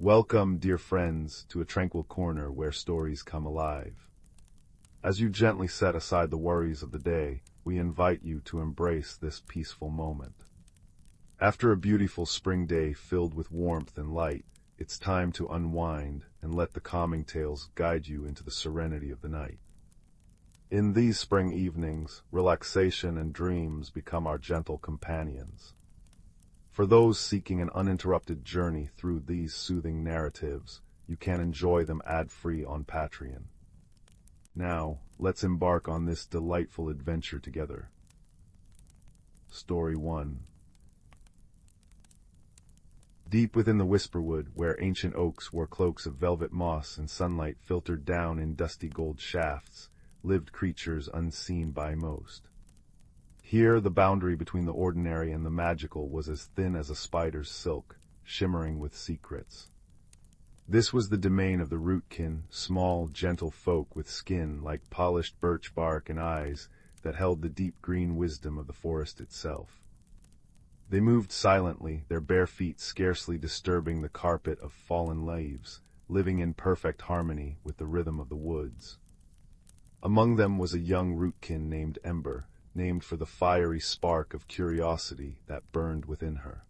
Welcome, dear friends, to a tranquil corner where stories come alive. As you gently set aside the worries of the day, we invite you to embrace this peaceful moment. After a beautiful spring day filled with warmth and light, it's time to unwind and let the calming tales guide you into the serenity of the night. In these spring evenings, relaxation and dreams become our gentle companions. For those seeking an uninterrupted journey through these soothing narratives, you can enjoy them ad-free on Patreon. Now, let's embark on this delightful adventure together. Story 1. Deep within the Whisperwood, where ancient oaks wore cloaks of velvet moss and sunlight filtered down in dusty gold shafts, lived creatures unseen by most. Here, the boundary between the ordinary and the magical was as thin as a spider's silk, shimmering with secrets. This was the domain of the Rootkin, small, gentle folk with skin like polished birch bark and eyes that held the deep green wisdom of the forest itself. They moved silently, their bare feet scarcely disturbing the carpet of fallen leaves, living in perfect harmony with the rhythm of the woods. Among them was a young Rootkin named Ember, named for the fiery spark of curiosity that burned within her.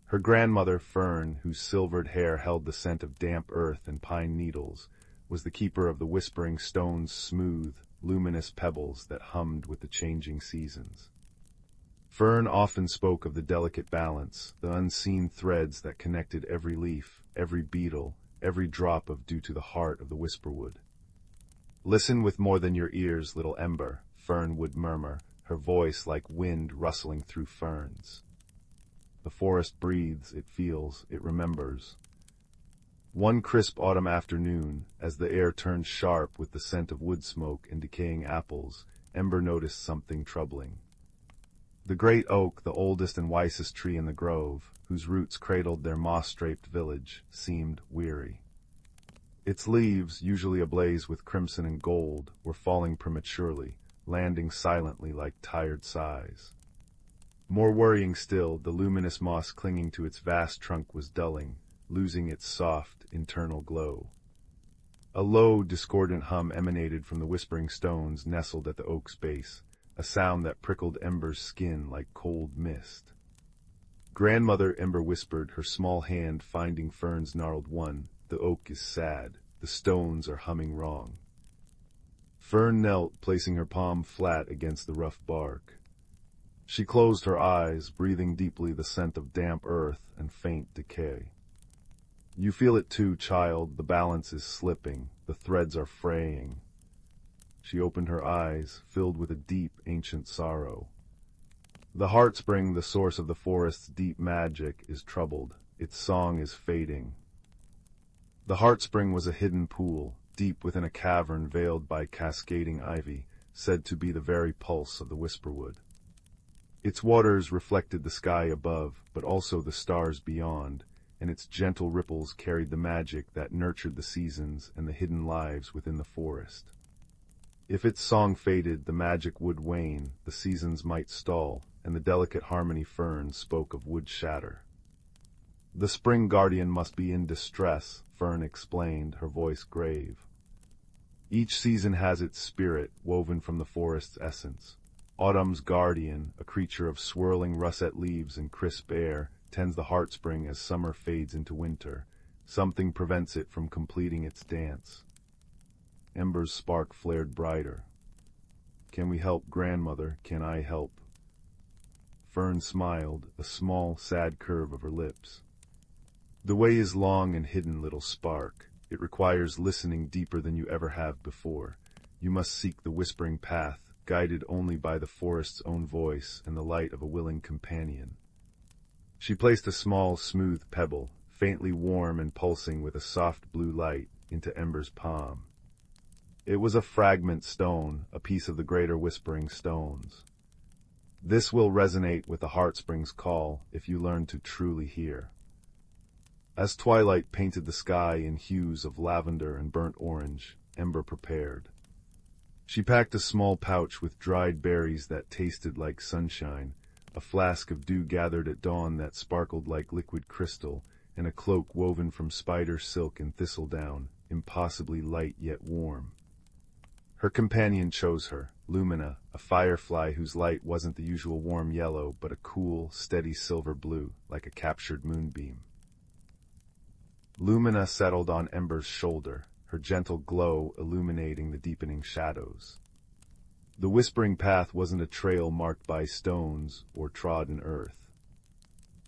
Her grandmother, Fern, whose silvered hair held the scent of damp earth and pine needles, was the keeper of the whispering stone's smooth, luminous pebbles that hummed with the changing seasons. Fern often spoke of the delicate balance, the unseen threads that connected every leaf, every beetle, every drop of dew to the heart of the Whisperwood. "Listen with more than your ears, little Ember," Fern would murmur, her voice like wind rustling through ferns. The forest breathes, it feels, it remembers. One crisp autumn afternoon, as the air turned sharp with the scent of wood smoke and decaying apples, Ember noticed something troubling. The great oak, the oldest and wisest tree in the grove, whose roots cradled their moss-draped village, seemed weary. Its leaves, usually ablaze with crimson and gold, were falling prematurely, landing silently like tired sighs. More worrying still, the luminous moss clinging to its vast trunk was dulling, losing its soft, internal glow. A low, discordant hum emanated from the whispering stones nestled at the oak's base, a sound that prickled Ember's skin like cold mist. "Grandmother," Ember whispered, her small hand finding Fern's gnarled one, "the oak is sad. The stones are humming wrong." Fern knelt, placing her palm flat against the rough bark. She closed her eyes, breathing deeply the scent of damp earth and faint decay. "You feel it too, child. The balance is slipping. The threads are fraying." She opened her eyes, filled with a deep, ancient sorrow. "The Heartspring, the source of the forest's deep magic, is troubled. Its song is fading." The Heartspring was a hidden pool, deep within a cavern veiled by cascading ivy, said to be the very pulse of the Whisperwood. Its waters reflected the sky above, but also the stars beyond, and its gentle ripples carried the magic that nurtured the seasons and the hidden lives within the forest. If its song faded, the magic would wane, the seasons might stall, and the delicate harmony Fern spoke of would shatter. "The spring guardian must be in distress," Fern explained, her voice grave. "Each season has its spirit, woven from the forest's essence. Autumn's guardian, a creature of swirling russet leaves and crisp air, tends the Heartspring as summer fades into winter. Something prevents it from completing its dance." Ember's spark flared brighter. "Can we help, Grandmother? Can I help?" Fern smiled, a small, sad curve of her lips. "The way is long and hidden, little spark. It requires listening deeper than you ever have before. You must seek the whispering path, guided only by the forest's own voice and the light of a willing companion." She placed a small, smooth pebble, faintly warm and pulsing with a soft blue light, into Ember's palm. It was a fragment stone, a piece of the greater whispering stones. "This will resonate with the Heartspring's call if you learn to truly hear." As twilight painted the sky in hues of lavender and burnt orange, Ember prepared. She packed a small pouch with dried berries that tasted like sunshine, a flask of dew gathered at dawn that sparkled like liquid crystal, in a cloak woven from spider silk and thistledown, impossibly light yet warm. Her companion chose her, Lumina, a firefly whose light wasn't the usual warm yellow, but a cool, steady silver blue, like a captured moonbeam. Lumina settled on Ember's shoulder, her gentle glow illuminating the deepening shadows. The whispering path wasn't a trail marked by stones or trodden earth.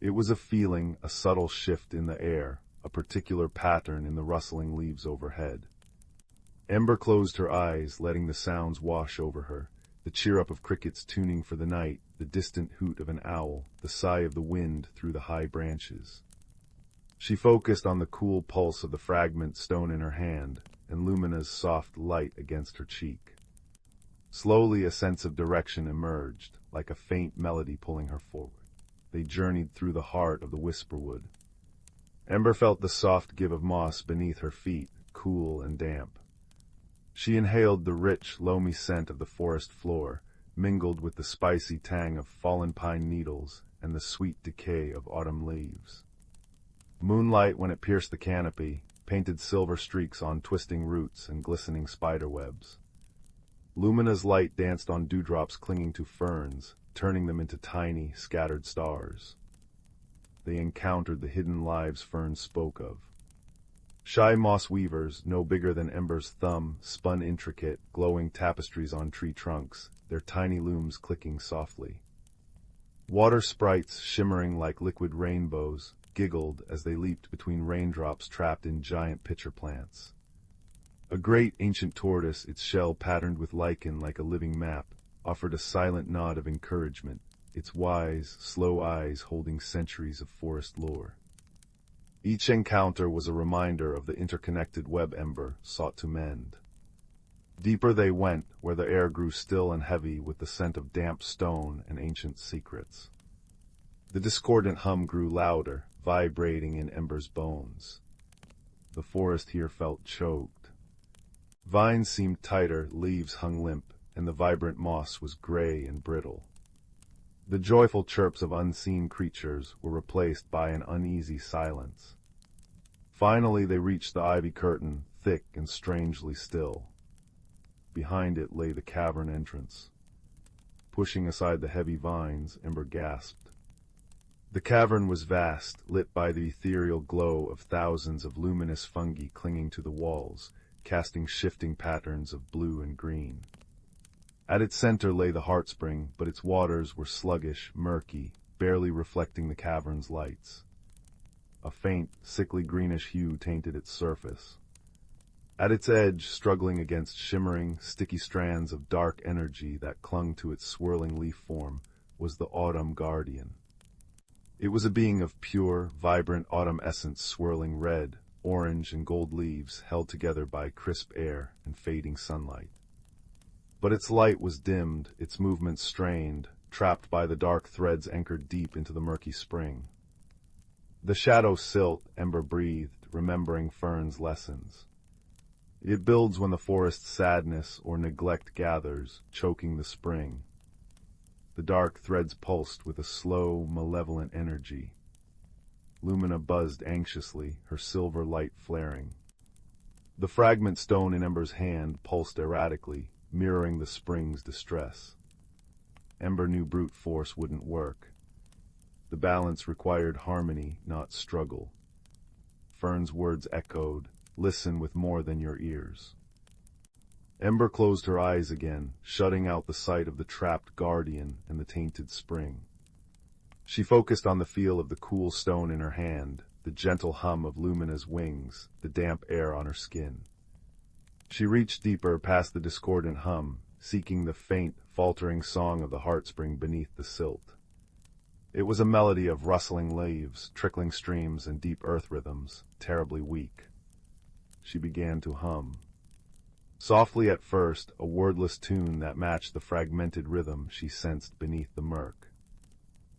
It was a feeling, a subtle shift in the air, a particular pattern in the rustling leaves overhead. Ember closed her eyes, letting the sounds wash over her, the cheer-up of crickets tuning for the night, the distant hoot of an owl, the sigh of the wind through the high branches. She focused on the cool pulse of the fragment stone in her hand, and Lumina's soft light against her cheek. Slowly a sense of direction emerged, like a faint melody pulling her forward. They journeyed through the heart of the Whisperwood. Ember felt the soft give of moss beneath her feet, cool and damp. She inhaled the rich, loamy scent of the forest floor, mingled with the spicy tang of fallen pine needles and the sweet decay of autumn leaves. Moonlight, when it pierced the canopy, painted silver streaks on twisting roots and glistening spider webs. Lumina's light danced on dewdrops clinging to ferns, turning them into tiny, scattered stars. They encountered the hidden lives Fern spoke of. Shy moss weavers, no bigger than Ember's thumb, spun intricate, glowing tapestries on tree trunks, their tiny looms clicking softly. Water sprites, shimmering like liquid rainbows, giggled as they leaped between raindrops trapped in giant pitcher plants. A great ancient tortoise, its shell patterned with lichen like a living map, offered a silent nod of encouragement, its wise, slow eyes holding centuries of forest lore. Each encounter was a reminder of the interconnected web Ember sought to mend. Deeper they went, where the air grew still and heavy with the scent of damp stone and ancient secrets. The discordant hum grew louder, vibrating in Ember's bones. The forest here felt choked. Vines seemed tighter, leaves hung limp, and the vibrant moss was gray and brittle. The joyful chirps of unseen creatures were replaced by an uneasy silence. Finally they reached the ivy curtain, thick and strangely still. Behind it lay the cavern entrance. Pushing aside the heavy vines, Ember gasped. The cavern was vast, lit by the ethereal glow of thousands of luminous fungi clinging to the walls, casting shifting patterns of blue and green. At its center lay the Heartspring, but its waters were sluggish, murky, barely reflecting the cavern's lights. A faint, sickly greenish hue tainted its surface. At its edge, struggling against shimmering, sticky strands of dark energy that clung to its swirling leaf form, was the Autumn Guardian. It was a being of pure, vibrant autumn essence swirling red, orange, and gold leaves held together by crisp air and fading sunlight. But its light was dimmed, its movements strained, trapped by the dark threads anchored deep into the murky spring. The shadow silt, Ember breathed, remembering Fern's lessons. It builds when the forest's sadness or neglect gathers, choking the spring. The dark threads pulsed with a slow, malevolent energy. Lumina buzzed anxiously, her silver light flaring. The fragment stone in Ember's hand pulsed erratically, mirroring the spring's distress. Ember knew brute force wouldn't work. The balance required harmony, not struggle. Fern's words echoed, "Listen with more than your ears." Ember closed her eyes again, shutting out the sight of the trapped guardian and the tainted spring. She focused on the feel of the cool stone in her hand, the gentle hum of Lumina's wings, the damp air on her skin. She reached deeper past the discordant hum, seeking the faint, faltering song of the Heartspring beneath the silt. It was a melody of rustling leaves, trickling streams, and deep earth rhythms, terribly weak. She began to hum. Softly at first, a wordless tune that matched the fragmented rhythm she sensed beneath the murk.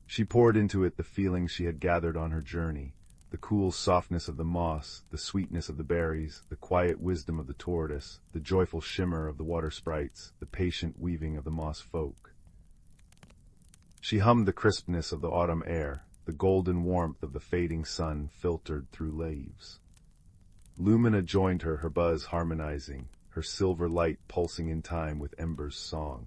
She poured into it the feelings she had gathered on her journey, the cool softness of the moss, the sweetness of the berries, the quiet wisdom of the tortoise, the joyful shimmer of the water sprites, the patient weaving of the moss folk. She hummed the crispness of the autumn air, the golden warmth of the fading sun filtered through leaves. Lumina joined her, her buzz harmonizing, her silver light pulsing in time with Ember's song.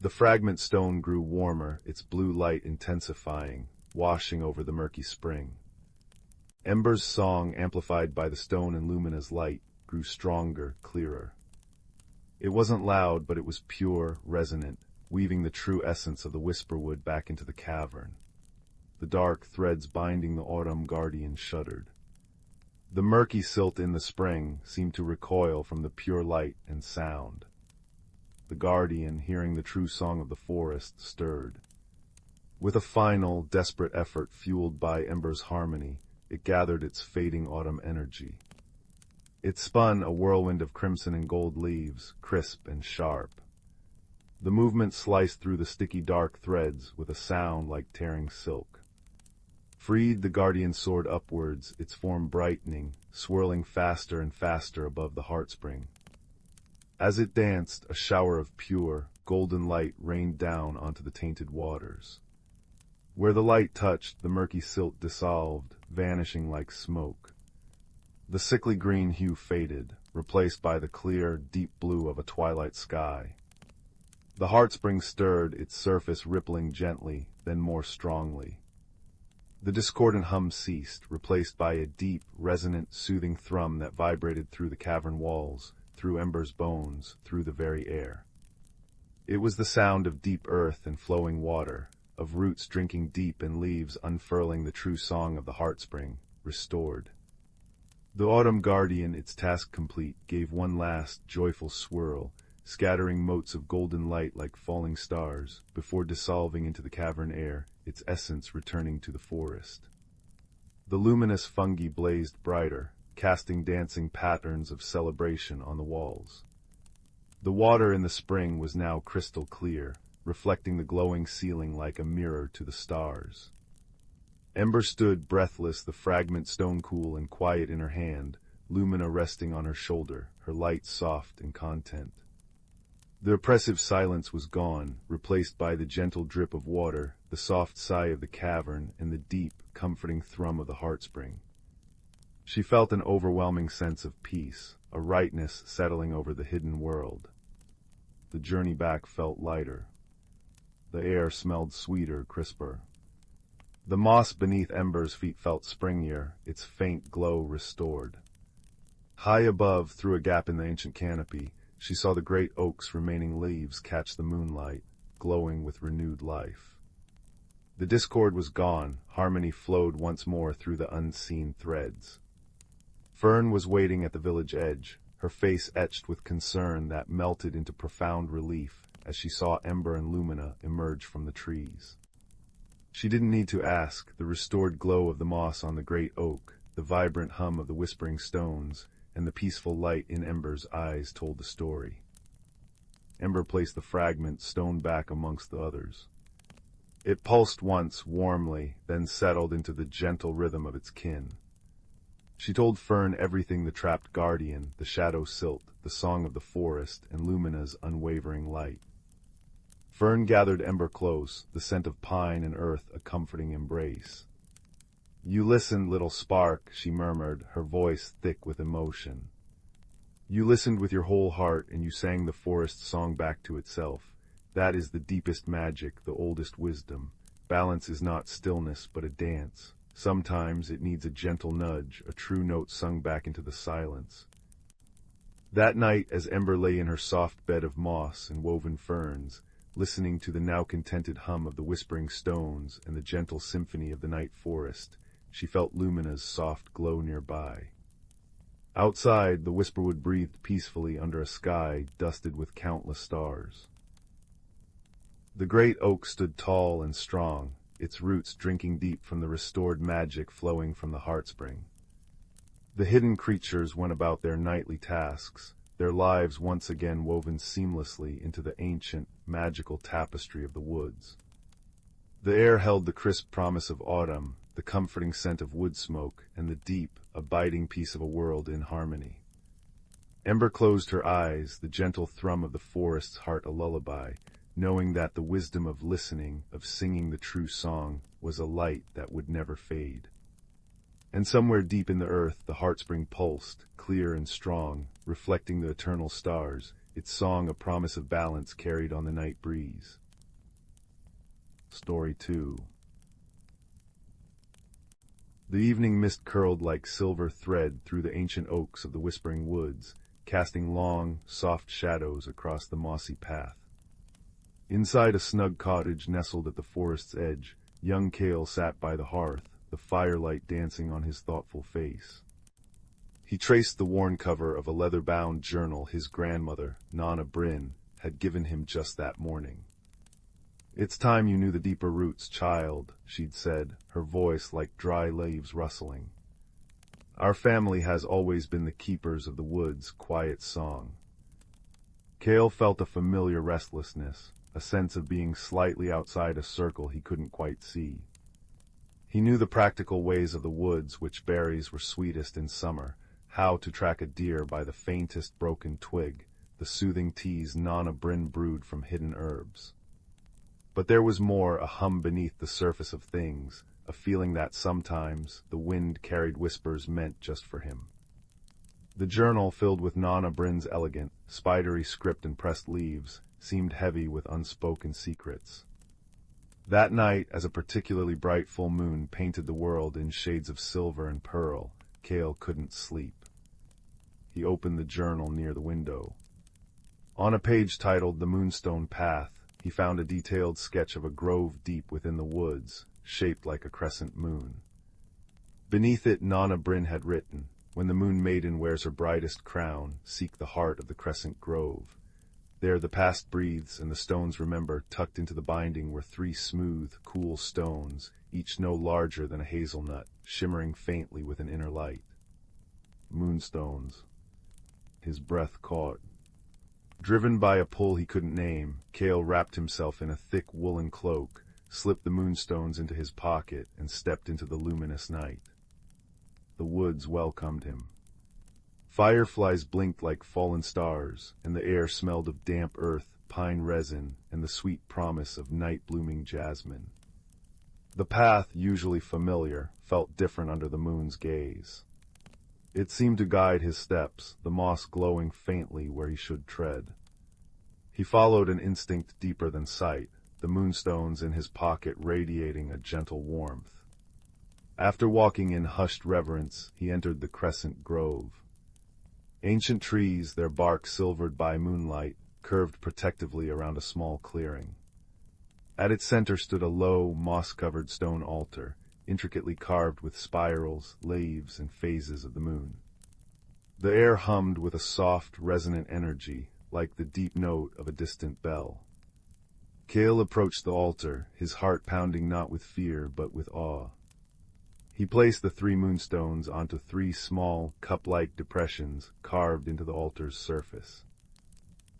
The fragment stone grew warmer, its blue light intensifying, washing over the murky spring. Ember's song, amplified by the stone and Lumina's light, grew stronger, clearer. It wasn't loud, but it was pure, resonant, weaving the true essence of the Whisperwood back into the cavern. The dark threads binding the autumn guardian shuddered. The murky silt in the spring seemed to recoil from the pure light and sound. The guardian, hearing the true song of the forest, stirred. With a final, desperate effort fueled by Ember's harmony, it gathered its fading autumn energy. It spun a whirlwind of crimson and gold leaves, crisp and sharp. The movement sliced through the sticky dark threads with a sound like tearing silk. Freed, the guardian soared upwards, its form brightening, swirling faster and faster above the Heartspring. As it danced, a shower of pure, golden light rained down onto the tainted waters. Where the light touched, the murky silt dissolved, vanishing like smoke. The sickly green hue faded, replaced by the clear, deep blue of a twilight sky. The Heartspring stirred, its surface rippling gently, then more strongly. The discordant hum ceased, replaced by a deep, resonant, soothing thrum that vibrated through the cavern walls, through Ember's bones, through the very air. It was the sound of deep earth and flowing water, of roots drinking deep and leaves unfurling the true song of the Heartspring, restored. The autumn guardian, its task complete, gave one last, joyful swirl, scattering motes of golden light like falling stars, before dissolving into the cavern air, its essence returning to the forest. The luminous fungi blazed brighter, casting dancing patterns of celebration on the walls. The water in the spring was now crystal clear, reflecting the glowing ceiling like a mirror to the stars. Ember stood breathless, the fragment stone cool and quiet in her hand, Lumina resting on her shoulder, her light soft and content. The oppressive silence was gone, replaced by the gentle drip of water, the soft sigh of the cavern, and the deep, comforting thrum of the Heartspring. She felt an overwhelming sense of peace, a rightness settling over the hidden world. The journey back felt lighter. The air smelled sweeter, crisper. The moss beneath Ember's feet felt springier, its faint glow restored. High above, through a gap in the ancient canopy, she saw the great oak's remaining leaves catch the moonlight, glowing with renewed life. The discord was gone, harmony flowed once more through the unseen threads. Fern was waiting at the village edge, her face etched with concern that melted into profound relief as she saw Ember and Lumina emerge from the trees. She didn't need to ask, the restored glow of the moss on the great oak, the vibrant hum of the whispering stones, and the peaceful light in Ember's eyes told the story. Ember placed the fragment stone back amongst the others. It pulsed once, warmly, then settled into the gentle rhythm of its kin. She told Fern everything: the trapped guardian, the shadow silt, the song of the forest, and Lumina's unwavering light. Fern gathered Ember close, the scent of pine and earth a comforting embrace. "You listened, little spark," she murmured, her voice thick with emotion. "You listened with your whole heart, and you sang the forest song back to itself. That is the deepest magic, the oldest wisdom. Balance is not stillness, but a dance. Sometimes it needs a gentle nudge, a true note sung back into the silence." That night, as Ember lay in her soft bed of moss and woven ferns, listening to the now contented hum of the whispering stones and the gentle symphony of the night forest, she felt Lumina's soft glow nearby. Outside, the Whisperwood breathed peacefully under a sky dusted with countless stars. The great oak stood tall and strong, its roots drinking deep from the restored magic flowing from the Heartspring. The hidden creatures went about their nightly tasks, their lives once again woven seamlessly into the ancient, magical tapestry of the woods. The air held the crisp promise of autumn, the comforting scent of wood smoke, and the deep, abiding peace of a world in harmony. Ember closed her eyes, the gentle thrum of the forest's heart a lullaby, knowing that the wisdom of listening, of singing the true song, was a light that would never fade. And somewhere deep in the earth the Heartspring pulsed, clear and strong, reflecting the eternal stars, its song a promise of balance carried on the night breeze. Story 2. The evening mist curled like silver thread through the ancient oaks of the Whispering Woods, casting long, soft shadows across the mossy path. Inside a snug cottage nestled at the forest's edge, young Cale sat by the hearth, the firelight dancing on his thoughtful face. He traced the worn cover of a leather-bound journal his grandmother, Nana Bryn, had given him just that morning. "It's time you knew the deeper roots, child," she'd said, her voice like dry leaves rustling. "Our family has always been the keepers of the wood's quiet song." Cale felt a familiar restlessness, a sense of being slightly outside a circle he couldn't quite see. He knew the practical ways of the woods, which berries were sweetest in summer, how to track a deer by the faintest broken twig, the soothing teas Nana Bryn brewed from hidden herbs. But there was more, a hum beneath the surface of things, a feeling that sometimes the wind carried whispers meant just for him. The journal, filled with Nana Bryn's elegant, spidery script and pressed leaves, seemed heavy with unspoken secrets. That night, as a particularly bright full moon painted the world in shades of silver and pearl, Cale couldn't sleep. He opened the journal near the window. On a page titled "The Moonstone Path," he found a detailed sketch of a grove deep within the woods, shaped like a crescent moon. Beneath it, Nana Bryn had written, "When the Moon Maiden wears her brightest crown, seek the heart of the crescent grove. There the past breathes, and the stones remember." Tucked into the binding were 3 smooth, cool stones, each no larger than a hazelnut, shimmering faintly with an inner light. Moonstones. His breath caught. Driven by a pull he couldn't name, Cale wrapped himself in a thick woolen cloak, slipped the moonstones into his pocket, and stepped into the luminous night. The woods welcomed him. Fireflies blinked like fallen stars, and the air smelled of damp earth, pine resin, and the sweet promise of night-blooming jasmine. The path, usually familiar, felt different under the moon's gaze. It seemed to guide his steps, the moss glowing faintly where he should tread. He followed an instinct deeper than sight, the moonstones in his pocket radiating a gentle warmth. After walking in hushed reverence, he entered the crescent grove. Ancient trees, their bark silvered by moonlight, curved protectively around a small clearing. At its center stood a low, moss-covered stone altar, intricately carved with spirals, leaves, and phases of the moon. The air hummed with a soft, resonant energy, like the deep note of a distant bell. Cale approached the altar, his heart pounding not with fear but with awe. He placed the 3 moonstones onto 3 small, cup-like depressions carved into the altar's surface.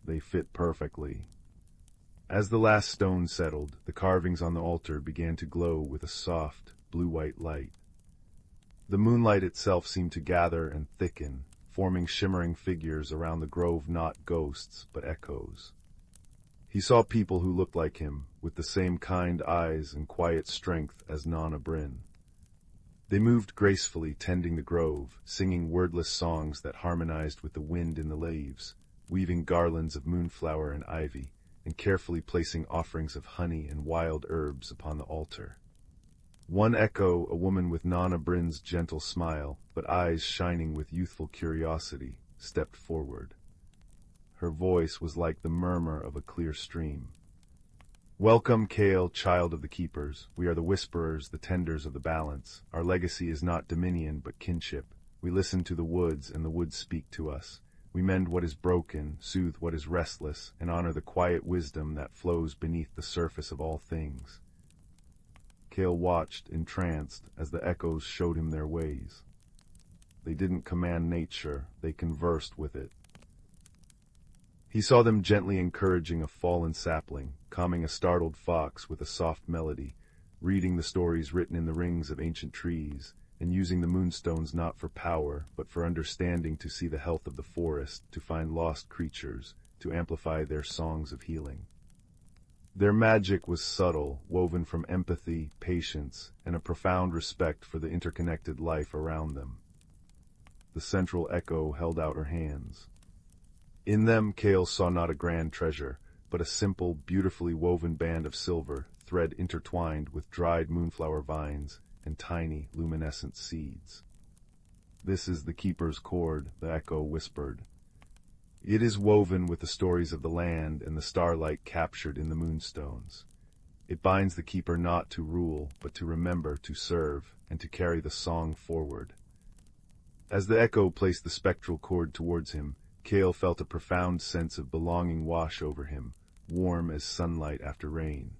They fit perfectly. As the last stone settled, the carvings on the altar began to glow with a soft, blue-white light. The moonlight itself seemed to gather and thicken, forming shimmering figures around the grove, not ghosts, but echoes. He saw people who looked like him, with the same kind eyes and quiet strength as Nana Bryn. They moved gracefully, tending the grove, singing wordless songs that harmonized with the wind in the leaves, weaving garlands of moonflower and ivy, and carefully placing offerings of honey and wild herbs upon the altar. One echo, a woman with Nana Bryn's gentle smile, but eyes shining with youthful curiosity, stepped forward. Her voice was like the murmur of a clear stream. "Welcome, Cale, child of the keepers. We are the whisperers, the tenders of the balance. Our legacy is not dominion, but kinship. We listen to the woods, and the woods speak to us. We mend what is broken, soothe what is restless, and honor the quiet wisdom that flows beneath the surface of all things." Cale watched, entranced, as the echoes showed him their ways. They didn't command nature, they conversed with it. He saw them gently encouraging a fallen sapling, calming a startled fox with a soft melody, reading the stories written in the rings of ancient trees, and using the moonstones not for power, but for understanding, to see the health of the forest, to find lost creatures, to amplify their songs of healing. Their magic was subtle, woven from empathy, patience, and a profound respect for the interconnected life around them. The central echo held out her hands. In them, Kale saw not a grand treasure, but a simple, beautifully woven band of silver, thread intertwined with dried moonflower vines and tiny, luminescent seeds. "This is the keeper's cord," the echo whispered. "It is woven with the stories of the land and the starlight captured in the moonstones. It binds the keeper not to rule, but to remember, to serve, and to carry the song forward." As the echo placed the spectral cord towards him, Kale felt a profound sense of belonging wash over him, warm as sunlight after rain.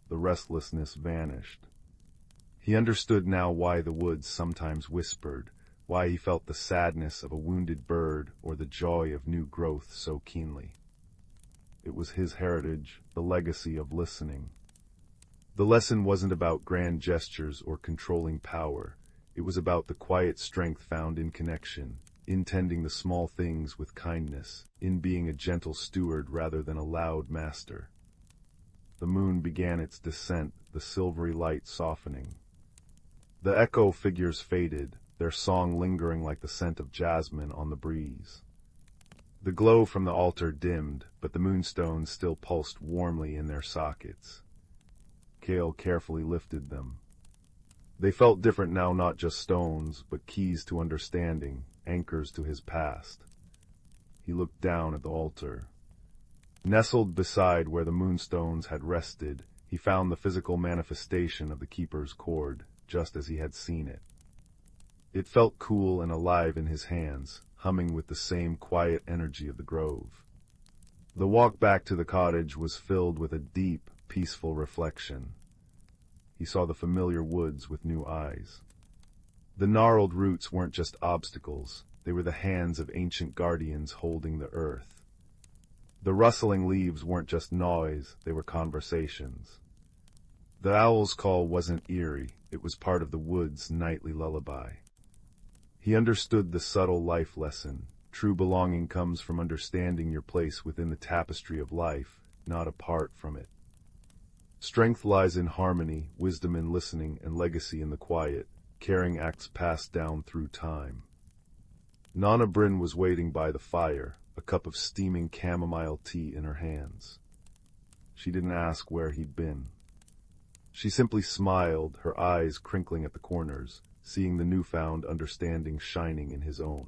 The restlessness vanished. He understood now why the woods sometimes whispered, why he felt the sadness of a wounded bird or the joy of new growth so keenly. It was his heritage, the legacy of listening. The lesson wasn't about grand gestures or controlling power. It was about the quiet strength found in connection, in tending the small things with kindness, in being a gentle steward rather than a loud master. The moon began its descent, the silvery light softening. The echo figures faded, their song lingering like the scent of jasmine on the breeze. The glow from the altar dimmed, but the moonstones still pulsed warmly in their sockets. Kale carefully lifted them. They felt different now, not just stones, but keys to understanding, anchors to his past. He looked down at the altar. Nestled beside where the moonstones had rested, he found the physical manifestation of the keeper's cord, just as he had seen it. It felt cool and alive in his hands, humming with the same quiet energy of the grove. The walk back to the cottage was filled with a deep, peaceful reflection. He saw the familiar woods with new eyes. The gnarled roots weren't just obstacles, they were the hands of ancient guardians holding the earth. The rustling leaves weren't just noise, they were conversations. The owl's call wasn't eerie, it was part of the wood's nightly lullaby. He understood the subtle life lesson. True belonging comes from understanding your place within the tapestry of life, not apart from it. Strength lies in harmony, wisdom in listening, and legacy in the quiet, carrying acts passed down through time. Nana Bryn was waiting by the fire, a cup of steaming chamomile tea in her hands. She didn't ask where he'd been. She simply smiled, her eyes crinkling at the corners, seeing the newfound understanding shining in his own.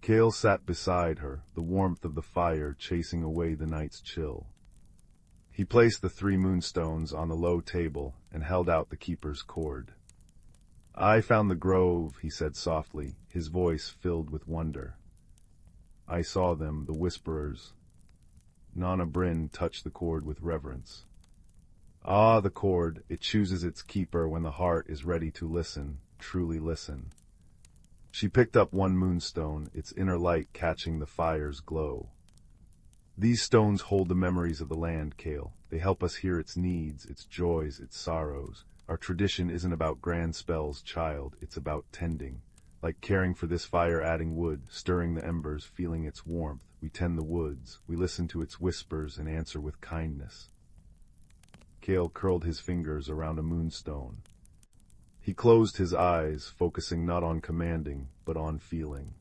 Kale sat beside her, the warmth of the fire chasing away the night's chill. He placed the 3 moonstones on the low table and held out the keeper's cord. "I found the grove," he said softly, his voice filled with wonder. "I saw them, the whisperers." Nana Bryn touched the cord with reverence. "Ah, the cord, it chooses its keeper when the heart is ready to listen, truly listen." She picked up one moonstone, its inner light catching the fire's glow. "These stones hold the memories of the land, Kale. They help us hear its needs, its joys, its sorrows. Our tradition isn't about grand spells, child, it's about tending. Like caring for this fire-adding wood, stirring the embers, feeling its warmth. We tend the woods, we listen to its whispers and answer with kindness." Kale curled his fingers around a moonstone. He closed his eyes, focusing not on commanding, but on feeling.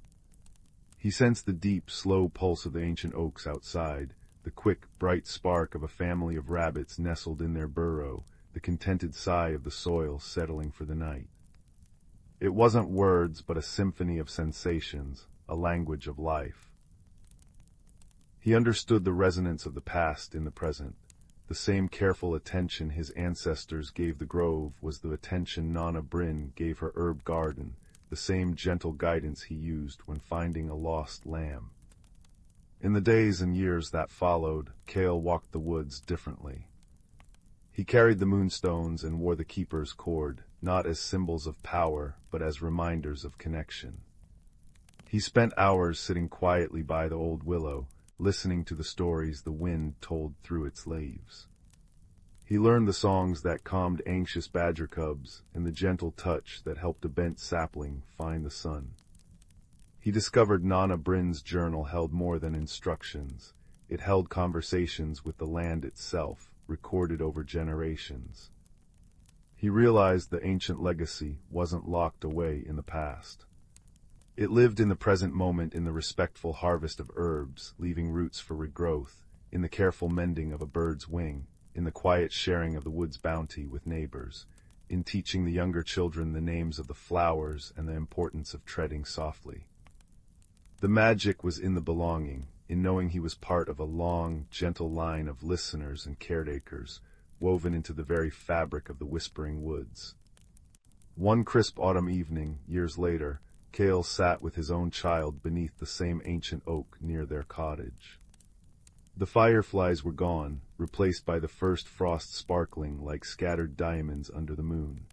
He sensed the deep, slow pulse of the ancient oaks outside, the quick, bright spark of a family of rabbits nestled in their burrow, the contented sigh of the soil settling for the night. It wasn't words, but a symphony of sensations, a language of life. He understood the resonance of the past in the present. The same careful attention his ancestors gave the grove was the attention Nana Bryn gave her herb garden, the same gentle guidance he used when finding a lost lamb. In the days and years that followed, Kale walked the woods differently. He carried the moonstones and wore the keeper's cord, not as symbols of power, but as reminders of connection. He spent hours sitting quietly by the old willow, listening to the stories the wind told through its leaves. He learned the songs that calmed anxious badger cubs and the gentle touch that helped a bent sapling find the sun. He discovered Nana Bryn's journal held more than instructions. it held conversations with the land itself, recorded over generations. He realized the ancient legacy wasn't locked away in the past. It lived in the present moment, in the respectful harvest of herbs, leaving roots for regrowth, in the careful mending of a bird's wing, in the quiet sharing of the wood's bounty with neighbors, in teaching the younger children the names of the flowers and the importance of treading softly. The magic was in the belonging, in knowing he was part of a long, gentle line of listeners and caretakers, woven into the very fabric of the whispering woods. One crisp autumn evening, years later, Cale sat with his own child beneath the same ancient oak near their cottage. The fireflies were gone, replaced by the first frost sparkling like scattered diamonds under the moon.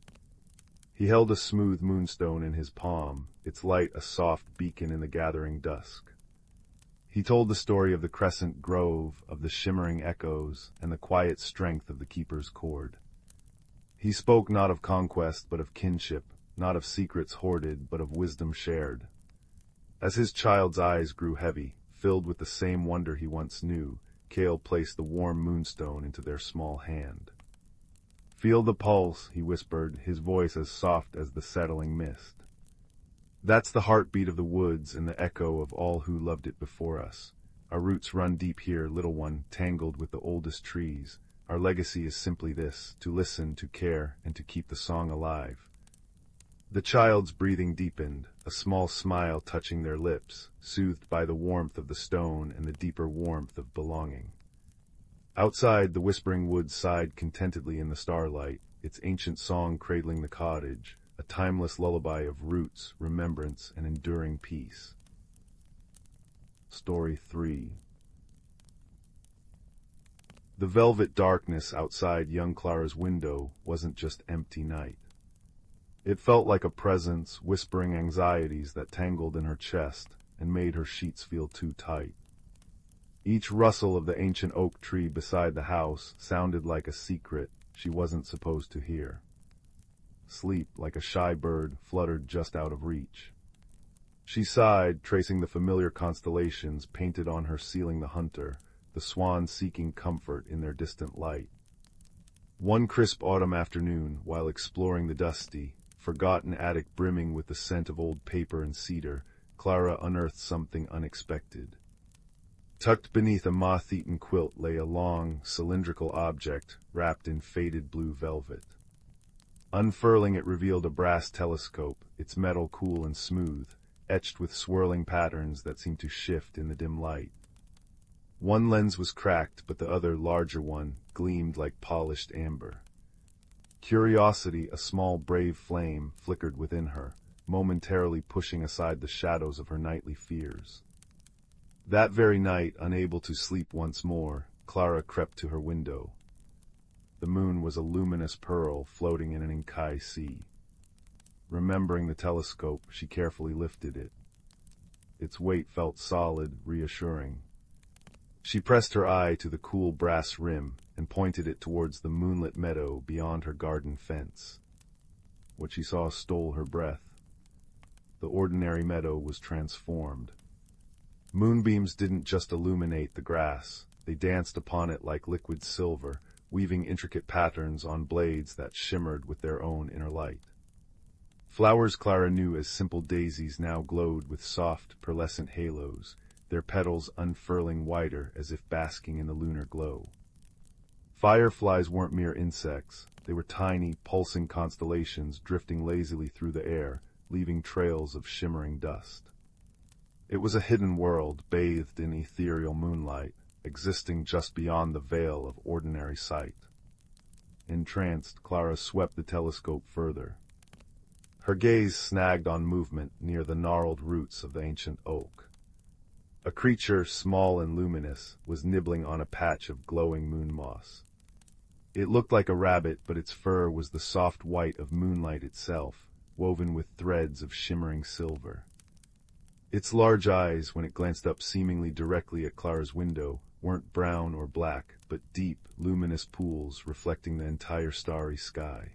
He held a smooth moonstone in his palm, its light a soft beacon in the gathering dusk. He told the story of the crescent grove, of the shimmering echoes, and the quiet strength of the keeper's cord. He spoke not of conquest but of kinship, not of secrets hoarded, but of wisdom shared. As his child's eyes grew heavy, filled with the same wonder he once knew, Cale placed the warm moonstone into their small hand. "Feel the pulse," he whispered, his voice as soft as the settling mist. "That's the heartbeat of the woods and the echo of all who loved it before us. Our roots run deep here, little one, tangled with the oldest trees. Our legacy is simply this, to listen, to care, and to keep the song alive." The child's breathing deepened, a small smile touching their lips, soothed by the warmth of the stone and the deeper warmth of belonging. Outside, the whispering wood sighed contentedly in the starlight, its ancient song cradling the cottage, a timeless lullaby of roots, remembrance, and enduring peace. Story 3. The velvet darkness outside young Clara's window wasn't just empty night. It felt like a presence whispering anxieties that tangled in her chest and made her sheets feel too tight. Each rustle of the ancient oak tree beside the house sounded like a secret she wasn't supposed to hear. Sleep, like a shy bird, fluttered just out of reach. She sighed, tracing the familiar constellations painted on her ceiling, the hunter, the swan seeking comfort in their distant light. One crisp autumn afternoon, while exploring the dusty, forgotten attic brimming with the scent of old paper and cedar, Clara unearthed something unexpected. Tucked beneath a moth-eaten quilt lay a long, cylindrical object wrapped in faded blue velvet. Unfurling, it revealed a brass telescope, its metal cool and smooth, etched with swirling patterns that seemed to shift in the dim light. One lens was cracked, but the other, larger one, gleamed like polished amber. Curiosity, a small brave flame, flickered within her, momentarily pushing aside the shadows of her nightly fears. That very night, unable to sleep once more, Clara crept to her window. The moon was a luminous pearl floating in an inky sea. Remembering the telescope, she carefully lifted it. Its weight felt solid, reassuring. She pressed her eye to the cool brass rim and pointed it towards the moonlit meadow beyond her garden fence. What she saw stole her breath. The ordinary meadow was transformed. Moonbeams didn't just illuminate the grass, they danced upon it like liquid silver, weaving intricate patterns on blades that shimmered with their own inner light. Flowers Clara knew as simple daisies now glowed with soft, pearlescent halos, their petals unfurling wider as if basking in the lunar glow. Fireflies weren't mere insects, they were tiny, pulsing constellations drifting lazily through the air, leaving trails of shimmering dust. It was a hidden world, bathed in ethereal moonlight, existing just beyond the veil of ordinary sight. Entranced, Clara swept the telescope further. Her gaze snagged on movement near the gnarled roots of the ancient oak. A creature, small and luminous, was nibbling on a patch of glowing moon moss. It looked like a rabbit, but its fur was the soft white of moonlight itself, woven with threads of shimmering silver. Its large eyes, when it glanced up seemingly directly at Clara's window, weren't brown or black, but deep, luminous pools reflecting the entire starry sky.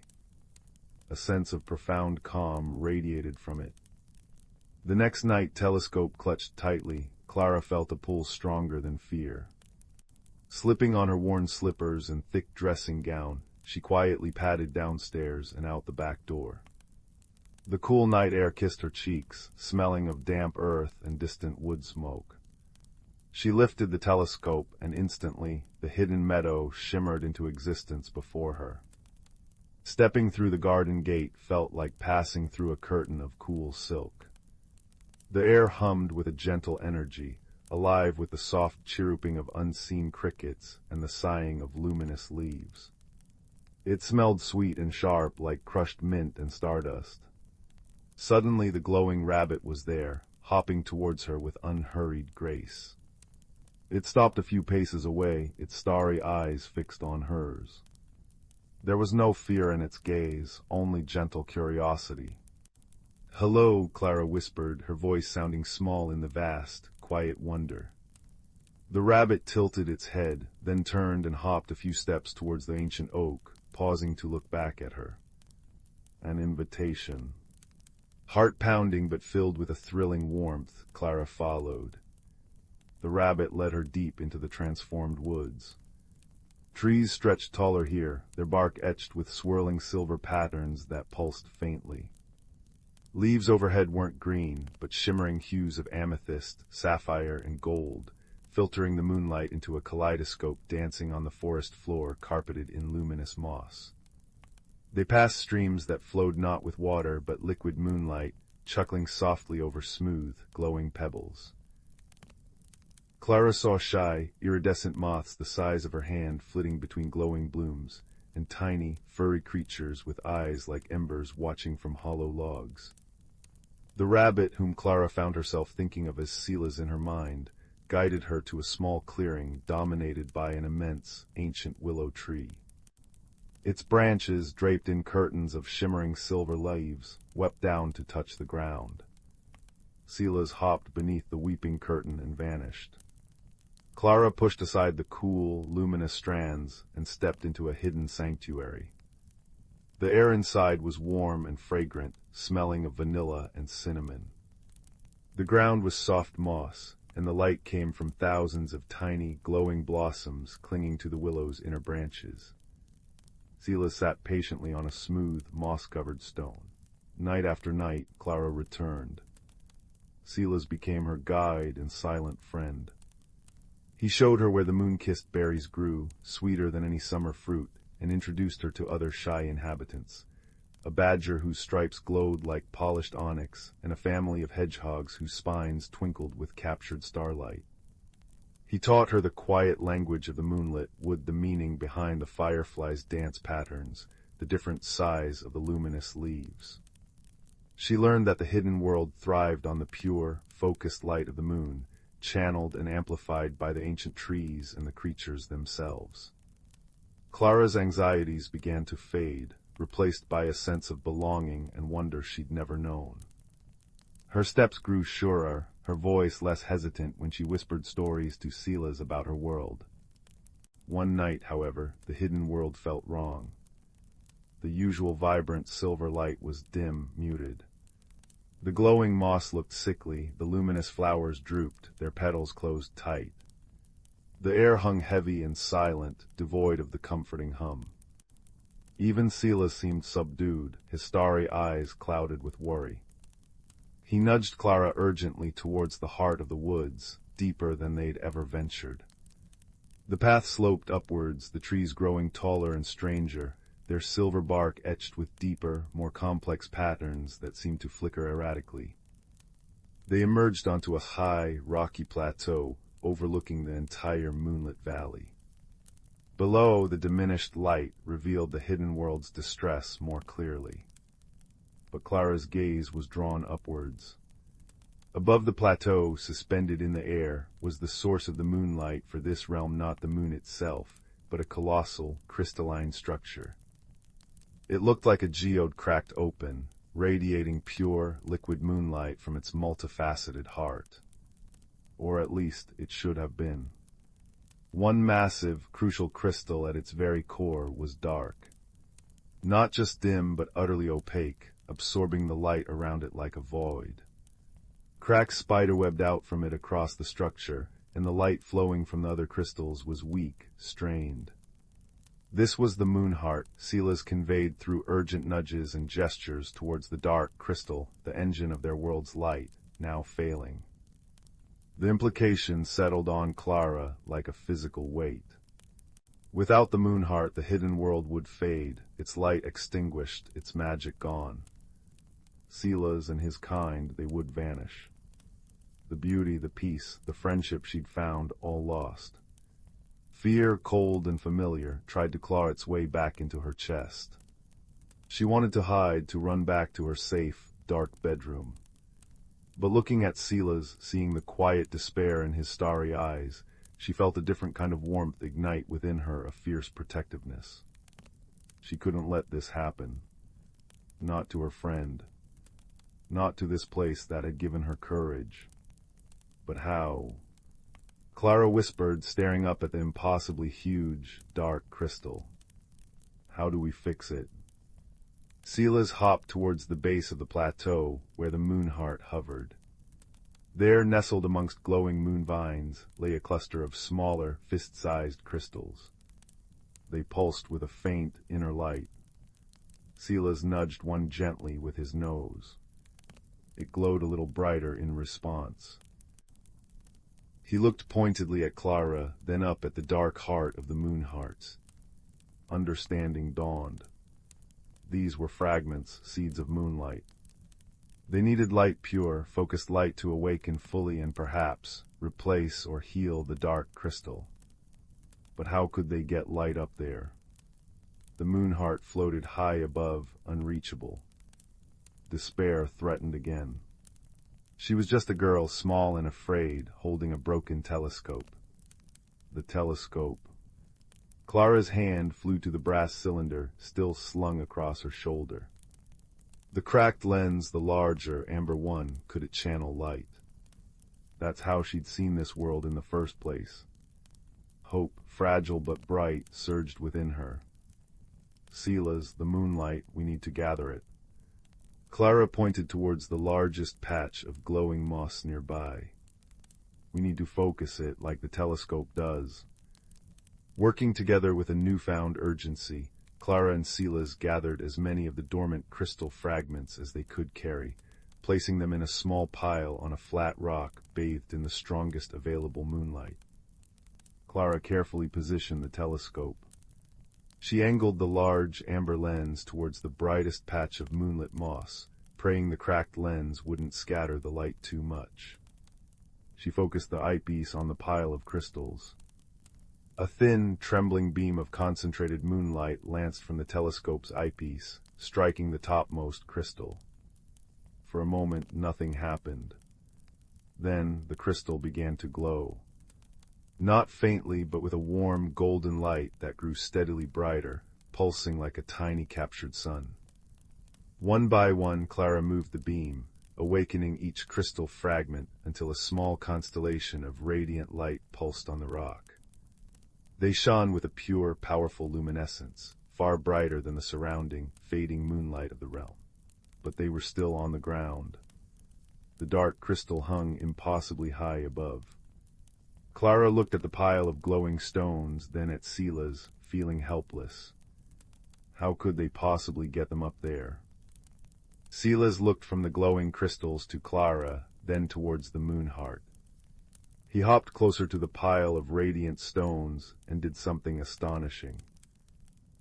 A sense of profound calm radiated from it. The next night, telescope clutched tightly, Clara felt a pull stronger than fear. Slipping on her worn slippers and thick dressing gown, she quietly padded downstairs and out the back door. The cool night air kissed her cheeks, smelling of damp earth and distant wood smoke. She lifted the telescope, and instantly the hidden meadow shimmered into existence before her. Stepping through the garden gate felt like passing through a curtain of cool silk. The air hummed with a gentle energy, alive with the soft chirruping of unseen crickets and the sighing of luminous leaves. It smelled sweet and sharp like crushed mint and stardust. Suddenly the glowing rabbit was there, hopping towards her with unhurried grace. It stopped a few paces away, its starry eyes fixed on hers. There was no fear in its gaze, only gentle curiosity. "Hello," Clara whispered, her voice sounding small in the vast, quiet wonder. The rabbit tilted its head, then turned and hopped a few steps towards the ancient oak, pausing to look back at her. An invitation. Heart-pounding but filled with a thrilling warmth, Clara followed. The rabbit led her deep into the transformed woods. Trees stretched taller here, their bark etched with swirling silver patterns that pulsed faintly. Leaves overhead weren't green, but shimmering hues of amethyst, sapphire, and gold, filtering the moonlight into a kaleidoscope dancing on the forest floor carpeted in luminous moss. They passed streams that flowed not with water but liquid moonlight, chuckling softly over smooth, glowing pebbles. Clara saw shy, iridescent moths the size of her hand flitting between glowing blooms, and tiny, furry creatures with eyes like embers watching from hollow logs. The rabbit, whom Clara found herself thinking of as Silas in her mind, guided her to a small clearing dominated by an immense, ancient willow tree. Its branches, draped in curtains of shimmering silver leaves, wept down to touch the ground. Silas hopped beneath the weeping curtain and vanished. Clara pushed aside the cool, luminous strands and stepped into a hidden sanctuary. The air inside was warm and fragrant, smelling of vanilla and cinnamon. The ground was soft moss, and the light came from thousands of tiny, glowing blossoms clinging to the willow's inner branches. Silas sat patiently on a smooth, moss-covered stone. Night after night, Clara returned. Silas became her guide and silent friend. He showed her where the moon-kissed berries grew, sweeter than any summer fruit, and introduced her to other shy inhabitants, a badger whose stripes glowed like polished onyx, and a family of hedgehogs whose spines twinkled with captured starlight. He taught her the quiet language of the moonlit wood, the meaning behind the firefly's dance patterns, the different size of the luminous leaves. She learned that the hidden world thrived on the pure, focused light of the moon, channeled and amplified by the ancient trees and the creatures themselves. Clara's anxieties began to fade, replaced by a sense of belonging and wonder she'd never known. Her steps grew surer, her voice less hesitant when she whispered stories to Silas about her world. One night, however, the hidden world felt wrong. The usual vibrant silver light was dim, muted. The glowing moss looked sickly, the luminous flowers drooped, their petals closed tight. The air hung heavy and silent, devoid of the comforting hum. Even Silas seemed subdued, his starry eyes clouded with worry. He nudged Clara urgently towards the heart of the woods, deeper than they'd ever ventured. The path sloped upwards, the trees growing taller and stranger, their silver bark etched with deeper, more complex patterns that seemed to flicker erratically. They emerged onto a high, rocky plateau overlooking the entire moonlit valley. Below, the diminished light revealed the hidden world's distress more clearly. But Clara's gaze was drawn upwards. Above the plateau, suspended in the air, was the source of the moonlight, for this realm not the moon itself, but a colossal, crystalline structure. It looked like a geode cracked open, radiating pure, liquid moonlight from its multifaceted heart. Or at least it should have been. One massive, crucial crystal at its very core was dark. Not just dim, but utterly opaque, absorbing the light around it like a void. Cracks spiderwebbed out from it across the structure, and the light flowing from the other crystals was weak, strained. This was the moon heart, Seelas conveyed through urgent nudges and gestures towards the dark crystal, the engine of their world's light, now failing. The implications settled on Clara like a physical weight. Without the moon heart, the hidden world would fade, its light extinguished, its magic gone. Seelas and his kind, they would vanish. The beauty, the peace, the friendship she'd found, all lost. Fear, cold and familiar, tried to claw its way back into her chest. She wanted to hide, to run back to her safe, dark bedroom. But looking at Seelas, seeing the quiet despair in his starry eyes, she felt a different kind of warmth ignite within her, a fierce protectiveness. She couldn't let this happen. Not to her friend. Not to this place that had given her courage. But how? Clara whispered, staring up at the impossibly huge, dark crystal. How do we fix it? Seelas hopped towards the base of the plateau where the moon heart hovered. There, nestled amongst glowing moon vines, lay a cluster of smaller, fist-sized crystals. They pulsed with a faint, inner light. Seelas nudged one gently with his nose. It glowed a little brighter in response. He looked pointedly at Clara, then up at the dark heart of the moon hearts. Understanding dawned. These were fragments, seeds of moonlight. They needed light pure, focused light to awaken fully and perhaps replace or heal the dark crystal. But how could they get light up there? The moon heart floated high above, unreachable. Despair threatened again. She was just a girl, small and afraid, holding a broken telescope. The telescope. Clara's hand flew to the brass cylinder, still slung across her shoulder. The cracked lens, the larger, amber one, could it channel light? That's how she'd seen this world in the first place. Hope, fragile but bright, surged within her. Seelas, the moonlight, we need to gather it. Clara pointed towards the largest patch of glowing moss nearby. We need to focus it like the telescope does. Working together with a newfound urgency, Clara and Seelas gathered as many of the dormant crystal fragments as they could carry, placing them in a small pile on a flat rock bathed in the strongest available moonlight. Clara carefully positioned the telescope. She angled the large amber lens towards the brightest patch of moonlit moss, praying the cracked lens wouldn't scatter the light too much. She focused the eyepiece on the pile of crystals. A thin, trembling beam of concentrated moonlight lanced from the telescope's eyepiece, striking the topmost crystal. For a moment, nothing happened. Then the crystal began to glow. Not faintly, but with a warm, golden light that grew steadily brighter, pulsing like a tiny captured sun. One by one, Clara moved the beam, awakening each crystal fragment until a small constellation of radiant light pulsed on the rock. They shone with a pure, powerful luminescence, far brighter than the surrounding, fading moonlight of the realm. But they were still on the ground. The dark crystal hung impossibly high above. Clara looked at the pile of glowing stones, then at Seelas, feeling helpless. How could they possibly get them up there? Seelas looked from the glowing crystals to Clara, then towards the moon heart. He hopped closer to the pile of radiant stones and did something astonishing.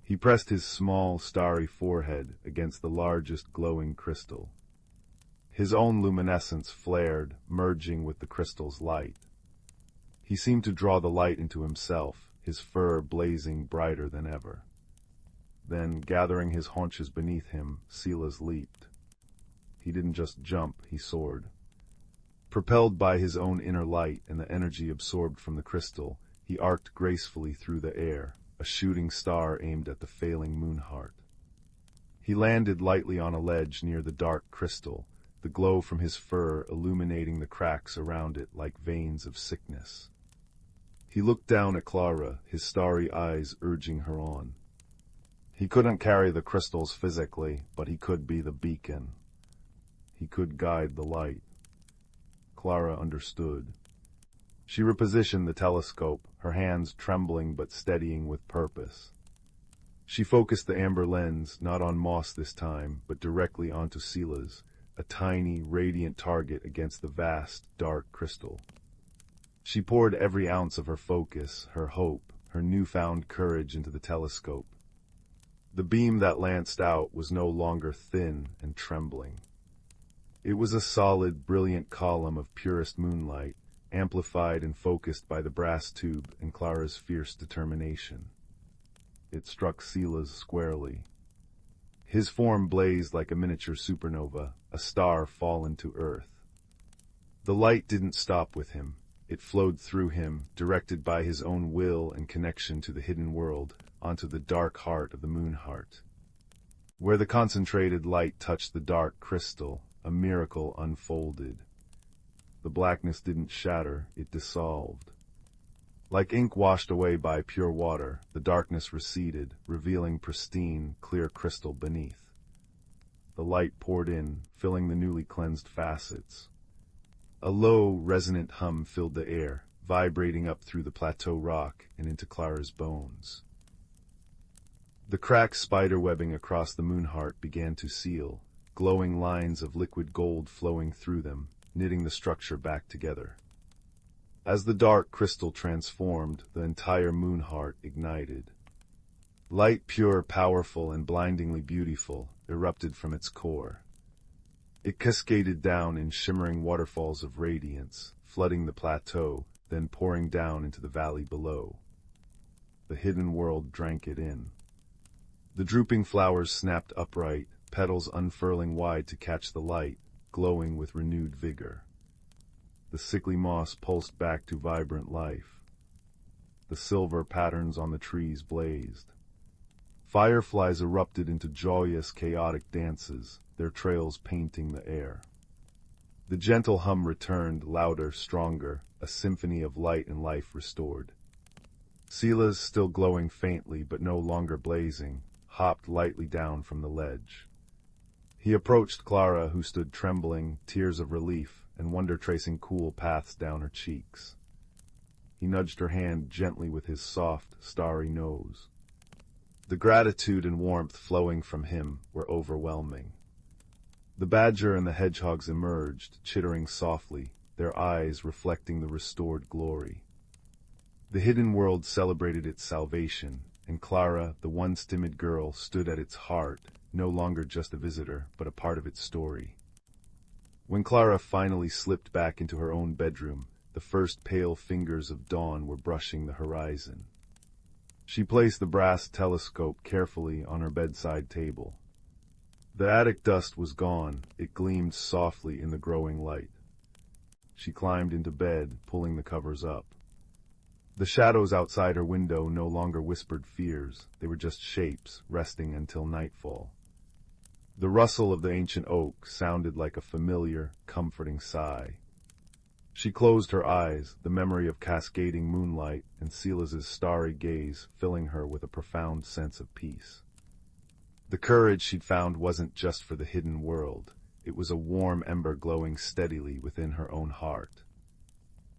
He pressed his small, starry forehead against the largest glowing crystal. His own luminescence flared, merging with the crystal's light. He seemed to draw the light into himself, his fur blazing brighter than ever. Then, gathering his haunches beneath him, Seelas leaped. He didn't just jump, he soared. Propelled by his own inner light and the energy absorbed from the crystal, he arced gracefully through the air, a shooting star aimed at the failing moon heart. He landed lightly on a ledge near the dark crystal, the glow from his fur illuminating the cracks around it like veins of sickness. He looked down at Clara, his starry eyes urging her on. He couldn't carry the crystals physically, but he could be the beacon. He could guide the light. Clara understood. She repositioned the telescope, her hands trembling but steadying with purpose. She focused the amber lens, not on moss this time, but directly onto Sela's, a tiny, radiant target against the vast, dark crystal. She poured every ounce of her focus, her hope, her newfound courage into the telescope. The beam that lanced out was no longer thin and trembling. It was a solid, brilliant column of purest moonlight, amplified and focused by the brass tube and Clara's fierce determination. It struck Sela's squarely. His form blazed like a miniature supernova, a star fallen to earth. The light didn't stop with him. It flowed through him, directed by his own will and connection to the hidden world, onto the dark heart of the moon heart. Where the concentrated light touched the dark crystal, a miracle unfolded. The blackness didn't shatter, it dissolved. Like ink washed away by pure water, the darkness receded, revealing pristine, clear crystal beneath. The light poured in, filling the newly cleansed facets. A low, resonant hum filled the air, vibrating up through the plateau rock and into Clara's bones. The cracked spider-webbing across the moonheart began to seal, glowing lines of liquid gold flowing through them, knitting the structure back together. As the dark crystal transformed, the entire moonheart ignited. Light, pure, powerful, and blindingly beautiful, erupted from its core. It cascaded down in shimmering waterfalls of radiance, flooding the plateau, then pouring down into the valley below. The hidden world drank it in. The drooping flowers snapped upright, petals unfurling wide to catch the light, glowing with renewed vigor. The sickly moss pulsed back to vibrant life. The silver patterns on the trees blazed. Fireflies erupted into joyous, chaotic dances, their trails painting the air. The gentle hum returned, louder, stronger, a symphony of light and life restored. Sela's, still glowing faintly but no longer blazing, hopped lightly down from the ledge. He approached Clara, who stood trembling, tears of relief and wonder tracing cool paths down her cheeks. He nudged her hand gently with his soft, starry nose. The gratitude and warmth flowing from him were overwhelming. The badger and the hedgehogs emerged, chittering softly, their eyes reflecting the restored glory. The hidden world celebrated its salvation, and Clara, the once timid girl, stood at its heart, no longer just a visitor, but a part of its story. When Clara finally slipped back into her own bedroom, the first pale fingers of dawn were brushing the horizon. She placed the brass telescope carefully on her bedside table. The attic dust was gone, it gleamed softly in the growing light. She climbed into bed, pulling the covers up. The shadows outside her window no longer whispered fears, they were just shapes, resting until nightfall. The rustle of the ancient oak sounded like a familiar, comforting sigh. She closed her eyes, the memory of cascading moonlight and Sela's starry gaze filling her with a profound sense of peace. The courage she'd found wasn't just for the hidden world. It was a warm ember glowing steadily within her own heart.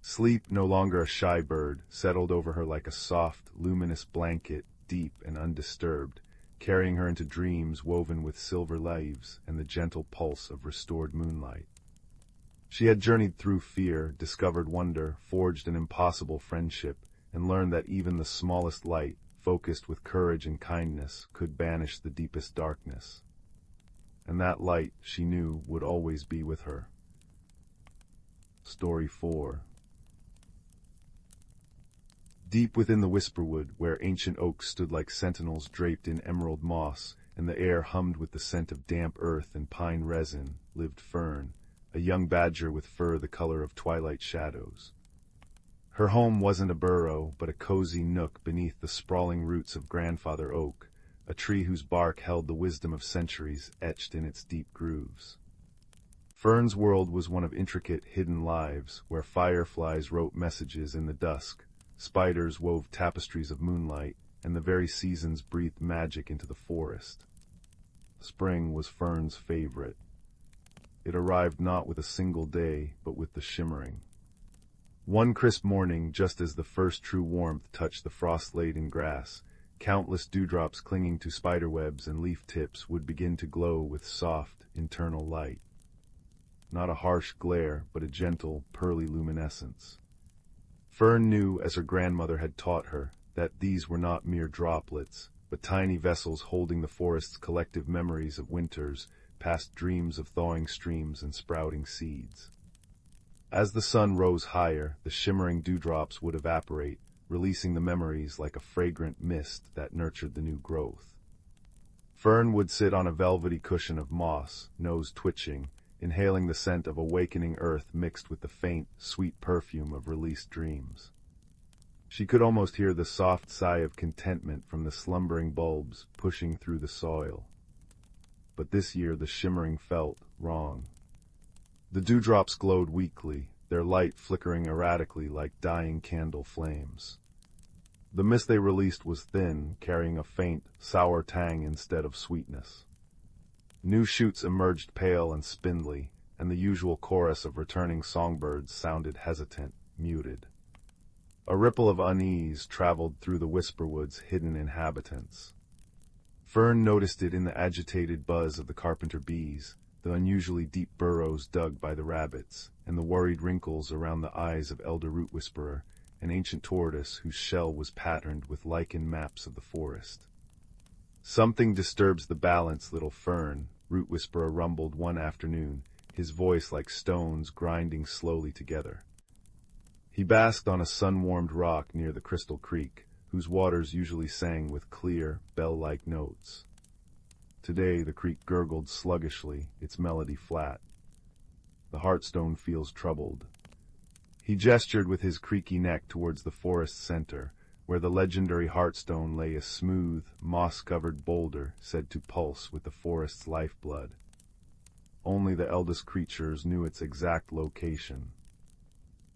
Sleep, no longer a shy bird, settled over her like a soft, luminous blanket, deep and undisturbed, carrying her into dreams woven with silver leaves and the gentle pulse of restored moonlight. She had journeyed through fear, discovered wonder, forged an impossible friendship, and learned that even the smallest light, focused with courage and kindness, could banish the deepest darkness. And that light, she knew, would always be with her. Story 4. Deep within the Whisperwood, where ancient oaks stood like sentinels draped in emerald moss, and the air hummed with the scent of damp earth and pine resin, lived Fern, a young badger with fur the color of twilight shadows. Her home wasn't a burrow, but a cozy nook beneath the sprawling roots of grandfather oak, a tree whose bark held the wisdom of centuries etched in its deep grooves. Fern's world was one of intricate, hidden lives, where fireflies wrote messages in the dusk, spiders wove tapestries of moonlight, and the very seasons breathed magic into the forest. Spring was Fern's favorite. It arrived not with a single day, but with the shimmering. One crisp morning, just as the first true warmth touched the frost-laden grass, countless dewdrops clinging to spiderwebs and leaf tips would begin to glow with soft, internal light. Not a harsh glare, but a gentle, pearly luminescence. Fern knew, as her grandmother had taught her, that these were not mere droplets, but tiny vessels holding the forest's collective memories of winters, past dreams of thawing streams and sprouting seeds. As the sun rose higher, the shimmering dewdrops would evaporate, releasing the memories like a fragrant mist that nurtured the new growth. Fern would sit on a velvety cushion of moss, nose twitching, inhaling the scent of awakening earth mixed with the faint, sweet perfume of released dreams. She could almost hear the soft sigh of contentment from the slumbering bulbs pushing through the soil. But this year the shimmering felt wrong. The dewdrops glowed weakly, their light flickering erratically like dying candle flames. The mist they released was thin, carrying a faint, sour tang instead of sweetness. New shoots emerged pale and spindly, and the usual chorus of returning songbirds sounded hesitant, muted. A ripple of unease traveled through the Whisperwood's hidden inhabitants. Fern noticed it in the agitated buzz of the carpenter bees, the unusually deep burrows dug by the rabbits, and the worried wrinkles around the eyes of Elder Root Whisperer, an ancient tortoise whose shell was patterned with lichen maps of the forest. "Something disturbs the balance, little Fern," Root Whisperer rumbled one afternoon, his voice like stones grinding slowly together. He basked on a sun-warmed rock near the Crystal Creek, whose waters usually sang with clear, bell-like notes. Today the creek gurgled sluggishly, its melody flat. The Heartstone feels troubled. He gestured with his creaky neck towards the forest's center, where the legendary Heartstone lay, a smooth, moss-covered boulder said to pulse with the forest's lifeblood. Only the eldest creatures knew its exact location.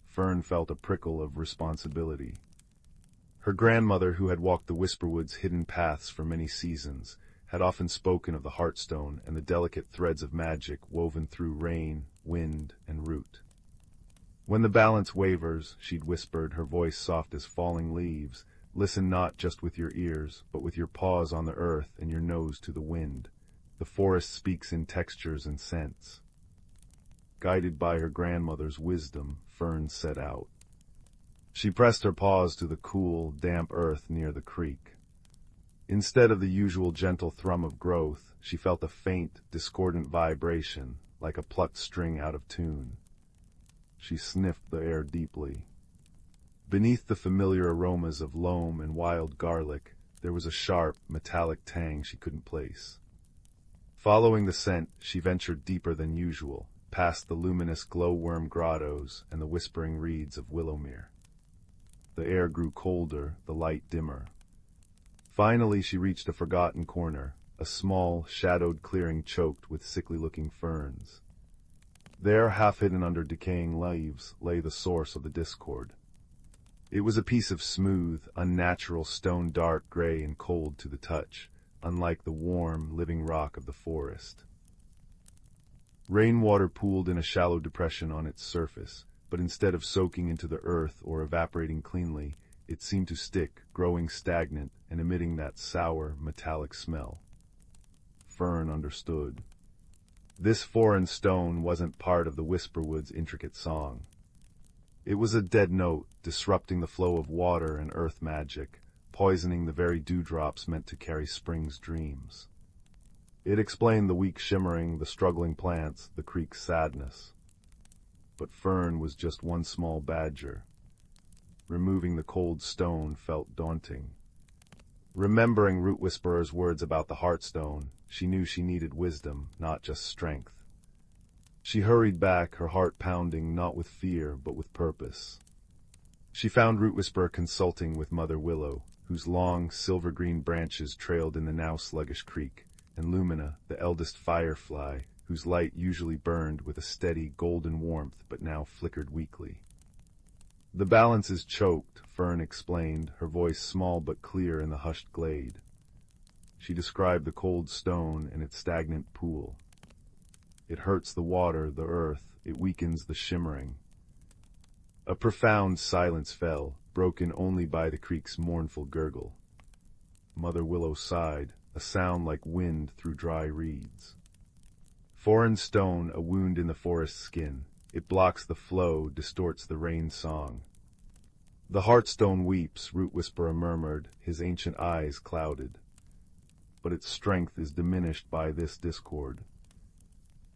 Fern felt a prickle of responsibility. Her grandmother, who had walked the Whisperwood's hidden paths for many seasons, had often spoken of the Heartstone and the delicate threads of magic woven through rain, wind, and root. "When the balance wavers," she'd whispered, her voice soft as falling leaves, "listen not just with your ears, but with your paws on the earth and your nose to the wind. The forest speaks in textures and scents." Guided by her grandmother's wisdom, Fern set out. She pressed her paws to the cool, damp earth near the creek. Instead of the usual gentle thrum of growth, she felt a faint, discordant vibration, like a plucked string out of tune. She sniffed the air deeply. Beneath the familiar aromas of loam and wild garlic, there was a sharp, metallic tang she couldn't place. Following the scent, she ventured deeper than usual, past the luminous glowworm grottos and the whispering reeds of Willowmere. The air grew colder, the light dimmer. Finally she reached a forgotten corner, a small, shadowed clearing choked with sickly-looking ferns. There, half hidden under decaying leaves, lay the source of the discord. It was a piece of smooth, unnatural stone, dark gray and cold to the touch, unlike the warm, living rock of the forest. Rainwater pooled in a shallow depression on its surface, but instead of soaking into the earth or evaporating cleanly, it seemed to stick, growing stagnant and emitting that sour, metallic smell. Fern understood. This foreign stone wasn't part of the Whisperwood's intricate song. It was a dead note, disrupting the flow of water and earth magic, poisoning the very dewdrops meant to carry spring's dreams. It explained the weak shimmering, the struggling plants, the creek's sadness. But Fern was just one small badger. Removing the cold stone felt daunting. Remembering Root Whisperer's words about the Heartstone, she knew she needed wisdom, not just strength. She hurried back, her heart pounding not with fear, but with purpose. She found Root Whisperer consulting with Mother Willow, whose long, silver-green branches trailed in the now sluggish creek, and Lumina, the eldest firefly, whose light usually burned with a steady, golden warmth but now flickered weakly. "The balance is choked," Fern explained, her voice small but clear in the hushed glade. She described the cold stone and its stagnant pool. "It hurts the water, the earth, it weakens the shimmering. A profound silence fell, broken only by the creek's mournful gurgle. Mother Willow sighed, a sound like wind through dry reeds. Foreign stone, a wound in the forest skin. It blocks the flow, distorts the rain song. The heartstone weeps, Root Whisperer murmured, his ancient eyes clouded. But its strength is diminished by this discord.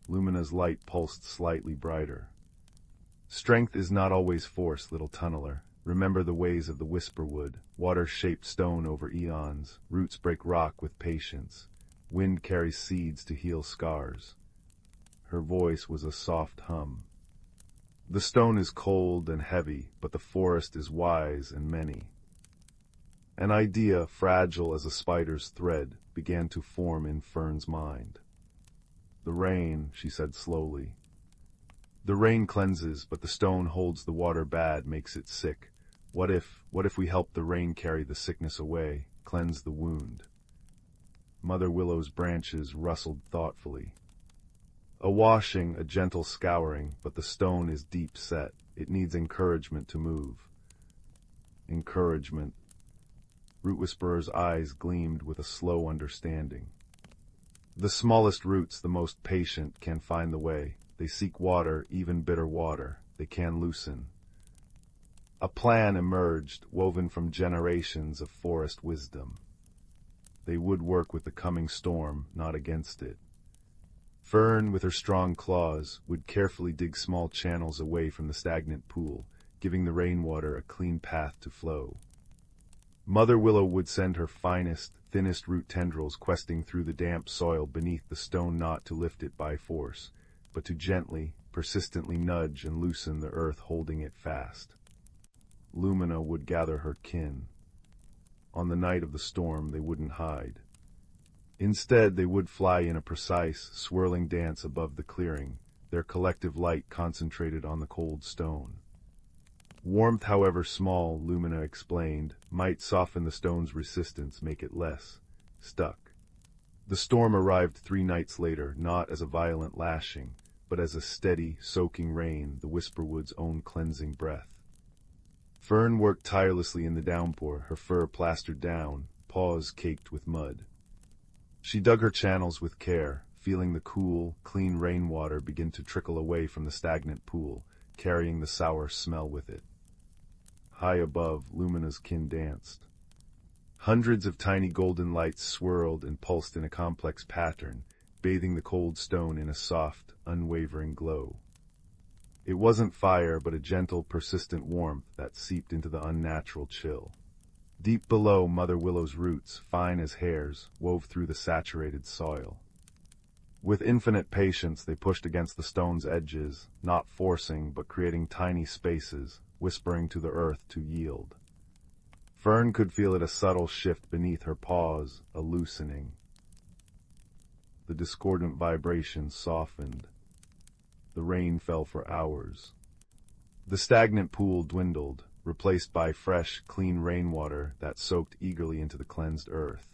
Lumina's light pulsed slightly brighter. Strength is not always force, little tunneler. Remember the ways of the Whisperwood. Water shaped stone over eons. Roots break rock with patience. Wind carries seeds to heal scars. Her voice was a soft hum. The stone is cold and heavy, but the forest is wise and many. An idea, fragile as a spider's thread, began to form in Fern's mind. The rain, she said slowly. The rain cleanses, but the stone holds the water bad, makes it sick. What if we help the rain carry the sickness away, cleanse the wound? Mother Willow's branches rustled thoughtfully. A washing, a gentle scouring, but the stone is deep set. It needs encouragement to move. Encouragement. Root Whisperer's eyes gleamed with a slow understanding. The smallest roots, the most patient, can find the way. They seek water, even bitter water. They can loosen. A plan emerged, woven from generations of forest wisdom. They would work with the coming storm, not against it. Fern, with her strong claws, would carefully dig small channels away from the stagnant pool, giving the rainwater a clean path to flow. Mother Willow would send her finest, thinnest root tendrils questing through the damp soil beneath the stone, not to lift it by force, but to gently, persistently nudge and loosen the earth holding it fast. Lumina would gather her kin. On the night of the storm, they wouldn't hide. Instead, they would fly in a precise, swirling dance above the clearing, their collective light concentrated on the cold stone. Warmth, however small, Lumina explained, might soften the stone's resistance, make it less stuck. The storm arrived 3 nights later, not as a violent lashing, but as a steady, soaking rain, the Whisperwood's own cleansing breath. Fern worked tirelessly in the downpour, her fur plastered down, paws caked with mud. She dug her channels with care, feeling the cool, clean rainwater begin to trickle away from the stagnant pool, carrying the sour smell with it. High above, Lumina's kin danced. Hundreds of tiny golden lights swirled and pulsed in a complex pattern, bathing the cold stone in a soft, unwavering glow. It wasn't fire, but a gentle, persistent warmth that seeped into the unnatural chill. Deep below, Mother Willow's roots, fine as hairs, wove through the saturated soil. With infinite patience, they pushed against the stone's edges, not forcing, but creating tiny spaces, whispering to the earth to yield. Fern could feel it, a subtle shift beneath her paws, a loosening. The discordant vibrations softened. The rain fell for hours. The stagnant pool dwindled, replaced by fresh, clean rainwater that soaked eagerly into the cleansed earth.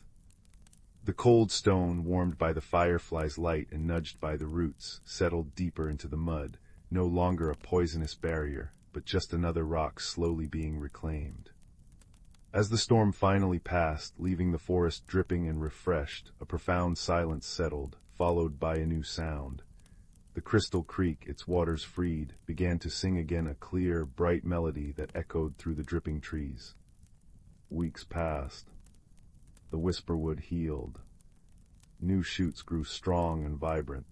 The cold stone, warmed by the firefly's light and nudged by the roots, settled deeper into the mud, no longer a poisonous barrier, but just another rock slowly being reclaimed. As the storm finally passed, leaving the forest dripping and refreshed, a profound silence settled, followed by a new sound. The crystal creek, its waters freed, began to sing again, a clear, bright melody that echoed through the dripping trees. Weeks passed. The Whisperwood healed. New shoots grew strong and vibrant.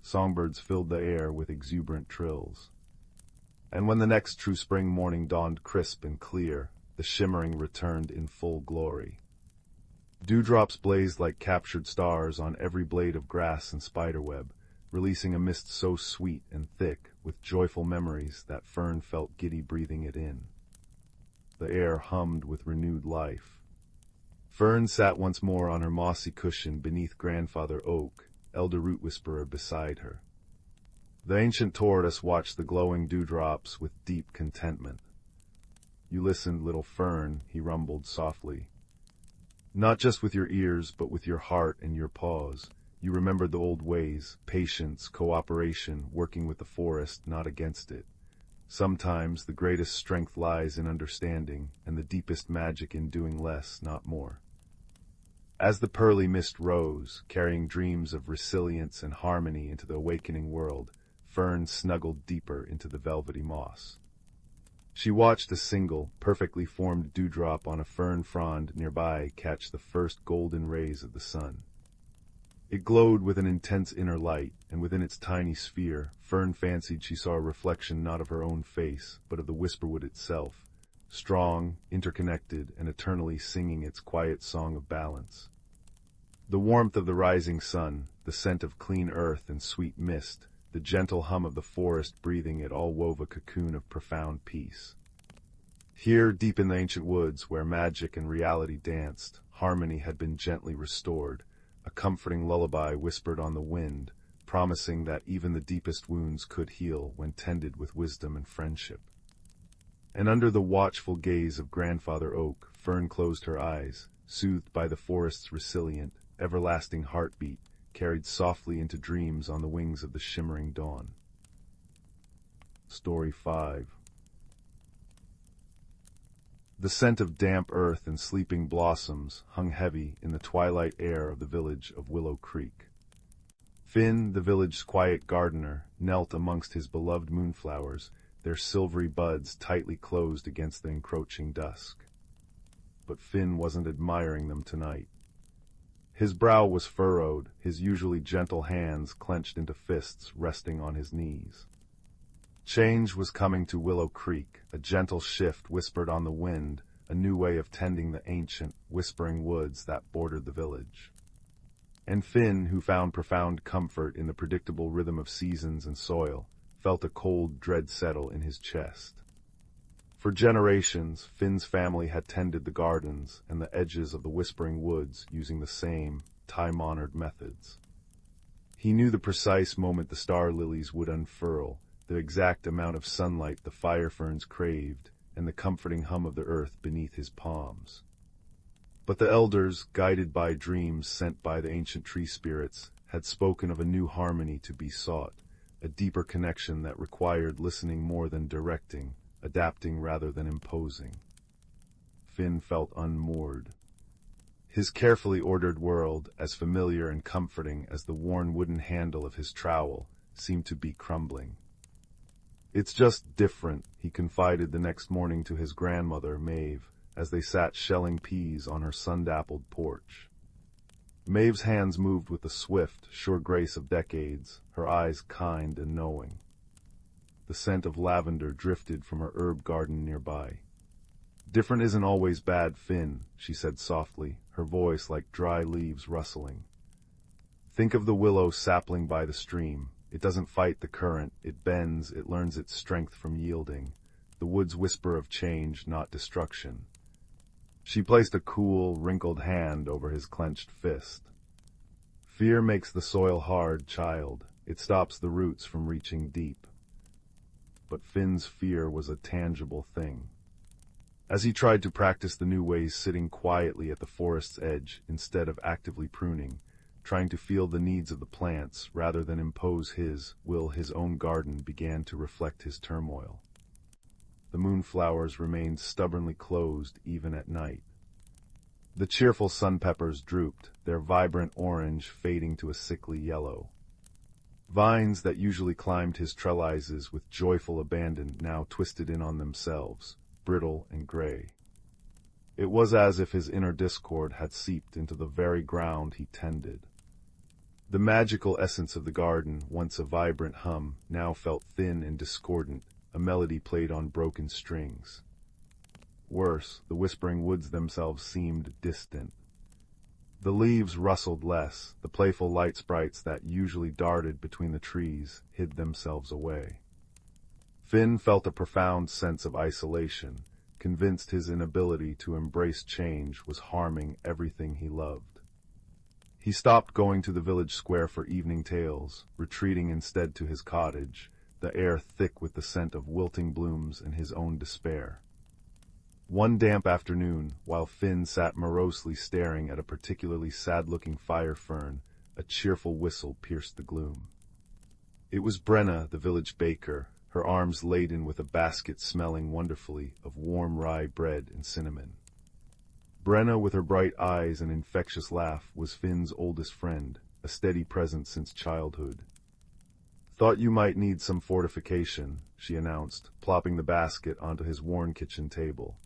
Songbirds filled the air with exuberant trills. And when the next true spring morning dawned crisp and clear, the shimmering returned in full glory. Dewdrops blazed like captured stars on every blade of grass and spiderweb, releasing a mist so sweet and thick with joyful memories that Fern felt giddy breathing it in. The air hummed with renewed life. Fern sat once more on her mossy cushion beneath Grandfather Oak, Elder Root Whisperer beside her. The ancient tortoise watched the glowing dewdrops with deep contentment. "You listened, little Fern," he rumbled softly. "Not just with your ears, but with your heart and your paws. You remembered the old ways, patience, cooperation, working with the forest, not against it. Sometimes the greatest strength lies in understanding, and the deepest magic in doing less, not more. As the pearly mist rose, carrying dreams of resilience and harmony into the awakening world, Fern snuggled deeper into the velvety moss. She watched a single, perfectly formed dewdrop on a fern frond nearby catch the first golden rays of the sun. It glowed with an intense inner light, and within its tiny sphere, Fern fancied she saw a reflection not of her own face, but of the Whisperwood itself, strong, interconnected, and eternally singing its quiet song of balance. The warmth of the rising sun, the scent of clean earth and sweet mist, the gentle hum of the forest breathing it all wove a cocoon of profound peace. Here, deep in the ancient woods, where magic and reality danced, harmony had been gently restored, a comforting lullaby whispered on the wind, promising that even the deepest wounds could heal when tended with wisdom and friendship. And under the watchful gaze of Grandfather Oak, Fern closed her eyes, soothed by the forest's resilient, everlasting heartbeat, carried softly into dreams on the wings of the shimmering dawn. Story 5. The scent of damp earth and sleeping blossoms hung heavy in the twilight air of the village of Willow Creek. Finn, the village's quiet gardener, knelt amongst his beloved moonflowers, their silvery buds tightly closed against the encroaching dusk. But Finn wasn't admiring them tonight. His brow was furrowed, his usually gentle hands clenched into fists resting on his knees. Change was coming to Willow Creek, a gentle shift whispered on the wind, a new way of tending the ancient, whispering woods that bordered the village. And Finn, who found profound comfort in the predictable rhythm of seasons and soil, felt a cold dread settle in his chest. For generations, Finn's family had tended the gardens and the edges of the whispering woods using the same, time-honored methods. He knew the precise moment the star lilies would unfurl, the exact amount of sunlight the fire ferns craved, and the comforting hum of the earth beneath his palms. But the elders, guided by dreams sent by the ancient tree spirits, had spoken of a new harmony to be sought, a deeper connection that required listening more than directing, adapting rather than imposing. Finn felt unmoored. His carefully ordered world, as familiar and comforting as the worn wooden handle of his trowel, seemed to be crumbling. "It's just different," he confided the next morning to his grandmother, Maeve, as they sat shelling peas on her sun-dappled porch. Maeve's hands moved with the swift, sure grace of decades, her eyes kind and knowing. The scent of lavender drifted from her herb garden nearby. "Different isn't always bad, Finn," she said softly, her voice like dry leaves rustling. "Think of the willow sapling by the stream. It doesn't fight the current, it bends, it learns its strength from yielding. The woods whisper of change, not destruction." She placed a cool, wrinkled hand over his clenched fist. "Fear makes the soil hard, child. It stops the roots from reaching deep." But Finn's fear was a tangible thing. As he tried to practice the new ways sitting quietly at the forest's edge instead of actively pruning, trying to feel the needs of the plants rather than impose his own garden began to reflect his turmoil. The moonflowers remained stubbornly closed even at night. The cheerful sunpeppers drooped, their vibrant orange fading to a sickly yellow. Vines that usually climbed his trellises with joyful abandon now twisted in on themselves, brittle and gray. It was as if his inner discord had seeped into the very ground he tended. The magical essence of the garden, once a vibrant hum, now felt thin and discordant, a melody played on broken strings. Worse, the whispering woods themselves seemed distant. The leaves rustled less, the playful light sprites that usually darted between the trees hid themselves away. Finn felt a profound sense of isolation, convinced his inability to embrace change was harming everything he loved. He stopped going to the village square for evening tales, retreating instead to his cottage, the air thick with the scent of wilting blooms and his own despair. One damp afternoon, while Finn sat morosely staring at a particularly sad-looking fire fern, a cheerful whistle pierced the gloom. It was Brenna, the village baker, her arms laden with a basket smelling wonderfully of warm rye bread and cinnamon. Brenna, with her bright eyes and infectious laugh, was Finn's oldest friend, a steady presence since childhood. "Thought you might need some fortification," she announced, plopping the basket onto his worn kitchen table.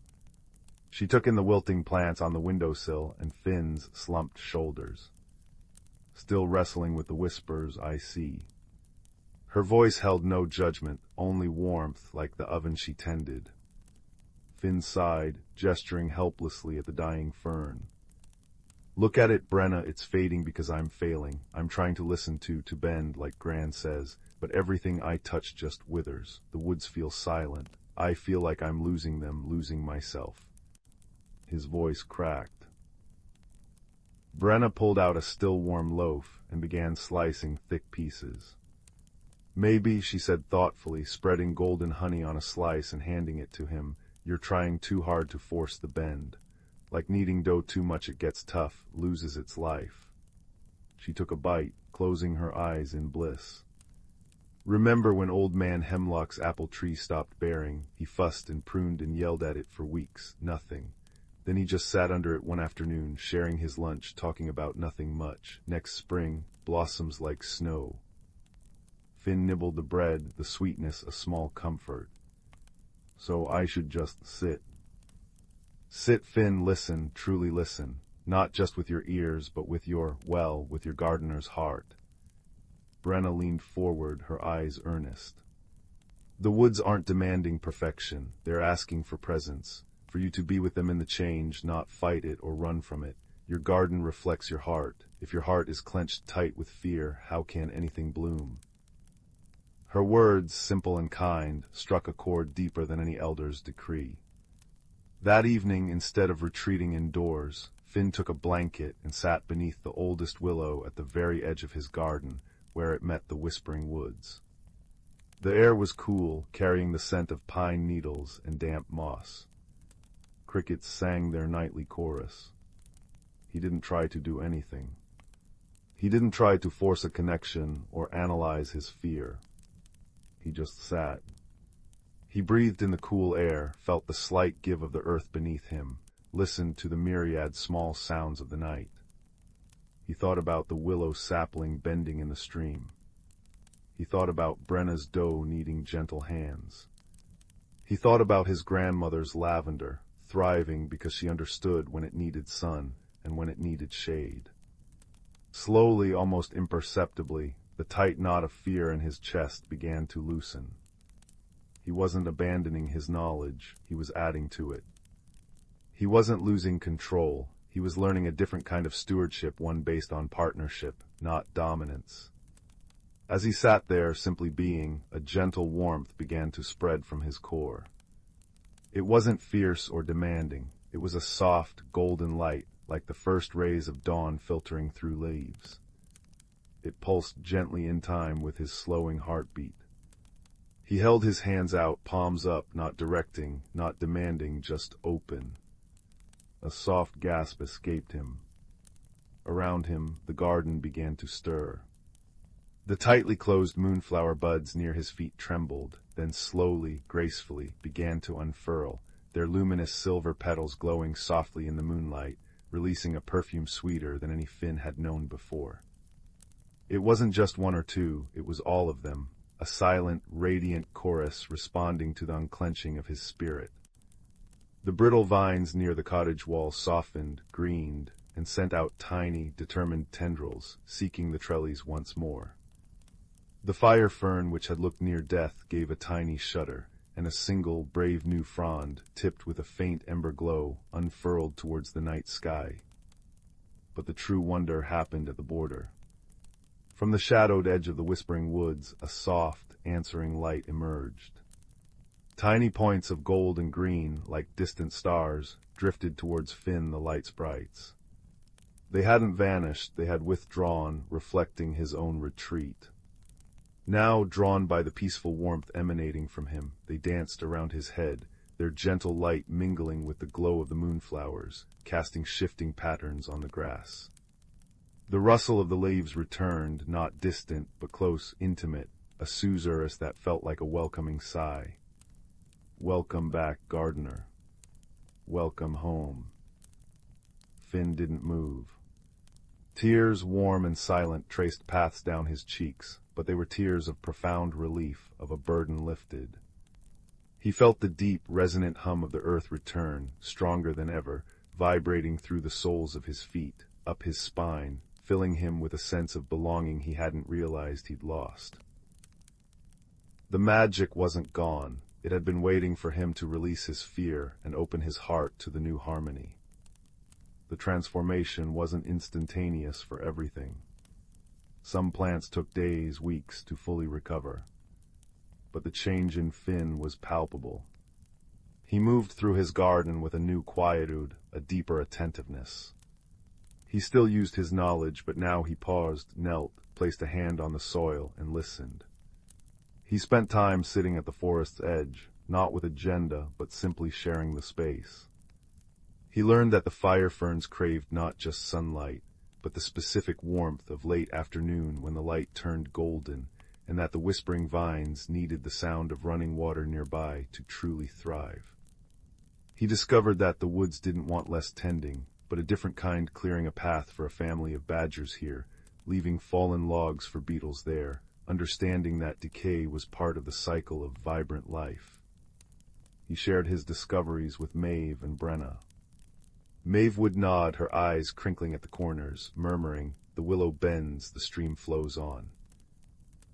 She took in the wilting plants on the windowsill and Finn's slumped shoulders. "Still wrestling with the whispers, I see." Her voice held no judgment, only warmth like the oven she tended. Finn sighed, gesturing helplessly at the dying fern. "Look at it, Brenna, it's fading because I'm failing. I'm trying to listen to bend, like Gran says, but everything I touch just withers. The woods feel silent. I feel like I'm losing them, losing myself." His voice cracked. Brenna pulled out a still warm loaf and began slicing thick pieces. "Maybe," she said thoughtfully, spreading golden honey on a slice and handing it to him, "you're trying too hard to force the bend. Like kneading dough too much, it gets tough, loses its life." She took a bite, closing her eyes in bliss. "Remember when old man Hemlock's apple tree stopped bearing? He fussed and pruned and yelled at it for weeks, nothing. Then he just sat under it one afternoon, sharing his lunch, talking about nothing much. Next spring, blossoms like snow." Finn nibbled the bread, the sweetness a small comfort. "So I should just sit." "Sit, Finn, listen, truly listen. Not just with your ears, but with with your gardener's heart." Brenna leaned forward, her eyes earnest. "The woods aren't demanding perfection. They're asking for presence, for you to be with them in the change, not fight it or run from it. Your garden reflects your heart. If your heart is clenched tight with fear, how can anything bloom?" Her words, simple and kind, struck a chord deeper than any elder's decree. That evening, instead of retreating indoors, Finn took a blanket and sat beneath the oldest willow at the very edge of his garden, where it met the whispering woods. The air was cool, carrying the scent of pine needles and damp moss. Crickets sang their nightly chorus. He didn't try to do anything. He didn't try to force a connection or analyze his fear. He just sat. He breathed in the cool air, felt the slight give of the earth beneath him, listened to the myriad small sounds of the night. He thought about the willow sapling bending in the stream. He thought about Brenna's dough needing gentle hands. He thought about his grandmother's lavender, thriving because she understood when it needed sun and when it needed shade. Slowly, almost imperceptibly, the tight knot of fear in his chest began to loosen. He wasn't abandoning his knowledge, he was adding to it. He wasn't losing control, he was learning a different kind of stewardship, one based on partnership, not dominance. As he sat there, simply being, a gentle warmth began to spread from his core. It wasn't fierce or demanding, it was a soft, golden light, like the first rays of dawn filtering through leaves. It pulsed gently in time with his slowing heartbeat. He held his hands out, palms up, not directing, not demanding, just open. A soft gasp escaped him. Around him, the garden began to stir. The tightly closed moonflower buds near his feet trembled, then slowly, gracefully, began to unfurl, their luminous silver petals glowing softly in the moonlight, releasing a perfume sweeter than any Finn had known before. It wasn't just one or two, it was all of them, a silent, radiant chorus responding to the unclenching of his spirit. The brittle vines near the cottage wall softened, greened, and sent out tiny, determined tendrils, seeking the trellis once more. The fire fern, which had looked near death, gave a tiny shudder, and a single, brave new frond, tipped with a faint ember glow, unfurled towards the night sky. But the true wonder happened at the border. From the shadowed edge of the whispering woods, a soft, answering light emerged. Tiny points of gold and green, like distant stars, drifted towards Finn, the light's brights. They hadn't vanished, they had withdrawn, reflecting his own retreat. Now, drawn by the peaceful warmth emanating from him, they danced around his head, their gentle light mingling with the glow of the moonflowers, casting shifting patterns on the grass. The rustle of the leaves returned, not distant, but close, intimate, a susurrus that felt like a welcoming sigh. "Welcome back, gardener. Welcome home." Finn didn't move. Tears, warm and silent, traced paths down his cheeks, but they were tears of profound relief, of a burden lifted. He felt the deep, resonant hum of the earth return, stronger than ever, vibrating through the soles of his feet, up his spine, filling him with a sense of belonging he hadn't realized he'd lost. The magic wasn't gone. It had been waiting for him to release his fear and open his heart to the new harmony. The transformation wasn't instantaneous for everything. Some plants took days, weeks to fully recover. But the change in Finn was palpable. He moved through his garden with a new quietude, a deeper attentiveness. He still used his knowledge, but now he paused, knelt, placed a hand on the soil, and listened. He spent time sitting at the forest's edge, not with agenda, but simply sharing the space. He learned that the fire ferns craved not just sunlight, but the specific warmth of late afternoon when the light turned golden, and that the whispering vines needed the sound of running water nearby to truly thrive. He discovered that the woods didn't want less tending, but a different kind, clearing a path for a family of badgers here, leaving fallen logs for beetles there, understanding that decay was part of the cycle of vibrant life. He shared his discoveries with Maeve and Brenna. Maeve would nod, her eyes crinkling at the corners, murmuring, "The willow bends, the stream flows on."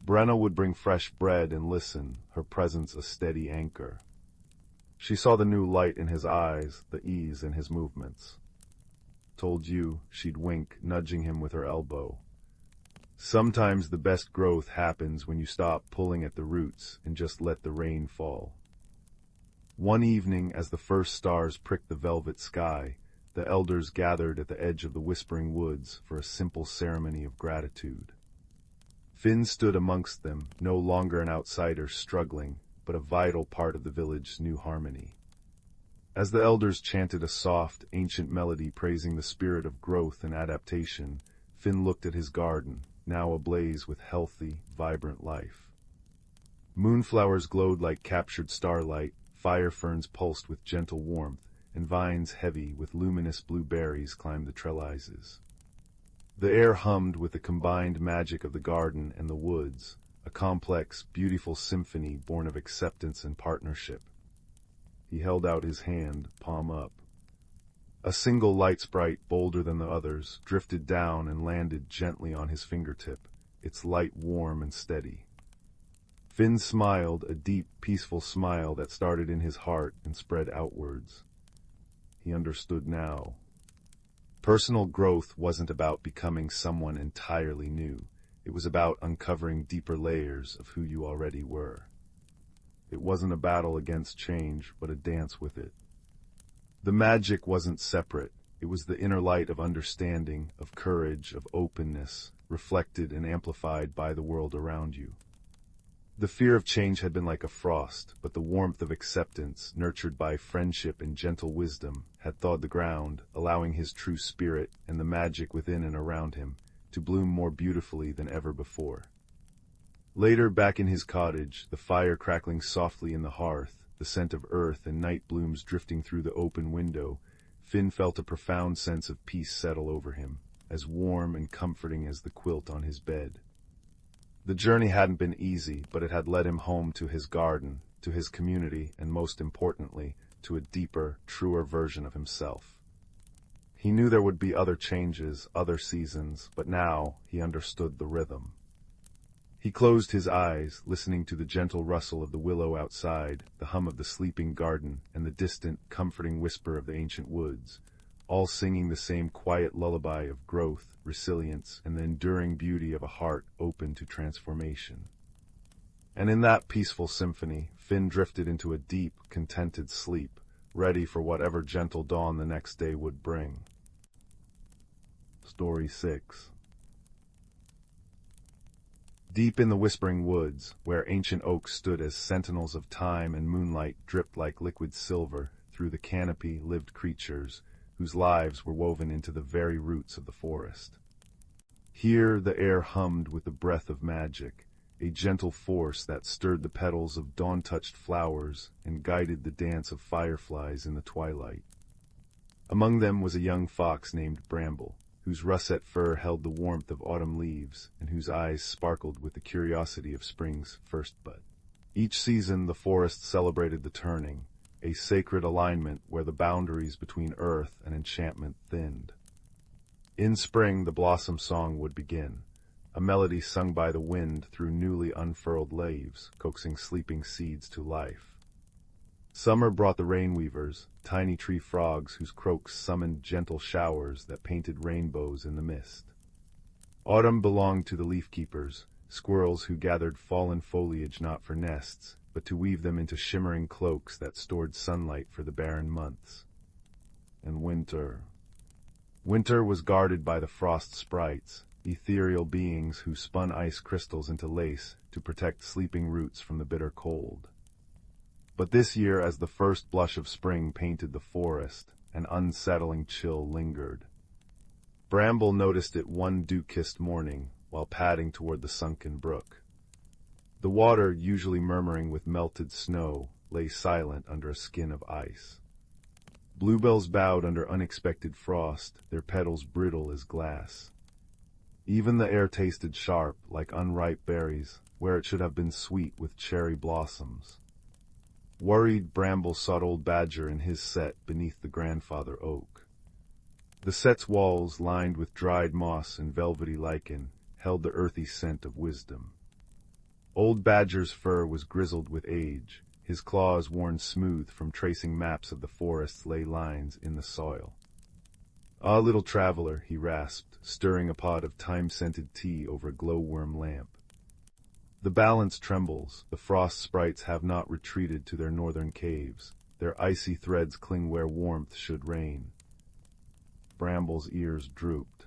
Brenna would bring fresh bread and listen, her presence a steady anchor. She saw the new light in his eyes, the ease in his movements. "Told you," she'd wink, nudging him with her elbow. Sometimes the best growth happens when you stop pulling at the roots and just let the rain fall. One evening, as the first stars pricked the velvet sky, the elders gathered at the edge of the Whispering Woods for a simple ceremony of gratitude. Finn stood amongst them, no longer an outsider struggling, but a vital part of the village's new harmony. As the elders chanted a soft, ancient melody praising the spirit of growth and adaptation, Finn looked at his garden, now ablaze with healthy, vibrant life. Moonflowers glowed like captured starlight, fire ferns pulsed with gentle warmth, and vines heavy with luminous blue berries climbed the trellises. The air hummed with the combined magic of the garden and the woods, a complex, beautiful symphony born of acceptance and partnership. He held out his hand, palm up. A single light sprite, bolder than the others, drifted down and landed gently on his fingertip, its light warm and steady. Finn smiled, a deep, peaceful smile that started in his heart and spread outwards. He understood now. Personal growth wasn't about becoming someone entirely new. It was about uncovering deeper layers of who you already were. It wasn't a battle against change, but a dance with it. The magic wasn't separate. It was the inner light of understanding, of courage, of openness, reflected and amplified by the world around you. The fear of change had been like a frost, but the warmth of acceptance, nurtured by friendship and gentle wisdom, had thawed the ground, allowing his true spirit and the magic within and around him to bloom more beautifully than ever before. Later, back in his cottage, the fire crackling softly in the hearth, the scent of earth and night blooms drifting through the open window, Finn felt a profound sense of peace settle over him, as warm and comforting as the quilt on his bed. The journey hadn't been easy, but it had led him home to his garden, to his community, and most importantly, to a deeper, truer version of himself. He knew there would be other changes, other seasons, but now he understood the rhythm. He closed his eyes, listening to the gentle rustle of the willow outside, the hum of the sleeping garden, and the distant, comforting whisper of the ancient woods, all singing the same quiet lullaby of growth, resilience, and the enduring beauty of a heart open to transformation. And in that peaceful symphony, Finn drifted into a deep, contented sleep, ready for whatever gentle dawn the next day would bring. Story 6. Deep in the Whispering Woods, where ancient oaks stood as sentinels of time and moonlight dripped like liquid silver through the canopy, lived creatures whose lives were woven into the very roots of the forest. Here the air hummed with the breath of magic, a gentle force that stirred the petals of dawn-touched flowers and guided the dance of fireflies in the twilight. Among them was a young fox named Bramble, whose russet fur held the warmth of autumn leaves and whose eyes sparkled with the curiosity of spring's first bud. Each season the forest celebrated the turning, a sacred alignment where the boundaries between earth and enchantment thinned. In spring the blossom song would begin, a melody sung by the wind through newly unfurled leaves, coaxing sleeping seeds to life. Summer brought the rainweavers, tiny tree frogs whose croaks summoned gentle showers that painted rainbows in the mist. Autumn belonged to the leaf-keepers, squirrels who gathered fallen foliage not for nests, but to weave them into shimmering cloaks that stored sunlight for the barren months. And winter. Winter was guarded by the frost sprites, ethereal beings who spun ice crystals into lace to protect sleeping roots from the bitter cold. But this year, as the first blush of spring painted the forest, an unsettling chill lingered. Bramble noticed it one dew-kissed morning while padding toward the sunken brook. The water, usually murmuring with melted snow, lay silent under a skin of ice. Bluebells bowed under unexpected frost, their petals brittle as glass. Even the air tasted sharp, like unripe berries, where it should have been sweet with cherry blossoms. Worried, Bramble sought old Badger in his set beneath the grandfather oak. The set's walls, lined with dried moss and velvety lichen, held the earthy scent of wisdom. Old Badger's fur was grizzled with age, his claws worn smooth from tracing maps of the forest's ley lines in the soil. "Ah, little traveler," he rasped, stirring a pot of time-scented tea over a glowworm lamp. "The balance trembles, the frost sprites have not retreated to their northern caves, their icy threads cling where warmth should reign." Bramble's ears drooped.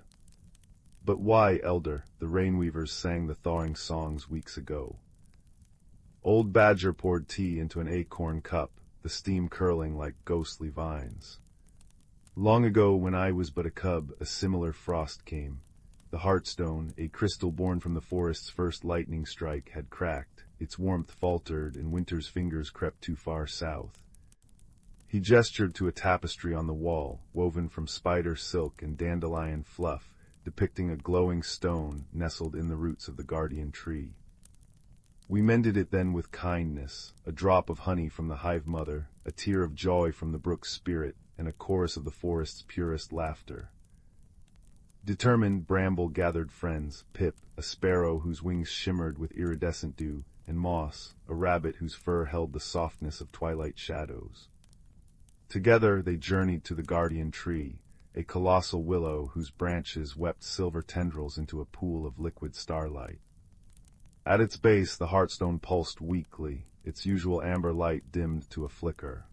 "But why, elder?" the rainweavers sang the thawing songs weeks ago. Old Badger poured tea into an acorn cup, the steam curling like ghostly vines. "Long ago, when I was but a cub, a similar frost came. The Heartstone, a crystal born from the forest's first lightning strike, had cracked, its warmth faltered, and winter's fingers crept too far south." He gestured to a tapestry on the wall, woven from spider silk and dandelion fluff, depicting a glowing stone nestled in the roots of the guardian tree. "We mended it then with kindness, a drop of honey from the hive mother, a tear of joy from the brook's spirit, and a chorus of the forest's purest laughter." Determined, Bramble gathered friends, Pip, a sparrow whose wings shimmered with iridescent dew, and Moss, a rabbit whose fur held the softness of twilight shadows. Together they journeyed to the guardian tree, a colossal willow whose branches wept silver tendrils into a pool of liquid starlight. At its base the Heartstone pulsed weakly, its usual amber light dimmed to a flicker.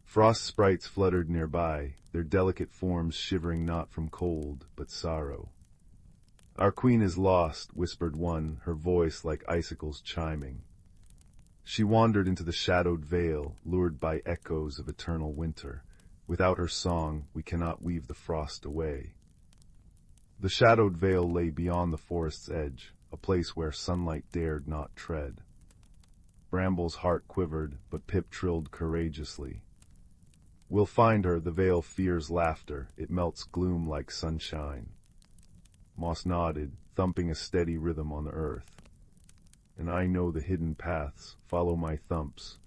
Frost sprites fluttered nearby, their delicate forms shivering not from cold, but sorrow. "Our queen is lost," whispered one, her voice like icicles chiming. "She wandered into the shadowed vale, lured by echoes of eternal winter. Without her song, we cannot weave the frost away." The shadowed vale lay beyond the forest's edge, a place where sunlight dared not tread. Bramble's heart quivered, but Pip trilled courageously. "We'll find her, the veil fears laughter, it melts gloom like sunshine." Moss nodded, thumping a steady rhythm on the earth. "And I know the hidden paths, follow my thumps."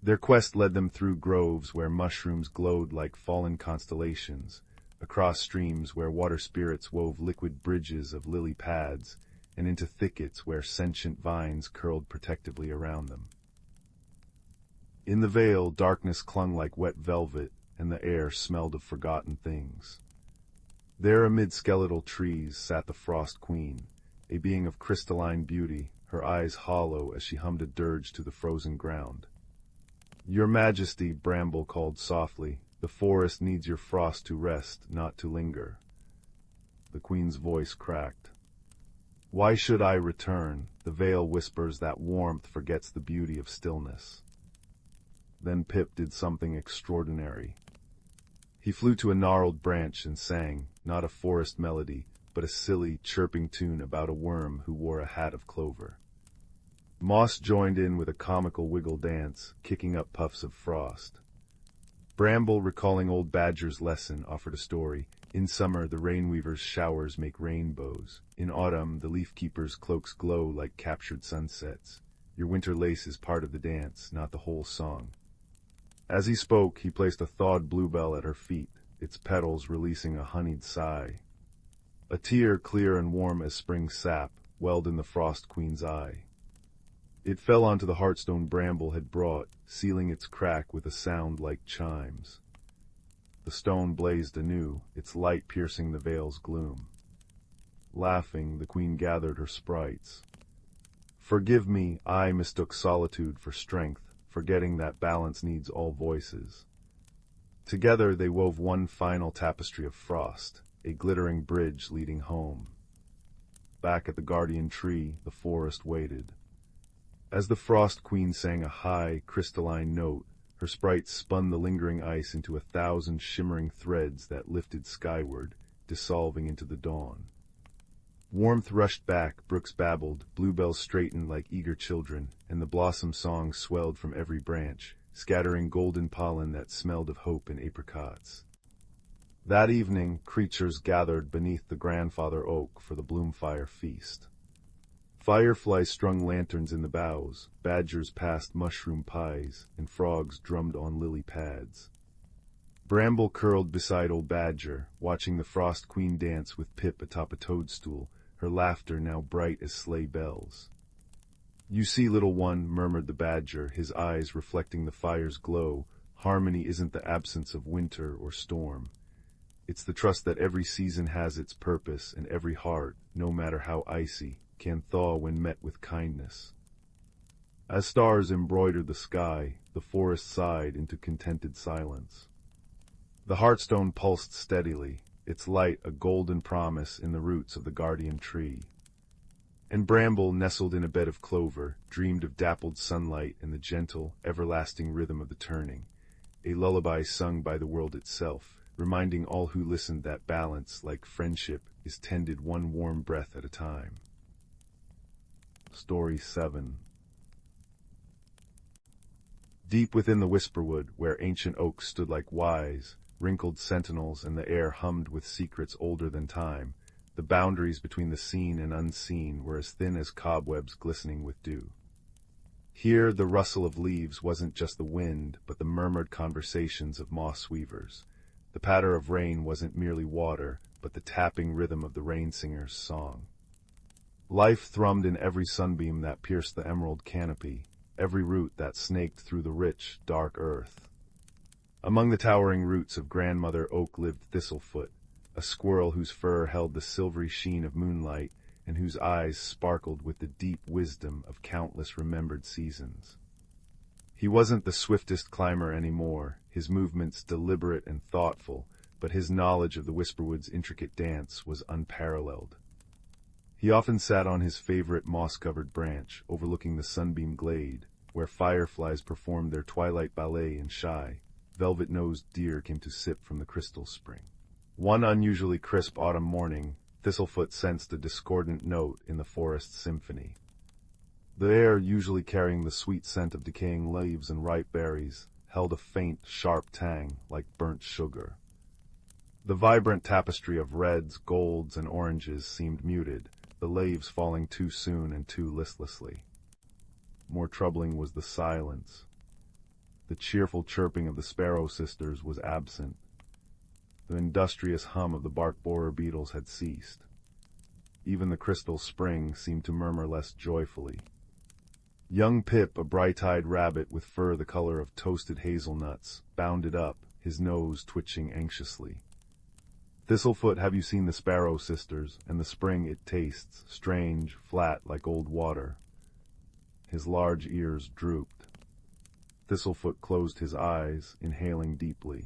Their quest led them through groves where mushrooms glowed like fallen constellations, across streams where water spirits wove liquid bridges of lily pads, and into thickets where sentient vines curled protectively around them. In the vale, darkness clung like wet velvet, and the air smelled of forgotten things. There amid skeletal trees sat the Frost Queen, a being of crystalline beauty, her eyes hollow as she hummed a dirge to the frozen ground. "Your Majesty," Bramble called softly, "the forest needs your frost to rest, not to linger." The Queen's voice cracked. "Why should I return? The veil whispers that warmth forgets the beauty of stillness." Then Pip did something extraordinary. He flew to a gnarled branch and sang, not a forest melody, but but a silly, chirping tune about a worm who wore a hat of clover. Moss joined in with a comical wiggle dance, kicking up puffs of frost. Bramble, recalling old Badger's lesson, offered a story. In summer, the rainweaver's showers make rainbows. In autumn, the leaf-keeper's cloaks glow like captured sunsets. Your winter lace is part of the dance, not the whole song. As he spoke, he placed a thawed bluebell at her feet, its petals releasing a honeyed sigh. A tear, clear and warm as spring sap, welled in the frost queen's eye. It fell onto the heartstone Bramble had brought, sealing its crack with a sound like chimes. The stone blazed anew, its light piercing the veil's gloom. Laughing, the queen gathered her sprites. Forgive me, I mistook solitude for strength, forgetting that balance needs all voices. Together they wove one final tapestry of frost, a glittering bridge leading home. Back at the guardian tree, the forest waited. As the Frost Queen sang a high, crystalline note, her sprites spun the lingering ice into 1,000 shimmering threads that lifted skyward, dissolving into the dawn. Warmth rushed back, brooks babbled, bluebells straightened like eager children, and the blossom song swelled from every branch, scattering golden pollen that smelled of hope and apricots. That evening, creatures gathered beneath the grandfather oak for the Bloomfire feast. Fireflies strung lanterns in the boughs, badgers passed mushroom pies, and frogs drummed on lily pads. Bramble curled beside old Badger, watching the Frost Queen dance with Pip atop a toadstool, her laughter now bright as sleigh bells. You see, little one, murmured the Badger, his eyes reflecting the fire's glow, harmony isn't the absence of winter or storm. It's the trust that every season has its purpose, and every heart, no matter how icy, can thaw when met with kindness. As stars embroidered the sky, the forest sighed into contented silence. The heartstone pulsed steadily, its light a golden promise in the roots of the guardian tree. And Bramble, nestled in a bed of clover, dreamed of dappled sunlight and the gentle, everlasting rhythm of the turning, a lullaby sung by the world itself, reminding all who listened that balance, like friendship, is tended one warm breath at a time. Story 7. Deep within the Whisperwood, where ancient oaks stood like wise, wrinkled sentinels and the air hummed with secrets older than time, the boundaries between the seen and unseen were as thin as cobwebs glistening with dew. Here the rustle of leaves wasn't just the wind, but the murmured conversations of moss weavers. The patter of rain wasn't merely water, but the tapping rhythm of the rain singer's song. Life thrummed in every sunbeam that pierced the emerald canopy, every root that snaked through the rich, dark earth. Among the towering roots of Grandmother Oak lived Thistlefoot, a squirrel whose fur held the silvery sheen of moonlight and whose eyes sparkled with the deep wisdom of countless remembered seasons. He wasn't the swiftest climber anymore, his movements deliberate and thoughtful, but his knowledge of the Whisperwood's intricate dance was unparalleled. He often sat on his favorite moss-covered branch, overlooking the sunbeam glade, where fireflies performed their twilight ballet and shy, velvet-nosed deer came to sip from the crystal spring. One unusually crisp autumn morning, Thistlefoot sensed a discordant note in the forest's symphony. The air, usually carrying the sweet scent of decaying leaves and ripe berries, held a faint, sharp tang like burnt sugar. The vibrant tapestry of reds, golds, and oranges seemed muted, the leaves falling too soon and too listlessly. More troubling was the silence. The cheerful chirping of the sparrow sisters was absent. The industrious hum of the bark borer beetles had ceased. Even the crystal spring seemed to murmur less joyfully. Young Pip, a bright-eyed rabbit with fur the color of toasted hazelnuts, bounded up, his nose twitching anxiously. Thistlefoot, have you seen the sparrow sisters, and the spring it tastes, strange, flat like old water? His large ears drooped. Thistlefoot closed his eyes, inhaling deeply.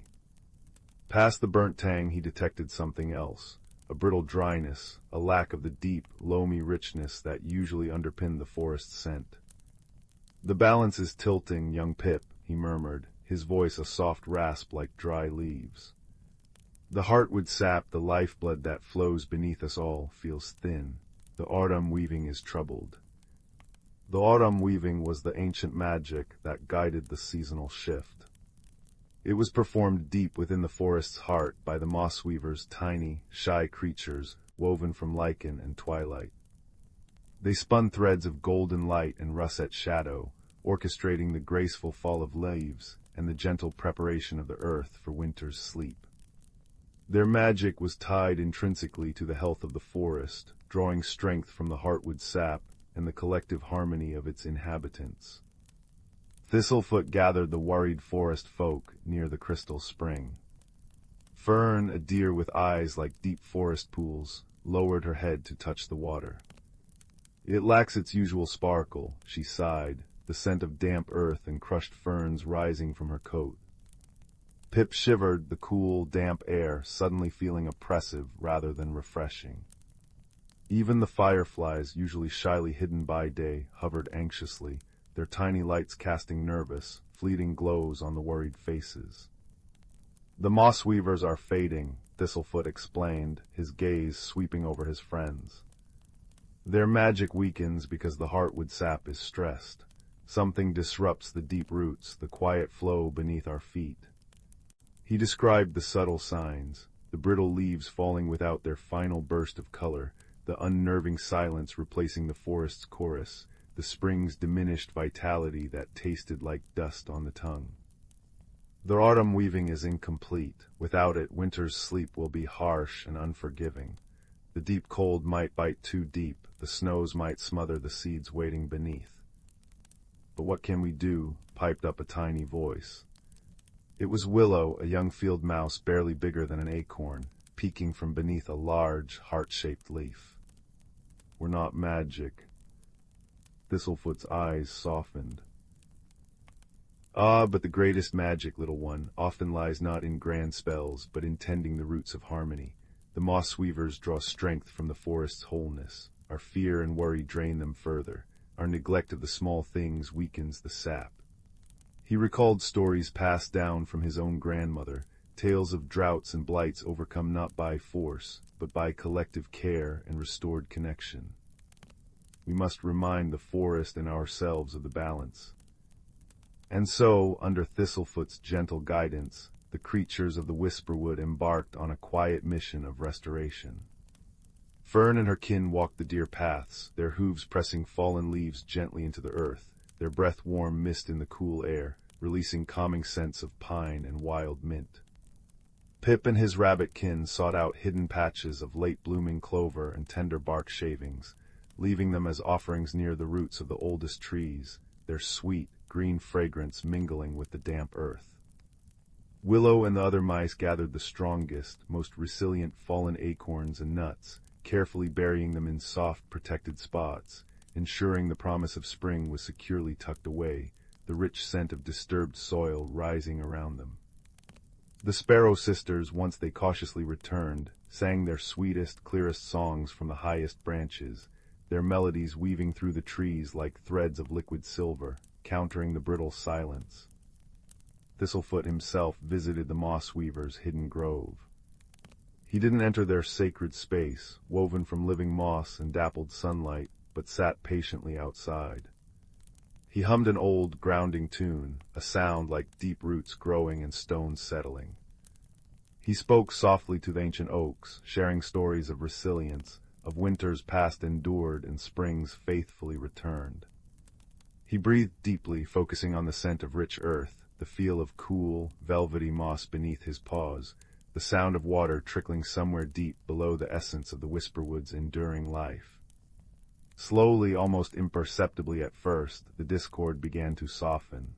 Past the burnt tang he detected something else, a brittle dryness, a lack of the deep, loamy richness that usually underpinned the forest's scent. The balance is tilting, young Pip, he murmured, his voice a soft rasp like dry leaves. The heartwood sap, the lifeblood that flows beneath us all, feels thin. The autumn weaving is troubled. The autumn weaving was the ancient magic that guided the seasonal shift. It was performed deep within the forest's heart by the moss weavers, tiny, shy creatures woven from lichen and twilight. They spun threads of golden light and russet shadow, orchestrating the graceful fall of leaves and the gentle preparation of the earth for winter's sleep. Their magic was tied intrinsically to the health of the forest, drawing strength from the heartwood sap and the collective harmony of its inhabitants. Thistlefoot gathered the worried forest folk near the crystal spring. Fern, a deer with eyes like deep forest pools, lowered her head to touch the water. It lacks its usual sparkle, she sighed, the scent of damp earth and crushed ferns rising from her coat. Pip shivered, the cool, damp air suddenly feeling oppressive rather than refreshing. Even the fireflies, usually shyly hidden by day, hovered anxiously, their tiny lights casting nervous, fleeting glows on the worried faces. The moss weavers are fading, Thistlefoot explained, his gaze sweeping over his friends. Their magic weakens because the heartwood sap is stressed. Something disrupts the deep roots, the quiet flow beneath our feet. He described the subtle signs, the brittle leaves falling without their final burst of color, the unnerving silence replacing the forest's chorus, the spring's diminished vitality that tasted like dust on the tongue. The autumn weaving is incomplete. Without it, winter's sleep will be harsh and unforgiving. The deep cold might bite too deep, the snows might smother the seeds waiting beneath. But what can we do? Piped up a tiny voice. It was Willow, a young field mouse barely bigger than an acorn, peeking from beneath a large, heart-shaped leaf. We're not magic. Thistlefoot's eyes softened. Ah, but the greatest magic, little one, often lies not in grand spells, but in tending the roots of harmony. The moss weavers draw strength from the forest's wholeness. Our fear and worry drain them further. Our neglect of the small things weakens the sap. He recalled stories passed down from his own grandmother, tales of droughts and blights overcome not by force, but by collective care and restored connection. We must remind the forest and ourselves of the balance. And so, under Thistlefoot's gentle guidance, the creatures of the Whisperwood embarked on a quiet mission of restoration. Fern and her kin walked the deer paths, their hooves pressing fallen leaves gently into the earth, their breath warm mist in the cool air, releasing calming scents of pine and wild mint. Pip and his rabbit kin sought out hidden patches of late-blooming clover and tender bark shavings, leaving them as offerings near the roots of the oldest trees, their sweet, green fragrance mingling with the damp earth. Willow and the other mice gathered the strongest, most resilient fallen acorns and nuts, carefully burying them in soft, protected spots, ensuring the promise of spring was securely tucked away, the rich scent of disturbed soil rising around them. The Sparrow Sisters, once they cautiously returned, sang their sweetest, clearest songs from the highest branches, their melodies weaving through the trees like threads of liquid silver, countering the brittle silence. Thistlefoot himself visited the moss weavers' hidden grove. He didn't enter their sacred space, woven from living moss and dappled sunlight, but sat patiently outside. He hummed an old, grounding tune, a sound like deep roots growing and stones settling. He spoke softly to the ancient oaks, sharing stories of resilience, of winters past endured and springs faithfully returned. He breathed deeply, focusing on the scent of rich earth, the feel of cool, velvety moss beneath his paws, the sound of water trickling somewhere deep below the essence of the Whisperwood's enduring life. Slowly, almost imperceptibly at first, the discord began to soften.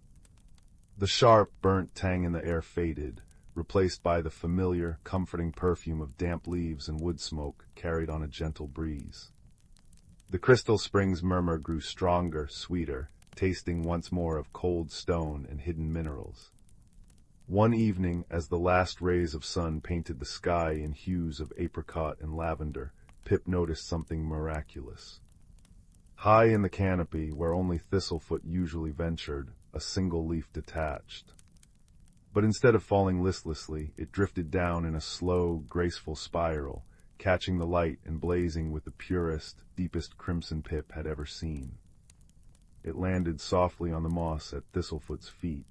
The sharp, burnt tang in the air faded, replaced by the familiar, comforting perfume of damp leaves and wood smoke carried on a gentle breeze. The crystal spring's murmur grew stronger, sweeter, tasting once more of cold stone and hidden minerals. One evening, as the last rays of sun painted the sky in hues of apricot and lavender, Pip noticed something miraculous. High in the canopy, where only Thistlefoot usually ventured, a single leaf detached. But instead of falling listlessly, it drifted down in a slow, graceful spiral, catching the light and blazing with the purest, deepest crimson Pip had ever seen. It landed softly on the moss at Thistlefoot's feet.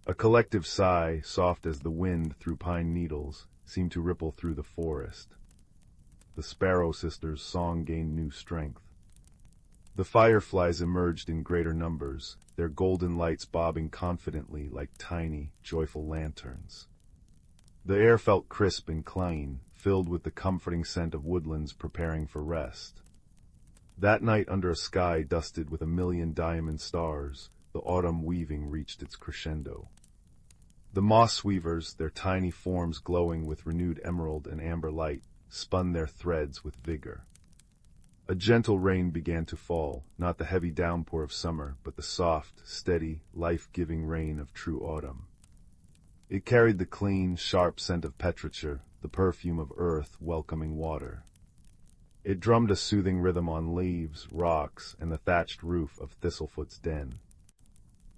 A collective sigh, soft as the wind through pine needles, seemed to ripple through the forest. The Sparrow Sisters' song gained new strength. The fireflies emerged in greater numbers, their golden lights bobbing confidently like tiny, joyful lanterns. The air felt crisp and clean, filled with the comforting scent of woodlands preparing for rest. That night, under a sky dusted with 1,000,000 diamond stars, the autumn weaving reached its crescendo. The moss weavers, their tiny forms glowing with renewed emerald and amber light, spun their threads with vigor. A gentle rain began to fall, not the heavy downpour of summer, but the soft, steady, life-giving rain of true autumn. It carried the clean, sharp scent of petrichor, the perfume of earth welcoming water. It drummed a soothing rhythm on leaves, rocks, and the thatched roof of Thistlefoot's den.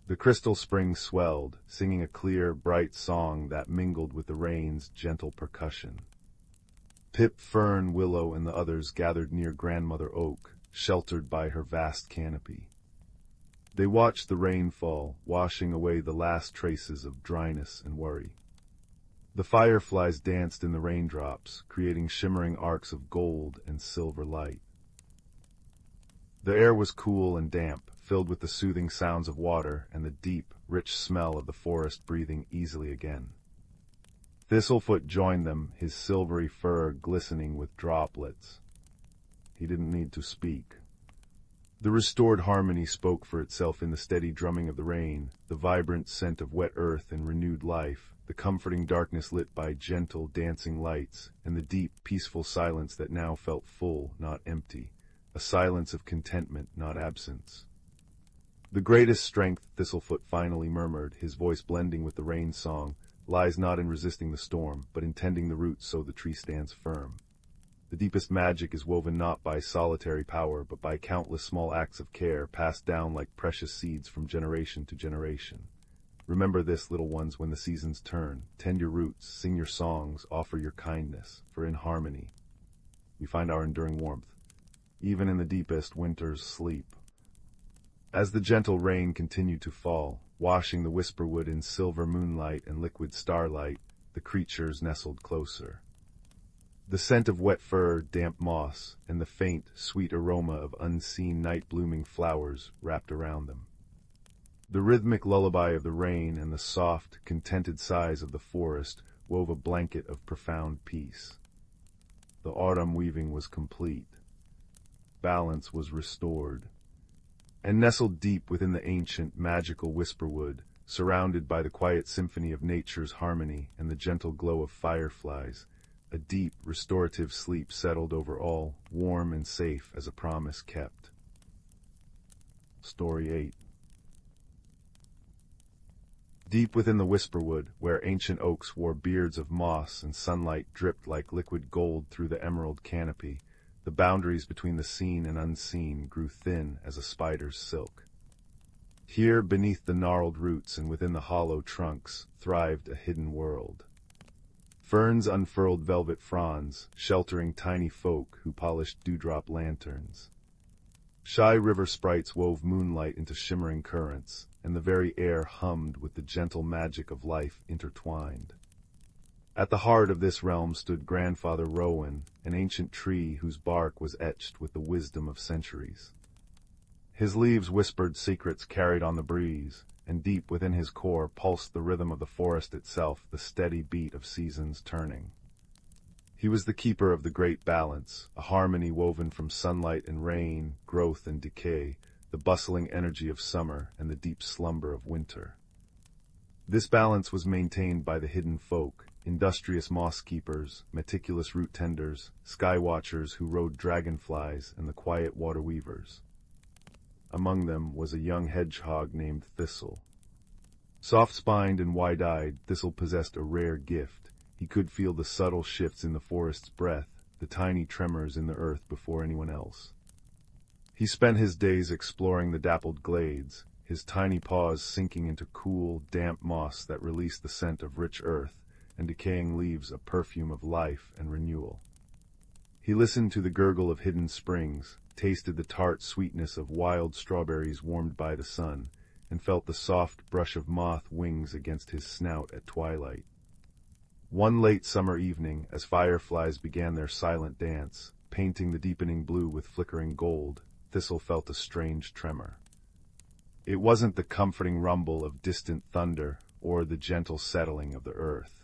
The crystal spring swelled, singing a clear, bright song that mingled with the rain's gentle percussion. Pip, Fern, Willow, and the others gathered near Grandmother Oak, sheltered by her vast canopy. They watched the rain fall, washing away the last traces of dryness and worry. The fireflies danced in the raindrops, creating shimmering arcs of gold and silver light. The air was cool and damp, filled with the soothing sounds of water and the deep, rich smell of the forest breathing easily again. Thistlefoot joined them, his silvery fur glistening with droplets. He didn't need to speak. The restored harmony spoke for itself in the steady drumming of the rain, the vibrant scent of wet earth and renewed life, the comforting darkness lit by gentle, dancing lights, and the deep, peaceful silence that now felt full, not empty, a silence of contentment, not absence. The greatest strength, Thistlefoot finally murmured, his voice blending with the rain song, lies not in resisting the storm, but in tending the roots so the tree stands firm. The deepest magic is woven not by solitary power, but by countless small acts of care passed down like precious seeds from generation to generation. Remember this, little ones, when the seasons turn. Tend your roots, sing your songs, offer your kindness, for in harmony we find our enduring warmth, even in the deepest winter's sleep. As the gentle rain continued to fall, washing the Whisperwood in silver moonlight and liquid starlight, the creatures nestled closer. The scent of wet fur, damp moss, and the faint, sweet aroma of unseen night-blooming flowers wrapped around them. The rhythmic lullaby of the rain and the soft, contented sighs of the forest wove a blanket of profound peace. The autumn weaving was complete. Balance was restored. And nestled deep within the ancient, magical Whisperwood, surrounded by the quiet symphony of nature's harmony and the gentle glow of fireflies, a deep, restorative sleep settled over all, warm and safe as a promise kept. Story 8. Deep within the Whisperwood, where ancient oaks wore beards of moss and sunlight dripped like liquid gold through the emerald canopy, the boundaries between the seen and unseen grew thin as a spider's silk. Here, beneath the gnarled roots and within the hollow trunks, thrived a hidden world. Ferns unfurled velvet fronds, sheltering tiny folk who polished dewdrop lanterns. Shy river sprites wove moonlight into shimmering currents, and the very air hummed with the gentle magic of life intertwined. At the heart of this realm stood Grandfather Rowan, an ancient tree whose bark was etched with the wisdom of centuries. His leaves whispered secrets carried on the breeze, and deep within his core pulsed the rhythm of the forest itself, the steady beat of seasons turning. He was the keeper of the great balance, a harmony woven from sunlight and rain, growth and decay, the bustling energy of summer and the deep slumber of winter. This balance was maintained by the hidden folk, industrious moss keepers, meticulous root tenders, sky watchers who rode dragonflies, and the quiet water weavers. Among them was a young hedgehog named Thistle. Soft-spined and wide-eyed, Thistle possessed a rare gift. He could feel the subtle shifts in the forest's breath, the tiny tremors in the earth before anyone else. He spent his days exploring the dappled glades, his tiny paws sinking into cool, damp moss that released the scent of rich earth, and decaying leaves a perfume of life and renewal. He listened to the gurgle of hidden springs, tasted the tart sweetness of wild strawberries warmed by the sun, and felt the soft brush of moth wings against his snout at twilight. One late summer evening, as fireflies began their silent dance, painting the deepening blue with flickering gold, Thistle felt a strange tremor. It wasn't the comforting rumble of distant thunder or the gentle settling of the earth.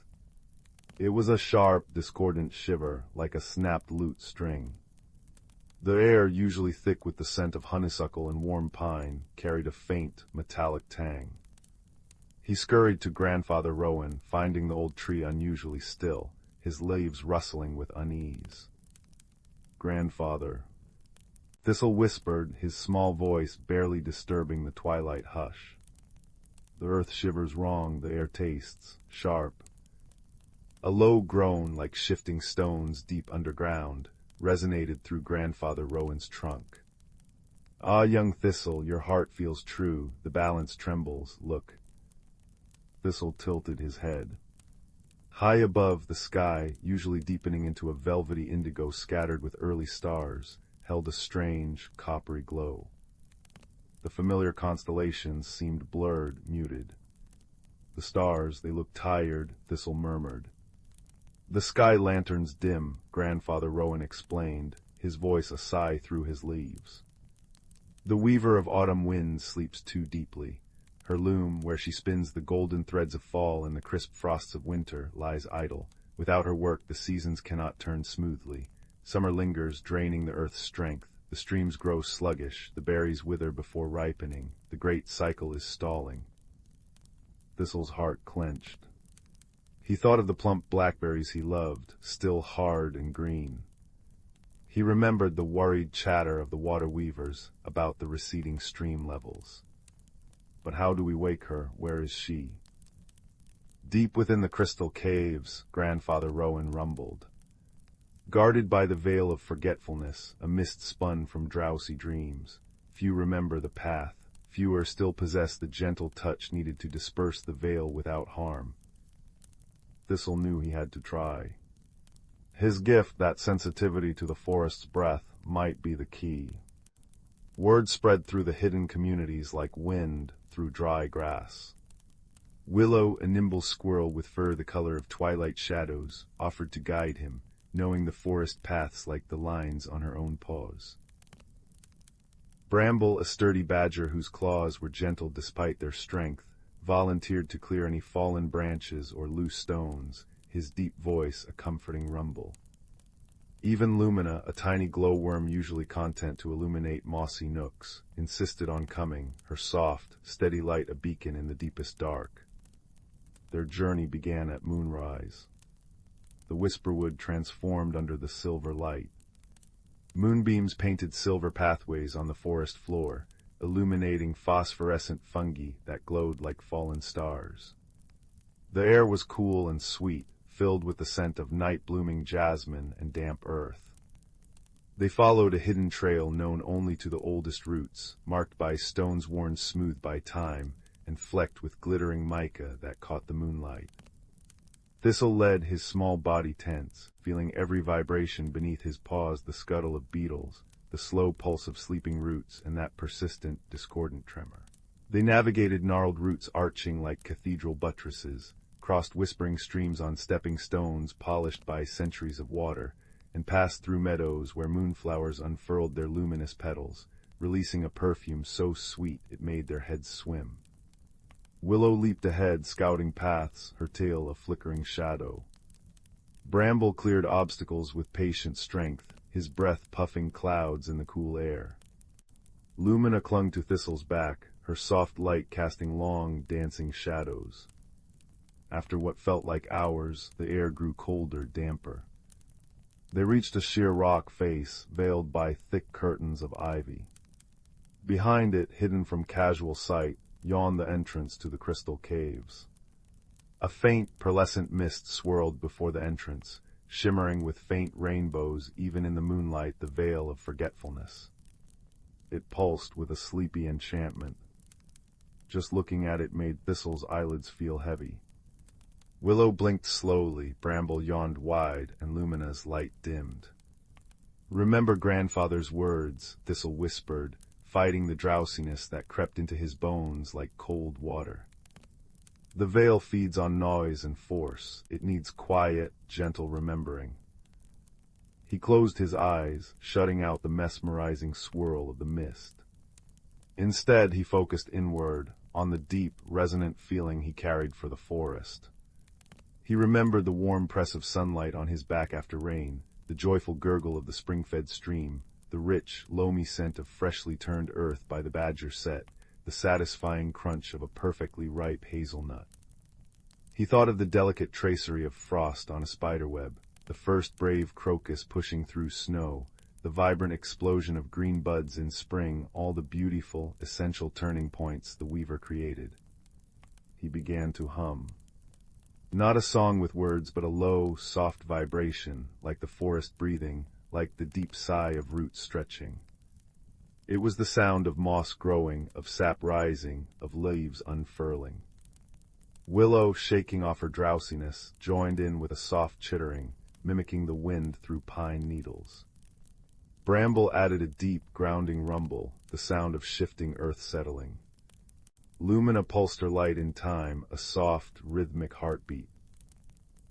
It was a sharp, discordant shiver, like a snapped lute string. The air, usually thick with the scent of honeysuckle and warm pine, carried a faint, metallic tang. He scurried to Grandfather Rowan, finding the old tree unusually still, his leaves rustling with unease. "Grandfather," Thistle whispered, his small voice barely disturbing the twilight hush. "The earth shivers wrong, the air tastes sharp." A low groan, like shifting stones deep underground, resonated through Grandfather Rowan's trunk. "Ah, young Thistle, your heart feels true, the balance trembles, look." Thistle tilted his head. High above, the sky, usually deepening into a velvety indigo scattered with early stars, held a strange, coppery glow. The familiar constellations seemed blurred, muted. The stars, they looked tired, Thistle murmured. "The sky lantern's dim," Grandfather Rowan explained, his voice a sigh through his leaves. "The weaver of autumn winds sleeps too deeply. Her loom, where she spins the golden threads of fall and the crisp frosts of winter, lies idle. Without her work the seasons cannot turn smoothly. Summer lingers, draining the earth's strength. The streams grow sluggish, the berries wither before ripening. The great cycle is stalling." Thistle's heart clenched. He thought of the plump blackberries he loved, still hard and green. He remembered the worried chatter of the water weavers about the receding stream levels. But how do we wake her? Where is she? Deep within the crystal caves, Grandfather Rowan rumbled. Guarded by the veil of forgetfulness, a mist spun from drowsy dreams. Few remember the path, fewer still possess the gentle touch needed to disperse the veil without harm. Thistle knew he had to try. His gift, that sensitivity to the forest's breath, might be the key. Word spread through the hidden communities like wind through dry grass. Willow, a nimble squirrel with fur the color of twilight shadows, offered to guide him, knowing the forest paths like the lines on her own paws. Bramble, a sturdy badger whose claws were gentle despite their strength, volunteered to clear any fallen branches or loose stones, his deep voice a comforting rumble. Even Lumina, a tiny glowworm usually content to illuminate mossy nooks, insisted on coming, her soft, steady light a beacon in the deepest dark. Their journey began at moonrise. The Whisperwood transformed under the silver light. Moonbeams painted silver pathways on the forest floor, illuminating phosphorescent fungi that glowed like fallen stars. The air was cool and sweet, filled with the scent of night-blooming jasmine and damp earth. They followed a hidden trail known only to the oldest roots, marked by stones worn smooth by time and flecked with glittering mica that caught the moonlight. Thistle led, his small body tense, feeling every vibration beneath his paws, the scuttle of beetles, the slow pulse of sleeping roots, and that persistent, discordant tremor. They navigated gnarled roots arching like cathedral buttresses, crossed whispering streams on stepping stones polished by centuries of water, and passed through meadows where moonflowers unfurled their luminous petals, releasing a perfume so sweet it made their heads swim. Willow leaped ahead, scouting paths, her tail a flickering shadow. Bramble cleared obstacles with patient strength, his breath puffing clouds in the cool air. Lumina clung to Thistle's back, her soft light casting long, dancing shadows. After what felt like hours, the air grew colder, damper. They reached a sheer rock face, veiled by thick curtains of ivy. Behind it, hidden from casual sight, yawned the entrance to the crystal caves. A faint, pearlescent mist swirled before the entrance, shimmering with faint rainbows even in the moonlight, the veil of forgetfulness. It pulsed with a sleepy enchantment. just looking at it made Thistle's eyelids feel heavy. Willow blinked slowly, Bramble yawned wide, and Lumina's light dimmed. "Remember grandfather's words," Thistle whispered, fighting the drowsiness that crept into his bones like cold water. "The veil feeds on noise and force. It needs quiet, gentle remembering." He closed his eyes, shutting out the mesmerizing swirl of the mist. Instead, he focused inward, on the deep, resonant feeling he carried for the forest. He remembered the warm press of sunlight on his back after rain, the joyful gurgle of the spring-fed stream, the rich, loamy scent of freshly turned earth by the badger set, the satisfying crunch of a perfectly ripe hazelnut. He thought of the delicate tracery of frost on a spiderweb, the first brave crocus pushing through snow, the vibrant explosion of green buds in spring, all the beautiful, essential turning points the weaver created. He began to hum. Not a song with words, but a low, soft vibration, like the forest breathing, like the deep sigh of roots stretching. It was the sound of moss growing, of sap rising, of leaves unfurling. Willow, shaking off her drowsiness, joined in with a soft chittering, mimicking the wind through pine needles. Bramble added a deep, grounding rumble, the sound of shifting earth settling. Lumina pulsed her light in time, a soft, rhythmic heartbeat.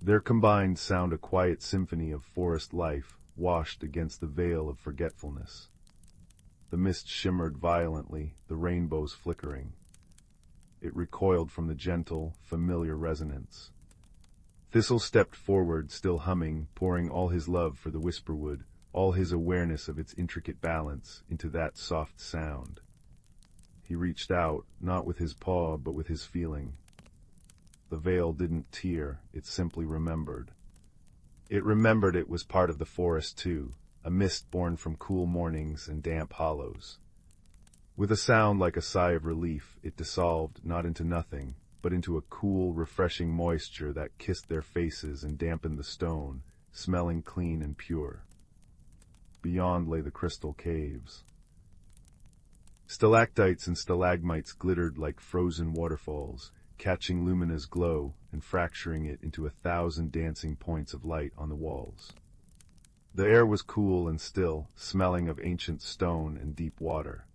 Their combined sound a quiet symphony of forest life, washed against the veil of forgetfulness. The mist shimmered violently, the rainbows flickering. It recoiled from the gentle, familiar resonance. Thistle stepped forward, still humming, pouring all his love for the Whisperwood, all his awareness of its intricate balance, into that soft sound. He reached out, not with his paw, but with his feeling. The veil didn't tear, it simply remembered. It remembered it was part of the forest too, a mist born from cool mornings and damp hollows. With a sound like a sigh of relief, it dissolved not into nothing, but into a cool, refreshing moisture that kissed their faces and dampened the stone, smelling clean and pure. Beyond lay the crystal caves. Stalactites and stalagmites glittered like frozen waterfalls, catching Lumina's glow and fracturing it into 1,000 dancing points of light on the walls. The air was cool and still, smelling of ancient stone and deep water.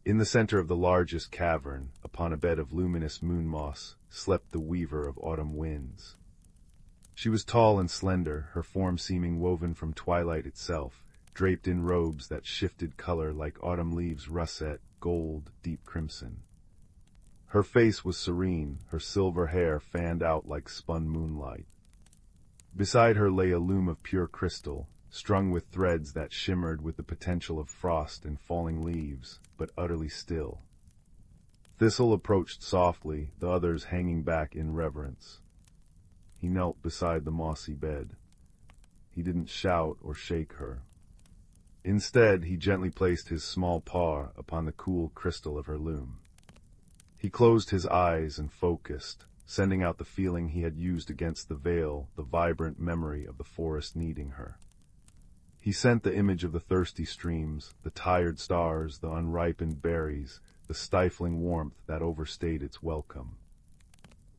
In the center of the largest cavern, upon a bed of luminous moon moss, slept the weaver of autumn winds. She was tall and slender, her form seeming woven from twilight itself, draped in robes that shifted color like autumn leaves, russet, gold, deep crimson. Her face was serene, her silver hair fanned out like spun moonlight. Beside her lay a loom of pure crystal, strung with threads that shimmered with the potential of frost and falling leaves, but utterly still. Thistle approached softly, the others hanging back in reverence. He knelt beside the mossy bed. He didn't shout or shake her. Instead, he gently placed his small paw upon the cool crystal of her loom. He closed his eyes and focused, sending out the feeling he had used against the veil, the vibrant memory of the forest needing her. He sent the image of the thirsty streams, the tired stars, the unripened berries, the stifling warmth that overstayed its welcome.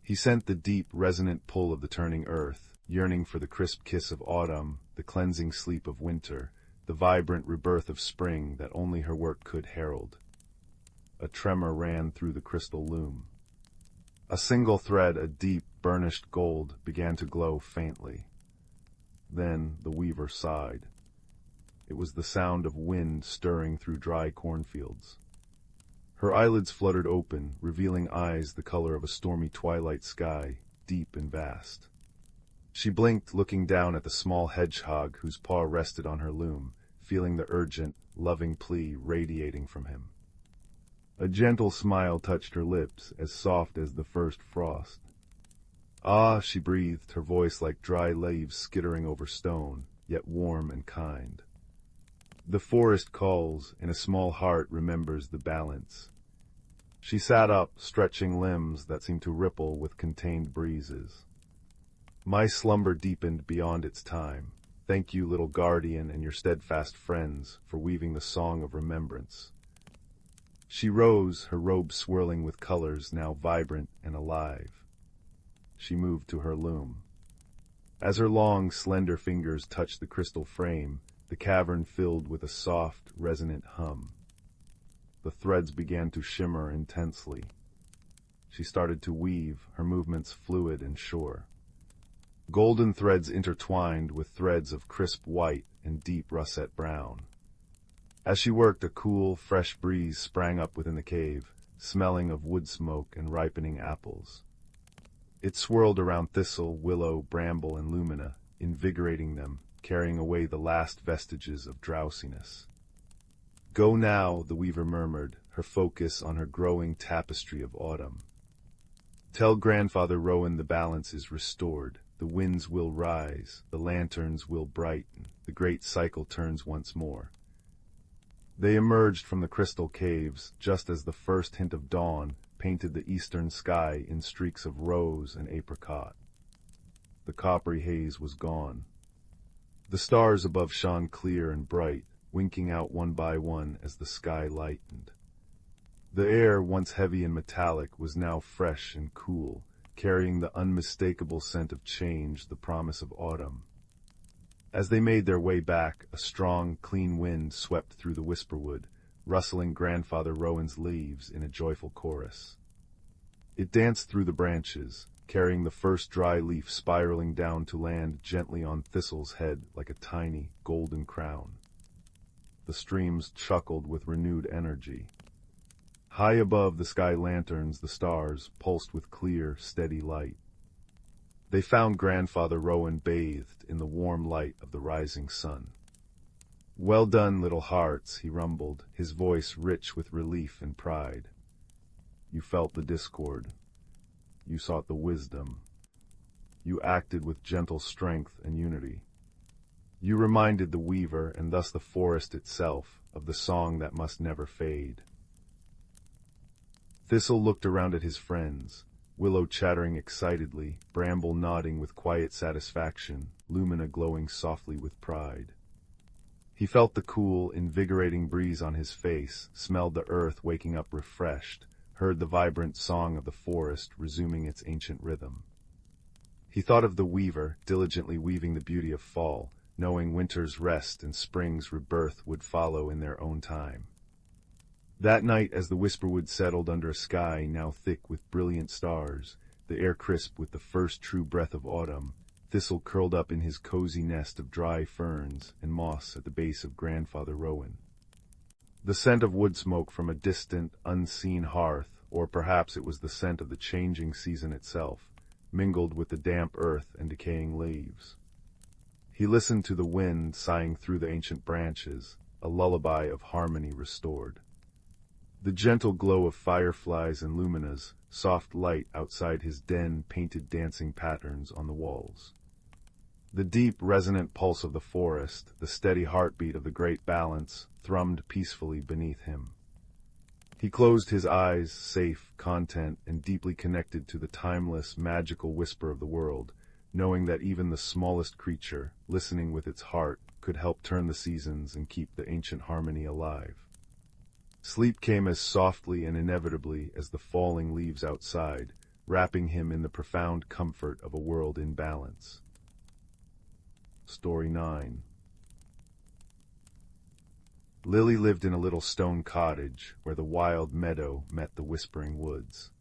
He sent the deep, resonant pull of the turning earth, yearning for the crisp kiss of autumn, the cleansing sleep of winter, the vibrant rebirth of spring that only her work could herald. A tremor ran through the crystal loom. A single thread, a deep, burnished gold, began to glow faintly. Then the weaver sighed. It was the sound of wind stirring through dry cornfields. Her eyelids fluttered open, revealing eyes the color of a stormy twilight sky, deep and vast. She blinked, looking down at the small hedgehog whose paw rested on her loom, feeling the urgent, loving plea radiating from him. A gentle smile touched her lips, as soft as the first frost. "Ah," she breathed, her voice like dry leaves skittering over stone, yet warm and kind. The forest calls, and a small heart remembers the balance. She sat up, stretching limbs that seemed to ripple with contained breezes. "My slumber deepened beyond its time. Thank you, little guardian, and your steadfast friends, for weaving the song of remembrance." She rose, her robe swirling with colors now vibrant and alive. She moved to her loom. As her long, slender fingers touched the crystal frame, the cavern filled with a soft, resonant hum. The threads began to shimmer intensely. She started to weave, her movements fluid and sure. Golden threads intertwined with threads of crisp white and deep russet brown. As she worked, a cool, fresh breeze sprang up within the cave, smelling of wood smoke and ripening apples. It swirled around thistle, willow, bramble, and lumina, invigorating them, carrying away the last vestiges of drowsiness. "Go now," the weaver murmured, her focus on her growing tapestry of autumn. "Tell Grandfather Rowan the balance is restored. The winds will rise, the lanterns will brighten, the great cycle turns once more." They emerged from the crystal caves just as the first hint of dawn painted the eastern sky in streaks of rose and apricot. The coppery haze was gone. The stars above shone clear and bright, winking out one by one as the sky lightened. The air, once heavy and metallic, was now fresh and cool, carrying the unmistakable scent of change, the promise of autumn. As they made their way back, a strong, clean wind swept through the Whisperwood, rustling Grandfather Rowan's leaves in a joyful chorus. It danced through the branches, carrying the first dry leaf spiraling down to land gently on Thistle's head like a tiny, golden crown. The streams chuckled with renewed energy. High above the sky lanterns, the stars pulsed with clear, steady light. They found Grandfather Rowan bathed in the warm light of the rising sun. "Well done, little hearts," he rumbled, his voice rich with relief and pride. "You felt the discord. You sought the wisdom. You acted with gentle strength and unity. You reminded the weaver, and thus the forest itself, of the song that must never fade." Thistle looked around at his friends, Willow chattering excitedly, Bramble nodding with quiet satisfaction, Lumina glowing softly with pride. He felt the cool, invigorating breeze on his face, smelled the earth waking up refreshed, heard the vibrant song of the forest resuming its ancient rhythm. He thought of the weaver, diligently weaving the beauty of fall, knowing winter's rest and spring's rebirth would follow in their own time. That night, as the Whisperwood settled under a sky now thick with brilliant stars, the air crisp with the first true breath of autumn, Thistle curled up in his cozy nest of dry ferns and moss at the base of Grandfather Rowan. The scent of wood smoke from a distant, unseen hearth, or perhaps it was the scent of the changing season itself, mingled with the damp earth and decaying leaves. He listened to the wind sighing through the ancient branches, a lullaby of harmony restored. The gentle glow of fireflies and luminas, soft light outside his den painted dancing patterns on the walls. The deep, resonant pulse of the forest, the steady heartbeat of the great balance, thrummed peacefully beneath him. He closed his eyes, safe, content, and deeply connected to the timeless, magical whisper of the world, knowing that even the smallest creature, listening with its heart, could help turn the seasons and keep the ancient harmony alive. Sleep came as softly and inevitably as the falling leaves outside, wrapping him in the profound comfort of a world in balance. Story 9. Lily lived in a little stone cottage where the wild meadow met the whispering woods.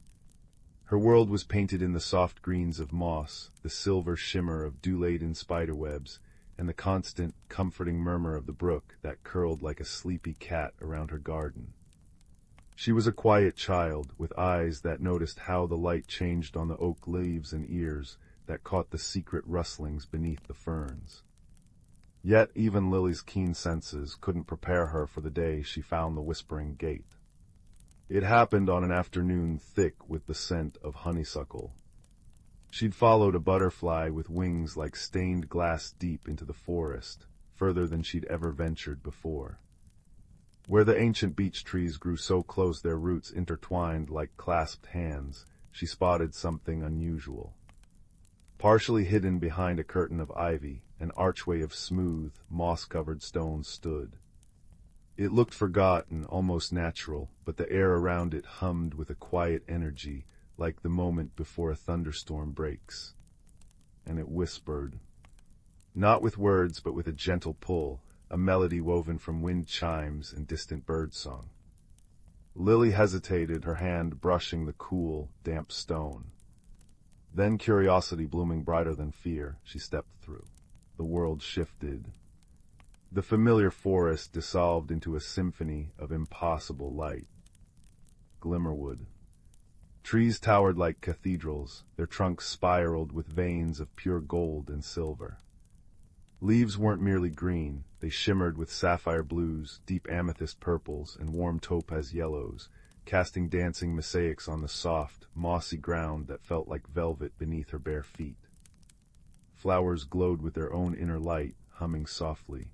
Her world was painted in the soft greens of moss, the silver shimmer of dew-laden spiderwebs, and the constant, comforting murmur of the brook that curled like a sleepy cat around her garden. She was a quiet child, with eyes that noticed how the light changed on the oak leaves and ears that caught the secret rustlings beneath the ferns. Yet even Lily's keen senses couldn't prepare her for the day she found the whispering gate. It happened on an afternoon thick with the scent of honeysuckle. She'd followed a butterfly with wings like stained glass deep into the forest, further than she'd ever ventured before. Where the ancient beech trees grew so close their roots intertwined like clasped hands, she spotted something unusual. Partially hidden behind a curtain of ivy, an archway of smooth, moss-covered stones stood. It looked forgotten, almost natural, but the air around it hummed with a quiet energy, like the moment before a thunderstorm breaks. And it whispered. Not with words, but with a gentle pull, a melody woven from wind chimes and distant bird song. Lily hesitated, her hand brushing the cool, damp stone. Then, curiosity blooming brighter than fear, she stepped through. The world shifted. The familiar forest dissolved into a symphony of impossible light. Glimmerwood. Trees towered like cathedrals, their trunks spiraled with veins of pure gold and silver. Leaves weren't merely green, they shimmered with sapphire blues, deep amethyst purples, and warm topaz yellows, casting dancing mosaics on the soft, mossy ground that felt like velvet beneath her bare feet. Flowers glowed with their own inner light, humming softly.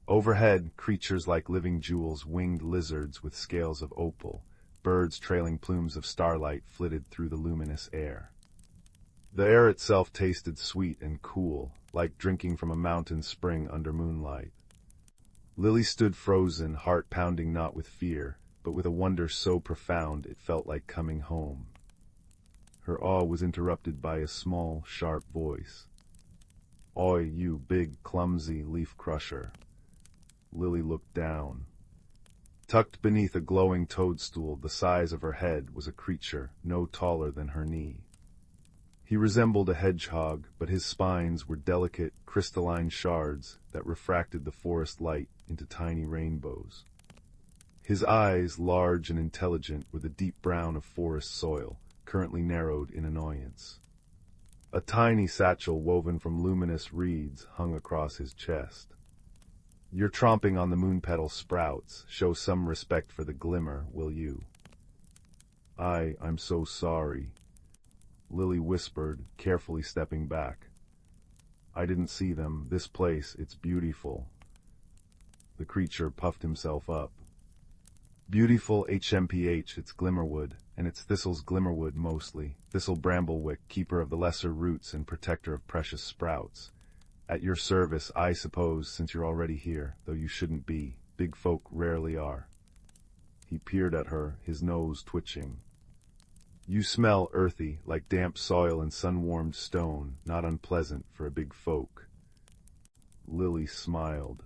Overhead, creatures like living jewels, winged lizards with scales of opal, birds trailing plumes of starlight flitted through the luminous air. The air itself tasted sweet and cool, like drinking from a mountain spring under moonlight. Lily stood frozen, heart pounding not with fear, but with a wonder so profound it felt like coming home. Her awe was interrupted by a small, sharp voice. "Oi, you big, clumsy leaf crusher." Lily looked down. Tucked beneath a glowing toadstool the size of her head was a creature no taller than her knee. He resembled a hedgehog, but his spines were delicate, crystalline shards that refracted the forest light into tiny rainbows. His eyes, large and intelligent, were the deep brown of forest soil, currently narrowed in annoyance. A tiny satchel woven from luminous reeds hung across his chest. "You're tromping on the moon petal sprouts. Show some respect for the glimmer, will you?" I'm so sorry," Lily whispered, carefully stepping back. "I didn't see them. This place, it's beautiful." The creature puffed himself up. "Beautiful HMPH, it's Glimmerwood, and it's Thistle's Glimmerwood mostly, Thistle Bramblewick, keeper of the lesser roots and protector of precious sprouts. At your service, I suppose, since you're already here, though you shouldn't be. Big folk rarely are." He peered at her, his nose twitching. "You smell earthy, like damp soil and sun-warmed stone, not unpleasant for a big folk." Lily smiled.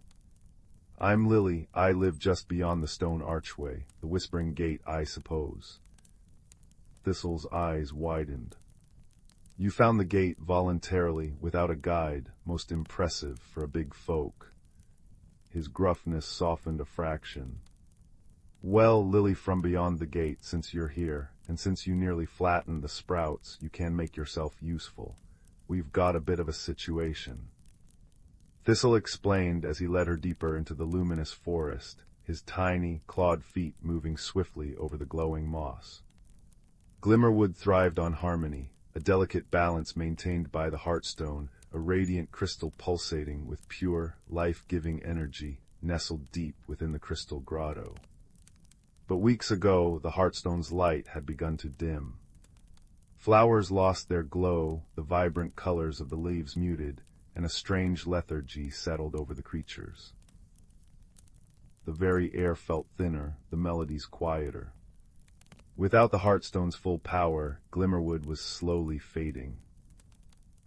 "I'm Lily, I live just beyond the stone archway, the Whispering Gate, I suppose." Thistle's eyes widened. "You found the gate voluntarily, without a guide, most impressive for a big folk." His gruffness softened a fraction. "Well, Lily from beyond the gate, since you're here, and since you nearly flattened the sprouts, you can make yourself useful. We've got a bit of a situation." Thistle explained as he led her deeper into the luminous forest, his tiny, clawed feet moving swiftly over the glowing moss. Glimmerwood thrived on harmony, a delicate balance maintained by the heartstone, a radiant crystal pulsating with pure, life-giving energy nestled deep within the crystal grotto. But weeks ago, the heartstone's light had begun to dim. Flowers lost their glow, the vibrant colors of the leaves muted, and a strange lethargy settled over the creatures. The very air felt thinner, the melodies quieter. Without the heartstone's full power, Glimmerwood was slowly fading.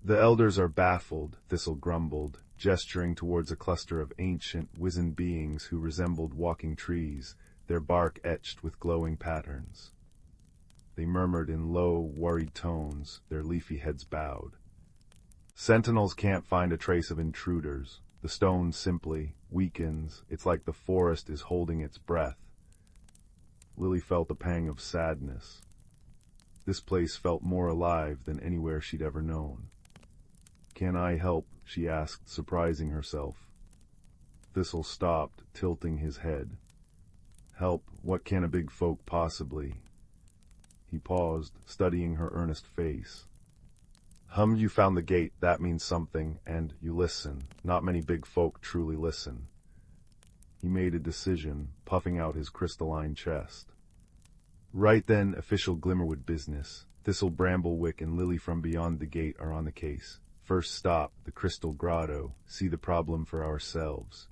"The elders are baffled," Thistle grumbled, gesturing towards a cluster of ancient, wizened beings who resembled walking trees, their bark etched with glowing patterns. They murmured in low, worried tones, their leafy heads bowed. "Sentinels can't find a trace of intruders. The stone simply weakens. It's like the forest is holding its breath." Lily felt a pang of sadness. This place felt more alive than anywhere she'd ever known. "Can I help?" she asked, surprising herself. Thistle stopped, tilting his head. "Help? What can a big folk possibly?" He paused, studying her earnest face. You found the gate, that means something, and you listen. Not many big folk truly listen." He made a decision, puffing out his crystalline chest. "Right then, official Glimmerwood business. Thistle Bramblewick and Lily from beyond the gate are on the case. First stop, the Crystal Grotto. See the problem for ourselves."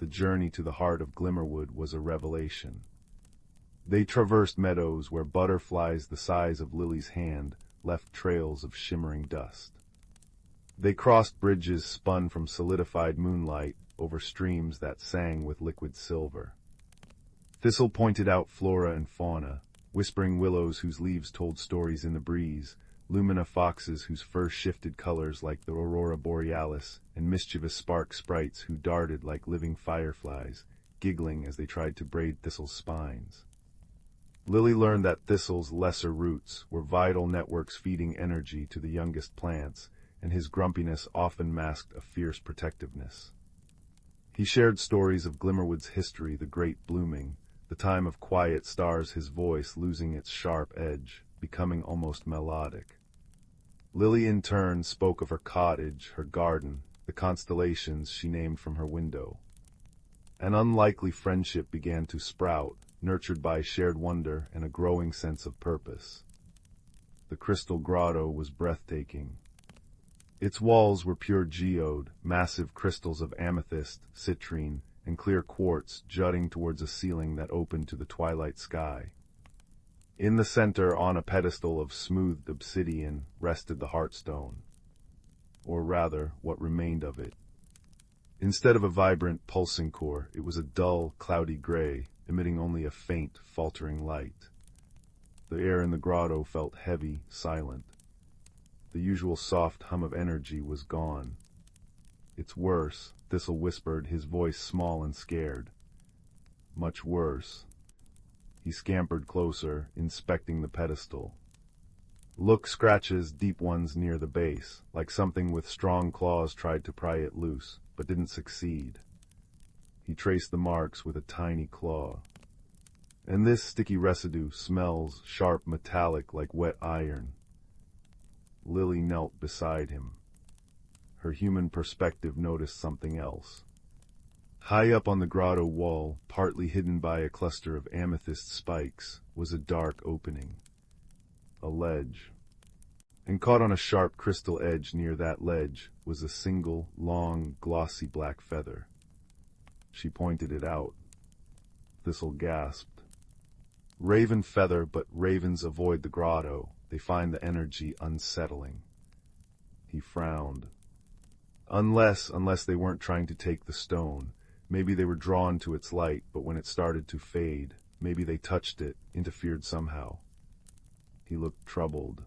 the journey to the heart of Glimmerwood was a revelation. They traversed meadows where butterflies the size of Lily's hand left trails of shimmering dust. They crossed bridges spun from solidified moonlight over streams that sang with liquid silver. Thistle pointed out flora and fauna, whispering willows whose leaves told stories in the breeze, lumina foxes whose fur shifted colors like the aurora borealis, and mischievous spark sprites who darted like living fireflies, giggling as they tried to braid Thistle's spines. Lily learned that Thistle's lesser roots were vital networks feeding energy to the youngest plants, and his grumpiness often masked a fierce protectiveness. He shared stories of Glimmerwood's history, the great blooming, the time of quiet stars, his voice losing its sharp edge, becoming almost melodic. Lily in turn spoke of her cottage, her garden, the constellations she named from her window. An unlikely friendship began to sprout, nurtured by shared wonder and a growing sense of purpose. The crystal grotto was breathtaking. Its walls were pure geode, massive crystals of amethyst, citrine, and clear quartz jutting towards a ceiling that opened to the twilight sky. In the center, on a pedestal of smoothed obsidian, rested the Heartstone, or rather, what remained of it. Instead of a vibrant, pulsing core, it was a dull, cloudy gray, emitting only a faint, faltering light. The air in the grotto felt heavy, silent. The usual soft hum of energy was gone. "It's worse," Thistle whispered, his voice small and scared. "Much worse." He scampered closer, inspecting the pedestal. Look, scratches, deep ones near the base, like something with strong claws tried to pry it loose, but didn't succeed. He traced the marks with a tiny claw. "And this sticky residue smells sharp, metallic, like wet iron." Lily knelt beside him. Her human perspective noticed something else. High up on the grotto wall, partly hidden by a cluster of amethyst spikes, was a dark opening. A ledge. And caught on a sharp crystal edge near that ledge was a single, long, glossy black feather. She pointed it out. Thistle gasped. "Raven feather, but ravens avoid the grotto. They find the energy unsettling." He frowned. Unless they weren't trying to take the stone. Maybe they were drawn to its light, but when it started to fade, maybe they touched it, interfered somehow. He looked troubled.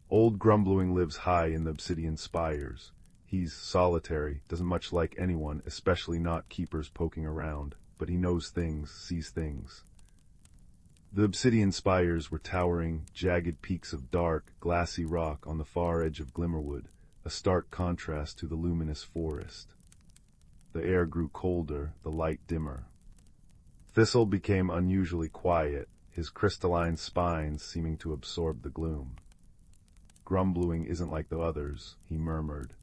"Old Grumbling lives high in the obsidian spires. He's solitary, doesn't much like anyone, especially not keepers poking around, but he knows things, sees things." The obsidian spires were towering, jagged peaks of dark, glassy rock on the far edge of Glimmerwood, a stark contrast to the luminous forest. The air grew colder, the light dimmer. Thistle became unusually quiet, his crystalline spines seeming to absorb the gloom. "Grumbling isn't like the others," he murmured.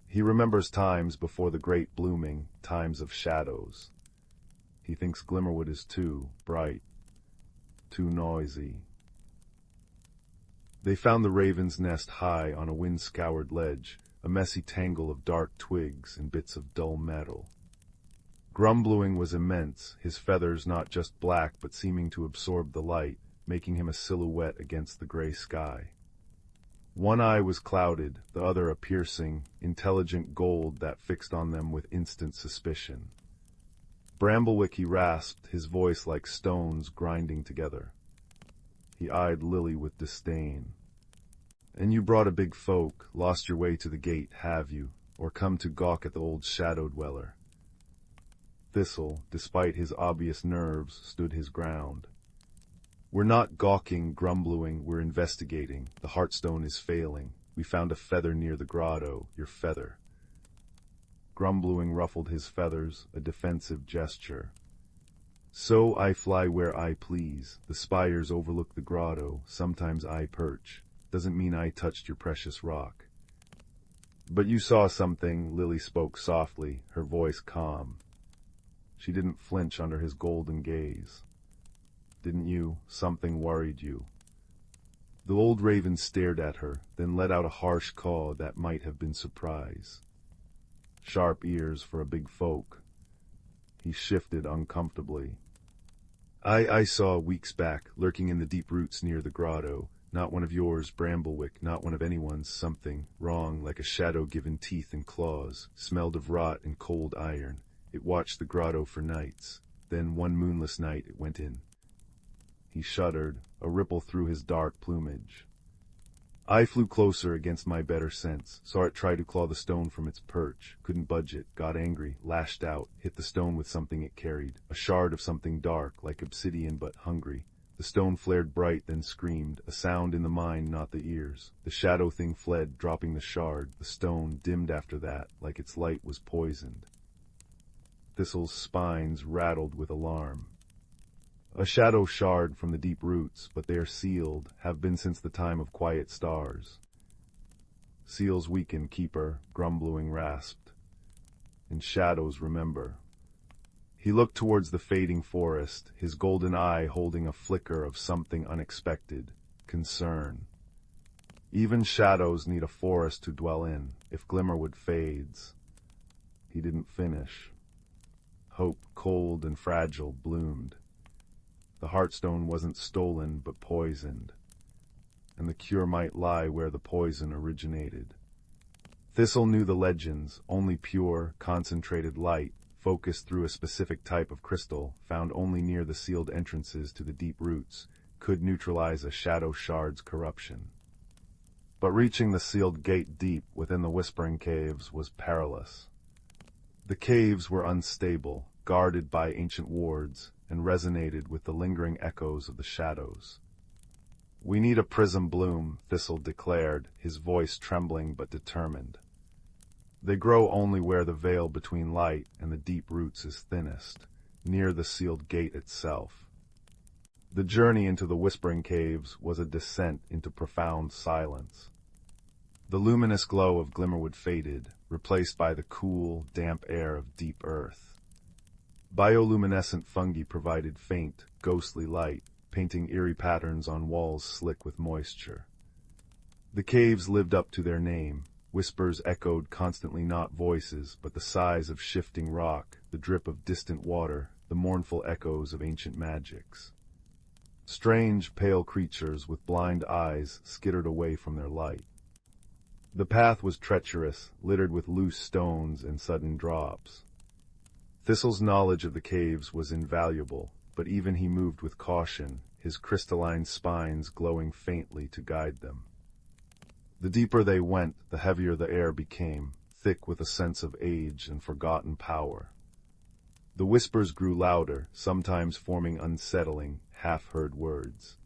"He remembers times before the great blooming, times of shadows. He thinks Glimmerwood is too bright, too noisy." They found the raven's nest high on a wind-scoured ledge, a messy tangle of dark twigs and bits of dull metal. Grumbling was immense, his feathers not just black but seeming to absorb the light, making him a silhouette against the gray sky. One eye was clouded, the other a piercing, intelligent gold that fixed on them with instant suspicion. "Bramblewick," he rasped, his voice like stones grinding together. He eyed Lily with disdain. "And you brought a big folk, lost your way to the gate, have you, or come to gawk at the old shadow dweller?" Thistle, despite his obvious nerves, stood his ground. "We're not gawking, Grumbling, we're investigating. The Heartstone is failing. We found a feather near the grotto, your feather." Grumbling ruffled his feathers, a defensive gesture. "So I fly where I please. The spires overlook the grotto. Sometimes I perch. Doesn't mean I touched your precious rock." "But you saw something," Lily spoke softly, her voice calm. She didn't flinch under his golden gaze. "Didn't you? Something worried you." The old raven stared at her, then let out a harsh caw that might have been surprise. Sharp ears for a big folk. He shifted uncomfortably. I saw weeks back, lurking in the deep roots near the grotto. Not one of yours, Bramblewick, not one of anyone's. Something wrong, like a shadow given teeth and claws, smelled of rot and cold iron. It watched the grotto for nights. Then one moonless night it went in. He shuddered, a ripple through his dark plumage. I flew closer against my better sense, saw it try to claw the stone from its perch, couldn't budge it, got angry, lashed out, hit the stone with something it carried, a shard of something dark, like obsidian but hungry. The stone flared bright, then screamed, a sound in the mind, not the ears. The shadow thing fled, dropping the shard. The stone dimmed after that, like its light was poisoned. Thistle's spines rattled with alarm. A shadow shard from the deep roots, but they are sealed, have been since the time of quiet stars. Seals weaken, keeper, grumbling rasped. And shadows remember. He looked towards the fading forest, his golden eye holding a flicker of something unexpected, concern. Even shadows need a forest to dwell in, if Glimmerwood fades. He didn't finish. Hope, cold and fragile, bloomed. The heartstone wasn't stolen, but poisoned. And the cure might lie where the poison originated. Thistle knew the legends, only pure, concentrated light, focused through a specific type of crystal, found only near the sealed entrances to the deep roots, could neutralize a shadow shard's corruption. But reaching the sealed gate deep within the Whispering Caves was perilous. The caves were unstable, guarded by ancient wards, and resonated with the lingering echoes of the shadows. "We need a prism bloom," Thistle declared, his voice trembling but determined. "They grow only where the veil between light and the deep roots is thinnest, near the sealed gate itself." The journey into the Whispering Caves was a descent into profound silence. The luminous glow of Glimmerwood faded, replaced by the cool, damp air of deep earth. Bioluminescent fungi provided faint, ghostly light, painting eerie patterns on walls slick with moisture. The caves lived up to their name. Whispers echoed constantly, not voices, but the sighs of shifting rock, the drip of distant water, the mournful echoes of ancient magics. Strange, pale creatures with blind eyes skittered away from their light. The path was treacherous, littered with loose stones and sudden drops. Thistle's knowledge of the caves was invaluable, but even he moved with caution, his crystalline spines glowing faintly to guide them. The deeper they went, the heavier the air became, thick with a sense of age and forgotten power. The whispers grew louder, sometimes forming unsettling, half-heard words.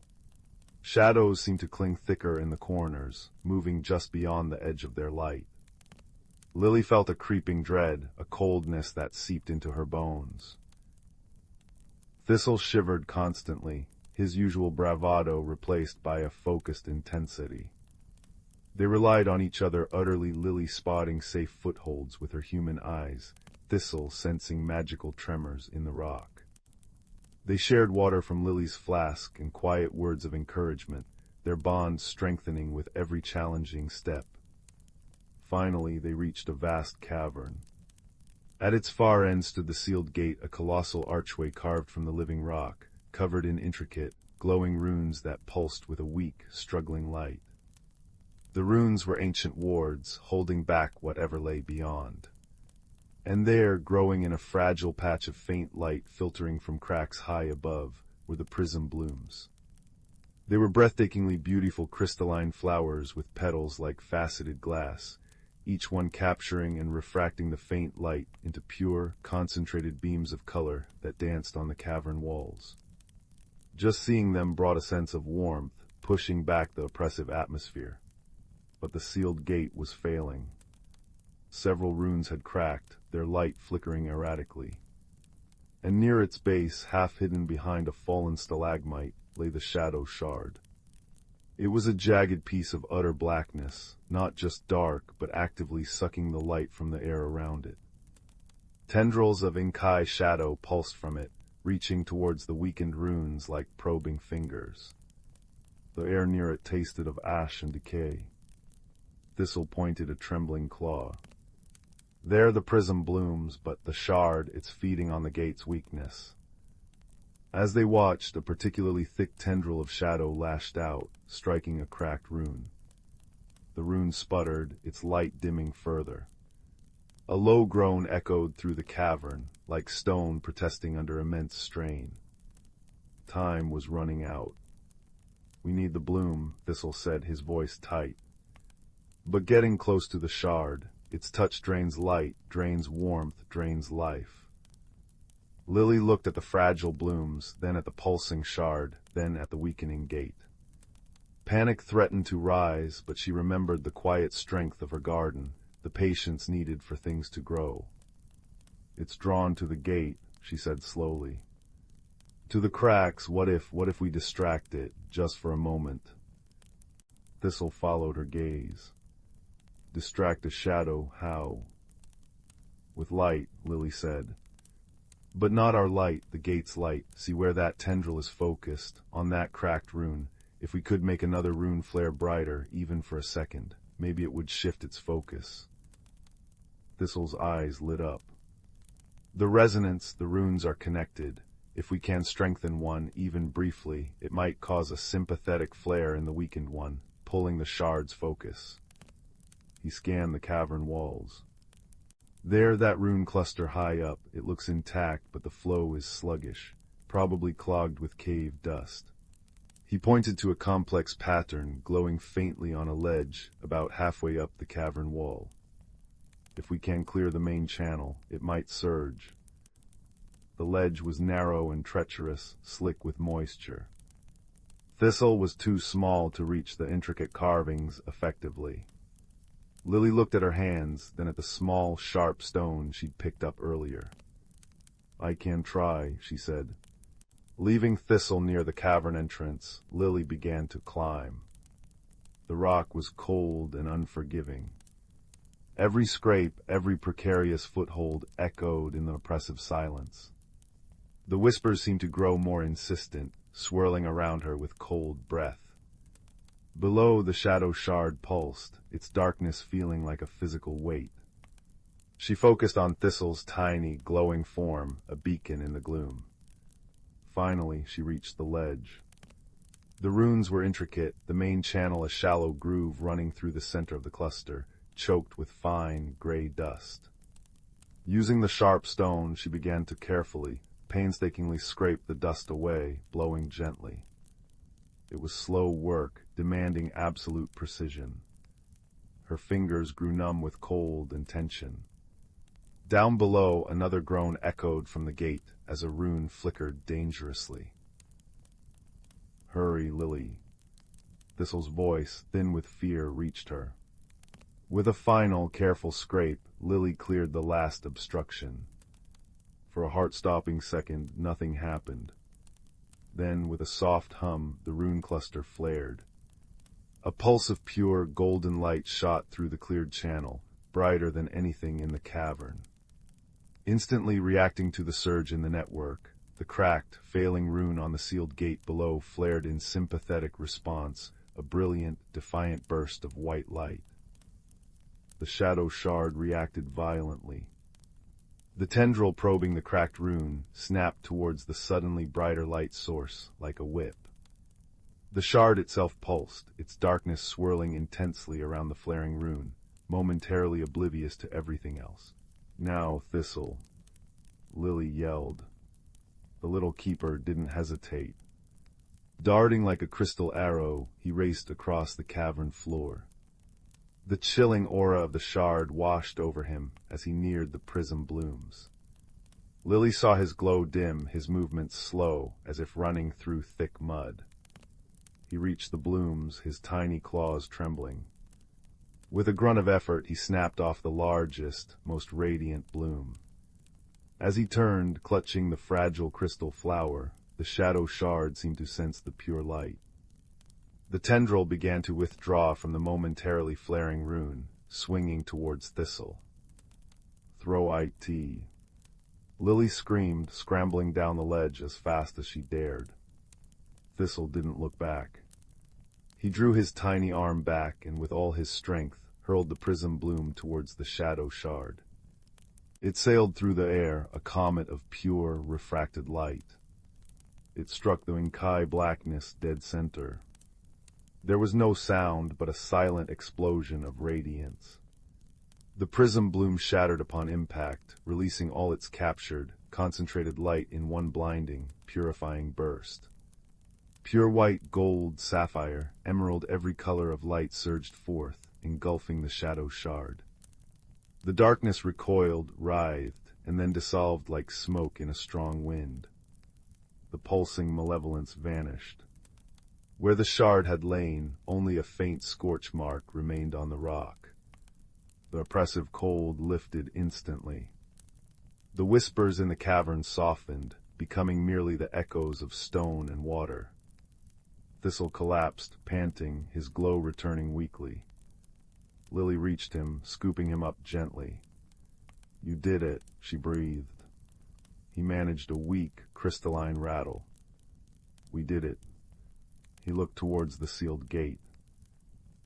Shadows seemed to cling thicker in the corners, moving just beyond the edge of their light. Lily felt a creeping dread, a coldness that seeped into her bones. Thistle shivered constantly, his usual bravado replaced by a focused intensity. They relied on each other utterly, Lily spotting safe footholds with her human eyes, Thistle sensing magical tremors in the rock. They shared water from Lily's flask and quiet words of encouragement, their bond strengthening with every challenging step. Finally, they reached a vast cavern. At its far end stood the sealed gate, a colossal archway carved from the living rock, covered in intricate, glowing runes that pulsed with a weak, struggling light. The runes were ancient wards, holding back whatever lay beyond. And there, growing in a fragile patch of faint light filtering from cracks high above, were the prism blooms. They were breathtakingly beautiful crystalline flowers with petals like faceted glass, each one capturing and refracting the faint light into pure, concentrated beams of color that danced on the cavern walls. Just seeing them brought a sense of warmth, pushing back the oppressive atmosphere. But the sealed gate was failing. Several runes had cracked, their light flickering erratically. And near its base, half hidden behind a fallen stalagmite, lay the shadow shard. It was a jagged piece of utter blackness, not just dark, but actively sucking the light from the air around it. Tendrils of Inkai shadow pulsed from it, reaching towards the weakened runes like probing fingers. The air near it tasted of ash and decay. Thistle pointed a trembling claw. There the prism blooms, but the shard, it's feeding on the gate's weakness. As they watched, a particularly thick tendril of shadow lashed out, striking a cracked rune. The rune sputtered, its light dimming further. A low groan echoed through the cavern, like stone protesting under immense strain. Time was running out. "We need the bloom," Thistle said, his voice tight. But getting close to the shard, its touch drains light, drains warmth, drains life. Lily looked at the fragile blooms, then at the pulsing shard, then at the weakening gate. Panic threatened to rise, but she remembered the quiet strength of her garden, the patience needed for things to grow. "It's drawn to the gate," she said slowly. "To the cracks, what if we distract it, just for a moment?" Thistle followed her gaze. "Distract a shadow, how?" "With light," Lily said. "But not our light, the gate's light. See where that tendril is focused, on that cracked rune. If we could make another rune flare brighter, even for a second, maybe it would shift its focus." Thistle's eyes lit up. "The resonance, the runes are connected. If we can strengthen one, even briefly, it might cause a sympathetic flare in the weakened one, pulling the shard's focus." He scanned the cavern walls. "There, that rune cluster high up, it looks intact, but the flow is sluggish, probably clogged with cave dust." He pointed to a complex pattern glowing faintly on a ledge about halfway up the cavern wall. "If we can clear the main channel, it might surge." The ledge was narrow and treacherous, slick with moisture. Thistle was too small to reach the intricate carvings effectively. Lily looked at her hands, then at the small, sharp stone she'd picked up earlier. "I can try," she said. Leaving Thistle near the cavern entrance, Lily began to climb. The rock was cold and unforgiving. Every scrape, every precarious foothold echoed in the oppressive silence. The whispers seemed to grow more insistent, swirling around her with cold breath. Below, the shadow shard pulsed, its darkness feeling like a physical weight. She focused on Thistle's tiny, glowing form, a beacon in the gloom. Finally, she reached the ledge. The runes were intricate, the main channel a shallow groove running through the center of the cluster, choked with fine, gray dust. Using the sharp stone, she began to carefully, painstakingly scrape the dust away, blowing gently. It was slow work, demanding absolute precision. Her fingers grew numb with cold and tension. Down below, another groan echoed from the gate as a rune flickered dangerously. "Hurry, Lily." Thistle's voice, thin with fear, reached her. With a final, careful scrape, Lily cleared the last obstruction. For a heart-stopping second, nothing happened. Then, with a soft hum, the rune cluster flared. A pulse of pure, golden light shot through the cleared channel, brighter than anything in the cavern. Instantly reacting to the surge in the network, the cracked, failing rune on the sealed gate below flared in sympathetic response, a brilliant, defiant burst of white light. The shadow shard reacted violently. The tendril probing the cracked rune snapped towards the suddenly brighter light source, like a whip. The shard itself pulsed, its darkness swirling intensely around the flaring rune, momentarily oblivious to everything else. "Now, Thistle," Lily yelled. The little keeper didn't hesitate. Darting like a crystal arrow, he raced across the cavern floor. The chilling aura of the shard washed over him as he neared the prism blooms. Lily saw his glow dim, his movements slow, as if running through thick mud. He reached the blooms, his tiny claws trembling. With a grunt of effort, he snapped off the largest, most radiant bloom. As he turned, clutching the fragile crystal flower, the shadow shard seemed to sense the pure light. The tendril began to withdraw from the momentarily flaring rune, swinging towards Thistle. "Throw IT." Lily screamed, scrambling down the ledge as fast as she dared. Thistle didn't look back. He drew his tiny arm back and with all his strength hurled the prism bloom towards the shadow shard. It sailed through the air, a comet of pure, refracted light. It struck the inky blackness dead center. There was no sound, but a silent explosion of radiance. The prism bloom shattered upon impact, releasing all its captured, concentrated light in one blinding, purifying burst. Pure white, gold, sapphire, emerald, every color of light surged forth, engulfing the shadow shard. The darkness recoiled, writhed, and then dissolved like smoke in a strong wind. The pulsing malevolence vanished. Where the shard had lain, only a faint scorch mark remained on the rock. The oppressive cold lifted instantly. The whispers in the caverns softened, becoming merely the echoes of stone and water. Thistle collapsed, panting, his glow returning weakly. Lily reached him, scooping him up gently. "You did it," she breathed. He managed a weak, crystalline rattle. "We did it." He looked towards the sealed gate.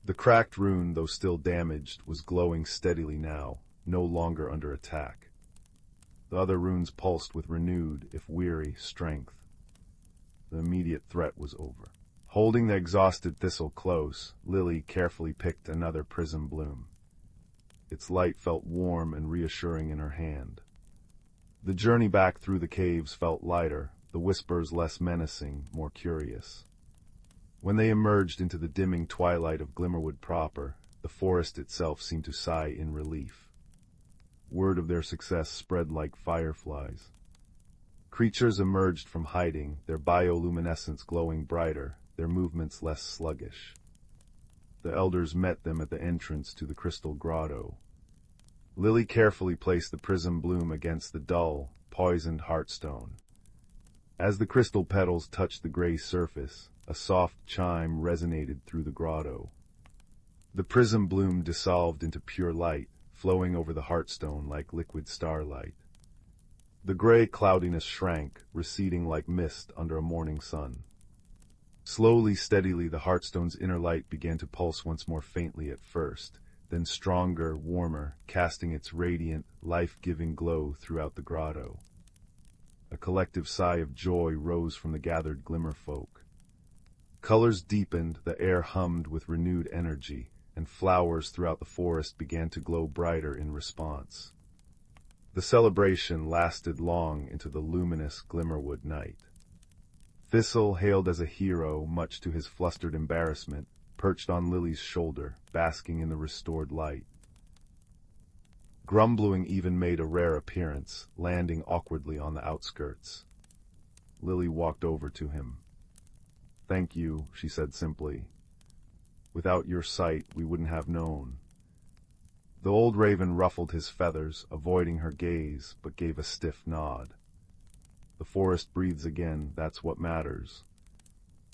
The cracked rune, though still damaged, was glowing steadily now, no longer under attack. The other runes pulsed with renewed, if weary, strength. The immediate threat was over. Holding the exhausted Thistle close, Lily carefully picked another prism bloom. Its light felt warm and reassuring in her hand. The journey back through the caves felt lighter, the whispers less menacing, more curious. When they emerged into the dimming twilight of Glimmerwood proper, the forest itself seemed to sigh in relief. Word of their success spread like fireflies. Creatures emerged from hiding, their bioluminescence glowing brighter, their movements less sluggish. The elders met them at the entrance to the crystal grotto. Lily carefully placed the prism bloom against the dull, poisoned heartstone. As the crystal petals touched the gray surface, a soft chime resonated through the grotto. The prism bloom dissolved into pure light, flowing over the heartstone like liquid starlight. The gray cloudiness shrank, receding like mist under a morning sun. Slowly, steadily, the heartstone's inner light began to pulse once more faintly at first, then stronger, warmer, casting its radiant, life-giving glow throughout the grotto. A collective sigh of joy rose from the gathered glimmerfolk. Colors deepened, the air hummed with renewed energy, and flowers throughout the forest began to glow brighter in response. The celebration lasted long into the luminous Glimmerwood night. Thistle, hailed as a hero, much to his flustered embarrassment, perched on Lily's shoulder, basking in the restored light. Grumbling even made a rare appearance, landing awkwardly on the outskirts. Lily walked over to him. "Thank you," she said simply. "Without your sight, we wouldn't have known." The old raven ruffled his feathers, avoiding her gaze, but gave a stiff nod. "The forest breathes again, that's what matters."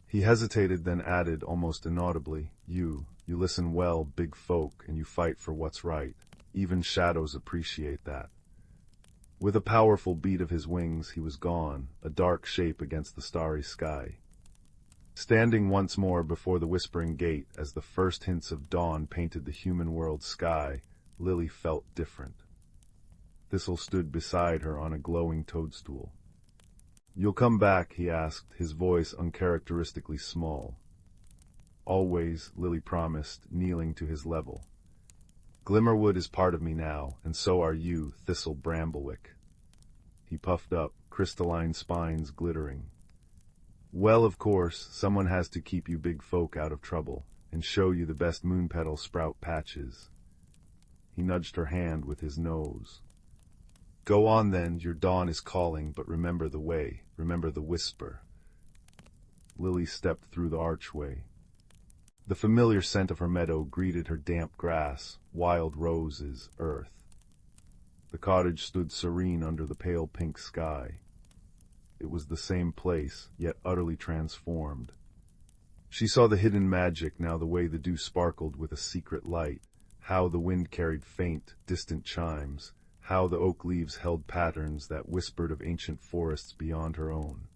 He hesitated, then added almost inaudibly, You listen well, big folk, and you fight for what's right. Even shadows appreciate that." With a powerful beat of his wings, he was gone, a dark shape against the starry sky. Standing once more before the whispering gate, as the first hints of dawn painted the human world sky, Lily felt different. Thistle stood beside her on a glowing toadstool. "You'll come back?" he asked, his voice uncharacteristically small. "Always," Lily promised, kneeling to his level. "Glimmerwood is part of me now, and so are you, Thistle Bramblewick." He puffed up, crystalline spines glittering. "Well, of course, someone has to keep you big folk out of trouble, and show you the best moonpetal sprout patches." He nudged her hand with his nose. "Go on then, your dawn is calling, but remember the way, remember the whisper." Lily stepped through the archway. The familiar scent of her meadow greeted her: damp grass, wild roses, earth. The cottage stood serene under the pale pink sky. It was the same place, yet utterly transformed. She saw the hidden magic now, the way the dew sparkled with a secret light, how the wind carried faint, distant chimes, how the oak leaves held patterns that whispered of ancient forests beyond her own.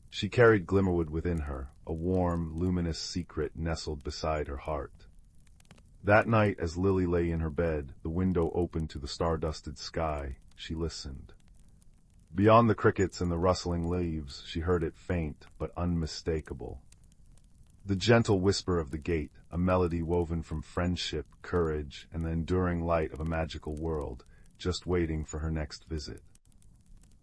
She carried Glimmerwood within her, a warm, luminous secret nestled beside her heart. That night, as Lily lay in her bed, the window open to the star-dusted sky, she listened. Beyond the crickets and the rustling leaves, she heard it faint but unmistakable. The gentle whisper of the gate, a melody woven from friendship, courage, and the enduring light of a magical world, just waiting for her next visit.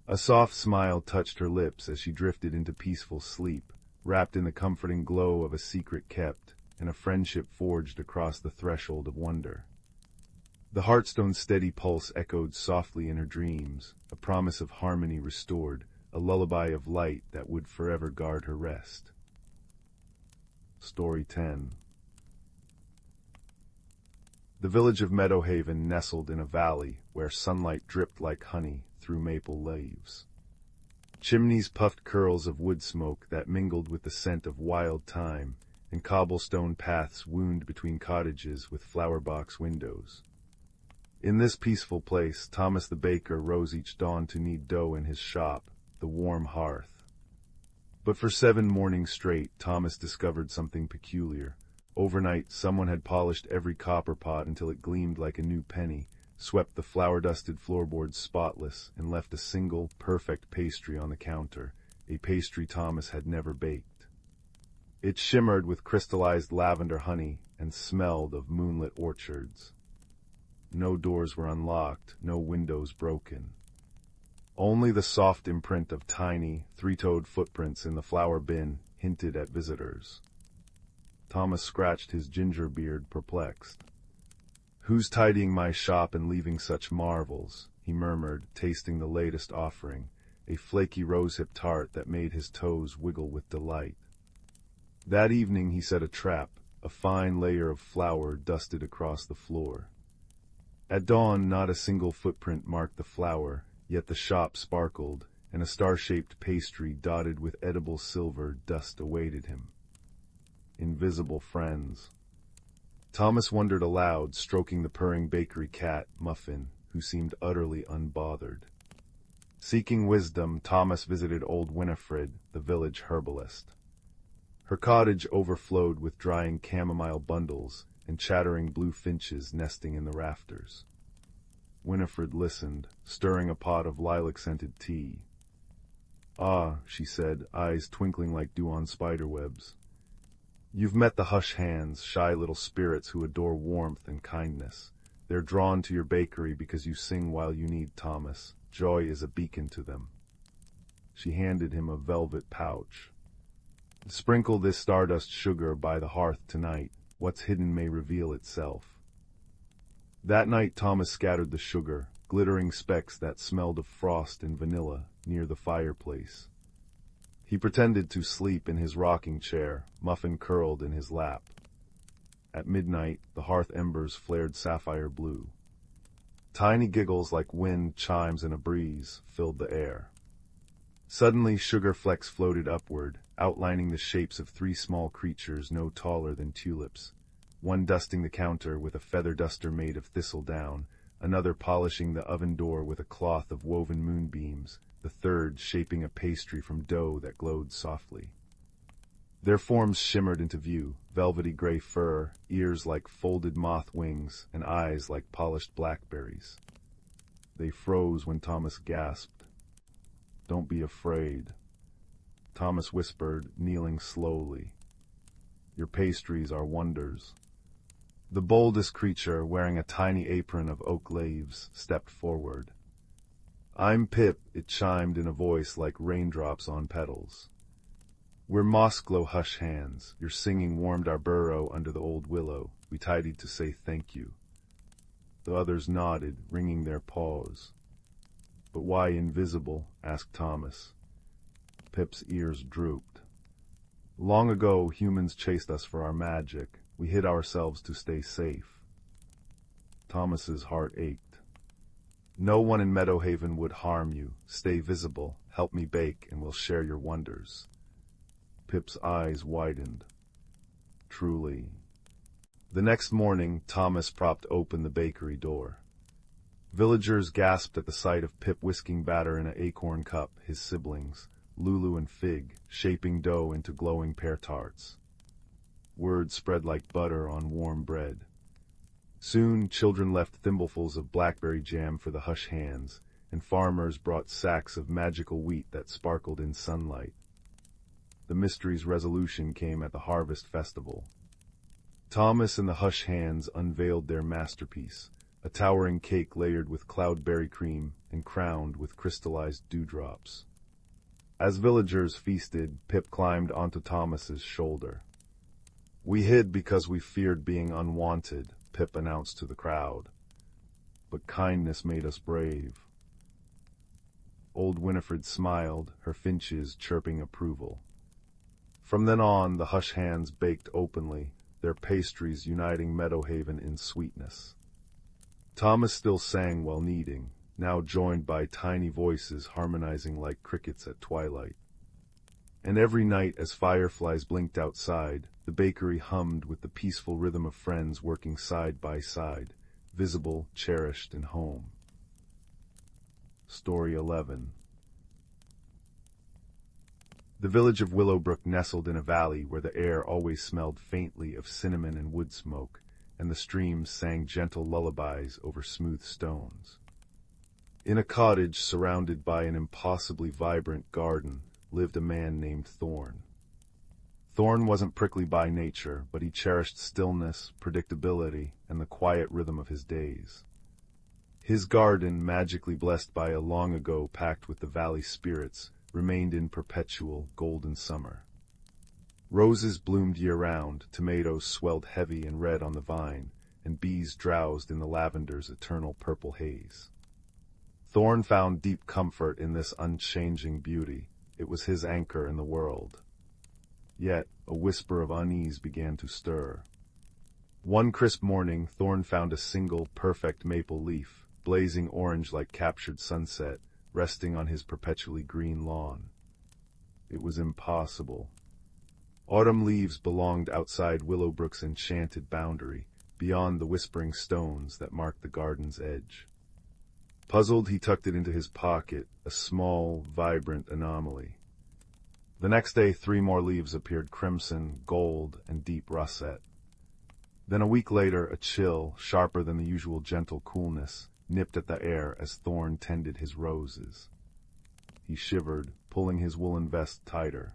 A soft smile touched her lips as she drifted into peaceful sleep, wrapped in the comforting glow of a secret kept, and a friendship forged across the threshold of wonder. The Heartstone's steady pulse echoed softly in her dreams, a promise of harmony restored, a lullaby of light that would forever guard her rest. Story 10. The village of Meadowhaven nestled in a valley where sunlight dripped like honey through maple leaves. Chimneys puffed curls of wood smoke that mingled with the scent of wild thyme, and cobblestone paths wound between cottages with flower-box windows. In this peaceful place, Thomas the baker rose each dawn to knead dough in his shop, the warm hearth. But for 7 mornings straight, Thomas discovered something peculiar. Overnight, someone had polished every copper pot until it gleamed like a new penny, swept the flour-dusted floorboards spotless, and left a single, perfect pastry on the counter, a pastry Thomas had never baked. It shimmered with crystallized lavender honey and smelled of moonlit orchards. No doors were unlocked, no windows broken. Only the soft imprint of tiny, 3-toed footprints in the flour bin hinted at visitors. Thomas scratched his ginger beard, perplexed. "Who's tidying my shop and leaving such marvels?" he murmured, tasting the latest offering, a flaky rosehip tart that made his toes wiggle with delight. That evening he set a trap, a fine layer of flour dusted across the floor. At dawn, not a single footprint marked the flour, yet the shop sparkled, and a star-shaped pastry dotted with edible silver dust awaited him. Invisible friends. Thomas wondered aloud, stroking the purring bakery cat, Muffin, who seemed utterly unbothered. Seeking wisdom, Thomas visited old Winifred, the village herbalist. Her cottage overflowed with drying chamomile bundles and chattering blue finches nesting in the rafters. Winifred listened, stirring a pot of lilac-scented tea. "Ah," she said, eyes twinkling like dew on spiderwebs. "You've met the hush hands, shy little spirits who adore warmth and kindness. They're drawn to your bakery because you sing while you knead, Thomas. Joy is a beacon to them." She handed him a velvet pouch. "Sprinkle this stardust sugar by the hearth tonight. What's hidden may reveal itself." That night Thomas scattered the sugar, glittering specks that smelled of frost and vanilla, near the fireplace. He pretended to sleep in his rocking chair, Muffin curled in his lap. At midnight, the hearth embers flared sapphire blue. Tiny giggles like wind chimes in a breeze filled the air. Suddenly sugar flecks floated upward, outlining the shapes of 3 small creatures no taller than tulips, one dusting the counter with a feather duster made of thistledown, another polishing the oven door with a cloth of woven moonbeams, the third shaping a pastry from dough that glowed softly. Their forms shimmered into view, velvety gray fur, ears like folded moth wings, and eyes like polished blackberries. They froze when Thomas gasped. "Don't be afraid," Thomas whispered, kneeling slowly. "Your pastries are wonders." The boldest creature, wearing a tiny apron of oak leaves, stepped forward. "I'm Pip," it chimed in a voice like raindrops on petals. "We're moss-glow hush hands. Your singing warmed our burrow under the old willow. We tidied to say thank you." The others nodded, wringing their paws. "But why invisible?" asked Thomas. Pip's ears drooped. "Long ago, humans chased us for our magic. We hid ourselves to stay safe." Thomas's heart ached. "No one in Meadowhaven would harm you. Stay visible, help me bake, and we'll share your wonders." Pip's eyes widened. "Truly." The next morning, Thomas propped open the bakery door. Villagers gasped at the sight of Pip whisking batter in an acorn cup, his siblings, Lulu and Fig, shaping dough into glowing pear tarts. Word spread like butter on warm bread. Soon, children left thimblefuls of blackberry jam for the hush hands, and farmers brought sacks of magical wheat that sparkled in sunlight. The mystery's resolution came at the harvest festival. Thomas and the hush hands unveiled their masterpiece, a towering cake layered with cloudberry cream and crowned with crystallized dewdrops. As villagers feasted, Pip climbed onto Thomas's shoulder. "We hid because we feared being unwanted," Pip announced to the crowd. "But kindness made us brave." Old Winifred smiled, her finches chirping approval. From then on, the hush hands baked openly, their pastries uniting Meadowhaven in sweetness. Thomas still sang while kneading, now joined by tiny voices harmonizing like crickets at twilight. And every night as fireflies blinked outside, the bakery hummed with the peaceful rhythm of friends working side by side, visible, cherished, and home. Story 11. The village of Willowbrook nestled in a valley where the air always smelled faintly of cinnamon and wood smoke, and the streams sang gentle lullabies over smooth stones. In a cottage surrounded by an impossibly vibrant garden lived a man named Thorn. Thorn wasn't prickly by nature, but he cherished stillness, predictability, and the quiet rhythm of his days. His garden, magically blessed by a long ago pact with the valley spirits, remained in perpetual, golden summer. Roses bloomed year-round, tomatoes swelled heavy and red on the vine, and bees drowsed in the lavender's eternal purple haze. Thorn found deep comfort in this unchanging beauty. It was his anchor in the world. Yet, a whisper of unease began to stir. One crisp morning, Thorn found a single, perfect maple leaf, blazing orange like captured sunset, resting on his perpetually green lawn. It was impossible. Autumn leaves belonged outside Willowbrook's enchanted boundary, beyond the whispering stones that marked the garden's edge. Puzzled, he tucked it into his pocket, a small, vibrant anomaly. The next day, 3 more leaves appeared, crimson, gold, and deep russet. Then a week later, a chill, sharper than the usual gentle coolness, nipped at the air as Thorn tended his roses. He shivered, pulling his woolen vest tighter.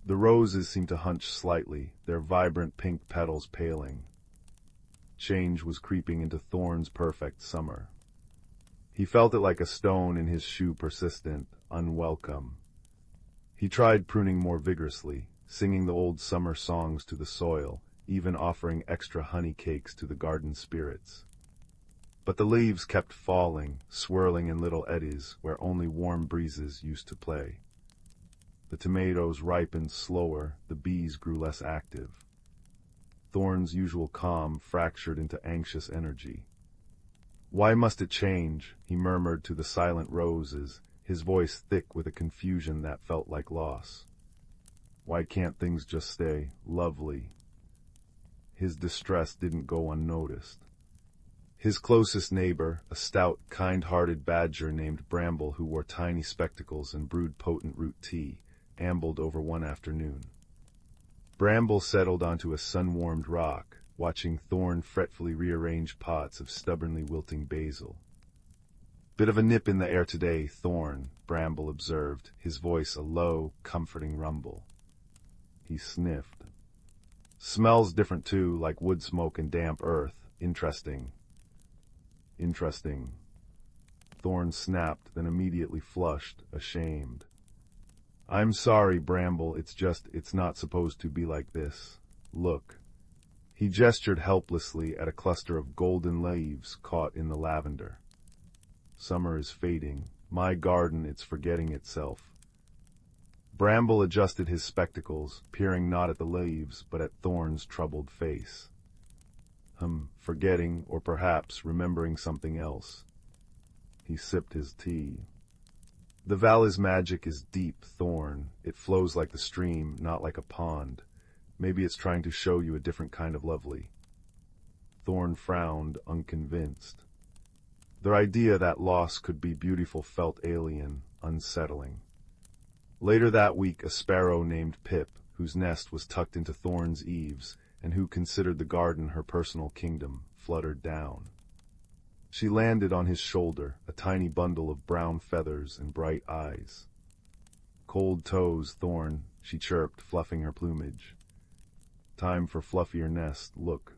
The roses seemed to hunch slightly, their vibrant pink petals paling. Change was creeping into Thorn's perfect summer. He felt it like a stone in his shoe, persistent, unwelcome. He tried pruning more vigorously, singing the old summer songs to the soil, even offering extra honey cakes to the garden spirits. But the leaves kept falling, swirling in little eddies where only warm breezes used to play. The tomatoes ripened slower, the bees grew less active. Thorn's usual calm fractured into anxious energy. "Why must it change?" he murmured to the silent roses, his voice thick with a confusion that felt like loss. "Why can't things just stay lovely?" His distress didn't go unnoticed. His closest neighbor, a stout, kind-hearted badger named Bramble who wore tiny spectacles and brewed potent root tea, ambled over one afternoon. Bramble settled onto a sun-warmed rock, watching Thorn fretfully rearrange pots of stubbornly wilting basil. "Bit of a nip in the air today, Thorn," Bramble observed, his voice a low, comforting rumble. He sniffed. "Smells different too, like wood smoke and damp earth. Interesting." "Interesting." Thorn snapped, then immediately flushed, ashamed. "I'm sorry, Bramble, it's not supposed to be like this. Look." He gestured helplessly at a cluster of golden leaves caught in the lavender. "Summer is fading. My garden, it's forgetting itself." Bramble adjusted his spectacles, peering not at the leaves, but at Thorn's troubled face. Forgetting, or perhaps remembering something else. He sipped his tea. "The valley's magic is deep, Thorn. It flows like the stream, not like a pond. Maybe it's trying to show you a different kind of lovely." Thorn frowned, unconvinced. The idea that loss could be beautiful felt alien, unsettling. Later that week, a sparrow named Pip, whose nest was tucked into Thorn's eaves, and who considered the garden her personal kingdom, fluttered down. She landed on his shoulder, a tiny bundle of brown feathers and bright eyes. "Cold toes, Thorn," she chirped, fluffing her plumage. "Time for fluffier nest, look."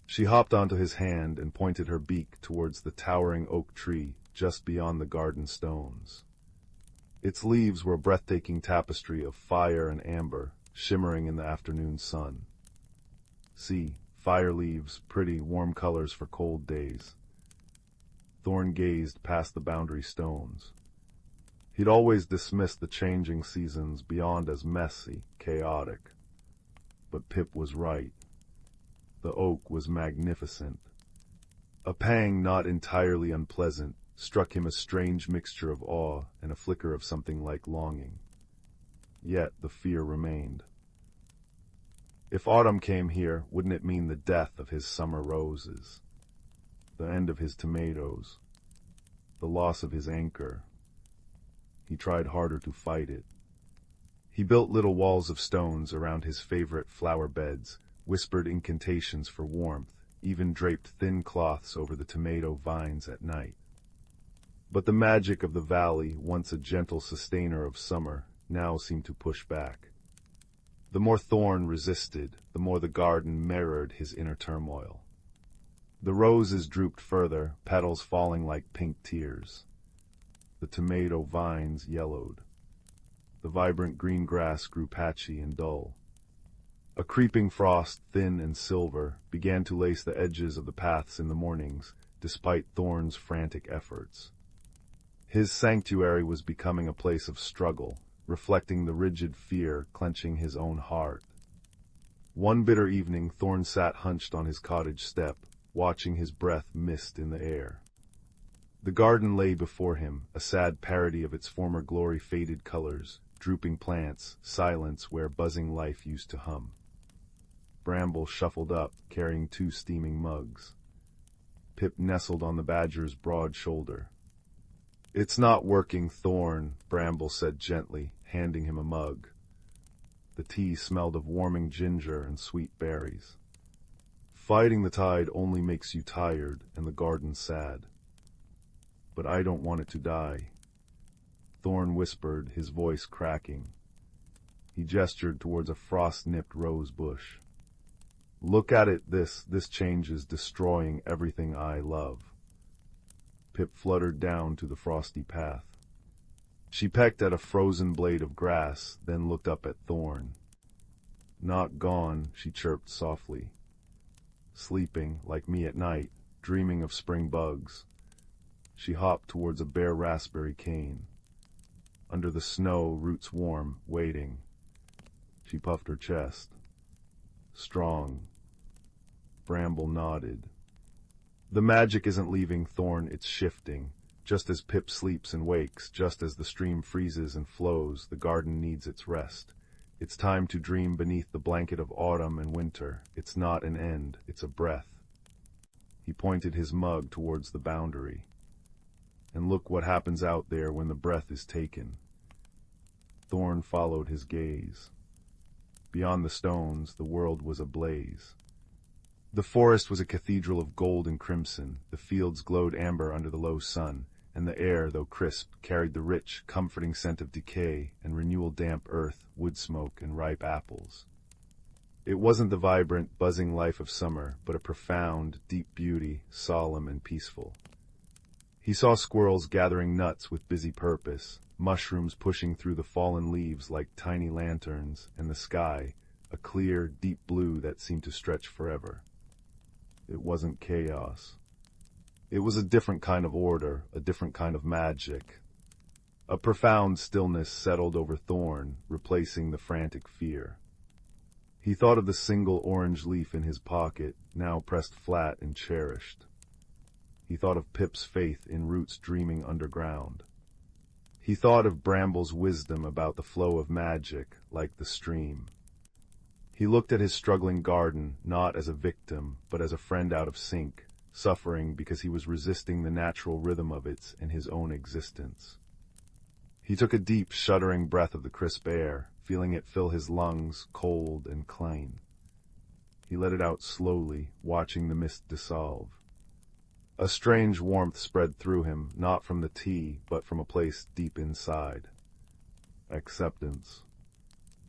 She hopped onto his hand and pointed her beak towards the towering oak tree just beyond the garden stones. Its leaves were a breathtaking tapestry of fire and amber, shimmering in the afternoon sun. "See, fire leaves, pretty, warm colors for cold days." Thorn gazed past the boundary stones. He'd always dismissed the changing seasons beyond as messy, chaotic. But Pip was right. The oak was magnificent. A pang not entirely unpleasant struck him, a strange mixture of awe and a flicker of something like longing. Yet the fear remained. If autumn came here, wouldn't it mean the death of his summer roses? The end of his tomatoes, the loss of his anchor. He tried harder to fight it. He built little walls of stones around his favorite flower beds, whispered incantations for warmth, even draped thin cloths over the tomato vines at night. But the magic of the valley, once a gentle sustainer of summer, now seemed to push back. The more Thorn resisted, the more the garden mirrored his inner turmoil. The roses drooped further, petals falling like pink tears. The tomato vines yellowed. The vibrant green grass grew patchy and dull. A creeping frost, thin and silver, began to lace the edges of the paths in the mornings, despite Thorn's frantic efforts. His sanctuary was becoming a place of struggle, reflecting the rigid fear clenching his own heart. One bitter evening, Thorn sat hunched on his cottage step, watching his breath mist in the air. The garden lay before him, a sad parody of its former glory-faded colors, drooping plants, silence where buzzing life used to hum. Bramble shuffled up, carrying 2 steaming mugs. Pip nestled on the badger's broad shoulder. "It's not working, Thorn," Bramble said gently, handing him a mug. The tea smelled of warming ginger and sweet berries. "Fighting the tide only makes you tired and the garden sad. But I don't want it to die," Thorn whispered, his voice cracking. He gestured towards a frost-nipped rose bush. "Look at it, this change is destroying everything I love." Pip fluttered down to the frosty path. She pecked at a frozen blade of grass, then looked up at Thorn. "Not gone," she chirped softly. "Sleeping, like me at night, dreaming of spring bugs." She hopped towards a bare raspberry cane. Under the snow, roots warm, waiting. She puffed her chest. "Strong." Bramble nodded. "The magic isn't leaving, Thorn, it's shifting. Just as Pip sleeps and wakes, just as the stream freezes and flows, the garden needs its rest. It's time to dream beneath the blanket of autumn and winter. It's not an end, it's a breath." He pointed his mug towards the boundary. "And look what happens out there when the breath is taken." Thorn followed his gaze. Beyond the stones, the world was ablaze. The forest was a cathedral of gold and crimson, the fields glowed amber under the low sun, and the air, though crisp, carried the rich, comforting scent of decay and renewal-damp earth, wood smoke, and ripe apples. It wasn't the vibrant, buzzing life of summer, but a profound, deep beauty, solemn and peaceful. He saw squirrels gathering nuts with busy purpose, mushrooms pushing through the fallen leaves like tiny lanterns, and the sky, a clear, deep blue that seemed to stretch forever. It wasn't chaos. It was a different kind of order, a different kind of magic. A profound stillness settled over Thorn, replacing the frantic fear. He thought of the single orange leaf in his pocket, now pressed flat and cherished. He thought of Pip's faith in roots dreaming underground. He thought of Bramble's wisdom about the flow of magic, like the stream. He looked at his struggling garden, not as a victim, but as a friend out of sync, suffering because he was resisting the natural rhythm of its and his own existence. He took a deep, shuddering breath of the crisp air, feeling it fill his lungs, cold and clean. He let it out slowly, watching the mist dissolve. A strange warmth spread through him, not from the tea, but from a place deep inside. Acceptance.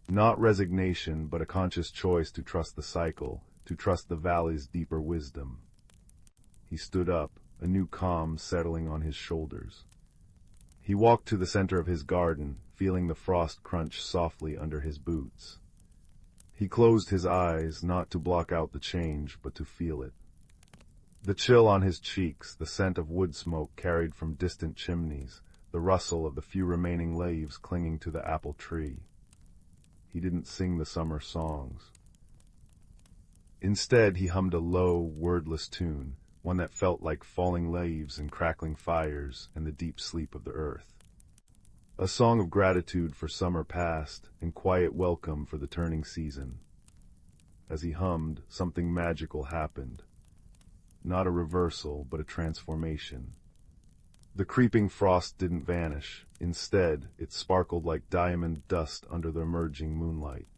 Not resignation, but a conscious choice to trust the cycle, to trust the valley's deeper wisdom. He stood up, a new calm settling on his shoulders. He walked to the center of his garden, feeling the frost crunch softly under his boots. He closed his eyes, not to block out the change, but to feel it. The chill on his cheeks, the scent of wood smoke carried from distant chimneys, the rustle of the few remaining leaves clinging to the apple tree. He didn't sing the summer songs. Instead, he hummed a low, wordless tune, one that felt like falling leaves and crackling fires and the deep sleep of the earth. A song of gratitude for summer past and quiet welcome for the turning season. As he hummed, something magical happened. Not a reversal, but a transformation. The creeping frost didn't vanish. Instead, it sparkled like diamond dust under the emerging moonlight.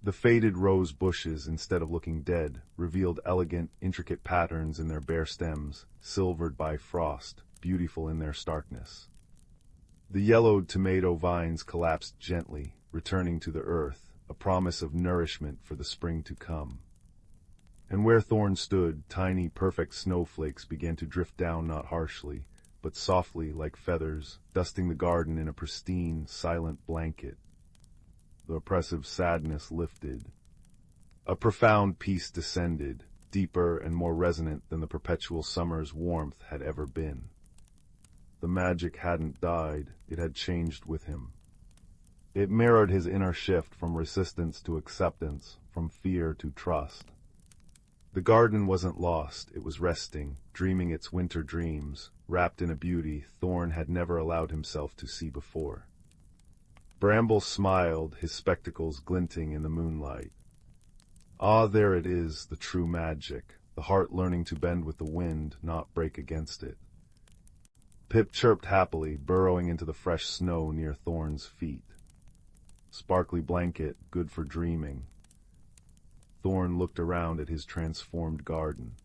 The faded rose bushes, instead of looking dead, revealed elegant, intricate patterns in their bare stems, silvered by frost, beautiful in their starkness. The yellowed tomato vines collapsed gently, returning to the earth, a promise of nourishment for the spring to come. And where Thorn stood, tiny, perfect snowflakes began to drift down not harshly, but softly like feathers, dusting the garden in a pristine, silent blanket. The oppressive sadness lifted. A profound peace descended, deeper and more resonant than the perpetual summer's warmth had ever been. The magic hadn't died, it had changed with him. It mirrored his inner shift from resistance to acceptance, from fear to trust. The garden wasn't lost, it was resting, dreaming its winter dreams, wrapped in a beauty Thorn had never allowed himself to see before. Bramble smiled, his spectacles glinting in the moonlight. Ah, there it is, the true magic, the heart learning to bend with the wind, not break against it. Pip chirped happily, burrowing into the fresh snow near Thorn's feet. Sparkly blanket, good for dreaming. Thorn looked around at his transformed garden.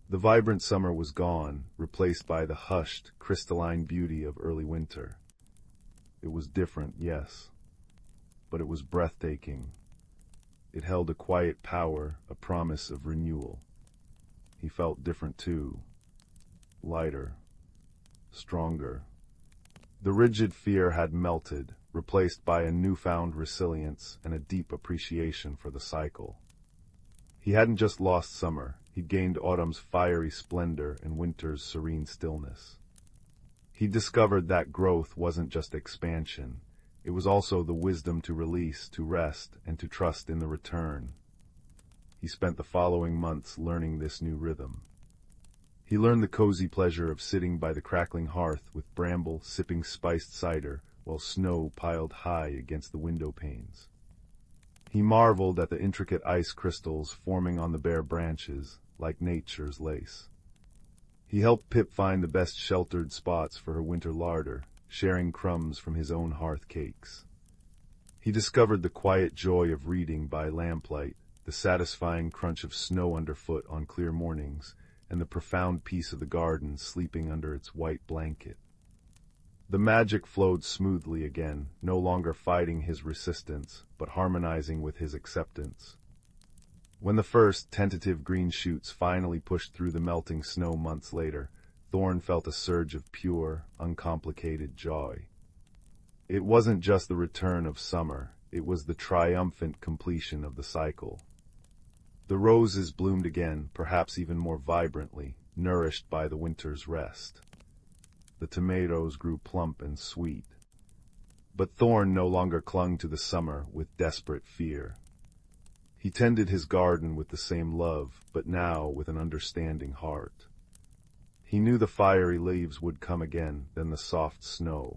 The vibrant summer was gone, replaced by the hushed, crystalline beauty of early winter. It was different, yes, but it was breathtaking. It held a quiet power, a promise of renewal. He felt different too. Lighter. Stronger. The rigid fear had melted, replaced by a newfound resilience and a deep appreciation for the cycle. He hadn't just lost summer, he'd gained autumn's fiery splendor and winter's serene stillness. He discovered that growth wasn't just expansion, it was also the wisdom to release, to rest, and to trust in the return. He spent the following months learning this new rhythm. He learned the cozy pleasure of sitting by the crackling hearth with Bramble sipping spiced cider while snow piled high against the window panes. He marveled at the intricate ice crystals forming on the bare branches, like nature's lace. He helped Pip find the best sheltered spots for her winter larder, sharing crumbs from his own hearth cakes. He discovered the quiet joy of reading by lamplight, the satisfying crunch of snow underfoot on clear mornings, and the profound peace of the garden sleeping under its white blanket. The magic flowed smoothly again, no longer fighting his resistance, but harmonizing with his acceptance. When the first tentative green shoots finally pushed through the melting snow months later, Thorn felt a surge of pure, uncomplicated joy. It wasn't just the return of summer, it was the triumphant completion of the cycle. The roses bloomed again, perhaps even more vibrantly, nourished by the winter's rest. The tomatoes grew plump and sweet. But Thorn no longer clung to the summer with desperate fear. He tended his garden with the same love, but now with an understanding heart. He knew the fiery leaves would come again, then the soft snow.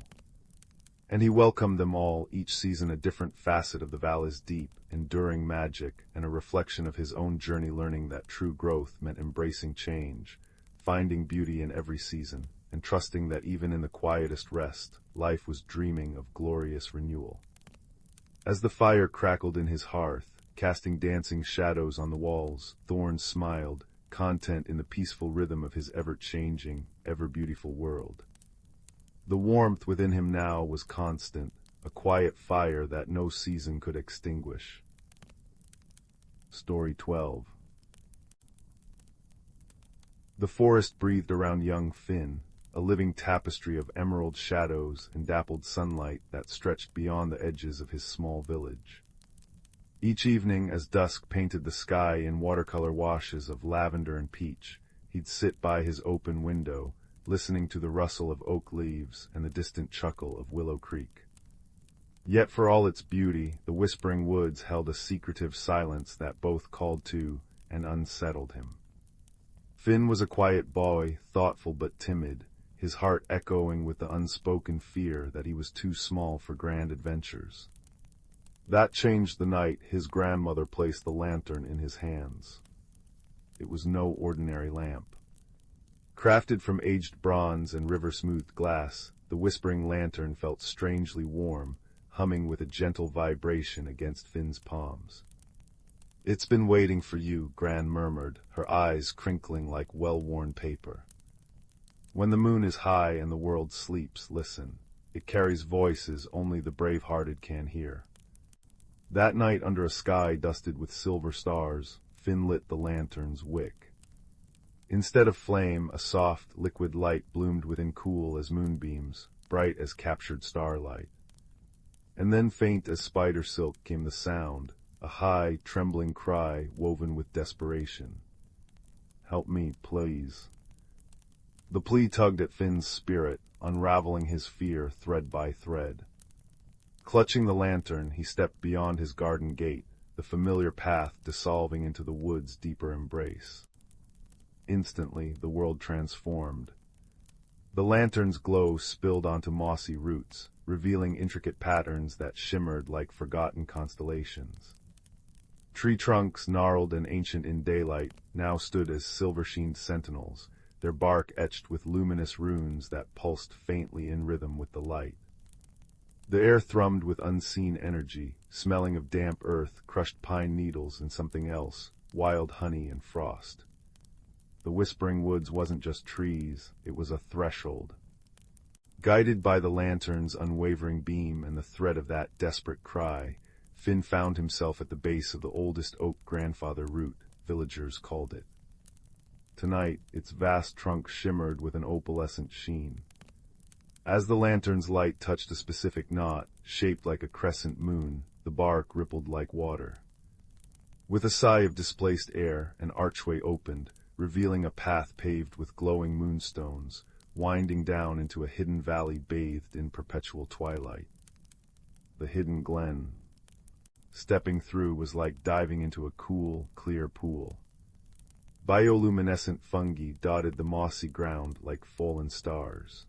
And he welcomed them all, each season a different facet of the valley's deep, enduring magic, and a reflection of his own journey learning that true growth meant embracing change, finding beauty in every season, and trusting that even in the quietest rest, life was dreaming of glorious renewal. As the fire crackled in his hearth, casting dancing shadows on the walls. Thorns smiled, content in the peaceful rhythm of his ever-changing, ever-beautiful world. The warmth within him now was constant, a quiet fire that no season could extinguish. Story 12. The forest breathed around young Finn, a living tapestry of emerald shadows and dappled sunlight that stretched beyond the edges of his small village. Each evening, as dusk painted the sky in watercolor washes of lavender and peach, he'd sit by his open window, listening to the rustle of oak leaves and the distant chuckle of Willow Creek. Yet for all its beauty, the whispering woods held a secretive silence that both called to and unsettled him. Finn was a quiet boy, thoughtful but timid, his heart echoing with the unspoken fear that he was too small for grand adventures. That changed the night his grandmother placed the lantern in his hands. It was no ordinary lamp. Crafted from aged bronze and river-smoothed glass, the whispering lantern felt strangely warm, humming with a gentle vibration against Finn's palms. "It's been waiting for you," Gran murmured, her eyes crinkling like well-worn paper. "When the moon is high and the world sleeps, listen. It carries voices only the brave-hearted can hear." That night, under a sky dusted with silver stars, Finn lit the lantern's wick. Instead of flame, a soft, liquid light bloomed within, cool as moonbeams, bright as captured starlight. And then, faint as spider silk, came the sound, a high, trembling cry woven with desperation. "Help me, please." The plea tugged at Finn's spirit, unraveling his fear thread by thread. Clutching the lantern, he stepped beyond his garden gate, the familiar path dissolving into the wood's deeper embrace. Instantly, the world transformed. The lantern's glow spilled onto mossy roots, revealing intricate patterns that shimmered like forgotten constellations. Tree trunks, gnarled and ancient in daylight, now stood as silver-sheened sentinels, their bark etched with luminous runes that pulsed faintly in rhythm with the light. The air thrummed with unseen energy, smelling of damp earth, crushed pine needles, and something else, wild honey and frost. The whispering woods wasn't just trees, it was a threshold. Guided by the lantern's unwavering beam and the thread of that desperate cry, Finn found himself at the base of the oldest oak grandfather root, villagers called it. Tonight, its vast trunk shimmered with an opalescent sheen. As the lantern's light touched a specific knot, shaped like a crescent moon, the bark rippled like water. With a sigh of displaced air, an archway opened, revealing a path paved with glowing moonstones, winding down into a hidden valley bathed in perpetual twilight. The hidden glen. Stepping through was like diving into a cool, clear pool. Bioluminescent fungi dotted the mossy ground like fallen stars.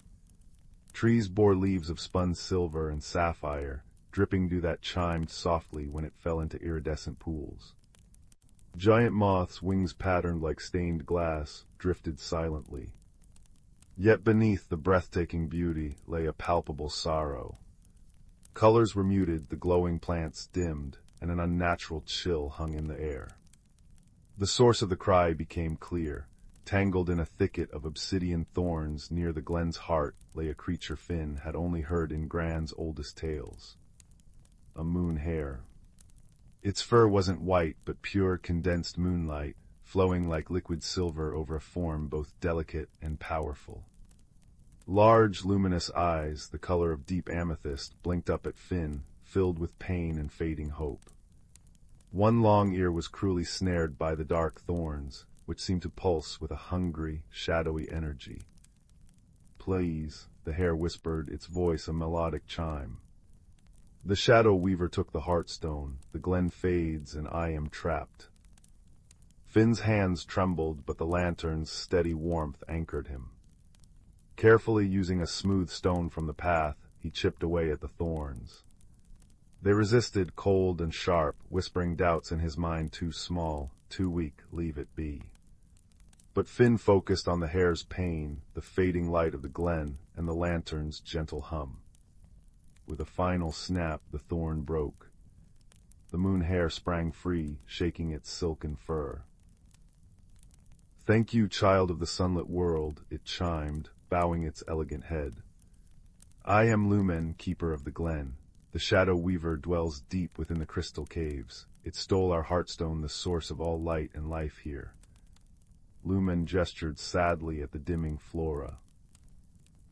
Trees bore leaves of spun silver and sapphire, dripping dew that chimed softly when it fell into iridescent pools. Giant moths, wings patterned like stained glass, drifted silently. Yet beneath the breathtaking beauty lay a palpable sorrow. Colors were muted, the glowing plants dimmed, and an unnatural chill hung in the air. The source of the cry became clear. Tangled in a thicket of obsidian thorns near the glen's heart lay a creature Finn had only heard in Gran's oldest tales. A moon hare. Its fur wasn't white, but pure condensed moonlight, flowing like liquid silver over a form both delicate and powerful. Large, luminous eyes, the color of deep amethyst, blinked up at Finn, filled with pain and fading hope. One long ear was cruelly snared by the dark thorns, which seemed to pulse with a hungry, shadowy energy. "Please," the hare whispered, its voice a melodic chime. The shadow weaver took the heartstone, the glen fades and I am trapped. Finn's hands trembled, but the lantern's steady warmth anchored him. Carefully using a smooth stone from the path, he chipped away at the thorns. They resisted, cold and sharp, whispering doubts in his mind: too small, too weak, leave it be. But Finn focused on the hare's pain, the fading light of the glen, and the lantern's gentle hum. With a final snap, the thorn broke. The moon hare sprang free, shaking its silken fur. "Thank you, child of the sunlit world," it chimed, bowing its elegant head. "I am Lumen, keeper of the glen. The shadow weaver dwells deep within the crystal caves. It stole our heartstone, the source of all light and life here." Lumen gestured sadly at the dimming flora.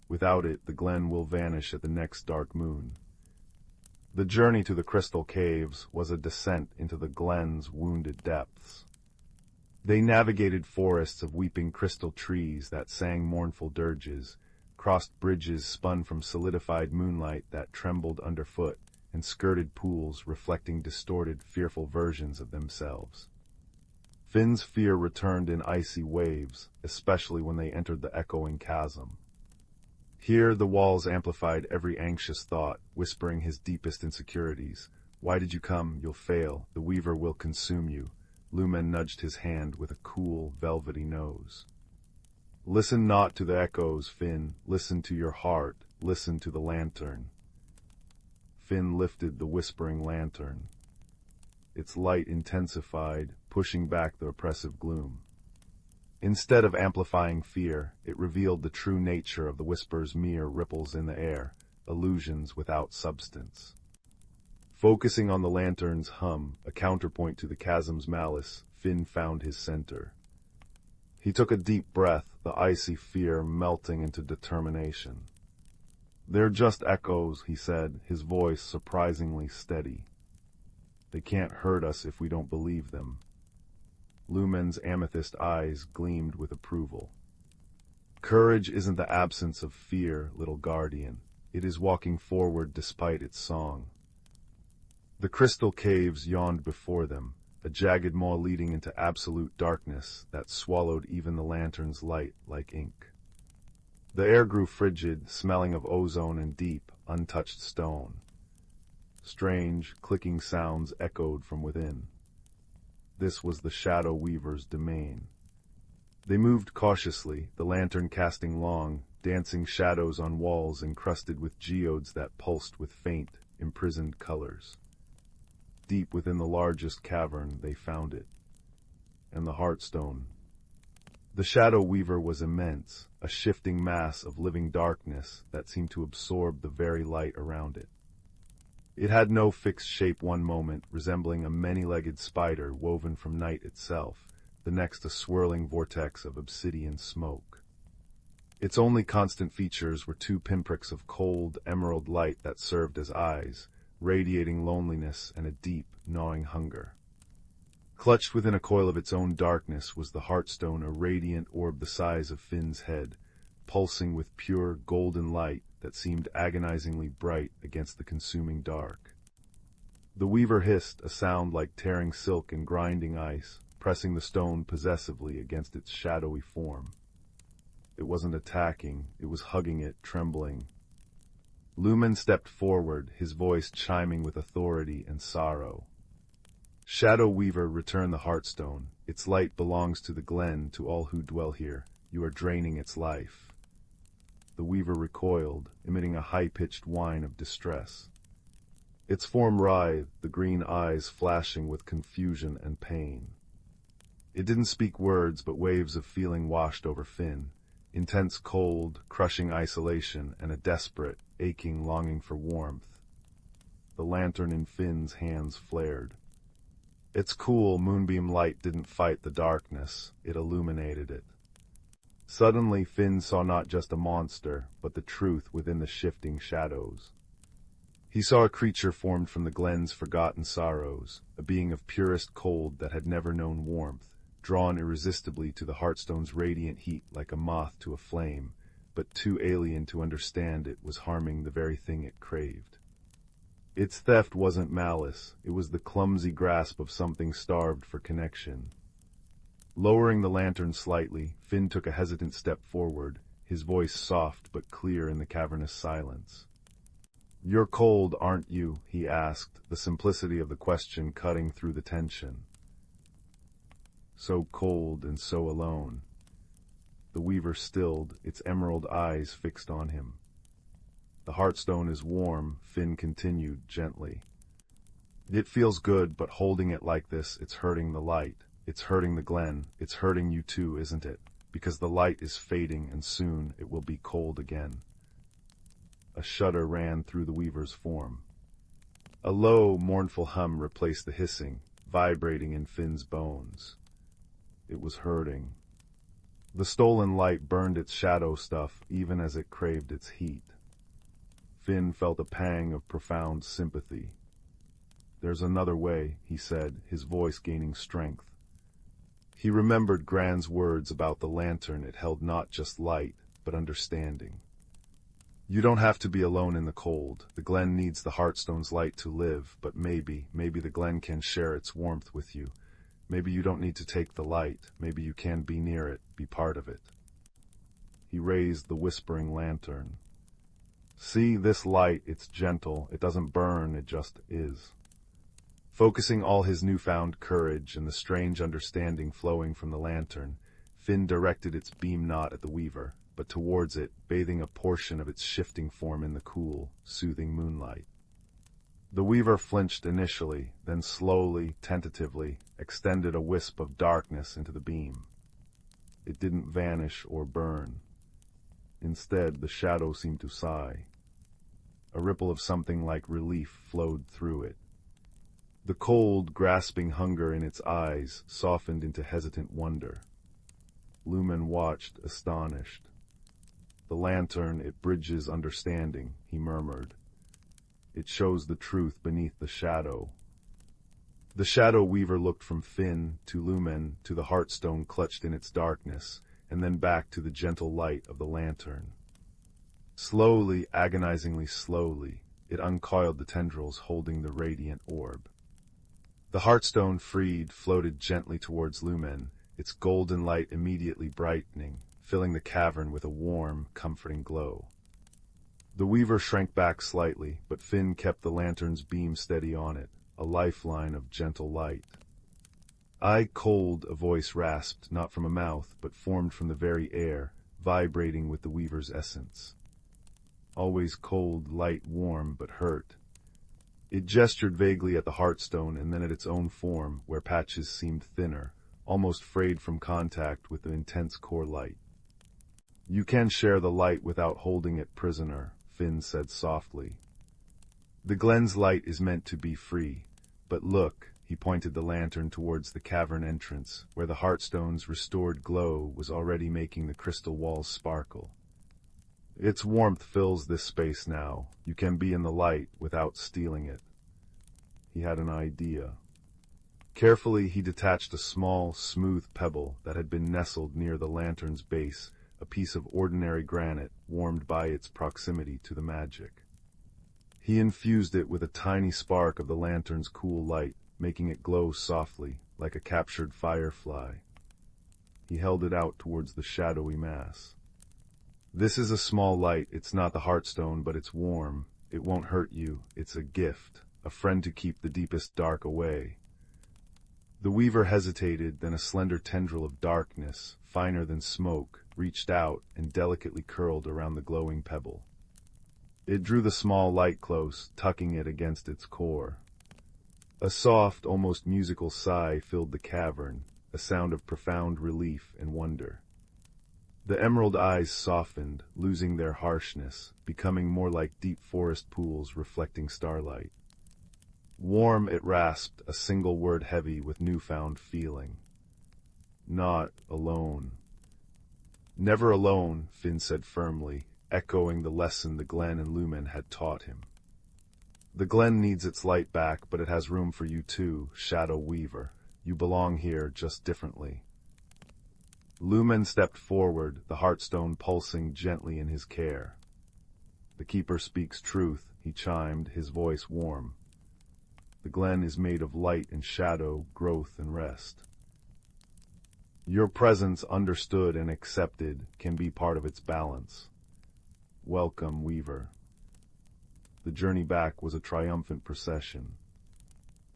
"Without it, the glen will vanish at the next dark moon." The journey to the crystal caves was a descent into the glen's wounded depths. They navigated forests of weeping crystal trees that sang mournful dirges, crossed bridges spun from solidified moonlight that trembled underfoot, and skirted pools reflecting distorted, fearful versions of themselves. Finn's fear returned in icy waves, especially when they entered the echoing chasm. Here the walls amplified every anxious thought, whispering his deepest insecurities. "Why did you come? You'll fail. The weaver will consume you." Lumen nudged his hand with a cool, velvety nose. "Listen not to the echoes, Finn. Listen to your heart. Listen to the lantern." Finn lifted the whispering lantern. Its light intensified, pushing back the oppressive gloom. Instead of amplifying fear, it revealed the true nature of the whisper's mere ripples in the air, illusions without substance. Focusing on the lantern's hum, a counterpoint to the chasm's malice, Finn found his center. He took a deep breath, the icy fear melting into determination. "They're just echoes," he said, his voice surprisingly steady. "They can't hurt us if we don't believe them." Lumen's amethyst eyes gleamed with approval. "Courage isn't the absence of fear, little guardian. It is walking forward despite its song." The crystal caves yawned before them, a jagged maw leading into absolute darkness that swallowed even the lantern's light like ink. The air grew frigid, smelling of ozone and deep, untouched stone. Strange, clicking sounds echoed from within. This was the Shadow Weaver's domain. They moved cautiously, the lantern casting long, dancing shadows on walls encrusted with geodes that pulsed with faint, imprisoned colors. Deep within the largest cavern, they found it. And the Heartstone. The Shadow Weaver was immense, a shifting mass of living darkness that seemed to absorb the very light around it. It had no fixed shape one moment, resembling a many-legged spider woven from night itself, the next a swirling vortex of obsidian smoke. Its only constant features were two pinpricks of cold, emerald light that served as eyes, radiating loneliness and a deep, gnawing hunger. Clutched within a coil of its own darkness was the Heartstone, a radiant orb the size of Finn's head, pulsing with pure, golden light that seemed agonizingly bright against the consuming dark. The weaver hissed, a sound like tearing silk and grinding ice, pressing the stone possessively against its shadowy form. It wasn't attacking, it was hugging it, trembling. Lumen stepped forward, his voice chiming with authority and sorrow. "Shadow Weaver, return the Heartstone. Its light belongs to the glen, to all who dwell here. You are draining its life." The weaver recoiled, emitting a high-pitched whine of distress. Its form writhed, the green eyes flashing with confusion and pain. It didn't speak words, but waves of feeling washed over Finn. Intense cold, crushing isolation, and a desperate, aching longing for warmth. The lantern in Finn's hands flared. Its cool, moonbeam light didn't fight the darkness, it illuminated it. Suddenly Finn saw not just a monster, but the truth within the shifting shadows. He saw a creature formed from the glen's forgotten sorrows, a being of purest cold that had never known warmth, drawn irresistibly to the Heartstone's radiant heat like a moth to a flame, but too alien to understand it was harming the very thing it craved. Its theft wasn't malice, it was the clumsy grasp of something starved for connection. Lowering the lantern slightly, Finn took a hesitant step forward, his voice soft but clear in the cavernous silence. "You're cold, aren't you?" he asked, the simplicity of the question cutting through the tension. So cold and so alone. The weaver stilled, its emerald eyes fixed on him. "The Heartstone is warm," Finn continued gently. It feels good, but holding it like this, it's hurting the light. It's hurting the glen. It's hurting you too, isn't it? Because the light is fading and soon it will be cold again. A shudder ran through the weaver's form. A low, mournful hum replaced the hissing, vibrating in Finn's bones. It was hurting. The stolen light burned its shadow stuff even as it craved its heat. Finn felt a pang of profound sympathy. "There's another way," he said, his voice gaining strength. He remembered Gran's words about the lantern. It held not just light, but understanding. "You don't have to be alone in the cold. The glen needs the Heartstone's light to live, but maybe the glen can share its warmth with you. Maybe you don't need to take the light. Maybe you can be near it, be part of it." He raised the whispering lantern. "See this light, it's gentle. It doesn't burn, it just is." Focusing all his newfound courage and the strange understanding flowing from the lantern, Finn directed its beam not at the weaver, but towards it, bathing a portion of its shifting form in the cool, soothing moonlight. The weaver flinched initially, then slowly, tentatively, extended a wisp of darkness into the beam. It didn't vanish or burn. Instead, the shadow seemed to sigh. A ripple of something like relief flowed through it. The cold, grasping hunger in its eyes softened into hesitant wonder. Lumen watched, astonished. "The lantern, it bridges understanding," he murmured. "It shows the truth beneath the shadow." The shadow weaver looked from Finn to Lumen to the Heartstone clutched in its darkness, and then back to the gentle light of the lantern. Slowly, agonizingly slowly, it uncoiled the tendrils holding the radiant orb. The Heartstone, freed, floated gently towards Lumen, its golden light immediately brightening, filling the cavern with a warm, comforting glow. The weaver shrank back slightly, but Finn kept the lantern's beam steady on it, a lifeline of gentle light. "I cold," a voice rasped, not from a mouth, but formed from the very air, vibrating with the weaver's essence. "Always cold, light, warm, but hurt." It gestured vaguely at the Heartstone and then at its own form, where patches seemed thinner, almost frayed from contact with the intense core light. "You can share the light without holding it prisoner," Finn said softly. "The glen's light is meant to be free. But look," he pointed the lantern towards the cavern entrance, where the Heartstone's restored glow was already making the crystal walls sparkle. "Its warmth fills this space now. You can be in the light without stealing it." He had an idea. Carefully, he detached a small, smooth pebble that had been nestled near the lantern's base, a piece of ordinary granite warmed by its proximity to the magic. He infused it with a tiny spark of the lantern's cool light, making it glow softly, like a captured firefly. He held it out towards the shadowy mass. "This is a small light. It's not the Heartstone, but it's warm. It won't hurt you. It's a gift, a friend to keep the deepest dark away." The weaver hesitated, then a slender tendril of darkness, finer than smoke, reached out and delicately curled around the glowing pebble. It drew the small light close, tucking it against its core. A soft, almost musical sigh filled the cavern, a sound of profound relief and wonder. The emerald eyes softened, losing their harshness, becoming more like deep forest pools reflecting starlight. "Warm," it rasped, a single word heavy with newfound feeling. "Not alone." "Never alone," Finn said firmly, echoing the lesson the glen and Lumen had taught him. "The glen needs its light back, but it has room for you too, Shadow Weaver. You belong here, just differently." Lumen stepped forward, the Heartstone pulsing gently in his care. "The Keeper speaks truth," he chimed, his voice warm. "The glen is made of light and shadow, growth and rest. Your presence, understood and accepted, can be part of its balance. Welcome, Weaver." The journey back was a triumphant procession.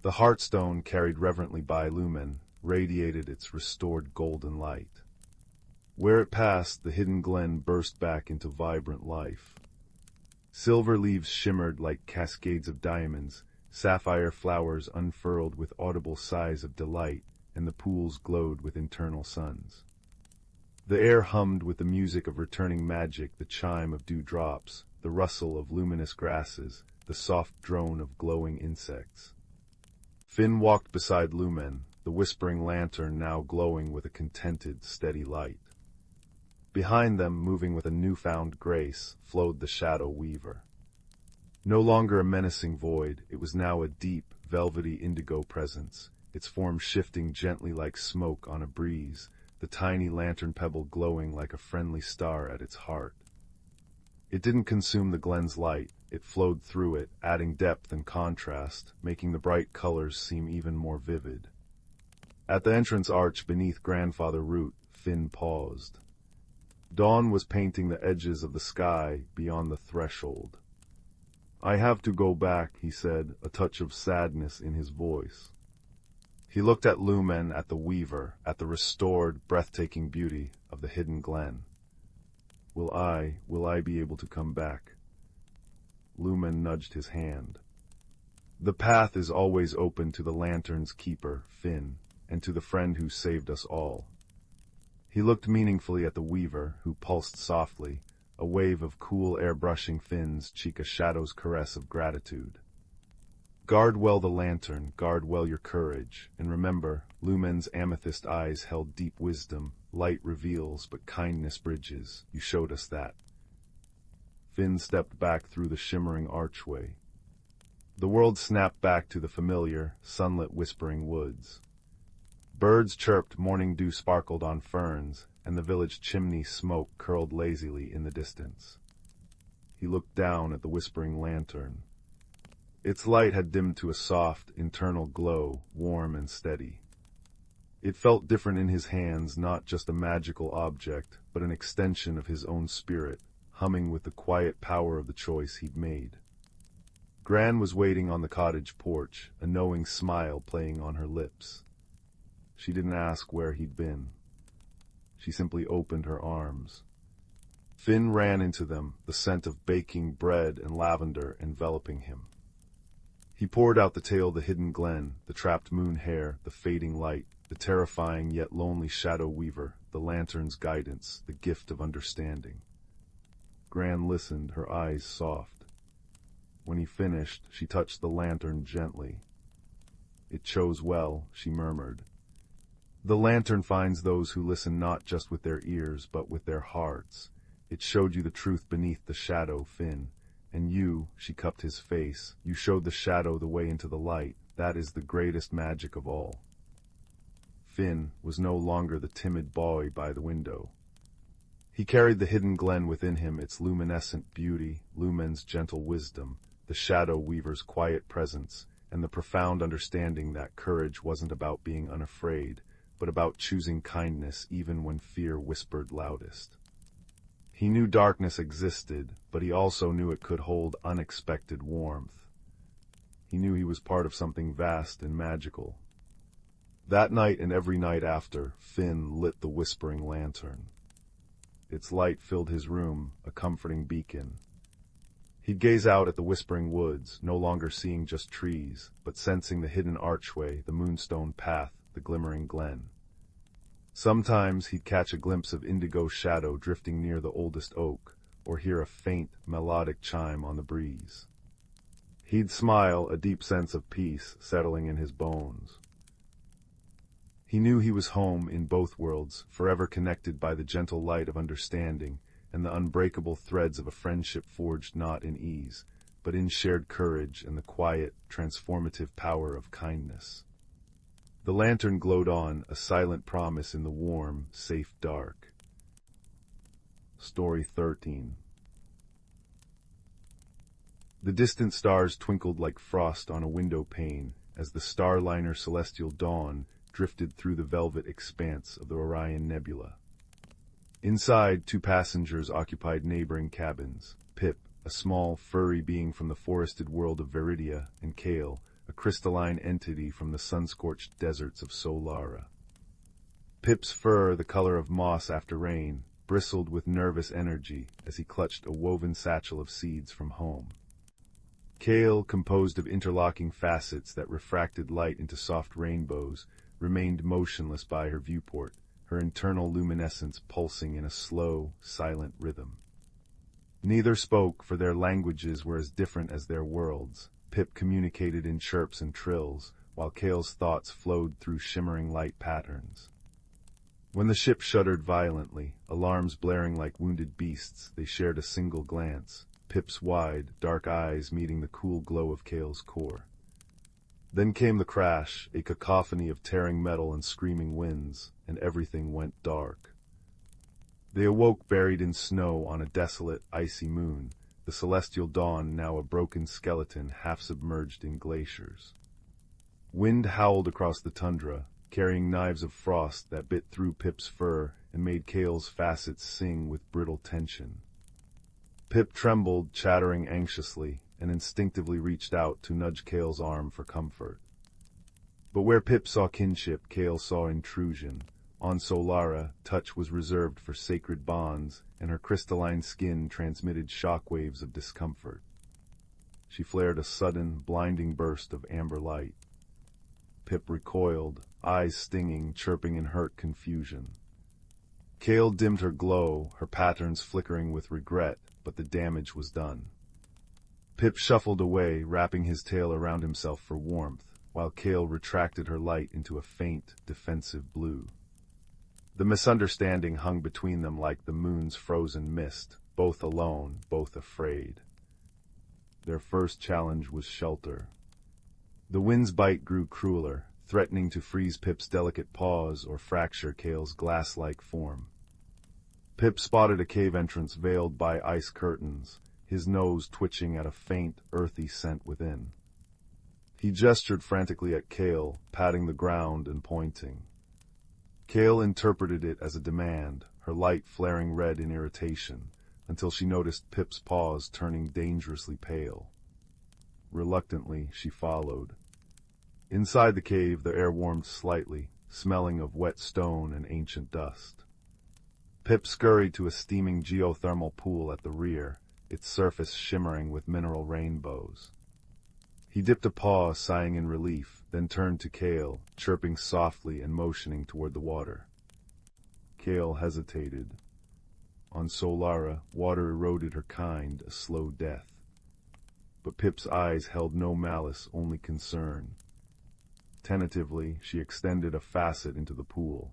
The Heartstone, carried reverently by Lumen, radiated its restored golden light. Where it passed, the hidden glen burst back into vibrant life. Silver leaves shimmered like cascades of diamonds, sapphire flowers unfurled with audible sighs of delight, and the pools glowed with internal suns. The air hummed with the music of returning magic, the chime of dewdrops, the rustle of luminous grasses, the soft drone of glowing insects. Finn walked beside Lumen, the whispering lantern now glowing with a contented, steady light. Behind them, moving with a newfound grace, flowed the Shadow Weaver. No longer a menacing void, it was now a deep, velvety indigo presence, its form shifting gently like smoke on a breeze, the tiny lantern pebble glowing like a friendly star at its heart. It didn't consume the glen's light, it flowed through it, adding depth and contrast, making the bright colors seem even more vivid. At the entrance arch beneath Grandfather Root, Finn paused. Dawn was painting the edges of the sky beyond the threshold. "I have to go back," he said, a touch of sadness in his voice. He looked at Lumen, at the Weaver, at the restored, breathtaking beauty of the hidden glen. Will I be able to come back?" Lumen nudged his hand. "The path is always open to the lantern's keeper, Finn, and to the friend who saved us all." He looked meaningfully at the Weaver, who pulsed softly, a wave of cool air brushing Finn's cheek, a shadow's caress of gratitude. "Guard well the lantern, guard well your courage, and remember, Lumen's amethyst eyes held deep wisdom. Light reveals, but kindness bridges. You showed us that." Finn stepped back through the shimmering archway. The world snapped back to the familiar, sunlit whispering woods. Birds chirped, morning dew sparkled on ferns, and the village chimney smoke curled lazily in the distance. He looked down at the whispering lantern. Its light had dimmed to a soft, internal glow, warm and steady. It felt different in his hands, not just a magical object, but an extension of his own spirit, humming with the quiet power of the choice he'd made. Gran was waiting on the cottage porch, a knowing smile playing on her lips. She didn't ask where he'd been. She simply opened her arms. Finn ran into them, the scent of baking bread and lavender enveloping him. He poured out the tale of the hidden glen, the trapped moon hair, the fading light, the terrifying yet lonely Shadow Weaver, the lantern's guidance, the gift of understanding. Gran listened, her eyes soft. When he finished, she touched the lantern gently. "It chose well," she murmured. "The lantern finds those who listen not just with their ears, but with their hearts. It showed you the truth beneath the shadow, Finn. And you," she cupped his face, "you showed the shadow the way into the light. That is the greatest magic of all." Finn was no longer the timid boy by the window. He carried the hidden glen within him, its luminescent beauty, Lumen's gentle wisdom, the Shadow Weaver's quiet presence, and the profound understanding that courage wasn't about being unafraid, but about choosing kindness even when fear whispered loudest. He knew darkness existed, but he also knew it could hold unexpected warmth. He knew he was part of something vast and magical. That night and every night after, Finn lit the whispering lantern. Its light filled his room, a comforting beacon. He'd gaze out at the whispering woods, no longer seeing just trees, but sensing the hidden archway, the moonstone path, the glimmering glen. Sometimes he'd catch a glimpse of indigo shadow drifting near the oldest oak, or hear a faint, melodic chime on the breeze. He'd smile, a deep sense of peace settling in his bones. He knew he was home in both worlds, forever connected by the gentle light of understanding and the unbreakable threads of a friendship forged not in ease, but in shared courage and the quiet, transformative power of kindness. The lantern glowed on, a silent promise in the warm, safe dark. Story 13. The distant stars twinkled like frost on a window pane as the starliner Celestial Dawn drifted through the velvet expanse of the Orion Nebula. Inside, 2 passengers occupied neighboring cabins. Pip, a small, furry being from the forested world of Veridia, and Kale, a crystalline entity from the sun-scorched deserts of Solara. Pip's fur, the color of moss after rain, bristled with nervous energy as he clutched a woven satchel of seeds from home. Kale, composed of interlocking facets that refracted light into soft rainbows, remained motionless by her viewport, her internal luminescence pulsing in a slow, silent rhythm. Neither spoke, for their languages were as different as their worlds. Pip communicated in chirps and trills, while Kale's thoughts flowed through shimmering light patterns. When the ship shuddered violently, alarms blaring like wounded beasts, they shared a single glance, Pip's wide, dark eyes meeting the cool glow of Kale's core. Then came the crash, a cacophony of tearing metal and screaming winds, and everything went dark. They awoke buried in snow on a desolate, icy moon, the celestial dawn now a broken skeleton half submerged in glaciers. Wind howled across the tundra, carrying knives of frost that bit through Pip's fur and made Kale's facets sing with brittle tension. Pip trembled, chattering anxiously, and instinctively reached out to nudge Kale's arm for comfort. But where Pip saw kinship, Kale saw intrusion. On Solara, touch was reserved for sacred bonds, and her crystalline skin transmitted shockwaves of discomfort. She flared a sudden, blinding burst of amber light. Pip recoiled, eyes stinging, chirping in hurt confusion. Kale dimmed her glow, her patterns flickering with regret, but the damage was done. Pip shuffled away, wrapping his tail around himself for warmth, while Kale retracted her light into a faint, defensive blue. The misunderstanding hung between them like the moon's frozen mist, both alone, both afraid. Their first challenge was shelter. The wind's bite grew crueler, threatening to freeze Pip's delicate paws or fracture Kale's glass-like form. Pip spotted a cave entrance veiled by ice curtains, his nose twitching at a faint, earthy scent within. He gestured frantically at Kale, patting the ground and pointing. Kale interpreted it as a demand, her light flaring red in irritation, until she noticed Pip's paws turning dangerously pale. Reluctantly, she followed. Inside the cave, the air warmed slightly, smelling of wet stone and ancient dust. Pip scurried to a steaming geothermal pool at the rear, its surface shimmering with mineral rainbows. He dipped a paw, sighing in relief, then turned to Kale, chirping softly and motioning toward the water. Kale hesitated. On Solara, water eroded her kind, a slow death. But Pip's eyes held no malice, only concern. Tentatively, she extended a facet into the pool.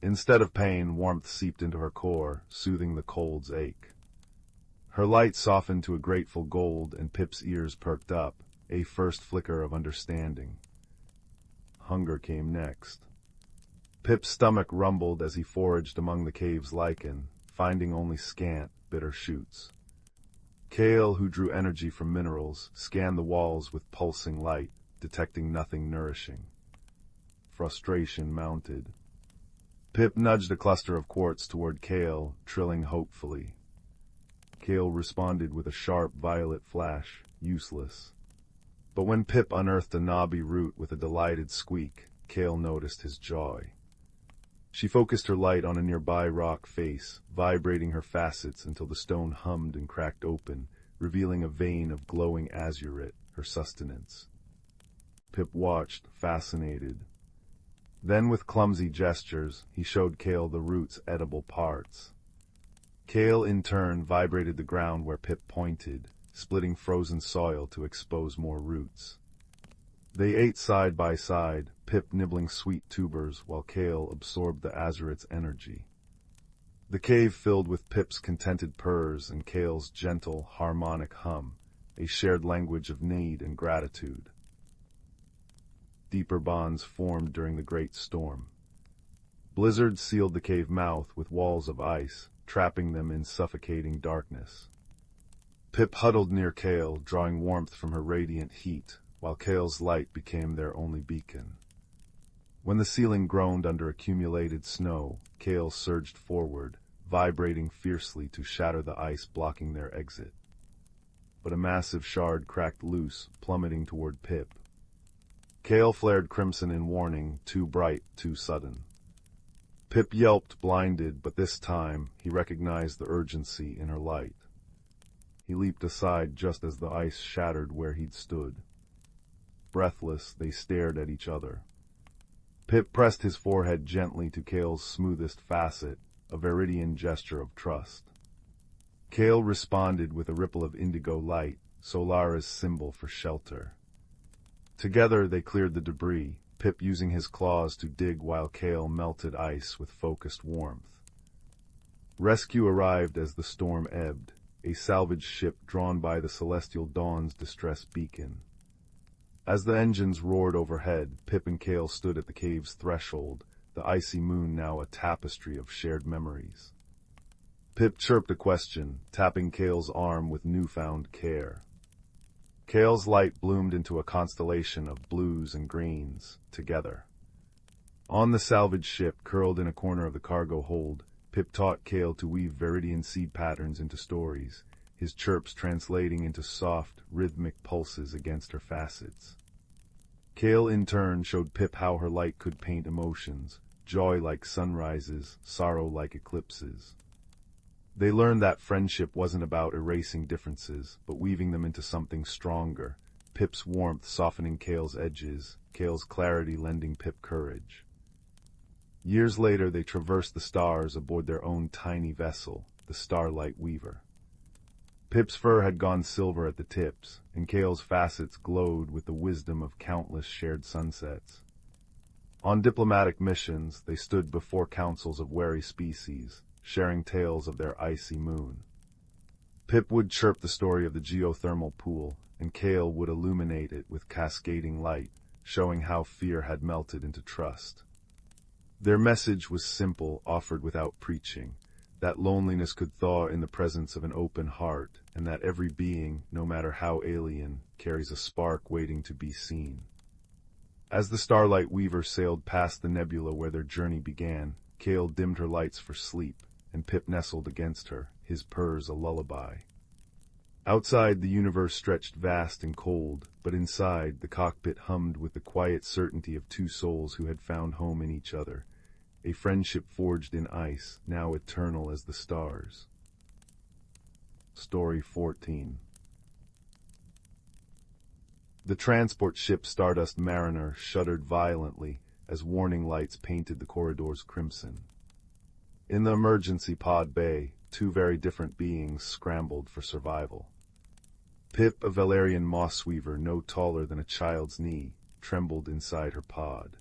Instead of pain, warmth seeped into her core, soothing the cold's ache. Her light softened to a grateful gold, and Pip's ears perked up, a first flicker of understanding. Hunger came next. Pip's stomach rumbled as he foraged among the cave's lichen, finding only scant, bitter shoots. Kale, who drew energy from minerals, scanned the walls with pulsing light, detecting nothing nourishing. Frustration mounted. Pip nudged a cluster of quartz toward Kale, trilling hopefully. Kale responded with a sharp violet flash, useless. But when Pip unearthed a knobby root with a delighted squeak, Kale noticed his joy. She focused her light on a nearby rock face, vibrating her facets until the stone hummed and cracked open, revealing a vein of glowing azurite, her sustenance. Pip watched, fascinated. Then, with clumsy gestures, he showed Kale the root's edible parts. Kale, in turn, vibrated the ground where Pip pointed, splitting frozen soil to expose more roots. They ate side by side, Pip nibbling sweet tubers while Kale absorbed the azurite's energy. The cave filled with Pip's contented purrs and Kale's gentle, harmonic hum, a shared language of need and gratitude. Deeper bonds formed during the great storm. Blizzards sealed the cave mouth with walls of ice, trapping them in suffocating darkness. Pip huddled near Kale, drawing warmth from her radiant heat, while Kale's light became their only beacon. When the ceiling groaned under accumulated snow, Kale surged forward, vibrating fiercely to shatter the ice blocking their exit. But a massive shard cracked loose, plummeting toward Pip. Kale flared crimson in warning, too bright, too sudden. Pip yelped, blinded, but this time he recognized the urgency in her light. He leaped aside just as the ice shattered where he'd stood. Breathless, they stared at each other. Pip pressed his forehead gently to Kale's smoothest facet, a viridian gesture of trust. Kale responded with a ripple of indigo light, Solara's symbol for shelter. Together they cleared the debris, Pip using his claws to dig while Kale melted ice with focused warmth. Rescue arrived as the storm ebbed, a salvage ship drawn by the Celestial Dawn's distress beacon. As the engines roared overhead, Pip and Kale stood at the cave's threshold, the icy moon now a tapestry of shared memories. Pip chirped a question, tapping Kale's arm with newfound care. Kale's light bloomed into a constellation of blues and greens, together. On the salvage ship, curled in a corner of the cargo hold, Pip taught Kale to weave viridian seed patterns into stories, his chirps translating into soft, rhythmic pulses against her facets. Kale in turn showed Pip how her light could paint emotions, joy like sunrises, sorrow like eclipses. They learned that friendship wasn't about erasing differences, but weaving them into something stronger, Pip's warmth softening Kale's edges, Kale's clarity lending Pip courage. Years later they traversed the stars aboard their own tiny vessel, the Starlight Weaver. Pip's fur had gone silver at the tips, and Kale's facets glowed with the wisdom of countless shared sunsets. On diplomatic missions, they stood before councils of wary species, sharing tales of their icy moon. Pip would chirp the story of the geothermal pool, and Kale would illuminate it with cascading light, showing how fear had melted into trust. Their message was simple, offered without preaching, that loneliness could thaw in the presence of an open heart, and that every being, no matter how alien, carries a spark waiting to be seen. As the Starlight Weaver sailed past the nebula where their journey began, Kale dimmed her lights for sleep, and Pip nestled against her, his purrs a lullaby. Outside, the universe stretched vast and cold, but inside, the cockpit hummed with the quiet certainty of two souls who had found home in each other, a friendship forged in ice, now eternal as the stars. Story 14. The transport ship Stardust Mariner shuddered violently as warning lights painted the corridors crimson. In the emergency pod bay, two very different beings scrambled for survival. Pip, a Valerian mossweaver no taller than a child's knee, trembled inside her pod.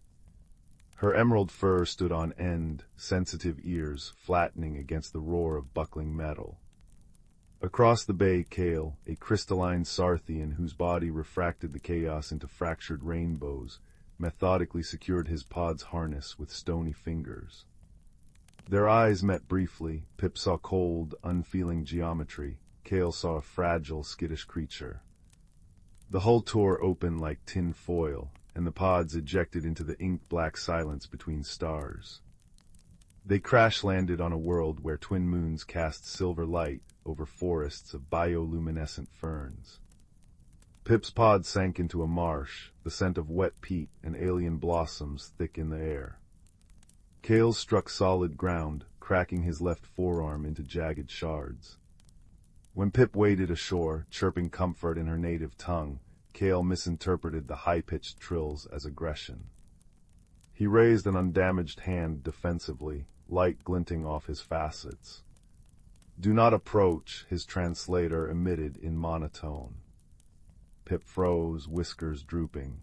Her emerald fur stood on end, sensitive ears flattening against the roar of buckling metal. Across the bay, Kale, a crystalline Sarthian whose body refracted the chaos into fractured rainbows, methodically secured his pod's harness with stony fingers. Their eyes met briefly. Pip saw cold, unfeeling geometry. Kale saw a fragile, skittish creature. The hull tore open like tin foil, and the pods ejected into the ink-black silence between stars. They crash-landed on a world where twin moons cast silver light over forests of bioluminescent ferns. Pip's pod sank into a marsh, the scent of wet peat and alien blossoms thick in the air. Kale's struck solid ground, cracking his left forearm into jagged shards. When Pip waded ashore, chirping comfort in her native tongue, Kale misinterpreted the high-pitched trills as aggression. He raised an undamaged hand defensively, light glinting off his facets. "Do not approach," his translator emitted in monotone. Pip froze, whiskers drooping.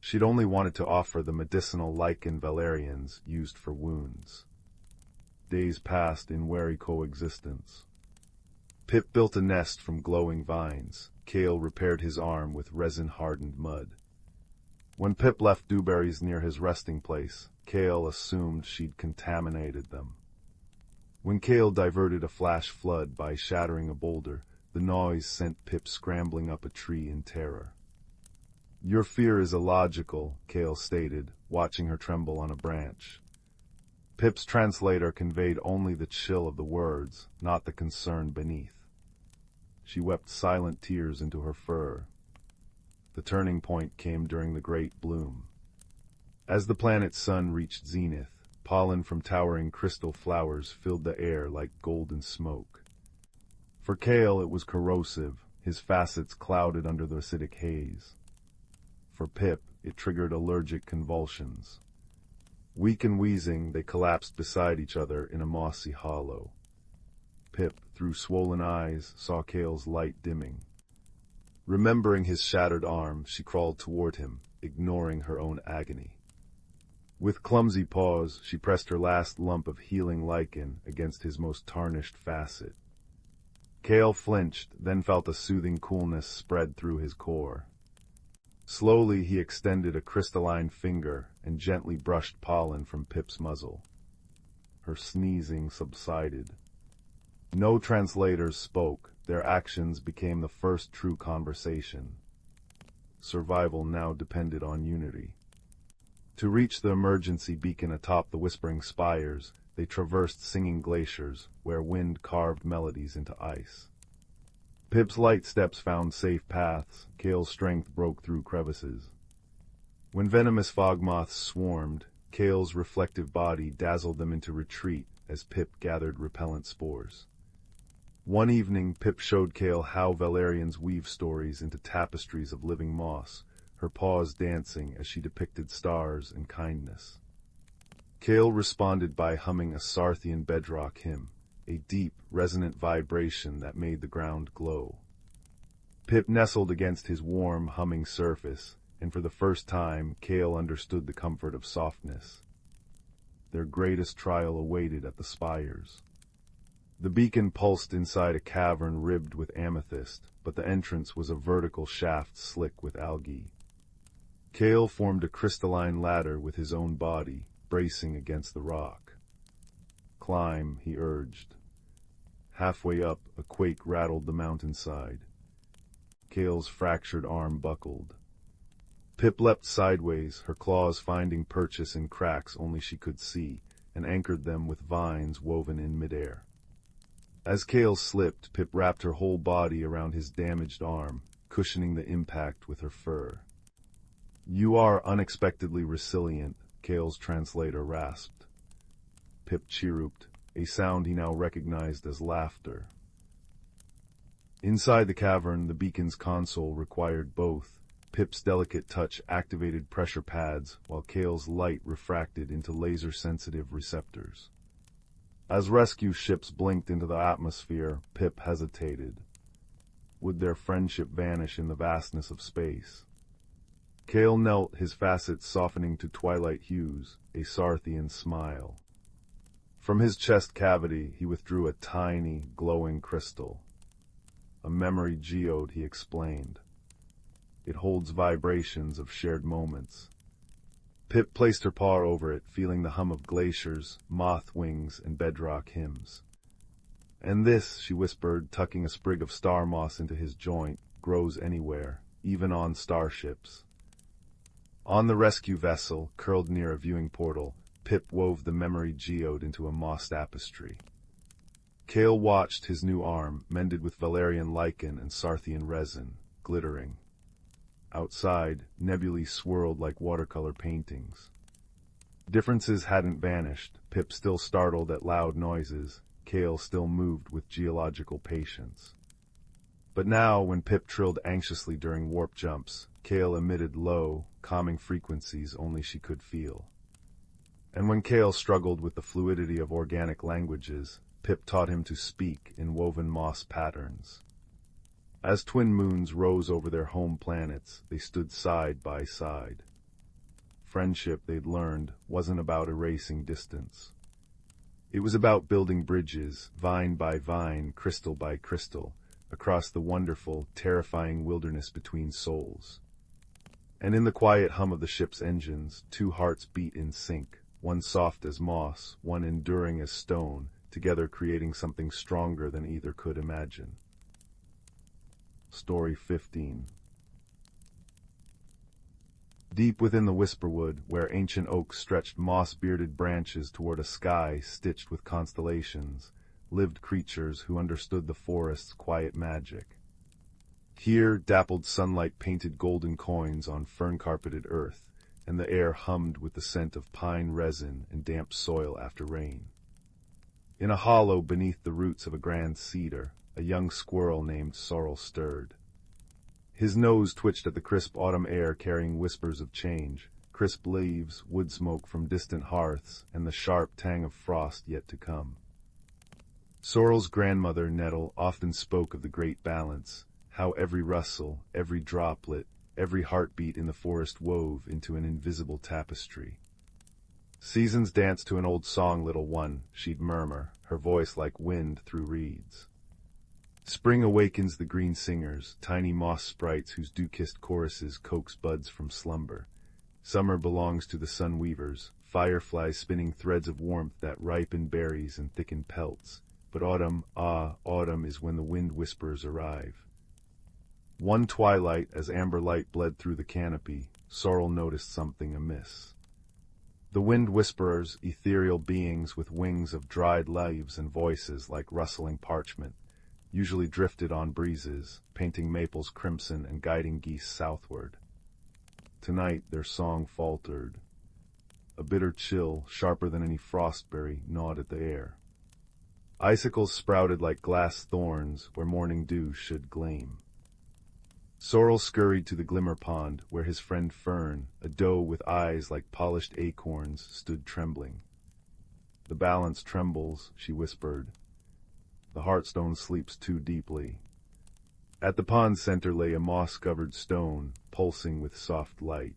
She'd only wanted to offer the medicinal lichen valerians used for wounds. Days passed in wary coexistence. Pip built a nest from glowing vines. Kale repaired his arm with resin-hardened mud. When Pip left dewberries near his resting place, Kale assumed she'd contaminated them. When Kale diverted a flash flood by shattering a boulder, the noise sent Pip scrambling up a tree in terror. "Your fear is illogical," Kale stated, watching her tremble on a branch. Pip's translator conveyed only the chill of the words, not the concern beneath. She wept silent tears into her fur. The turning point came during the great bloom. As the planet's sun reached zenith, pollen from towering crystal flowers filled the air like golden smoke. For Kale, it was corrosive, his facets clouded under the acidic haze. For Pip, it triggered allergic convulsions. Weak and wheezing, they collapsed beside each other in a mossy hollow. Pip, through swollen eyes, saw Kale's light dimming. Remembering his shattered arm, she crawled toward him, ignoring her own agony. With clumsy paws, she pressed her last lump of healing lichen against his most tarnished facet. Kale flinched, then felt a soothing coolness spread through his core. Slowly he extended a crystalline finger and gently brushed pollen from Pip's muzzle. Her sneezing subsided. No translators spoke, their actions became the first true conversation. Survival now depended on unity. To reach the emergency beacon atop the whispering spires, they traversed singing glaciers, where wind carved melodies into ice. Pip's light steps found safe paths, Kale's strength broke through crevices. When venomous fog moths swarmed, Kale's reflective body dazzled them into retreat as Pip gathered repellent spores. One evening, Pip showed Kale how Valerians weave stories into tapestries of living moss, her paws dancing as she depicted stars and kindness. Kale responded by humming a Sarthian bedrock hymn, a deep, resonant vibration that made the ground glow. Pip nestled against his warm, humming surface, and for the first time, Kale understood the comfort of softness. Their greatest trial awaited at the spires. The beacon pulsed inside a cavern ribbed with amethyst, but the entrance was a vertical shaft slick with algae. Kale formed a crystalline ladder with his own body, bracing against the rock. "Climb," he urged. Halfway up, a quake rattled the mountainside. Kale's fractured arm buckled. Pip leapt sideways, her claws finding purchase in cracks only she could see, and anchored them with vines woven in midair. As Kale slipped, Pip wrapped her whole body around his damaged arm, cushioning the impact with her fur. "You are unexpectedly resilient," Kale's translator rasped. Pip chirruped, a sound he now recognized as laughter. Inside the cavern, the beacon's console required both. Pip's delicate touch activated pressure pads, while Kale's light refracted into laser-sensitive receptors. As rescue ships blinked into the atmosphere, Pip hesitated. Would their friendship vanish in the vastness of space? Kale knelt, his facets softening to twilight hues, a Sarthian smile. From his chest cavity, he withdrew a tiny, glowing crystal. "A memory geode," he explained. "It holds vibrations of shared moments." Pip placed her paw over it, feeling the hum of glaciers, moth wings, and bedrock hymns. "And this," she whispered, tucking a sprig of star moss into his joint, "grows anywhere, even on starships." On the rescue vessel, curled near a viewing portal, Pip wove the memory geode into a moss tapestry. Kale watched his new arm, mended with Valerian lichen and Sarthian resin, glittering. Outside, nebulae swirled like watercolor paintings. Differences hadn't vanished, Pip still startled at loud noises, Kale still moved with geological patience. But now, when Pip trilled anxiously during warp jumps, Kale emitted low, calming frequencies only she could feel. And when Kale struggled with the fluidity of organic languages, Pip taught him to speak in woven moss patterns. As twin moons rose over their home planets, they stood side by side. Friendship, they'd learned, wasn't about erasing distance. It was about building bridges, vine by vine, crystal by crystal, across the wonderful, terrifying wilderness between souls. And in the quiet hum of the ship's engines, two hearts beat in sync, one soft as moss, one enduring as stone, together creating something stronger than either could imagine. Story 15. Deep within the Whisperwood, where ancient oaks stretched moss-bearded branches toward a sky stitched with constellations, lived creatures who understood the forest's quiet magic. Here, dappled sunlight painted golden coins on fern-carpeted earth, and the air hummed with the scent of pine resin and damp soil after rain. In a hollow beneath the roots of a grand cedar, a young squirrel named Sorrel stirred. His nose twitched at the crisp autumn air carrying whispers of change, crisp leaves, wood smoke from distant hearths, and the sharp tang of frost yet to come. Sorrel's grandmother, Nettle, often spoke of the great balance, how every rustle, every droplet, every heartbeat in the forest wove into an invisible tapestry. "Seasons dance to an old song, little one," she'd murmur, her voice like wind through reeds. "Spring awakens the green singers, tiny moss sprites whose dew-kissed choruses coax buds from slumber. Summer belongs to the sun weavers, fireflies spinning threads of warmth that ripen berries and thicken pelts. But autumn, autumn is when the wind whisperers arrive." One twilight, as amber light bled through the canopy, Sorrel noticed something amiss. The wind whisperers, ethereal beings with wings of dried leaves and voices like rustling parchment, usually drifted on breezes, painting maples crimson and guiding geese southward. Tonight their song faltered. A bitter chill, sharper than any frostberry, gnawed at the air. Icicles sprouted like glass thorns where morning dew should gleam. Sorrel scurried to the glimmer pond, where his friend Fern, a doe with eyes like polished acorns, stood trembling. "The balance trembles," she whispered. "The heartstone sleeps too deeply." At the pond center lay a moss-covered stone, pulsing with soft light.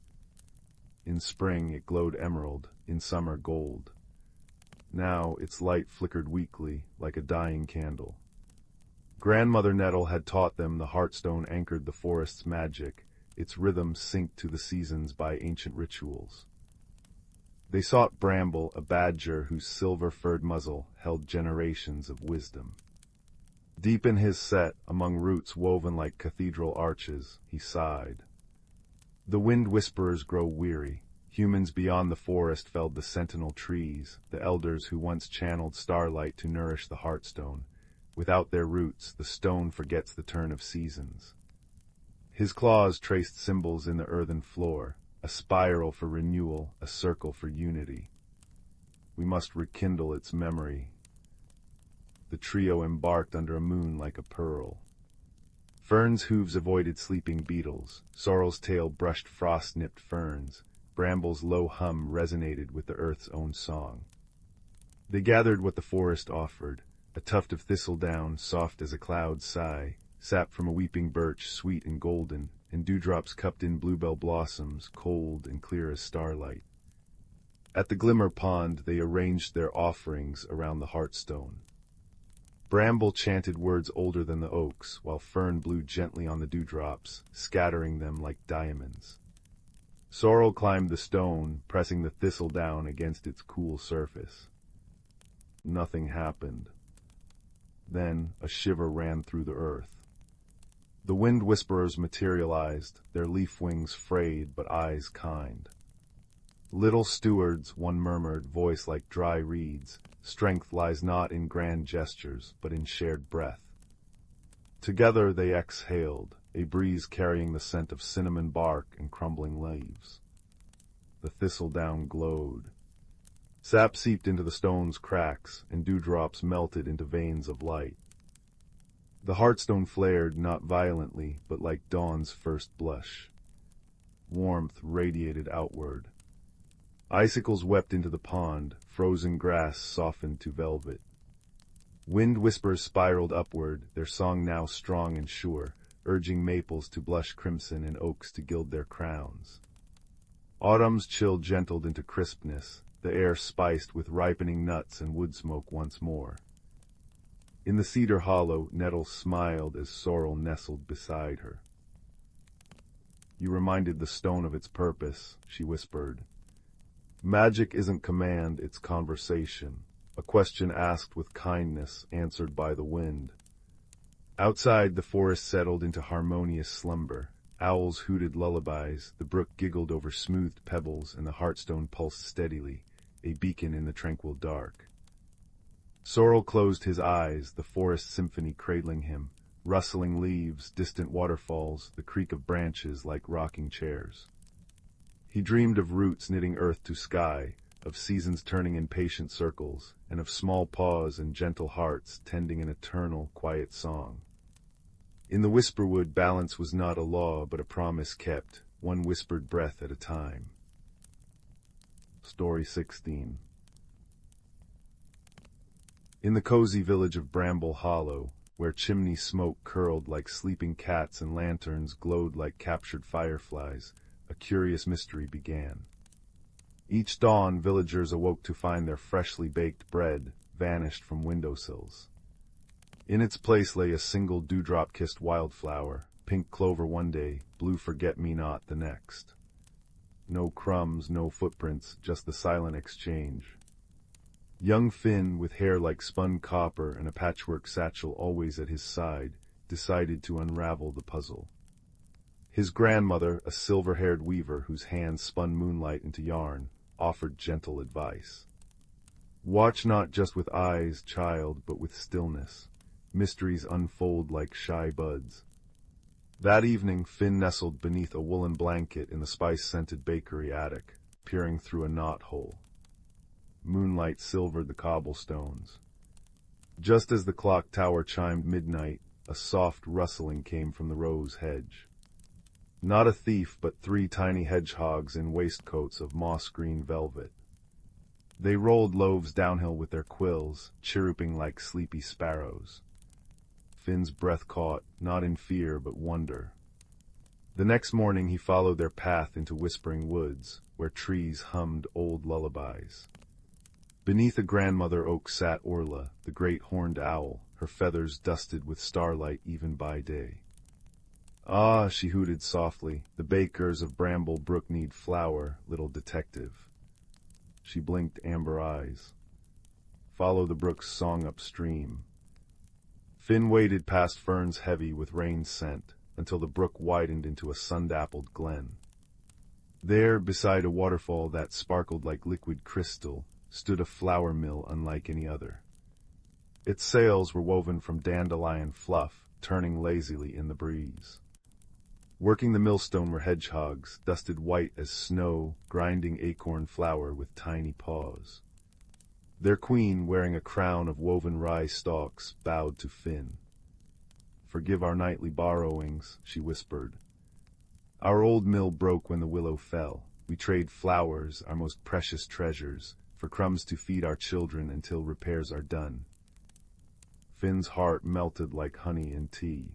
In spring it glowed emerald, in summer gold. Now its light flickered weakly, like a dying candle. Grandmother Nettle had taught them the heartstone anchored the forest's magic, its rhythm synced to the seasons by ancient rituals. They sought Bramble, a badger whose silver-furred muzzle held generations of wisdom. Deep in his set, among roots woven like cathedral arches, he sighed. The wind whisperers grow weary. Humans beyond the forest felled the sentinel trees, the elders who once channeled starlight to nourish the heartstone. Without their roots, the stone forgets the turn of seasons. His claws traced symbols in the earthen floor, a spiral for renewal, a circle for unity. We must rekindle its memory. The trio embarked under a moon like a pearl. Fern's hooves avoided sleeping beetles, Sorrel's tail brushed frost-nipped ferns, Bramble's low hum resonated with the earth's own song. They gathered what the forest offered, a tuft of thistledown, soft as a cloud's sigh, sap from a weeping birch, sweet and golden, and dewdrops cupped in bluebell blossoms, cold and clear as starlight. At the glimmer pond they arranged their offerings around the heartstone. Bramble chanted words older than the oaks, while Fern blew gently on the dewdrops, scattering them like diamonds. Sorrel climbed the stone, pressing the thistledown against its cool surface. Nothing happened. Then a shiver ran through the earth. The wind whisperers materialized, their leaf wings frayed but eyes kind. "Little stewards," one murmured, voice like dry reeds, "strength lies not in grand gestures, but in shared breath." Together they exhaled, a breeze carrying the scent of cinnamon bark and crumbling leaves. The thistledown glowed. Sap seeped into the stone's cracks, and dewdrops melted into veins of light. The heartstone flared not violently, but like dawn's first blush. Warmth radiated outward. Icicles wept into the pond, frozen grass softened to velvet. Wind whispers spiraled upward, their song now strong and sure, urging maples to blush crimson and oaks to gild their crowns. Autumn's chill gentled into crispness, the air spiced with ripening nuts and wood smoke once more. In the cedar hollow, Nettle smiled as Sorrel nestled beside her. "You reminded the stone of its purpose," she whispered. "Magic isn't command, it's conversation, a question asked with kindness, answered by the wind." Outside, the forest settled into harmonious slumber. Owls hooted lullabies, the brook giggled over smoothed pebbles, and the heartstone pulsed steadily, a beacon in the tranquil dark. Sorrel closed his eyes, the forest symphony cradling him, rustling leaves, distant waterfalls, the creak of branches like rocking chairs. He dreamed of roots knitting earth to sky, of seasons turning in patient circles, and of small paws and gentle hearts tending an eternal, quiet song. In the Whisperwood, balance was not a law, but a promise kept, one whispered breath at a time. Story 16. In the cozy village of Bramble Hollow, where chimney smoke curled like sleeping cats and lanterns glowed like captured fireflies, a curious mystery began. Each dawn, villagers awoke to find their freshly baked bread vanished from windowsills. In its place lay a single dewdrop-kissed wildflower, pink clover one day, blue forget-me-not the next. No crumbs, no footprints, just the silent exchange. Young Finn, with hair like spun copper and a patchwork satchel always at his side, decided to unravel the puzzle. His grandmother, a silver-haired weaver whose hands spun moonlight into yarn, offered gentle advice. Watch not just with eyes, child, but with stillness. Mysteries unfold like shy buds. That evening, Finn nestled beneath a woolen blanket in the spice-scented bakery attic, peering through a knot-hole. Moonlight silvered the cobblestones. Just as the clock tower chimed midnight, a soft rustling came from the rose hedge. Not a thief, but 3 tiny hedgehogs in waistcoats of moss-green velvet. They rolled loaves downhill with their quills, chirruping like sleepy sparrows. Finn's breath caught, not in fear but wonder. The next morning he followed their path into whispering woods, where trees hummed old lullabies. Beneath a grandmother oak sat Orla, the great horned owl, her feathers dusted with starlight even by day. "Ah," she hooted softly, "the bakers of Bramble Brook need flour, little detective." She blinked amber eyes. "Follow the brook's song upstream." Finn waded past ferns heavy with rain scent, until the brook widened into a sun-dappled glen. There, beside a waterfall that sparkled like liquid crystal, stood a flour mill unlike any other. Its sails were woven from dandelion fluff, turning lazily in the breeze. Working the millstone were hedgehogs, dusted white as snow, grinding acorn flour with tiny paws. Their queen, wearing a crown of woven rye stalks, bowed to Finn. "Forgive our nightly borrowings," she whispered. "Our old mill broke when the willow fell. We trade flowers, our most precious treasures, for crumbs to feed our children until repairs are done." Finn's heart melted like honey in tea.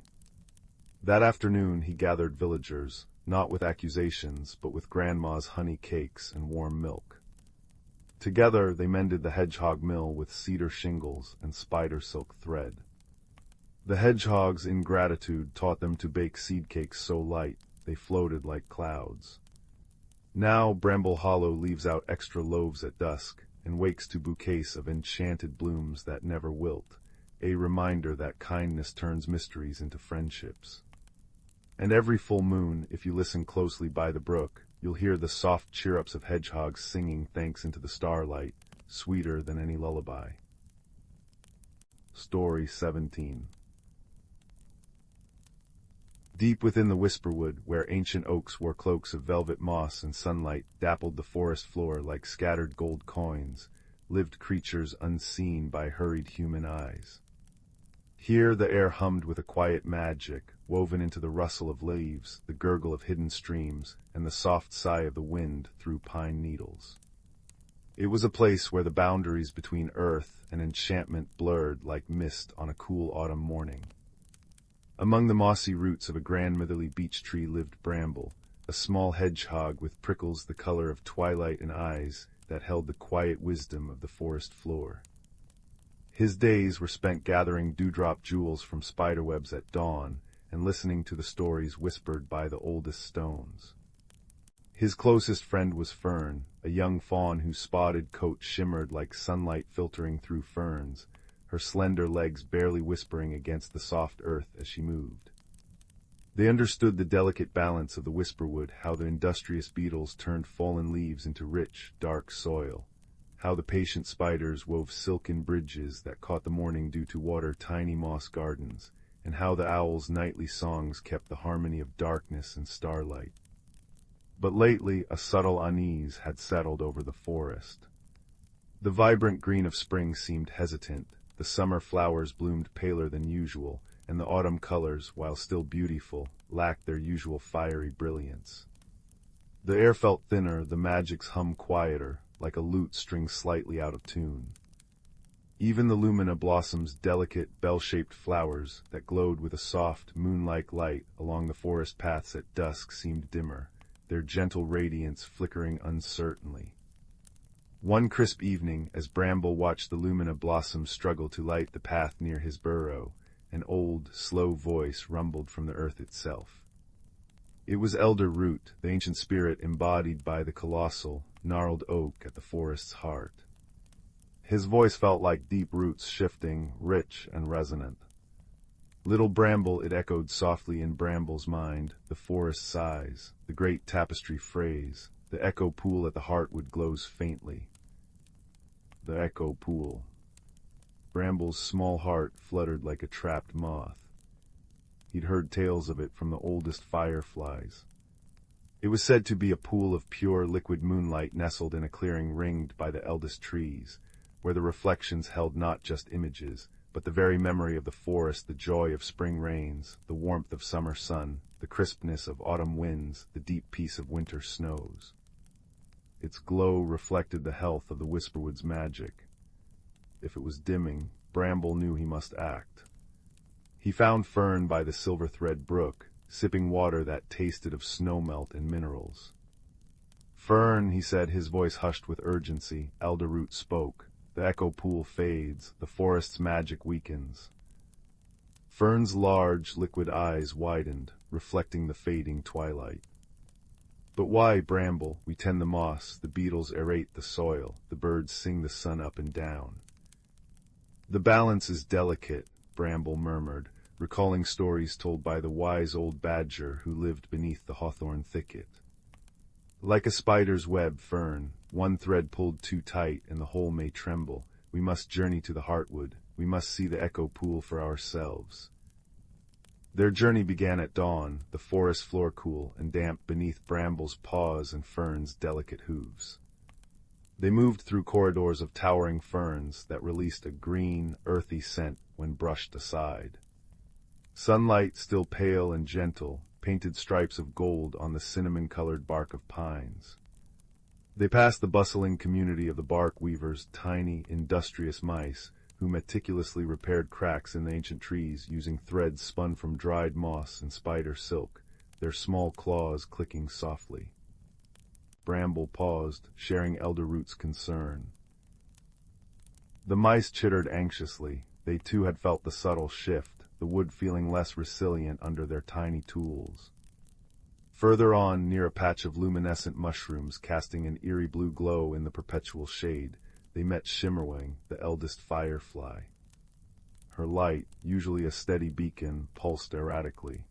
That afternoon he gathered villagers, not with accusations, but with Grandma's honey cakes and warm milk. Together they mended the hedgehog mill with cedar shingles and spider silk thread. The hedgehogs, in gratitude, taught them to bake seed cakes so light they floated like clouds. Now Bramble Hollow leaves out extra loaves at dusk and wakes to bouquets of enchanted blooms that never wilt, a reminder that kindness turns mysteries into friendships. And every full moon, if you listen closely by the brook, you'll hear the soft chirrups of hedgehogs singing thanks into the starlight, sweeter than any lullaby. Story 17. Deep within the Whisperwood, where ancient oaks wore cloaks of velvet moss and sunlight dappled the forest floor like scattered gold coins, lived creatures unseen by hurried human eyes. Here the air hummed with a quiet magic, woven into the rustle of leaves, the gurgle of hidden streams, and the soft sigh of the wind through pine needles. It was a place where the boundaries between earth and enchantment blurred like mist on a cool autumn morning. Among the mossy roots of a grandmotherly beech tree lived Bramble, a small hedgehog with prickles the color of twilight and eyes that held the quiet wisdom of the forest floor. His days were spent gathering dewdrop jewels from spiderwebs at dawn and listening to the stories whispered by the oldest stones. His closest friend was Fern, a young fawn whose spotted coat shimmered like sunlight filtering through ferns, her slender legs barely whispering against the soft earth as she moved. They understood the delicate balance of the Whisperwood, how the industrious beetles turned fallen leaves into rich, dark soil, how the patient spiders wove silken bridges that caught the morning dew to water tiny moss gardens, and how the owl's nightly songs kept the harmony of darkness and starlight. But lately a subtle unease had settled over the forest. The vibrant green of spring seemed hesitant, the summer flowers bloomed paler than usual, and the autumn colors, while still beautiful, lacked their usual fiery brilliance. The air felt thinner, the magics hummed quieter, like a lute string slightly out of tune. Even the lumina blossoms, delicate, bell-shaped flowers that glowed with a soft, moon-like light along the forest paths at dusk, seemed dimmer, their gentle radiance flickering uncertainly. One crisp evening, as Bramble watched the lumina blossoms struggle to light the path near his burrow, an old, slow voice rumbled from the earth itself. It was Elder Root, the ancient spirit embodied by the colossal, gnarled oak at the forest's heart. His voice felt like deep roots shifting, rich and resonant. Little Bramble, it echoed softly in Bramble's mind, the forest sighs, the great tapestry phrase, the echo pool at the heartwood glows faintly. The echo pool. Bramble's small heart fluttered like a trapped moth. He'd heard tales of it from the oldest fireflies. It was said to be a pool of pure liquid moonlight nestled in a clearing ringed by the eldest trees, where the reflections held not just images, but the very memory of the forest, the joy of spring rains, the warmth of summer sun, the crispness of autumn winds, the deep peace of winter snows. Its glow reflected the health of the Whisperwood's magic. If it was dimming, Bramble knew he must act. He found Fern by the silver thread brook, sipping water that tasted of snowmelt and minerals. "Fern," he said, his voice hushed with urgency. Elder Root spoke. "The echo pool fades, the forest's magic weakens." Fern's large, liquid eyes widened, reflecting the fading twilight. "But why, Bramble? We tend the moss, the beetles aerate the soil, the birds sing the sun up and down." "The balance is delicate," Bramble murmured, recalling stories told by the wise old badger who lived beneath the hawthorn thicket. "Like a spider's web, Fern, one thread pulled too tight and the whole may tremble. We must journey to the heartwood. We must see the echo pool for ourselves." Their journey began at dawn, the forest floor cool and damp beneath Bramble's paws and Fern's delicate hooves. They moved through corridors of towering ferns that released a green, earthy scent when brushed aside. Sunlight, still pale and gentle, painted stripes of gold on the cinnamon-colored bark of pines. They passed the bustling community of the bark weavers, tiny, industrious mice, who meticulously repaired cracks in the ancient trees using threads spun from dried moss and spider silk, their small claws clicking softly. Bramble paused, sharing Elder Root's concern. The mice chittered anxiously. They too had felt the subtle shift, the wood feeling less resilient under their tiny tools. Further on, near a patch of luminescent mushrooms casting an eerie blue glow in the perpetual shade, they met Shimmerwing, the eldest firefly. Her light, usually a steady beacon, pulsed erratically.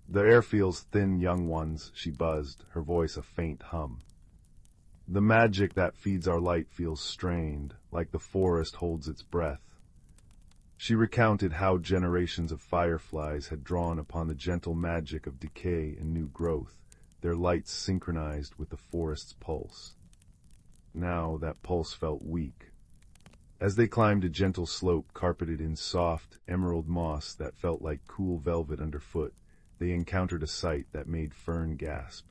"The air feels thin, young ones," she buzzed, her voice a faint hum. "The magic that feeds our light feels strained, like the forest holds its breath." She recounted how generations of fireflies had drawn upon the gentle magic of decay and new growth, their lights synchronized with the forest's pulse. Now that pulse felt weak. As they climbed a gentle slope carpeted in soft, emerald moss that felt like cool velvet underfoot, they encountered a sight that made Fern gasp.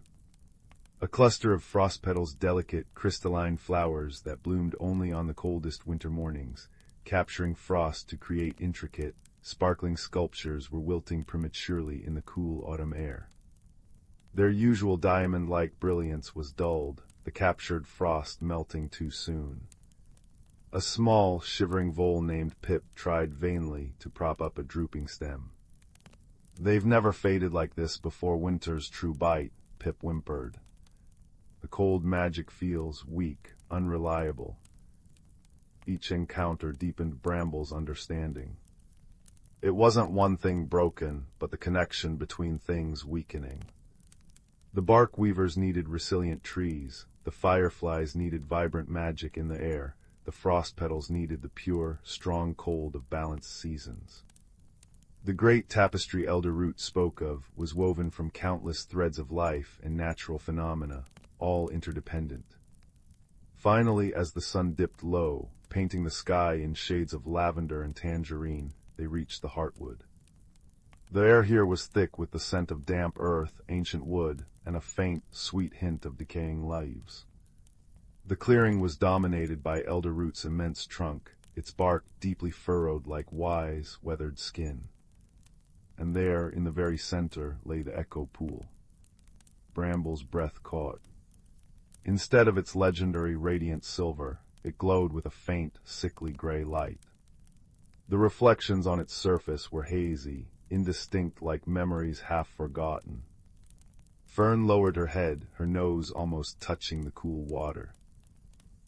A cluster of frost petals, delicate, crystalline flowers that bloomed only on the coldest winter mornings, capturing frost to create intricate, sparkling sculptures, were wilting prematurely in the cool autumn air. Their usual diamond-like brilliance was dulled, the captured frost melting too soon. A small, shivering vole named Pip tried vainly to prop up a drooping stem. "They've never faded like this before winter's true bite," Pip whimpered. "The cold magic feels weak, unreliable." Each encounter deepened Bramble's understanding. It wasn't one thing broken, but the connection between things weakening. The bark weavers needed resilient trees, the fireflies needed vibrant magic in the air, the frost petals needed the pure, strong cold of balanced seasons. The great tapestry Elder Root spoke of was woven from countless threads of life and natural phenomena, all interdependent. Finally, as the sun dipped low, painting the sky in shades of lavender and tangerine, they reached the Heartwood. The air here was thick with the scent of damp earth, ancient wood, and a faint, sweet hint of decaying leaves. The clearing was dominated by Elderroot's immense trunk, its bark deeply furrowed like wise, weathered skin. And there, in the very center, lay the echo pool. Bramble's breath caught. Instead of its legendary radiant silver, it glowed with a faint, sickly gray light. The reflections on its surface were hazy, indistinct like memories half forgotten. Fern lowered her head, her nose almost touching the cool water.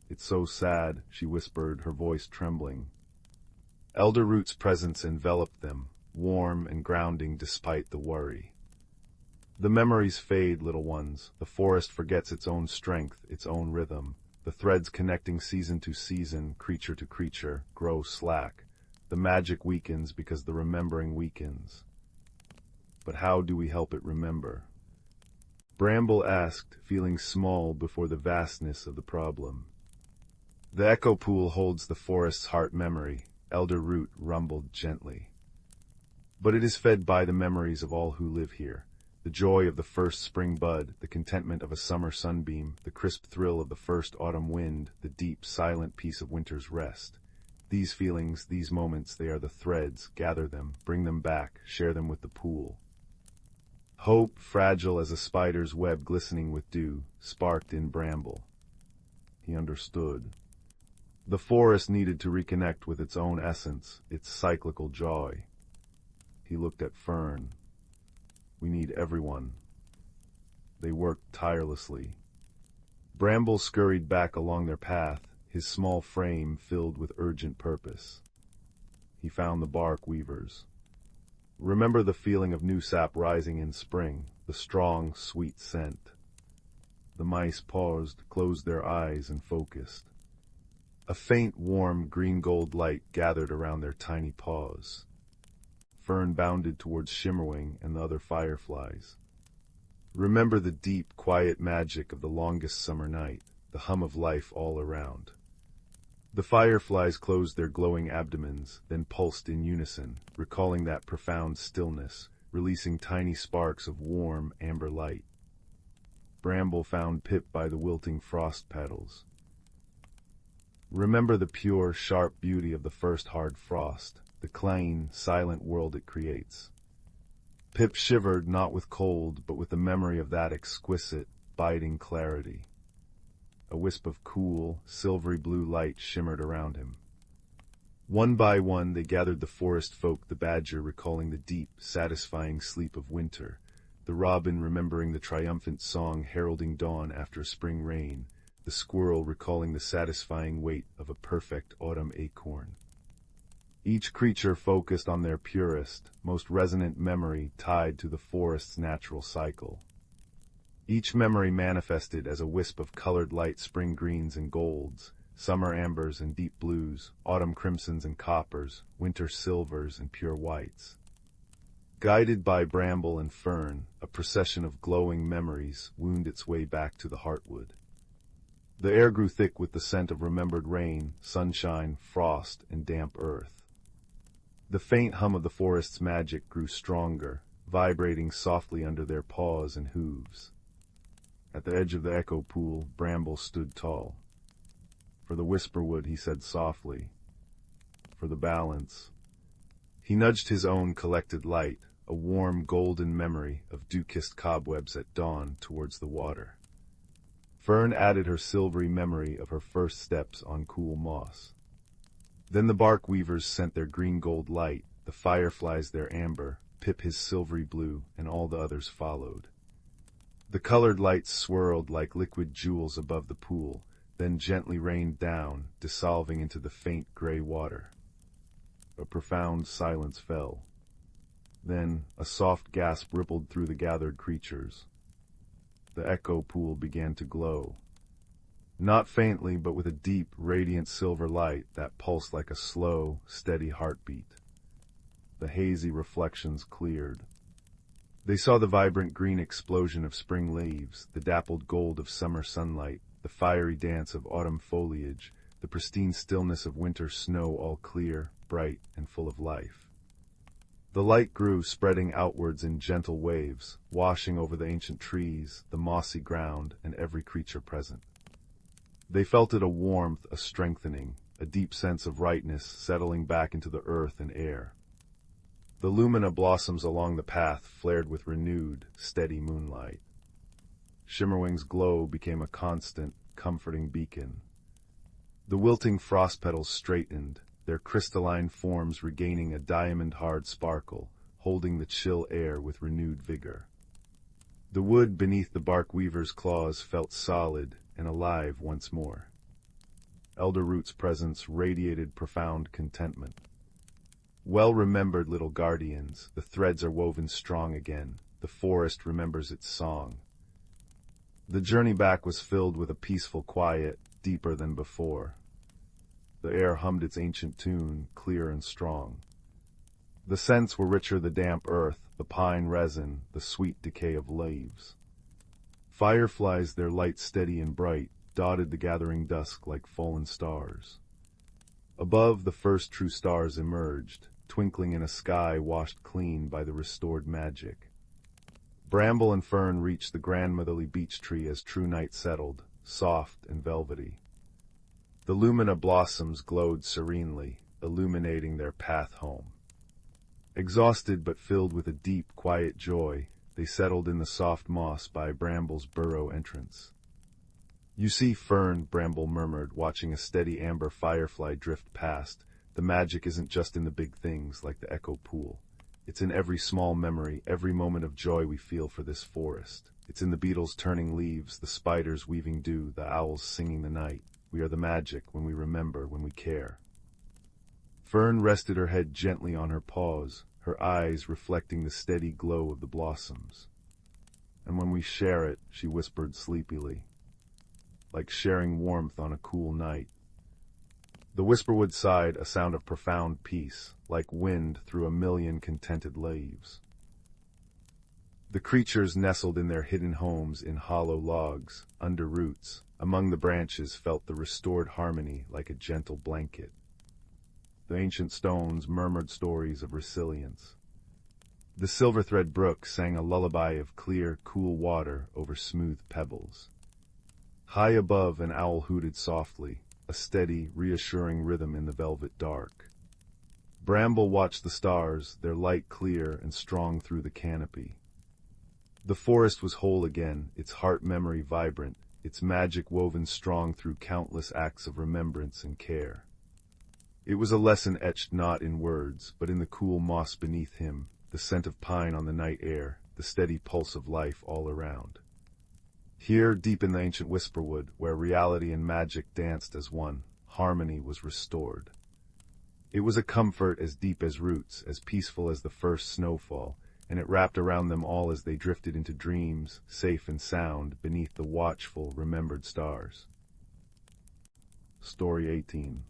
"It's so sad," she whispered, her voice trembling. Elderroot's presence enveloped them, warm and grounding despite the worry. "The memories fade, little ones. The forest forgets its own strength, its own rhythm. The threads connecting season to season, creature to creature, grow slack. The magic weakens because the remembering weakens." "But how do we help it remember?" Bramble asked, feeling small before the vastness of the problem. "The echo pool holds the forest's heart memory," Elderroot rumbled gently. "But it is fed by the memories of all who live here. The joy of the first spring bud, the contentment of a summer sunbeam, the crisp thrill of the first autumn wind, the deep, silent peace of winter's rest. These feelings, these moments, they are the threads. Gather them, bring them back, share them with the pool." Hope, fragile as a spider's web glistening with dew, sparked in Bramble. He understood. The forest needed to reconnect with its own essence, its cyclical joy. He looked at Fern. "We need everyone." They worked tirelessly. Bramble scurried back along their path, his small frame filled with urgent purpose. He found the bark weavers. Remember the feeling of new sap rising in spring, the strong, sweet scent. The mice paused, closed their eyes, and focused. A faint, warm, green-gold light gathered around their tiny paws. Fern bounded towards Shimmerwing and the other fireflies. Remember the deep, quiet magic of the longest summer night, the hum of life all around. The fireflies closed their glowing abdomens, then pulsed in unison, recalling that profound stillness, releasing tiny sparks of warm, amber light. Bramble found Pip by the wilting frost petals. Remember the pure, sharp beauty of the first hard frost, the clean, silent world it creates. Pip shivered not with cold, but with the memory of that exquisite, biting clarity. A wisp of cool, silvery blue light shimmered around him. One by one they gathered the forest folk, the badger recalling the deep, satisfying sleep of winter, the robin remembering the triumphant song heralding dawn after a spring rain, the squirrel recalling the satisfying weight of a perfect autumn acorn. Each creature focused on their purest, most resonant memory tied to the forest's natural cycle. Each memory manifested as a wisp of colored light, spring greens and golds, summer ambers and deep blues, autumn crimsons and coppers, winter silvers and pure whites. Guided by Bramble and Fern, a procession of glowing memories wound its way back to the Heartwood. The air grew thick with the scent of remembered rain, sunshine, frost, and damp earth. The faint hum of the forest's magic grew stronger, vibrating softly under their paws and hooves. At the edge of the echo pool, Bramble stood tall. "For the Whisperwood," he said softly. "For the balance." He nudged his own collected light, a warm golden memory of dew-kissed cobwebs at dawn, towards the water. Fern added her silvery memory of her first steps on cool moss. Then the bark weavers sent their green-gold light, the fireflies their amber, Pip his silvery blue, and all the others followed. The colored lights swirled like liquid jewels above the pool, then gently rained down, dissolving into the faint gray water. A profound silence fell. Then a soft gasp rippled through the gathered creatures. The echo pool began to glow. Not faintly, but with a deep, radiant silver light that pulsed like a slow, steady heartbeat. The hazy reflections cleared. They saw the vibrant green explosion of spring leaves, the dappled gold of summer sunlight, the fiery dance of autumn foliage, the pristine stillness of winter snow, all clear, bright, and full of life. The light grew, spreading outwards in gentle waves, washing over the ancient trees, the mossy ground, and every creature present. They felt it, a warmth, a strengthening, a deep sense of rightness settling back into the earth and air. The lumina blossoms along the path flared with renewed, steady moonlight. Shimmerwing's glow became a constant, comforting beacon. The wilting frost petals straightened, their crystalline forms regaining a diamond-hard sparkle, holding the chill air with renewed vigor. The wood beneath the bark weaver's claws felt solid and alive once more. Elder Root's presence radiated profound contentment. Well-remembered little guardians, the threads are woven strong again, the forest remembers its song. The journey back was filled with a peaceful quiet, deeper than before. The air hummed its ancient tune, clear and strong. The scents were richer, the damp earth, the pine resin, the sweet decay of leaves. Fireflies, their light steady and bright, dotted the gathering dusk like fallen stars. Above, the first true stars emerged, twinkling in a sky washed clean by the restored magic. Bramble and fern reached the grandmotherly beech tree as true night settled, soft and velvety. The lumina blossoms glowed serenely, illuminating their path home. Exhausted but filled with a deep, quiet joy, they settled in the soft moss by Bramble's burrow entrance. "You see, Fern," Bramble murmured, watching a steady amber firefly drift past, "the magic isn't just in the big things like the echo pool. It's in every small memory, every moment of joy we feel for this forest. It's in the beetles turning leaves, the spiders weaving dew, the owls singing the night. We are the magic when we remember, when we care." Fern rested her head gently on her paws, her eyes reflecting the steady glow of the blossoms. "And when we share it," she whispered sleepily, "like sharing warmth on a cool night." The Whisperwood sighed, a sound of profound peace, like wind through a million contented leaves. The creatures nestled in their hidden homes in hollow logs, under roots, among the branches, felt the restored harmony like a gentle blanket. The ancient stones murmured stories of resilience. The silver-thread brook sang a lullaby of clear, cool water over smooth pebbles. High above, an owl hooted softly, a steady, reassuring rhythm in the velvet dark. Bramble watched the stars, their light clear and strong through the canopy. The forest was whole again, its heart memory vibrant, its magic woven strong through countless acts of remembrance and care. It was a lesson etched not in words, but in the cool moss beneath him, the scent of pine on the night air, the steady pulse of life all around. Here, deep in the ancient Whisperwood, where reality and magic danced as one, harmony was restored. It was a comfort as deep as roots, as peaceful as the first snowfall, and it wrapped around them all as they drifted into dreams, safe and sound, beneath the watchful, remembered stars. Story 18.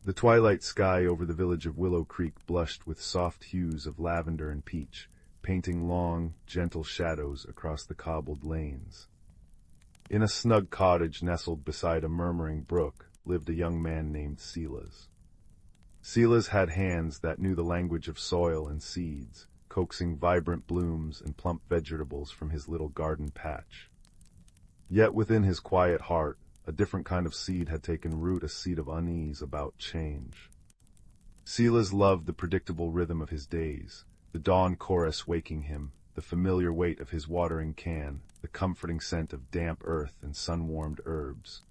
The twilight sky over the village of Willow Creek blushed with soft hues of lavender and peach, painting long, gentle shadows across the cobbled lanes. In a snug cottage nestled beside a murmuring brook lived a young man named Silas. Silas had hands that knew the language of soil and seeds, coaxing vibrant blooms and plump vegetables from his little garden patch. Yet within his quiet heart, a different kind of seed had taken root, a seed of unease about change. Silas loved the predictable rhythm of his days, the dawn chorus waking him, the familiar weight of his watering can, the comforting scent of damp earth and sun-warmed herbs.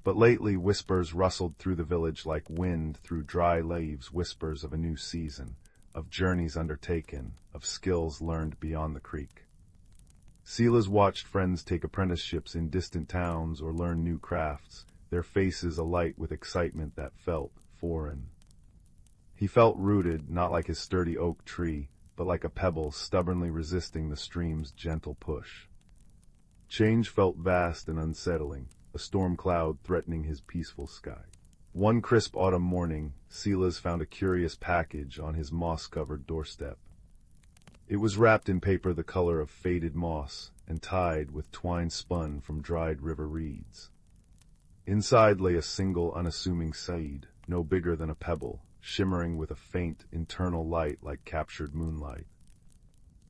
But lately whispers rustled through the village like wind through dry leaves, whispers of a new season, of journeys undertaken, of skills learned beyond the creek. Silas watched friends take apprenticeships in distant towns or learn new crafts, their faces alight with excitement that felt foreign. He felt rooted, not like his sturdy oak tree, but like a pebble stubbornly resisting the stream's gentle push. Change felt vast and unsettling, a storm cloud threatening his peaceful sky. One crisp autumn morning, Silas found a curious package on his moss-covered doorstep. It was wrapped in paper the color of faded moss, and tied with twine spun from dried river reeds. Inside lay a single unassuming seed, no bigger than a pebble, shimmering with a faint internal light like captured moonlight.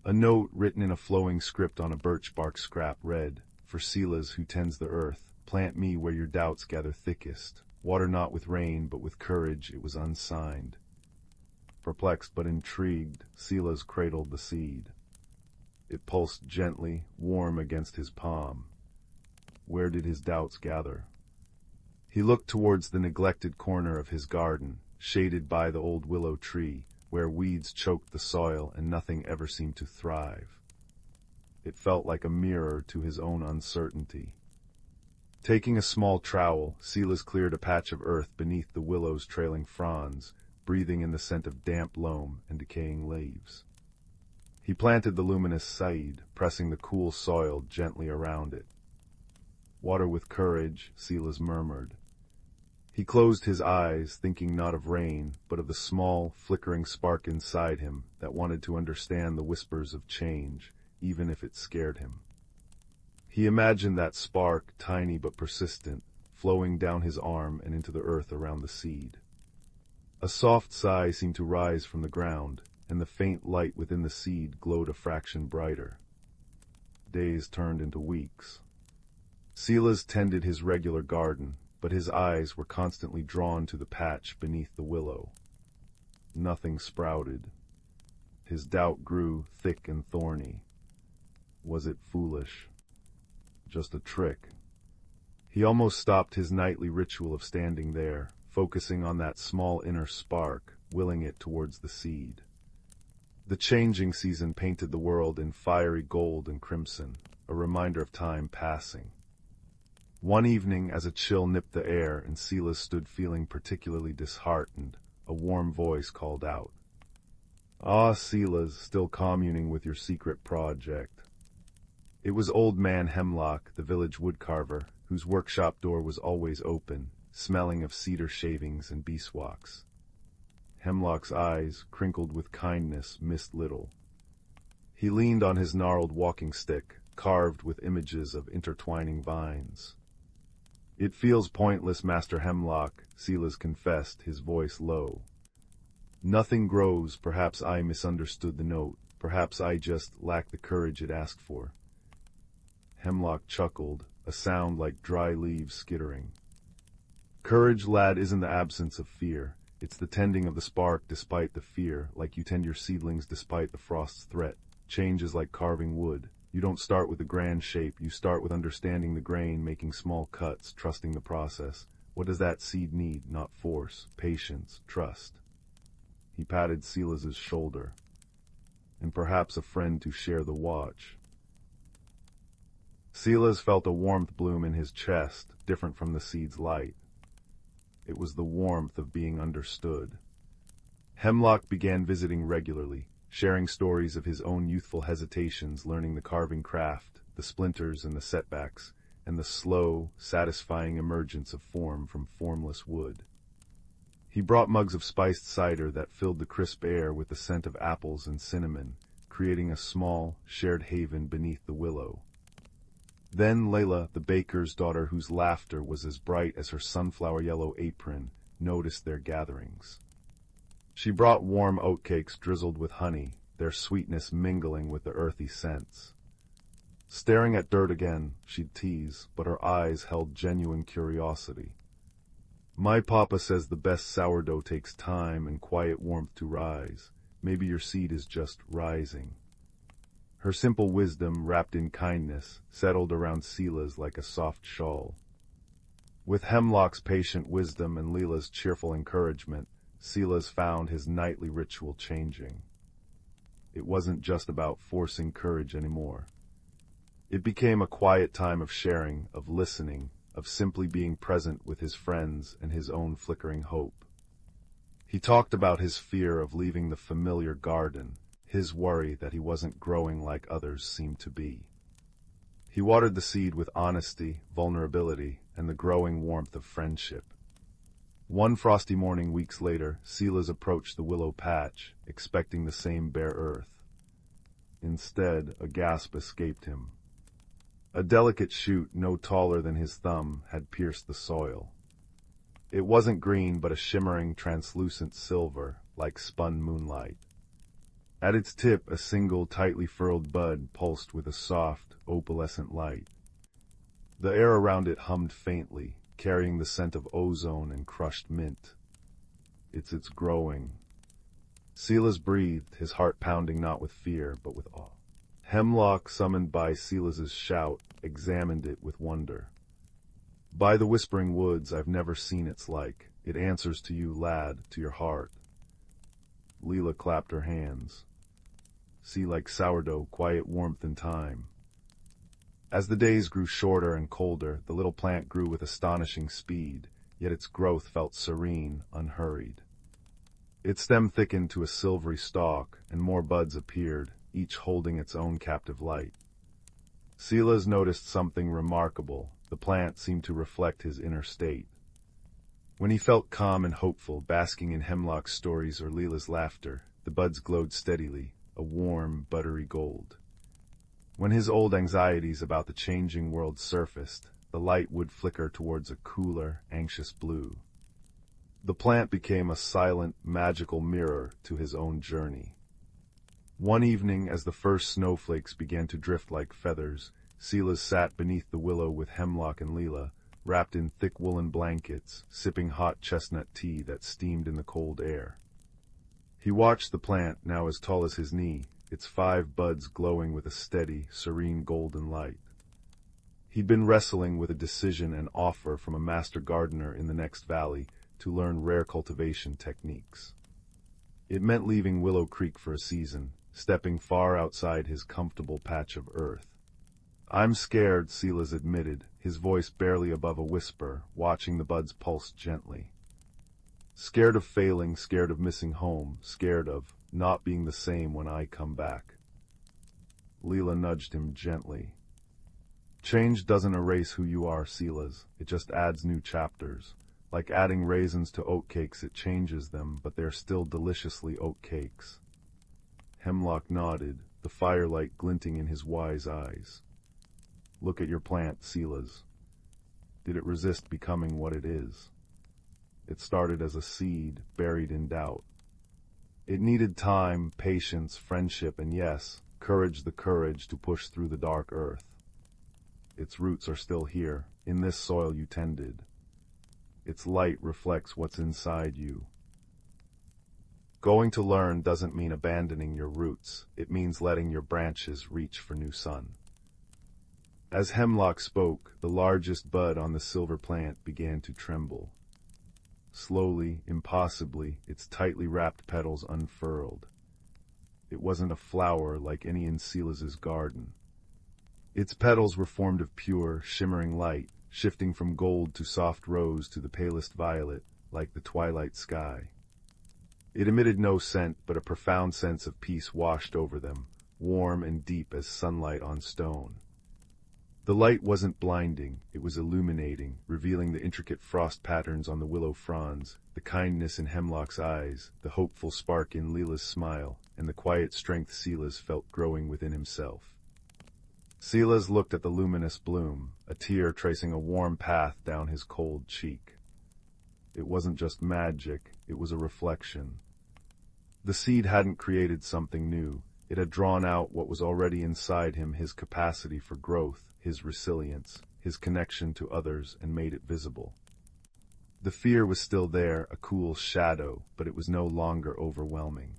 A note written in a flowing script on a birch bark scrap read, "For Silas who tends the earth, plant me where your doubts gather thickest. Water not with rain, but with courage." It was unsigned. Perplexed but intrigued, Silas cradled the seed. It pulsed gently, warm against his palm. Where did his doubts gather? He looked towards the neglected corner of his garden, shaded by the old willow tree, where weeds choked the soil and nothing ever seemed to thrive. It felt like a mirror to his own uncertainty. Taking a small trowel, Silas cleared a patch of earth beneath the willow's trailing fronds, breathing in the scent of damp loam and decaying leaves. He planted the luminous seed, pressing the cool soil gently around it. "Water with courage," Silas murmured. He closed his eyes, thinking not of rain, but of the small, flickering spark inside him that wanted to understand the whispers of change, even if it scared him. He imagined that spark, tiny but persistent, flowing down his arm and into the earth around the seed. A soft sigh seemed to rise from the ground, and the faint light within the seed glowed a fraction brighter. Days turned into weeks. Silas tended his regular garden, but his eyes were constantly drawn to the patch beneath the willow. Nothing sprouted. His doubt grew thick and thorny. Was it foolish? Just a trick? He almost stopped his nightly ritual of standing there, focusing on that small inner spark, willing it towards the seed. The changing season painted the world in fiery gold and crimson, a reminder of time passing. One evening, as a chill nipped the air and Silas stood feeling particularly disheartened, a warm voice called out. "Ah, Silas, still communing with your secret project." It was Old Man Hemlock, the village woodcarver, whose workshop door was always open, smelling of cedar shavings and beeswax. Hemlock's eyes, crinkled with kindness, missed little. He leaned on his gnarled walking stick, carved with images of intertwining vines. "It feels pointless, Master Hemlock," Silas confessed, his voice low. "Nothing grows. Perhaps I misunderstood the note. Perhaps I just lack the courage it asked for." Hemlock chuckled, a sound like dry leaves skittering. "Courage, lad, isn't the absence of fear. It's the tending of the spark despite the fear, like you tend your seedlings despite the frost's threat. Change is like carving wood. You don't start with a grand shape, you start with understanding the grain, making small cuts, trusting the process. What does that seed need? Not force, patience, trust." He patted Silas's shoulder. "And perhaps a friend to share the watch." Silas felt a warmth bloom in his chest, different from the seed's light. It was the warmth of being understood. Hemlock began visiting regularly, sharing stories of his own youthful hesitations, learning the carving craft, the splinters and the setbacks, and the slow, satisfying emergence of form from formless wood. He brought mugs of spiced cider that filled the crisp air with the scent of apples and cinnamon, creating a small, shared haven beneath the willow. Then Layla, the baker's daughter, whose laughter was as bright as her sunflower-yellow apron, noticed their gatherings. She brought warm oatcakes drizzled with honey, their sweetness mingling with the earthy scents. Staring at dirt again, she'd tease, but her eyes held genuine curiosity. "My papa says the best sourdough takes time and quiet warmth to rise. Maybe your seed is just rising." Her simple wisdom, wrapped in kindness, settled around Silas like a soft shawl. With Hemlock's patient wisdom and Leela's cheerful encouragement, Silas found his nightly ritual changing. It wasn't just about forcing courage anymore. It became a quiet time of sharing, of listening, of simply being present with his friends and his own flickering hope. He talked about his fear of leaving the familiar garden, his worry that he wasn't growing like others seemed to be. He watered the seed with honesty, vulnerability, and the growing warmth of friendship. One frosty morning weeks later, Silas approached the willow patch, expecting the same bare earth. Instead, a gasp escaped him. A delicate shoot no taller than his thumb had pierced the soil. It wasn't green, but a shimmering, translucent silver, like spun moonlight. At its tip, a single, tightly furrowed bud pulsed with a soft, opalescent light. The air around it hummed faintly, carrying the scent of ozone and crushed mint. It's growing. Silas breathed, his heart pounding not with fear, but with awe. Hemlock, summoned by Silas's shout, examined it with wonder. By the whispering woods, I've never seen its like. It answers to you, lad, to your heart. Leela clapped her hands. See, like sourdough, quiet warmth in time. As the days grew shorter and colder, the little plant grew with astonishing speed, yet its growth felt serene, unhurried. Its stem thickened to a silvery stalk, and more buds appeared, each holding its own captive light. Silas noticed something remarkable. The plant seemed to reflect his inner state. When he felt calm and hopeful, basking in Hemlock's stories or Leela's laughter, the buds glowed steadily, a warm, buttery gold. When his old anxieties about the changing world surfaced, the light would flicker towards a cooler, anxious blue. The plant became a silent, magical mirror to his own journey. One evening, as the first snowflakes began to drift like feathers, Silas sat beneath the willow with Hemlock and Leela, wrapped in thick woolen blankets, sipping hot chestnut tea that steamed in the cold air. He watched the plant, now as tall as his knee, its 5 buds glowing with a steady, serene golden light. He'd been wrestling with a decision and offer from a master gardener in the next valley to learn rare cultivation techniques. It meant leaving Willow Creek for a season, stepping far outside his comfortable patch of earth. I'm scared, Silas admitted, his voice barely above a whisper, watching the buds pulse gently. Scared of failing, scared of missing home, scared of not being the same when I come back. Leela nudged him gently. Change doesn't erase who you are, Silas. It just adds new chapters. Like adding raisins to oatcakes, it changes them, but they're still deliciously oatcakes. Hemlock nodded, the firelight glinting in his wise eyes. Look at your plant, Silas. Did it resist becoming what it is? It started as a seed, buried in doubt. It needed time, patience, friendship, and yes, the courage to push through the dark earth. Its roots are still here, in this soil you tended. Its light reflects what's inside you. Going to learn doesn't mean abandoning your roots. It means letting your branches reach for new sun. As Hemlock spoke, the largest bud on the silver plant began to tremble. Slowly, impossibly, its tightly wrapped petals unfurled. It wasn't a flower like any in Silas's garden. Its petals were formed of pure, shimmering light, shifting from gold to soft rose to the palest violet, like the twilight sky. It emitted no scent, but a profound sense of peace washed over them, warm and deep as sunlight on stone. The light wasn't blinding, it was illuminating, revealing the intricate frost patterns on the willow fronds, the kindness in Hemlock's eyes, the hopeful spark in Leela's smile, and the quiet strength Silas felt growing within himself. Silas looked at the luminous bloom, a tear tracing a warm path down his cold cheek. It wasn't just magic, it was a reflection. The seed hadn't created something new, it had drawn out what was already inside him, his capacity for growth, his resilience, his connection to others, and made it visible. The fear was still there, a cool shadow, but it was no longer overwhelming.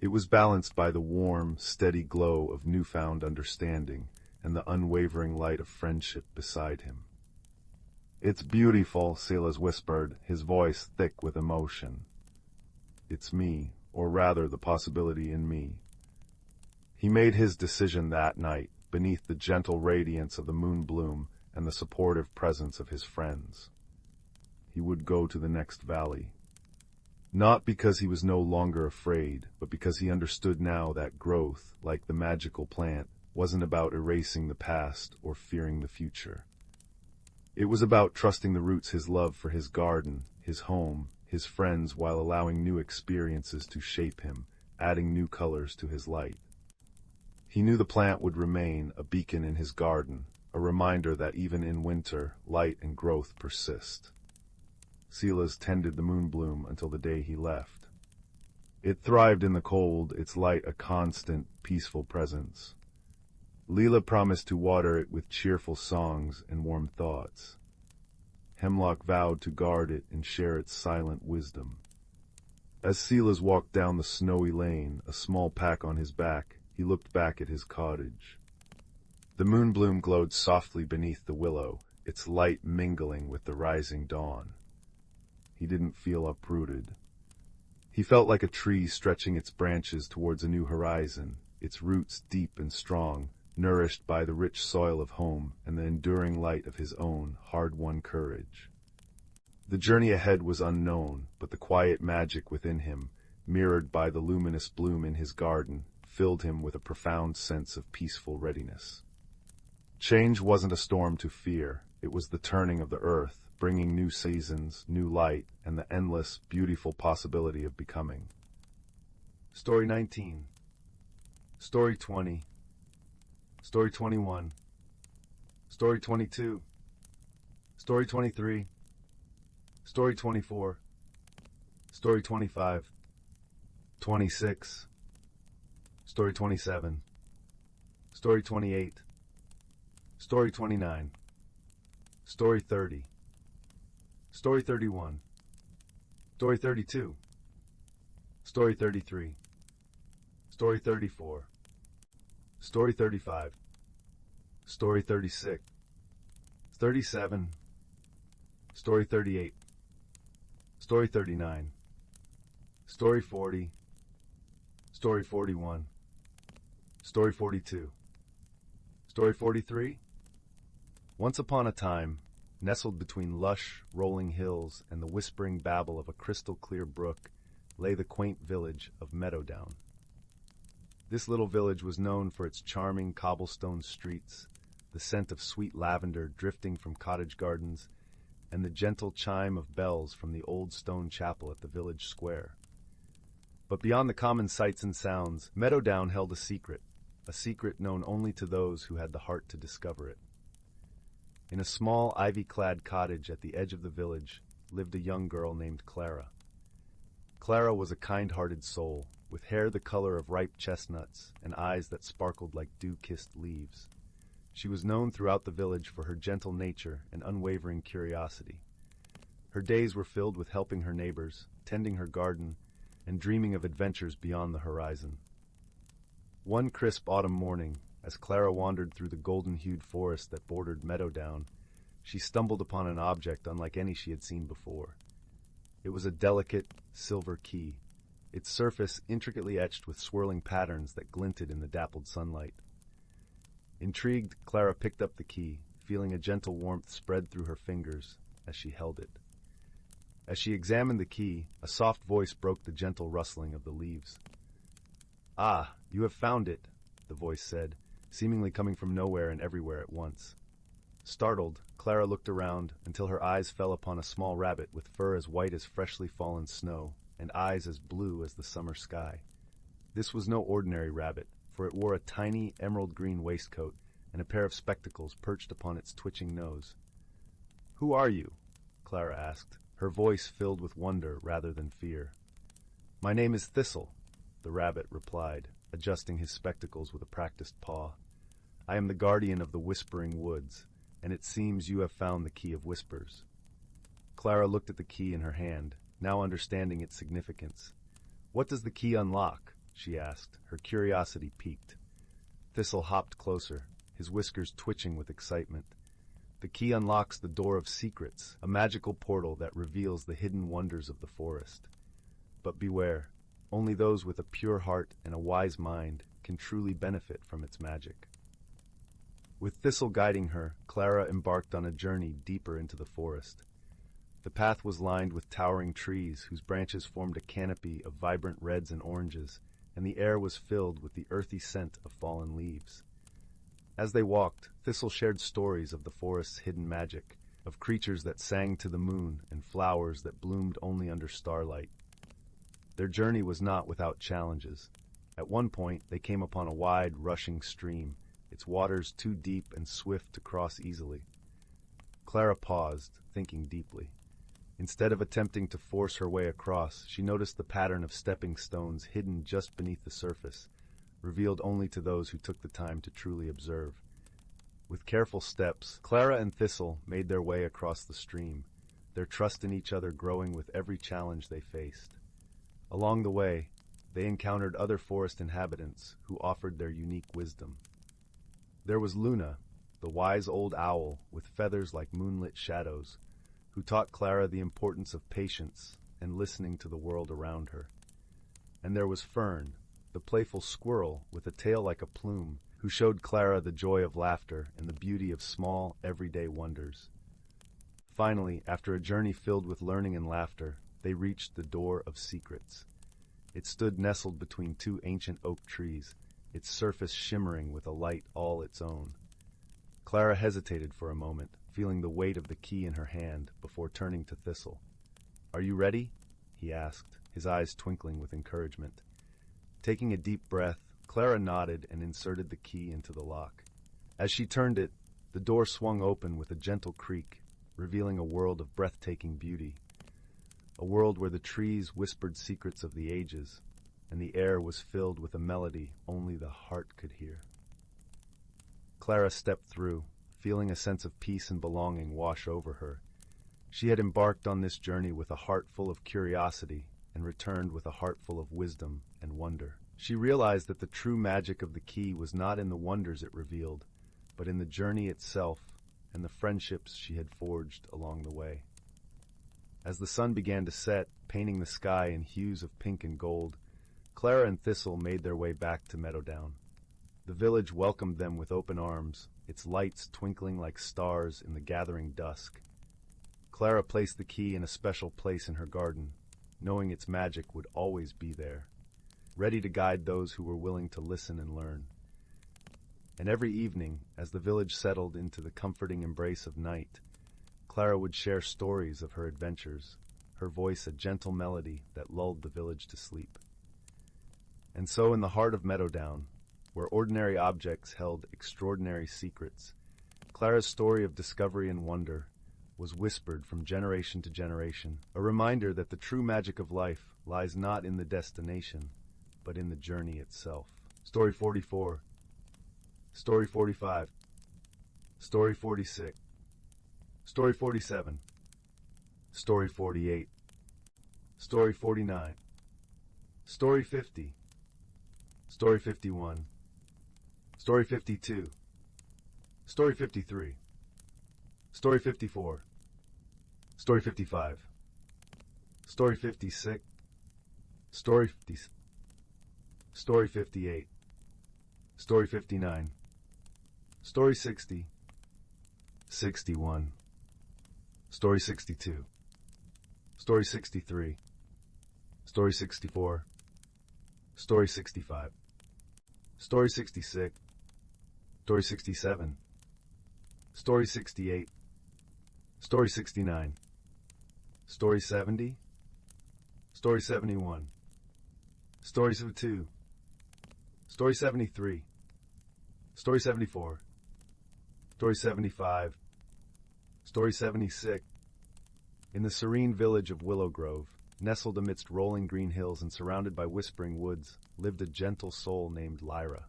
It was balanced by the warm, steady glow of newfound understanding and the unwavering light of friendship beside him. It's beautiful, Silas whispered, his voice thick with emotion. It's me, or rather the possibility in me. He made his decision that night, beneath the gentle radiance of the moon bloom and the supportive presence of his friends. He would go to the next valley. Not because he was no longer afraid, but because he understood now that growth, like the magical plant, wasn't about erasing the past or fearing the future. It was about trusting the roots, his love for his garden, his home, his friends, while allowing new experiences to shape him, adding new colors to his light. He knew the plant would remain a beacon in his garden, a reminder that even in winter, light and growth persist. Silas tended the moonbloom until the day he left. It thrived in the cold, its light a constant, peaceful presence. Leela promised to water it with cheerful songs and warm thoughts. Hemlock vowed to guard it and share its silent wisdom. As Silas walked down the snowy lane, a small pack on his back, he looked back at his cottage. The moonbloom glowed softly beneath the willow, its light mingling with the rising dawn. He didn't feel uprooted. He felt like a tree stretching its branches towards a new horizon, its roots deep and strong, nourished by the rich soil of home and the enduring light of his own hard-won courage. The journey ahead was unknown, but the quiet magic within him, mirrored by the luminous bloom in his garden, filled him with a profound sense of peaceful readiness. Change wasn't a storm to fear, it was the turning of the earth, bringing new seasons, new light, and the endless, beautiful possibility of becoming. Story 19. Story 20. Story 21. Story 22. Story 23. Story 24. Story 25. 26. Story 27. Story 28. Story 29. Story 30. Story 31. Story 32. Story 33. Story 34. Story 35. Story 36. 37. Story 38. Story 39. Story 40. Story 41. Story 42. Story 43. Once upon a time, nestled between lush, rolling hills and the whispering babble of a crystal-clear brook, lay the quaint village of Meadowdown. This little village was known for its charming cobblestone streets, the scent of sweet lavender drifting from cottage gardens, and the gentle chime of bells from the old stone chapel at the village square. But beyond the common sights and sounds, Meadowdown held a secret known only to those who had the heart to discover it. In a small, ivy-clad cottage at the edge of the village lived a young girl named Clara. Clara was a kind-hearted soul, with hair the color of ripe chestnuts and eyes that sparkled like dew-kissed leaves. She was known throughout the village for her gentle nature and unwavering curiosity. Her days were filled with helping her neighbors, tending her garden, and dreaming of adventures beyond the horizon. One crisp autumn morning, as Clara wandered through the golden-hued forest that bordered Meadowdown, she stumbled upon an object unlike any she had seen before. It was a delicate, silver key, its surface intricately etched with swirling patterns that glinted in the dappled sunlight. Intrigued, Clara picked up the key, feeling a gentle warmth spread through her fingers as she held it. As she examined the key, a soft voice broke the gentle rustling of the leaves. "Ah, you have found it," the voice said, seemingly coming from nowhere and everywhere at once. Startled, Clara looked around until her eyes fell upon a small rabbit with fur as white as freshly fallen snow and eyes as blue as the summer sky. This was no ordinary rabbit, for it wore a tiny emerald-green waistcoat and a pair of spectacles perched upon its twitching nose. "Who are you?" Clara asked, her voice filled with wonder rather than fear. "My name is Thistle," the rabbit replied, adjusting his spectacles with a practiced paw. "I am the guardian of the Whispering Woods, and it seems you have found the Key of Whispers." Clara looked at the key in her hand, now understanding its significance. "What does the key unlock?" she asked, her curiosity piqued. Thistle hopped closer, his whiskers twitching with excitement. "The key unlocks the Door of Secrets, a magical portal that reveals the hidden wonders of the forest. But beware, only those with a pure heart and a wise mind can truly benefit from its magic." With Thistle guiding her, Clara embarked on a journey deeper into the forest. The path was lined with towering trees whose branches formed a canopy of vibrant reds and oranges, and the air was filled with the earthy scent of fallen leaves. As they walked, Thistle shared stories of the forest's hidden magic, of creatures that sang to the moon and flowers that bloomed only under starlight. Their journey was not without challenges. At one point, they came upon a wide, rushing stream, its waters too deep and swift to cross easily. Clara paused, thinking deeply. Instead of attempting to force her way across, she noticed the pattern of stepping stones hidden just beneath the surface, revealed only to those who took the time to truly observe. With careful steps, Clara and Thistle made their way across the stream, their trust in each other growing with every challenge they faced. Along the way, they encountered other forest inhabitants who offered their unique wisdom. There was Luna, the wise old owl with feathers like moonlit shadows, who taught Clara the importance of patience and listening to the world around her. And there was Fern, the playful squirrel with a tail like a plume, who showed Clara the joy of laughter and the beauty of small, everyday wonders. Finally, after a journey filled with learning and laughter, they reached the Door of Secrets. It stood nestled between two ancient oak trees, its surface shimmering with a light all its own. Clara hesitated for a moment, feeling the weight of the key in her hand, before turning to Thistle. "Are you ready?" he asked, his eyes twinkling with encouragement. Taking a deep breath, Clara nodded and inserted the key into the lock. As she turned it, the door swung open with a gentle creak, revealing a world of breathtaking beauty. A world where the trees whispered secrets of the ages, and the air was filled with a melody only the heart could hear. Clara stepped through, feeling a sense of peace and belonging wash over her. She had embarked on this journey with a heart full of curiosity and returned with a heart full of wisdom and wonder. She realized that the true magic of the key was not in the wonders it revealed, but in the journey itself and the friendships she had forged along the way. As the sun began to set, painting the sky in hues of pink and gold, Clara and Thistle made their way back to Meadowdown. The village welcomed them with open arms, its lights twinkling like stars in the gathering dusk. Clara placed the key in a special place in her garden, knowing its magic would always be there, ready to guide those who were willing to listen and learn. And every evening, as the village settled into the comforting embrace of night, Clara would share stories of her adventures, her voice a gentle melody that lulled the village to sleep. And so in the heart of Meadowdown, where ordinary objects held extraordinary secrets, Clara's story of discovery and wonder was whispered from generation to generation, a reminder that the true magic of life lies not in the destination, but in the journey itself. Story 44. Story 45. Story 46. Story 47. Story 48. Story 49. Story 50. Story 51. Story 52. Story 53. Story 54. Story 55. Story 56. Story 50. Story 58. Story 59. Story 60. 61. Story 62. Story 63. Story 64. Story 65. Story 66. Story 67. Story 68. Story 69. Story 70. Story 71. Story 72. Story 73. Story 74. Story 75. Story 76. In the serene village of Willow Grove, nestled amidst rolling green hills and surrounded by whispering woods, lived a gentle soul named Lyra.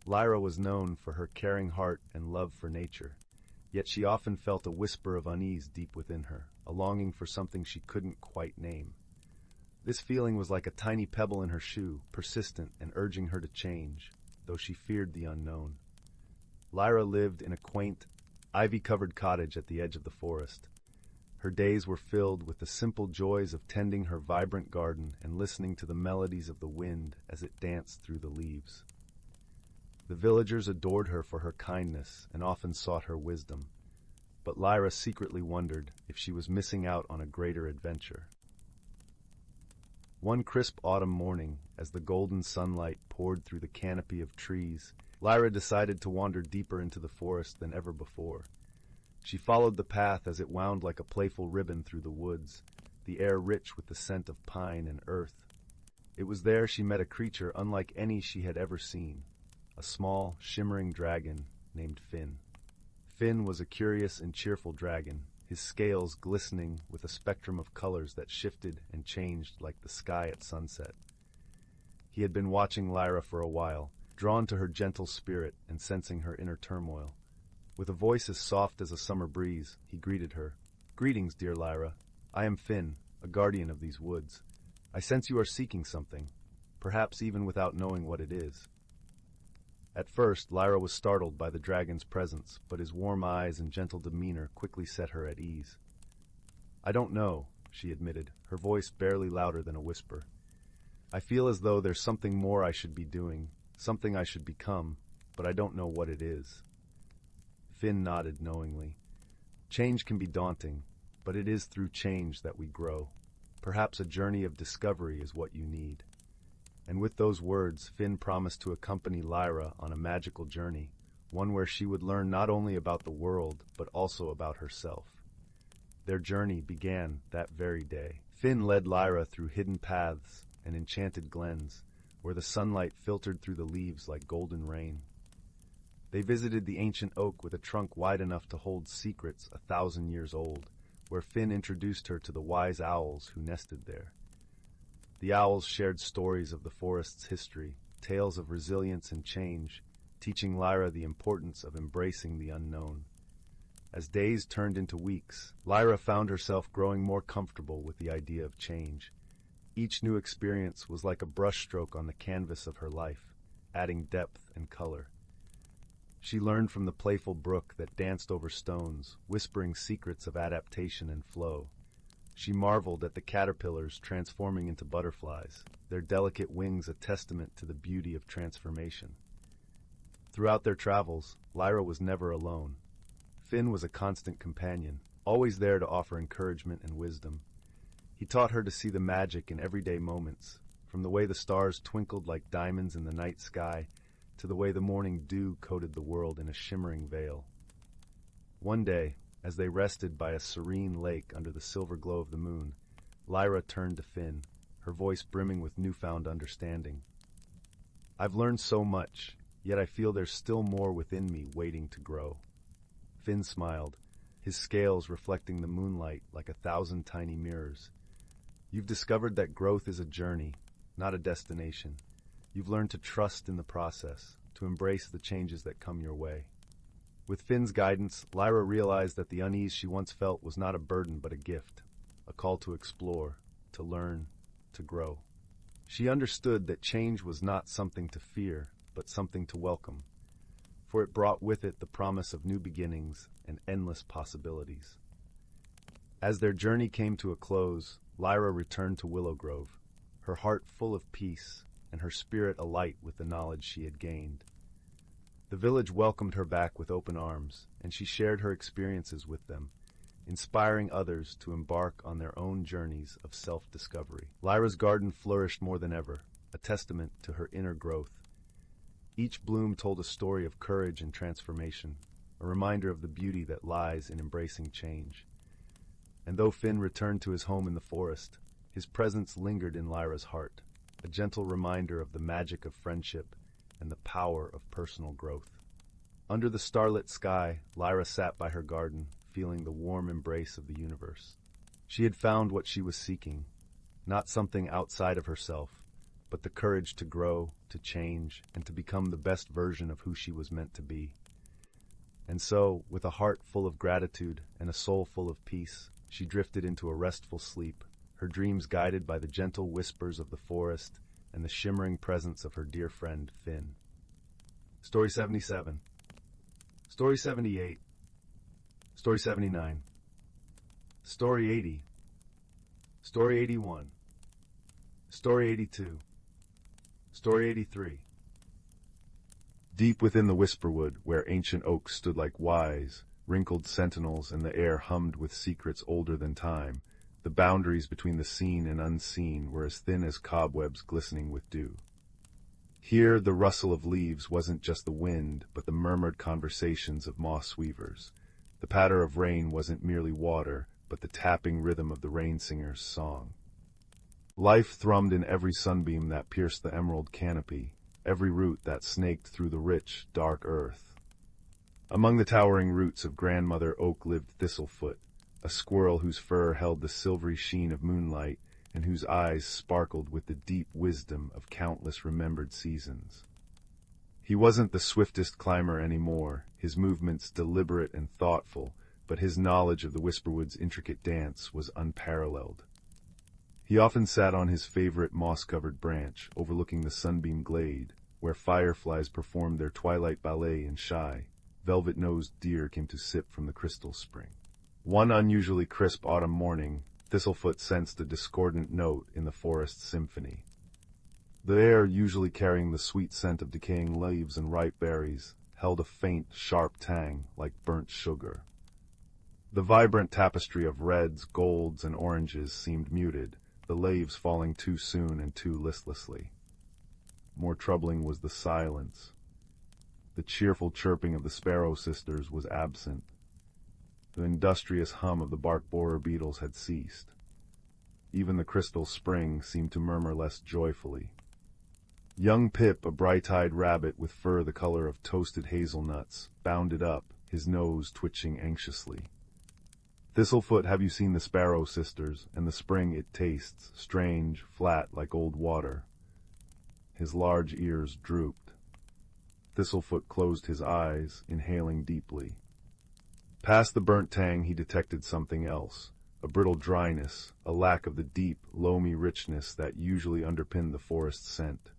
Lyra was known for her caring heart and love for nature, yet she often felt a whisper of unease deep within her, a longing for something she couldn't quite name. This feeling was like a tiny pebble in her shoe, persistent and urging her to change, though she feared the unknown. Lyra lived in a quaint, ivy-covered cottage at the edge of the forest. Her days were filled with the simple joys of tending her vibrant garden and listening to the melodies of the wind as it danced through the leaves. The villagers adored her for her kindness and often sought her wisdom, but Lyra secretly wondered if she was missing out on a greater adventure. One crisp autumn morning, as the golden sunlight poured through the canopy of trees, Lyra decided to wander deeper into the forest than ever before. She followed the path as it wound like a playful ribbon through the woods, the air rich with the scent of pine and earth. It was there she met a creature unlike any she had ever seen, a small, shimmering dragon named Finn. Finn was a curious and cheerful dragon, his scales glistening with a spectrum of colors that shifted and changed like the sky at sunset. He had been watching Lyra for a while, drawn to her gentle spirit and sensing her inner turmoil. With a voice as soft as a summer breeze, he greeted her. "Greetings, dear Lyra. I am Finn, a guardian of these woods. I sense you are seeking something, perhaps even without knowing what it is." At first, Lyra was startled by the dragon's presence, but his warm eyes and gentle demeanor quickly set her at ease. "I don't know," she admitted, her voice barely louder than a whisper. "I feel as though there's something more I should be doing, something I should become, but I don't know what it is." Finn nodded knowingly. Change can be daunting, but it is through change that we grow. Perhaps a journey of discovery is what you need. And with those words, Finn promised to accompany Lyra on a magical journey, one where she would learn not only about the world, but also about herself. Their journey began that very day. Finn led Lyra through hidden paths and enchanted glens, where the sunlight filtered through the leaves like golden rain. They visited the ancient oak with a trunk wide enough to hold secrets 1,000 years old, where Finn introduced her to the wise owls who nested there. The owls shared stories of the forest's history, tales of resilience and change, teaching Lyra the importance of embracing the unknown. As days turned into weeks, Lyra found herself growing more comfortable with the idea of change. Each new experience was like a brushstroke on the canvas of her life, adding depth and color. She learned from the playful brook that danced over stones, whispering secrets of adaptation and flow. She marveled at the caterpillars transforming into butterflies, their delicate wings a testament to the beauty of transformation. Throughout their travels, Lyra was never alone. Finn was a constant companion, always there to offer encouragement and wisdom. He taught her to see the magic in everyday moments, from the way the stars twinkled like diamonds in the night sky, to the way the morning dew coated the world in a shimmering veil. One day, as they rested by a serene lake under the silver glow of the moon, Lyra turned to Finn, her voice brimming with newfound understanding. "I've learned so much, yet I feel there's still more within me waiting to grow." Finn smiled, his scales reflecting the moonlight like 1,000 tiny mirrors. "You've discovered that growth is a journey, not a destination. You've learned to trust in the process, to embrace the changes that come your way." With Finn's guidance, Lyra realized that the unease she once felt was not a burden but a gift, a call to explore, to learn, to grow. She understood that change was not something to fear, but something to welcome, for it brought with it the promise of new beginnings and endless possibilities. As their journey came to a close, Lyra returned to Willow Grove, her heart full of peace and her spirit alight with the knowledge she had gained. The village welcomed her back with open arms, and she shared her experiences with them, inspiring others to embark on their own journeys of self-discovery. Lyra's garden flourished more than ever, a testament to her inner growth. Each bloom told a story of courage and transformation, a reminder of the beauty that lies in embracing change. And though Finn returned to his home in the forest, his presence lingered in Lyra's heart, a gentle reminder of the magic of friendship and the power of personal growth. Under the starlit sky, Lyra sat by her garden, feeling the warm embrace of the universe. She had found what she was seeking, not something outside of herself, but the courage to grow, to change, and to become the best version of who she was meant to be. And so, with a heart full of gratitude and a soul full of peace, she drifted into a restful sleep, her dreams guided by the gentle whispers of the forest and the shimmering presence of her dear friend, Finn. Story 77. Story 78. Story 79. Story 80. Story 81. Story 82. Story 83. Deep within the Whisperwood, where ancient oaks stood like wise, wrinkled sentinels and the air hummed with secrets older than time, the boundaries between the seen and unseen were as thin as cobwebs glistening with dew. Here the rustle of leaves wasn't just the wind, but the murmured conversations of moss weavers. The patter of rain wasn't merely water, but the tapping rhythm of the rain singer's song. Life thrummed in every sunbeam that pierced the emerald canopy, every root that snaked through the rich, dark earth. Among the towering roots of grandmother oak lived Thistlefoot, a squirrel whose fur held the silvery sheen of moonlight and whose eyes sparkled with the deep wisdom of countless remembered seasons. He wasn't the swiftest climber anymore, his movements deliberate and thoughtful, but his knowledge of the Whisperwood's intricate dance was unparalleled. He often sat on his favorite moss-covered branch, overlooking the sunbeam glade, where fireflies performed their twilight ballet and shy, velvet-nosed deer came to sip from the crystal spring. One unusually crisp autumn morning, Thistlefoot sensed a discordant note in the forest's symphony. The air, usually carrying the sweet scent of decaying leaves and ripe berries, held a faint, sharp tang like burnt sugar. The vibrant tapestry of reds, golds, and oranges seemed muted, the leaves falling too soon and too listlessly. More troubling was the silence. The cheerful chirping of the sparrow sisters was absent. The industrious hum of the bark borer beetles had ceased. Even the crystal spring seemed to murmur less joyfully. Young Pip, a bright-eyed rabbit with fur the color of toasted hazelnuts, bounded up, his nose twitching anxiously. "Thistlefoot, have you seen the sparrow sisters, and the spring it tastes, strange, flat like old water?" His large ears drooped. Thistlefoot closed his eyes, inhaling deeply. Past the burnt tang he detected something else, a brittle dryness, a lack of the deep, loamy richness that usually underpinned the forest's scent.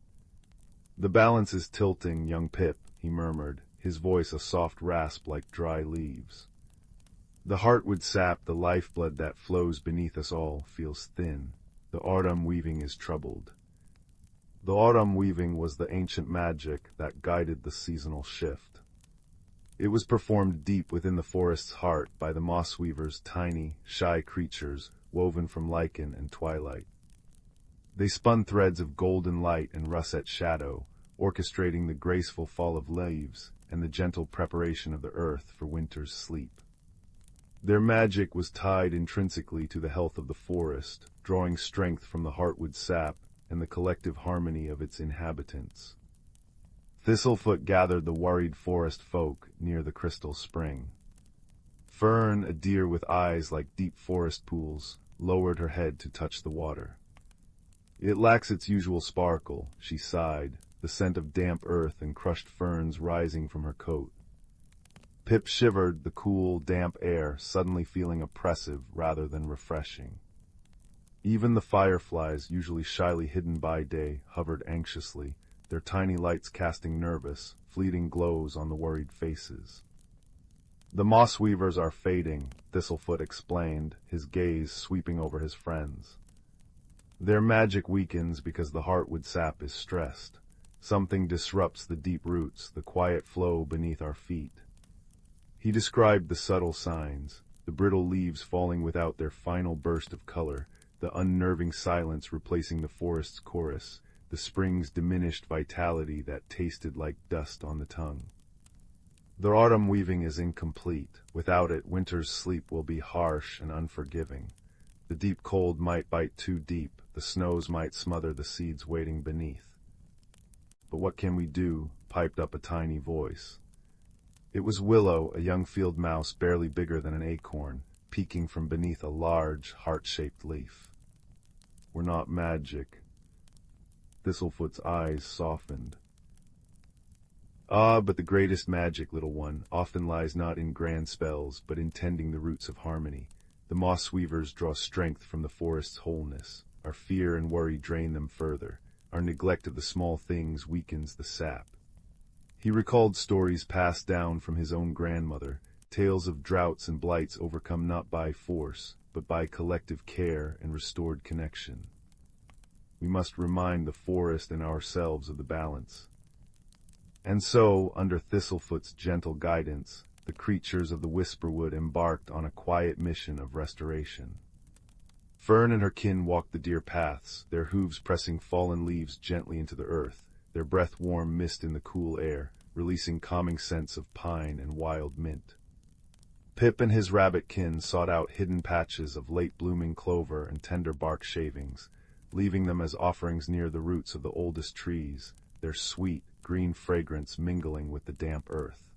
"The balance is tilting, young Pip," he murmured, his voice a soft rasp like dry leaves. "The heartwood sap, the lifeblood that flows beneath us all, feels thin. The autumn weaving is troubled." The autumn weaving was the ancient magic that guided the seasonal shift. It was performed deep within the forest's heart by the moss weavers, tiny, shy creatures woven from lichen and twilight. They spun threads of golden light and russet shadow, orchestrating the graceful fall of leaves and the gentle preparation of the earth for winter's sleep. Their magic was tied intrinsically to the health of the forest, drawing strength from the heartwood sap and the collective harmony of its inhabitants. Thistlefoot gathered the worried forest folk near the crystal spring. Fern, a deer with eyes like deep forest pools, lowered her head to touch the water. "It lacks its usual sparkle," she sighed, the scent of damp earth and crushed ferns rising from her coat. Pip shivered, the cool, damp air suddenly feeling oppressive rather than refreshing. Even the fireflies, usually shyly hidden by day, hovered anxiously, their tiny lights casting nervous, fleeting glows on the worried faces. "The moss weavers are fading," Thistlefoot explained, his gaze sweeping over his friends. "Their magic weakens because the heartwood sap is stressed. Something disrupts the deep roots, the quiet flow beneath our feet." He described the subtle signs, the brittle leaves falling without their final burst of color, the unnerving silence replacing the forest's chorus, the spring's diminished vitality that tasted like dust on the tongue. "The autumn weaving is incomplete. Without it, winter's sleep will be harsh and unforgiving. The deep cold might bite too deep, the snows might smother the seeds waiting beneath." "But what can we do?" piped up a tiny voice. It was Willow, a young field mouse barely bigger than an acorn, peeking from beneath a large, heart-shaped leaf. "We're not magic." Thistlefoot's eyes softened. "Ah, but the greatest magic, little one, often lies not in grand spells, but in tending the roots of harmony. The moss weavers draw strength from the forest's wholeness. Our fear and worry drain them further. Our neglect of the small things weakens the sap." He recalled stories passed down from his own grandmother, tales of droughts and blights overcome not by force, but by collective care and restored connection. We must remind the forest and ourselves of the balance. And so, under Thistlefoot's gentle guidance, the creatures of the Whisperwood embarked on a quiet mission of restoration. Fern and her kin walked the deer paths, their hooves pressing fallen leaves gently into the earth, their breath warm mist in the cool air, releasing calming scents of pine and wild mint. Pip and his rabbit kin sought out hidden patches of late-blooming clover and tender bark shavings, leaving them as offerings near the roots of the oldest trees, their sweet, green fragrance mingling with the damp earth.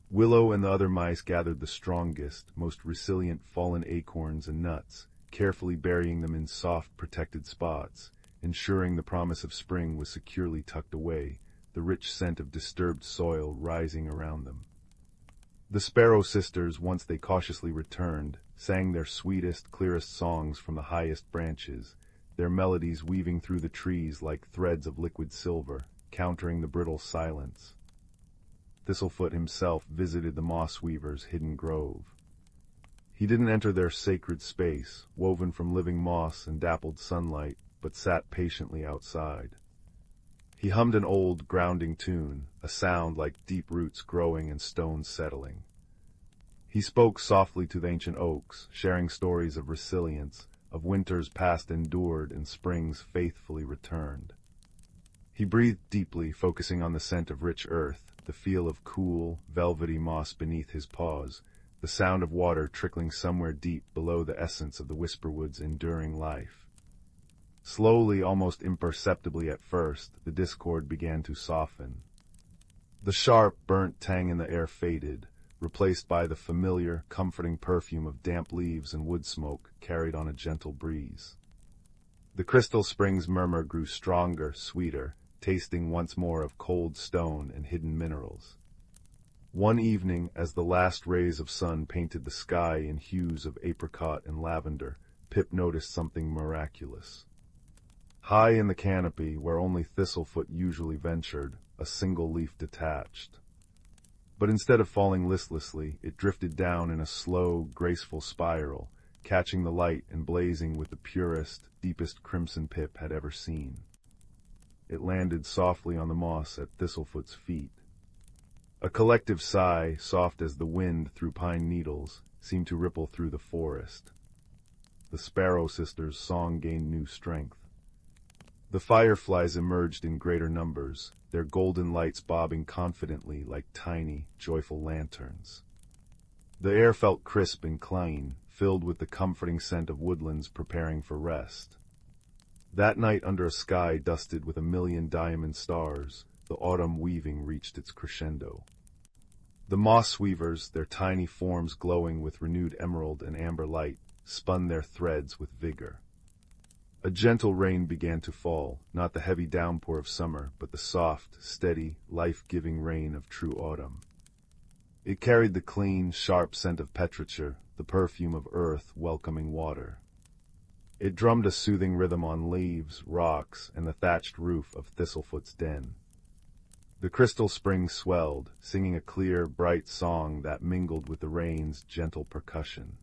Willow and the other mice gathered the strongest, most resilient fallen acorns and nuts, carefully burying them in soft, protected spots, ensuring the promise of spring was securely tucked away, the rich scent of disturbed soil rising around them. The Sparrow sisters, once they cautiously returned, sang their sweetest, clearest songs from the highest branches, their melodies weaving through the trees like threads of liquid silver, countering the brittle silence. Thistlefoot himself visited the moss weaver's hidden grove. He didn't enter their sacred space, woven from living moss and dappled sunlight, but sat patiently outside. He hummed an old, grounding tune, a sound like deep roots growing and stones settling. He spoke softly to the ancient oaks, sharing stories of resilience, of winters past endured and springs faithfully returned. He breathed deeply, focusing on the scent of rich earth, the feel of cool, velvety moss beneath his paws, the sound of water trickling somewhere deep below the essence of the Whisperwood's enduring life. Slowly, almost imperceptibly at first, the discord began to soften. The sharp, burnt tang in the air faded, replaced by the familiar, comforting perfume of damp leaves and wood smoke carried on a gentle breeze. The crystal spring's murmur grew stronger, sweeter, tasting once more of cold stone and hidden minerals. One evening, as the last rays of sun painted the sky in hues of apricot and lavender, Pip noticed something miraculous. High in the canopy, where only Thistlefoot usually ventured, a single leaf detached. But instead of falling listlessly, it drifted down in a slow, graceful spiral, catching the light and blazing with the purest, deepest crimson Pip had ever seen. It landed softly on the moss at Thistlefoot's feet. A collective sigh, soft as the wind through pine needles, seemed to ripple through the forest. The Sparrow sisters' song gained new strength. The fireflies emerged in greater numbers, their golden lights bobbing confidently like tiny, joyful lanterns. The air felt crisp and clean, filled with the comforting scent of woodlands preparing for rest. That night, under a sky dusted with 1,000,000 diamond stars, the autumn weaving reached its crescendo. The moss weavers, their tiny forms glowing with renewed emerald and amber light, spun their threads with vigor. A gentle rain began to fall, not the heavy downpour of summer, but the soft, steady, life-giving rain of true autumn. It carried the clean, sharp scent of petrichor, the perfume of earth welcoming water. It drummed a soothing rhythm on leaves, rocks, and the thatched roof of Thistlefoot's den. The crystal spring swelled, singing a clear, bright song that mingled with the rain's gentle percussion.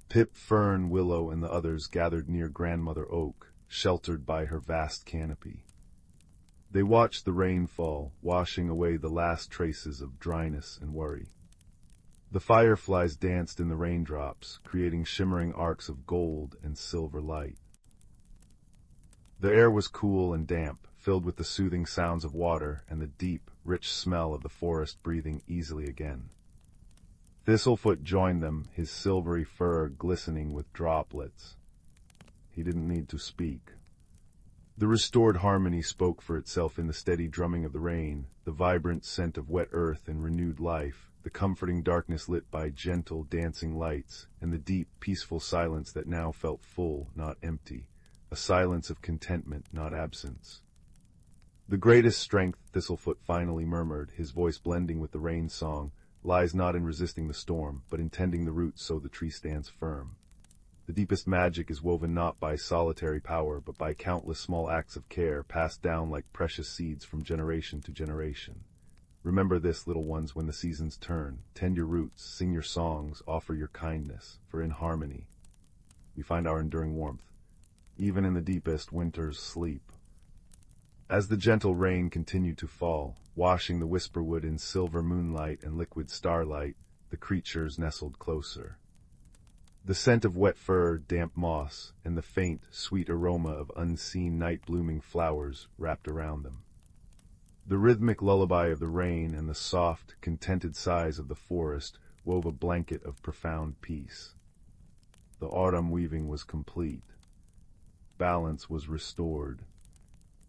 Pip, Fern, Willow, and the others gathered near Grandmother Oak, sheltered by her vast canopy. They watched the rain fall, washing away the last traces of dryness and worry. The fireflies danced in the raindrops, creating shimmering arcs of gold and silver light. The air was cool and damp, filled with the soothing sounds of water and the deep, rich smell of the forest breathing easily again. Thistlefoot joined them, his silvery fur glistening with droplets. He didn't need to speak. The restored harmony spoke for itself in the steady drumming of the rain, the vibrant scent of wet earth and renewed life, the comforting darkness lit by gentle, dancing lights, and the deep, peaceful silence that now felt full, not empty, a silence of contentment, not absence. The greatest strength, Thistlefoot finally murmured, his voice blending with the rain song, lies not in resisting the storm, but in tending the roots so the tree stands firm. The deepest magic is woven not by solitary power, but by countless small acts of care passed down like precious seeds from generation to generation. Remember this, little ones, when the seasons turn. Tend your roots, sing your songs, offer your kindness, for in harmony we find our enduring warmth, even in the deepest winter's sleep. As the gentle rain continued to fall, washing the Whisperwood in silver moonlight and liquid starlight, the creatures nestled closer. The scent of wet fur, damp moss, and the faint, sweet aroma of unseen night-blooming flowers wrapped around them. The rhythmic lullaby of the rain and the soft, contented sighs of the forest wove a blanket of profound peace. The autumn weaving was complete. balance was restored.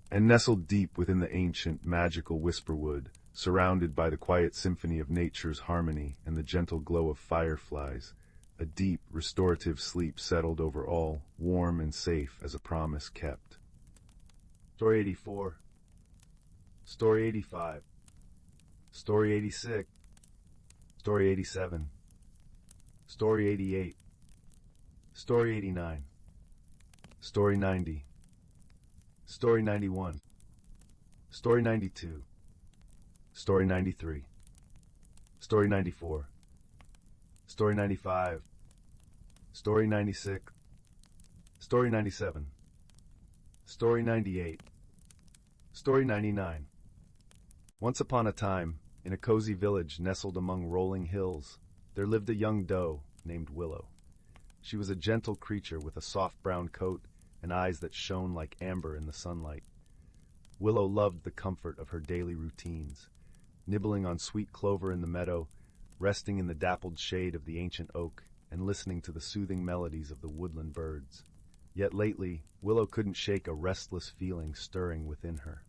And nestled deep within the ancient, magical Whisperwood, surrounded by the quiet symphony of nature's harmony and the gentle glow of fireflies, a deep, restorative sleep settled over all, warm and safe as a promise kept. Story 84. Story 85. Story 86. Story 87. Story 88. Story 89. Story 90. Story 91. Story 92. Story 93. Story 94. Story 95. Story 96. Story 97. Story 98. Story 99. Once upon a time, in a cozy village nestled among rolling hills, there lived a young doe named Willow. She was a gentle creature with a soft brown coat and eyes that shone like amber in the sunlight. Willow loved the comfort of her daily routines, nibbling on sweet clover in the meadow, resting in the dappled shade of the ancient oak, and listening to the soothing melodies of the woodland birds. Yet lately, Willow couldn't shake a restless feeling stirring within her.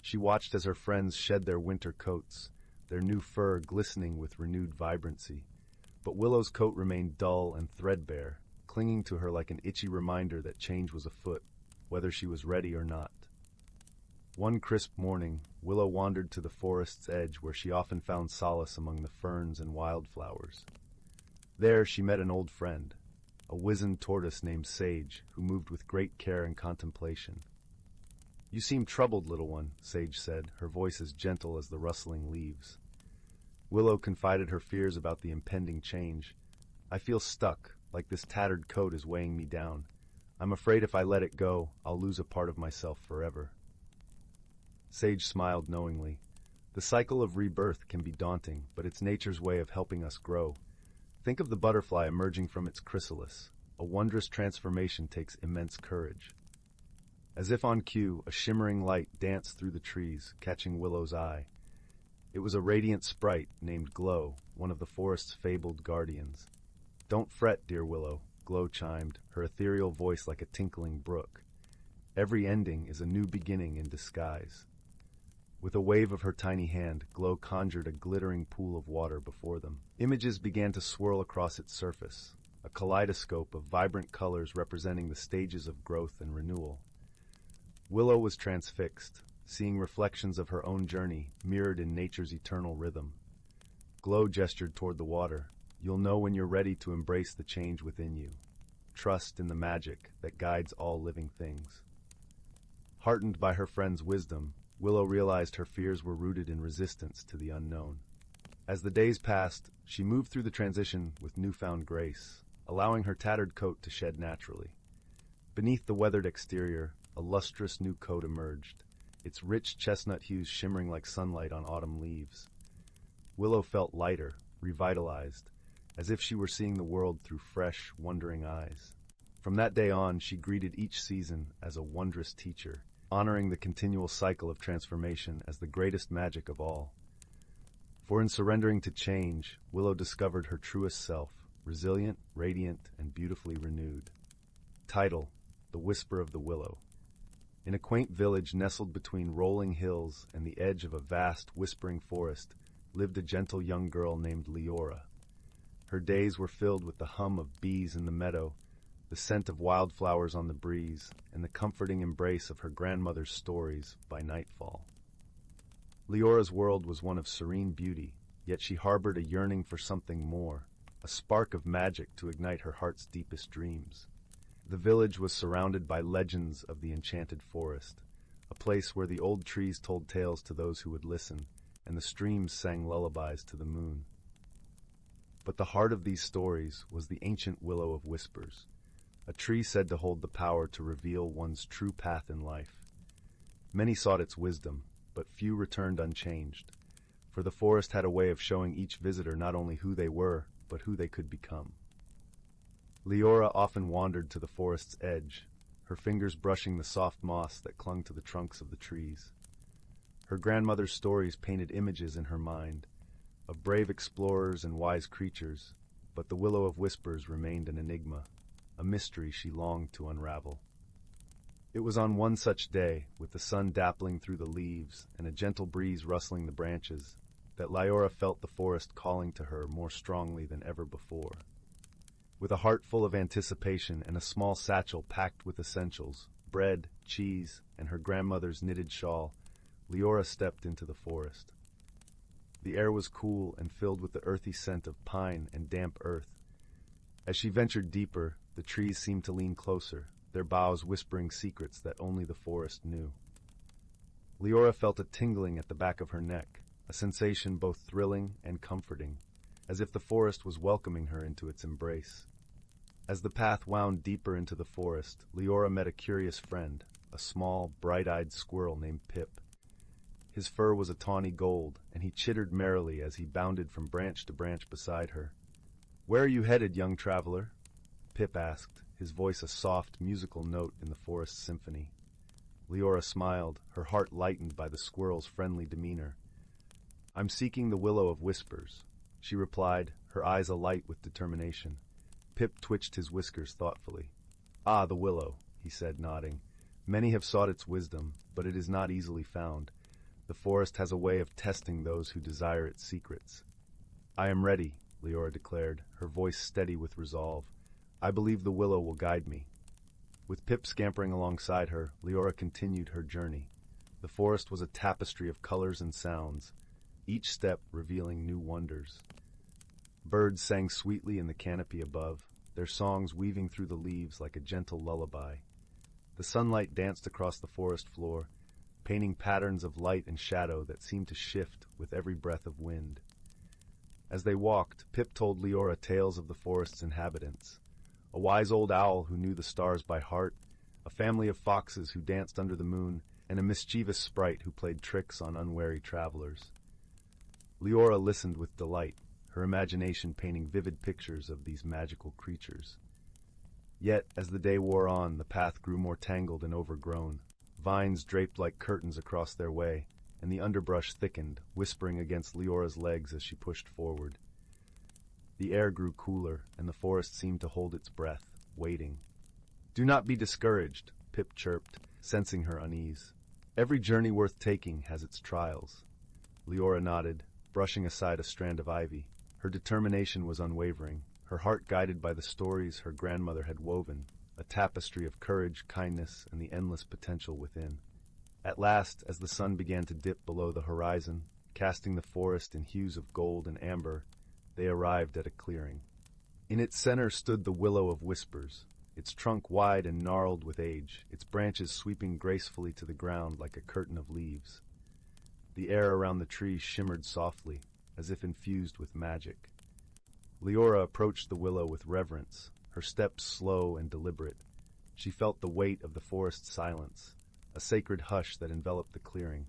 She watched as her friends shed their winter coats, their new fur glistening with renewed vibrancy. But Willow's coat remained dull and threadbare, clinging to her like an itchy reminder that change was afoot, whether she was ready or not. One crisp morning, Willow wandered to the forest's edge where she often found solace among the ferns and wildflowers. There she met an old friend, a wizened tortoise named Sage, who moved with great care and contemplation. "You seem troubled, little one," Sage said, her voice as gentle as the rustling leaves. Willow confided her fears about the impending change. "I feel stuck, like this tattered coat is weighing me down. I'm afraid if I let it go, I'll lose a part of myself forever." Sage smiled knowingly. The cycle of rebirth can be daunting, but it's nature's way of helping us grow. Think of the butterfly emerging from its chrysalis. A wondrous transformation takes immense courage. As if on cue, a shimmering light danced through the trees, catching Willow's eye. It was a radiant sprite named Glow, one of the forest's fabled guardians. "Don't fret, dear Willow," Glow chimed, her ethereal voice like a tinkling brook. "Every ending is a new beginning in disguise." With a wave of her tiny hand, Glow conjured a glittering pool of water before them. Images began to swirl across its surface, a kaleidoscope of vibrant colors representing the stages of growth and renewal. Willow was transfixed, seeing reflections of her own journey mirrored in nature's eternal rhythm. Glow gestured toward the water. "You'll know when you're ready to embrace the change within you. Trust in the magic that guides all living things." Heartened by her friend's wisdom, Willow realized her fears were rooted in resistance to the unknown. As the days passed, she moved through the transition with newfound grace, allowing her tattered coat to shed naturally. Beneath the weathered exterior, a lustrous new coat emerged, its rich chestnut hues shimmering like sunlight on autumn leaves. Willow felt lighter, revitalized, as if she were seeing the world through fresh, wondering eyes. From that day on, she greeted each season as a wondrous teacher, honoring the continual cycle of transformation as the greatest magic of all. For in surrendering to change, Willow discovered her truest self, resilient, radiant, and beautifully renewed. Title: The Whisper of the Willow. In a quaint village nestled between rolling hills and the edge of a vast, whispering forest, lived a gentle young girl named Leora. Her days were filled with the hum of bees in the meadow, the scent of wildflowers on the breeze, and the comforting embrace of her grandmother's stories by nightfall. Leora's world was one of serene beauty, yet she harbored a yearning for something more, a spark of magic to ignite her heart's deepest dreams. The village was surrounded by legends of the Enchanted Forest, a place where the old trees told tales to those who would listen, and the streams sang lullabies to the moon. But the heart of these stories was the ancient Willow of Whispers, a tree said to hold the power to reveal one's true path in life. Many sought its wisdom, but few returned unchanged, for the forest had a way of showing each visitor not only who they were, but who they could become. Leora often wandered to the forest's edge, her fingers brushing the soft moss that clung to the trunks of the trees. Her grandmother's stories painted images in her mind, of brave explorers and wise creatures, but the Willow of Whispers remained an enigma, a mystery she longed to unravel. It was on one such day, with the sun dappling through the leaves and a gentle breeze rustling the branches, that Lyora felt the forest calling to her more strongly than ever before. With a heart full of anticipation and a small satchel packed with essentials, bread, cheese, and her grandmother's knitted shawl, Lyora stepped into the forest. The air was cool and filled with the earthy scent of pine and damp earth. As she ventured deeper, the trees seemed to lean closer, their boughs whispering secrets that only the forest knew. Lyora felt a tingling at the back of her neck, a sensation both thrilling and comforting, as if the forest was welcoming her into its embrace. As the path wound deeper into the forest, Lyora met a curious friend, a small, bright-eyed squirrel named Pip. His fur was a tawny gold, and he chittered merrily as he bounded from branch to branch beside her. "Where are you headed, young traveler?" Pip asked, his voice a soft, musical note in the forest symphony. Lyora smiled, her heart lightened by the squirrel's friendly demeanor. "I'm seeking the Willow of Whispers," she replied, her eyes alight with determination. Pip twitched his whiskers thoughtfully. "Ah, the willow," he said, nodding. "Many have sought its wisdom, but it is not easily found. The forest has a way of testing those who desire its secrets." "I am ready," Lyora declared, her voice steady with resolve. "I believe the willow will guide me." With Pip scampering alongside her, Lyora continued her journey. The forest was a tapestry of colors and sounds, each step revealing new wonders. Birds sang sweetly in the canopy above, their songs weaving through the leaves like a gentle lullaby. The sunlight danced across the forest floor, painting patterns of light and shadow that seemed to shift with every breath of wind. As they walked, Pip told Lyora tales of the forest's inhabitants. A wise old owl who knew the stars by heart, a family of foxes who danced under the moon, and a mischievous sprite who played tricks on unwary travelers. Lyora listened with delight, her imagination painting vivid pictures of these magical creatures. Yet, as the day wore on, the path grew more tangled and overgrown. Vines draped like curtains across their way, and the underbrush thickened, whispering against Lyora's legs as she pushed forward. The air grew cooler, and the forest seemed to hold its breath, waiting. "Do not be discouraged," Pip chirped, sensing her unease. "Every journey worth taking has its trials." Lyora nodded, brushing aside a strand of ivy. Her determination was unwavering, her heart guided by the stories her grandmother had woven, a tapestry of courage, kindness, and the endless potential within. At last, as the sun began to dip below the horizon, casting the forest in hues of gold and amber, they arrived at a clearing. In its center stood the Willow of Whispers, its trunk wide and gnarled with age, its branches sweeping gracefully to the ground like a curtain of leaves. The air around the tree shimmered softly, as if infused with magic. Lyora approached the willow with reverence, her steps slow and deliberate. She felt the weight of the forest's silence, a sacred hush that enveloped the clearing.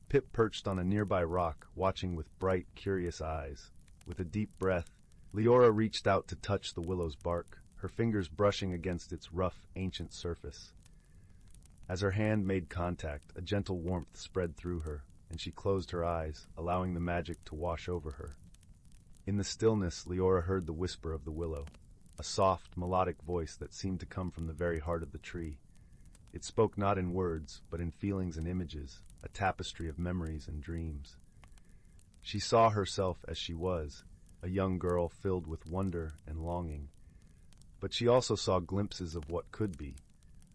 Pip perched on a nearby rock, watching with bright, curious eyes. With a deep breath, Lyora reached out to touch the willow's bark, her fingers brushing against its rough, ancient surface. As her hand made contact, a gentle warmth spread through her, and she closed her eyes, allowing the magic to wash over her. In the stillness, Lyora heard the whisper of the willow, a soft, melodic voice that seemed to come from the very heart of the tree. It spoke not in words, but in feelings and images, a tapestry of memories and dreams. She saw herself as she was, a young girl filled with wonder and longing. But she also saw glimpses of what could be,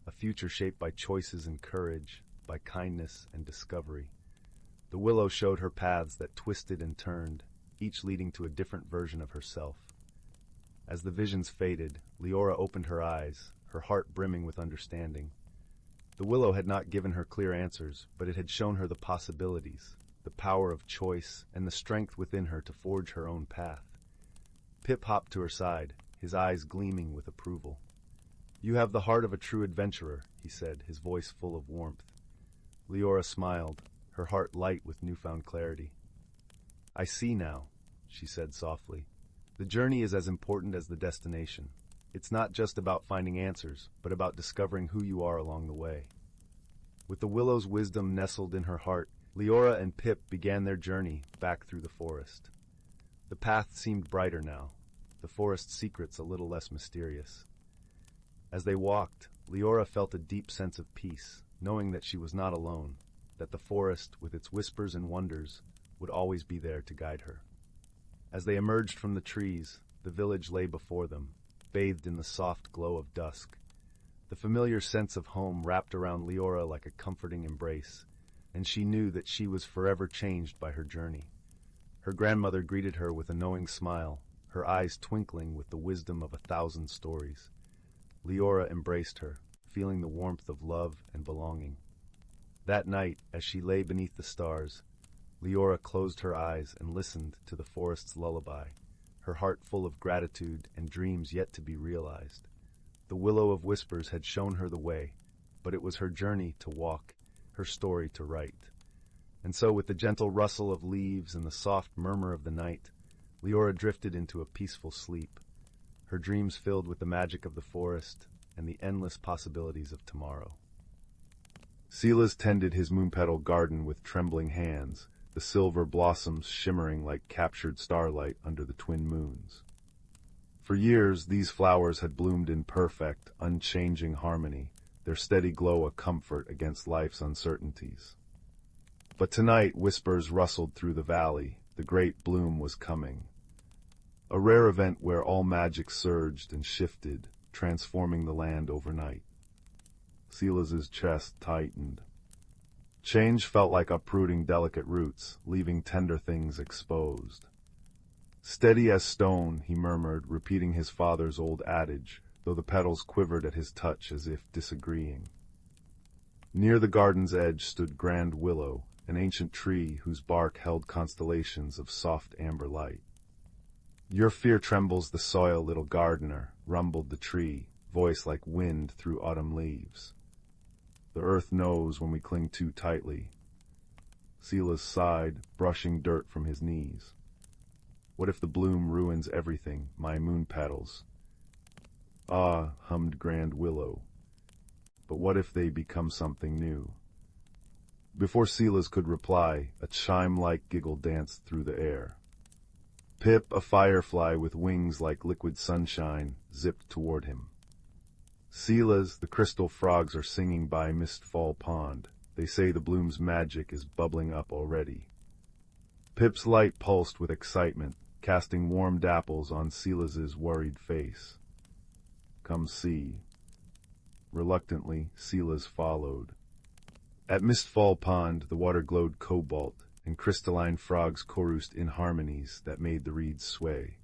a future shaped by choices and courage, by kindness and discovery. The willow showed her paths that twisted and turned, each leading to a different version of herself. As the visions faded, Lyora opened her eyes, her heart brimming with understanding. The willow had not given her clear answers, but it had shown her the possibilities, the power of choice, and the strength within her to forge her own path. Pip hopped to her side, his eyes gleaming with approval. "You have the heart of a true adventurer," he said, his voice full of warmth. Lyora smiled, her heart light with newfound clarity. "I see now," she said softly. "The journey is as important as the destination. It's not just about finding answers, but about discovering who you are along the way." With the willow's wisdom nestled in her heart, Lyora and Pip began their journey back through the forest. The path seemed brighter now, the forest's secrets a little less mysterious. As they walked, Leora felt a deep sense of peace, knowing that she was not alone, that the forest, with its whispers and wonders, would always be there to guide her. As they emerged from the trees, the village lay before them, bathed in the soft glow of dusk. The familiar sense of home wrapped around Leora like a comforting embrace, and she knew that she was forever changed by her journey. Her grandmother greeted her with a knowing smile, her eyes twinkling with the wisdom of 1,000 stories. Leora embraced her, feeling the warmth of love and belonging. That night, as she lay beneath the stars, Leora closed her eyes and listened to the forest's lullaby, her heart full of gratitude and dreams yet to be realized. The Willow of Whispers had shown her the way, but it was her journey to walk, her story to write. And so, with the gentle rustle of leaves and the soft murmur of the night, Leora drifted into a peaceful sleep, her dreams filled with the magic of the forest and the endless possibilities of tomorrow. Silas tended his moonpetal garden with trembling hands, the silver blossoms shimmering like captured starlight under the twin moons. For years, these flowers had bloomed in perfect, unchanging harmony, their steady glow a comfort against life's uncertainties. But tonight, whispers rustled through the valley. The great bloom was coming. A rare event where all magic surged and shifted, transforming the land overnight. Silas's chest tightened. Change felt like uprooting delicate roots, leaving tender things exposed. Steady as stone, he murmured, repeating his father's old adage, though the petals quivered at his touch as if disagreeing. Near the garden's edge stood Grand Willow, an ancient tree whose bark held constellations of soft amber light. "Your fear trembles the soil, little gardener," rumbled the tree, voice like wind through autumn leaves. "The earth knows when we cling too tightly." Silas sighed, brushing dirt from his knees. "What if the bloom ruins everything, my moon petals?" "Ah," hummed Grand Willow. "But what if they become something new?" Before Silas could reply, a chime-like giggle danced through the air. Pip, a firefly with wings like liquid sunshine, zipped toward him. "Silas, the crystal frogs are singing by Mistfall Pond. They say the bloom's magic is bubbling up already." Pip's light pulsed with excitement, casting warm dapples on Silas's worried face. "Come see." Reluctantly, Silas followed. At Mistfall Pond, the water glowed cobalt, and crystalline frogs chorused in harmonies that made the reeds sway.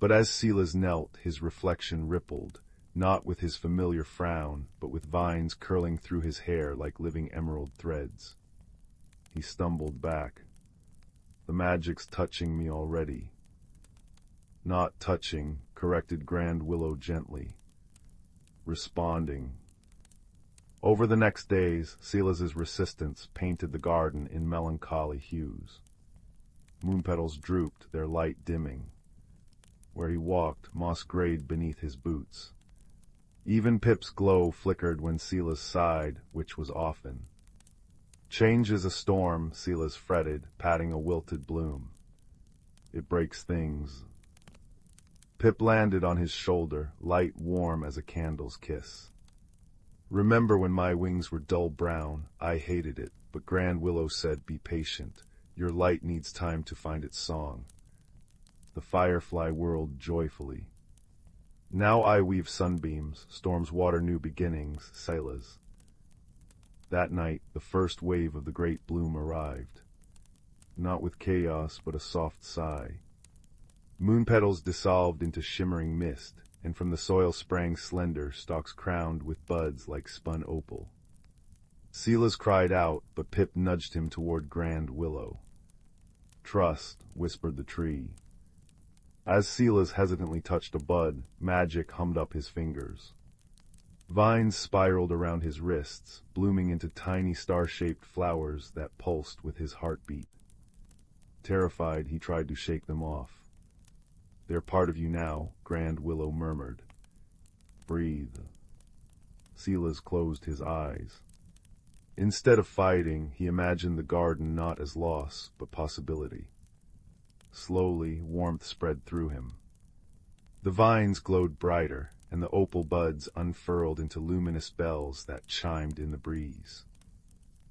But as Silas knelt, his reflection rippled, not with his familiar frown, but with vines curling through his hair like living emerald threads. He stumbled back. "The magic's touching me already." "Not touching," corrected Grand Willow gently. "Responding." Over the next days, Silas's resistance painted the garden in melancholy hues. Moonpetals drooped, their light dimming. Where he walked, moss grayed beneath his boots. Even Pip's glow flickered when Silas sighed, which was often. "Change is a storm," Silas fretted, patting a wilted bloom. "It breaks things." Pip landed on his shoulder, light warm as a candle's kiss. "Remember when my wings were dull brown? I hated it, but Grand Willow said, 'Be patient. Your light needs time to find its song.'" The firefly whirled joyfully. "Now I weave sunbeams, storms water new beginnings, Silas." That night, the first wave of the great bloom arrived. Not with chaos, but a soft sigh. Moon petals dissolved into shimmering mist, and from the soil sprang slender stalks crowned with buds like spun opal. Silas cried out, but Pip nudged him toward Grand Willow. "Trust," whispered the tree. As Silas hesitantly touched a bud, magic hummed up his fingers. Vines spiraled around his wrists, blooming into tiny star-shaped flowers that pulsed with his heartbeat. Terrified, he tried to shake them off. "They're part of you now," Grand Willow murmured. "Breathe." Silas closed his eyes. Instead of fighting, he imagined the garden not as loss, but possibility. Slowly, warmth spread through him. The vines glowed brighter, and the opal buds unfurled into luminous bells that chimed in the breeze.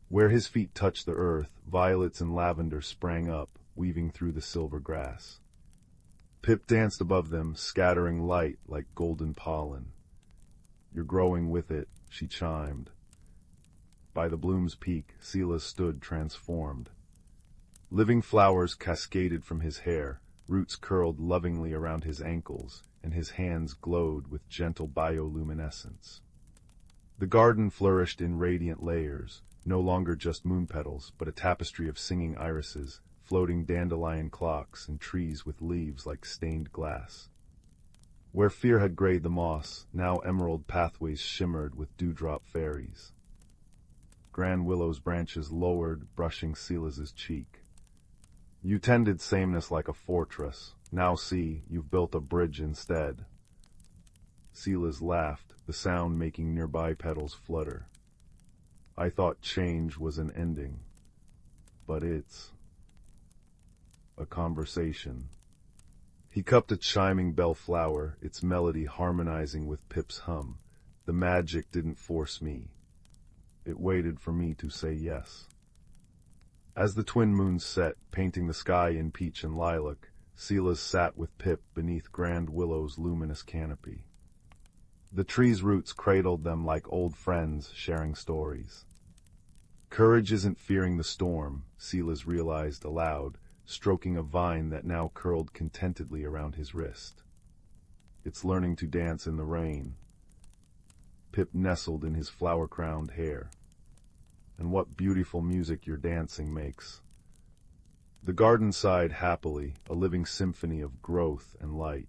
Where his feet touched the earth, violets and lavender sprang up, weaving through the silver grass. Pip danced above them, scattering light like golden pollen. "You're growing with it," she chimed. By the bloom's peak, Silas stood transformed. Living flowers cascaded from his hair, roots curled lovingly around his ankles, and his hands glowed with gentle bioluminescence. The garden flourished in radiant layers, no longer just moon petals, but a tapestry of singing irises, floating dandelion clocks, and trees with leaves like stained glass. Where fear had grayed the moss, now emerald pathways shimmered with dewdrop fairies. Grand willow's branches lowered, brushing Silas's cheek. "You tended sameness like a fortress. Now see, you've built a bridge instead." Silas laughed, the sound making nearby petals flutter. "I thought change was an ending, but it's a conversation." He cupped a chiming bellflower, its melody harmonizing with Pip's hum. "The magic didn't force me. It waited for me to say yes." As the twin moons set, painting the sky in peach and lilac, Silas sat with Pip beneath Grand Willow's luminous canopy. The tree's roots cradled them like old friends sharing stories. Courage isn't fearing the storm, Silas realized aloud, stroking a vine that now curled contentedly around his wrist. It's learning to dance in the rain. Pip nestled in his flower-crowned hair. "And what beautiful music your dancing makes." The garden sighed happily, a living symphony of growth and light.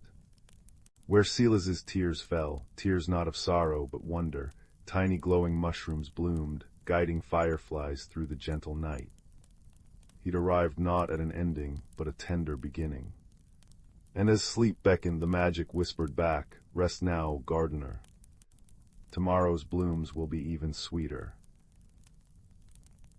Where Silas's tears fell, tears not of sorrow but wonder, tiny glowing mushrooms bloomed, guiding fireflies through the gentle night. He'd arrived not at an ending, but a tender beginning. And as sleep beckoned, the magic whispered back, "Rest now, gardener. Tomorrow's blooms will be even sweeter."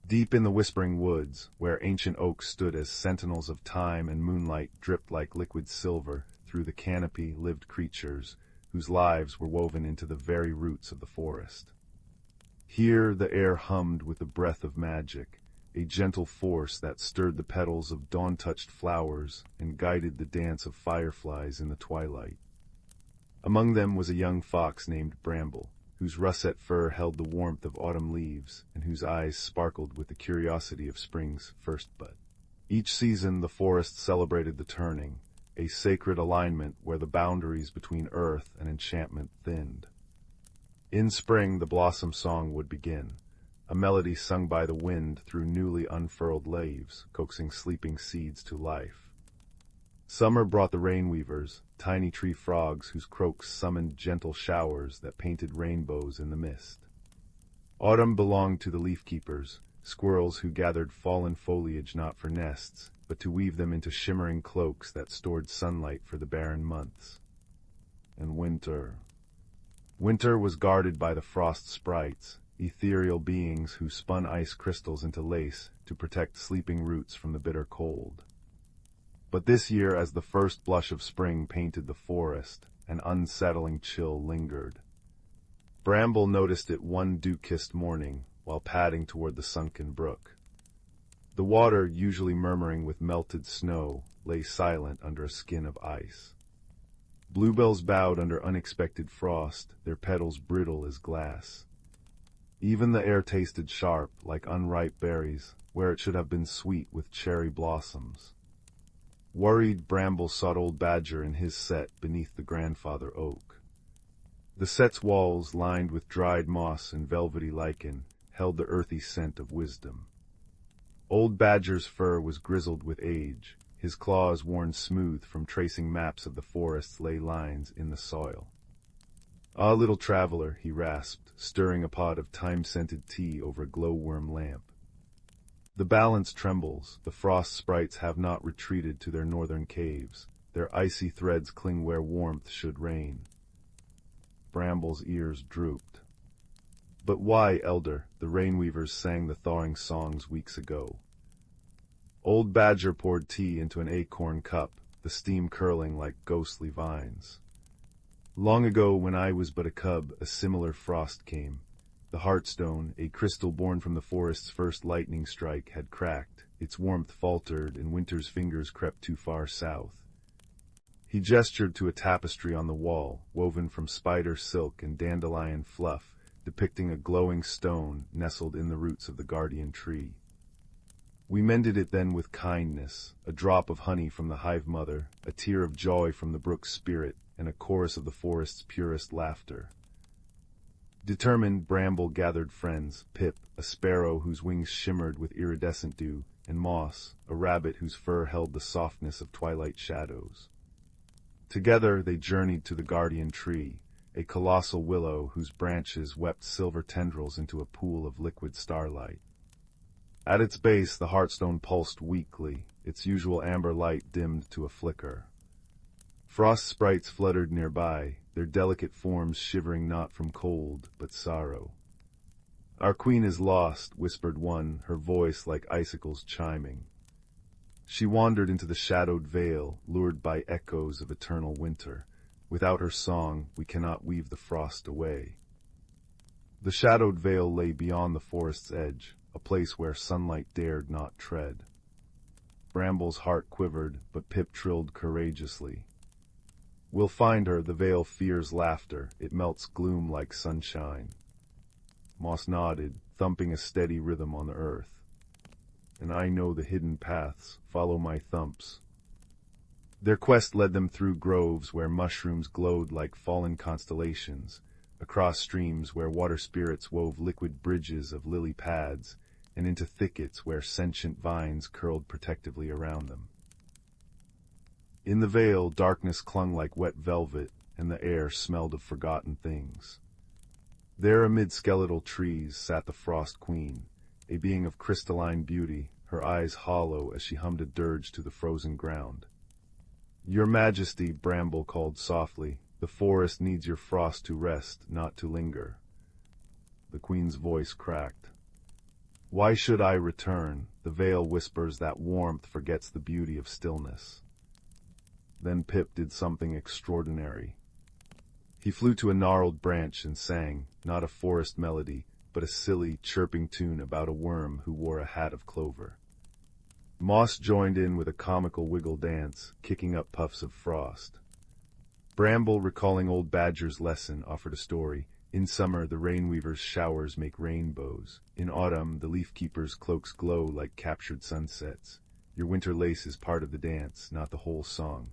Deep in the whispering woods, where ancient oaks stood as sentinels of time and moonlight dripped like liquid silver, through the canopy lived creatures whose lives were woven into the very roots of the forest. Here the air hummed with the breath of magic, a gentle force that stirred the petals of dawn-touched flowers and guided the dance of fireflies in the twilight. Among them was a young fox named Bramble, whose russet fur held the warmth of autumn leaves and whose eyes sparkled with the curiosity of spring's first bud. Each season the forest celebrated the turning, a sacred alignment where the boundaries between earth and enchantment thinned. In spring the blossom song would begin, a melody sung by the wind through newly unfurled leaves, coaxing sleeping seeds to life. Summer brought the rainweavers, tiny tree frogs whose croaks summoned gentle showers that painted rainbows in the mist. Autumn belonged to the leaf-keepers, squirrels who gathered fallen foliage not for nests, but to weave them into shimmering cloaks that stored sunlight for the barren months. And winter. Winter was guarded by the frost sprites, ethereal beings who spun ice crystals into lace to protect sleeping roots from the bitter cold. But this year, as the first blush of spring painted the forest, an unsettling chill lingered. Bramble noticed it one dew-kissed morning while padding toward the sunken brook. The water, usually murmuring with melted snow, lay silent under a skin of ice. Bluebells bowed under unexpected frost, their petals brittle as glass. Even the air tasted sharp, like unripe berries, where it should have been sweet with cherry blossoms. Worried, Bramble sought Old Badger in his set beneath the grandfather oak. The set's walls, lined with dried moss and velvety lichen, held the earthy scent of wisdom. Old Badger's fur was grizzled with age, his claws worn smooth from tracing maps of the forest's ley lines in the soil. "Ah, little traveler," he rasped, stirring a pot of thyme-scented tea over a glowworm lamp. "The balance trembles, the frost sprites have not retreated to their northern caves, their icy threads cling where warmth should reign." Bramble's ears drooped. "But why, elder?" The rainweavers sang the thawing songs weeks ago. Old Badger poured tea into an acorn cup, the steam curling like ghostly vines. Long ago, when I was but a cub, a similar frost came. The Heartstone, a crystal born from the forest's first lightning strike, had cracked. Its warmth faltered, and winter's fingers crept too far south. He gestured to a tapestry on the wall, woven from spider silk and dandelion fluff, depicting a glowing stone nestled in the roots of the guardian tree. We mended it then with kindness, a drop of honey from the hive mother, a tear of joy from the brook's spirit, and a chorus of the forest's purest laughter. Determined, Bramble gathered friends, Pip, a sparrow whose wings shimmered with iridescent dew, and Moss, a rabbit whose fur held the softness of twilight shadows. Together they journeyed to the guardian tree, a colossal willow whose branches wept silver tendrils into a pool of liquid starlight. At its base the Heartstone pulsed weakly, its usual amber light dimmed to a flicker. Frost sprites fluttered nearby, their delicate forms shivering not from cold, but sorrow. "Our queen is lost," whispered one, her voice like icicles chiming. She wandered into the shadowed vale, lured by echoes of eternal winter. Without her song, we cannot weave the frost away. The shadowed vale lay beyond the forest's edge, a place where sunlight dared not tread. Bramble's heart quivered, but Pip trilled courageously. "We'll find her," the vale fears laughter, it melts gloom like sunshine. Moss nodded, thumping a steady rhythm on the earth. "And I know the hidden paths, follow my thumps." Their quest led them through groves where mushrooms glowed like fallen constellations, across streams where water spirits wove liquid bridges of lily pads, and into thickets where sentient vines curled protectively around them. In the vale, darkness clung like wet velvet, and the air smelled of forgotten things. There amid skeletal trees sat the Frost Queen, a being of crystalline beauty, her eyes hollow as she hummed a dirge to the frozen ground. "Your Majesty," Bramble called softly, "the forest needs your frost to rest, not to linger." The Queen's voice cracked. "Why should I return?" The vale whispers that warmth forgets the beauty of stillness. Then Pip did something extraordinary. He flew to a gnarled branch and sang, not a forest melody, but a silly, chirping tune about a worm who wore a hat of clover. Moss joined in with a comical wiggle dance, kicking up puffs of frost. Bramble, recalling old Badger's lesson, offered a story. In summer, the rainweaver's showers make rainbows. In autumn, the leaf-keeper's cloaks glow like captured sunsets. Your winter lace is part of the dance, not the whole song.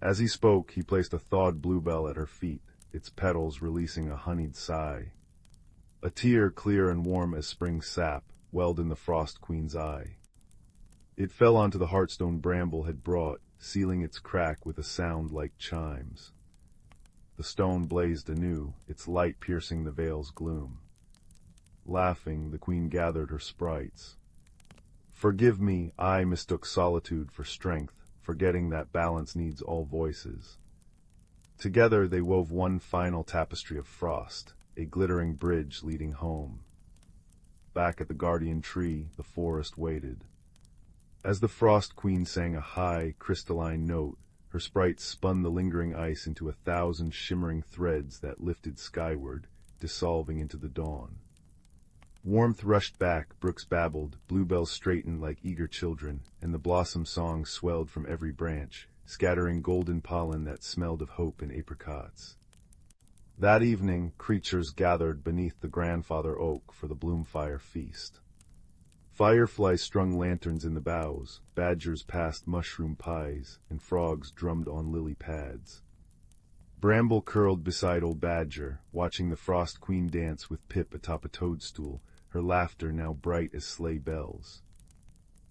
As he spoke, he placed a thawed bluebell at her feet, its petals releasing a honeyed sigh. A tear, clear and warm as spring sap, welled in the Frost Queen's eye. It fell onto the Heartstone Bramble had brought, sealing its crack with a sound like chimes. The stone blazed anew, its light piercing the vale's gloom. Laughing, the Queen gathered her sprites. "Forgive me, I mistook solitude for strength, forgetting that balance needs all voices." Together they wove one final tapestry of frost, a glittering bridge leading home. Back at the guardian tree, the forest waited. As the Frost Queen sang a high, crystalline note, her sprites spun the lingering ice into 1,000 shimmering threads that lifted skyward, dissolving into the dawn. Warmth rushed back, brooks babbled, bluebells straightened like eager children, and the blossom song swelled from every branch, scattering golden pollen that smelled of hope and apricots. That evening, creatures gathered beneath the grandfather oak for the Bloomfire feast. Fireflies strung lanterns in the boughs, badgers passed mushroom pies, and frogs drummed on lily pads. Bramble curled beside old Badger, watching the Frost Queen dance with Pip atop a toadstool, her laughter now bright as sleigh bells.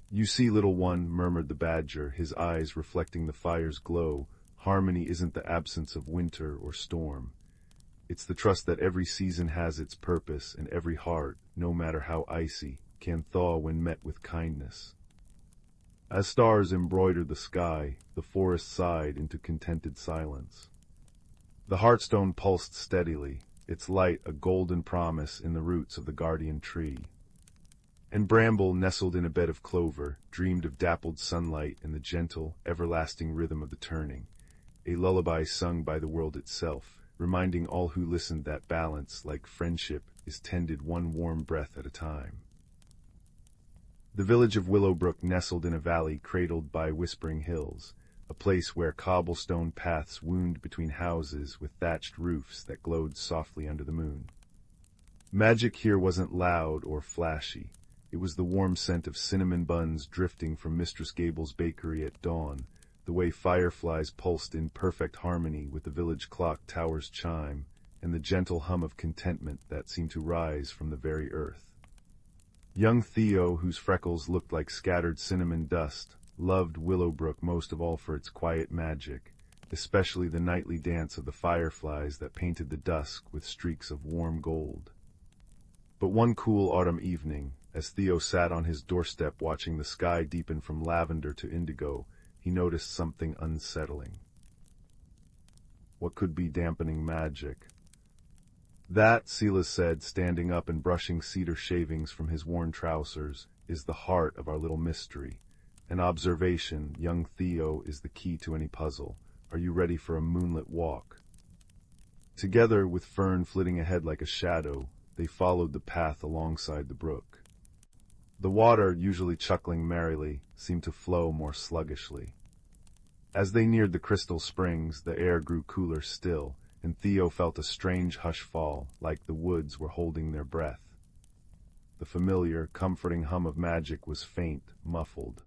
"You see, little one," murmured the Badger, his eyes reflecting the fire's glow, "harmony isn't the absence of winter or storm. It's the trust that every season has its purpose, and every heart, no matter how icy, can thaw when met with kindness." As stars embroidered the sky, the forest sighed into contented silence. The Heartstone pulsed steadily, its light a golden promise in the roots of the guardian tree. And Bramble, nestled in a bed of clover, dreamed of dappled sunlight and the gentle, everlasting rhythm of the turning, a lullaby sung by the world itself, reminding all who listened that balance, like friendship, is tended one warm breath at a time. The village of Willowbrook nestled in a valley cradled by whispering hills, a place where cobblestone paths wound between houses with thatched roofs that glowed softly under the moon. Magic here wasn't loud or flashy. It was the warm scent of cinnamon buns drifting from Mistress Gable's bakery at dawn, the way fireflies pulsed in perfect harmony with the village clock tower's chime, and the gentle hum of contentment that seemed to rise from the very earth. Young Theo, whose freckles looked like scattered cinnamon dust, loved Willowbrook most of all for its quiet magic, especially the nightly dance of the fireflies that painted the dusk with streaks of warm gold. But one cool autumn evening, as Theo sat on his doorstep watching the sky deepen from lavender to indigo, he noticed something unsettling. What could be dampening magic? That, Silas said, standing up and brushing cedar shavings from his worn trousers, is the heart of our little mystery. An observation, young Theo, is the key to any puzzle. Are you ready for a moonlit walk? Together, with Fern flitting ahead like a shadow, they followed the path alongside the brook. The water, usually chuckling merrily, seemed to flow more sluggishly. As they neared the crystal springs, the air grew cooler still, and Theo felt a strange hush fall, like the woods were holding their breath. The familiar, comforting hum of magic was faint, muffled.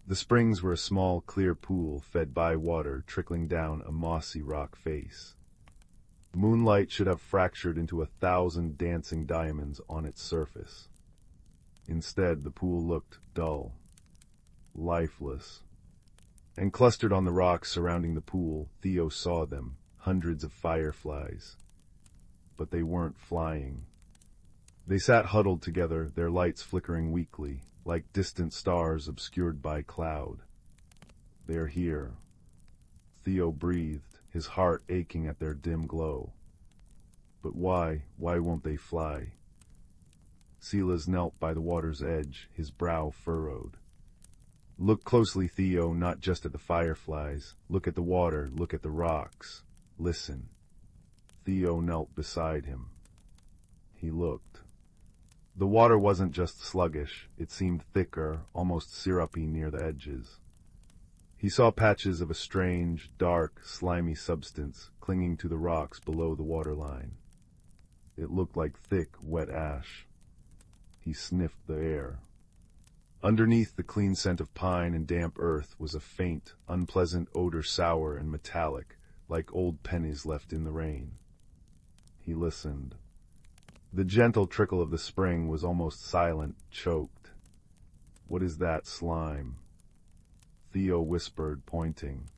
The springs were a small, clear pool fed by water trickling down a mossy rock face. Moonlight should have fractured into 1,000 dancing diamonds on its surface. Instead, the pool looked dull, lifeless. And clustered on the rocks surrounding the pool, Theo saw them, hundreds of fireflies. But they weren't flying. They sat huddled together, their lights flickering weakly, like distant stars obscured by cloud. They're here. Theo breathed, his heart aching at their dim glow. But why won't they fly? Silas knelt by the water's edge, his brow furrowed. Look closely, Theo, not just at the fireflies. Look at the water, look at the rocks. Listen. Theo knelt beside him. He looked. The water wasn't just sluggish, it seemed thicker, almost syrupy near the edges. He saw patches of a strange, dark, slimy substance clinging to the rocks below the waterline. It looked like thick, wet ash. He sniffed the air. Underneath the clean scent of pine and damp earth was a faint, unpleasant odor, sour and metallic, like old pennies left in the rain. He listened. The gentle trickle of the spring was almost silent, choked. What is that slime? Theo whispered, pointing.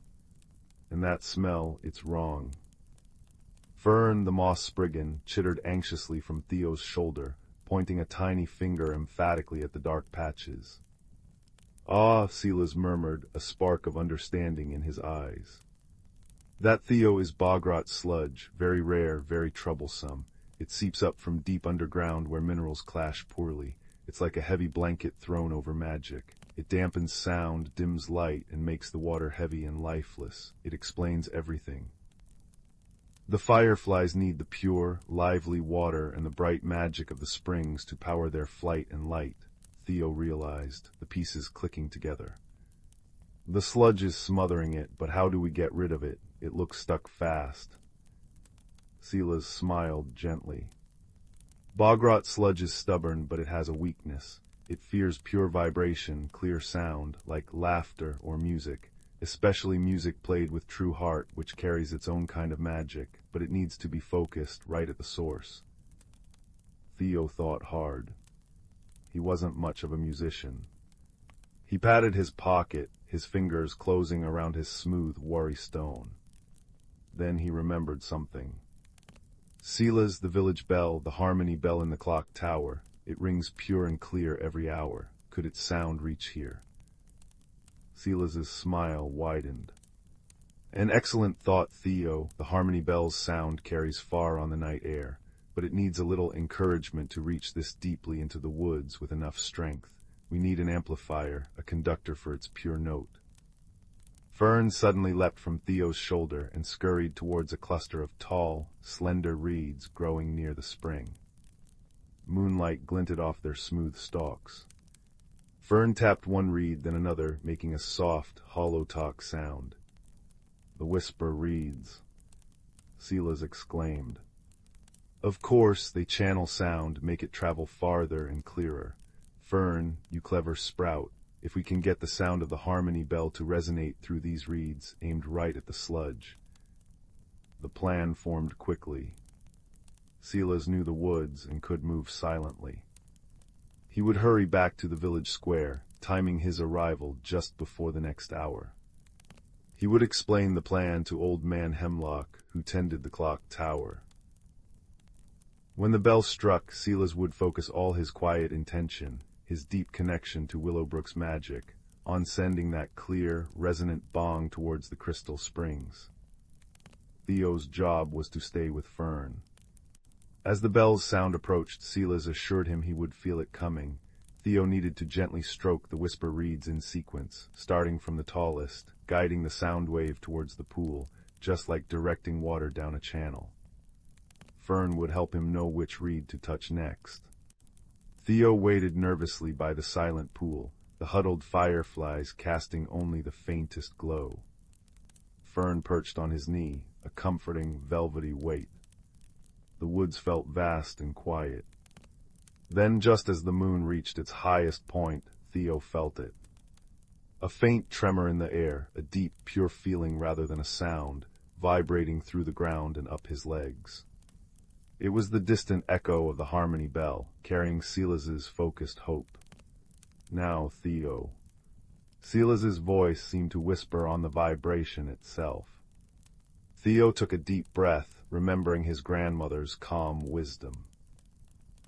And that smell, it's wrong. Fern, the moss spriggan, chittered anxiously from Theo's shoulder, pointing a tiny finger emphatically at the dark patches. Ah, Silas murmured, a spark of understanding in his eyes. That, Theo, is bogrot sludge, very rare, very troublesome. It seeps up from deep underground where minerals clash poorly. It's like a heavy blanket thrown over magic. It dampens sound, dims light, and makes the water heavy and lifeless. It explains everything. The fireflies need the pure, lively water and the bright magic of the springs to power their flight and light, Theo realized, the pieces clicking together. The sludge is smothering it, but how do we get rid of it? It looks stuck fast. Silas smiled gently. Bogrot sludge is stubborn, but it has a weakness. It fears pure vibration, clear sound, like laughter or music, especially music played with true heart, which carries its own kind of magic, but it needs to be focused right at the source. Theo thought hard. He wasn't much of a musician. He patted his pocket, his fingers closing around his smooth, warty stone. Then he remembered something. Silas, the village bell, the harmony bell in the clock tower. It rings pure and clear every hour. Could its sound reach here? Silas's smile widened. An excellent thought, Theo. The harmony bell's sound carries far on the night air, but it needs a little encouragement to reach this deeply into the woods with enough strength. We need an amplifier, a conductor for its pure note. Fern suddenly leapt from Theo's shoulder and scurried towards a cluster of tall, slender reeds growing near the spring. Moonlight glinted off their smooth stalks. Fern tapped one reed, then another, making a soft, hollow talk sound. "The whisper reeds," Silas exclaimed. "Of course, they channel sound, make it travel farther and clearer. Fern, you clever sprout, if we can get the sound of the harmony bell to resonate through these reeds, aimed right at the sludge." The plan formed quickly. Silas knew the woods and could move silently. He would hurry back to the village square, timing his arrival just before the next hour. He would explain the plan to Old Man Hemlock, who tended the clock tower. When the bell struck, Silas would focus all his quiet intention, his deep connection to Willowbrook's magic, on sending that clear, resonant bong towards the crystal springs. Theo's job was to stay with Fern. As the bell's sound approached, Silas assured him he would feel it coming. Theo needed to gently stroke the whisper reeds in sequence, starting from the tallest, guiding the sound wave towards the pool, just like directing water down a channel. Fern would help him know which reed to touch next. Theo waited nervously by the silent pool, the huddled fireflies casting only the faintest glow. Fern perched on his knee, a comforting, velvety weight. The woods felt vast and quiet. Then, just as the moon reached its highest point, Theo felt it. A faint tremor in the air, a deep, pure feeling rather than a sound, vibrating through the ground and up his legs. It was the distant echo of the harmony bell, carrying Silas's focused hope. "Now, Theo." Silas's voice seemed to whisper on the vibration itself. Theo took a deep breath, remembering his grandmother's calm wisdom.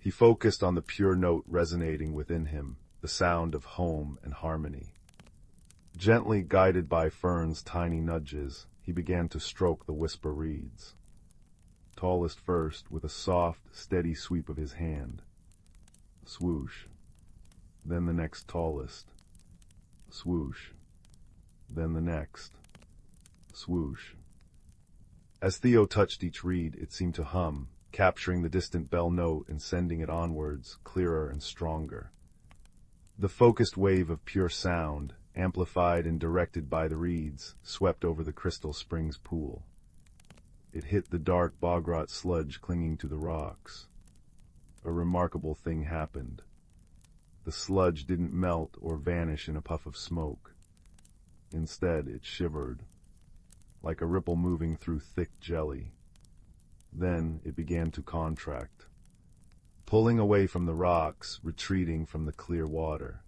He focused on the pure note resonating within him, the sound of home and harmony. Gently guided by Fern's tiny nudges, he began to stroke the whisper reeds. Tallest first, with a soft, steady sweep of his hand. Swoosh. Then the next tallest. Swoosh. Then the next. Swoosh. As Theo touched each reed, it seemed to hum, capturing the distant bell note and sending it onwards, clearer and stronger. The focused wave of pure sound, amplified and directed by the reeds, swept over the crystal springs pool. It hit the dark bogrot sludge clinging to the rocks. A remarkable thing happened. The sludge didn't melt or vanish in a puff of smoke. Instead, it shivered, like a ripple moving through thick jelly. Then it began to contract, pulling away from the rocks, retreating from the clear water.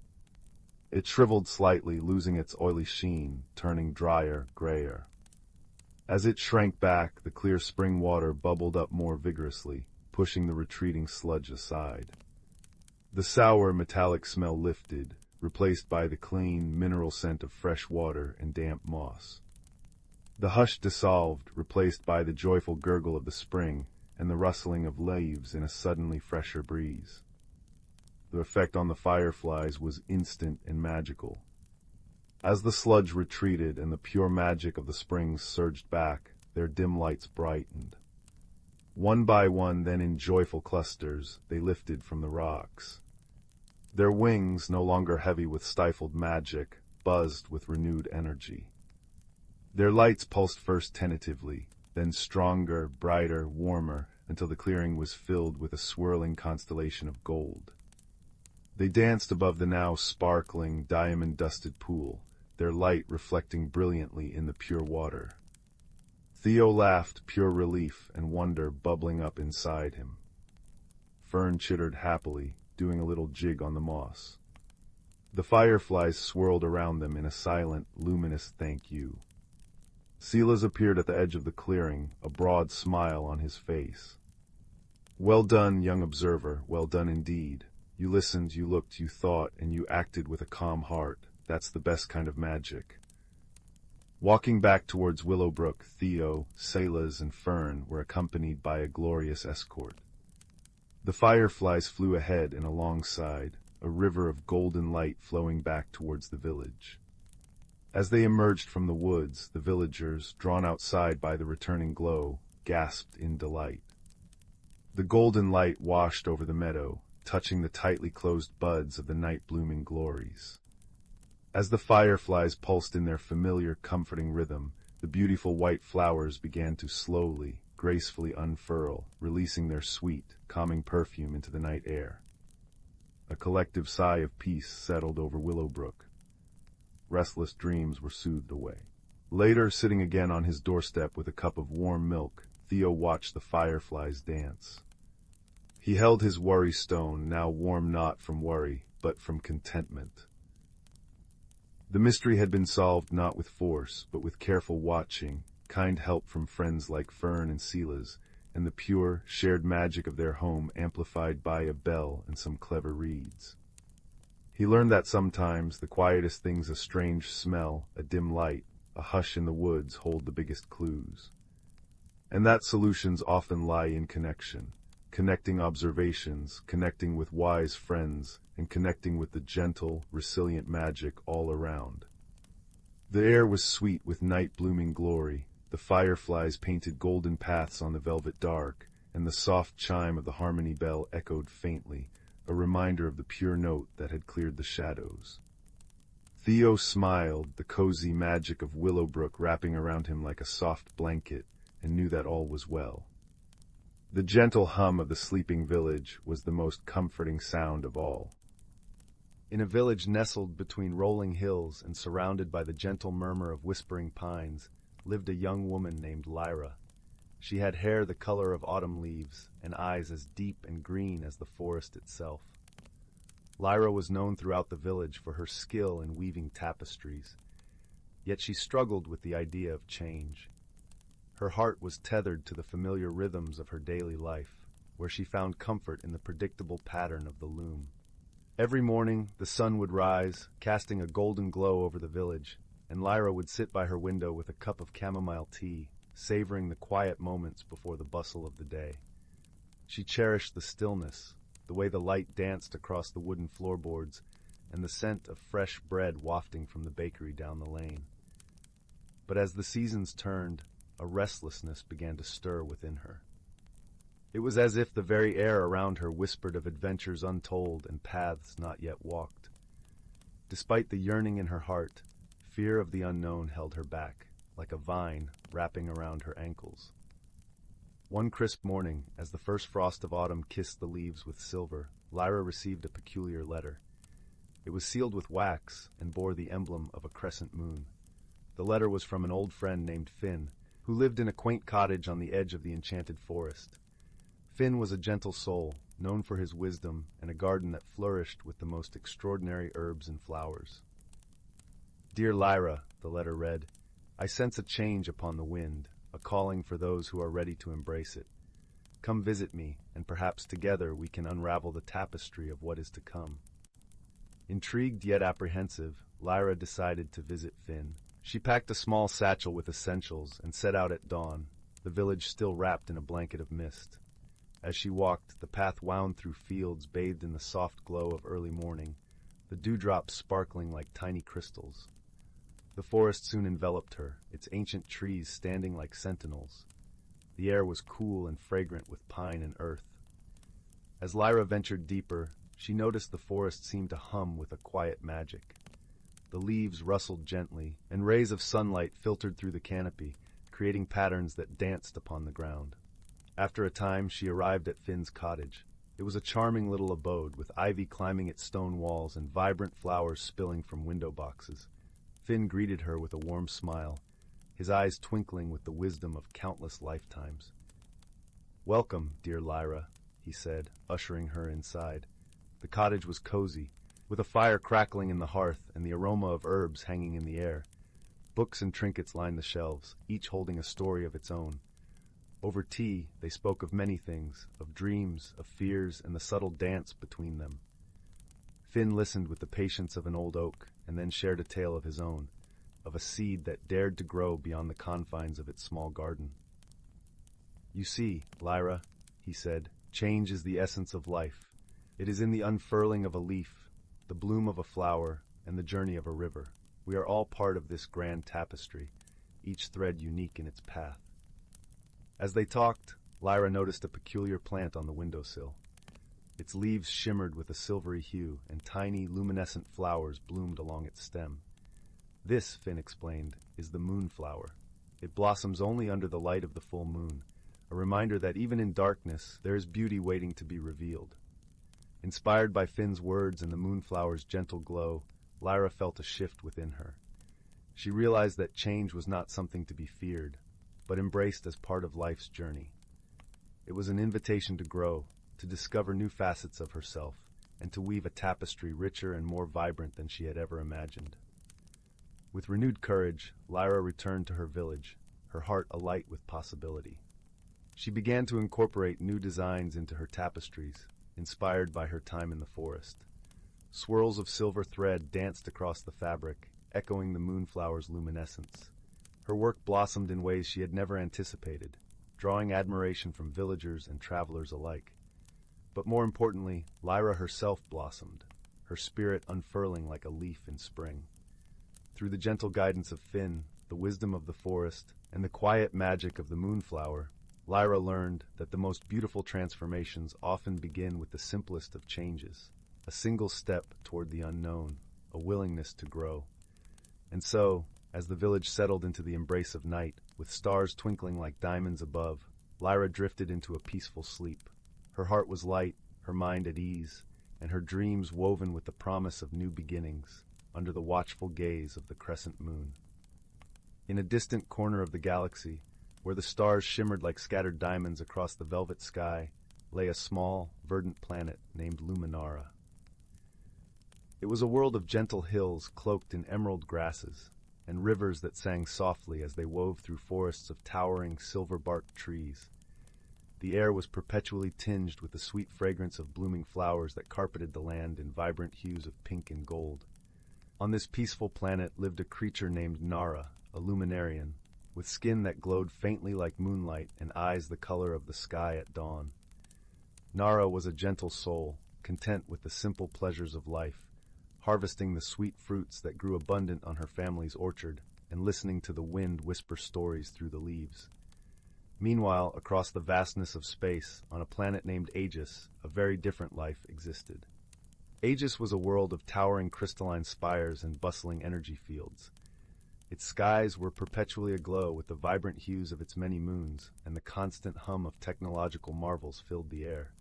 It shriveled slightly, losing its oily sheen, turning drier, grayer. As it shrank back, the clear spring water bubbled up more vigorously, pushing the retreating sludge aside. The sour, metallic smell lifted, replaced by the clean, mineral scent of fresh water and damp moss. The hush dissolved, replaced by the joyful gurgle of the spring and the rustling of leaves in a suddenly fresher breeze. The effect on the fireflies was instant and magical. As the sludge retreated and the pure magic of the springs surged back, their dim lights brightened. One by one, then in joyful clusters, they lifted from the rocks. Their wings, no longer heavy with stifled magic, buzzed with renewed energy. Their lights pulsed first tentatively, then stronger, brighter, warmer, until the clearing was filled with a swirling constellation of gold. They danced above the now sparkling, diamond-dusted pool, their light reflecting brilliantly in the pure water. Theo laughed, pure relief and wonder bubbling up inside him. Fern chittered happily, doing a little jig on the moss. The fireflies swirled around them in a silent, luminous thank you. Silas appeared at the edge of the clearing, a broad smile on his face. "Well done, young observer, well done indeed. You listened, you looked, you thought, and you acted with a calm heart. That's the best kind of magic." Walking back towards Willowbrook, Theo, Silas, and Fern were accompanied by a glorious escort. The fireflies flew ahead and alongside, a river of golden light flowing back towards the village. As they emerged from the woods, the villagers, drawn outside by the returning glow, gasped in delight. The golden light washed over the meadow, touching the tightly closed buds of the night-blooming glories. As the fireflies pulsed in their familiar, comforting rhythm, the beautiful white flowers began to slowly, gracefully unfurl, releasing their sweet, calming perfume into the night air. A collective sigh of peace settled over Willowbrook. Restless dreams were soothed away. Later, sitting again on his doorstep with a cup of warm milk, Theo watched the fireflies dance. He held his worry stone, now warm not from worry, but from contentment. The mystery had been solved not with force, but with careful watching, kind help from friends like Fern and Silas, and the pure, shared magic of their home amplified by a bell and some clever reeds. He learned that sometimes the quietest things, a strange smell, a dim light, a hush in the woods, hold the biggest clues. And that solutions often lie in connection, connecting observations, connecting with wise friends, and connecting with the gentle, resilient magic all around. The air was sweet with night-blooming glory, the fireflies painted golden paths on the velvet dark, and the soft chime of the harmony bell echoed faintly, a reminder of the pure note that had cleared the shadows. Theo smiled, the cozy magic of Willowbrook wrapping around him like a soft blanket, and knew that all was well. The gentle hum of the sleeping village was the most comforting sound of all. In a village nestled between rolling hills and surrounded by the gentle murmur of whispering pines, lived a young woman named Lyra. She had hair the color of autumn leaves and eyes as deep and green as the forest itself. Lyra was known throughout the village for her skill in weaving tapestries, yet she struggled with the idea of change. Her heart was tethered to the familiar rhythms of her daily life, where she found comfort in the predictable pattern of the loom. Every morning, the sun would rise, casting a golden glow over the village, and Lyra would sit by her window with a cup of chamomile tea, savoring the quiet moments before the bustle of the day. She cherished the stillness, the way the light danced across the wooden floorboards, and the scent of fresh bread wafting from the bakery down the lane. But as the seasons turned, a restlessness began to stir within her. It was as if the very air around her whispered of adventures untold and paths not yet walked. Despite the yearning in her heart, fear of the unknown held her back, like a vine wrapping around her ankles. One crisp morning, as the first frost of autumn kissed the leaves with silver, Lyra received a peculiar letter. It was sealed with wax and bore the emblem of a crescent moon. The letter was from an old friend named Finn, who lived in a quaint cottage on the edge of the Enchanted forest. Finn was a gentle soul, known for his wisdom and a garden that flourished with the most extraordinary herbs and flowers. Dear Lyra, the letter read, I sense a change upon the wind, a calling for those who are ready to embrace it. Come visit me, and perhaps together we can unravel the tapestry of what is to come. Intrigued yet apprehensive, Lyra decided to visit Finn. She packed a small satchel with essentials and set out at dawn, the village still wrapped in a blanket of mist. As she walked, the path wound through fields bathed in the soft glow of early morning, the dewdrops sparkling like tiny crystals. The forest soon enveloped her, its ancient trees standing like sentinels. The air was cool and fragrant with pine and earth. As Lyra ventured deeper, she noticed the forest seemed to hum with a quiet magic. The leaves rustled gently, and rays of sunlight filtered through the canopy, creating patterns that danced upon the ground. After a time, she arrived at Finn's cottage. It was a charming little abode, with ivy climbing its stone walls and vibrant flowers spilling from window boxes. Finn greeted her with a warm smile, his eyes twinkling with the wisdom of countless lifetimes. Welcome, dear Lyra, he said, ushering her inside. The cottage was cozy, with a fire crackling in the hearth and the aroma of herbs hanging in the air. Books and trinkets lined the shelves, each holding a story of its own. Over tea, they spoke of many things, of dreams, of fears, and the subtle dance between them. Finn listened with the patience of an old oak, and then shared a tale of his own, of a seed that dared to grow beyond the confines of its small garden. You see, Lyra, he said, change is the essence of life. It is in the unfurling of a leaf, the bloom of a flower, and the journey of a river. We are all part of this grand tapestry, each thread unique in its path. As they talked, Lyra noticed a peculiar plant on the windowsill. Its leaves shimmered with a silvery hue, and tiny, luminescent flowers bloomed along its stem. This, Finn explained, is the moonflower. It blossoms only under the light of the full moon, a reminder that even in darkness, there is beauty waiting to be revealed. Inspired by Finn's words and the moonflower's gentle glow, Lyra felt a shift within her. She realized that change was not something to be feared, but embraced as part of life's journey. It was an invitation to grow, to discover new facets of herself, and to weave a tapestry richer and more vibrant than she had ever imagined. With renewed courage, Lyra returned to her village, her heart alight with possibility. She began to incorporate new designs into her tapestries, inspired by her time in the forest. Swirls of silver thread danced across the fabric, echoing the moonflower's luminescence. Her work blossomed in ways she had never anticipated, drawing admiration from villagers and travelers alike. But more importantly, Lyra herself blossomed, her spirit unfurling like a leaf in spring. Through the gentle guidance of Finn, the wisdom of the forest, and the quiet magic of the moonflower, Lyra learned that the most beautiful transformations often begin with the simplest of changes, a single step toward the unknown, a willingness to grow. And so, as the village settled into the embrace of night, with stars twinkling like diamonds above, Lyra drifted into a peaceful sleep. Her heart was light, her mind at ease, and her dreams woven with the promise of new beginnings, under the watchful gaze of the crescent moon. In a distant corner of the galaxy, where the stars shimmered like scattered diamonds across the velvet sky, lay a small, verdant planet named Luminara. It was a world of gentle hills cloaked in emerald grasses, and rivers that sang softly as they wove through forests of towering, silver-barked trees. The air was perpetually tinged with the sweet fragrance of blooming flowers that carpeted the land in vibrant hues of pink and gold. On this peaceful planet lived a creature named Nara, a luminarian, with skin that glowed faintly like moonlight and eyes the color of the sky at dawn. Nara was a gentle soul, content with the simple pleasures of life, harvesting the sweet fruits that grew abundant on her family's orchard and listening to the wind whisper stories through the leaves. Meanwhile, across the vastness of space, on a planet named Aegis, a very different life existed. Aegis was a world of towering crystalline spires and bustling energy fields. Its skies were perpetually aglow with the vibrant hues of its many moons, and the constant hum of technological marvels filled the air.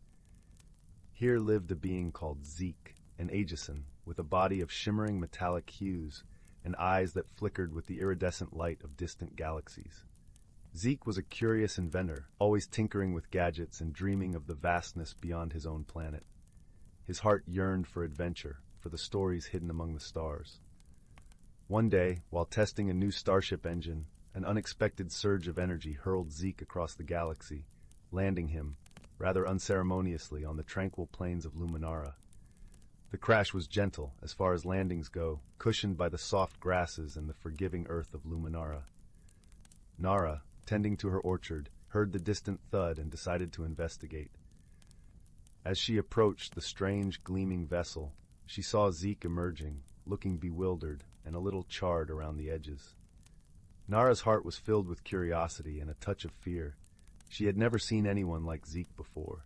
Here lived a being called Zeke, an Aegisan, with a body of shimmering metallic hues and eyes that flickered with the iridescent light of distant galaxies. Zeke was a curious inventor, always tinkering with gadgets and dreaming of the vastness beyond his own planet. His heart yearned for adventure, for the stories hidden among the stars. One day, while testing a new starship engine, an unexpected surge of energy hurled Zeke across the galaxy, landing him, rather unceremoniously, on the tranquil plains of Luminara. The crash was gentle, as far as landings go, cushioned by the soft grasses and the forgiving earth of Luminara. Nara, tending to her orchard, heard the distant thud and decided to investigate. As she approached the strange, gleaming vessel, she saw Zeke emerging, looking bewildered and a little charred around the edges. Nara's heart was filled with curiosity and a touch of fear. She had never seen anyone like Zeke before,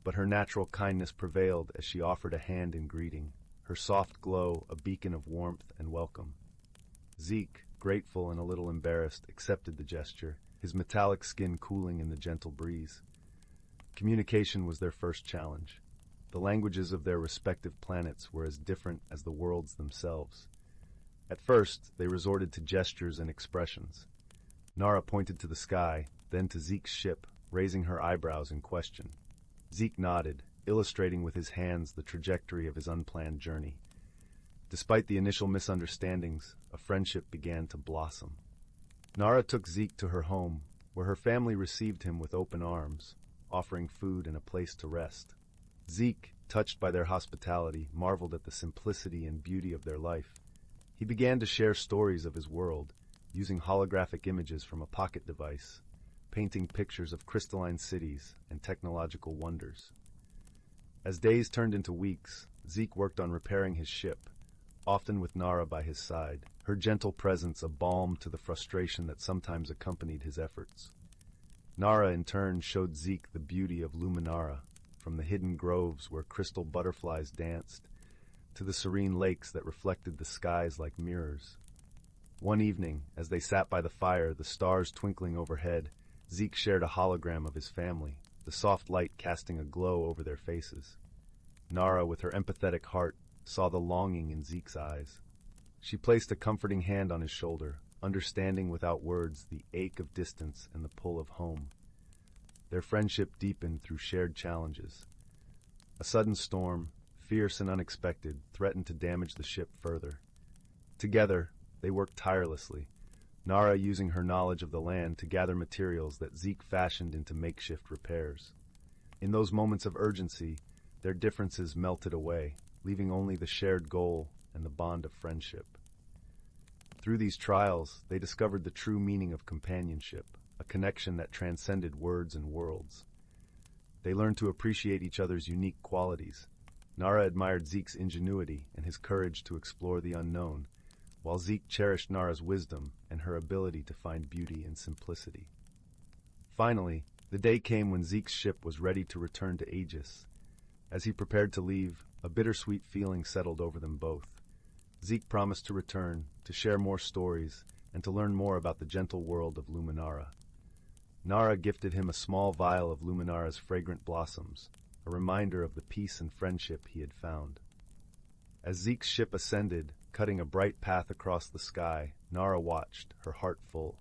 but her natural kindness prevailed as she offered a hand in greeting, her soft glow a beacon of warmth and welcome. Zeke, grateful and a little embarrassed, accepted the gesture, his metallic skin cooling in the gentle breeze. Communication was their first challenge. The languages of their respective planets were as different as the worlds themselves. At first, they resorted to gestures and expressions. Nara pointed to the sky, then to Zeke's ship, raising her eyebrows in question. Zeke nodded, illustrating with his hands the trajectory of his unplanned journey. Despite the initial misunderstandings, a friendship began to blossom. Nara took Zeke to her home, where her family received him with open arms, offering food and a place to rest. Zeke, touched by their hospitality, marveled at the simplicity and beauty of their life. He began to share stories of his world, using holographic images from a pocket device, painting pictures of crystalline cities and technological wonders. As days turned into weeks, Zeke worked on repairing his ship, often with Nara by his side. her gentle presence a balm to the frustration that sometimes accompanied his efforts. Nara, in turn, showed Zeke the beauty of Luminara, from the hidden groves where crystal butterflies danced, to the serene lakes that reflected the skies like mirrors. One evening, as they sat by the fire, the stars twinkling overhead, Zeke shared a hologram of his family, the soft light casting a glow over their faces. Nara, with her empathetic heart, saw the longing in Zeke's eyes. She placed a comforting hand on his shoulder, understanding without words the ache of distance and the pull of home. Their friendship deepened through shared challenges. A sudden storm, fierce and unexpected, threatened to damage the ship further. Together, they worked tirelessly, Nara using her knowledge of the land to gather materials that Zeke fashioned into makeshift repairs. In those moments of urgency, their differences melted away, leaving only the shared goal and the bond of friendship. Through these trials, they discovered the true meaning of companionship, a connection that transcended words and worlds. They learned to appreciate each other's unique qualities. Nara admired Zeke's ingenuity and his courage to explore the unknown, while Zeke cherished Nara's wisdom and her ability to find beauty in simplicity. Finally, the day came when Zeke's ship was ready to return to Aegis. As he prepared to leave, a bittersweet feeling settled over them both. Zeke promised to return, to share more stories, and to learn more about the gentle world of Luminara. Nara gifted him a small vial of Luminara's fragrant blossoms, a reminder of the peace and friendship he had found. As Zeke's ship ascended, cutting a bright path across the sky, Nara watched, her heart full.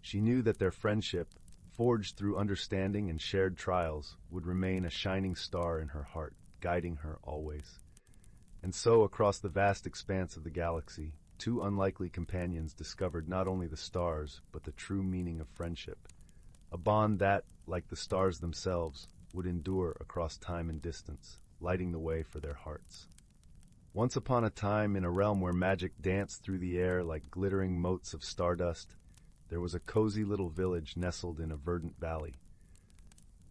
She knew that their friendship, forged through understanding and shared trials, would remain a shining star in her heart, guiding her always. And so, across the vast expanse of the galaxy, two unlikely companions discovered not only the stars, but the true meaning of friendship, a bond that, like the stars themselves, would endure across time and distance, lighting the way for their hearts. Once upon a time, in a realm where magic danced through the air like glittering motes of stardust, there was a cozy little village nestled in a verdant valley.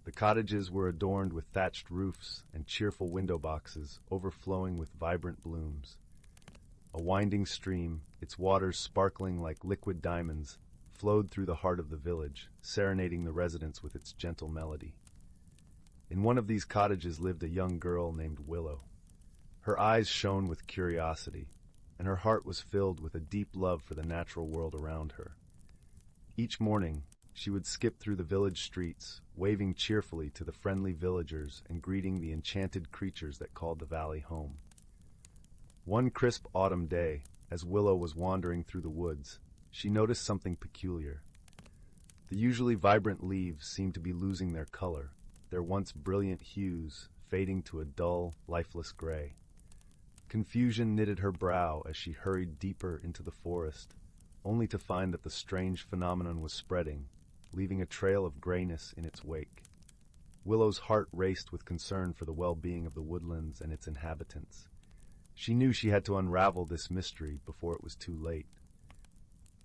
The cottages were adorned with thatched roofs and cheerful window boxes overflowing with vibrant blooms. A winding stream, its waters sparkling like liquid diamonds, flowed through the heart of the village, serenading the residents with its gentle melody. In one of these cottages lived a young girl named Willow. Her eyes shone with curiosity, and her heart was filled with a deep love for the natural world around her. Each morning, she would skip through the village streets, waving cheerfully to the friendly villagers and greeting the enchanted creatures that called the valley home. One crisp autumn day, as Willow was wandering through the woods, she noticed something peculiar. The usually vibrant leaves seemed to be losing their color, their once brilliant hues fading to a dull, lifeless gray. Confusion knitted her brow as she hurried deeper into the forest, only to find that the strange phenomenon was spreading, leaving a trail of grayness in its wake. Willow's heart raced with concern for the well-being of the woodlands and its inhabitants. She knew she had to unravel this mystery before it was too late.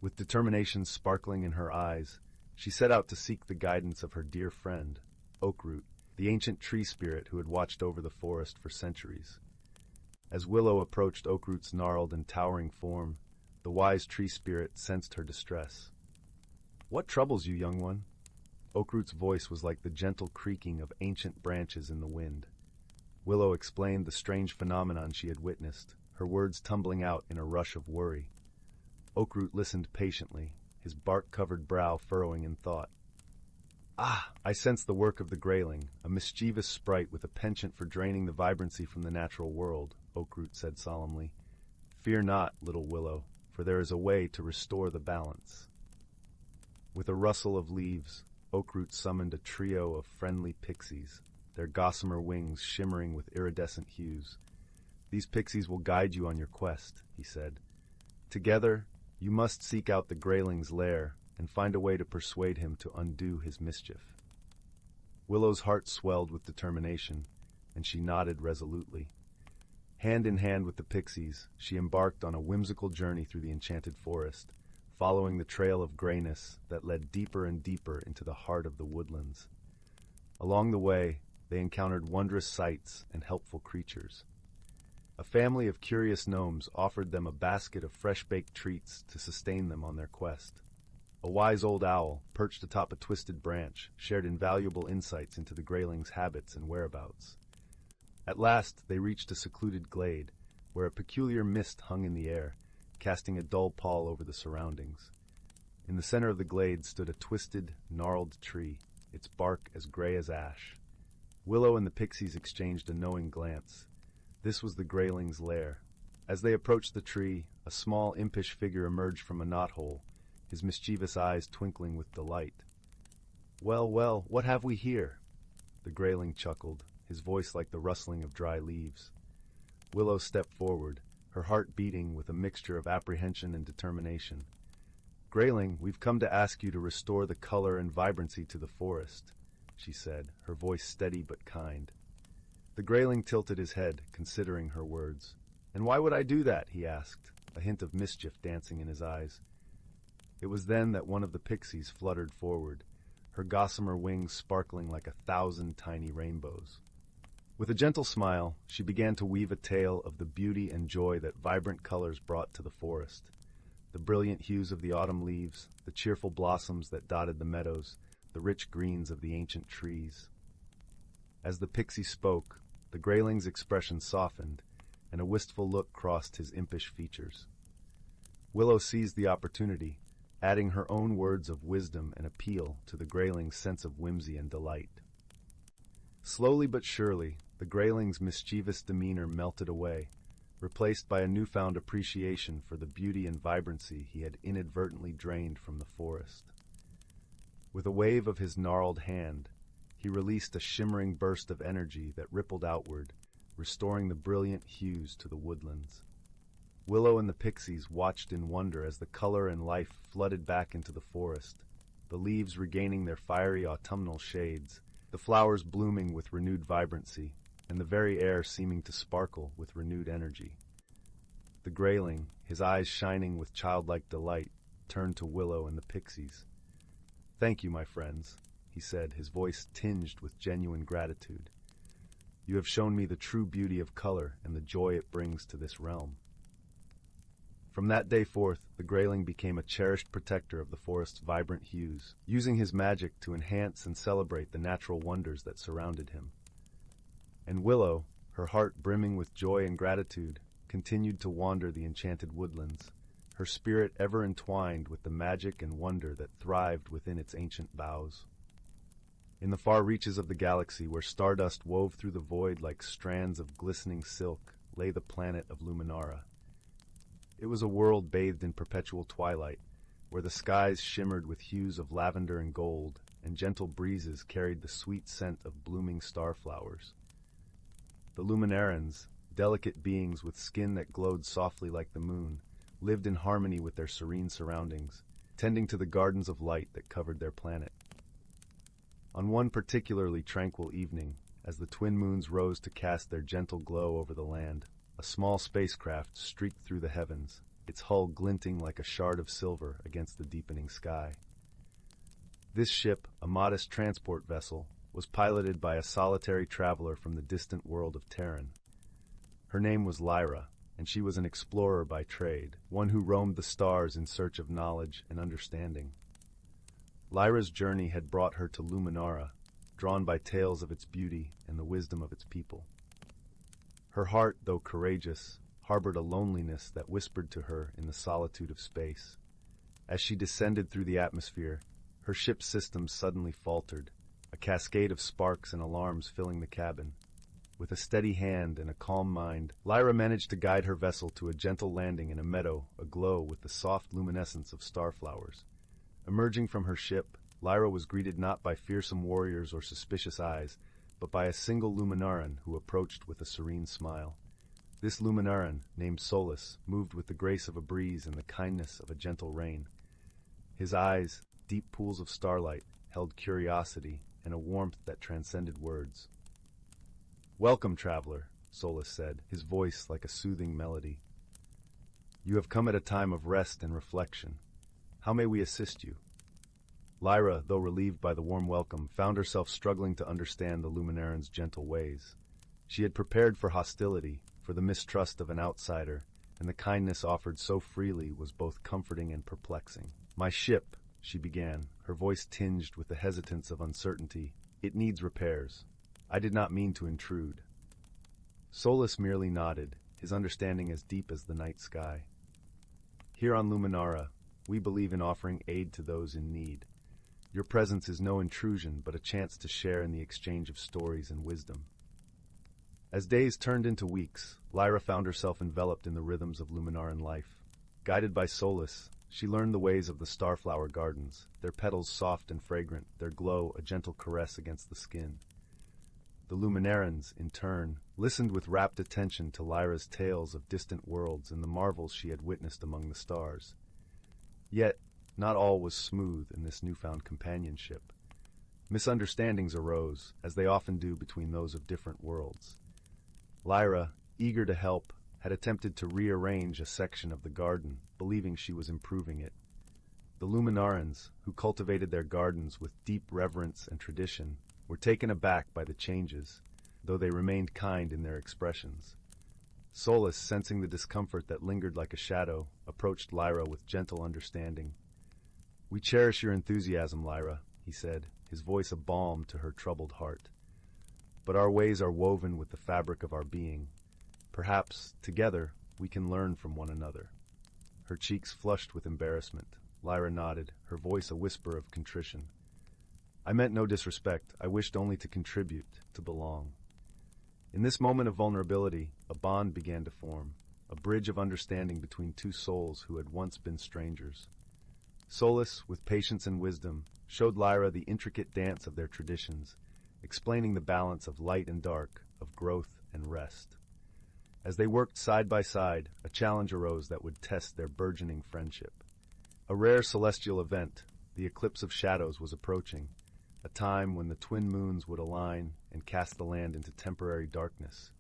With determination sparkling in her eyes, she set out to seek the guidance of her dear friend, Oakroot, the ancient tree spirit who had watched over the forest for centuries. As Willow approached Oakroot's gnarled and towering form, the wise tree spirit sensed her distress. "What troubles you, young one?" Oakroot's voice was like the gentle creaking of ancient branches in the wind. Willow explained the strange phenomenon she had witnessed, her words tumbling out in a rush of worry. Oakroot listened patiently, his bark-covered brow furrowing in thought. "Ah, I sense the work of the grayling, a mischievous sprite with a penchant for draining the vibrancy from the natural world," Oakroot said solemnly. "Fear not, little Willow, for there is a way to restore the balance." With a rustle of leaves, Oakroot summoned a trio of friendly pixies, their gossamer wings shimmering with iridescent hues. "These pixies will guide you on your quest," he said. "Together, you must seek out the grayling's lair and find a way to persuade him to undo his mischief." Willow's heart swelled with determination, and she nodded resolutely. Hand in hand with the pixies, she embarked on a whimsical journey through the enchanted forest, following the trail of grayness that led deeper and deeper into the heart of the woodlands. Along the way, they encountered wondrous sights and helpful creatures. A family of curious gnomes offered them a basket of fresh-baked treats to sustain them on their quest. A wise old owl, perched atop a twisted branch, shared invaluable insights into the Greyling's habits and whereabouts. At last, they reached a secluded glade, where a peculiar mist hung in the air, casting a dull pall over the surroundings. In the center of the glade stood a twisted, gnarled tree, its bark as gray as ash. Willow and the pixies exchanged a knowing glance. This was the Greyling's lair. As they approached the tree, a small, impish figure emerged from a knothole, his mischievous eyes twinkling with delight. "Well, well, what have we here?" The Greyling chuckled, his voice like the rustling of dry leaves. Willow stepped forward, her heart beating with a mixture of apprehension and determination. "Greyling, we've come to ask you to restore the color and vibrancy to the forest," she said, her voice steady but kind. The Greyling tilted his head, considering her words. "And why would I do that?" he asked, a hint of mischief dancing in his eyes. It was then that one of the pixies fluttered forward, her gossamer wings sparkling like 1,000 tiny rainbows. With a gentle smile, she began to weave a tale of the beauty and joy that vibrant colors brought to the forest. The brilliant hues of the autumn leaves, the cheerful blossoms that dotted the meadows, the rich greens of the ancient trees. As the pixie spoke, the Greyling's expression softened, and a wistful look crossed his impish features. Willow seized the opportunity, adding her own words of wisdom and appeal to the Greyling's sense of whimsy and delight. Slowly but surely, the Greyling's mischievous demeanor melted away, replaced by a newfound appreciation for the beauty and vibrancy he had inadvertently drained from the forest. With a wave of his gnarled hand, he released a shimmering burst of energy that rippled outward, restoring the brilliant hues to the woodlands. Willow and the pixies watched in wonder as the color and life flooded back into the forest, the leaves regaining their fiery autumnal shades, the flowers blooming with renewed vibrancy, and the very air seeming to sparkle with renewed energy. The Greyling, his eyes shining with childlike delight, turned to Willow and the pixies. "Thank you, my friends," he said, his voice tinged with genuine gratitude. "You have shown me the true beauty of color and the joy it brings to this realm." From that day forth, the Greyling became a cherished protector of the forest's vibrant hues, using his magic to enhance and celebrate the natural wonders that surrounded him. And Willow, her heart brimming with joy and gratitude, continued to wander the enchanted woodlands, her spirit ever entwined with the magic and wonder that thrived within its ancient boughs. In the far reaches of the galaxy, where stardust wove through the void like strands of glistening silk, lay the planet of Luminara. It was a world bathed in perpetual twilight, where the skies shimmered with hues of lavender and gold, and gentle breezes carried the sweet scent of blooming starflowers. The Luminarans, delicate beings with skin that glowed softly like the moon, lived in harmony with their serene surroundings, tending to the gardens of light that covered their planet. On one particularly tranquil evening, as the twin moons rose to cast their gentle glow over the land, a small spacecraft streaked through the heavens, its hull glinting like a shard of silver against the deepening sky. This ship, a modest transport vessel, was piloted by a solitary traveler from the distant world of Terran. Her name was Lyra, and she was an explorer by trade, one who roamed the stars in search of knowledge and understanding. Lyra's journey had brought her to Luminara, drawn by tales of its beauty and the wisdom of its people. Her heart, though courageous, harbored a loneliness that whispered to her in the solitude of space. As she descended through the atmosphere, her ship's systems suddenly faltered, a cascade of sparks and alarms filling the cabin. With a steady hand and a calm mind, Lyra managed to guide her vessel to a gentle landing in a meadow aglow with the soft luminescence of starflowers. Emerging from her ship, Lyra was greeted not by fearsome warriors or suspicious eyes, but by a single Luminaran who approached with a serene smile. This Luminaran, named Solus, moved with the grace of a breeze and the kindness of a gentle rain. His eyes, deep pools of starlight, held curiosity and a warmth that transcended words. "Welcome, traveler," Solus said, his voice like a soothing melody. "You have come at a time of rest and reflection. How may we assist you?" Lyra, though relieved by the warm welcome, found herself struggling to understand the Luminaran's gentle ways. She had prepared for hostility, for the mistrust of an outsider, and the kindness offered so freely was both comforting and perplexing. "My ship," she began, her voice tinged with the hesitance of uncertainty, "it needs repairs. I did not mean to intrude." Solus merely nodded, his understanding as deep as the night sky. "Here on Luminara, we believe in offering aid to those in need. Your presence is no intrusion, but a chance to share in the exchange of stories and wisdom." As days turned into weeks, Lyra found herself enveloped in the rhythms of Luminaran life. Guided by Solus, she learned the ways of the starflower gardens, their petals soft and fragrant, their glow a gentle caress against the skin. The Luminarans, in turn, listened with rapt attention to Lyra's tales of distant worlds and the marvels she had witnessed among the stars. Yet, not all was smooth in this newfound companionship. Misunderstandings arose, as they often do between those of different worlds. Lyra, eager to help, had attempted to rearrange a section of the garden, believing she was improving it. The Luminarans, who cultivated their gardens with deep reverence and tradition, were taken aback by the changes, though they remained kind in their expressions. Solus, sensing the discomfort that lingered like a shadow, approached Lyra with gentle understanding. "We cherish your enthusiasm, Lyra," he said, his voice a balm to her troubled heart. "But our ways are woven with the fabric of our being. Perhaps, together, we can learn from one another." Her cheeks flushed with embarrassment. Lyra nodded, her voice a whisper of contrition. "I meant no disrespect. I wished only to contribute, to belong." In this moment of vulnerability, a bond began to form, a bridge of understanding between two souls who had once been strangers. Solus, with patience and wisdom, showed Lyra the intricate dance of their traditions, explaining the balance of light and dark, of growth and rest. As they worked side by side, a challenge arose that would test their burgeoning friendship. A rare celestial event, the eclipse of shadows, was approaching, a time when the twin moons would align and cast the land into temporary darkness.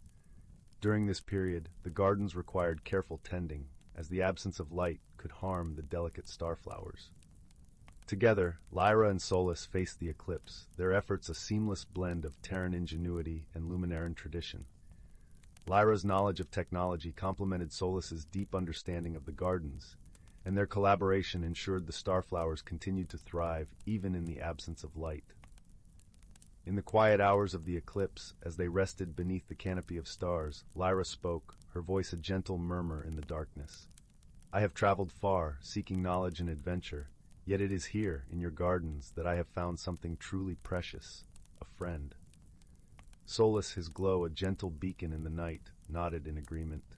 During this period, the gardens required careful tending, as the absence of light could harm the delicate starflowers. Together, Lyra and Solus faced the eclipse, their efforts a seamless blend of Terran ingenuity and Luminaran tradition. Lyra's knowledge of technology complemented Solus's deep understanding of the gardens, and their collaboration ensured the starflowers continued to thrive even in the absence of light. In the quiet hours of the eclipse, as they rested beneath the canopy of stars, Lyra spoke, her voice a gentle murmur in the darkness. "I have traveled far, seeking knowledge and adventure. Yet it is here, in your gardens, that I have found something truly precious, a friend." Solus, his glow a gentle beacon in the night, nodded in agreement.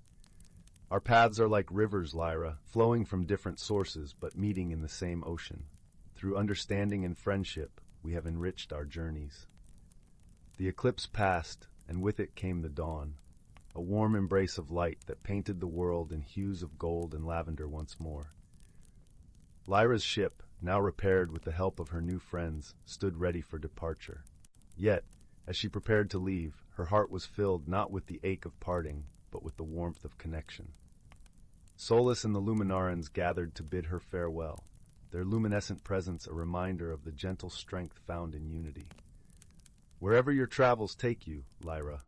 "Our paths are like rivers, Lyra, flowing from different sources but meeting in the same ocean. Through understanding and friendship, we have enriched our journeys." The eclipse passed, and with it came the dawn, a warm embrace of light that painted the world in hues of gold and lavender once more. Lyra's ship, now repaired with the help of her new friends, stood ready for departure. Yet, as she prepared to leave, her heart was filled not with the ache of parting, but with the warmth of connection. Solus and the Luminarans gathered to bid her farewell, their luminescent presence a reminder of the gentle strength found in unity. "Wherever your travels take you, Lyra,"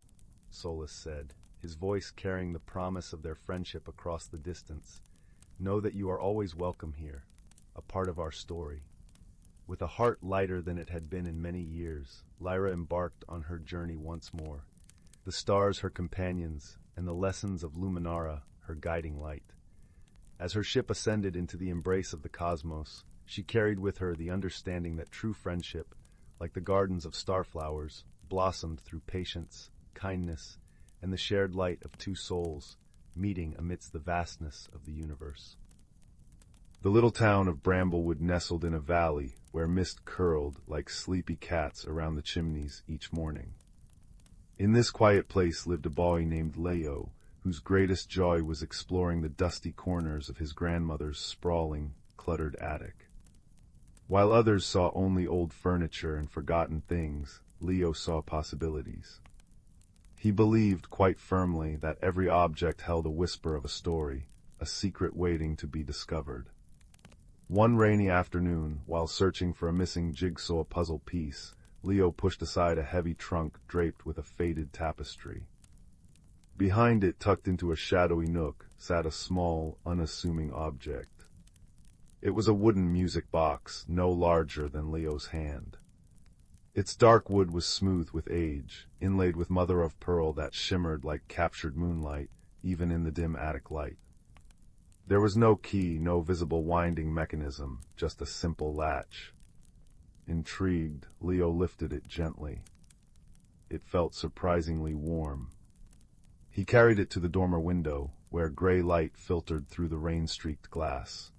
Solus said, his voice carrying the promise of their friendship across the distance, "know that you are always welcome here, a part of our story." With a heart lighter than it had been in many years, Lyra embarked on her journey once more, the stars her companions, and the lessons of Luminara her guiding light. As her ship ascended into the embrace of the cosmos, she carried with her the understanding that true friendship, like the gardens of starflowers, blossomed through patience, kindness, and the shared light of two souls, meeting amidst the vastness of the universe. The little town of Bramblewood nestled in a valley where mist curled like sleepy cats around the chimneys each morning. In this quiet place lived a boy named Leo, whose greatest joy was exploring the dusty corners of his grandmother's sprawling, cluttered attic. While others saw only old furniture and forgotten things, Leo saw possibilities. He believed quite firmly that every object held a whisper of a story, a secret waiting to be discovered. One rainy afternoon, while searching for a missing jigsaw puzzle piece, Leo pushed aside a heavy trunk draped with a faded tapestry. Behind it, tucked into a shadowy nook, sat a small, unassuming object. It was a wooden music box, no larger than Leo's hand. Its dark wood was smooth with age, inlaid with mother-of-pearl that shimmered like captured moonlight, even in the dim attic light. There was no key, no visible winding mechanism, just a simple latch. Intrigued, Leo lifted it gently. It felt surprisingly warm. He carried it to the dormer window, where gray light filtered through the rain-streaked glass.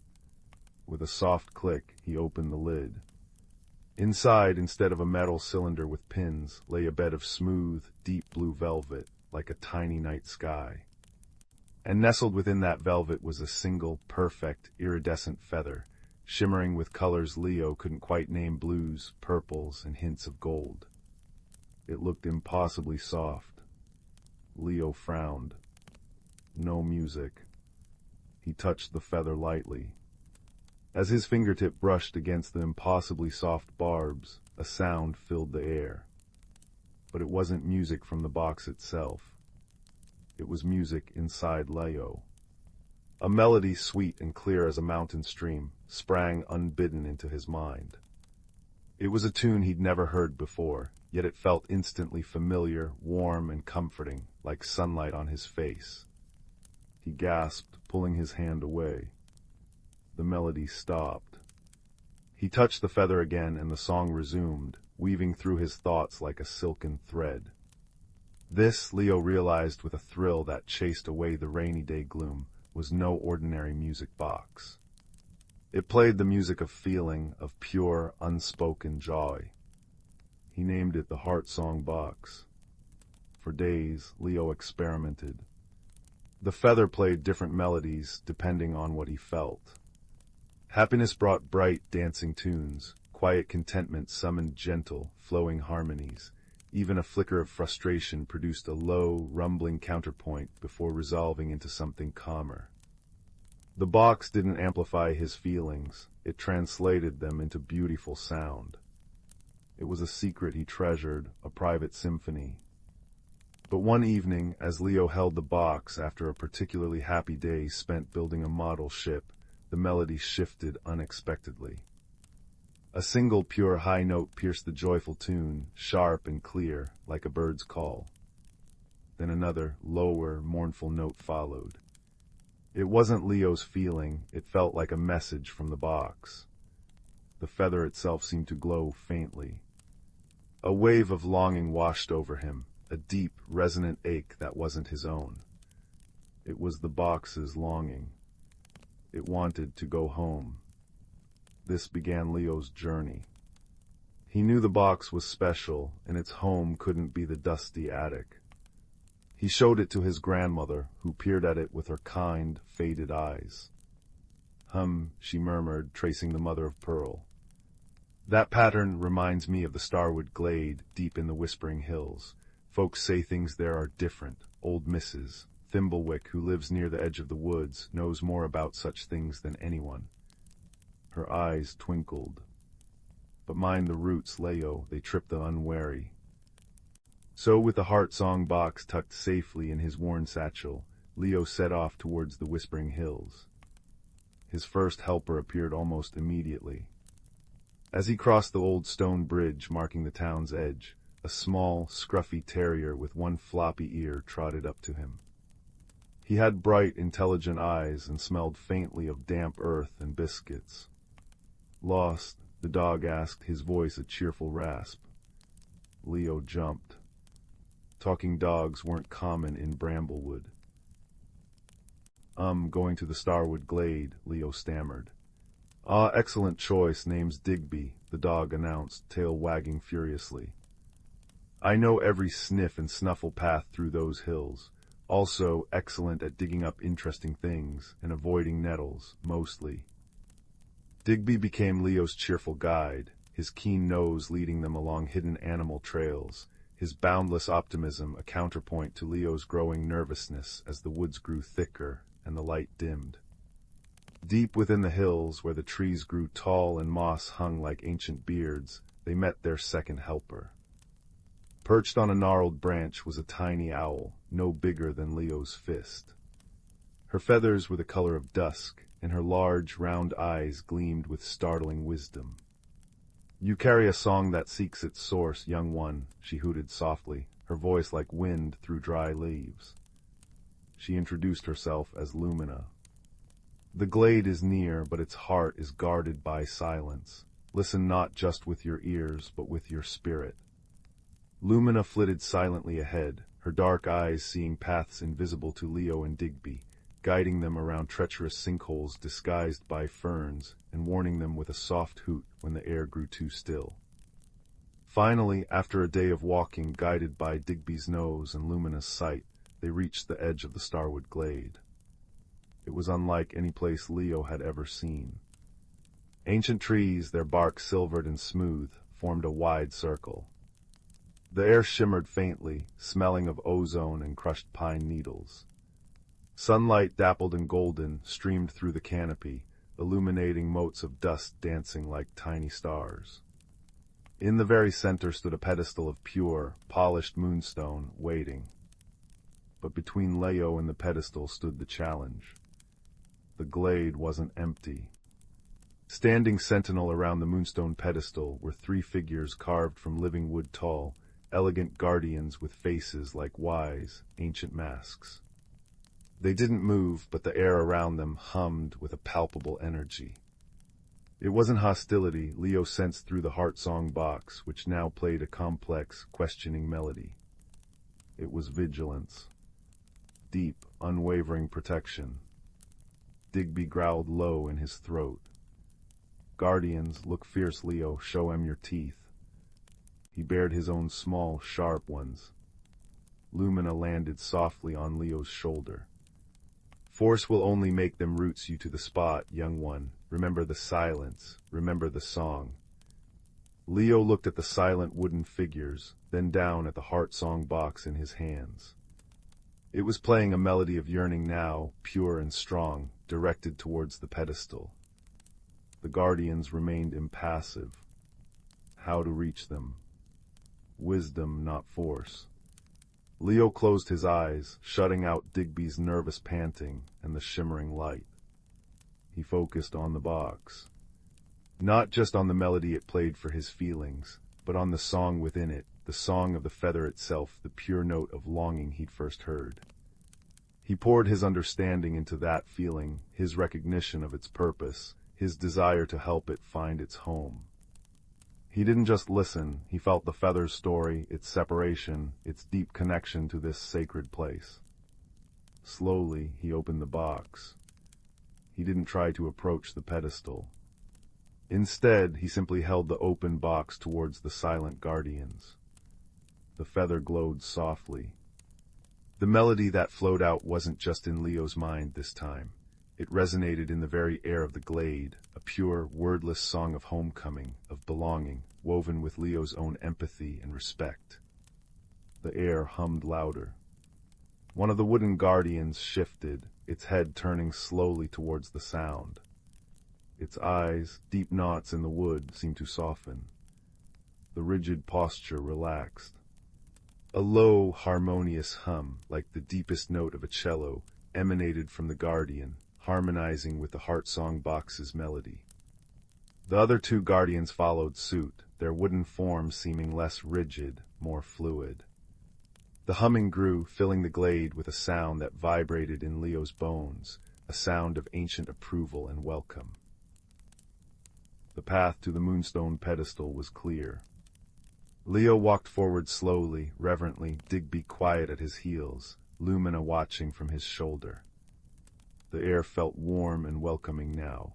With a soft click, he opened the lid. Inside, instead of a metal cylinder with pins, lay a bed of smooth, deep blue velvet, like a tiny night sky. And nestled within that velvet was a single, perfect, iridescent feather, shimmering with colors Leo couldn't quite name: blues, purples, and hints of gold. It looked impossibly soft. Leo frowned. No music. He touched the feather lightly. As his fingertip brushed against the impossibly soft barbs, a sound filled the air. But it wasn't music from the box itself. It was music inside Leo. A melody sweet and clear as a mountain stream sprang unbidden into his mind. It was a tune he'd never heard before, yet it felt instantly familiar, warm, and comforting, like sunlight on his face. He gasped, pulling his hand away. The melody stopped. He touched the feather again, and the song resumed, weaving through his thoughts like a silken thread. This, Leo realized with a thrill that chased away the rainy day gloom, was no ordinary music box. It played the music of feeling, of pure, unspoken joy. He named it the Heart Song Box. For days, Leo experimented. The feather played different melodies depending on what he felt. Happiness brought bright, dancing tunes. Quiet contentment summoned gentle, flowing harmonies. Even a flicker of frustration produced a low, rumbling counterpoint before resolving into something calmer. The box didn't amplify his feelings, it translated them into beautiful sound. It was a secret he treasured, a private symphony. But one evening, as Leo held the box after a particularly happy day spent building a model ship, the melody shifted unexpectedly. A single pure high note pierced the joyful tune, sharp and clear, like a bird's call. Then another, lower, mournful note followed. It wasn't Leo's feeling, it felt like a message from the box. The feather itself seemed to glow faintly. A wave of longing washed over him, a deep, resonant ache that wasn't his own. It was the box's longing. It wanted to go home. This began Leo's journey. He knew the box was special, and its home couldn't be the dusty attic. He showed it to his grandmother, who peered at it with her kind, faded eyes. She murmured, tracing the mother-of-pearl. That pattern reminds me of the Starwood Glade, deep in the Whispering Hills. Folks say things there are different. Old Mrs. Thimblewick, who lives near the edge of the woods, knows more about such things than anyone. Her eyes twinkled. But mind the roots, Leo, they trip the unwary. So, with the Heart Song Box tucked safely in his worn satchel, Leo set off towards the Whispering Hills. His first helper appeared almost immediately. As he crossed the old stone bridge marking the town's edge, a small, scruffy terrier with one floppy ear trotted up to him. He had bright, intelligent eyes and smelled faintly of damp earth and biscuits. Lost, the dog asked, his voice a cheerful rasp. Leo jumped. Talking dogs weren't common in Bramblewood. Going to the Starwood Glade, Leo stammered. Ah, excellent choice, name's Digby, the dog announced, tail wagging furiously. I know every sniff and snuffle path through those hills. Also excellent at digging up interesting things and avoiding nettles, mostly. Digby became Leo's cheerful guide, his keen nose leading them along hidden animal trails, his boundless optimism a counterpoint to Leo's growing nervousness as the woods grew thicker and the light dimmed. Deep within the hills, where the trees grew tall and moss hung like ancient beards, they met their second helper. Perched on a gnarled branch was a tiny owl, no bigger than Leo's fist. Her feathers were the color of dusk, and her large, round eyes gleamed with startling wisdom. "You carry a song that seeks its source, young one," she hooted softly, her voice like wind through dry leaves. She introduced herself as Lumina. "The glade is near, but its heart is guarded by silence. Listen not just with your ears, but with your spirit." Lumina flitted silently ahead, her dark eyes seeing paths invisible to Leo and Digby, guiding them around treacherous sinkholes disguised by ferns, and warning them with a soft hoot when the air grew too still. Finally, after a day of walking guided by Digby's nose and Lumina's sight, they reached the edge of the Starwood glade. It was unlike any place Leo had ever seen. Ancient trees, their bark silvered and smooth, formed a wide circle. The air shimmered faintly, smelling of ozone and crushed pine needles. Sunlight, dappled and golden, streamed through the canopy, illuminating motes of dust dancing like tiny stars. In the very center stood a pedestal of pure, polished moonstone, waiting. But between Leo and the pedestal stood the challenge. The glade wasn't empty. Standing sentinel around the moonstone pedestal were 3 figures carved from living wood tall, elegant guardians with faces like wise, ancient masks. They didn't move, but the air around them hummed with a palpable energy. It wasn't hostility, Leo sensed through the heart song box, which now played a complex, questioning melody. It was vigilance. Deep, unwavering protection. Digby growled low in his throat. "Guardians, look fierce, Leo, show 'em your teeth." He bared his own small, sharp ones. Lumina landed softly on Leo's shoulder. "Force will only make them roots you to the spot, young one. Remember the silence, remember the song." Leo looked at the silent wooden figures, then down at the heart song box in his hands. It was playing a melody of yearning now, pure and strong, directed towards the pedestal. The guardians remained impassive. How to reach them? Wisdom, not force. Leo closed his eyes, shutting out Digby's nervous panting and the shimmering light. He focused on the box. Not just on the melody it played for his feelings, but on the song within it, the song of the feather itself, the pure note of longing he'd first heard. He poured his understanding into that feeling, his recognition of its purpose, his desire to help it find its home. He didn't just listen, he felt the feather's story, its separation, its deep connection to this sacred place. Slowly, he opened the box. He didn't try to approach the pedestal. Instead, he simply held the open box towards the silent guardians. The feather glowed softly. The melody that flowed out wasn't just in Leo's mind this time. It resonated in the very air of the glade, a pure, wordless song of homecoming, of belonging, woven with Leo's own empathy and respect. The air hummed louder. One of the wooden guardians shifted, its head turning slowly towards the sound. Its eyes, deep knots in the wood, seemed to soften. The rigid posture relaxed. A low, harmonious hum, like the deepest note of a cello, emanated from the guardian, harmonizing with the heart song box's melody. The other 2 guardians followed suit, their wooden forms seeming less rigid, more fluid. The humming grew, filling the glade with a sound that vibrated in Leo's bones, a sound of ancient approval and welcome. The path to the moonstone pedestal was clear. Leo walked forward slowly, reverently, Digby quiet at his heels, Lumina watching from his shoulder. The air felt warm and welcoming now.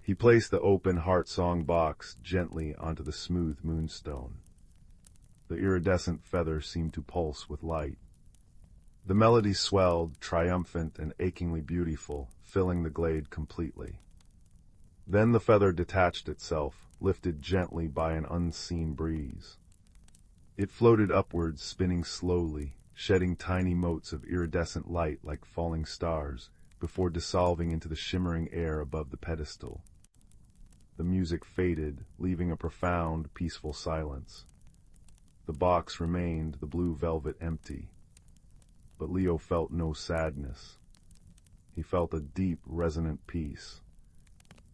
He placed the open heart song box gently onto the smooth moonstone. The iridescent feather seemed to pulse with light. The melody swelled, triumphant and achingly beautiful, filling the glade completely. Then the feather detached itself, lifted gently by an unseen breeze. It floated upwards, spinning slowly, shedding tiny motes of iridescent light like falling stars, before dissolving into the shimmering air above the pedestal. The music faded, leaving a profound, peaceful silence. The box remained, the blue velvet empty. But Leo felt no sadness. He felt a deep, resonant peace.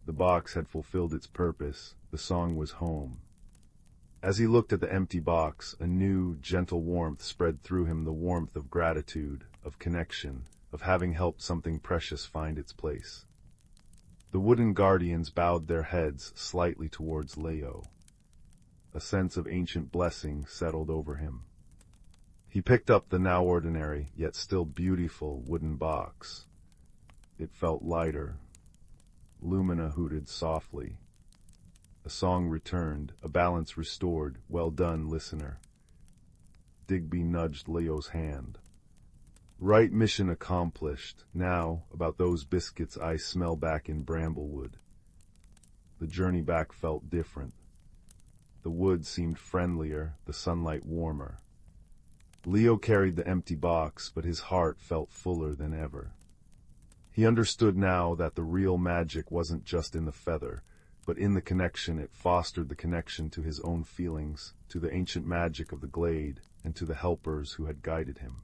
The box had fulfilled its purpose. The song was home. As he looked at the empty box, a new, gentle warmth spread through him, the warmth of gratitude, of connection, of having helped something precious find its place. The wooden guardians bowed their heads slightly towards Leo. A sense of ancient blessing settled over him. He picked up the now ordinary, yet still beautiful, wooden box. It felt lighter. Lumina hooted softly. A song returned, a balance restored. Well done, listener. Digby nudged Leo's hand. Right mission accomplished. Now, about those biscuits I smell back in Bramblewood. The journey back felt different. The wood seemed friendlier, the sunlight warmer. Leo carried the empty box, but his heart felt fuller than ever. He understood now that the real magic wasn't just in the feather, but in the connection. It fostered the connection to his own feelings, to the ancient magic of the glade, and to the helpers who had guided him.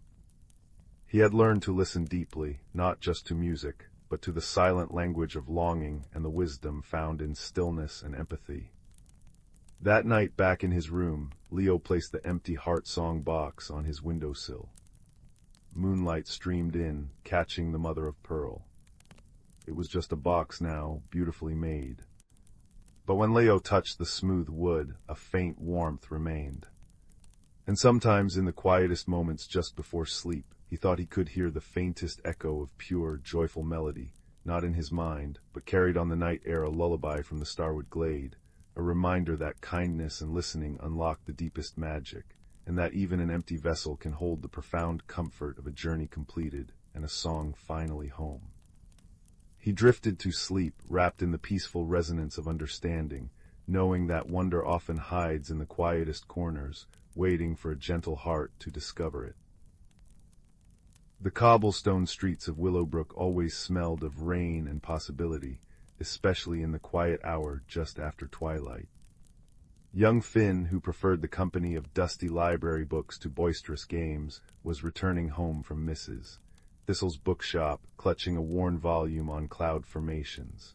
He had learned to listen deeply, not just to music, but to the silent language of longing and the wisdom found in stillness and empathy. That night, back in his room, Leo placed the empty heart song box on his windowsill. Moonlight streamed in, catching the mother of pearl. It was just a box now, beautifully made. But when Leo touched the smooth wood, a faint warmth remained. And sometimes in the quietest moments just before sleep, he thought he could hear the faintest echo of pure, joyful melody, not in his mind, but carried on the night air, a lullaby from the starwood glade, a reminder that kindness and listening unlock the deepest magic, and that even an empty vessel can hold the profound comfort of a journey completed and a song finally home. He drifted to sleep, wrapped in the peaceful resonance of understanding, knowing that wonder often hides in the quietest corners, waiting for a gentle heart to discover it. The cobblestone streets of Willowbrook always smelled of rain and possibility, especially in the quiet hour just after twilight. Young Finn, who preferred the company of dusty library books to boisterous games, was returning home from Mrs. Thistle's bookshop, clutching a worn volume on cloud formations.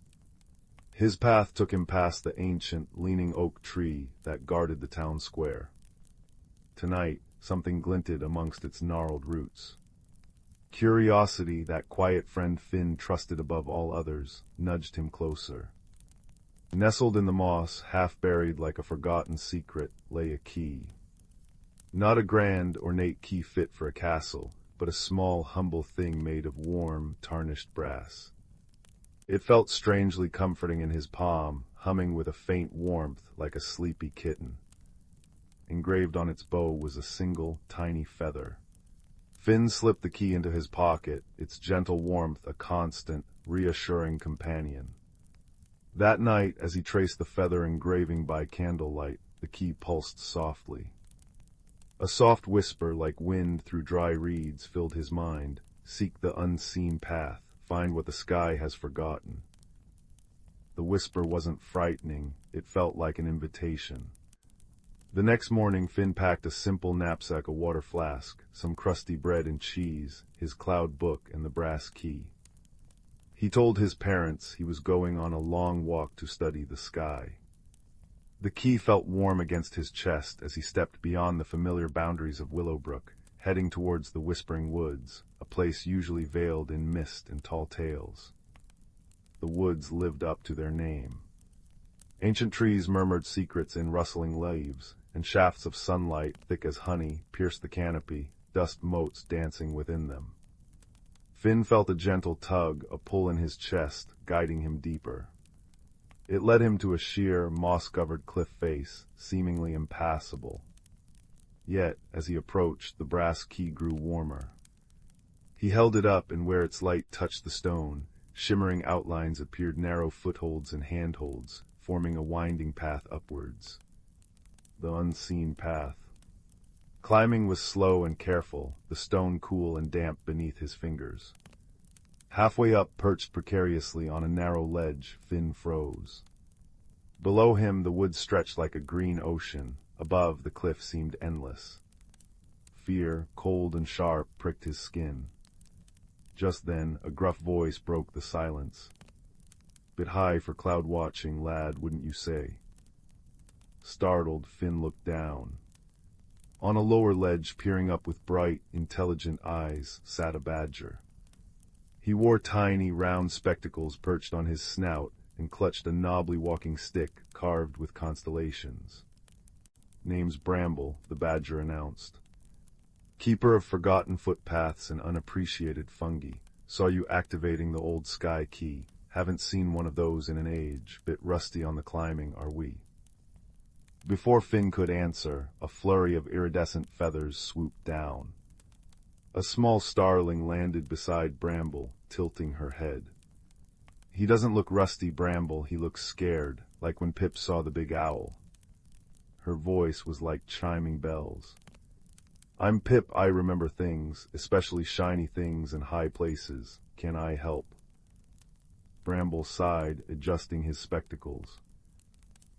His path took him past the ancient, leaning oak tree that guarded the town square. Tonight, something glinted amongst its gnarled roots. Curiosity, that quiet friend Finn trusted above all others, nudged him closer. Nestled in the moss, half-buried like a forgotten secret, lay a key. Not a grand, ornate key fit for a castle, but a small, humble thing made of warm, tarnished brass. It felt strangely comforting in his palm, humming with a faint warmth like a sleepy kitten. Engraved on its bow was a single, tiny feather. Finn slipped the key into his pocket, its gentle warmth a constant, reassuring companion. That night, as he traced the feather engraving by candlelight, the key pulsed softly. A soft whisper like wind through dry reeds filled his mind. Seek the unseen path, find what the sky has forgotten. The whisper wasn't frightening, it felt like an invitation. The next morning, Finn packed a simple knapsack, a water flask, some crusty bread and cheese, his cloud book, and the brass key. He told his parents he was going on a long walk to study the sky. The key felt warm against his chest as he stepped beyond the familiar boundaries of Willowbrook, heading towards the Whispering Woods, a place usually veiled in mist and tall tales. The woods lived up to their name. Ancient trees murmured secrets in rustling leaves, and shafts of sunlight, thick as honey, pierced the canopy, dust motes dancing within them. Finn felt a gentle tug, a pull in his chest, guiding him deeper. It led him to a sheer, moss-covered cliff face, seemingly impassable. Yet, as he approached, the brass key grew warmer. He held it up, and where its light touched the stone, shimmering outlines appeared, narrow footholds and handholds, forming a winding path upwards. The unseen path. Climbing was slow and careful, the stone cool and damp beneath his fingers. Halfway up, perched precariously on a narrow ledge, Finn froze. Below him, the woods stretched like a green ocean, Above, the cliff seemed endless. Fear, cold and sharp, pricked his skin. Just then, a gruff voice broke the silence. "Bit high for cloud watching, lad, wouldn't you say?" Startled, Finn looked down. On a lower ledge, peering up with bright, intelligent eyes, sat a badger. He wore tiny, round spectacles perched on his snout and clutched a knobbly walking stick carved with constellations. "Name's Bramble," the badger announced. "Keeper of forgotten footpaths and unappreciated fungi. Saw you activating the old sky key. Haven't seen one of those in an age. Bit rusty on the climbing, are we?" Before Finn could answer, a flurry of iridescent feathers swooped down. A small starling landed beside Bramble, tilting her head. "He doesn't look rusty, Bramble. He looks scared, like when Pip saw the big owl." Her voice was like chiming bells. "I'm Pip. I remember things, especially shiny things in high places. Can I help?" Bramble sighed, adjusting his spectacles.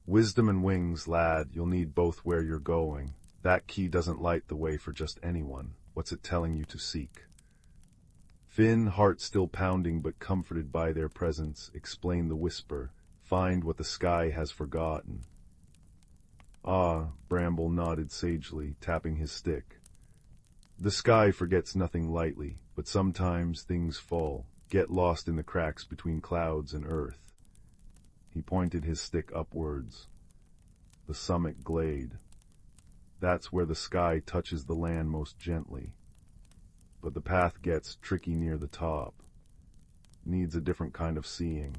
"Wisdom and wings, lad. You'll need both where you're going. That key doesn't light the way for just anyone. What's it telling you to seek?" Finn, heart still pounding but comforted by their presence, explained the whisper. "Find what the sky has forgotten." "Ah," Bramble nodded sagely, tapping his stick. "The sky forgets nothing lightly, but sometimes things fall, get lost in the cracks between clouds and earth." He pointed his stick upwards. "The summit glade. That's where the sky touches the land most gently. But the path gets tricky near the top. Needs a different kind of seeing."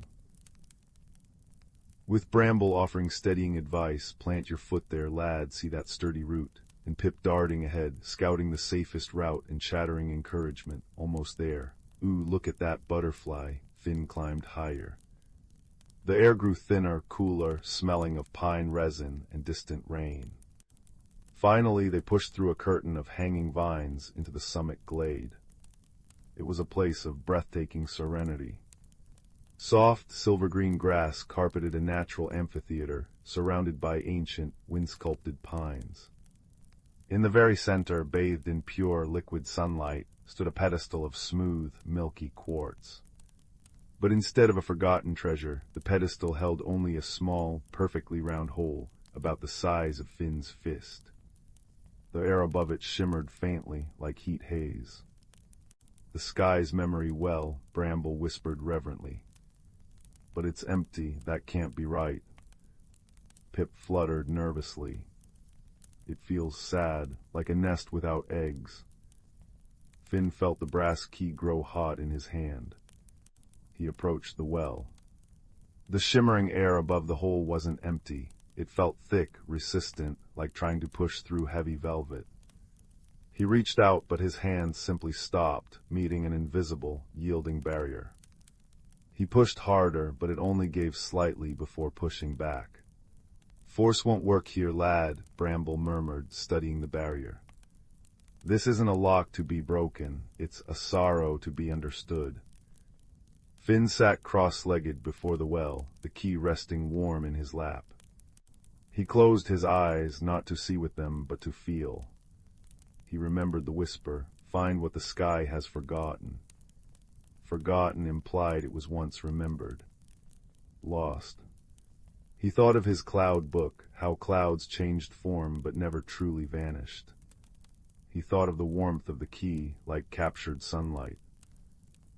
With Bramble offering steadying advice, "Plant your foot there, lad, see that sturdy root," and Pip darting ahead, scouting the safest route and chattering encouragement, "Almost there. Ooh, look at that butterfly." Finn climbed higher. The air grew thinner, cooler, smelling of pine resin and distant rain. Finally, they pushed through a curtain of hanging vines into the summit glade. It was a place of breathtaking serenity. Soft, silver-green grass carpeted a natural amphitheater, surrounded by ancient, wind-sculpted pines. In the very center, bathed in pure, liquid sunlight, stood a pedestal of smooth, milky quartz. But instead of a forgotten treasure, the pedestal held only a small, perfectly round hole, about the size of Finn's fist. The air above it shimmered faintly, like heat haze. "The sky's memory well," Bramble whispered reverently. "But it's empty. That can't be right." Pip fluttered nervously. "It feels sad, like a nest without eggs." Finn felt the brass key grow hot in his hand. He approached the well. The shimmering air above the hole wasn't empty. It felt thick, resistant, like trying to push through heavy velvet. He reached out, but his hands simply stopped, meeting an invisible, yielding barrier. He pushed harder, but it only gave slightly before pushing back. "Force won't work here, lad," Bramble murmured, studying the barrier. "This isn't a lock to be broken. It's a sorrow to be understood." Finn sat cross-legged before the well, the key resting warm in his lap. He closed his eyes, not to see with them, but to feel. He remembered the whisper, "Find what the sky has forgotten." Forgotten implied it was once remembered. Lost. He thought of his cloud book, how clouds changed form but never truly vanished. He thought of the warmth of the key, like captured sunlight.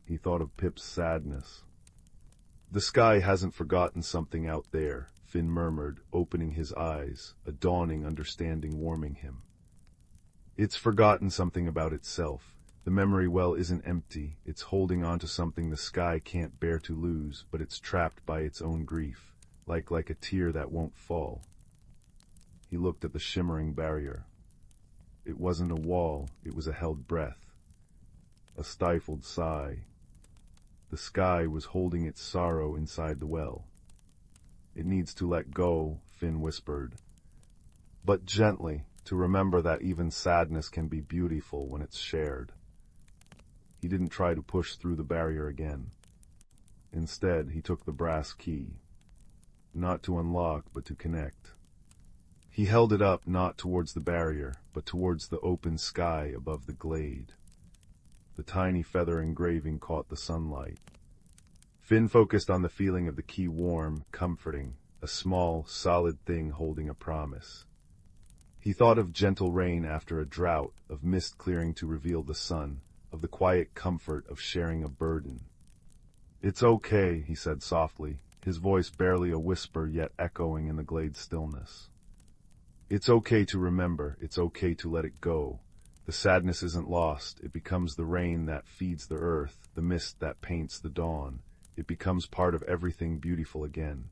He thought of Pip's sadness. "The sky hasn't forgotten something out there," Finn murmured, opening his eyes, a dawning understanding warming him. "It's forgotten something about itself. The memory well isn't empty. It's holding on to something the sky can't bear to lose, but it's trapped by its own grief, like a tear that won't fall." He looked at the shimmering barrier. It wasn't a wall, it was a held breath. A stifled sigh. The sky was holding its sorrow inside the well. "It needs to let go," Finn whispered. "But gently, to remember that even sadness can be beautiful when it's shared." He didn't try to push through the barrier again. Instead, he took the brass key. Not to unlock, but to connect. He held it up not towards the barrier, but towards the open sky above the glade. The tiny feather engraving caught the sunlight. Finn focused on the feeling of the key, warm, comforting, a small, solid thing holding a promise. He thought of gentle rain after a drought, of mist clearing to reveal the sun, of the quiet comfort of sharing a burden. "It's okay," he said softly, his voice barely a whisper yet echoing in the glade stillness. "It's okay to remember, it's okay to let it go. The sadness isn't lost, it becomes the rain that feeds the earth, the mist that paints the dawn. It becomes part of everything beautiful again."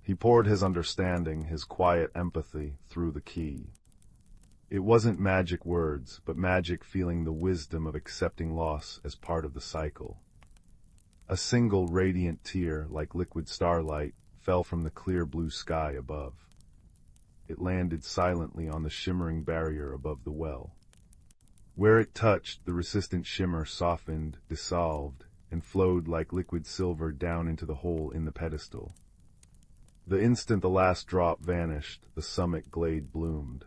He poured his understanding, his quiet empathy, through the key. It wasn't magic words, but magic feeling, the wisdom of accepting loss as part of the cycle. A single radiant tear, like liquid starlight, fell from the clear blue sky above. It landed silently on the shimmering barrier above the well. Where it touched, the resistant shimmer softened, dissolved, and flowed like liquid silver down into the hole in the pedestal. The instant the last drop vanished, the summit glade bloomed.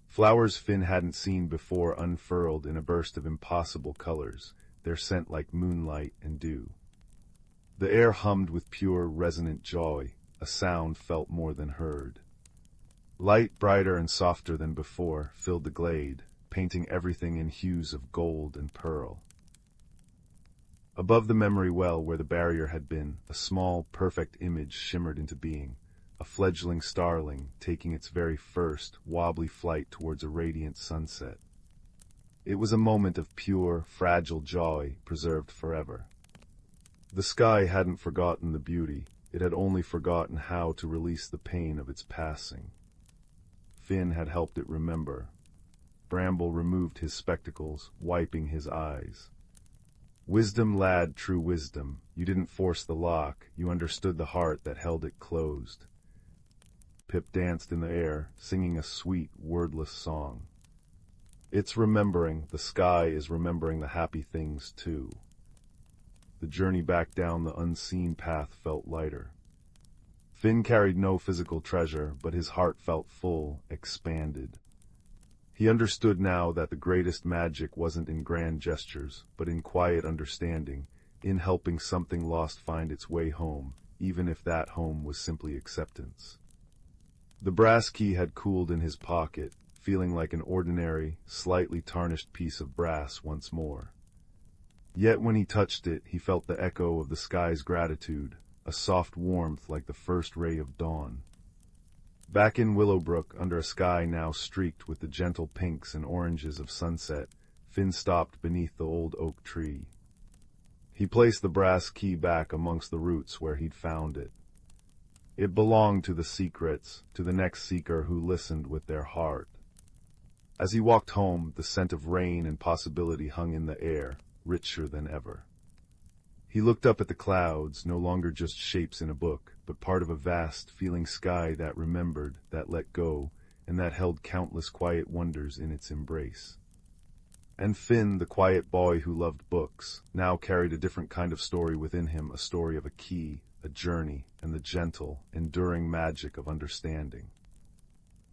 Flowers Finn hadn't seen before unfurled in a burst of impossible colors, their scent like moonlight and dew. The air hummed with pure, resonant joy, a sound felt more than heard. Light, brighter and softer than before, filled the glade, painting everything in hues of gold and pearl. Above the memory well where the barrier had been, a small, perfect image shimmered into being, a fledgling starling taking its very first, wobbly flight towards a radiant sunset. It was a moment of pure, fragile joy, preserved forever. The sky hadn't forgotten the beauty, it had only forgotten how to release the pain of its passing. Finn had helped it remember. Bramble removed his spectacles, wiping his eyes. "Wisdom, lad, true wisdom. You didn't force the lock, you understood the heart that held it closed." Pip danced in the air, singing a sweet, wordless song. "It's remembering, the sky is remembering the happy things, too." The journey back down the unseen path felt lighter. Finn carried no physical treasure, but his heart felt full, expanded. He understood now that the greatest magic wasn't in grand gestures, but in quiet understanding, in helping something lost find its way home, even if that home was simply acceptance. The brass key had cooled in his pocket, feeling like an ordinary, slightly tarnished piece of brass once more. Yet when he touched it, he felt the echo of the sky's gratitude, a soft warmth like the first ray of dawn. Back in Willowbrook, under a sky now streaked with the gentle pinks and oranges of sunset, Finn stopped beneath the old oak tree. He placed the brass key back amongst the roots where he'd found it. It belonged to the secrets, to the next seeker who listened with their heart. As he walked home, the scent of rain and possibility hung in the air, richer than ever. He looked up at the clouds, no longer just shapes in a book, but part of a vast, feeling sky that remembered, that let go, and that held countless quiet wonders in its embrace. And Finn, the quiet boy who loved books, now carried a different kind of story within him, a story of a key, a journey, and the gentle, enduring magic of understanding.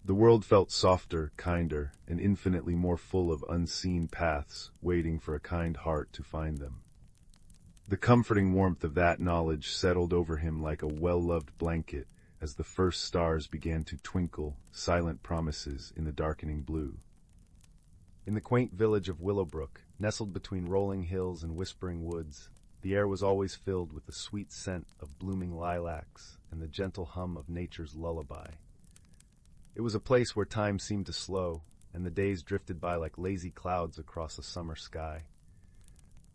The world felt softer, kinder, and infinitely more full of unseen paths, waiting for a kind heart to find them. The comforting warmth of that knowledge settled over him like a well-loved blanket as the first stars began to twinkle, silent promises in the darkening blue. In the quaint village of Willowbrook, nestled between rolling hills and whispering woods, the air was always filled with the sweet scent of blooming lilacs and the gentle hum of nature's lullaby. It was a place where time seemed to slow, and the days drifted by like lazy clouds across a summer sky.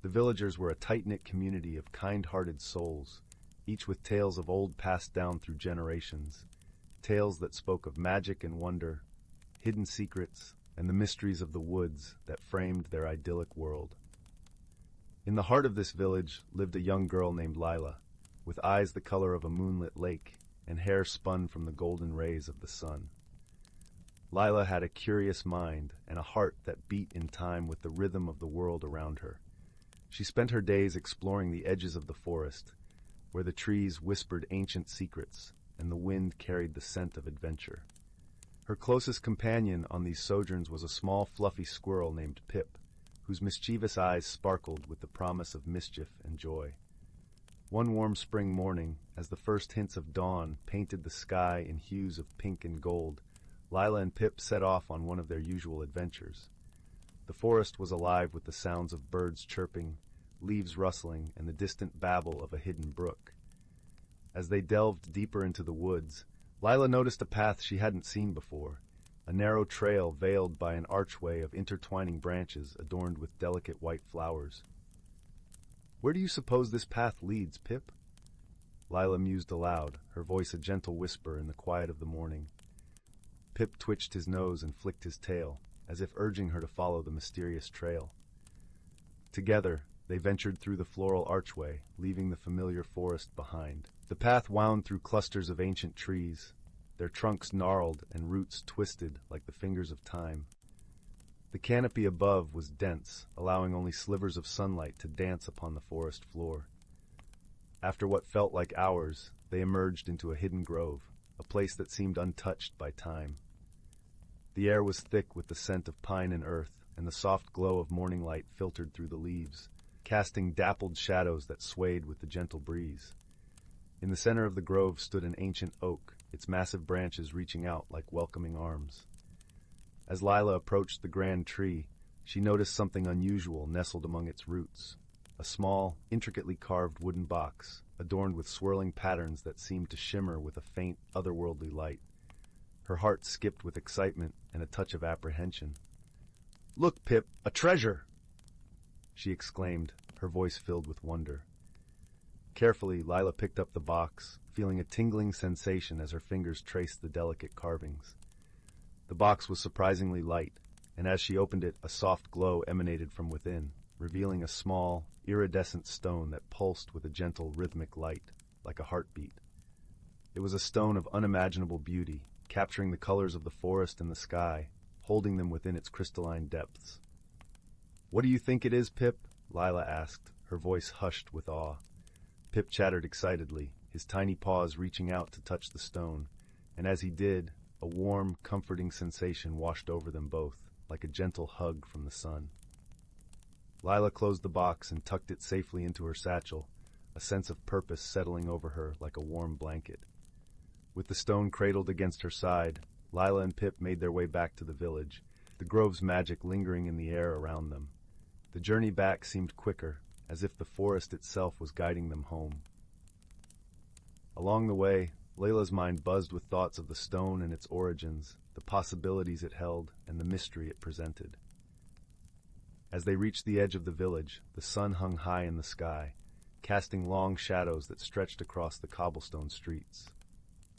The villagers were a tight-knit community of kind-hearted souls, each with tales of old passed down through generations, tales that spoke of magic and wonder, hidden secrets, and the mysteries of the woods that framed their idyllic world. In the heart of this village lived a young girl named Lila, with eyes the color of a moonlit lake and hair spun from the golden rays of the sun. Lila had a curious mind and a heart that beat in time with the rhythm of the world around her. She spent her days exploring the edges of the forest, where the trees whispered ancient secrets and the wind carried the scent of adventure. Her closest companion on these sojourns was a small, fluffy squirrel named Pip, whose mischievous eyes sparkled with the promise of mischief and joy. One warm spring morning, as the first hints of dawn painted the sky in hues of pink and gold, Lila and Pip set off on one of their usual adventures. The forest was alive with the sounds of birds chirping, leaves rustling, and the distant babble of a hidden brook. As they delved deeper into the woods, Lila noticed a path she hadn't seen before, a narrow trail veiled by an archway of intertwining branches adorned with delicate white flowers. "Where do you suppose this path leads, Pip?" Lila mused aloud, her voice a gentle whisper in the quiet of the morning. Pip twitched his nose and flicked his tail, as if urging her to follow the mysterious trail. Together, they ventured through the floral archway, leaving the familiar forest behind. The path wound through clusters of ancient trees, their trunks gnarled and roots twisted like the fingers of time. The canopy above was dense, allowing only slivers of sunlight to dance upon the forest floor. After what felt like hours, they emerged into a hidden grove, a place that seemed untouched by time. The air was thick with the scent of pine and earth, and the soft glow of morning light filtered through the leaves, casting dappled shadows that swayed with the gentle breeze. In the center of the grove stood an ancient oak, its massive branches reaching out like welcoming arms. As Lila approached the grand tree, she noticed something unusual nestled among its roots, a small, intricately carved wooden box, adorned with swirling patterns that seemed to shimmer with a faint, otherworldly light. Her heart skipped with excitement and a touch of apprehension. "Look, Pip, a treasure!" she exclaimed, her voice filled with wonder. Carefully, Lila picked up the box, feeling a tingling sensation as her fingers traced the delicate carvings. The box was surprisingly light, and as she opened it, a soft glow emanated from within, revealing a small, iridescent stone that pulsed with a gentle, rhythmic light, like a heartbeat. It was a stone of unimaginable beauty, capturing the colors of the forest and the sky, holding them within its crystalline depths. "What do you think it is, Pip?" Lila asked, her voice hushed with awe. Pip chattered excitedly, his tiny paws reaching out to touch the stone, and as he did, a warm, comforting sensation washed over them both, like a gentle hug from the sun. Lila closed the box and tucked it safely into her satchel, a sense of purpose settling over her like a warm blanket. With the stone cradled against her side, Lila and Pip made their way back to the village, the grove's magic lingering in the air around them. The journey back seemed quicker, as if the forest itself was guiding them home. Along the way, Layla's mind buzzed with thoughts of the stone and its origins, the possibilities it held, and the mystery it presented. As they reached the edge of the village, the sun hung high in the sky, casting long shadows that stretched across the cobblestone streets.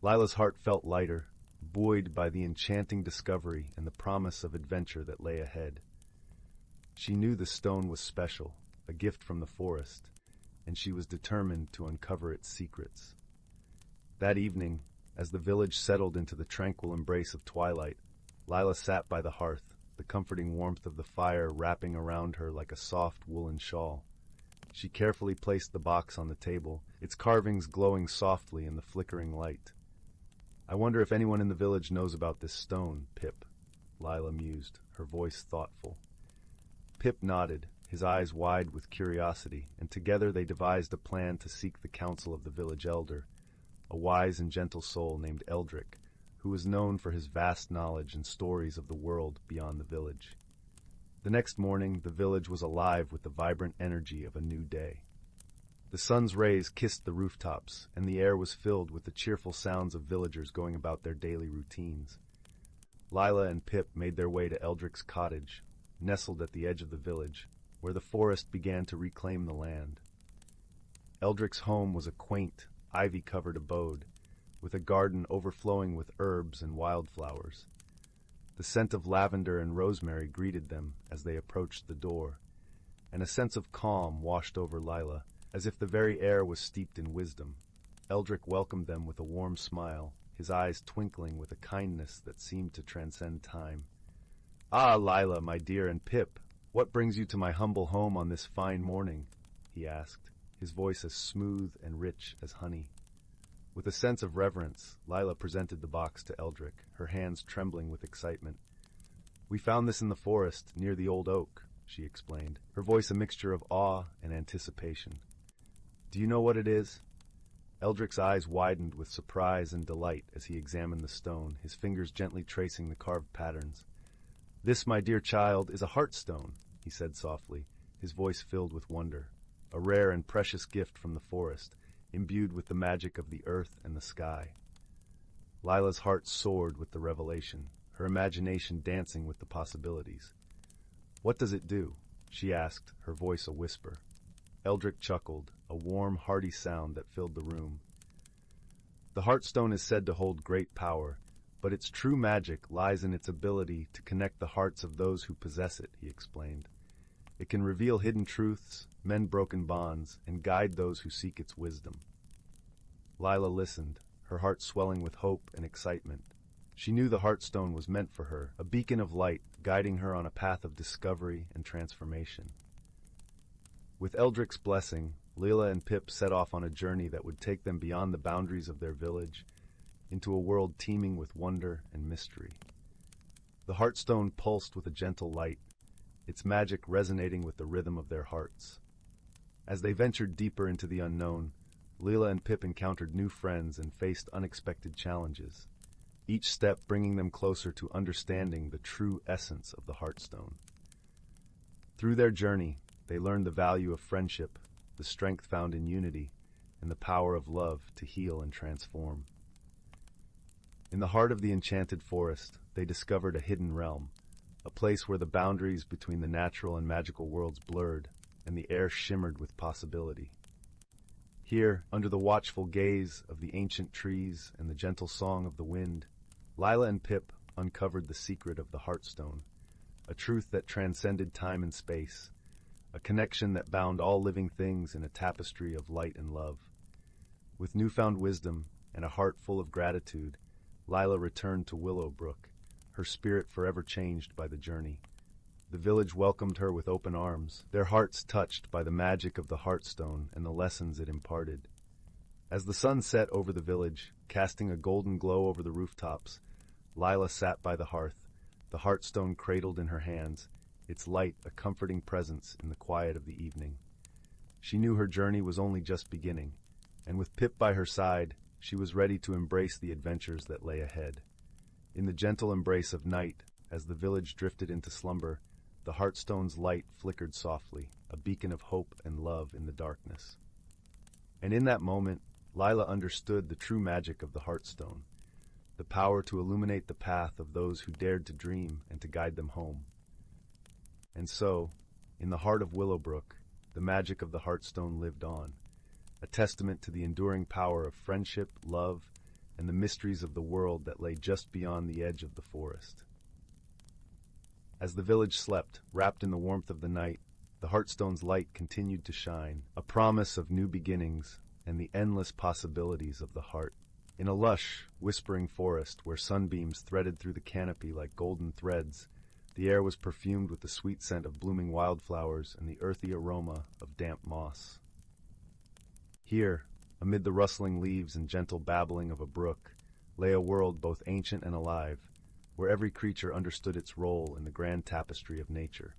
Lila's heart felt lighter, buoyed by the enchanting discovery and the promise of adventure that lay ahead. She knew the stone was special, a gift from the forest, and she was determined to uncover its secrets. That evening, as the village settled into the tranquil embrace of twilight, Lila sat by the hearth, the comforting warmth of the fire wrapping around her like a soft woolen shawl. She carefully placed the box on the table, its carvings glowing softly in the flickering light. "I wonder if anyone in the village knows about this stone, Pip," Lila mused, her voice thoughtful. Pip nodded, his eyes wide with curiosity, and together they devised a plan to seek the counsel of the village elder, a wise and gentle soul named Eldrick, who was known for his vast knowledge and stories of the world beyond the village. The next morning, the village was alive with the vibrant energy of a new day. The sun's rays kissed the rooftops, and the air was filled with the cheerful sounds of villagers going about their daily routines. Lila and Pip made their way to Eldrick's cottage, nestled at the edge of the village, where the forest began to reclaim the land. Eldrick's home was a quaint, ivy-covered abode, with a garden overflowing with herbs and wildflowers. The scent of lavender and rosemary greeted them as they approached the door, and a sense of calm washed over Lila, as if the very air was steeped in wisdom. Eldrick welcomed them with a warm smile, his eyes twinkling with a kindness that seemed to transcend time. "Ah, Lila, my dear, and Pip, what brings you to my humble home on this fine morning?" he asked, his voice as smooth and rich as honey. With a sense of reverence, Lila presented the box to Eldrick, her hands trembling with excitement. "We found this in the forest, near the old oak," she explained, her voice a mixture of awe and anticipation. "Do you know what it is?" Eldrick's eyes widened with surprise and delight as he examined the stone, his fingers gently tracing the carved patterns. "This, my dear child, is a heartstone," he said softly, his voice filled with wonder. "A rare and precious gift from the forest, imbued with the magic of the earth and the sky." Lila's heart soared with the revelation, her imagination dancing with the possibilities. "What does it do?" she asked, her voice a whisper. Eldrick chuckled, a warm, hearty sound that filled the room. "The Heartstone is said to hold great power, but its true magic lies in its ability to connect the hearts of those who possess it," he explained. "It can reveal hidden truths, mend broken bonds, and guide those who seek its wisdom." Lila listened, her heart swelling with hope and excitement. She knew the Heartstone was meant for her, a beacon of light guiding her on a path of discovery and transformation. With Eldrick's blessing, Lila and Pip set off on a journey that would take them beyond the boundaries of their village into a world teeming with wonder and mystery. The Heartstone pulsed with a gentle light, its magic resonating with the rhythm of their hearts. As they ventured deeper into the unknown, Lila and Pip encountered new friends and faced unexpected challenges, each step bringing them closer to understanding the true essence of the Heartstone. Through their journey, they learned the value of friendship, the strength found in unity, and the power of love to heal and transform. In the heart of the enchanted forest, they discovered a hidden realm, a place where the boundaries between the natural and magical worlds blurred, and the air shimmered with possibility. Here, under the watchful gaze of the ancient trees and the gentle song of the wind, Lila and Pip uncovered the secret of the Heartstone, a truth that transcended time and space, a connection that bound all living things in a tapestry of light and love. With newfound wisdom and a heart full of gratitude, Lila returned to Willowbrook, her spirit forever changed by the journey. The village welcomed her with open arms, their hearts touched by the magic of the Heartstone and the lessons it imparted. As the sun set over the village, casting a golden glow over the rooftops, Lila sat by the hearth, the Heartstone cradled in her hands, its light a comforting presence in the quiet of the evening. She knew her journey was only just beginning, and with Pip by her side, she was ready to embrace the adventures that lay ahead. In the gentle embrace of night, as the village drifted into slumber, the Heartstone's light flickered softly, a beacon of hope and love in the darkness. And in that moment, Lila understood the true magic of the Heartstone, the power to illuminate the path of those who dared to dream and to guide them home. And so, in the heart of Willowbrook, the magic of the Heartstone lived on, a testament to the enduring power of friendship, love, and the mysteries of the world that lay just beyond the edge of the forest. As the village slept, wrapped in the warmth of the night, the Heartstone's light continued to shine, a promise of new beginnings and the endless possibilities of the heart. In a lush, whispering forest where sunbeams threaded through the canopy like golden threads, the air was perfumed with the sweet scent of blooming wildflowers and the earthy aroma of damp moss. Here, amid the rustling leaves and gentle babbling of a brook, lay a world both ancient and alive, where every creature understood its role in the grand tapestry of nature.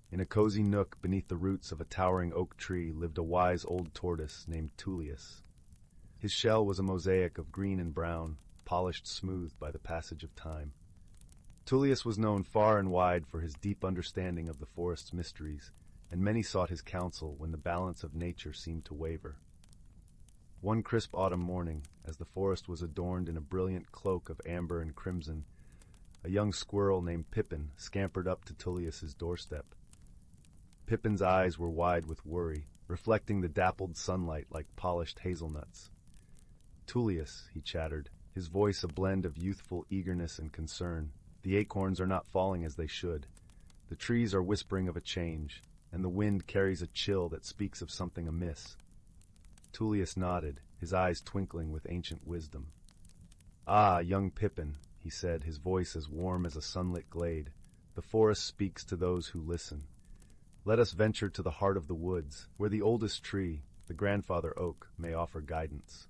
In a cozy nook beneath the roots of a towering oak tree lived a wise old tortoise named Tullius. His shell was a mosaic of green and brown, polished smooth by the passage of time. Tullius was known far and wide for his deep understanding of the forest's mysteries, and many sought his counsel when the balance of nature seemed to waver. One crisp autumn morning, as the forest was adorned in a brilliant cloak of amber and crimson, a young squirrel named Pippin scampered up to Tullius's doorstep. Pippin's eyes were wide with worry, reflecting the dappled sunlight like polished hazelnuts. "Tullius," he chattered, his voice a blend of youthful eagerness and concern, "the acorns are not falling as they should. The trees are whispering of a change, and the wind carries a chill that speaks of something amiss." Tullius nodded, his eyes twinkling with ancient wisdom. "Ah, young Pippin," he said, his voice as warm as a sunlit glade, "the forest speaks to those who listen. Let us venture to the heart of the woods, where the oldest tree, the grandfather oak, may offer guidance."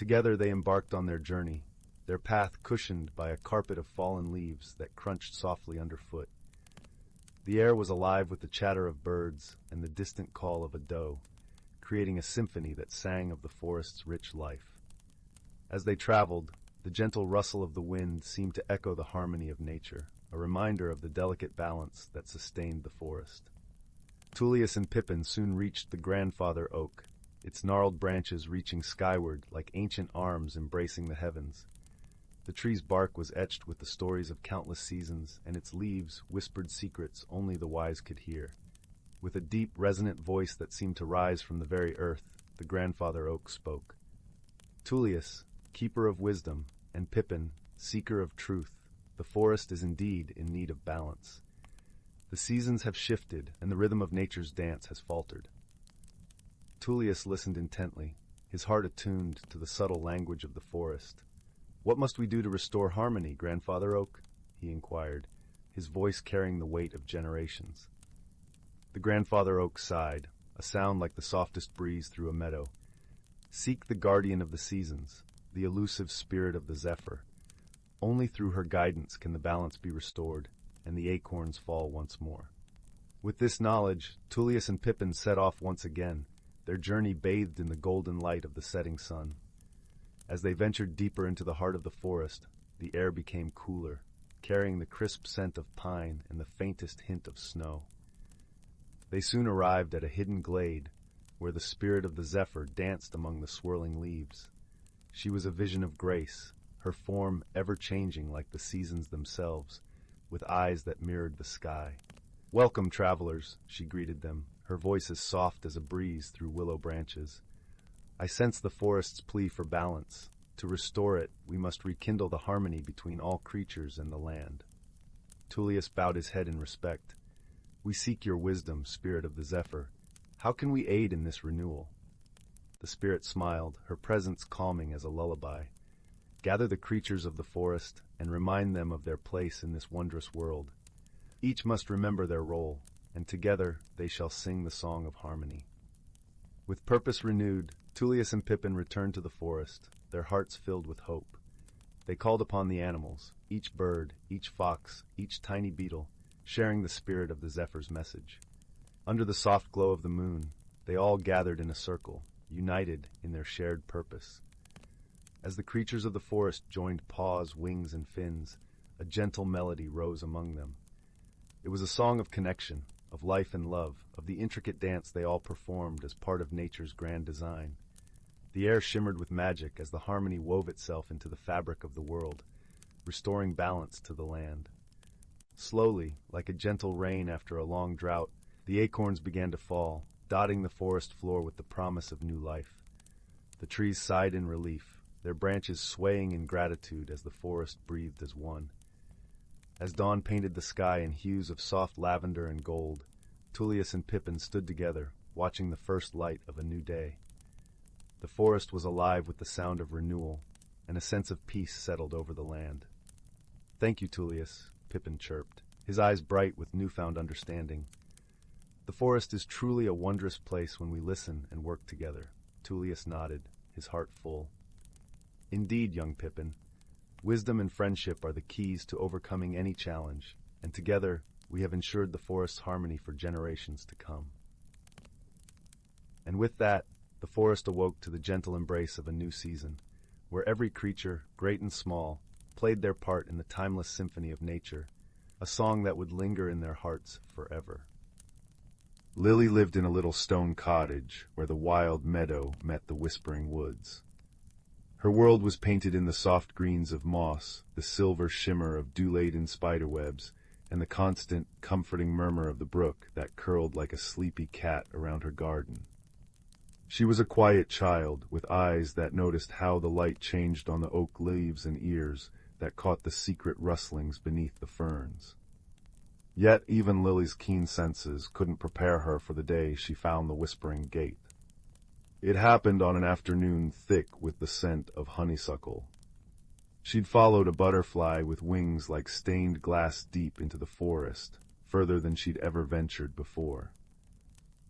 Together they embarked on their journey, their path cushioned by a carpet of fallen leaves that crunched softly underfoot. The air was alive with the chatter of birds and the distant call of a doe, creating a symphony that sang of the forest's rich life. As they traveled, the gentle rustle of the wind seemed to echo the harmony of nature, a reminder of the delicate balance that sustained the forest. Tullius and Pippin soon reached the grandfather oak, its gnarled branches reaching skyward like ancient arms embracing the heavens. The tree's bark was etched with the stories of countless seasons, and its leaves whispered secrets only the wise could hear. With a deep, resonant voice that seemed to rise from the very earth, the grandfather oak spoke. Tullius, keeper of wisdom, and Pippin, seeker of truth, the forest is indeed in need of balance. The seasons have shifted, and the rhythm of nature's dance has faltered. Tullius listened intently, his heart attuned to the subtle language of the forest. "What must we do to restore harmony, Grandfather Oak?" he inquired, his voice carrying the weight of generations. The Grandfather Oak sighed, a sound like the softest breeze through a meadow. "Seek the guardian of the seasons, the elusive spirit of the zephyr. Only through her guidance can the balance be restored, and the acorns fall once more." With this knowledge, Tullius and Pippin set off once again, their journey bathed in the golden light of the setting sun. As they ventured deeper into the heart of the forest, the air became cooler, carrying the crisp scent of pine and the faintest hint of snow. They soon arrived at a hidden glade, where the spirit of the zephyr danced among the swirling leaves. She was a vision of grace, her form ever-changing like the seasons themselves, with eyes that mirrored the sky. "Welcome, travelers," she greeted them, her voice as soft as a breeze through willow branches. "I sense the forest's plea for balance. To restore it, we must rekindle the harmony between all creatures and the land." Tullius bowed his head in respect. "We seek your wisdom, spirit of the zephyr. How can we aid in this renewal?" The spirit smiled, her presence calming as a lullaby. "Gather the creatures of the forest and remind them of their place in this wondrous world. Each must remember their role, and together they shall sing the song of harmony." With purpose renewed, Tullius and Pippin returned to the forest, their hearts filled with hope. They called upon the animals, each bird, each fox, each tiny beetle, sharing the spirit of the zephyr's message. Under the soft glow of the moon, they all gathered in a circle, united in their shared purpose. As the creatures of the forest joined paws, wings, and fins, a gentle melody rose among them. It was a song of connection, of life and love, of the intricate dance they all performed as part of nature's grand design. The air shimmered with magic as the harmony wove itself into the fabric of the world, restoring balance to the land. Slowly, like a gentle rain after a long drought, the acorns began to fall, dotting the forest floor with the promise of new life. The trees sighed in relief, their branches swaying in gratitude as the forest breathed as one. As dawn painted the sky in hues of soft lavender and gold, Tullius and Pippin stood together, watching the first light of a new day. The forest was alive with the sound of renewal, and a sense of peace settled over the land. "Thank you, Tullius," Pippin chirped, his eyes bright with newfound understanding. "The forest is truly a wondrous place when we listen and work together." Tullius nodded, his heart full. "Indeed, young Pippin, wisdom and friendship are the keys to overcoming any challenge, and together we have ensured the forest's harmony for generations to come." And with that, the forest awoke to the gentle embrace of a new season, where every creature, great and small, played their part in the timeless symphony of nature, a song that would linger in their hearts forever. Lily lived in a little stone cottage where the wild meadow met the whispering woods. Her world was painted in the soft greens of moss, the silver shimmer of dew-laden spiderwebs, and the constant, comforting murmur of the brook that curled like a sleepy cat around her garden. She was a quiet child, with eyes that noticed how the light changed on the oak leaves and ears that caught the secret rustlings beneath the ferns. Yet even Lily's keen senses couldn't prepare her for the day she found the Whispering Gate. It happened on an afternoon thick with the scent of honeysuckle. She'd followed a butterfly with wings like stained glass deep into the forest, further than she'd ever ventured before.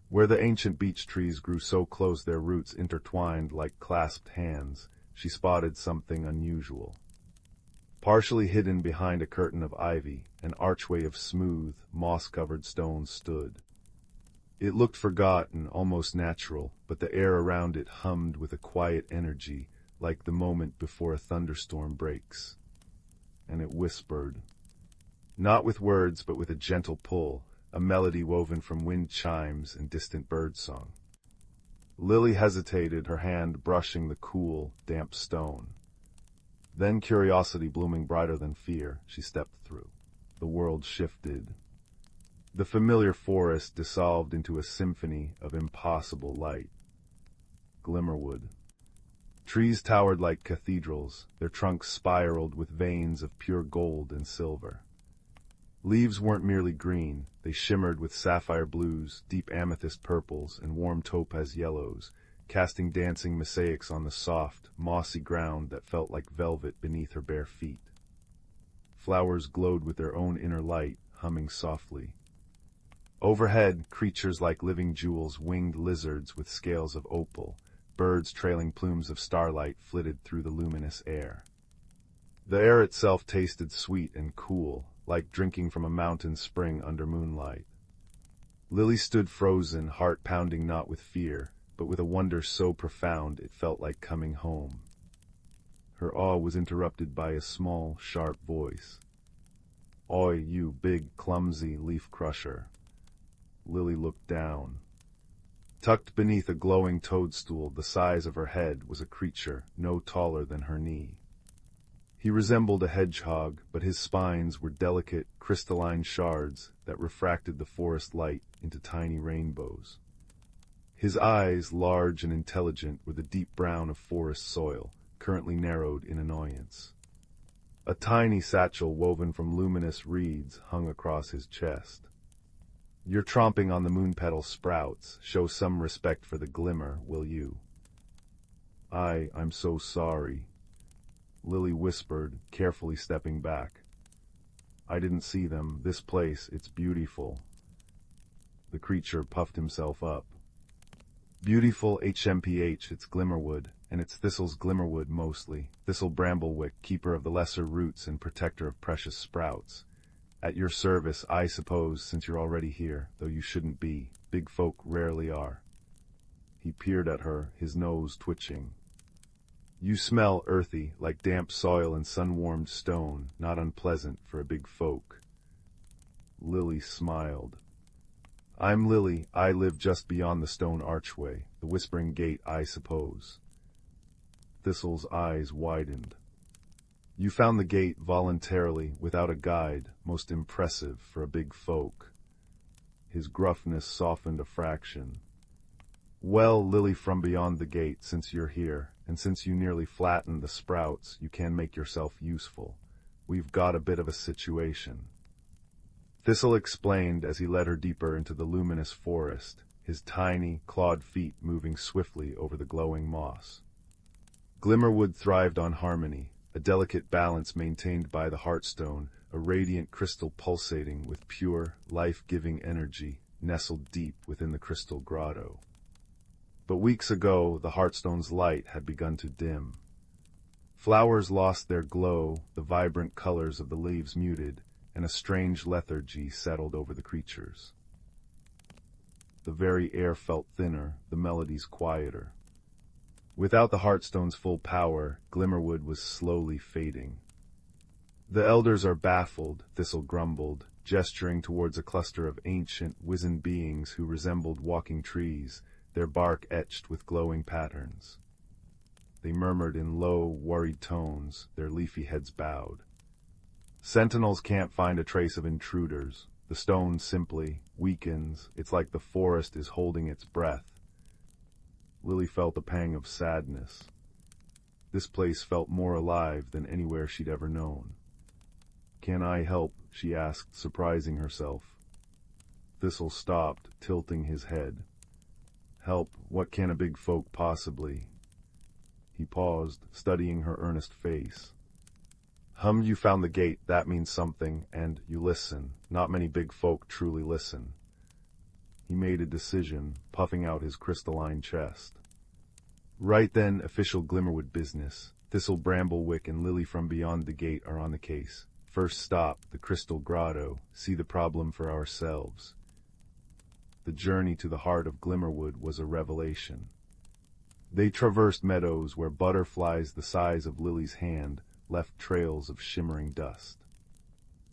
Where the ancient beech trees grew so close their roots intertwined like clasped hands, she spotted something unusual. Partially hidden behind a curtain of ivy, an archway of smooth, moss-covered stones stood. It looked forgotten, almost natural, but the air around it hummed with a quiet energy, like the moment before a thunderstorm breaks. And it whispered. Not with words, but with a gentle pull, a melody woven from wind chimes and distant birdsong. Lily hesitated, her hand brushing the cool, damp stone. Then, curiosity blooming brighter than fear, she stepped through. The world shifted. The familiar forest dissolved into a symphony of impossible light. Glimmerwood. Trees towered like cathedrals, their trunks spiraled with veins of pure gold and silver. Leaves weren't merely green, they shimmered with sapphire blues, deep amethyst purples, and warm topaz yellows, casting dancing mosaics on the soft, mossy ground that felt like velvet beneath her bare feet. Flowers glowed with their own inner light, humming softly. Overhead, creatures like living jewels, winged lizards with scales of opal, birds trailing plumes of starlight flitted through the luminous air. The air itself tasted sweet and cool, like drinking from a mountain spring under moonlight. Lily stood frozen, heart pounding not with fear, but with a wonder so profound it felt like coming home. Her awe was interrupted by a small, sharp voice. "Oi, you big, clumsy leaf crusher." Lily looked down. Tucked beneath a glowing toadstool the size of her head was a creature no taller than her knee. He resembled a hedgehog, but his spines were delicate, crystalline shards that refracted the forest light into tiny rainbows. His eyes, large and intelligent, were the deep brown of forest soil, currently narrowed in annoyance. A tiny satchel woven from luminous reeds hung across his chest. "You're tromping on the moon-petal sprouts. Show some respect for the glimmer, will you?" I'm so sorry," Lily whispered, carefully stepping back. "I didn't see them. This place, it's beautiful." The creature puffed himself up. "Beautiful HMPH, it's Glimmerwood, and it's Thistle's Glimmerwood mostly, Thistle Bramblewick, keeper of the lesser roots and protector of precious sprouts. At your service, I suppose, since you're already here, though you shouldn't be. Big folk rarely are." He peered at her, his nose twitching. "You smell earthy, like damp soil and sun-warmed stone, not unpleasant for a big folk." Lily smiled. "I'm Lily. I live just beyond the stone archway, the Whispering Gate, I suppose." Thistle's eyes widened. "You found the gate voluntarily, without a guide, most impressive for a big folk." His gruffness softened a fraction. "Well, Lily from beyond the gate, since you're here, and since you nearly flattened the sprouts, you can make yourself useful. We've got a bit of a situation." Thistle explained as he led her deeper into the luminous forest, his tiny, clawed feet moving swiftly over the glowing moss. Glimmerwood thrived on harmony, a delicate balance maintained by the heartstone, a radiant crystal pulsating with pure, life-giving energy nestled deep within the crystal grotto. But weeks ago, the heartstone's light had begun to dim. Flowers lost their glow, the vibrant colors of the leaves muted, and a strange lethargy settled over the creatures. The very air felt thinner, the melodies quieter. Without the Heartstone's full power, Glimmerwood was slowly fading. "The elders are baffled," Thistle grumbled, gesturing towards a cluster of ancient, wizened beings who resembled walking trees, their bark etched with glowing patterns. They murmured in low, worried tones, their leafy heads bowed. "Sentinels can't find a trace of intruders. The stone simply weakens. It's like the forest is holding its breath." Lily felt a pang of sadness. This place felt more alive than anywhere she'd ever known. "Can I help?" she asked, surprising herself. Thistle stopped, tilting his head. "Help? What can a big folk possibly?" He paused, studying her earnest face. You found the gate, that means something, and you listen. Not many big folk truly listen." He made a decision, puffing out his crystalline chest. Right then, official Glimmerwood business. Thistle, Bramblewick, and Lily from beyond the gate are on the case. First stop, the Crystal Grotto. See the problem for ourselves. The journey to the heart of Glimmerwood was a revelation. They traversed meadows where butterflies the size of Lily's hand left trails of shimmering dust.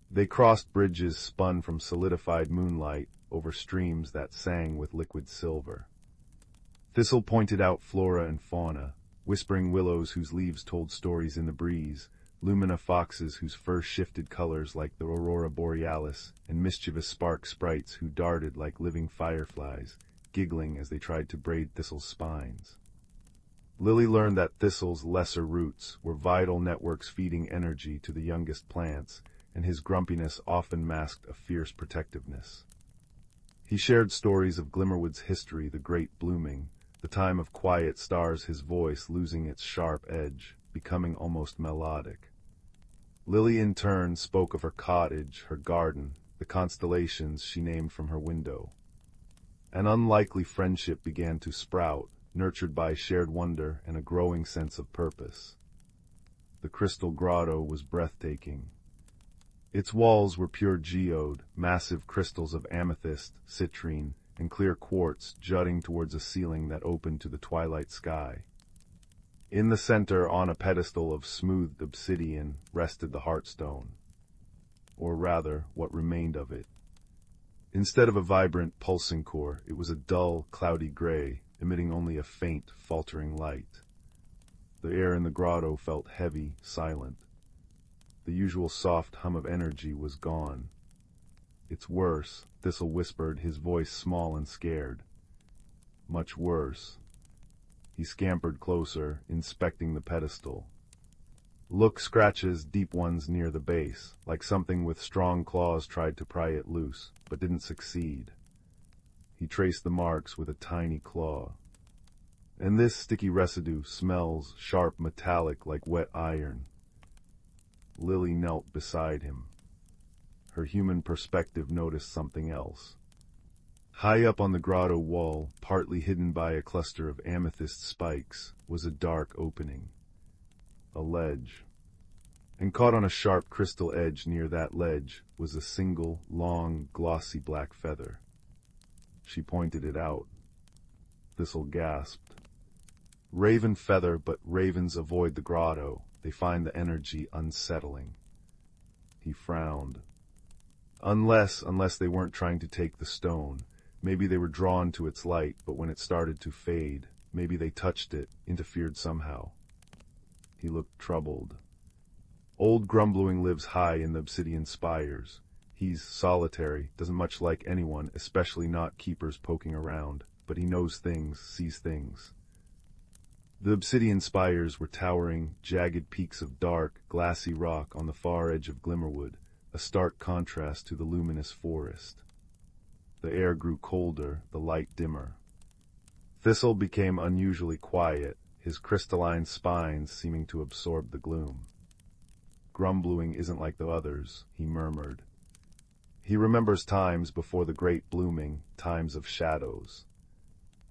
They crossed bridges spun from solidified moonlight over streams that sang with liquid silver. Thistle pointed out flora and fauna, whispering willows whose leaves told stories in the breeze, lumina foxes whose fur shifted colors like the aurora borealis, and mischievous spark sprites who darted like living fireflies, giggling as they tried to braid Thistle's spines. Lily learned that Thistle's lesser roots were vital networks feeding energy to the youngest plants, and his grumpiness often masked a fierce protectiveness. He shared stories of Glimmerwood's history, the great blooming, the time of quiet stars, his voice losing its sharp edge, becoming almost melodic. Lily in turn spoke of her cottage, her garden, the constellations she named from her window. An unlikely friendship began to sprout, nurtured by shared wonder and a growing sense of purpose. The Crystal Grotto was breathtaking. Its walls were pure geode, massive crystals of amethyst, citrine, and clear quartz jutting towards a ceiling that opened to the twilight sky. In the center, on a pedestal of smoothed obsidian, rested the Heartstone. Or rather, what remained of it. Instead of a vibrant, pulsing core, it was a dull, cloudy gray, emitting only a faint, faltering light. The air in the grotto felt heavy, silent. The usual soft hum of energy was gone. "It's worse," Thistle whispered, his voice small and scared. "Much worse." He scampered closer, inspecting the pedestal. Look, scratches, deep ones near the base, like something with strong claws tried to pry it loose, but didn't succeed. He traced the marks with a tiny claw. "And this sticky residue smells sharp, metallic, like wet iron." Lily knelt beside him. Her human perspective noticed something else. High up on the grotto wall, partly hidden by a cluster of amethyst spikes, was a dark opening. A ledge. And caught on a sharp crystal edge near that ledge was a single, long, glossy black feather. She pointed it out. Thistle gasped. "Raven feather, but ravens avoid the grotto. They find the energy unsettling." He frowned. Unless they weren't trying to take the stone. Maybe they were drawn to its light, but when it started to fade, maybe they touched it, interfered somehow. He looked troubled. "Old Grumbling lives high in the obsidian spires. He's solitary, doesn't much like anyone, especially not keepers poking around, but he knows things, sees things." The obsidian spires were towering, jagged peaks of dark, glassy rock on the far edge of Glimmerwood, a stark contrast to the luminous forest. The air grew colder, the light dimmer. Thistle became unusually quiet, his crystalline spines seeming to absorb the gloom. "Grumbling isn't like the others," he murmured. "He remembers times before the great blooming, times of shadows.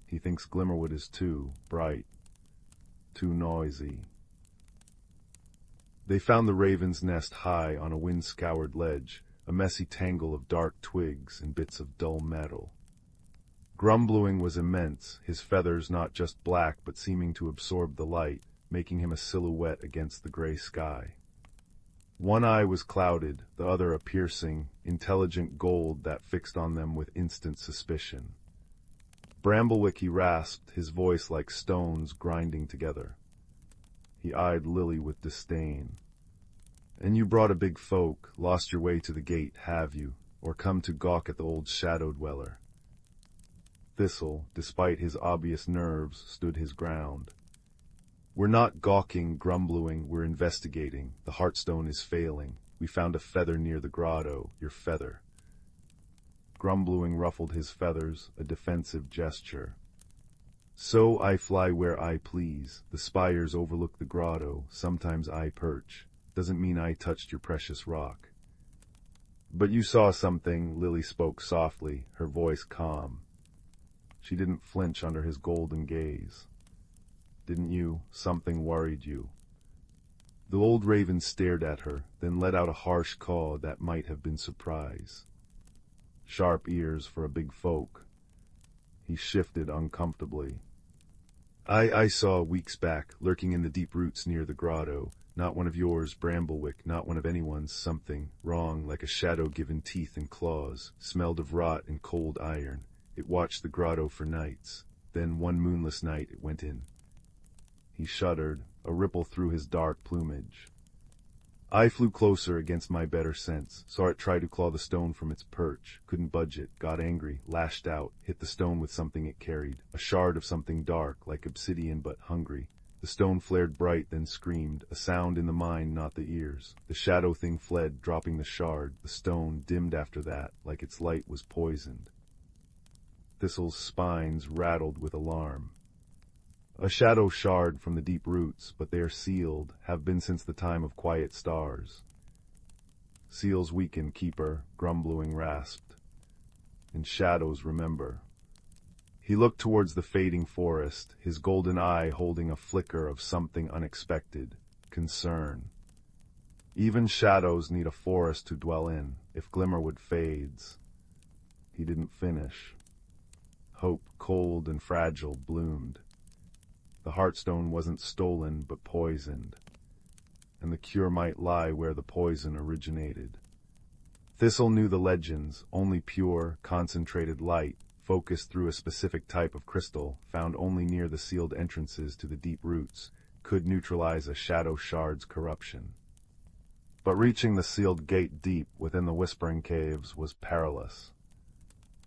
He thinks Glimmerwood is too bright, too noisy." They found the raven's nest high on a wind-scoured ledge, a messy tangle of dark twigs and bits of dull metal. Grumbling was immense, his feathers not just black but seeming to absorb the light, making him a silhouette against the gray sky. One eye was clouded, the other a piercing, intelligent gold that fixed on them with instant suspicion. "Bramblewick," he rasped, his voice like stones grinding together. He eyed Lily with disdain. "And you brought a big folk, lost your way to the gate, have you, or come to gawk at the old shadow dweller?" Thistle, despite his obvious nerves, stood his ground. "We're not gawking, Grumbling, we're investigating. The Heartstone is failing. We found a feather near the grotto, your feather." Grumbling ruffled his feathers, a defensive gesture. "So I fly where I please. The spires overlook the grotto, sometimes I perch. Doesn't mean I touched your precious rock." "But you saw something," Lily spoke softly, her voice calm. She didn't flinch under his golden gaze. didn't you? Something worried you." The old raven stared at her, then let out a harsh caw that might have been surprise. Sharp ears for a big folk. He shifted uncomfortably. I saw weeks back, lurking in the deep roots near the grotto. Not one of yours, Bramblewick, not one of anyone's. Something wrong, like a shadow given teeth and claws. Smelled of rot and cold iron. It watched the grotto for nights. Then one moonless night it went in. He shuddered, a ripple through his dark plumage. I flew closer against my better sense, saw it try to claw the stone from its perch, couldn't budge it, got angry, lashed out, hit the stone with something it carried, a shard of something dark, like obsidian but hungry. The stone flared bright, then screamed, a sound in the mind, not the ears. The shadow thing fled, dropping the shard. The stone dimmed after that, like its light was poisoned. Thistle's spines rattled with alarm. A shadow shard from the deep roots, but they are sealed, have been since the time of quiet stars. Seals weaken, keeper, grumbling rasped. And shadows remember. He looked towards the fading forest, his golden eye holding a flicker of something unexpected, concern. Even shadows need a forest to dwell in, if Glimmerwood fades. He didn't finish. Hope, cold and fragile, bloomed. The heartstone wasn't stolen, but poisoned, and the cure might lie where the poison originated. Thistle knew the legends, only pure, concentrated light, focused through a specific type of crystal, found only near the sealed entrances to the deep roots, could neutralize a shadow shard's corruption. But reaching the sealed gate deep within the Whispering Caves was perilous.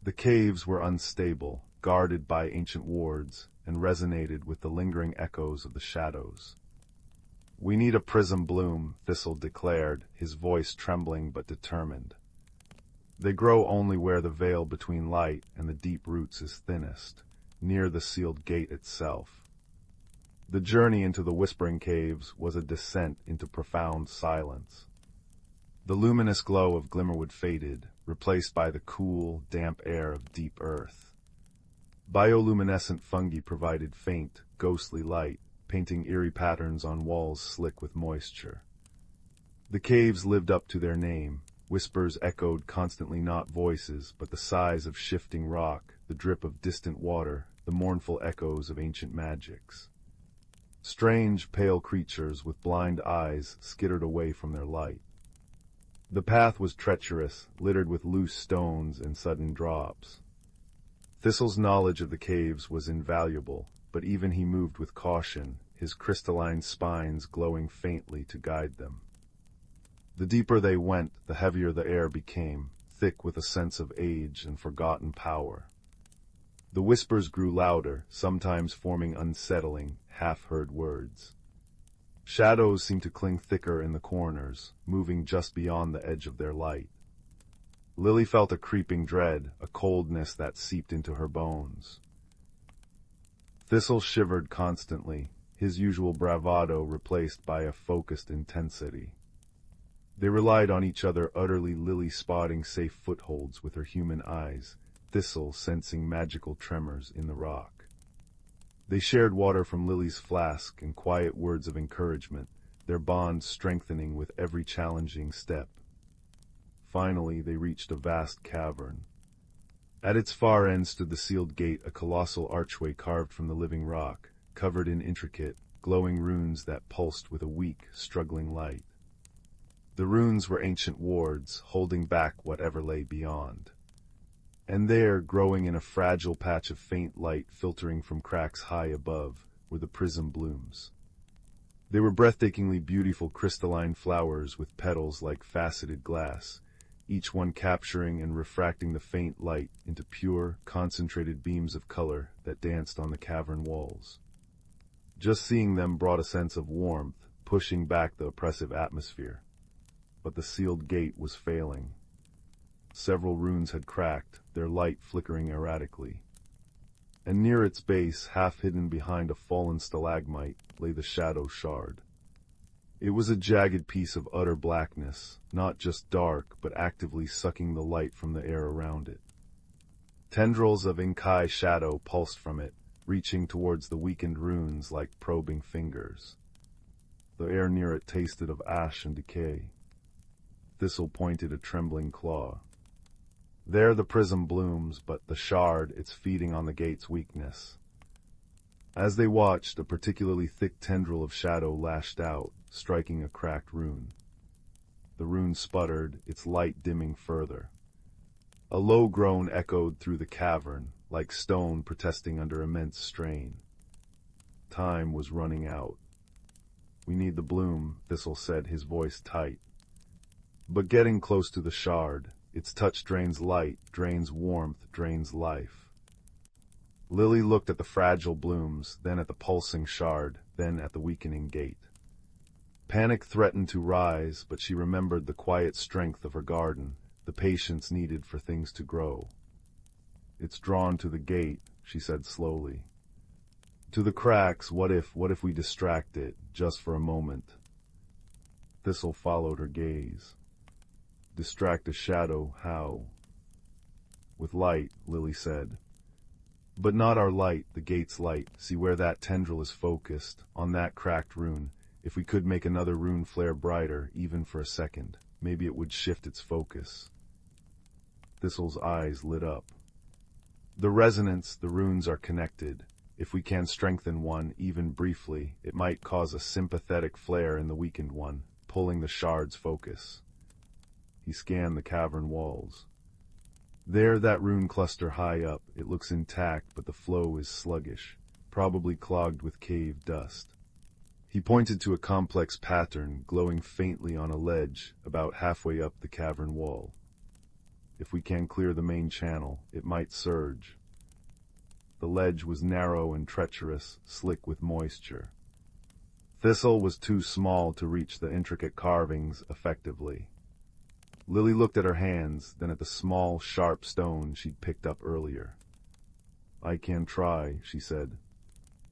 The caves were unstable, guarded by ancient wards, and resonated with the lingering echoes of the shadows. "We need a prism bloom," Thistle declared, his voice trembling but determined. "They grow only where the veil between light and the deep roots is thinnest, near the sealed gate itself." The journey into the Whispering Caves was a descent into profound silence. The luminous glow of Glimmerwood faded, replaced by the cool, damp air of deep earth. Bioluminescent fungi provided faint, ghostly light, painting eerie patterns on walls slick with moisture. The caves lived up to their name. Whispers echoed constantly, not voices, but the sighs of shifting rock, the drip of distant water, the mournful echoes of ancient magics. Strange, pale creatures with blind eyes skittered away from their light. The path was treacherous, littered with loose stones and sudden drops. Thistle's knowledge of the caves was invaluable, but even he moved with caution, his crystalline spines glowing faintly to guide them. The deeper they went, the heavier the air became, thick with a sense of age and forgotten power. The whispers grew louder, sometimes forming unsettling, half-heard words. Shadows seemed to cling thicker in the corners, moving just beyond the edge of their light. Lily felt a creeping dread, a coldness that seeped into her bones. Thistle shivered constantly, his usual bravado replaced by a focused intensity. They relied on each other utterly, Lily spotting safe footholds with her human eyes, Thistle sensing magical tremors in the rock. They shared water from Lily's flask and quiet words of encouragement, their bond strengthening with every challenging step. Finally, they reached a vast cavern. At its far end stood the sealed gate, a colossal archway carved from the living rock, covered in intricate, glowing runes that pulsed with a weak, struggling light. The runes were ancient wards, holding back whatever lay beyond. And there, growing in a fragile patch of faint light filtering from cracks high above, were the prism blooms. They were breathtakingly beautiful crystalline flowers with petals like faceted glass, each one capturing and refracting the faint light into pure, concentrated beams of color that danced on the cavern walls. Just seeing them brought a sense of warmth, pushing back the oppressive atmosphere. But the sealed gate was failing. Several runes had cracked, their light flickering erratically. And near its base, half hidden behind a fallen stalagmite, lay the shadow shard. It was a jagged piece of utter blackness, not just dark, but actively sucking the light from the air around it. Tendrils of Inkai shadow pulsed from it, reaching towards the weakened runes like probing fingers. The air near it tasted of ash and decay. Thistle pointed a trembling claw. There the prism blooms, but the shard, it's feeding on the gate's weakness. As they watched, a particularly thick tendril of shadow lashed out, striking a cracked rune. The rune sputtered, its light dimming further. A low groan echoed through the cavern, like stone protesting under immense strain. Time was running out. "We need the bloom," Thistle said, his voice tight. But getting close to the shard, its touch drains light, drains warmth, drains life. Lily looked at the fragile blooms, then at the pulsing shard, then at the weakening gate. Panic threatened to rise, but she remembered the quiet strength of her garden, the patience needed for things to grow. "It's drawn to the gate," she said slowly. "To the cracks, what if we distract it, just for a moment?" Thistle followed her gaze. "Distract a shadow, how?" "With light," Lily said. "But not our light, the gate's light. See where that tendril is focused, on that cracked rune. If we could make another rune flare brighter, even for a second, maybe it would shift its focus." Thistle's eyes lit up. "The resonance, the runes are connected. If we can strengthen one, even briefly, it might cause a sympathetic flare in the weakened one, pulling the shard's focus." He scanned the cavern walls. "There, that rune cluster high up, it looks intact, but the flow is sluggish, probably clogged with cave dust." He pointed to a complex pattern glowing faintly on a ledge about halfway up the cavern wall. "If we can clear the main channel, it might surge." The ledge was narrow and treacherous, slick with moisture. Thistle was too small to reach the intricate carvings effectively. Lily looked at her hands, then at the small, sharp stone she'd picked up earlier. "I can try," she said.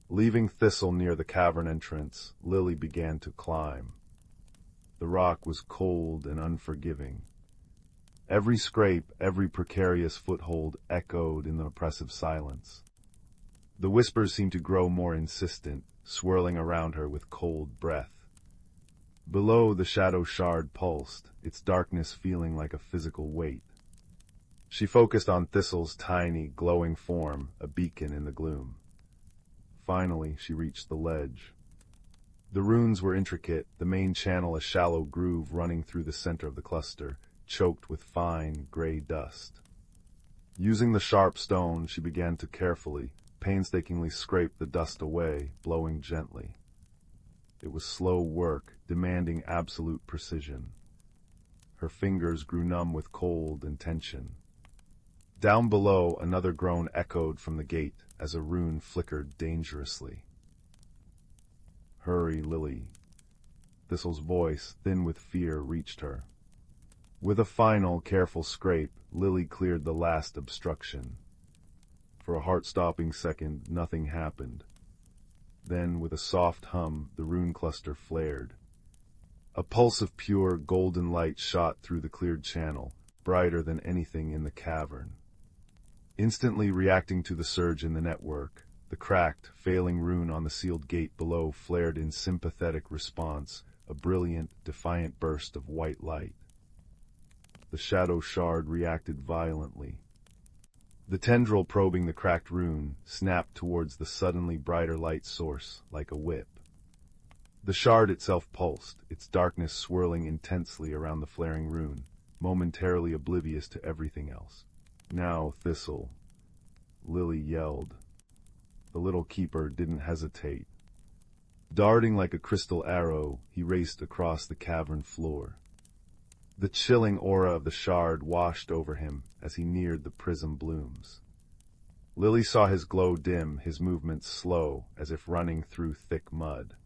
Leaving Thistle near the cavern entrance, Lily began to climb. The rock was cold and unforgiving. Every scrape, every precarious foothold echoed in the oppressive silence. The whispers seemed to grow more insistent, swirling around her with cold breath. Below, the shadow shard pulsed, its darkness feeling like a physical weight. She focused on Thistle's tiny, glowing form, a beacon in the gloom. Finally, she reached the ledge. The runes were intricate, the main channel a shallow groove running through the center of the cluster, choked with fine, gray dust. Using the sharp stone, she began to carefully, painstakingly scrape the dust away, blowing gently. It was slow work, demanding absolute precision. Her fingers grew numb with cold and tension. Down below, another groan echoed from the gate as a rune flickered dangerously. "Hurry, Lily." Thistle's voice, thin with fear, reached her. With a final, careful scrape, Lily cleared the last obstruction. For a heart-stopping second, nothing happened. Then, with a soft hum, the rune cluster flared. A pulse of pure, golden light shot through the cleared channel, brighter than anything in the cavern. Instantly reacting to the surge in the network, the cracked, failing rune on the sealed gate below flared in sympathetic response, a brilliant, defiant burst of white light. The shadow shard reacted violently. The tendril probing the cracked rune snapped towards the suddenly brighter light source, like a whip. The shard itself pulsed, its darkness swirling intensely around the flaring rune, momentarily oblivious to everything else. "Now, Thistle," Lily yelled. The little keeper didn't hesitate. Darting like a crystal arrow, he raced across the cavern floor. The chilling aura of the shard washed over him as he neared the prism blooms. Lily saw his glow dim, his movements slow, as if running through thick mud.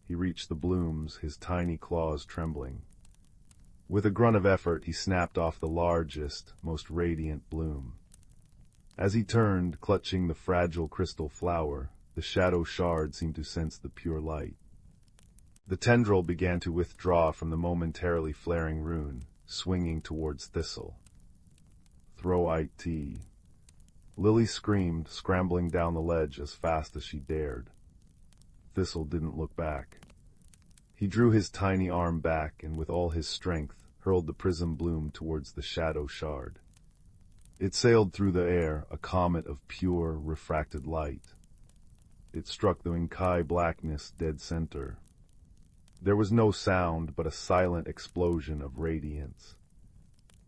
He reached the blooms, his tiny claws trembling. With a grunt of effort, he snapped off the largest, most radiant bloom. As he turned, clutching the fragile crystal flower, the shadow shard seemed to sense the pure light. The tendril began to withdraw from the momentarily flaring rune, swinging towards Thistle. "Throw IT." Lily screamed, scrambling down the ledge as fast as she dared. Thistle didn't look back. He drew his tiny arm back and with all his strength hurled the prism bloom towards the shadow shard. It sailed through the air, a comet of pure, refracted light. It struck the inky blackness dead center. There was no sound but a silent explosion of radiance.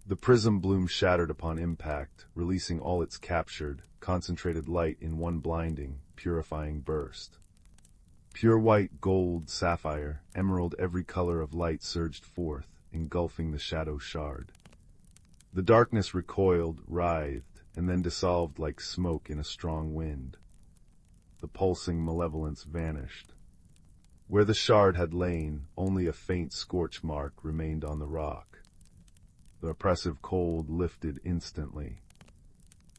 The prism bloom shattered upon impact, releasing all its captured, concentrated light in one blinding, purifying burst. Pure white, gold, sapphire, emerald, every color of light surged forth, engulfing the shadow shard. The darkness recoiled, writhed, and then dissolved like smoke in a strong wind. The pulsing malevolence vanished. Where the shard had lain, only a faint scorch mark remained on the rock. The oppressive cold lifted instantly.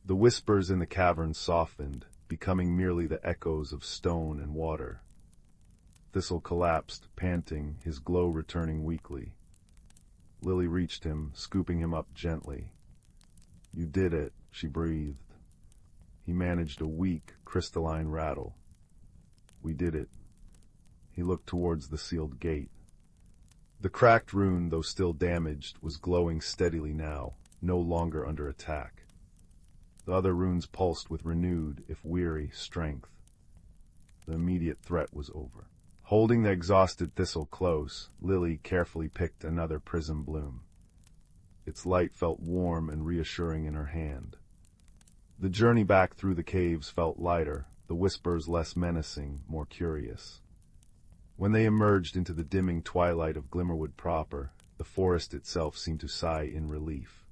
The whispers in the caverns softened, becoming merely the echoes of stone and water. Thistle collapsed, panting, his glow returning weakly. Lily reached him, scooping him up gently. "You did it," she breathed. He managed a weak, crystalline rattle. "We did it." He looked towards the sealed gate. The cracked rune, though still damaged, was glowing steadily now, no longer under attack. The other runes pulsed with renewed, if weary, strength. The immediate threat was over. Holding the exhausted Thistle close, Lily carefully picked another prism bloom. Its light felt warm and reassuring in her hand. The journey back through the caves felt lighter, the whispers less menacing, more curious. When they emerged into the dimming twilight of Glimmerwood proper, the forest itself seemed to sigh in relief.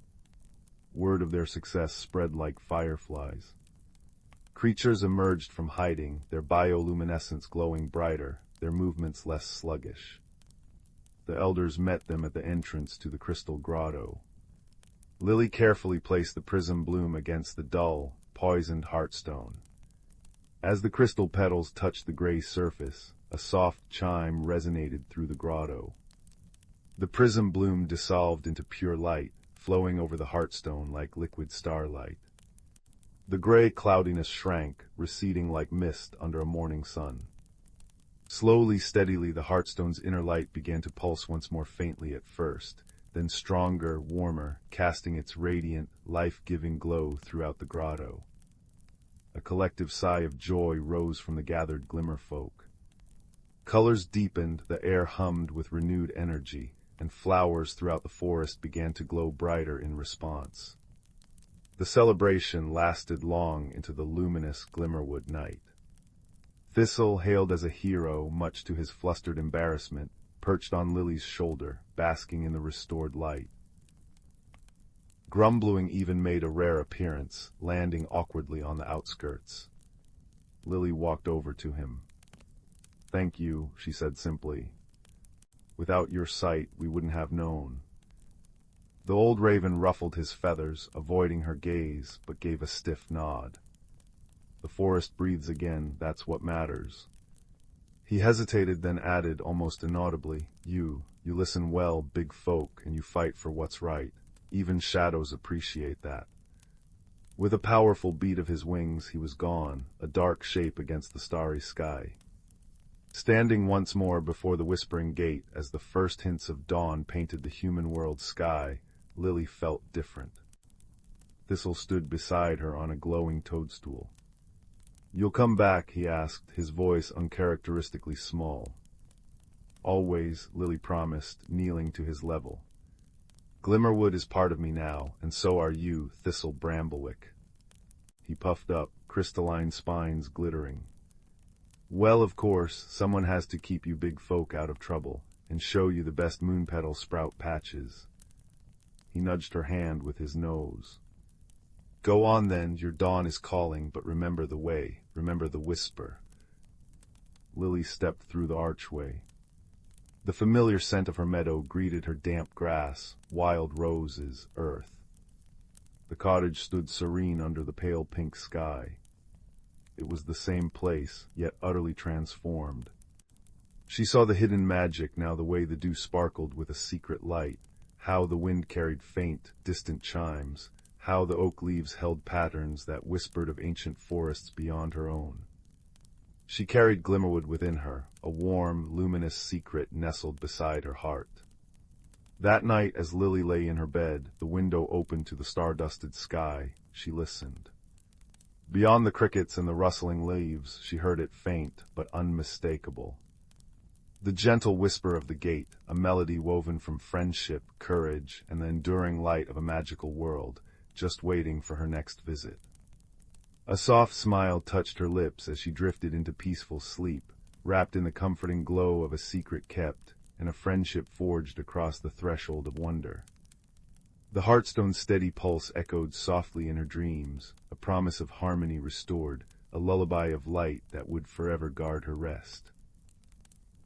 Word of their success spread like fireflies. Creatures emerged from hiding, their bioluminescence glowing brighter, their movements less sluggish. The elders met them at the entrance to the crystal grotto. Lily carefully placed the prism bloom against the dull, poisoned heartstone. As the crystal petals touched the gray surface, a soft chime resonated through the grotto. The prism bloom dissolved into pure light, flowing over the heartstone like liquid starlight. The gray cloudiness shrank, receding like mist under a morning sun. Slowly, steadily, the heartstone's inner light began to pulse once more faintly at first, then stronger, warmer, casting its radiant, life-giving glow throughout the grotto. A collective sigh of joy rose from the gathered glimmerfolk. Colors deepened, the air hummed with renewed energy, and flowers throughout the forest began to glow brighter in response. The celebration lasted long into the luminous Glimmerwood night. Thistle, hailed as a hero, much to his flustered embarrassment, perched on Lily's shoulder, basking in the restored light. Grumbling even made a rare appearance, landing awkwardly on the outskirts. Lily walked over to him. "Thank you," she said simply. "Without your sight, we wouldn't have known." The old raven ruffled his feathers, avoiding her gaze, but gave a stiff nod. "The forest breathes again, that's what matters." He hesitated, then added, almost inaudibly, You listen well, big folk, and you fight for what's right. Even shadows appreciate that." With a powerful beat of his wings, he was gone, a dark shape against the starry sky. Standing once more before the whispering gate as the first hints of dawn painted the human world sky, Lily felt different. Thistle stood beside her on a glowing toadstool. "You'll come back?" he asked, his voice uncharacteristically small. "Always," Lily promised, kneeling to his level. "Glimmerwood is part of me now, and so are you, Thistle Bramblewick." He puffed up, crystalline spines glittering. "Well, of course, someone has to keep you big folk out of trouble, and show you the best moonpetal sprout patches." He nudged her hand with his nose. "Go on then, your dawn is calling, but remember the way, remember the whisper." Lily stepped through the archway. The familiar scent of her meadow greeted her: damp grass, wild roses, earth. The cottage stood serene under the pale pink sky. It was the same place, yet utterly transformed. She saw the hidden magic now, the way the dew sparkled with a secret light, how the wind carried faint, distant chimes, how the oak leaves held patterns that whispered of ancient forests beyond her own. She carried Glimmerwood within her, a warm, luminous secret nestled beside her heart. That night, as Lily lay in her bed, the window open to the star-dusted sky, she listened. Beyond the crickets and the rustling leaves, she heard it faint but unmistakable. The gentle whisper of the gate, a melody woven from friendship, courage, and the enduring light of a magical world, just waiting for her next visit. A soft smile touched her lips as she drifted into peaceful sleep, wrapped in the comforting glow of a secret kept, and a friendship forged across the threshold of wonder. The Heartstone's steady pulse echoed softly in her dreams, a promise of harmony restored, a lullaby of light that would forever guard her rest.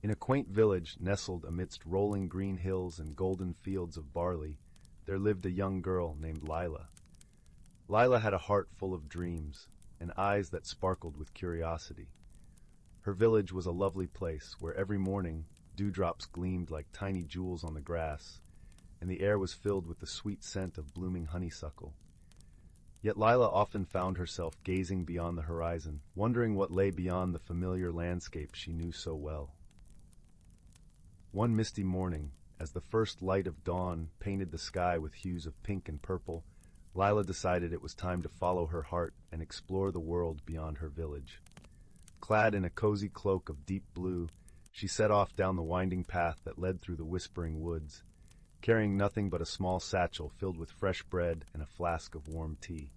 In a quaint village nestled amidst rolling green hills and golden fields of barley, there lived a young girl named Lila. Lila had a heart full of dreams, and eyes that sparkled with curiosity. Her village was a lovely place where every morning dewdrops gleamed like tiny jewels on the grass, and the air was filled with the sweet scent of blooming honeysuckle. Yet Lila often found herself gazing beyond the horizon, wondering what lay beyond the familiar landscape she knew so well. One misty morning, as the first light of dawn painted the sky with hues of pink and purple, Lila decided it was time to follow her heart and explore the world beyond her village. Clad in a cozy cloak of deep blue, she set off down the winding path that led through the whispering woods, carrying nothing but a small satchel filled with fresh bread and a flask of warm tea.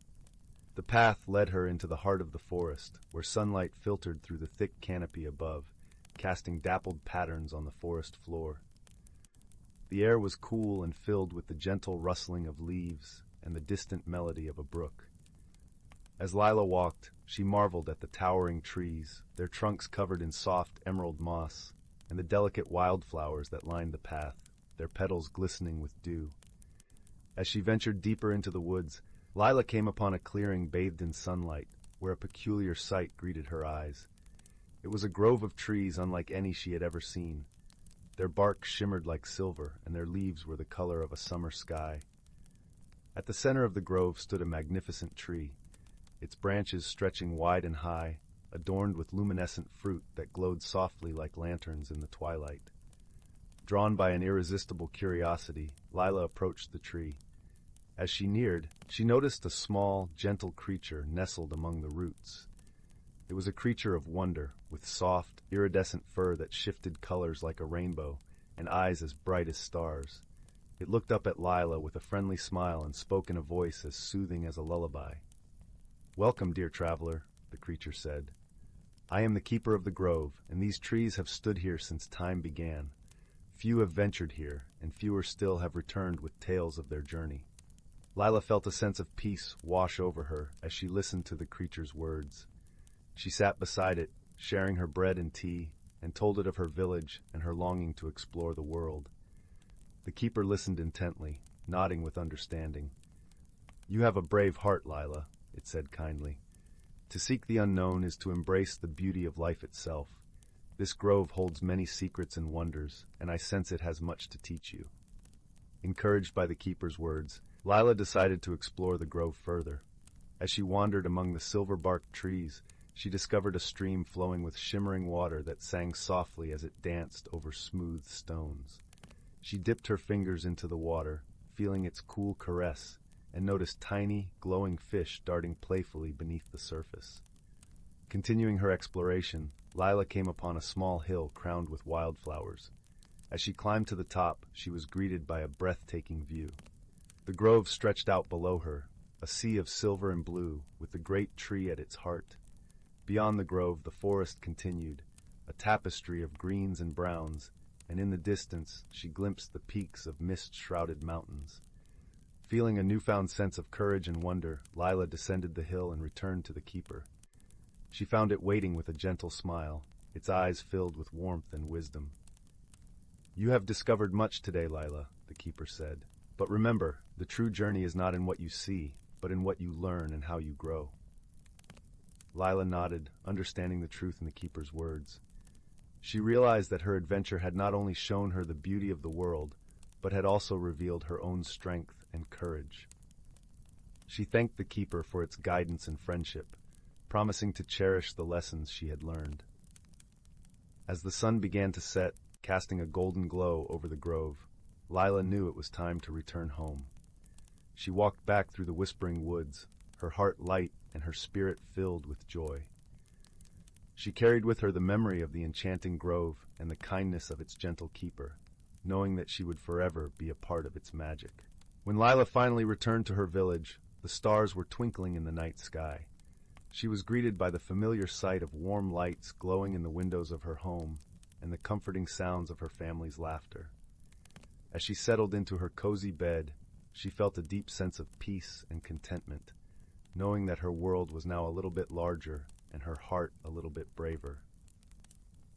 The path led her into the heart of the forest, where sunlight filtered through the thick canopy above, casting dappled patterns on the forest floor. The air was cool and filled with the gentle rustling of leaves and the distant melody of a brook. As Lila walked, she marveled at the towering trees, their trunks covered in soft emerald moss, and the delicate wildflowers that lined the path, their petals glistening with dew. As she ventured deeper into the woods, Lila came upon a clearing bathed in sunlight, where a peculiar sight greeted her eyes. It was a grove of trees unlike any she had ever seen. Their bark shimmered like silver, and their leaves were the color of a summer sky. At the center of the grove stood a magnificent tree, its branches stretching wide and high, adorned with luminescent fruit that glowed softly like lanterns in the twilight. Drawn by an irresistible curiosity, Lila approached the tree. As she neared, she noticed a small, gentle creature nestled among the roots. It was a creature of wonder, with soft, iridescent fur that shifted colors like a rainbow, and eyes as bright as stars. It looked up at Lila with a friendly smile and spoke in a voice as soothing as a lullaby. "Welcome, dear traveler," the creature said. "I am the keeper of the grove, and these trees have stood here since time began. Few have ventured here, and fewer still have returned with tales of their journey." Lila felt a sense of peace wash over her as she listened to the creature's words. She sat beside it, sharing her bread and tea, and told it of her village and her longing to explore the world. The keeper listened intently, nodding with understanding. "You have a brave heart, Lila," it said kindly. "To seek the unknown is to embrace the beauty of life itself. This grove holds many secrets and wonders, and I sense it has much to teach you." Encouraged by the keeper's words, Lila decided to explore the grove further. As she wandered among the silver-barked trees, she discovered a stream flowing with shimmering water that sang softly as it danced over smooth stones. She dipped her fingers into the water, feeling its cool caress, and noticed tiny, glowing fish darting playfully beneath the surface. Continuing her exploration, Lila came upon a small hill crowned with wildflowers. As she climbed to the top, she was greeted by a breathtaking view. The grove stretched out below her, a sea of silver and blue, with the great tree at its heart. Beyond the grove, the forest continued, a tapestry of greens and browns, and in the distance she glimpsed the peaks of mist-shrouded mountains. Feeling a newfound sense of courage and wonder, Lila descended the hill and returned to the keeper. She found it waiting with a gentle smile, its eyes filled with warmth and wisdom. "You have discovered much today, Lila," the keeper said. "But remember, the true journey is not in what you see, but in what you learn and how you grow." Lila nodded, understanding the truth in the keeper's words. She realized that her adventure had not only shown her the beauty of the world, but had also revealed her own strength and courage. She thanked the keeper for its guidance and friendship, promising to cherish the lessons she had learned. As the sun began to set, casting a golden glow over the grove, Lila knew it was time to return home. She walked back through the whispering woods, her heart light and her spirit filled with joy. She carried with her the memory of the enchanting grove and the kindness of its gentle keeper, knowing that she would forever be a part of its magic. When Lila finally returned to her village, the stars were twinkling in the night sky. She was greeted by the familiar sight of warm lights glowing in the windows of her home and the comforting sounds of her family's laughter. As she settled into her cozy bed, she felt a deep sense of peace and contentment, knowing that her world was now a little bit larger and her heart a little bit braver.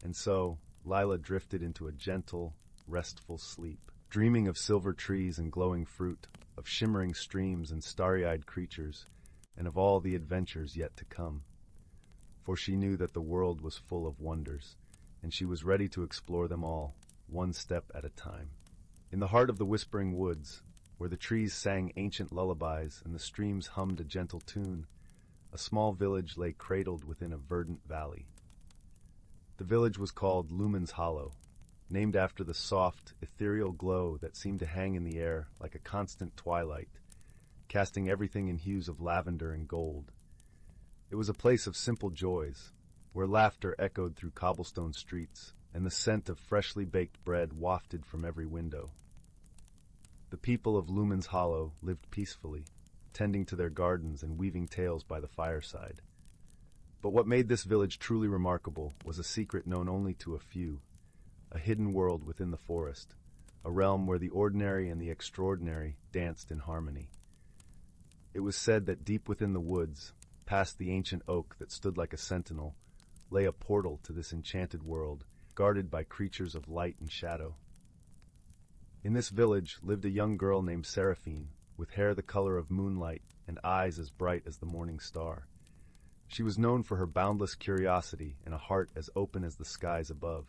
And so, Lila drifted into a gentle, restful sleep, dreaming of silver trees and glowing fruit, of shimmering streams and starry-eyed creatures, and of all the adventures yet to come. For she knew that the world was full of wonders, and she was ready to explore them all, one step at a time. In the heart of the whispering woods, where the trees sang ancient lullabies and the streams hummed a gentle tune, a small village lay cradled within a verdant valley. The village was called Lumin's Hollow, named after the soft, ethereal glow that seemed to hang in the air like a constant twilight, casting everything in hues of lavender and gold. It was a place of simple joys, where laughter echoed through cobblestone streets and the scent of freshly baked bread wafted from every window. The people of Lumin's Hollow lived peacefully, tending to their gardens and weaving tales by the fireside. But what made this village truly remarkable was a secret known only to a few, a hidden world within the forest, a realm where the ordinary and the extraordinary danced in harmony. It was said that deep within the woods, past the ancient oak that stood like a sentinel, lay a portal to this enchanted world, guarded by creatures of light and shadow. In this village lived a young girl named Seraphine, with hair the color of moonlight and eyes as bright as the morning star. She was known for her boundless curiosity and a heart as open as the skies above.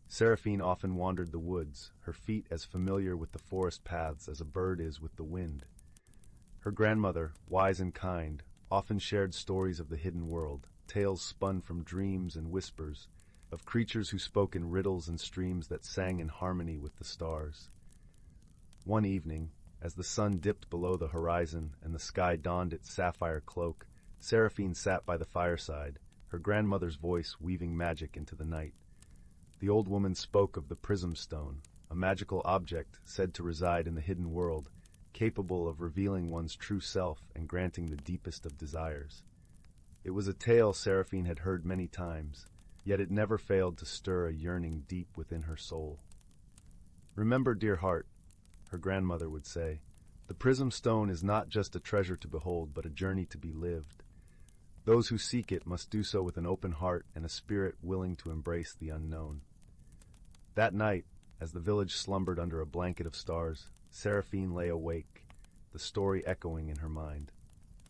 Seraphine often wandered the woods, her feet as familiar with the forest paths as a bird is with the wind. Her grandmother, wise and kind, often shared stories of the hidden world, tales spun from dreams and whispers, of creatures who spoke in riddles and streams that sang in harmony with the stars. One evening, as the sun dipped below the horizon and the sky donned its sapphire cloak, Seraphine sat by the fireside, her grandmother's voice weaving magic into the night. The old woman spoke of the prism stone, a magical object said to reside in the hidden world, capable of revealing one's true self and granting the deepest of desires. It was a tale Seraphine had heard many times, yet it never failed to stir a yearning deep within her soul. "Remember, dear heart," her grandmother would say, "the prism stone is not just a treasure to behold, but a journey to be lived. Those who seek it must do so with an open heart and a spirit willing to embrace the unknown." That night, as the village slumbered under a blanket of stars, Seraphine lay awake, the story echoing in her mind.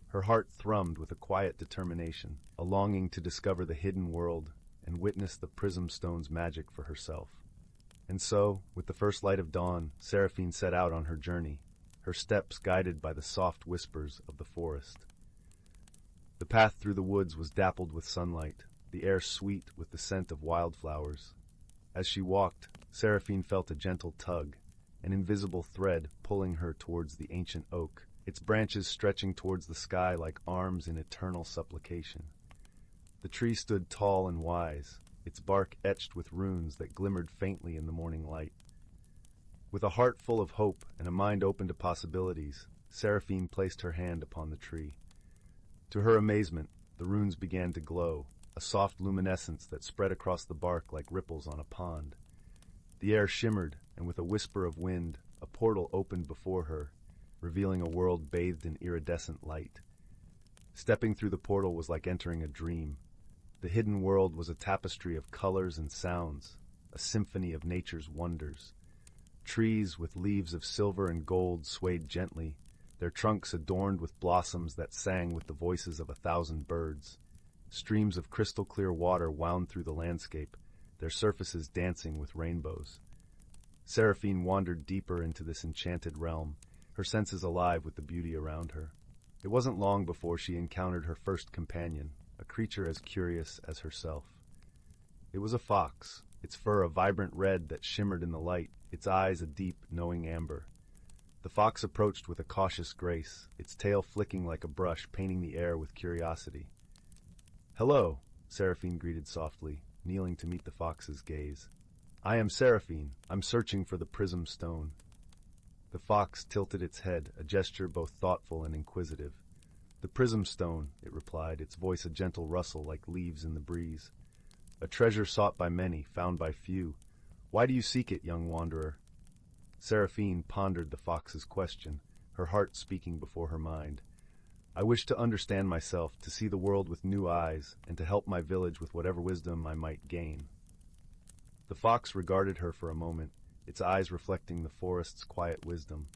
Her heart thrummed with a quiet determination, a longing to discover the hidden world and witness the prism stone's magic for herself. And so, with the first light of dawn, Seraphine set out on her journey, her steps guided by the soft whispers of the forest. The path through the woods was dappled with sunlight, the air sweet with the scent of wildflowers. As she walked, Seraphine felt a gentle tug, an invisible thread pulling her towards the ancient oak, its branches stretching towards the sky like arms in eternal supplication. The tree stood tall and wise, its bark etched with runes that glimmered faintly in the morning light. With a heart full of hope and a mind open to possibilities, Seraphine placed her hand upon the tree. To her amazement, the runes began to glow, a soft luminescence that spread across the bark like ripples on a pond. The air shimmered, and with a whisper of wind, a portal opened before her, revealing a world bathed in iridescent light. Stepping through the portal was like entering a dream. The hidden world was a tapestry of colors and sounds, a symphony of nature's wonders. Trees with leaves of silver and gold swayed gently, their trunks adorned with blossoms that sang with the voices of 1,000 birds. Streams of crystal-clear water wound through the landscape, their surfaces dancing with rainbows. Seraphine wandered deeper into this enchanted realm, her senses alive with the beauty around her. It wasn't long before she encountered her first companion, a creature as curious as herself. It was a fox, its fur a vibrant red that shimmered in the light, its eyes a deep, knowing amber. The fox approached with a cautious grace, its tail flicking like a brush, painting the air with curiosity. "Hello," Seraphine greeted softly, kneeling to meet the fox's gaze. "I am Seraphine. I'm searching for the prism stone." The fox tilted its head, a gesture both thoughtful and inquisitive. "The prism stone," it replied, its voice a gentle rustle like leaves in the breeze. "A treasure sought by many, found by few. Why do you seek it, young wanderer?" Seraphine pondered the fox's question, her heart speaking before her mind. "I wish to understand myself, to see the world with new eyes, and to help my village with whatever wisdom I might gain." The fox regarded her for a moment, its eyes reflecting the forest's quiet wisdom.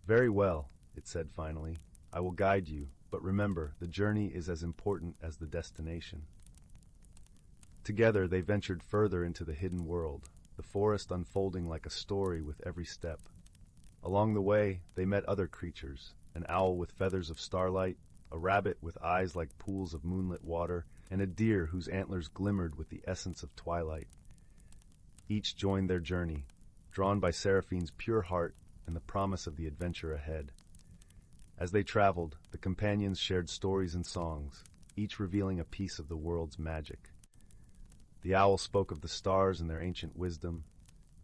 "Very well," it said finally. "I will guide you, but remember, the journey is as important as the destination." Together they ventured further into the hidden world, the forest unfolding like a story with every step. Along the way, they met other creatures, an owl with feathers of starlight, a rabbit with eyes like pools of moonlit water, and a deer whose antlers glimmered with the essence of twilight. Each joined their journey, drawn by Seraphine's pure heart and the promise of the adventure ahead. As they traveled, the companions shared stories and songs, each revealing a piece of the world's magic. The owl spoke of the stars and their ancient wisdom,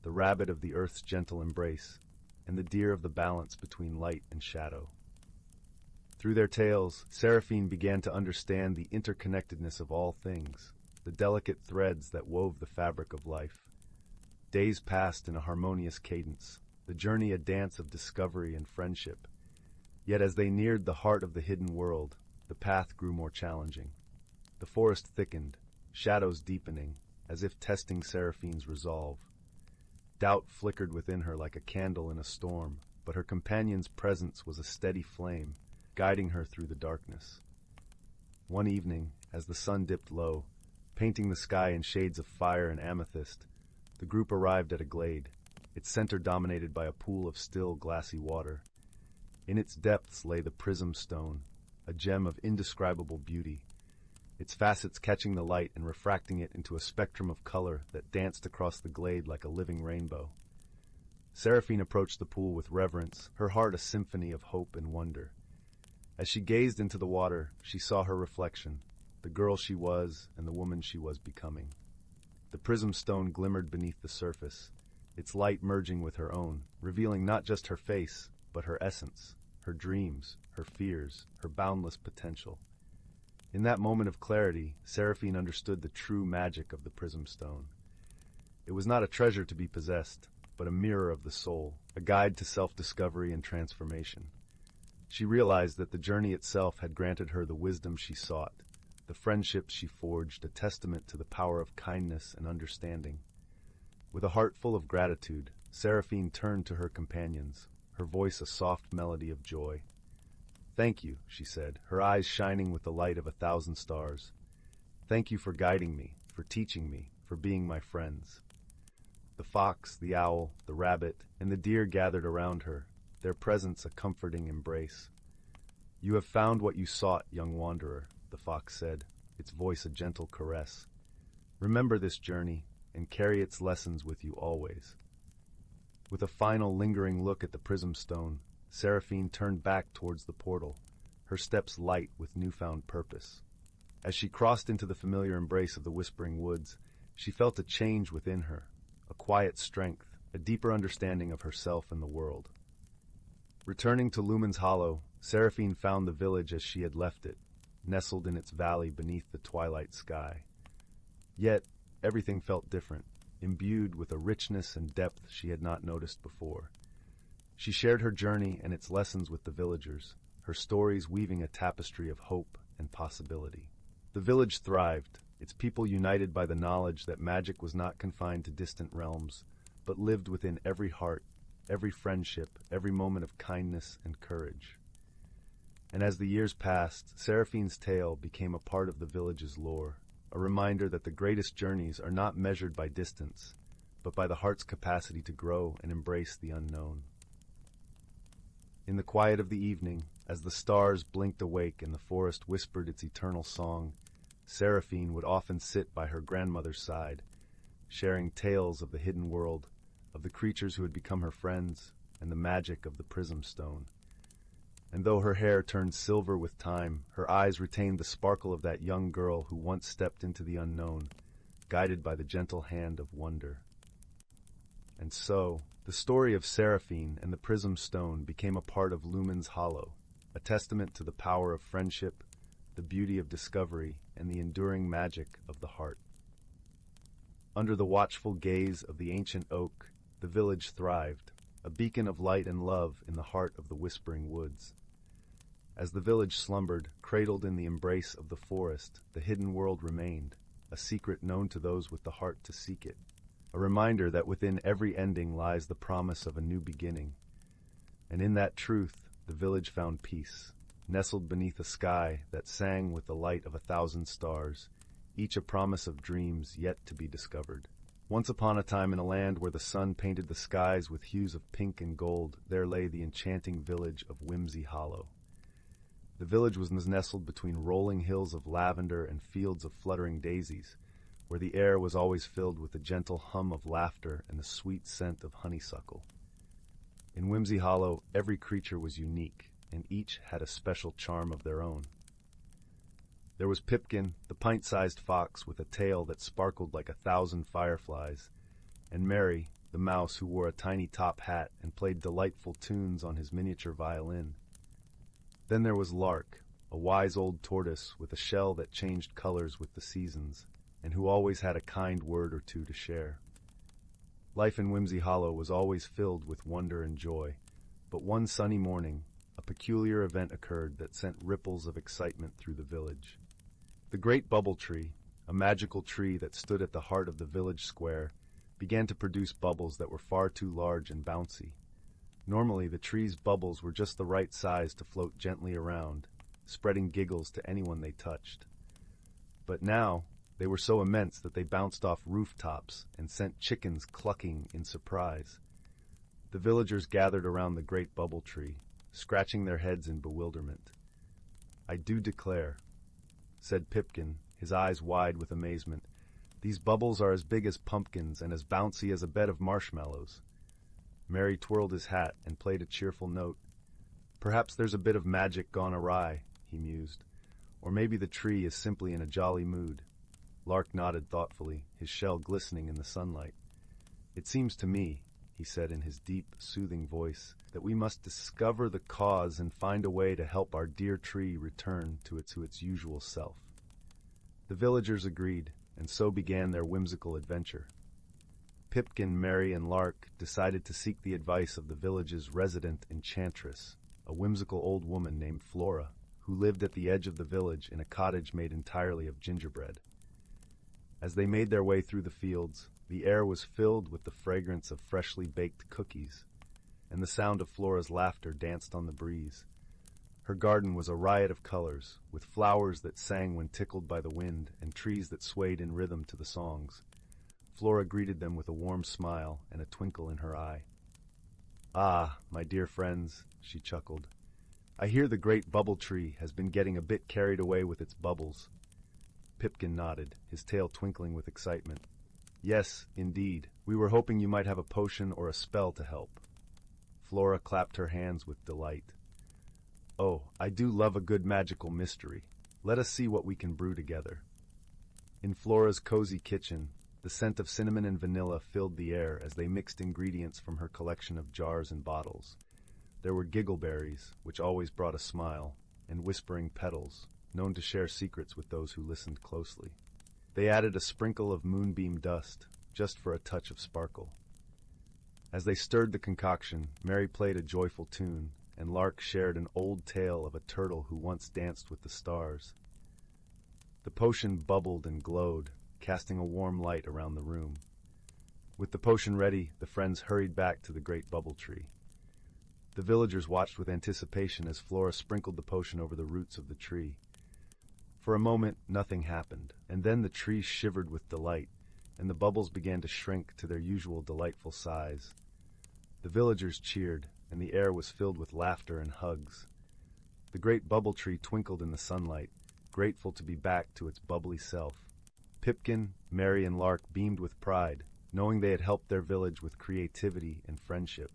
the rabbit of the earth's gentle embrace, and the deer of the balance between light and shadow. Through their tales, Seraphine began to understand the interconnectedness of all things, the delicate threads that wove the fabric of life. Days passed in a harmonious cadence, the journey a dance of discovery and friendship. Yet as they neared the heart of the hidden world, the path grew more challenging. The forest thickened, shadows deepening, as if testing Seraphine's resolve. Doubt flickered within her like a candle in a storm, but her companion's presence was a steady flame, guiding her through the darkness. One evening, as the sun dipped low, painting the sky in shades of fire and amethyst, the group arrived at a glade, its center dominated by a pool of still, glassy water. In its depths lay the prism stone, a gem of indescribable beauty, its facets catching the light and refracting it into a spectrum of color that danced across the glade like a living rainbow. Seraphine approached the pool with reverence, her heart a symphony of hope and wonder. As she gazed into the water, she saw her reflection, the girl she was and the woman she was becoming. The prism stone glimmered beneath the surface, its light merging with her own, revealing not just her face, but her essence, her dreams, her fears, her boundless potential. In that moment of clarity, Seraphine understood the true magic of the prism stone. It was not a treasure to be possessed, but a mirror of the soul, a guide to self-discovery and transformation. She realized that the journey itself had granted her the wisdom she sought, the friendships she forged, a testament to the power of kindness and understanding. With a heart full of gratitude, Seraphine turned to her companions, her voice a soft melody of joy. "Thank you," she said, her eyes shining with the light of 1,000 stars. "Thank you for guiding me, for teaching me, for being my friends." The fox, the owl, the rabbit, and the deer gathered around her, their presence a comforting embrace. "You have found what you sought, young wanderer," the fox said, its voice a gentle caress. "Remember this journey, and carry its lessons with you always." With a final lingering look at the prism stone, Seraphine turned back towards the portal, her steps light with newfound purpose. As she crossed into the familiar embrace of the whispering woods, she felt a change within her, a quiet strength, a deeper understanding of herself and the world. Returning to Lumen's Hollow, Seraphine found the village as she had left it, nestled in its valley beneath the twilight sky. Yet, everything felt different, imbued with a richness and depth she had not noticed before. She shared her journey and its lessons with the villagers, her stories weaving a tapestry of hope and possibility. The village thrived, its people united by the knowledge that magic was not confined to distant realms, but lived within every heart, every friendship, every moment of kindness and courage. And as the years passed, Seraphine's tale became a part of the village's lore, a reminder that the greatest journeys are not measured by distance, but by the heart's capacity to grow and embrace the unknown. In the quiet of the evening, As the stars blinked awake and the forest whispered its eternal song, Seraphine would often sit by her grandmother's side, sharing tales of the hidden world, of the creatures who had become her friends, and the magic of the prism stone. And though her hair turned silver with time, her eyes retained the sparkle of that young girl who once stepped into the unknown, guided by the gentle hand of wonder. And so, the story of Seraphine and the prism stone became a part of Lumen's Hollow, a testament to the power of friendship, the beauty of discovery, and the enduring magic of the heart. Under the watchful gaze of the ancient oak, the village thrived, a beacon of light and love in the heart of the whispering woods. As the village slumbered, cradled in the embrace of the forest, the hidden world remained, a secret known to those with the heart to seek it, a reminder that within every ending lies the promise of a new beginning. And in that truth, the village found peace, nestled beneath a sky that sang with the light of 1,000 stars, each a promise of dreams yet to be discovered. Once upon a time in a land where the sun painted the skies with hues of pink and gold, there lay the enchanting village of Whimsy Hollow. The village was nestled between rolling hills of lavender and fields of fluttering daisies, where the air was always filled with the gentle hum of laughter and the sweet scent of honeysuckle. In Whimsy Hollow, every creature was unique, and each had a special charm of their own. There was Pipkin, the pint-sized fox with a tail that sparkled like 1,000 fireflies, and Mary, the mouse who wore a tiny top hat and played delightful tunes on his miniature violin. Then there was Lark, a wise old tortoise with a shell that changed colors with the seasons, and who always had a kind word or two to share. Life in Whimsy Hollow was always filled with wonder and joy, but one sunny morning, a peculiar event occurred that sent ripples of excitement through the village. The great bubble tree, a magical tree that stood at the heart of the village square, began to produce bubbles that were far too large and bouncy. Normally, the tree's bubbles were just the right size to float gently around, spreading giggles to anyone they touched. But now, they were so immense that they bounced off rooftops and sent chickens clucking in surprise. The villagers gathered around the great bubble tree, scratching their heads in bewilderment. "I do declare," said Pipkin, his eyes wide with amazement, "these bubbles are as big as pumpkins and as bouncy as a bed of marshmallows." Mary twirled his hat and played a cheerful note. "Perhaps there's a bit of magic gone awry," he mused. "Or maybe the tree is simply in a jolly mood." Lark nodded thoughtfully, his shell glistening in the sunlight. "It seems to me," he said in his deep, soothing voice, "that we must discover the cause and find a way to help our dear tree return to its usual self." The villagers agreed, and so began their whimsical adventure. Pipkin, Mary, and Lark decided to seek the advice of the village's resident enchantress, a whimsical old woman named Flora, who lived at the edge of the village in a cottage made entirely of gingerbread. As they made their way through the fields, the air was filled with the fragrance of freshly baked cookies, and the sound of Flora's laughter danced on the breeze. Her garden was a riot of colors, with flowers that sang when tickled by the wind and trees that swayed in rhythm to the songs. Flora greeted them with a warm smile and a twinkle in her eye. "Ah, my dear friends," she chuckled. "I hear the great bubble tree has been getting a bit carried away with its bubbles." Pipkin nodded, his tail twinkling with excitement. "Yes, indeed. We were hoping you might have a potion or a spell to help." Flora clapped her hands with delight. "Oh, I do love a good magical mystery. Let us see what we can brew together." In Flora's cozy kitchen, the scent of cinnamon and vanilla filled the air as they mixed ingredients from her collection of jars and bottles. There were giggleberries, which always brought a smile, and whispering petals, known to share secrets with those who listened closely. They added a sprinkle of moonbeam dust, just for a touch of sparkle. As they stirred the concoction, Mary played a joyful tune, and Lark shared an old tale of a turtle who once danced with the stars. The potion bubbled and glowed, casting a warm light around the room. With the potion ready, the friends hurried back to the great bubble tree. The villagers watched with anticipation as Flora sprinkled the potion over the roots of the tree. For a moment, nothing happened, and then the tree shivered with delight, and the bubbles began to shrink to their usual delightful size. The villagers cheered, and the air was filled with laughter and hugs. The great bubble tree twinkled in the sunlight, grateful to be back to its bubbly self. Pipkin, Mary, and Lark beamed with pride, knowing they had helped their village with creativity and friendship.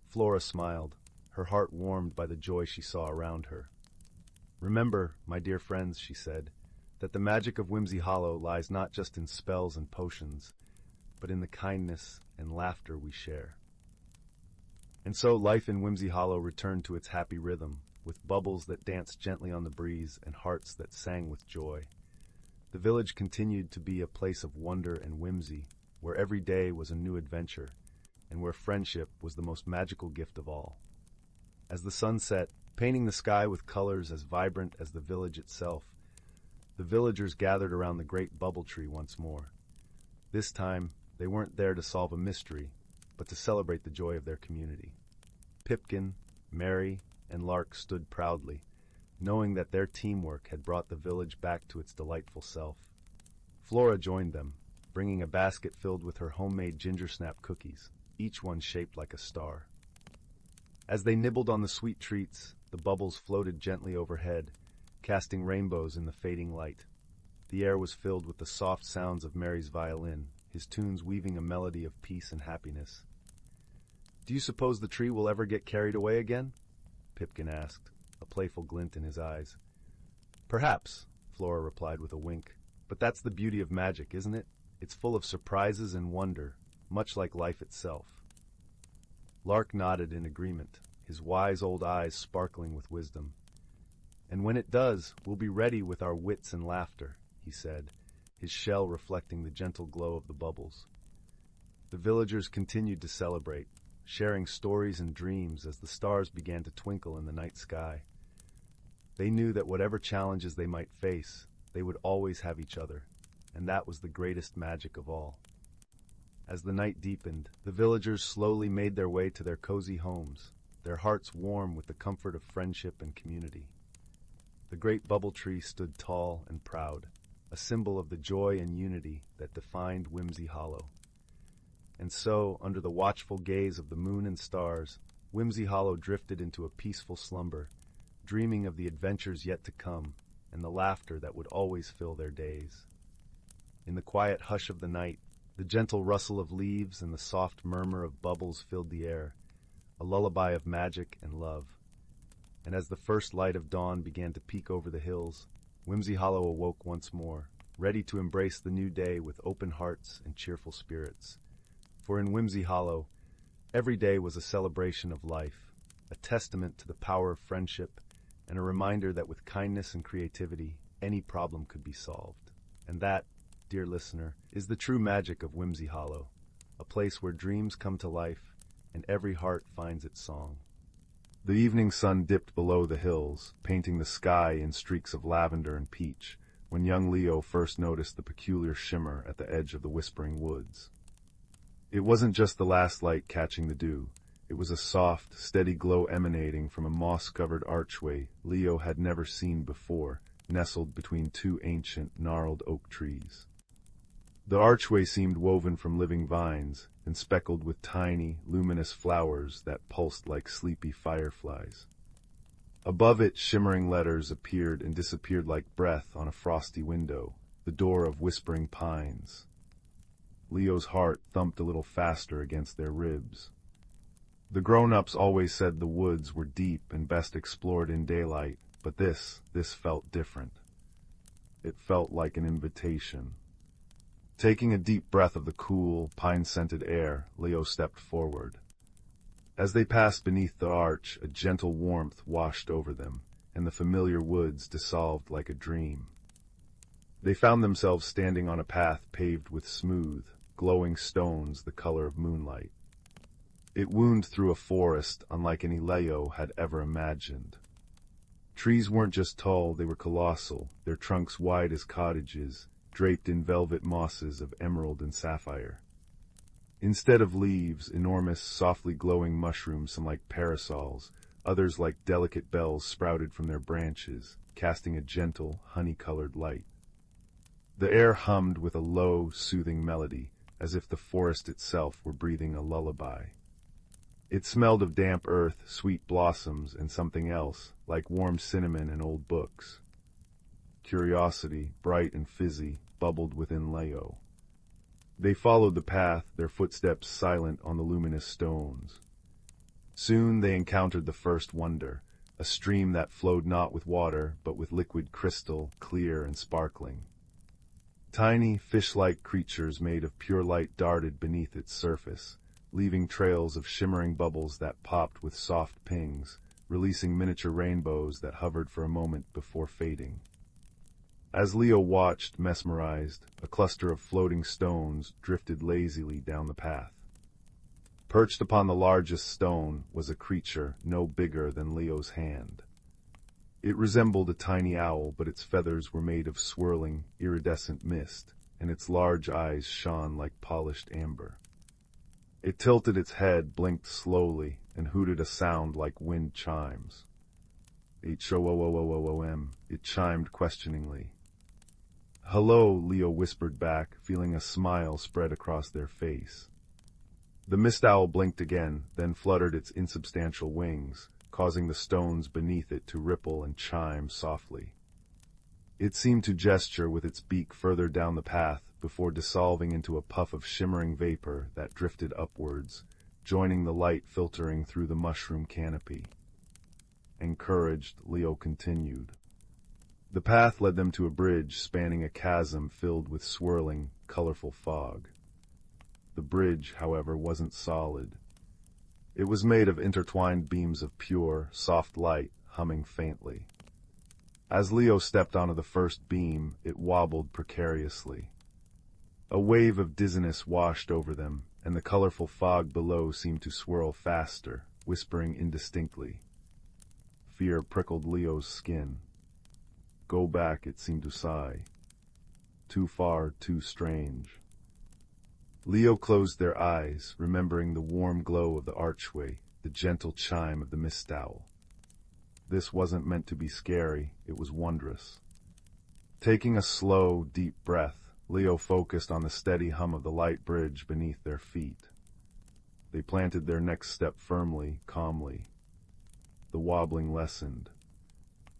Flora smiled, her heart warmed by the joy she saw around her. "Remember, my dear friends," she said, "that the magic of Whimsy Hollow lies not just in spells and potions, but in the kindness and laughter we share." And so life in Whimsy Hollow returned to its happy rhythm, with bubbles that danced gently on the breeze and hearts that sang with joy. The village continued to be a place of wonder and whimsy, where every day was a new adventure, and where friendship was the most magical gift of all. As the sun set, painting the sky with colors as vibrant as the village itself, the villagers gathered around the great bubble tree once more. This time, they weren't there to solve a mystery, but to celebrate the joy of their community. Pipkin, Mary, and Lark stood proudly, knowing that their teamwork had brought the village back to its delightful self. Flora joined them, bringing a basket filled with her homemade ginger snap cookies, each one shaped like a star. As they nibbled on the sweet treats, the bubbles floated gently overhead, casting rainbows in the fading light. The air was filled with the soft sounds of Mary's violin, his tunes weaving a melody of peace and happiness. "Do you suppose the tree will ever get carried away again?" Pipkin asked, a playful glint in his eyes. "Perhaps," Flora replied with a wink, "but that's the beauty of magic, isn't it? It's full of surprises and wonder, much like life itself." Lark nodded in agreement, his wise old eyes sparkling with wisdom. "And when it does, we'll be ready with our wits and laughter," he said, his shell reflecting the gentle glow of the bubbles. The villagers continued to celebrate, sharing stories and dreams as the stars began to twinkle in the night sky. They knew that whatever challenges they might face, they would always have each other, and that was the greatest magic of all. As the night deepened, the villagers slowly made their way to their cozy homes, their hearts warm with the comfort of friendship and community. The great bubble tree stood tall and proud, a symbol of the joy and unity that defined Whimsy Hollow. And so, under the watchful gaze of the moon and stars, Whimsy Hollow drifted into a peaceful slumber, dreaming of the adventures yet to come and the laughter that would always fill their days. In the quiet hush of the night, the gentle rustle of leaves and the soft murmur of bubbles filled the air, a lullaby of magic and love. And as the first light of dawn began to peek over the hills, Whimsy Hollow awoke once more, ready to embrace the new day with open hearts and cheerful spirits. For in Whimsy Hollow, every day was a celebration of life, a testament to the power of friendship, and a reminder that with kindness and creativity, any problem could be solved. And that, dear listener, is the true magic of Whimsy Hollow, a place where dreams come to life and every heart finds its song. The evening sun dipped below the hills, painting the sky in streaks of lavender and peach, when young Leo first noticed the peculiar shimmer at the edge of the whispering woods. It wasn't just the last light catching the dew. It was a soft, steady glow emanating from a moss-covered archway Leo had never seen before, nestled between two ancient, gnarled oak trees. The archway seemed woven from living vines and speckled with tiny, luminous flowers that pulsed like sleepy fireflies. Above it, shimmering letters appeared and disappeared like breath on a frosty window, the door of Whispering Pines. Leo's heart thumped a little faster against their ribs. The grown-ups always said the woods were deep and best explored in daylight, but this felt different. It felt like an invitation. Taking a deep breath of the cool, pine-scented air, Leo stepped forward. As they passed beneath the arch, a gentle warmth washed over them, and the familiar woods dissolved like a dream. They found themselves standing on a path paved with smooth, glowing stones the color of moonlight. It wound through a forest unlike any Leo had ever imagined. Trees weren't just tall, they were colossal, their trunks wide as cottages, draped in velvet mosses of emerald and sapphire. Instead of leaves, enormous, softly glowing mushrooms, some like parasols, others like delicate bells sprouted from their branches, casting a gentle, honey-colored light. The air hummed with a low, soothing melody, as if the forest itself were breathing a lullaby. It smelled of damp earth, sweet blossoms, and something else, like warm cinnamon and old books. Curiosity, bright and fizzy, bubbled within Leo. They followed the path, their footsteps silent on the luminous stones. Soon they encountered the first wonder, a stream that flowed not with water, but with liquid crystal, clear and sparkling. Tiny, fish-like creatures made of pure light darted beneath its surface, leaving trails of shimmering bubbles that popped with soft pings, releasing miniature rainbows that hovered for a moment before fading. As Leo watched, mesmerized, a cluster of floating stones drifted lazily down the path. Perched upon the largest stone was a creature no bigger than Leo's hand. It resembled a tiny owl, but its feathers were made of swirling, iridescent mist, and its large eyes shone like polished amber. It tilted its head, blinked slowly, and hooted a sound like wind chimes. H-O-O-O-O-O-M, it chimed questioningly. "Hello," Leo whispered back, feeling a smile spread across their face. The mist owl blinked again, then fluttered its insubstantial wings, causing the stones beneath it to ripple and chime softly. It seemed to gesture with its beak further down the path before dissolving into a puff of shimmering vapor that drifted upwards, joining the light filtering through the mushroom canopy. Encouraged, Leo continued. The path led them to a bridge spanning a chasm filled with swirling, colorful fog. The bridge, however, wasn't solid. It was made of intertwined beams of pure, soft light, humming faintly. As Leo stepped onto the first beam, it wobbled precariously. A wave of dizziness washed over them, and the colorful fog below seemed to swirl faster, whispering indistinctly. Fear prickled Leo's skin. Go back, it seemed to sigh. Too far, too strange. Leo closed their eyes, remembering the warm glow of the archway, the gentle chime of the mist owl. This wasn't meant to be scary, it was wondrous. Taking a slow, deep breath, Leo focused on the steady hum of the light bridge beneath their feet. They planted their next step firmly, calmly. The wobbling lessened.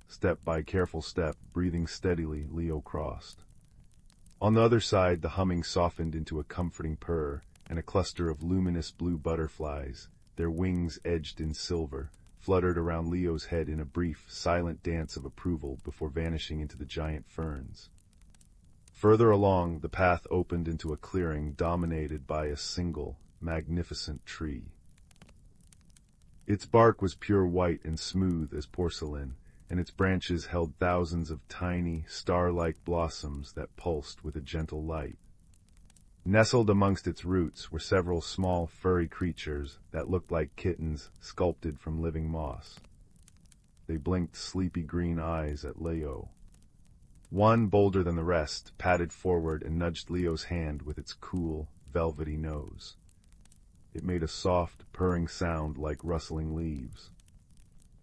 Step by careful step, breathing steadily, Leo crossed. On the other side, the humming softened into a comforting purr, and a cluster of luminous blue butterflies, their wings edged in silver, fluttered around Leo's head in a brief, silent dance of approval before vanishing into the giant ferns. Further along, the path opened into a clearing dominated by a single, magnificent tree. Its bark was pure white and smooth as porcelain, and its branches held thousands of tiny, star-like blossoms that pulsed with a gentle light. Nestled amongst its roots were several small, furry creatures that looked like kittens sculpted from living moss. They blinked sleepy green eyes at Leo. One, bolder than the rest, padded forward and nudged Leo's hand with its cool, velvety nose. It made a soft, purring sound like rustling leaves.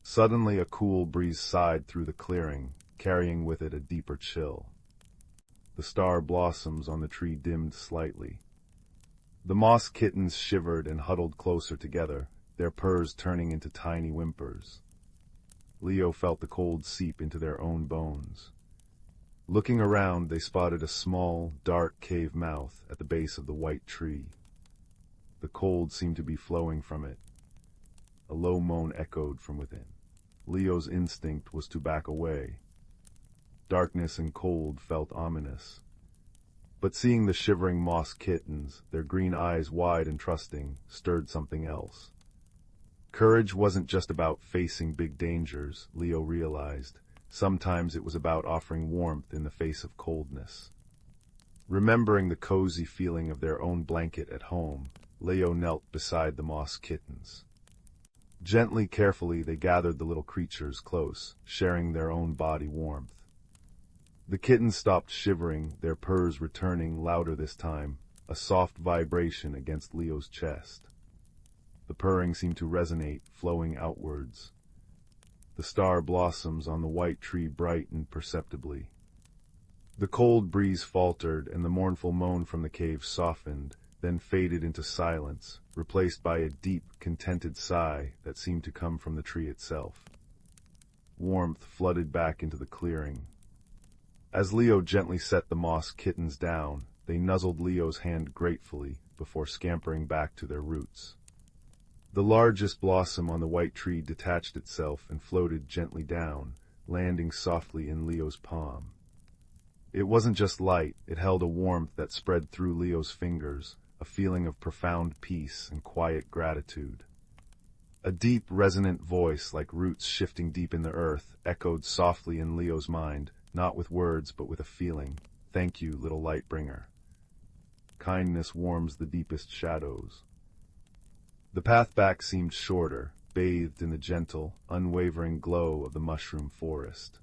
Suddenly a cool breeze sighed through the clearing, carrying with it a deeper chill. The star blossoms on the tree dimmed slightly. The moss kittens shivered and huddled closer together, their purrs turning into tiny whimpers. Leo felt the cold seep into their own bones. Looking around, they spotted a small, dark cave mouth at the base of the white tree. The cold seemed to be flowing from it. A low moan echoed from within. Leo's instinct was to back away. Darkness and cold felt ominous. But seeing the shivering moss kittens, their green eyes wide and trusting, stirred something else. Courage wasn't just about facing big dangers, Leo realized. Sometimes it was about offering warmth in the face of coldness. Remembering the cozy feeling of their own blanket at home, Leo knelt beside the moss kittens. Gently, carefully, they gathered the little creatures close, sharing their own body warmth. The kittens stopped shivering, their purrs returning louder this time, a soft vibration against Leo's chest. The purring seemed to resonate, flowing outwards. The star blossoms on the white tree brightened perceptibly. The cold breeze faltered, and the mournful moan from the cave softened, then faded into silence, replaced by a deep, contented sigh that seemed to come from the tree itself. Warmth flooded back into the clearing. As Leo gently set the moss kittens down, they nuzzled Leo's hand gratefully before scampering back to their roots. The largest blossom on the white tree detached itself and floated gently down, landing softly in Leo's palm. It wasn't just light, it held a warmth that spread through Leo's fingers, a feeling of profound peace and quiet gratitude. A deep, resonant voice, like roots shifting deep in the earth, echoed softly in Leo's mind, not with words but with a feeling. "Thank you, little light bringer. Kindness warms the deepest shadows." The path back seemed shorter, bathed in the gentle, unwavering glow of the mushroom forest.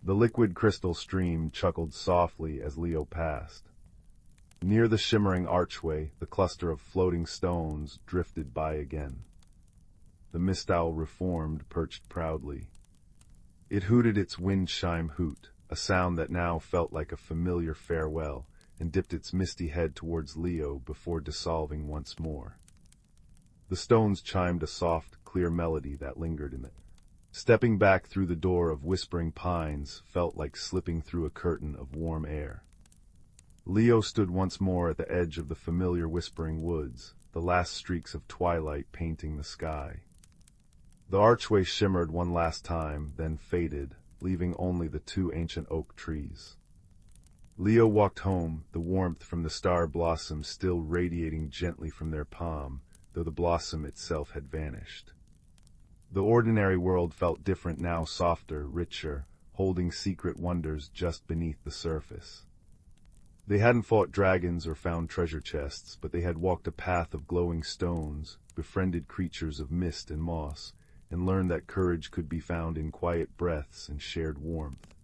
The liquid crystal stream chuckled softly as Leo passed. Near the shimmering archway, the cluster of floating stones drifted by again. The mist owl reformed, perched proudly. It hooted its wind-chime hoot, a sound that now felt like a familiar farewell, and dipped its misty head towards Leo before dissolving once more. The stones chimed a soft, clear melody that lingered in it. Stepping back through the door of whispering pines felt like slipping through a curtain of warm air. Leo stood once more at the edge of the familiar whispering woods, the last streaks of twilight painting the sky. The archway shimmered one last time, then faded, leaving only the two ancient oak trees. Leo walked home, the warmth from the star blossoms still radiating gently from their palm, though the blossom itself had vanished. The ordinary world felt different now, softer, richer, holding secret wonders just beneath the surface. They hadn't fought dragons or found treasure chests, but they had walked a path of glowing stones, befriended creatures of mist and moss, and learned that courage could be found in quiet breaths and shared warmth.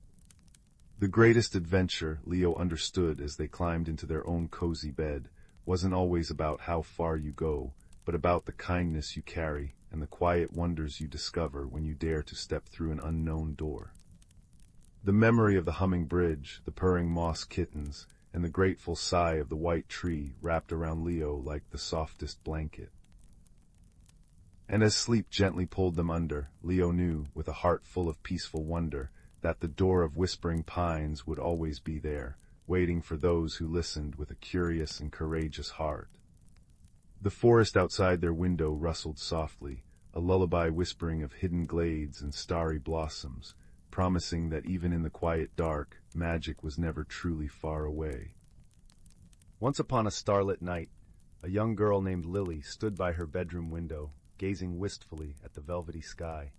The greatest adventure, Leo understood as they climbed into their own cozy bed, wasn't always about how far you go, but about the kindness you carry and the quiet wonders you discover when you dare to step through an unknown door. The memory of the humming bridge, the purring moss kittens, and the grateful sigh of the white tree wrapped around Leo like the softest blanket. And as sleep gently pulled them under, Leo knew, with a heart full of peaceful wonder, that the door of whispering pines would always be there, waiting for those who listened with a curious and courageous heart. The forest outside their window rustled softly, a lullaby whispering of hidden glades and starry blossoms, promising that even in the quiet dark, magic was never truly far away. Once upon a starlit night, a young girl named Lily stood by her bedroom window, gazing wistfully at the velvety sky.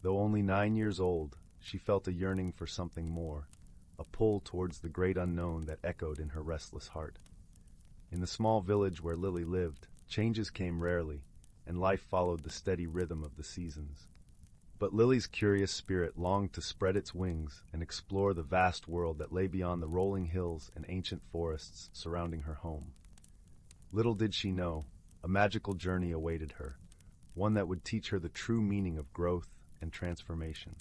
Though only 9 years old, she felt a yearning for something more, a pull towards the great unknown that echoed in her restless heart. In the small village where Lily lived, changes came rarely, and life followed the steady rhythm of the seasons. But Lily's curious spirit longed to spread its wings and explore the vast world that lay beyond the rolling hills and ancient forests surrounding her home. Little did she know, a magical journey awaited her, one that would teach her the true meaning of growth and transformation.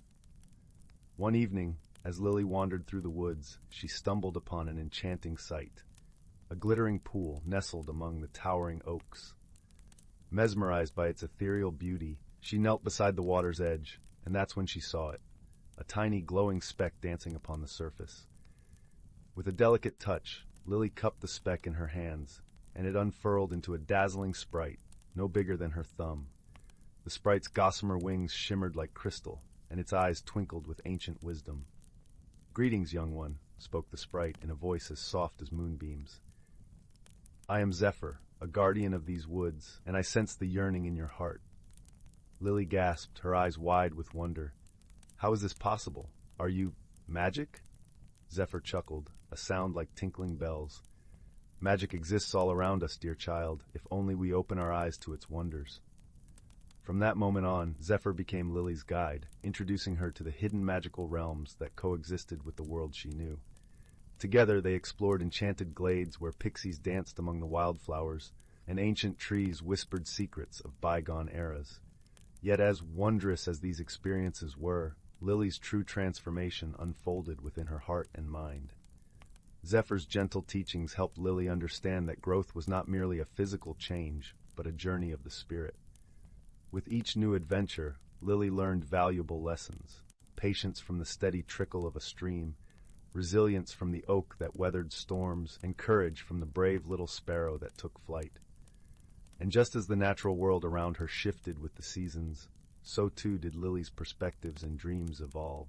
One evening, as Lily wandered through the woods, she stumbled upon an enchanting sight, a glittering pool nestled among the towering oaks. Mesmerized by its ethereal beauty, she knelt beside the water's edge, and that's when she saw it, a tiny glowing speck dancing upon the surface. With a delicate touch, Lily cupped the speck in her hands, and it unfurled into a dazzling sprite, no bigger than her thumb. The sprite's gossamer wings shimmered like crystal, and its eyes twinkled with ancient wisdom. "Greetings, young one," spoke the sprite in a voice as soft as moonbeams. "I am Zephyr, a guardian of these woods, and I sense the yearning in your heart." Lily gasped, her eyes wide with wonder. "How is this possible? Are you magic?" Zephyr chuckled, a sound like tinkling bells. "Magic exists all around us, dear child, if only we open our eyes to its wonders." From that moment on, Zephyr became Lily's guide, introducing her to the hidden magical realms that coexisted with the world she knew. Together they explored enchanted glades where pixies danced among the wildflowers, and ancient trees whispered secrets of bygone eras. Yet as wondrous as these experiences were, Lily's true transformation unfolded within her heart and mind. Zephyr's gentle teachings helped Lily understand that growth was not merely a physical change, but a journey of the spirit. With each new adventure, Lily learned valuable lessons: patience from the steady trickle of a stream, resilience from the oak that weathered storms, and courage from the brave little sparrow that took flight. And just as the natural world around her shifted with the seasons, so too did Lily's perspectives and dreams evolve.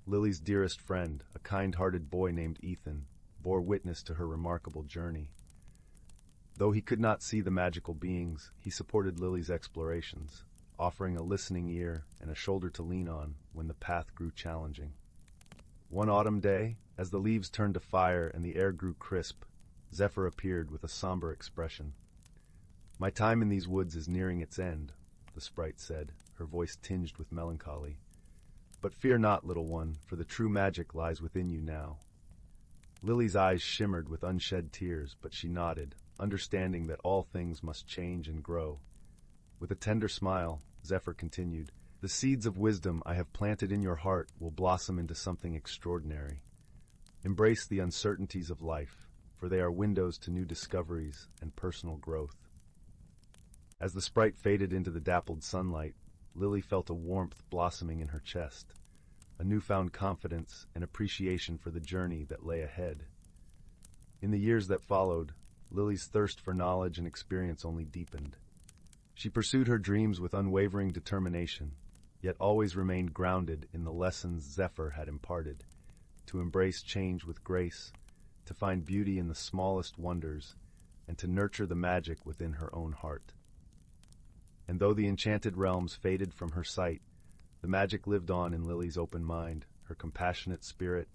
Lily's dearest friend, a kind-hearted boy named Ethan, bore witness to her remarkable journey. Though he could not see the magical beings, he supported Lily's explorations, offering a listening ear and a shoulder to lean on when the path grew challenging. One autumn day, as the leaves turned to fire and the air grew crisp, Zephyr appeared with a somber expression. "My time in these woods is nearing its end," the sprite said, her voice tinged with melancholy. "But fear not, little one, for the true magic lies within you now." Lily's eyes shimmered with unshed tears, but she nodded, understanding that all things must change and grow. With a tender smile, Zephyr continued, "The seeds of wisdom I have planted in your heart will blossom into something extraordinary. Embrace the uncertainties of life, for they are windows to new discoveries and personal growth." As the sprite faded into the dappled sunlight, Lily felt a warmth blossoming in her chest, a newfound confidence and appreciation for the journey that lay ahead. In the years that followed, Lily's thirst for knowledge and experience only deepened. She pursued her dreams with unwavering determination, yet always remained grounded in the lessons Zephyr had imparted: to embrace change with grace, to find beauty in the smallest wonders, and to nurture the magic within her own heart. And though the enchanted realms faded from her sight, the magic lived on in Lily's open mind, her compassionate spirit,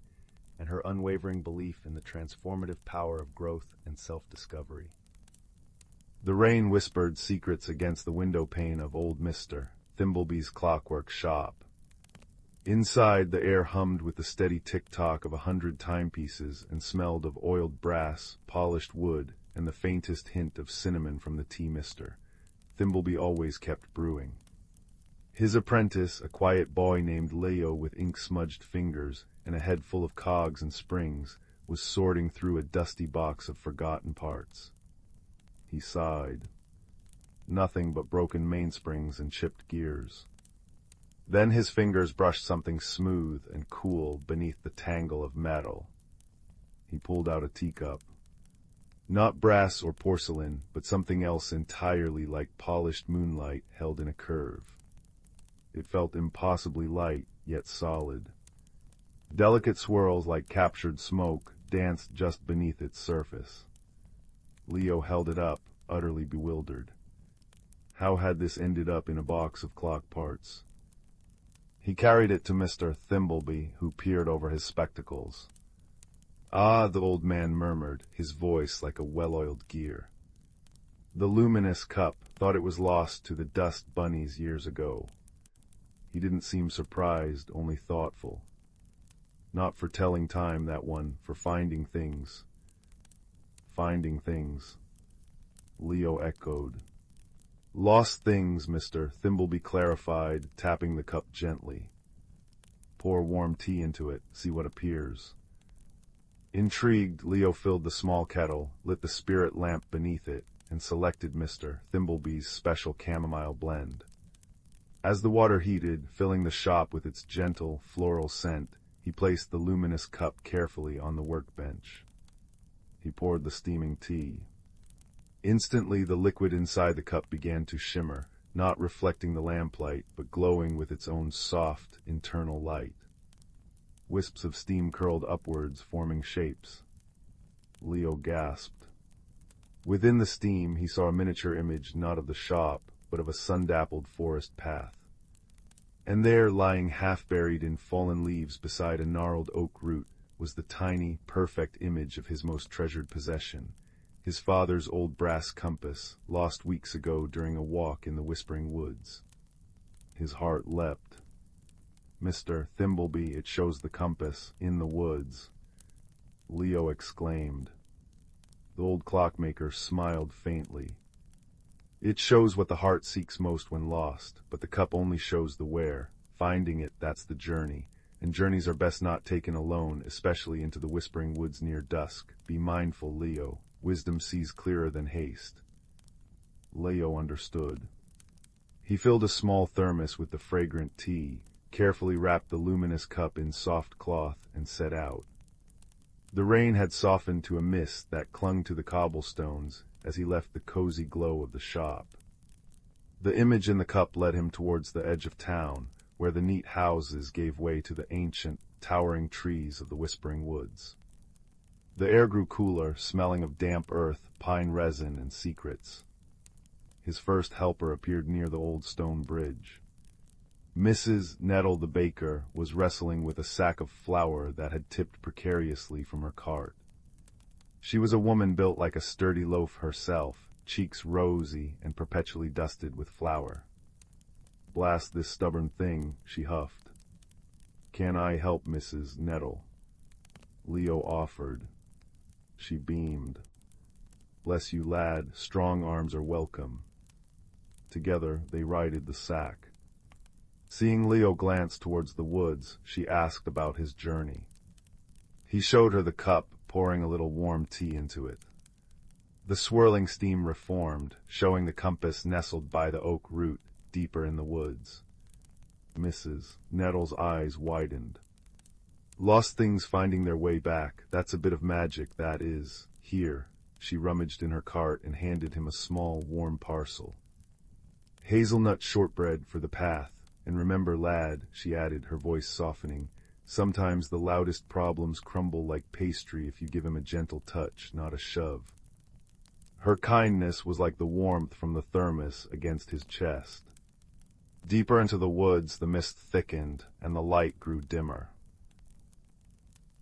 and her unwavering belief in the transformative power of growth and self-discovery. The rain whispered secrets against the window pane of old Mr. Thimblebee's clockwork shop. Inside, the air hummed with the steady tick-tock of 100 timepieces and smelled of oiled brass, polished wood, and the faintest hint of cinnamon from the tea mister Thimblebee always kept brewing. His apprentice, a quiet boy named Leo with ink-smudged fingers and a head full of cogs and springs, was sorting through a dusty box of forgotten parts. He sighed. Nothing but broken mainsprings and chipped gears. Then his fingers brushed something smooth and cool beneath the tangle of metal. He pulled out a teacup. Not brass or porcelain, but something else entirely like polished moonlight held in a curve. It felt impossibly light, yet solid. Delicate swirls like captured smoke danced just beneath its surface. Leo held it up, utterly bewildered. How had this ended up in a box of clock parts? He carried it to Mr. Thimbleby, who peered over his spectacles. "Ah," the old man murmured, his voice like a well-oiled gear. "The luminous cup, thought it was lost to the dust bunnies years ago." He didn't seem surprised, only thoughtful. "Not for telling time, that one, for finding things." "Finding things," Leo echoed. "Lost things," Mr. Thimbleby clarified, tapping the cup gently. "Pour warm tea into it, see what appears." Intrigued, Leo filled the small kettle, lit the spirit lamp beneath it, and selected Mr. Thimblebee's special chamomile blend. As the water heated, filling the shop with its gentle, floral scent, he placed the luminous cup carefully on the workbench. He poured the steaming tea. Instantly, the liquid inside the cup began to shimmer, not reflecting the lamplight, but glowing with its own soft, internal light. Wisps of steam curled upwards, forming shapes. Leo gasped. Within the steam, he saw a miniature image not of the shop, but of a sun-dappled forest path. And there, lying half-buried in fallen leaves beside a gnarled oak root, was the tiny, perfect image of his most treasured possession, his father's old brass compass, lost weeks ago during a walk in the Whispering Woods. His heart leapt. "Mr. Thimbleby, it shows the compass, in the woods," Leo exclaimed. The old clockmaker smiled faintly. "It shows what the heart seeks most when lost, but the cup only shows the where. Finding it, that's the journey, and journeys are best not taken alone, especially into the whispering woods near dusk. Be mindful, Leo. Wisdom sees clearer than haste. Leo understood. He filled a small thermos with the fragrant tea, carefully wrapped the luminous cup in soft cloth, and set out. The rain had softened to a mist that clung to the cobblestones as he left the cozy glow of the shop. The image in the cup led him towards the edge of town, where the neat houses gave way to the ancient, towering trees of the whispering woods. The air grew cooler, smelling of damp earth, pine resin, and secrets. His first helper appeared near the old stone bridge. Mrs. Nettle the baker was wrestling with a sack of flour that had tipped precariously from her cart. She was a woman built like a sturdy loaf herself, cheeks rosy and perpetually dusted with flour. "Blast this stubborn thing," she huffed. "Can I help, Mrs. Nettle?" Leo offered. She beamed. "Bless you, lad, strong arms are welcome." Together they righted the sack. Seeing Leo glance towards the woods, she asked about his journey. He showed her the cup, pouring a little warm tea into it. The swirling steam reformed, showing the compass nestled by the oak root, deeper in the woods. Mrs. Nettle's eyes widened. "Lost things finding their way back, that's a bit of magic, that is. Here." She rummaged in her cart and handed him a small, warm parcel. "Hazelnut shortbread for the path. And remember, lad," she added, her voice softening, "sometimes the loudest problems crumble like pastry if you give him a gentle touch, not a shove." Her kindness was like the warmth from the thermos against his chest. Deeper into the woods, the mist thickened, and the light grew dimmer.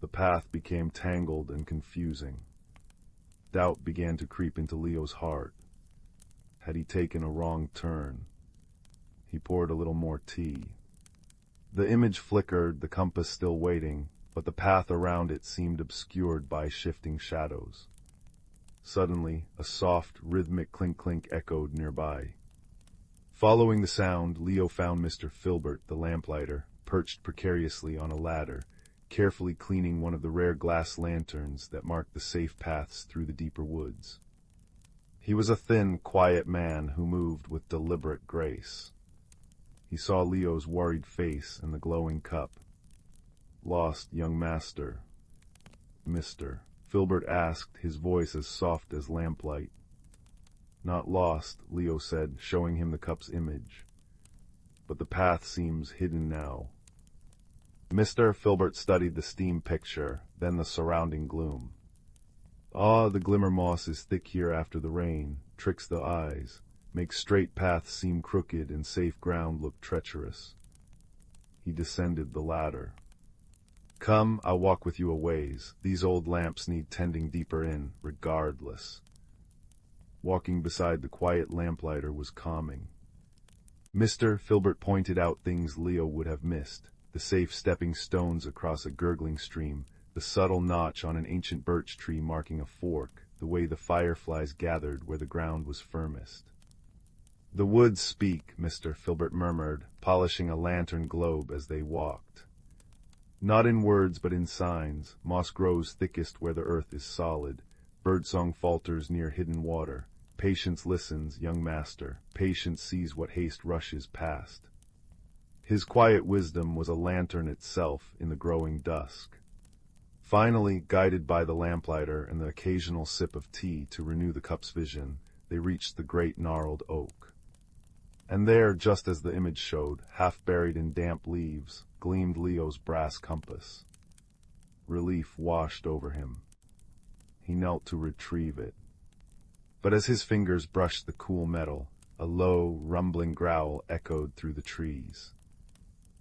The path became tangled and confusing. Doubt began to creep into Leo's heart. Had he taken a wrong turn? He poured a little more tea. The image flickered, the compass still waiting, but the path around it seemed obscured by shifting shadows. Suddenly, a soft, rhythmic clink-clink echoed nearby. Following the sound, Leo found Mr. Filbert, the lamplighter, perched precariously on a ladder, carefully cleaning one of the rare glass lanterns that marked the safe paths through the deeper woods. He was a thin, quiet man who moved with deliberate grace. He saw Leo's worried face and the glowing cup. "Lost, young master?" "Mr." Filbert asked, his voice as soft as lamplight. "Not lost," Leo said, showing him the cup's image. "But the path seems hidden now." Mr. Filbert studied the steam picture, then the surrounding gloom. "Ah, the glimmer moss is thick here after the rain, tricks the eyes, makes straight paths seem crooked and safe ground look treacherous." He descended the ladder. "Come, I'll walk with you a ways. These old lamps need tending deeper in, regardless." Walking beside the quiet lamplighter was calming. Mr. Filbert pointed out things Leo would have missed: the safe stepping stones across a gurgling stream, the subtle notch on an ancient birch tree marking a fork, the way the fireflies gathered where the ground was firmest. "The woods speak," Mr. Filbert murmured, polishing a lantern globe as they walked. "Not in words but in signs. Moss grows thickest where the earth is solid. Birdsong falters near hidden water. Patience listens, young master. Patience sees what haste rushes past." His quiet wisdom was a lantern itself in the growing dusk. Finally, guided by the lamplighter and the occasional sip of tea to renew the cup's vision, they reached the great gnarled oak. And there, just as the image showed, half buried in damp leaves, gleamed Leo's brass compass. Relief washed over him. He knelt to retrieve it. But as his fingers brushed the cool metal, a low, rumbling growl echoed through the trees.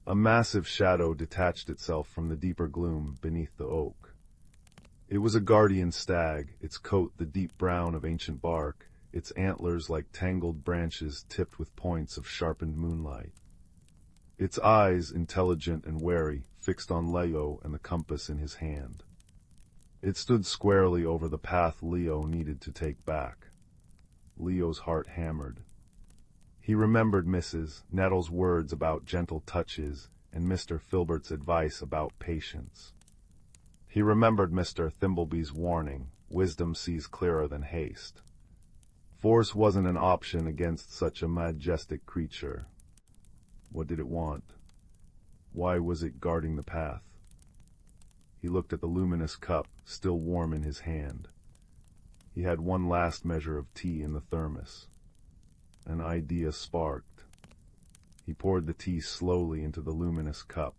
A massive shadow detached itself from the deeper gloom beneath the oak. It was a guardian stag, its coat the deep brown of ancient bark, its antlers like tangled branches tipped with points of sharpened moonlight. Its eyes, intelligent and wary, fixed on Leo and the compass in his hand. It stood squarely over the path Leo needed to take back. Leo's heart hammered. He remembered Mrs. Nettle's words about gentle touches, and Mr. Filbert's advice about patience. He remembered Mr. Thimbleby's warning, wisdom sees clearer than haste. Force wasn't an option against such a majestic creature. What did it want? Why was it guarding the path? He looked at the luminous cup, still warm in his hand. He had one last measure of tea in the thermos. An idea sparked. He poured the tea slowly into the luminous cup.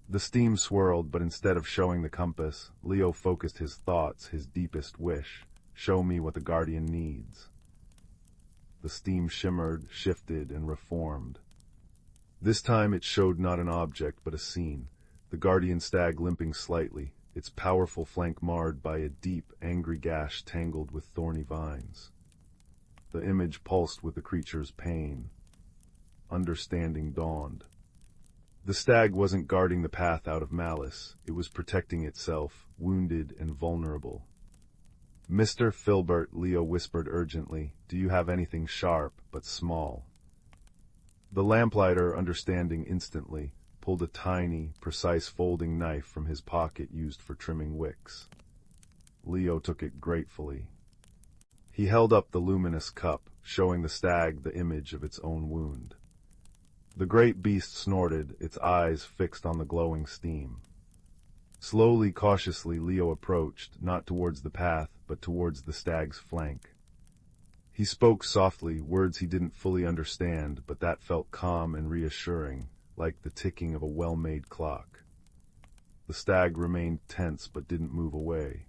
The steam swirled, but instead of showing the compass, Leo focused his thoughts, his deepest wish. Show me what the guardian needs. The steam shimmered, shifted, and reformed. This time it showed not an object, but a scene. The guardian stag limping slightly, its powerful flank marred by a deep, angry gash tangled with thorny vines. The image pulsed with the creature's pain. Understanding dawned. The stag wasn't guarding the path out of malice. It was protecting itself, wounded and vulnerable. Mr. Filbert, Leo whispered urgently, do you have anything sharp, but small? The lamplighter, understanding instantly, pulled a tiny, precise folding knife from his pocket used for trimming wicks. Leo took it gratefully. He held up the luminous cup, showing the stag the image of its own wound. The great beast snorted, its eyes fixed on the glowing steam. Slowly, cautiously, Leo approached, not towards the path, but towards the stag's flank. He spoke softly, words he didn't fully understand, but that felt calm and reassuring, like the ticking of a well-made clock. The stag remained tense but didn't move away.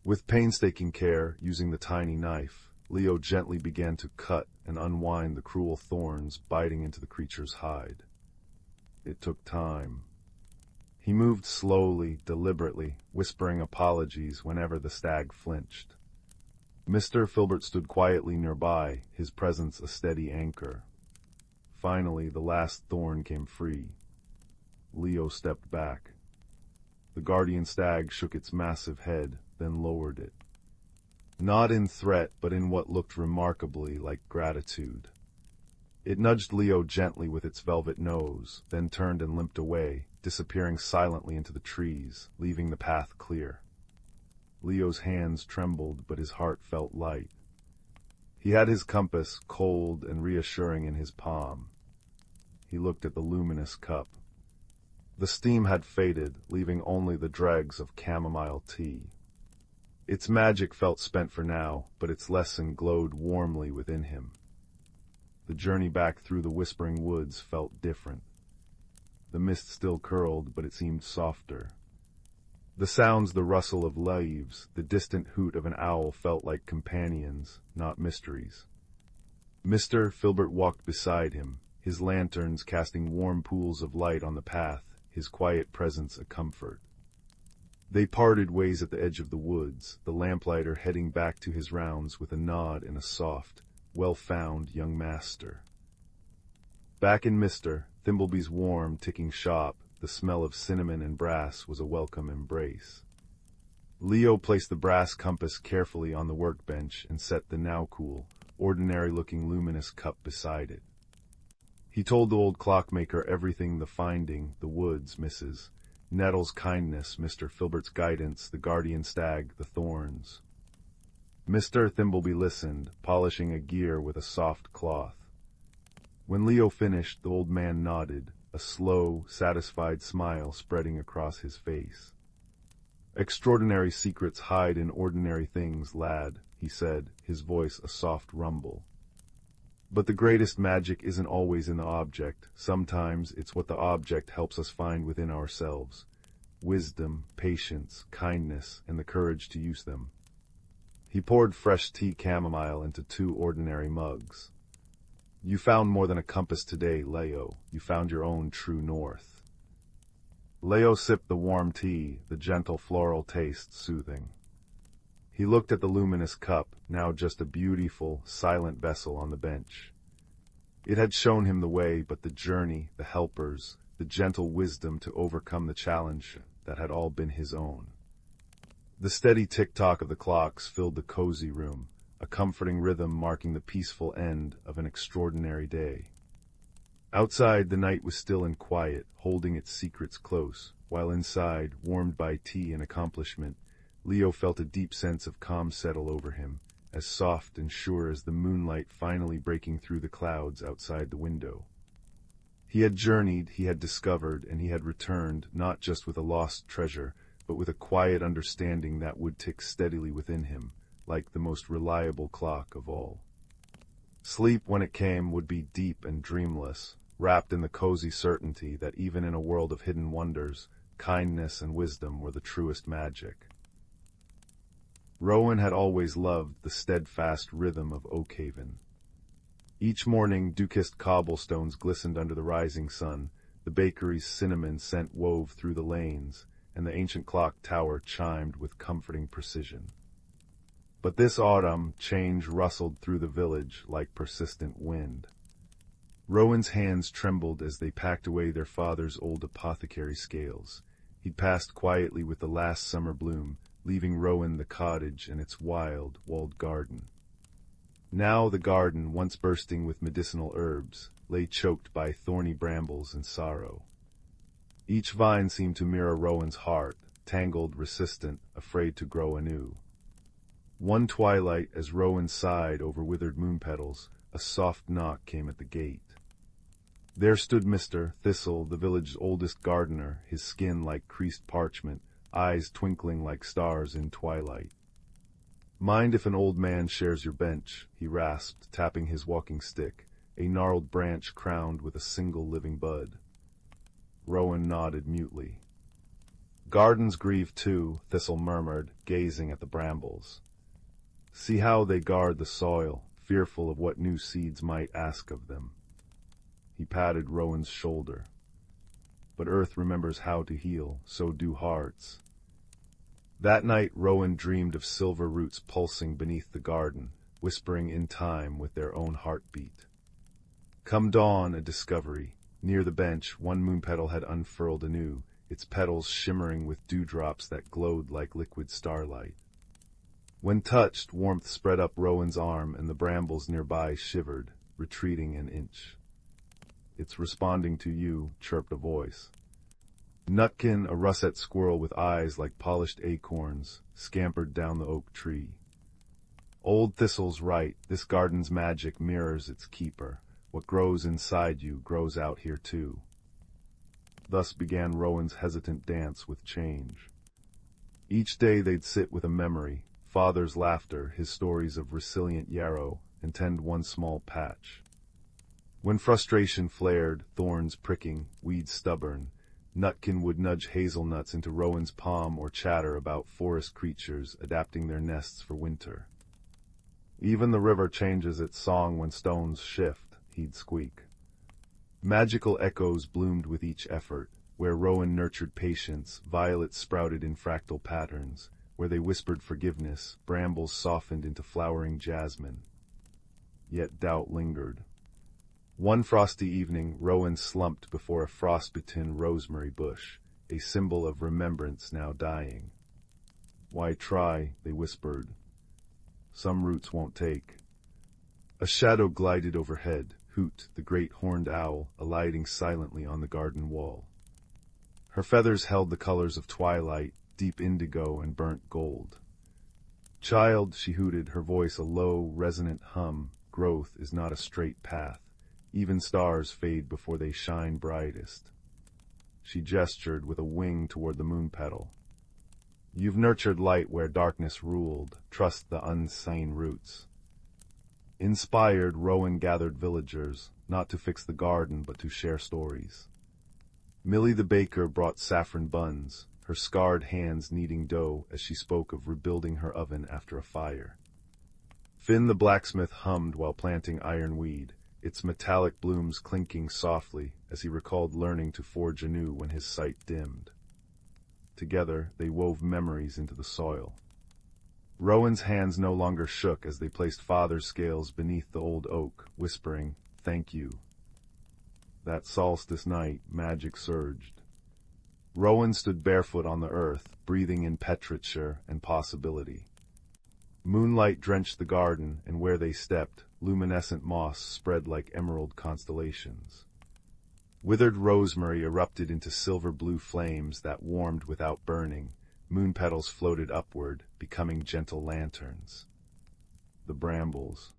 With painstaking care, using the tiny knife, Leo gently began to cut and unwind the cruel thorns biting into the creature's hide. It took time. He moved slowly, deliberately, whispering apologies whenever the stag flinched. Mr. Filbert stood quietly nearby, his presence a steady anchor. Finally, the last thorn came free. Leo stepped back. The guardian stag shook its massive head, then lowered it. Not in threat, but in what looked remarkably like gratitude. It nudged Leo gently with its velvet nose, then turned and limped away, disappearing silently into the trees, leaving the path clear. Leo's hands trembled, but his heart felt light. He had his compass, cold and reassuring, in his palm. He looked at the luminous cup. The steam had faded, leaving only the dregs of chamomile tea. Its magic felt spent for now, but its lesson glowed warmly within him. The journey back through the whispering woods felt different. The mist still curled, but it seemed softer. The sounds, the rustle of leaves, the distant hoot of an owl felt like companions, not mysteries. Mr. Filbert walked beside him, his lanterns casting warm pools of light on the path, his quiet presence a comfort. They parted ways at the edge of the woods, the lamplighter heading back to his rounds with a nod and a soft, well-found young master. Back in Mr. Thimbleby's warm, ticking shop, the smell of cinnamon and brass was a welcome embrace. Leo placed the brass compass carefully on the workbench and set the now cool, ordinary-looking luminous cup beside it. He told the old clockmaker everything: the finding, the woods, Mrs. Nettle's kindness, Mr. Filbert's guidance, the guardian stag, the thorns. Mr. Thimbleby listened, polishing a gear with a soft cloth. When Leo finished, the old man nodded, a slow, satisfied smile spreading across his face. Extraordinary secrets hide in ordinary things, lad, he said, his voice a soft rumble. But the greatest magic isn't always in the object. Sometimes it's what the object helps us find within ourselves. Wisdom, patience, kindness, and the courage to use them. He poured fresh tea chamomile into 2 ordinary mugs. You found more than a compass today, Leo. You found your own true north. Leo sipped the warm tea, the gentle floral taste soothing. He looked at the luminous cup, now just a beautiful, silent vessel on the bench. It had shown him the way, but the journey, the helpers, the gentle wisdom to overcome the challenge, that had all been his own. The steady tick-tock of the clocks filled the cozy room, a comforting rhythm marking the peaceful end of an extraordinary day. Outside, the night was still and quiet, holding its secrets close, while inside, warmed by tea and accomplishment, Leo felt a deep sense of calm settle over him, as soft and sure as the moonlight finally breaking through the clouds outside the window. He had journeyed, he had discovered, and he had returned, not just with a lost treasure, but with a quiet understanding that would tick steadily within him, like the most reliable clock of all. Sleep, when it came, would be deep and dreamless, wrapped in the cozy certainty that even in a world of hidden wonders, kindness and wisdom were the truest magic. Rowan had always loved the steadfast rhythm of Oakhaven. Each morning, dew-kissed cobblestones glistened under the rising sun, the bakery's cinnamon scent wove through the lanes, and the ancient clock tower chimed with comforting precision. But this autumn, change rustled through the village like persistent wind. Rowan's hands trembled as they packed away their father's old apothecary scales. He'd passed quietly with the last summer bloom, leaving Rowan the cottage and its wild, walled garden. Now the garden, once bursting with medicinal herbs, lay choked by thorny brambles and sorrow. Each vine seemed to mirror Rowan's heart, tangled, resistant, afraid to grow anew. One twilight, as Rowan sighed over withered moon petals, a soft knock came at the gate. There stood Mr. Thistle, the village's oldest gardener, his skin like creased parchment, eyes twinkling like stars in twilight. "Mind if an old man shares your bench?" he rasped, tapping his walking stick, a gnarled branch crowned with a single living bud. Rowan nodded mutely. "Gardens grieve too," Thistle murmured, gazing at the brambles. "See how they guard the soil, fearful of what new seeds might ask of them." He patted Rowan's shoulder. "But earth remembers how to heal, so do hearts." That night Rowan dreamed of silver roots pulsing beneath the garden, whispering in time with their own heartbeat. Come dawn, a discovery. Near the bench, one moon petal had unfurled anew, its petals shimmering with dewdrops that glowed like liquid starlight. When touched, warmth spread up Rowan's arm, and the brambles nearby shivered, retreating an inch. "It's responding to you," chirped a voice. Nutkin, a russet squirrel with eyes like polished acorns, scampered down the oak tree. "Old Thistle's right, this garden's magic mirrors its keeper. What grows inside you grows out here too." Thus began Rowan's hesitant dance with change. Each day they'd sit with a memory, father's laughter, his stories of resilient yarrow, and tend one small patch. When frustration flared, thorns pricking, weeds stubborn, Nutkin would nudge hazelnuts into Rowan's palm or chatter about forest creatures adapting their nests for winter. "Even the river changes its song when stones shift," he'd squeak. Magical echoes bloomed with each effort. Where Rowan nurtured patience, violets sprouted in fractal patterns. Where they whispered forgiveness, brambles softened into flowering jasmine. Yet doubt lingered. One frosty evening, Rowan slumped before a frost-bitten rosemary bush, a symbol of remembrance now dying. "Why try?" they whispered. "Some roots won't take." A shadow glided overhead, Hoot, the great horned owl, alighting silently on the garden wall. Her feathers held the colors of twilight, deep indigo and burnt gold. "Child," she hooted, her voice a low, resonant hum, "growth is not a straight path. Even stars fade before they shine brightest." She gestured with a wing toward the moon petal. "You've nurtured light where darkness ruled. Trust the unseen roots." Inspired, Rowan gathered villagers, not to fix the garden but to share stories. Millie the baker brought saffron buns, her scarred hands kneading dough as she spoke of rebuilding her oven after a fire. Finn the blacksmith hummed while planting ironweed, its metallic blooms clinking softly as he recalled learning to forge anew when his sight dimmed. Together they wove memories into the soil. Rowan's hands no longer shook as they placed father's scales beneath the old oak, whispering, "Thank you." That solstice night, magic surged. Rowan stood barefoot on the earth, breathing in petrichor and possibility. Moonlight drenched the garden, and where they stepped, luminescent moss spread like emerald constellations. Withered rosemary erupted into silver-blue flames that warmed without burning. Moon petals floated upward, becoming gentle lanterns. The brambles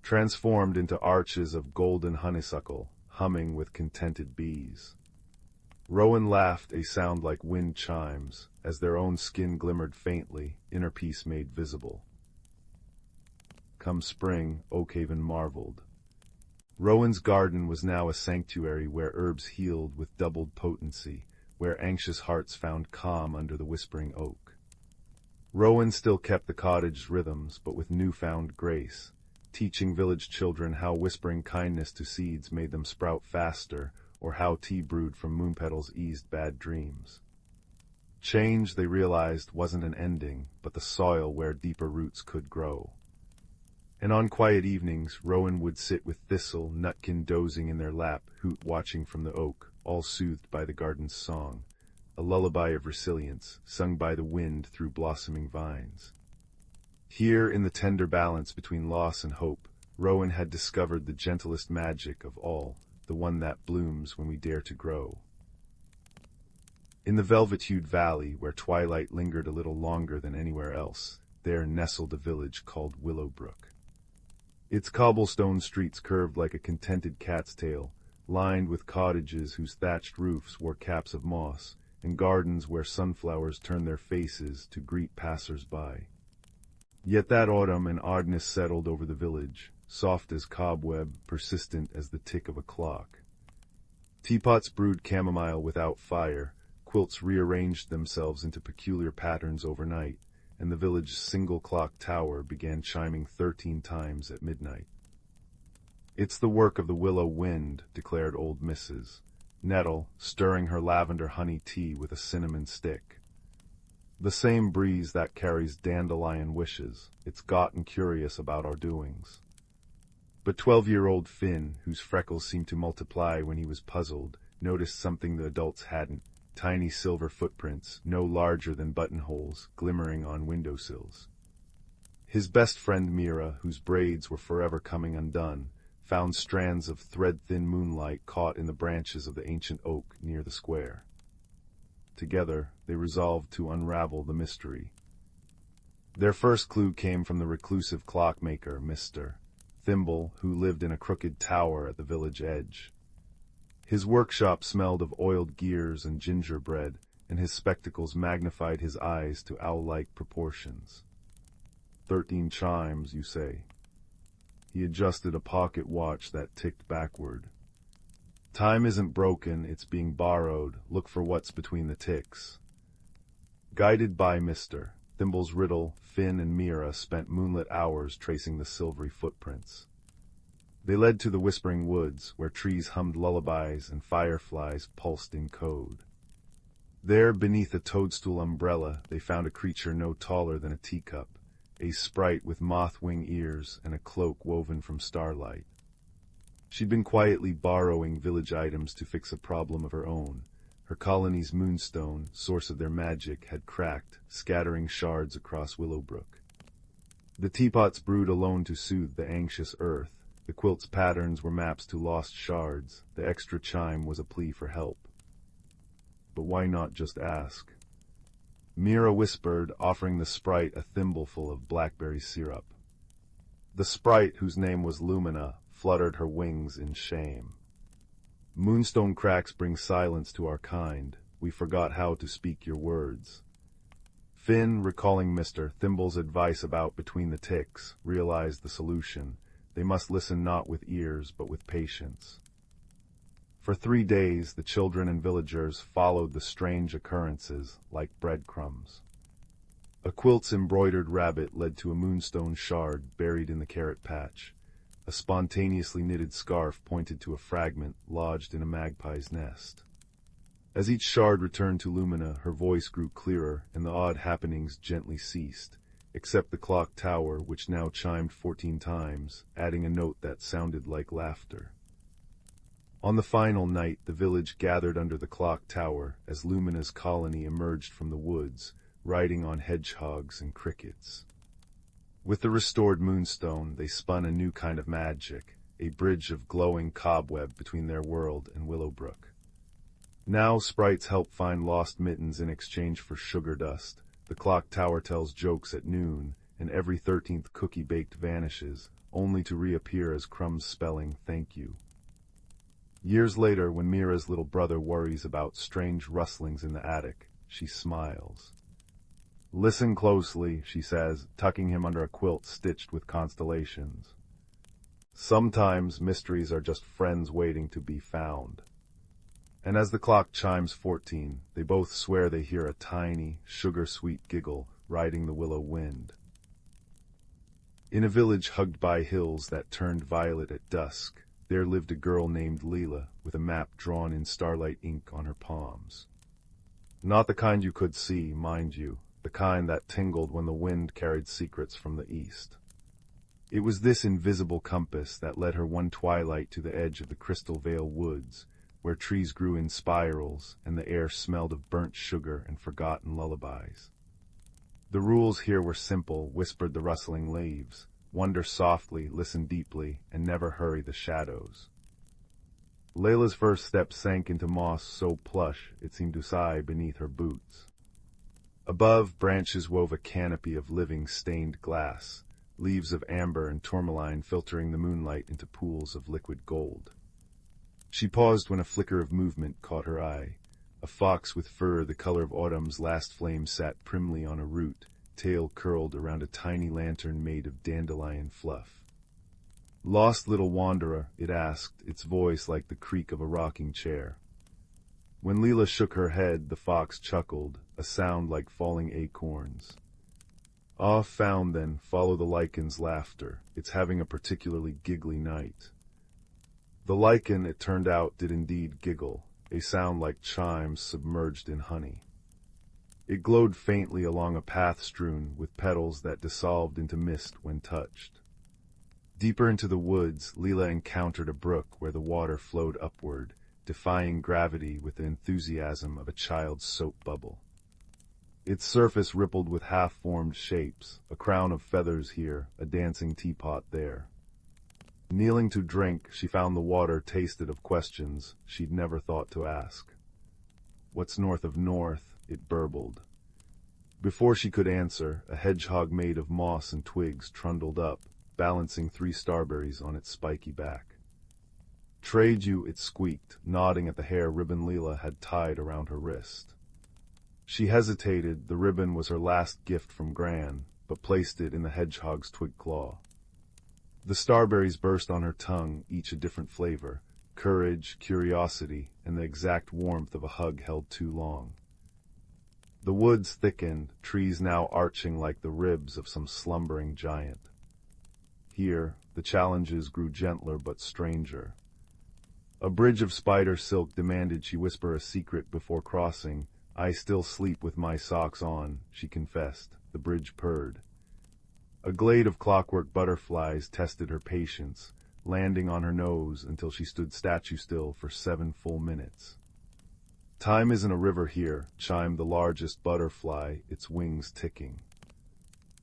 transformed into arches of golden honeysuckle, humming with contented bees. Rowan laughed, a sound like wind chimes, as their own skin glimmered faintly, inner peace made visible. Come spring, Oakhaven marveled. Rowan's garden was now a sanctuary where herbs healed with doubled potency, where anxious hearts found calm under the whispering oak. Rowan still kept the cottage's rhythms, but with newfound grace, teaching village children how whispering kindness to seeds made them sprout faster, or how tea brewed from moon petals eased bad dreams. Change, they realized, wasn't an ending, but the soil where deeper roots could grow. And on quiet evenings, Rowan would sit with Thistle, Nutkin dozing in their lap, Hoot watching from the oak, all soothed by the garden's song, a lullaby of resilience, sung by the wind through blossoming vines. Here, in the tender balance between loss and hope, Rowan had discovered the gentlest magic of all, the one that blooms when we dare to grow. In the velvet-hued valley, where twilight lingered a little longer than anywhere else, there nestled a village called Willowbrook. Its cobblestone streets curved like a contented cat's tail, lined with cottages whose thatched roofs wore caps of moss, and gardens where sunflowers turned their faces to greet passers-by. Yet that autumn an oddness settled over the village, soft as cobweb, persistent as the tick of a clock. Teapots brewed chamomile without fire, quilts rearranged themselves into peculiar patterns overnight, and the village's single clock tower began chiming 13 times at midnight. "It's the work of the willow wind," declared old Mrs. Nettle, stirring her lavender honey tea with a cinnamon stick. "The same breeze that carries dandelion wishes. It's gotten curious about our doings." But 12-year-old Finn, whose freckles seemed to multiply when he was puzzled, noticed something the adults hadn't: tiny silver footprints, no larger than buttonholes, glimmering on windowsills. His best friend Mira, whose braids were forever coming undone, found strands of thread-thin moonlight caught in the branches of the ancient oak near the square. Together, they resolved to unravel the mystery. Their first clue came from the reclusive clockmaker, Mr. Thimble, who lived in a crooked tower at the village edge. His workshop smelled of oiled gears and gingerbread, and his spectacles magnified his eyes to owl-like proportions. 13 chimes, you say? He adjusted a pocket watch that ticked backward. "Time isn't broken, it's being borrowed. Look for what's between the ticks." Guided by Mr. Thimble's riddle, Finn and Mira spent moonlit hours tracing the silvery footprints. They led to the whispering woods, where trees hummed lullabies and fireflies pulsed in code. There, beneath a toadstool umbrella, they found a creature no taller than a teacup, a sprite with moth-wing ears and a cloak woven from starlight. She'd been quietly borrowing village items to fix a problem of her own. Her colony's moonstone, source of their magic, had cracked, scattering shards across Willowbrook. The teapots brewed alone to soothe the anxious earth. The quilt's patterns were maps to lost shards. The extra chime was a plea for help. But why not just ask? Mira whispered, offering the sprite a thimbleful of blackberry syrup. The sprite, whose name was Lumina, fluttered her wings in shame. "Moonstone cracks bring silence to our kind. We forgot how to speak your words." Finn, recalling Mr. Thimble's advice about between the ticks, realized the solution. They must listen not with ears, but with patience. For 3 days, the children and villagers followed the strange occurrences like breadcrumbs. A quilt's embroidered rabbit led to a moonstone shard buried in the carrot patch. A spontaneously knitted scarf pointed to a fragment lodged in a magpie's nest. As each shard returned to Lumina, her voice grew clearer, and the odd happenings gently ceased, except the clock tower, which now chimed 14 times, adding a note that sounded like laughter. On the final night, the village gathered under the clock tower as Lumina's colony emerged from the woods, riding on hedgehogs and crickets. With the restored moonstone, they spun a new kind of magic, a bridge of glowing cobweb between their world and Willowbrook. Now sprites help find lost mittens in exchange for sugar dust. The clock tower tells jokes at noon, and every 13th cookie baked vanishes, only to reappear as crumbs spelling thank you. Years later, when Mira's little brother worries about strange rustlings in the attic, she smiles. "Listen closely," she says, tucking him under a quilt stitched with constellations. "Sometimes mysteries are just friends waiting to be found." And as the clock chimes 14, they both swear they hear a tiny, sugar-sweet giggle riding the willow wind. In a village hugged by hills that turned violet at dusk, there lived a girl named Leela with a map drawn in starlight ink on her palms. Not the kind you could see, mind you, the kind that tingled when the wind carried secrets from the east. It was this invisible compass that led her one twilight to the edge of the Crystal Vale woods, where trees grew in spirals and the air smelled of burnt sugar and forgotten lullabies. The rules here were simple, whispered the rustling leaves. Wonder softly, listen deeply, and never hurry the shadows. Layla's first step sank into moss so plush it seemed to sigh beneath her boots. Above, branches wove a canopy of living stained glass, leaves of amber and tourmaline filtering the moonlight into pools of liquid gold. She paused when a flicker of movement caught her eye. A fox with fur the color of autumn's last flame sat primly on a root, tail curled around a tiny lantern made of dandelion fluff. "Lost little wanderer," it asked, its voice like the creak of a rocking chair. When Leela shook her head, the fox chuckled, a sound like falling acorns. "Ah, found then, follow the lichens' laughter. It's having a particularly giggly night." The lichen, it turned out, did indeed giggle, a sound like chimes submerged in honey. It glowed faintly along a path strewn with petals that dissolved into mist when touched. Deeper into the woods, Leela encountered a brook where the water flowed upward, defying gravity with the enthusiasm of a child's soap bubble. Its surface rippled with half-formed shapes, a crown of feathers here, a dancing teapot there. Kneeling to drink, she found the water tasted of questions she'd never thought to ask. "What's north of north?" it burbled. Before she could answer, a hedgehog made of moss and twigs trundled up, balancing 3 starberries on its spiky back. "Trade you," it squeaked, nodding at the hair ribbon Leela had tied around her wrist. She hesitated. The ribbon was her last gift from Gran, but placed it in the hedgehog's twig claw. The starberries burst on her tongue, each a different flavor: courage, curiosity, and the exact warmth of a hug held too long. The woods thickened, trees now arching like the ribs of some slumbering giant. Here, the challenges grew gentler but stranger. A bridge of spider silk demanded she whisper a secret before crossing. "I still sleep with my socks on," she confessed. The bridge purred. A glade of clockwork butterflies tested her patience, landing on her nose until she stood statue still for 7 full minutes. "Time isn't a river here," chimed the largest butterfly, its wings ticking.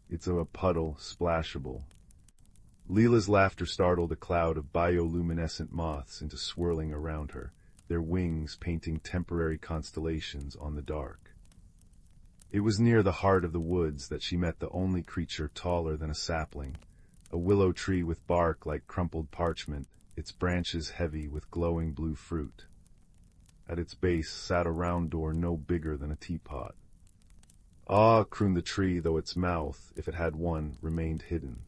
"It's a puddle, splashable." Leela's laughter startled a cloud of bioluminescent moths into swirling around her, their wings painting temporary constellations on the dark. It was near the heart of the woods that she met the only creature taller than a sapling, a willow tree with bark like crumpled parchment, its branches heavy with glowing blue fruit. At its base sat a round door no bigger than a teapot. "Ah," crooned the tree, though its mouth, if it had one, remained hidden.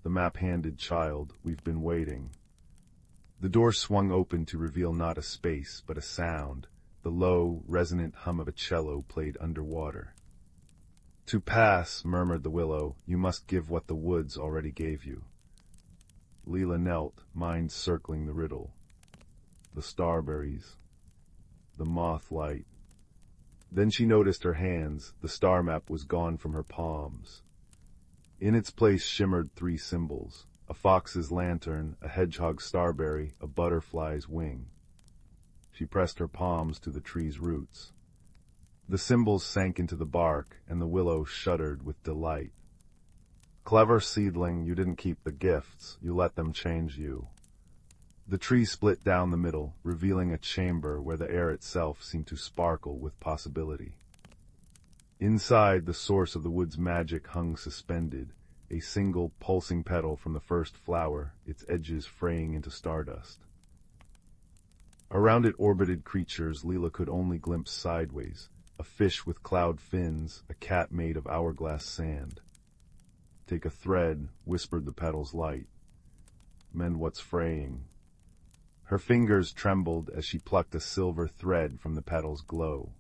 The map-handed child, "We've been waiting." The door swung open to reveal not a space, but a sound. The low, resonant hum of a cello played underwater. "To pass," murmured the willow, "you must give what the woods already gave you." Leela knelt, mind circling the riddle. The starberries. The moth light. Then she noticed her hands. The star map was gone from her palms. In its place shimmered 3 symbols: a fox's lantern, a hedgehog's starberry, a butterfly's wing. She pressed her palms to the tree's roots. The symbols sank into the bark, and the willow shuddered with delight. Clever seedling, you didn't keep the gifts, you let them change you. The tree split down the middle, revealing a chamber where the air itself seemed to sparkle with possibility. Inside, the source of the wood's magic hung suspended, a single pulsing petal from the first flower, its edges fraying into stardust. Around it orbited creatures Leela could only glimpse sideways, a fish with cloud fins, a cat made of hourglass sand. Take a thread, whispered the petal's light. Mend what's fraying. Her fingers trembled as she plucked a silver thread from the petal's glow.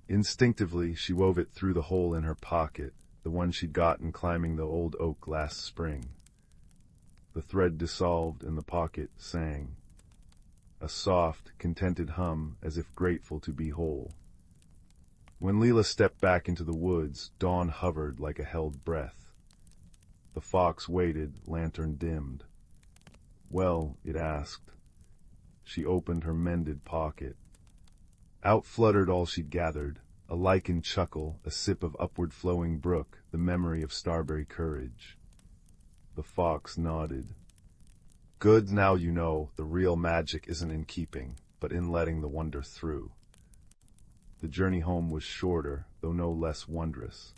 Instinctively, she wove it through the hole in her pocket, the one she'd gotten climbing the old oak last spring. The thread dissolved and the pocket sang. A soft, contented hum, as if grateful to be whole. When Leela stepped back into the woods, dawn hovered like a held breath. The fox waited, lantern dimmed. Well, it asked. She opened her mended pocket. Out fluttered all she'd gathered, a lichened chuckle, a sip of upward-flowing brook, the memory of starberry courage. The fox nodded. Good, now you know, the real magic isn't in keeping, but in letting the wonder through. The journey home was shorter, though no less wondrous.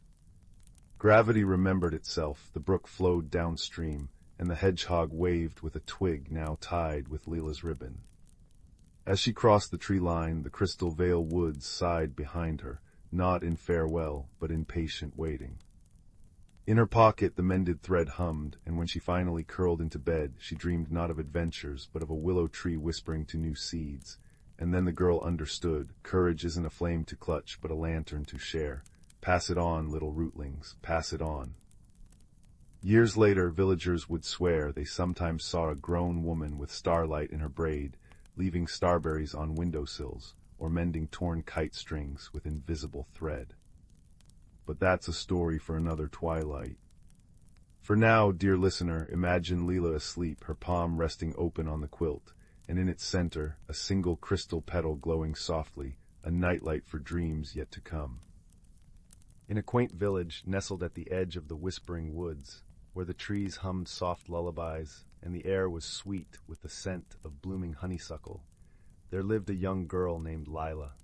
Gravity remembered itself, the brook flowed downstream, and the hedgehog waved with a twig now tied with Leela's ribbon. As she crossed the tree line, the Crystal Vale woods sighed behind her, not in farewell, but in patient waiting. In her pocket the mended thread hummed, and when she finally curled into bed, she dreamed not of adventures, but of a willow tree whispering to new seeds. And then the girl understood, courage isn't a flame to clutch, but a lantern to share. Pass it on, little rootlings, pass it on. Years later, villagers would swear they sometimes saw a grown woman with starlight in her braid, leaving starberries on windowsills, or mending torn kite strings with invisible thread. But that's a story for another twilight. For now, dear listener, imagine Leela asleep, her palm resting open on the quilt, and in its center, a single crystal petal glowing softly, a nightlight for dreams yet to come. In a quaint village nestled at the edge of the whispering woods, where the trees hummed soft lullabies and the air was sweet with the scent of blooming honeysuckle, there lived a young girl named Lila.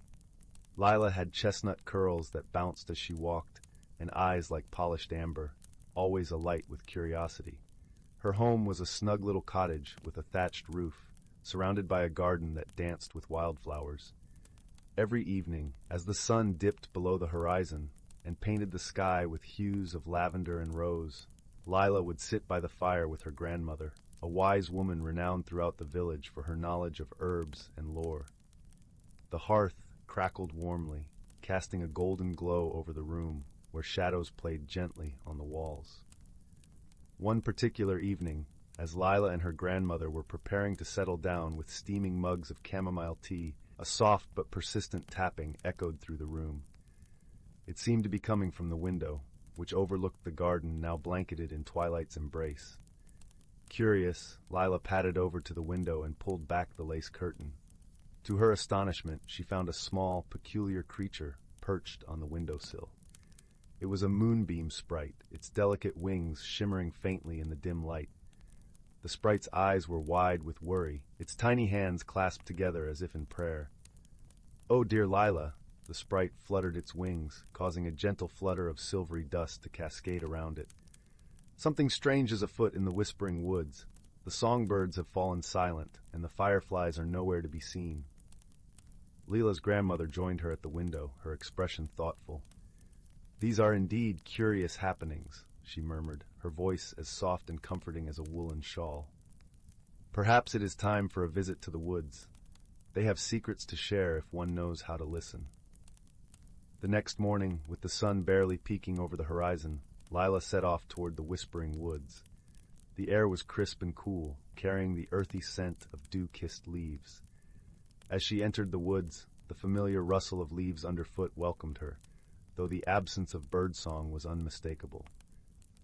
Lila had chestnut curls that bounced as she walked, and eyes like polished amber, always alight with curiosity. Her home was a snug little cottage with a thatched roof, surrounded by a garden that danced with wildflowers. Every evening, as the sun dipped below the horizon and painted the sky with hues of lavender and rose, Lila would sit by the fire with her grandmother, a wise woman renowned throughout the village for her knowledge of herbs and lore. The hearth crackled warmly, casting a golden glow over the room, where shadows played gently on the walls. One particular evening, as Lila and her grandmother were preparing to settle down with steaming mugs of chamomile tea, a soft but persistent tapping echoed through the room. It seemed to be coming from the window, which overlooked the garden now blanketed in twilight's embrace. Curious, Lila padded over to the window and pulled back the lace curtain. To her astonishment, she found a small, peculiar creature perched on the windowsill. It was a moonbeam sprite, its delicate wings shimmering faintly in the dim light. The sprite's eyes were wide with worry, its tiny hands clasped together as if in prayer. "Oh, dear Lila," the sprite fluttered its wings, causing a gentle flutter of silvery dust to cascade around it. "Something strange is afoot in the whispering woods. The songbirds have fallen silent, and the fireflies are nowhere to be seen." Leela's grandmother joined her at the window, her expression thoughtful. "These are indeed curious happenings," she murmured, her voice as soft and comforting as a woolen shawl. "Perhaps it is time for a visit to the woods. They have secrets to share if one knows how to listen." The next morning, with the sun barely peeking over the horizon, Lila set off toward the whispering woods. The air was crisp and cool, carrying the earthy scent of dew-kissed leaves. As she entered the woods, the familiar rustle of leaves underfoot welcomed her, though the absence of birdsong was unmistakable.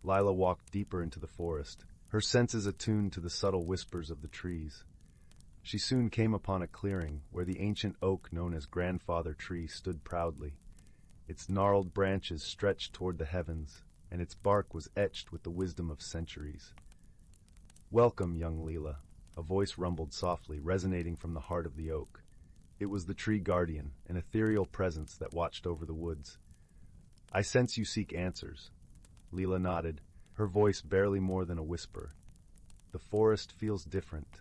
Lila walked deeper into the forest, her senses attuned to the subtle whispers of the trees. She soon came upon a clearing where the ancient oak known as Grandfather Tree stood proudly. Its gnarled branches stretched toward the heavens, and its bark was etched with the wisdom of centuries. "Welcome, young Leela," a voice rumbled softly, resonating from the heart of the oak. It was the tree guardian, an ethereal presence that watched over the woods. "I sense you seek answers." Leela nodded, her voice barely more than a whisper. "The forest feels different.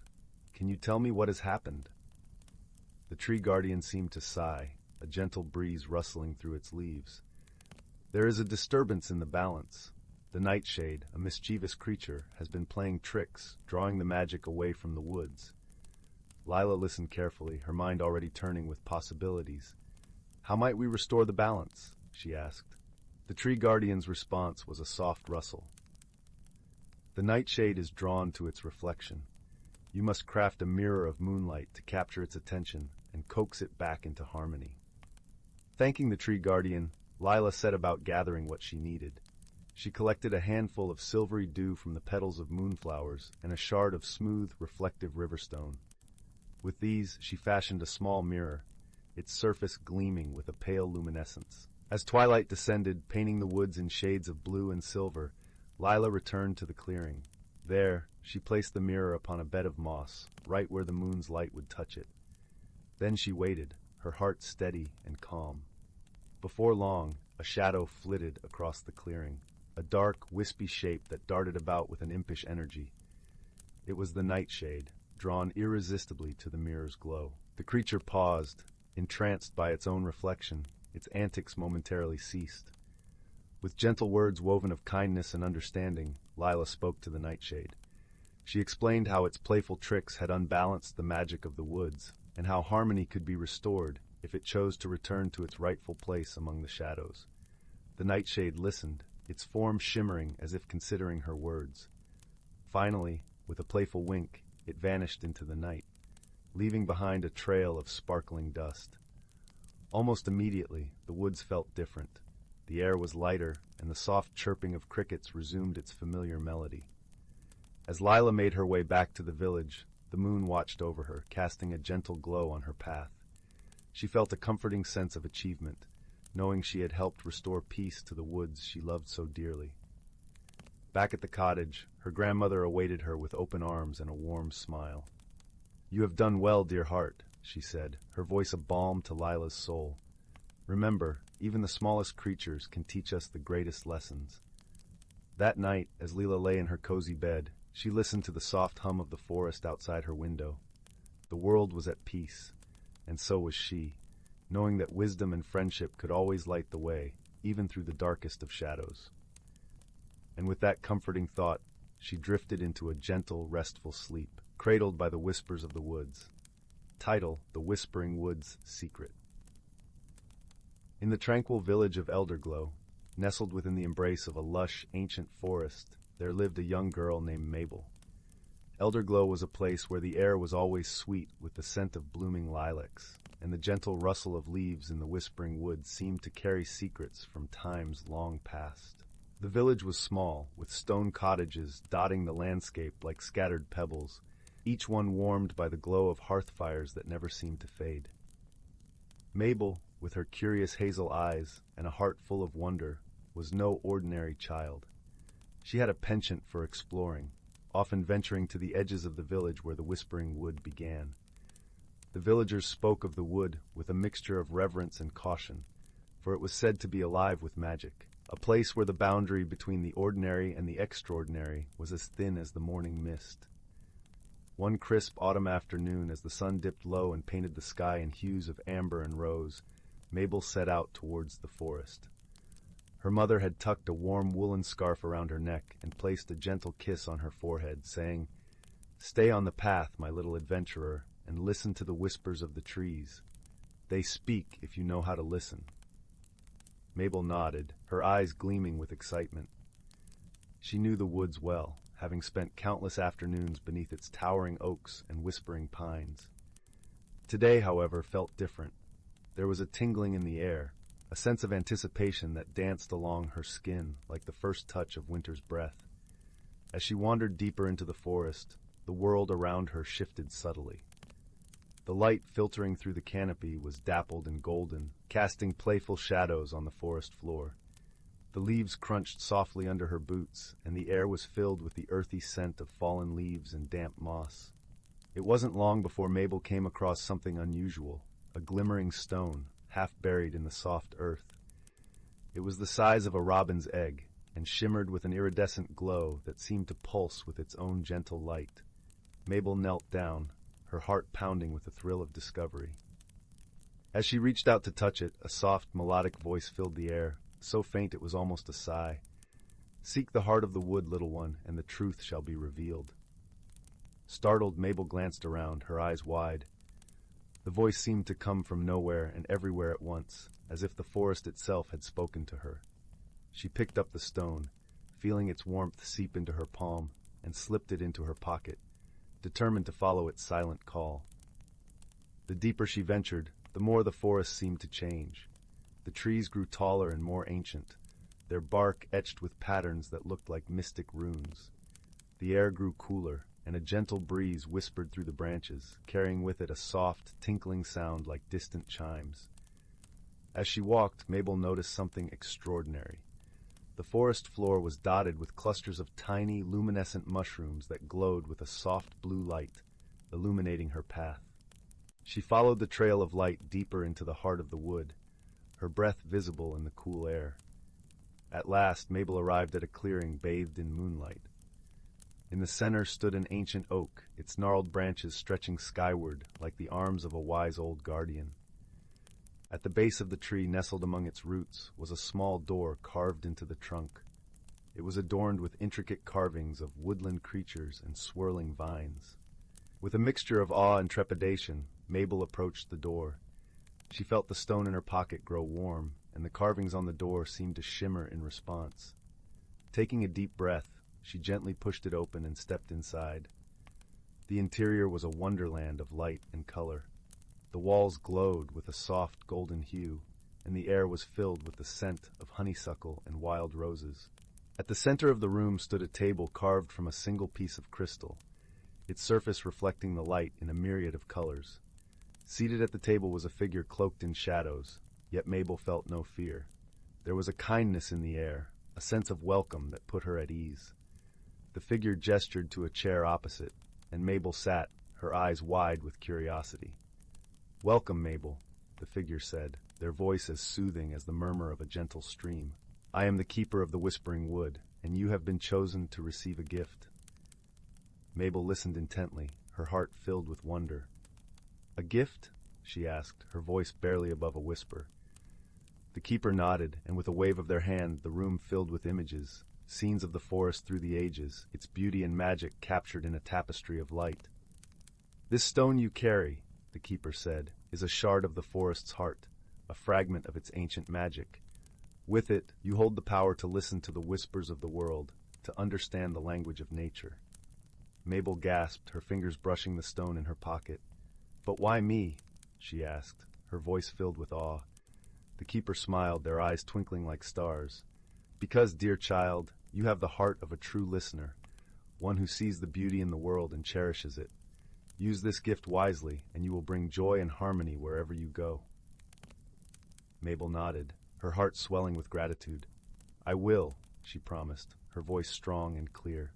Can you tell me what has happened?" The tree guardian seemed to sigh, a gentle breeze rustling through its leaves. "There is a disturbance in the balance. The nightshade, a mischievous creature, has been playing tricks, drawing the magic away from the woods." Lila listened carefully, her mind already turning with possibilities. "How might we restore the balance?" she asked. The tree guardian's response was a soft rustle. "The nightshade is drawn to its reflection. You must craft a mirror of moonlight to capture its attention and coax it back into harmony." Thanking the tree guardian, Lila set about gathering what she needed. She collected a handful of silvery dew from the petals of moonflowers and a shard of smooth, reflective riverstone. With these, she fashioned a small mirror, its surface gleaming with a pale luminescence. As twilight descended, painting the woods in shades of blue and silver, Lila returned to the clearing. There, she placed the mirror upon a bed of moss, right where the moon's light would touch it. Then she waited, her heart steady and calm. Before long, a shadow flitted across the clearing, a dark, wispy shape that darted about with an impish energy. It was the nightshade, drawn irresistibly to the mirror's glow. The creature paused, entranced by its own reflection. Its antics momentarily ceased. With gentle words woven of kindness and understanding, Lila spoke to the nightshade. She explained how its playful tricks had unbalanced the magic of the woods, and how harmony could be restored if it chose to return to its rightful place among the shadows. The nightshade listened, its form shimmering as if considering her words. Finally, with a playful wink, it vanished into the night, leaving behind a trail of sparkling dust. Almost immediately, the woods felt different. The air was lighter, and the soft chirping of crickets resumed its familiar melody. As Lila made her way back to the village, the moon watched over her, casting a gentle glow on her path. She felt a comforting sense of achievement, knowing she had helped restore peace to the woods she loved so dearly. Back at the cottage, her grandmother awaited her with open arms and a warm smile. "You have done well, dear heart," she said, her voice a balm to Lila's soul. "Remember, even the smallest creatures can teach us the greatest lessons." That night, as Leela lay in her cozy bed, she listened to the soft hum of the forest outside her window. The world was at peace, and so was she, knowing that wisdom and friendship could always light the way, even through the darkest of shadows. And with that comforting thought, she drifted into a gentle, restful sleep, cradled by the whispers of the woods. Title: The Whispering Wood's Secret. In the tranquil village of Elderglow, nestled within the embrace of a lush, ancient forest, there lived a young girl named Mabel. Elderglow was a place where the air was always sweet with the scent of blooming lilacs, and the gentle rustle of leaves in the whispering woods seemed to carry secrets from times long past. The village was small, with stone cottages dotting the landscape like scattered pebbles, each one warmed by the glow of hearth fires that never seemed to fade. Mabel, with her curious hazel eyes and a heart full of wonder, was no ordinary child. She had a penchant for exploring, often venturing to the edges of the village where the whispering wood began. The villagers spoke of the wood with a mixture of reverence and caution, for it was said to be alive with magic, a place where the boundary between the ordinary and the extraordinary was as thin as the morning mist. One crisp autumn afternoon, as the sun dipped low and painted the sky in hues of amber and rose, Mabel set out towards the forest. Her mother had tucked a warm woolen scarf around her neck and placed a gentle kiss on her forehead, saying, "Stay on the path, my little adventurer, and listen to the whispers of the trees. They speak if you know how to listen." Mabel nodded, her eyes gleaming with excitement. She knew the woods well, having spent countless afternoons beneath its towering oaks and whispering pines. Today, however, felt different. There was a tingling in the air, a sense of anticipation that danced along her skin like the first touch of winter's breath. As she wandered deeper into the forest, the world around her shifted subtly. The light filtering through the canopy was dappled and golden, casting playful shadows on the forest floor. The leaves crunched softly under her boots, and the air was filled with the earthy scent of fallen leaves and damp moss. It wasn't long before Mabel came across something unusual, a glimmering stone, half buried in the soft earth. It was the size of a robin's egg, and shimmered with an iridescent glow that seemed to pulse with its own gentle light. Mabel knelt down, her heart pounding with the thrill of discovery. As she reached out to touch it, a soft, melodic voice filled the air, so faint it was almost a sigh. "Seek the heart of the wood, little one, and the truth shall be revealed." Startled, Mabel glanced around, her eyes wide. The voice seemed to come from nowhere and everywhere at once, as if the forest itself had spoken to her. She picked up the stone, feeling its warmth seep into her palm, and slipped it into her pocket, determined to follow its silent call. The deeper she ventured, the more the forest seemed to change. The trees grew taller and more ancient, their bark etched with patterns that looked like mystic runes. The air grew cooler, and a gentle breeze whispered through the branches, carrying with it a soft, tinkling sound like distant chimes. As she walked, Mabel noticed something extraordinary. The forest floor was dotted with clusters of tiny, luminescent mushrooms that glowed with a soft blue light, illuminating her path. She followed the trail of light deeper into the heart of the wood, her breath visible in the cool air. At last, Mabel arrived at a clearing bathed in moonlight. In the center stood an ancient oak, its gnarled branches stretching skyward like the arms of a wise old guardian. At the base of the tree, nestled among its roots, was a small door carved into the trunk. It was adorned with intricate carvings of woodland creatures and swirling vines. With a mixture of awe and trepidation, Mabel approached the door. She felt the stone in her pocket grow warm, and the carvings on the door seemed to shimmer in response. Taking a deep breath, she gently pushed it open and stepped inside. The interior was a wonderland of light and color. The walls glowed with a soft golden hue, and the air was filled with the scent of honeysuckle and wild roses. At the center of the room stood a table carved from a single piece of crystal, its surface reflecting the light in a myriad of colors. Seated at the table was a figure cloaked in shadows, yet Mabel felt no fear. There was a kindness in the air, a sense of welcome that put her at ease. The figure gestured to a chair opposite, and Mabel sat, her eyes wide with curiosity. "Welcome, Mabel," the figure said, their voice as soothing as the murmur of a gentle stream. "I am the keeper of the Whispering Wood, and you have been chosen to receive a gift." Mabel listened intently, her heart filled with wonder. "A gift?" she asked, her voice barely above a whisper. The keeper nodded, and with a wave of their hand, the room filled with images, scenes of the forest through the ages, its beauty and magic captured in a tapestry of light. "This stone you carry," the keeper said, "is a shard of the forest's heart, a fragment of its ancient magic. With it, you hold the power to listen to the whispers of the world, to understand the language of nature." Mabel gasped, her fingers brushing the stone in her pocket. "But why me?" she asked, her voice filled with awe. The keeper smiled, their eyes twinkling like stars. "Because, dear child, you have the heart of a true listener, one who sees the beauty in the world and cherishes it. Use this gift wisely, and you will bring joy and harmony wherever you go." Mabel nodded, her heart swelling with gratitude. "I will," she promised, her voice strong and clear.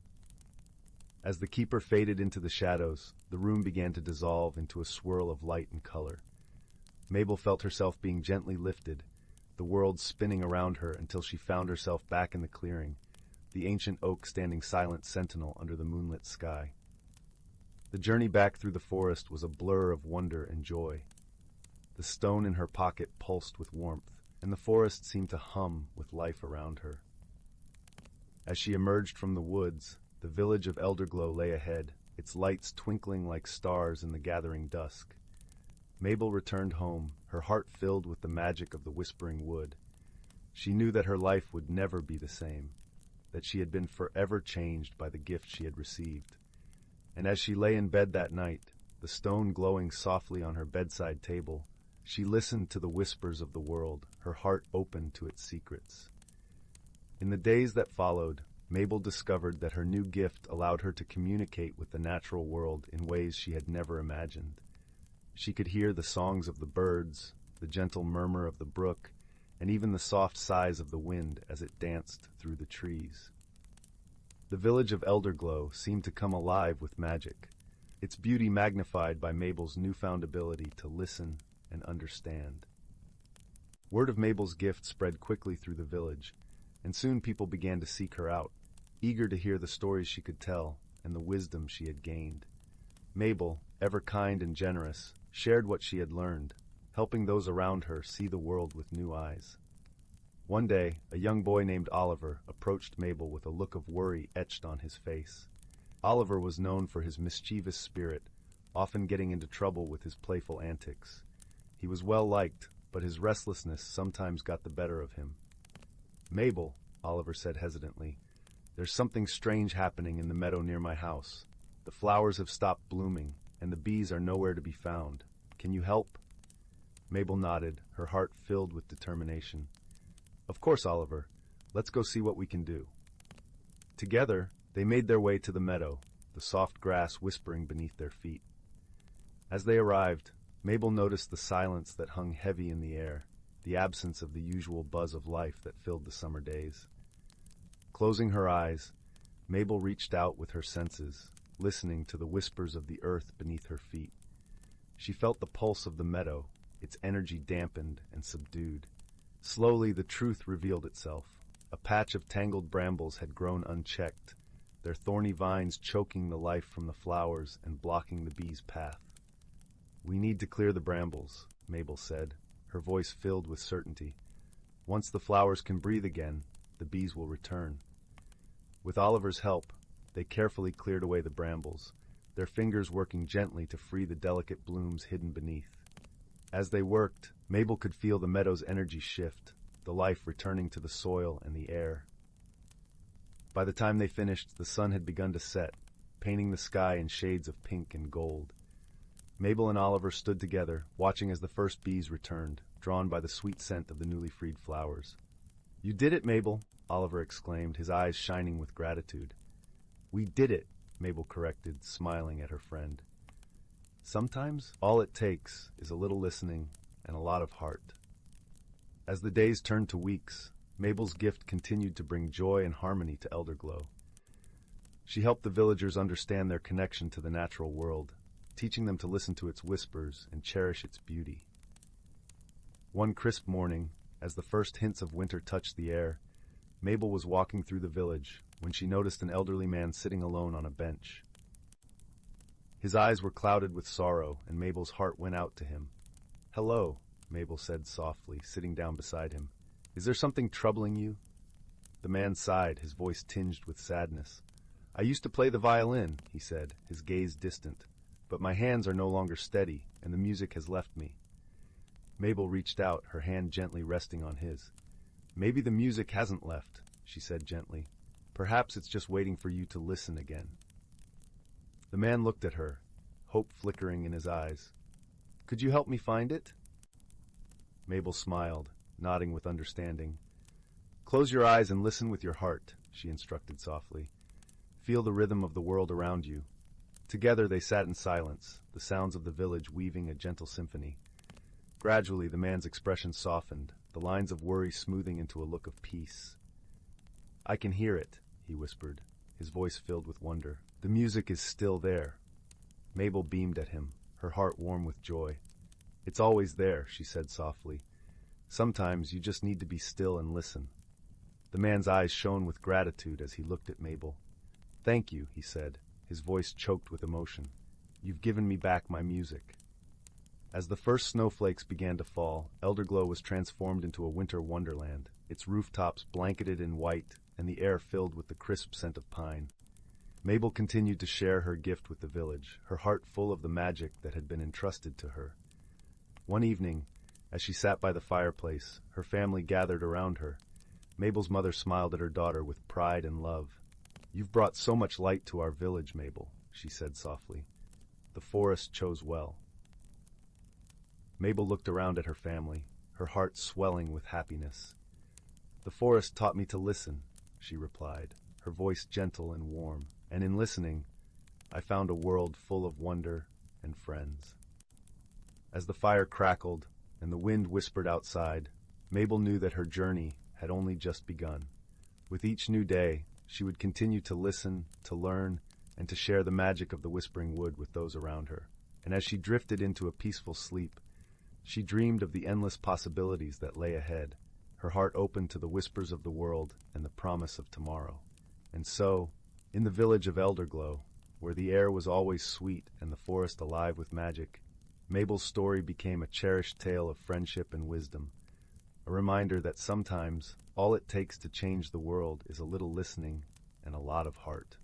As the keeper faded into the shadows, the room began to dissolve into a swirl of light and color. Mabel felt herself being gently lifted, the world spinning around her until she found herself back in the clearing, the ancient oak standing silent sentinel under the moonlit sky. The journey back through the forest was a blur of wonder and joy. The stone in her pocket pulsed with warmth, and the forest seemed to hum with life around her. As she emerged from the woods, the village of Elderglow lay ahead, its lights twinkling like stars in the gathering dusk. Mabel returned home, her heart filled with the magic of the Whispering Wood. She knew that her life would never be the same, that she had been forever changed by the gift she had received. And as she lay in bed that night, the stone glowing softly on her bedside table, she listened to the whispers of the world, her heart open to its secrets. In the days that followed, Mabel discovered that her new gift allowed her to communicate with the natural world in ways she had never imagined. She could hear the songs of the birds, the gentle murmur of the brook, and even the soft sighs of the wind as it danced through the trees. The village of Elderglow seemed to come alive with magic, its beauty magnified by Mabel's newfound ability to listen and understand. Word of Mabel's gift spread quickly through the village, and soon people began to seek her out, eager to hear the stories she could tell and the wisdom she had gained. Mabel, ever kind and generous, shared what she had learned, helping those around her see the world with new eyes. One day, a young boy named Oliver approached Mabel with a look of worry etched on his face. Oliver was known for his mischievous spirit, often getting into trouble with his playful antics. He was well liked, but his restlessness sometimes got the better of him. "Mabel," Oliver said hesitantly, "there's something strange happening in the meadow near my house. The flowers have stopped blooming, and the bees are nowhere to be found. Can you help?" Mabel nodded, her heart filled with determination. "Of course, Oliver. Let's go see what we can do." Together, they made their way to the meadow, the soft grass whispering beneath their feet. As they arrived, Mabel noticed the silence that hung heavy in the air, the absence of the usual buzz of life that filled the summer days. Closing her eyes, Mabel reached out with her senses, listening to the whispers of the earth beneath her feet. She felt the pulse of the meadow, its energy dampened and subdued. Slowly the truth revealed itself. A patch of tangled brambles had grown unchecked, their thorny vines choking the life from the flowers and blocking the bees' path. "We need to clear the brambles," Mabel said, her voice filled with certainty. "Once the flowers can breathe again, the bees will return." With Oliver's help, they carefully cleared away the brambles, their fingers working gently to free the delicate blooms hidden beneath. As they worked, Mabel could feel the meadow's energy shift, the life returning to the soil and the air. By the time they finished, the sun had begun to set, painting the sky in shades of pink and gold. Mabel and Oliver stood together, watching as the first bees returned, drawn by the sweet scent of the newly freed flowers. "You did it, Mabel," Oliver exclaimed, his eyes shining with gratitude. "We did it," Mabel corrected, smiling at her friend. Sometimes all it takes is a little listening and a lot of heart. As the days turned to weeks, Mabel's gift continued to bring joy and harmony to Elderglow. She helped the villagers understand their connection to the natural world, teaching them to listen to its whispers and cherish its beauty. One crisp morning, as the first hints of winter touched the air, Mabel was walking through the village when she noticed an elderly man sitting alone on a bench. His eyes were clouded with sorrow, and Mabel's heart went out to him. "Hello," Mabel said softly, sitting down beside him. "Is there something troubling you?" The man sighed, his voice tinged with sadness. "I used to play the violin," he said, his gaze distant, "but my hands are no longer steady, and the music has left me." Mabel reached out, her hand gently resting on his. "Maybe the music hasn't left," she said gently. "Perhaps it's just waiting for you to listen again." The man looked at her, hope flickering in his eyes. "Could you help me find it?" Mabel smiled, nodding with understanding. "Close your eyes and listen with your heart," she instructed softly. "Feel the rhythm of the world around you." Together they sat in silence, the sounds of the village weaving a gentle symphony. Gradually the man's expression softened, the lines of worry smoothing into a look of peace. "I can hear it," he whispered, his voice filled with wonder. "The music is still there." Mabel beamed at him, her heart warm with joy. "It's always there," she said softly. "Sometimes you just need to be still and listen." The man's eyes shone with gratitude as he looked at Mabel. "Thank you," he said, his voice choked with emotion. "You've given me back my music." As the first snowflakes began to fall, Elderglow was transformed into a winter wonderland, its rooftops blanketed in white and the air filled with the crisp scent of pine. Mabel continued to share her gift with the village, her heart full of the magic that had been entrusted to her. One evening, as she sat by the fireplace, her family gathered around her. Mabel's mother smiled at her daughter with pride and love. "You've brought so much light to our village, Mabel," she said softly. "The forest chose well." Mabel looked around at her family, her heart swelling with happiness. "The forest taught me to listen," she replied, her voice gentle and warm. "And in listening, I found a world full of wonder and friends." As the fire crackled and the wind whispered outside, Mabel knew that her journey had only just begun. With each new day, she would continue to listen, to learn, and to share the magic of the Whispering Wood with those around her. And as she drifted into a peaceful sleep, she dreamed of the endless possibilities that lay ahead, her heart open to the whispers of the world and the promise of tomorrow. And so, in the village of Elderglow, where the air was always sweet and the forest alive with magic, Mabel's story became a cherished tale of friendship and wisdom, a reminder that sometimes all it takes to change the world is a little listening and a lot of heart.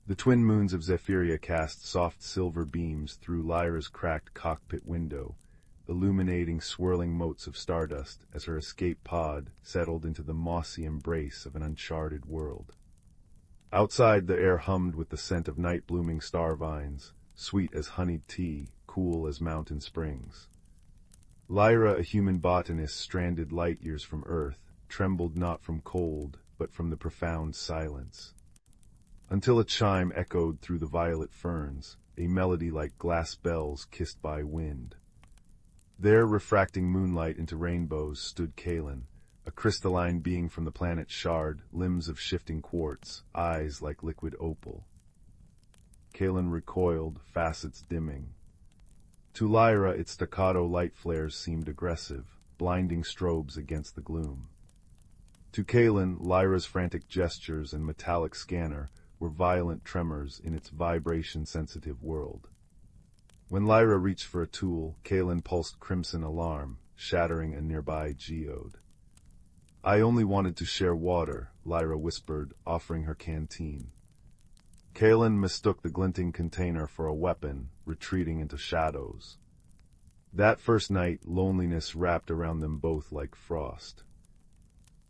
The twin moons of Zephyria cast soft silver beams through Lyra's cracked cockpit window, illuminating swirling motes of stardust as her escape pod settled into the mossy embrace of an uncharted world. Outside, the air hummed with the scent of night-blooming star vines, sweet as honeyed tea, cool as mountain springs. Lyra, a human botanist stranded light years from Earth, trembled not from cold, but from the profound silence. Until a chime echoed through the violet ferns, a melody like glass bells kissed by wind. There, refracting moonlight into rainbows, stood Kaelin, a crystalline being from the planet Shard, limbs of shifting quartz, eyes like liquid opal. Kaelin recoiled, facets dimming. To Lyra, its staccato light flares seemed aggressive, blinding strobes against the gloom. To Kaelin, Lyra's frantic gestures and metallic scanner were violent tremors in its vibration-sensitive world. When Lyra reached for a tool, Kaelin pulsed crimson alarm, shattering a nearby geode. "I only wanted to share water," Lyra whispered, offering her canteen. Kaelin mistook the glinting container for a weapon, retreating into shadows. That first night, loneliness wrapped around them both like frost.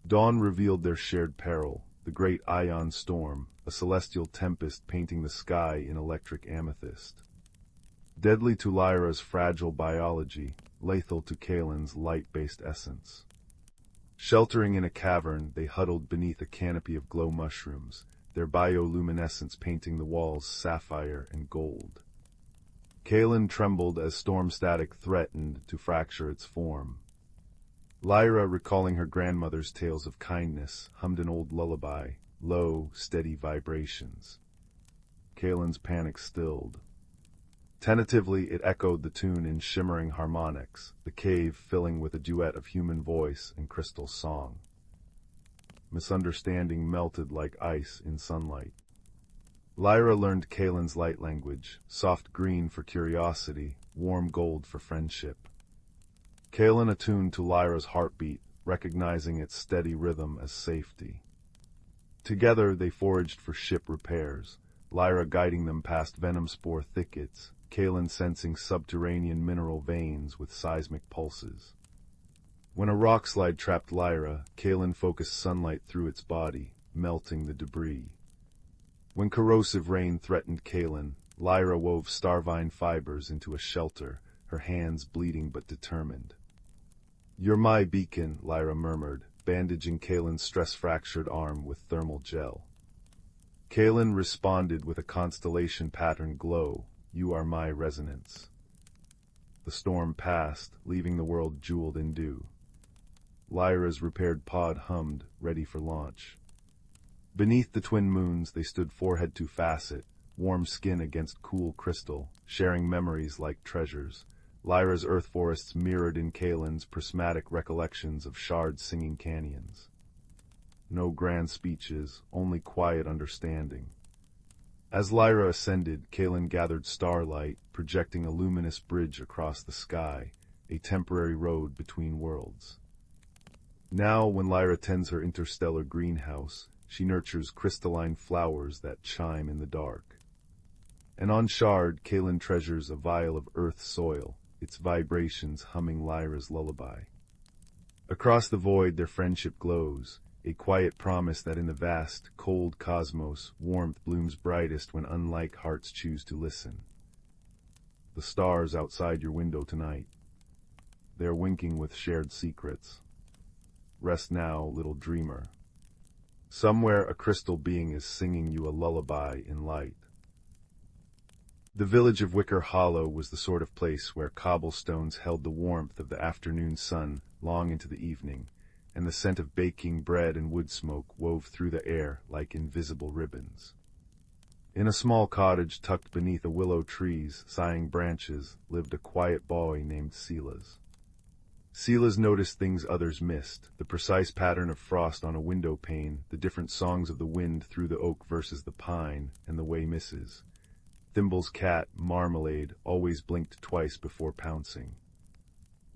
Dawn revealed their shared peril, the great Ion storm, a celestial tempest painting the sky in electric amethyst. Deadly to Lyra's fragile biology, lethal to Kaelin's light-based essence. Sheltering in a cavern, they huddled beneath a canopy of glow mushrooms, their bioluminescence painting the walls sapphire and gold. Kaelin trembled as storm static threatened to fracture its form. Lyra, recalling her grandmother's tales of kindness, hummed an old lullaby, low, steady vibrations. Kaelin's panic stilled. Tentatively, it echoed the tune in shimmering harmonics, the cave filling with a duet of human voice and crystal song. Misunderstanding melted like ice in sunlight. Lyra learned Kaelin's light language, soft green for curiosity, warm gold for friendship. Kaelin attuned to Lyra's heartbeat, recognizing its steady rhythm as safety. Together they foraged for ship repairs, Lyra guiding them past venom spore thickets, Kaelin sensing subterranean mineral veins with seismic pulses. When a rockslide trapped Lyra, Kaelin focused sunlight through its body, melting the debris. When corrosive rain threatened Kaelin, Lyra wove starvine fibers into a shelter, her hands bleeding but determined. "You're my beacon," Lyra murmured, bandaging Kaelin's stress-fractured arm with thermal gel. Kaelin responded with a constellation-patterned glow, "You are my resonance." The storm passed, leaving the world jeweled in dew. Lyra's repaired pod hummed, ready for launch. Beneath the twin moons they stood forehead to facet, warm skin against cool crystal, sharing memories like treasures. Lyra's earth forests mirrored in Kaelin's prismatic recollections of Shard's singing canyons. No grand speeches, only quiet understanding. As Lyra ascended, Kaelin gathered starlight, projecting a luminous bridge across the sky, a temporary road between worlds. Now, when Lyra tends her interstellar greenhouse, she nurtures crystalline flowers that chime in the dark. And on Shard, Kaelin treasures a vial of earth soil, its vibrations humming Lyra's lullaby. Across the void their friendship glows, a quiet promise that in the vast, cold cosmos, warmth blooms brightest when unlike hearts choose to listen. The stars outside your window tonight. They're winking with shared secrets. Rest now, little dreamer. Somewhere a crystal being is singing you a lullaby in light. The village of Wicker Hollow was the sort of place where cobblestones held the warmth of the afternoon sun long into the evening, and the scent of baking bread and wood smoke wove through the air like invisible ribbons. In a small cottage tucked beneath a willow tree's sighing branches lived a quiet boy named Silas. Silas noticed things others missed, the precise pattern of frost on a window pane, the different songs of the wind through the oak versus the pine, and the way Mrs. Thimble's cat, Marmalade, always blinked twice before pouncing.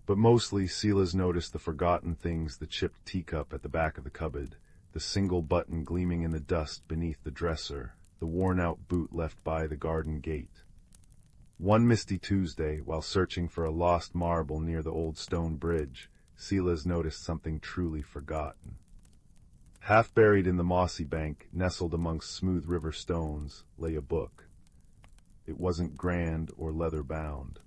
But mostly Silas noticed the forgotten things, the chipped teacup at the back of the cupboard, the single button gleaming in the dust beneath the dresser, the worn-out boot left by the garden gate. One misty Tuesday, while searching for a lost marble near the old stone bridge, Silas noticed something truly forgotten. Half buried in the mossy bank, nestled amongst smooth river stones, lay a book. It wasn't grand or leather-bound.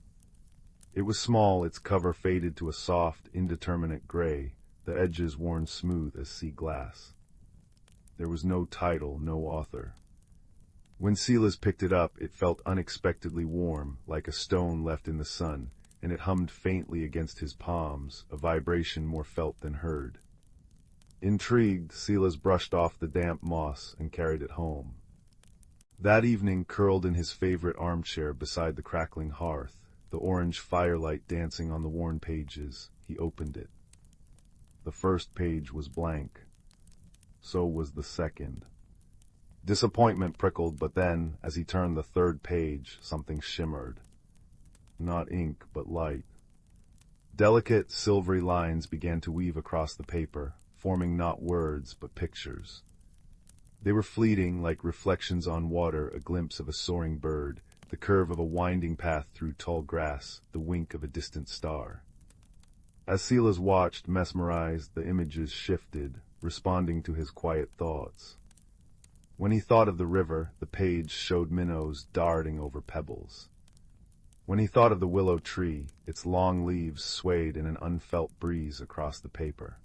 It was small, its cover faded to a soft, indeterminate gray, the edges worn smooth as sea glass. There was no title, no author. When Silas picked it up, it felt unexpectedly warm, like a stone left in the sun, and it hummed faintly against his palms, a vibration more felt than heard. Intrigued, Silas brushed off the damp moss and carried it home. That evening, curled in his favorite armchair beside the crackling hearth, the orange firelight dancing on the worn pages, he opened it. The first page was blank. So was the second. Disappointment prickled, but then, as he turned the third page, something shimmered. Not ink, but light. Delicate, silvery lines began to weave across the paper, forming not words, but pictures. They were fleeting, like reflections on water, a glimpse of a soaring bird, the curve of a winding path through tall grass, the wink of a distant star. As Silas watched, mesmerized, the images shifted, responding to his quiet thoughts. When he thought of the river, the page showed minnows darting over pebbles. When he thought of the willow tree, its long leaves swayed in an unfelt breeze across the paper.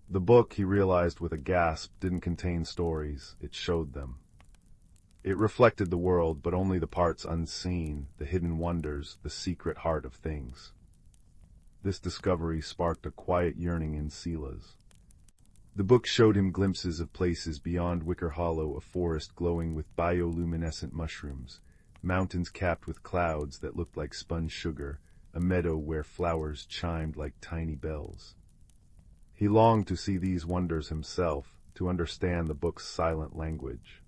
The book, he realized with a gasp, didn't contain stories, it showed them. It reflected the world, but only the parts unseen, the hidden wonders, the secret heart of things. This discovery sparked a quiet yearning in Silas. The book showed him glimpses of places beyond Wicker Hollow, a forest glowing with bioluminescent mushrooms, mountains capped with clouds that looked like spun sugar, a meadow where flowers chimed like tiny bells. He longed to see these wonders himself, to understand the book's silent language.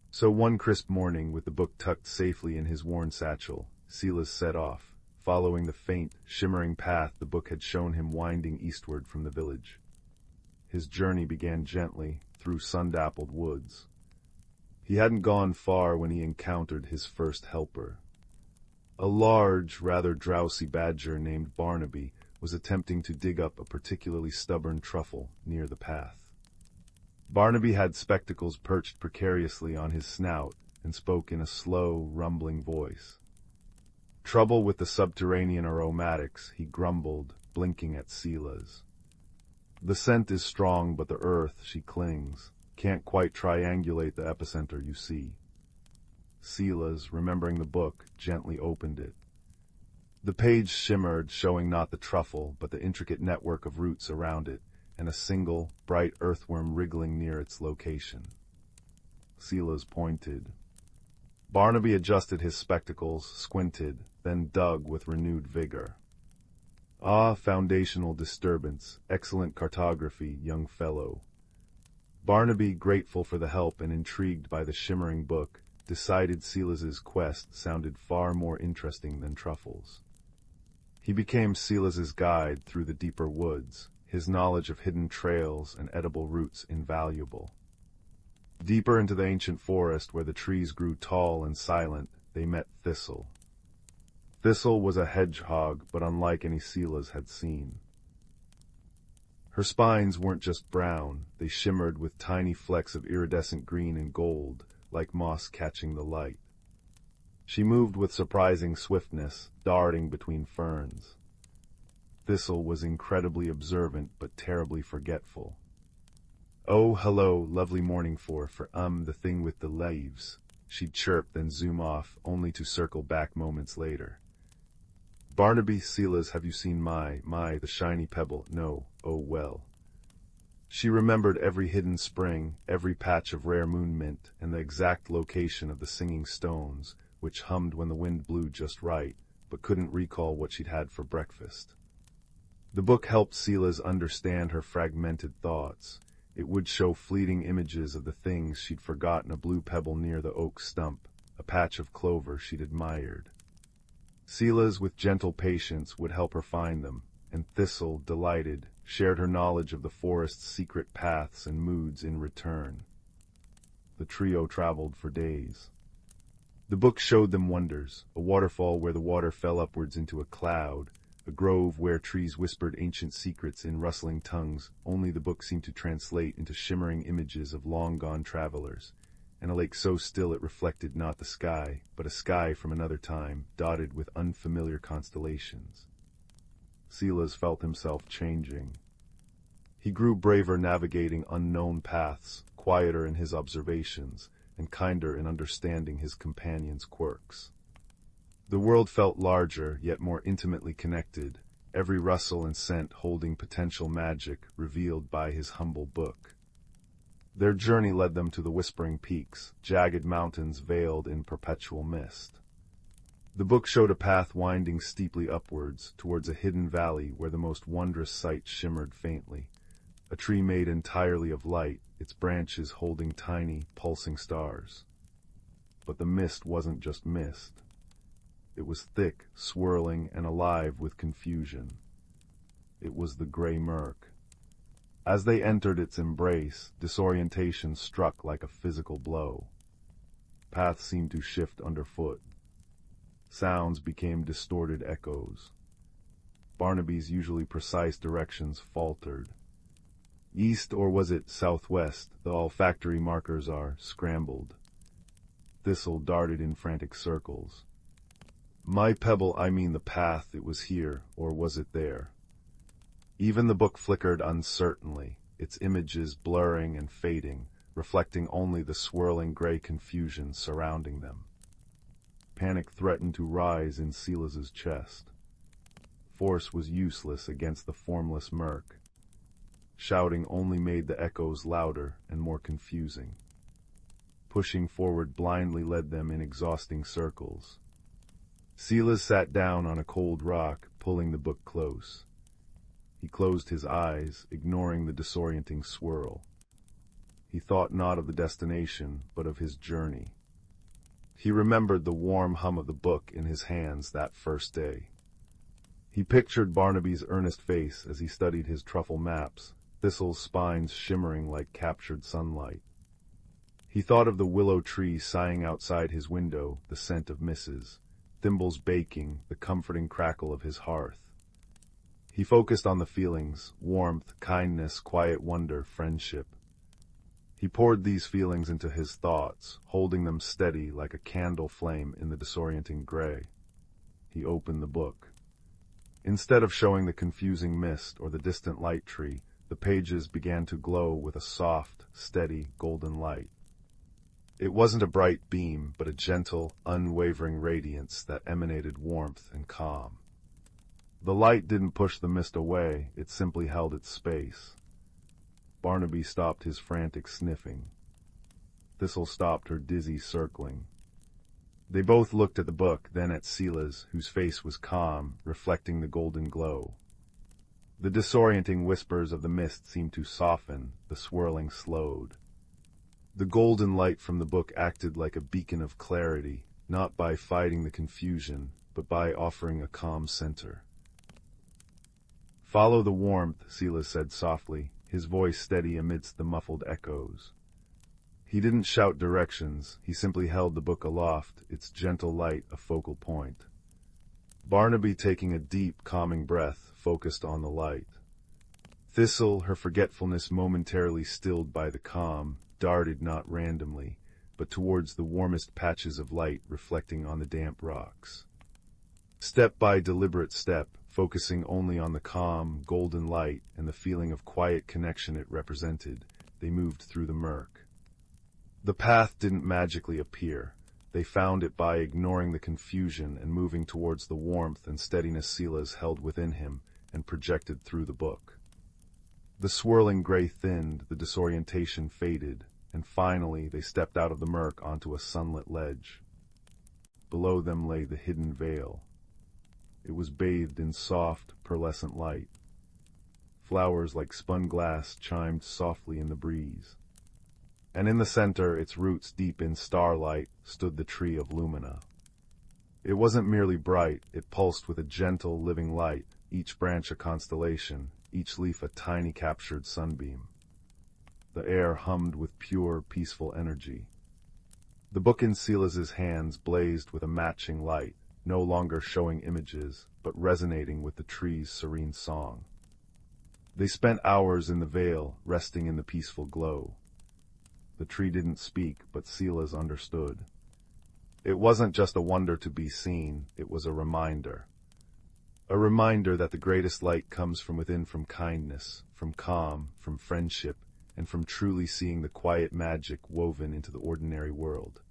So one crisp morning, with the book tucked safely in his worn satchel, Silas set off, following the faint, shimmering path the book had shown him winding eastward from the village. His journey began gently, through sun-dappled woods. He hadn't gone far when he encountered his first helper. A large, rather drowsy badger named Barnaby was attempting to dig up a particularly stubborn truffle near the path. Barnaby had spectacles perched precariously on his snout and spoke in a slow, rumbling voice. Trouble with the subterranean aromatics, he grumbled, blinking at Silas. The scent is strong, but the earth, she clings. Can't quite triangulate the epicenter, you see. Silas, remembering the book, gently opened it. The page shimmered, showing not the truffle, but the intricate network of roots around it, and a single, bright earthworm wriggling near its location. Silas pointed. Barnaby adjusted his spectacles, squinted, then dug with renewed vigor. Ah, foundational disturbance, excellent cartography, young fellow. Barnaby, grateful for the help and intrigued by the shimmering book, decided Silas's quest sounded far more interesting than truffles. He became Silas's guide through the deeper woods, his knowledge of hidden trails and edible roots invaluable. Deeper into the ancient forest, where the trees grew tall and silent, they met Thistle. Thistle was a hedgehog, but unlike any Silas had seen. Her spines weren't just brown, they shimmered with tiny flecks of iridescent green and gold, like moss catching the light. She moved with surprising swiftness, darting between ferns. Thistle was incredibly observant, but terribly forgetful. Oh, hello, lovely morning for the thing with the leaves, she'd chirp, then zoom off, only to circle back moments later. Barnaby, Silas, have you seen the shiny pebble? No, oh well. She remembered every hidden spring, every patch of rare moon mint, and the exact location of the singing stones, which hummed when the wind blew just right, but couldn't recall what she'd had for breakfast. The book helped Silas understand her fragmented thoughts. It would show fleeting images of the things she'd forgotten: a blue pebble near the oak stump, a patch of clover she'd admired. Silas, with gentle patience, would help her find them, and Thistle, delighted, shared her knowledge of the forest's secret paths and moods in return. The trio traveled for days. The book showed them wonders: a waterfall where the water fell upwards into a cloud, a grove where trees whispered ancient secrets in rustling tongues only the book seemed to translate into shimmering images of long-gone travelers, and a lake so still it reflected not the sky, but a sky from another time, dotted with unfamiliar constellations. Silas felt himself changing. He grew braver navigating unknown paths, quieter in his observations, and kinder in understanding his companions' quirks. The world felt larger, yet more intimately connected, every rustle and scent holding potential magic revealed by his humble book. Their journey led them to the Whispering Peaks, jagged mountains veiled in perpetual mist. The book showed a path winding steeply upwards, towards a hidden valley where the most wondrous sight shimmered faintly. A tree made entirely of light, its branches holding tiny, pulsing stars. But the mist wasn't just mist. It was thick, swirling, and alive with confusion. It was the gray murk. As they entered its embrace, disorientation struck like a physical blow. Paths seemed to shift underfoot. Sounds became distorted echoes. Barnaby's usually precise directions faltered. East, or was it southwest, the olfactory markers are, scrambled. Thistle darted in frantic circles. My pebble, I mean the path, it was here, or was it there? Even the book flickered uncertainly, its images blurring and fading, reflecting only the swirling gray confusion surrounding them. Panic threatened to rise in Silas's chest. Force was useless against the formless murk. Shouting only made the echoes louder and more confusing. Pushing forward blindly led them in exhausting circles. Silas sat down on a cold rock, pulling the book close. He closed his eyes, ignoring the disorienting swirl. He thought not of the destination, but of his journey. He remembered the warm hum of the book in his hands that first day. He pictured Barnaby's earnest face as he studied his truffle maps, Thistle's spines shimmering like captured sunlight. He thought of the willow tree sighing outside his window, the scent of misses, thimbles baking, the comforting crackle of his hearth. He focused on the feelings: warmth, kindness, quiet wonder, friendship. He poured these feelings into his thoughts, holding them steady like a candle flame in the disorienting gray. He opened the book. Instead of showing the confusing mist or the distant light tree, the pages began to glow with a soft, steady, golden light. It wasn't a bright beam, but a gentle, unwavering radiance that emanated warmth and calm. The light didn't push the mist away, it simply held its space. Barnaby stopped his frantic sniffing. Thistle stopped her dizzy circling. They both looked at the book, then at Silas, whose face was calm, reflecting the golden glow. The disorienting whispers of the mist seemed to soften, the swirling slowed. The golden light from the book acted like a beacon of clarity, not by fighting the confusion, but by offering a calm center. Follow the warmth, Silas said softly, his voice steady amidst the muffled echoes. He didn't shout directions, he simply held the book aloft, its gentle light a focal point. Barnaby, taking a deep, calming breath, focused on the light. Thistle, her forgetfulness momentarily stilled by the calm, darted not randomly, but towards the warmest patches of light reflecting on the damp rocks. Step by deliberate step, focusing only on the calm, golden light and the feeling of quiet connection it represented, they moved through the murk. The path didn't magically appear. They found it by ignoring the confusion and moving towards the warmth and steadiness Silas held within him and projected through the book. The swirling gray thinned, the disorientation faded, and finally they stepped out of the murk onto a sunlit ledge. Below them lay the hidden veil. It was bathed in soft, pearlescent light. Flowers like spun glass chimed softly in the breeze. And in the center, its roots deep in starlight, stood the tree of Lumina. It wasn't merely bright, it pulsed with a gentle, living light, each branch a constellation, each leaf a tiny captured sunbeam. The air hummed with pure, peaceful energy. The book in Silas's hands blazed with a matching light, no longer showing images, but resonating with the tree's serene song. They spent hours in the vale, resting in the peaceful glow. The tree didn't speak, but Silas understood. It wasn't just a wonder to be seen, it was a reminder. A reminder that the greatest light comes from within, from kindness, from calm, from friendship, and from truly seeing the quiet magic woven into the ordinary world.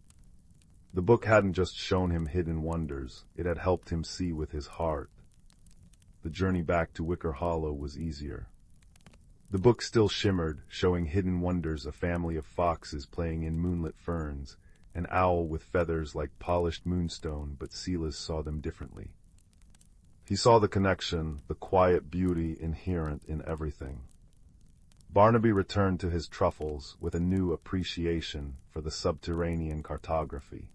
The book hadn't just shown him hidden wonders, it had helped him see with his heart. The journey back to Wicker Hollow was easier. The book still shimmered, showing hidden wonders, a family of foxes playing in moonlit ferns, an owl with feathers like polished moonstone, but Silas saw them differently. He saw the connection, the quiet beauty inherent in everything. Barnaby returned to his truffles with a new appreciation for the subterranean cartography.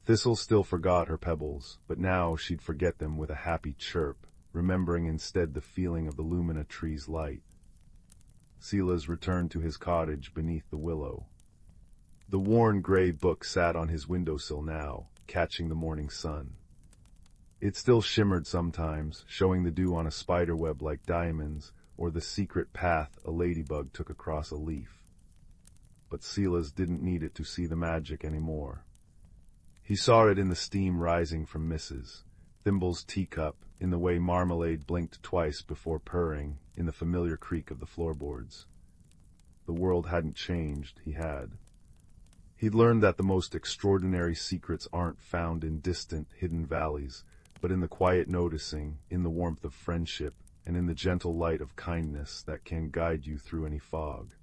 Thistle still forgot her pebbles, but now she'd forget them with a happy chirp, remembering instead the feeling of the Lumina tree's light. Silas returned to his cottage beneath the willow. The worn gray book sat on his windowsill now, catching the morning sun. It still shimmered sometimes, showing the dew on a spiderweb like diamonds, or the secret path a ladybug took across a leaf. But Silas didn't need it to see the magic anymore. He saw it in the steam rising from Mrs. Thimble's teacup, in the way marmalade blinked twice before purring, in the familiar creak of the floorboards. The world hadn't changed, he had. He'd learned that the most extraordinary secrets aren't found in distant, hidden valleys, but in the quiet noticing, in the warmth of friendship, and in the gentle light of kindness that can guide you through any fog.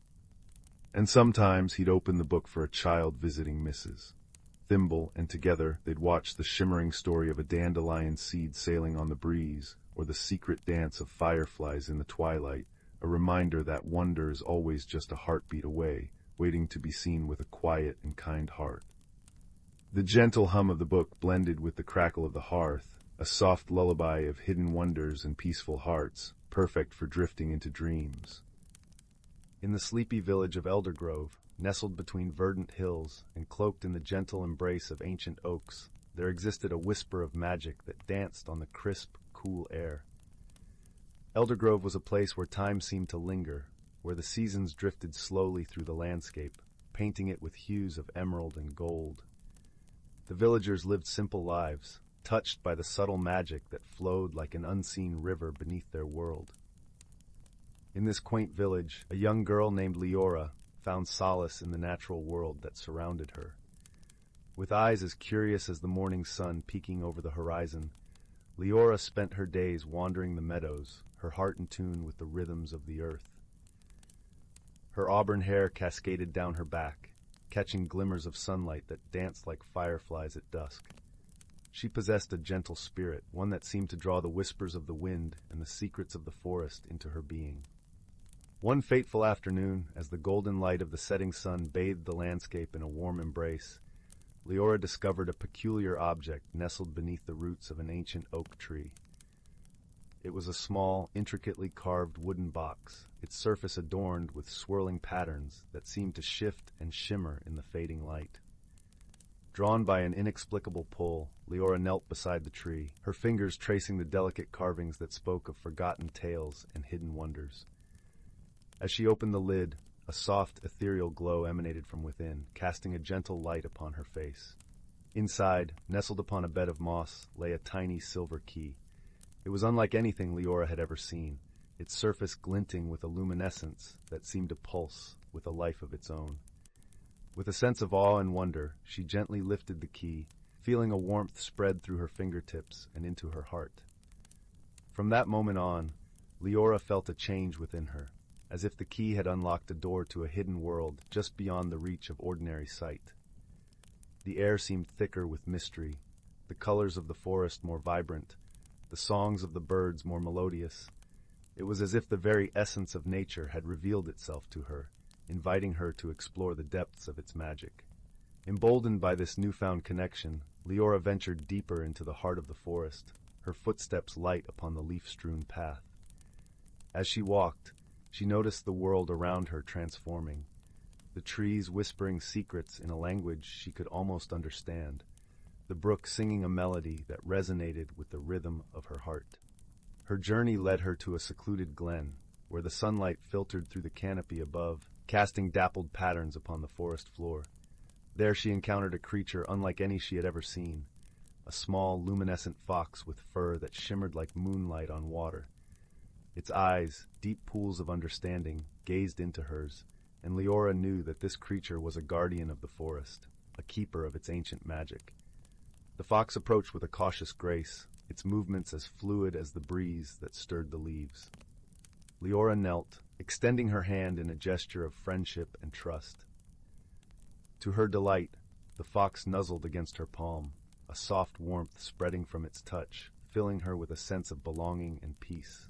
And sometimes he'd open the book for a child visiting Mrs. Thimble, and together they'd watch the shimmering story of a dandelion seed sailing on the breeze, or the secret dance of fireflies in the twilight, a reminder that wonder is always just a heartbeat away, waiting to be seen with a quiet and kind heart. The gentle hum of the book blended with the crackle of the hearth, a soft lullaby of hidden wonders and peaceful hearts, perfect for drifting into dreams. In the sleepy village of Eldergrove, nestled between verdant hills and cloaked in the gentle embrace of ancient oaks, there existed a whisper of magic that danced on the crisp, cool air. Eldergrove was a place where time seemed to linger, where the seasons drifted slowly through the landscape, painting it with hues of emerald and gold. The villagers lived simple lives, touched by the subtle magic that flowed like an unseen river beneath their world. In this quaint village, a young girl named Leora found solace in the natural world that surrounded her. With eyes as curious as the morning sun peeking over the horizon, Leora spent her days wandering the meadows, her heart in tune with the rhythms of the earth. Her auburn hair cascaded down her back, catching glimmers of sunlight that danced like fireflies at dusk. She possessed a gentle spirit, one that seemed to draw the whispers of the wind and the secrets of the forest into her being. One fateful afternoon, as the golden light of the setting sun bathed the landscape in a warm embrace, Leora discovered a peculiar object nestled beneath the roots of an ancient oak tree. It was a small, intricately carved wooden box, its surface adorned with swirling patterns that seemed to shift and shimmer in the fading light. Drawn by an inexplicable pull, Leora knelt beside the tree, her fingers tracing the delicate carvings that spoke of forgotten tales and hidden wonders. As she opened the lid, a soft, ethereal glow emanated from within, casting a gentle light upon her face. Inside, nestled upon a bed of moss, lay a tiny silver key. It was unlike anything Leora had ever seen, its surface glinting with a luminescence that seemed to pulse with a life of its own. With a sense of awe and wonder, she gently lifted the key, feeling a warmth spread through her fingertips and into her heart. From that moment on, Leora felt a change within her, as if the key had unlocked a door to a hidden world just beyond the reach of ordinary sight. The air seemed thicker with mystery, the colors of the forest more vibrant, the songs of the birds more melodious. It was as if the very essence of nature had revealed itself to her, inviting her to explore the depths of its magic. Emboldened by this newfound connection, Leora ventured deeper into the heart of the forest, her footsteps light upon the leaf-strewn path. As she walked, she noticed the world around her transforming, the trees whispering secrets in a language she could almost understand, the brook singing a melody that resonated with the rhythm of her heart. Her journey led her to a secluded glen, where the sunlight filtered through the canopy above, casting dappled patterns upon the forest floor. There she encountered a creature unlike any she had ever seen, a small, luminescent fox with fur that shimmered like moonlight on water. Its eyes, deep pools of understanding, gazed into hers, and Leora knew that this creature was a guardian of the forest, a keeper of its ancient magic. The fox approached with a cautious grace, its movements as fluid as the breeze that stirred the leaves. Leora knelt, extending her hand in a gesture of friendship and trust. To her delight, the fox nuzzled against her palm, a soft warmth spreading from its touch, filling her with a sense of belonging and peace.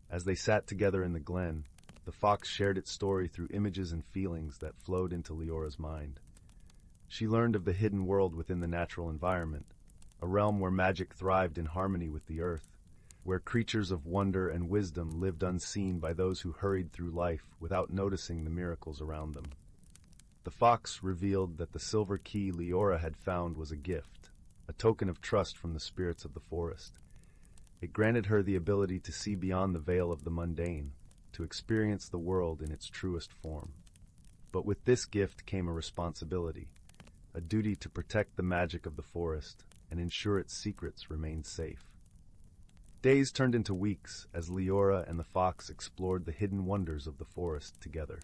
As they sat together in the glen, the fox shared its story through images and feelings that flowed into Leora's mind. She learned of the hidden world within the natural environment, a realm where magic thrived in harmony with the earth, where creatures of wonder and wisdom lived unseen by those who hurried through life without noticing the miracles around them. The fox revealed that the silver key Leora had found was a gift, a token of trust from the spirits of the forest. It granted her the ability to see beyond the veil of the mundane, to experience the world in its truest form. But with this gift came a responsibility, a duty to protect the magic of the forest and ensure its secrets remained safe. Days turned into weeks as Leora and the fox explored the hidden wonders of the forest together.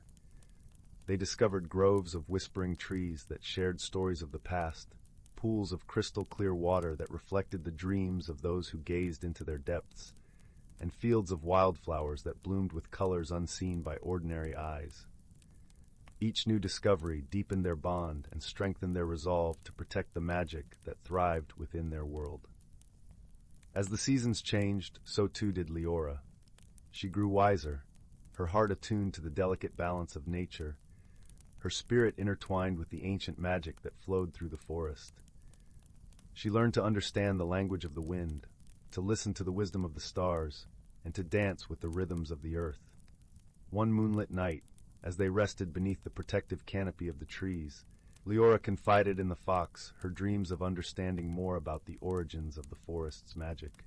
They discovered groves of whispering trees that shared stories of the past, pools of crystal-clear water that reflected the dreams of those who gazed into their depths, and fields of wildflowers that bloomed with colors unseen by ordinary eyes. Each new discovery deepened their bond and strengthened their resolve to protect the magic that thrived within their world. As the seasons changed, so too did Leora. She grew wiser, her heart attuned to the delicate balance of nature, her spirit intertwined with the ancient magic that flowed through the forest. She learned to understand the language of the wind, to listen to the wisdom of the stars, and to dance with the rhythms of the earth. One moonlit night, as they rested beneath the protective canopy of the trees, Leora confided in the fox her dreams of understanding more about the origins of the forest's magic.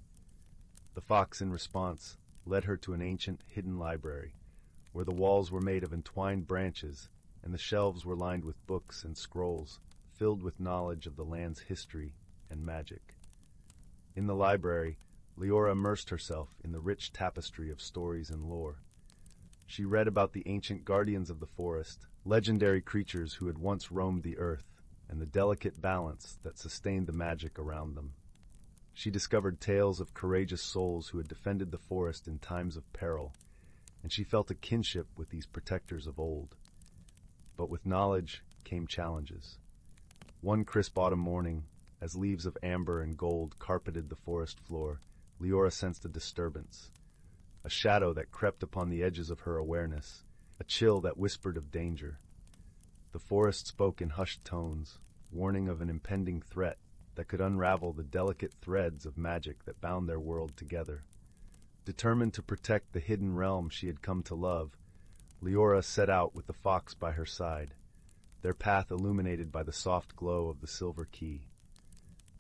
The fox, in response, led her to an ancient, hidden library, where the walls were made of entwined branches and the shelves were lined with books and scrolls filled with knowledge of the land's history and magic. In the library, Leora immersed herself in the rich tapestry of stories and lore. She read about the ancient guardians of the forest, legendary creatures who had once roamed the earth, and the delicate balance that sustained the magic around them. She discovered tales of courageous souls who had defended the forest in times of peril, and she felt a kinship with these protectors of old. But with knowledge came challenges. One crisp autumn morning, as leaves of amber and gold carpeted the forest floor, Leora sensed a disturbance, a shadow that crept upon the edges of her awareness, a chill that whispered of danger. The forest spoke in hushed tones, warning of an impending threat that could unravel the delicate threads of magic that bound their world together. Determined to protect the hidden realm she had come to love, Leora set out with the fox by her side, their path illuminated by the soft glow of the silver key.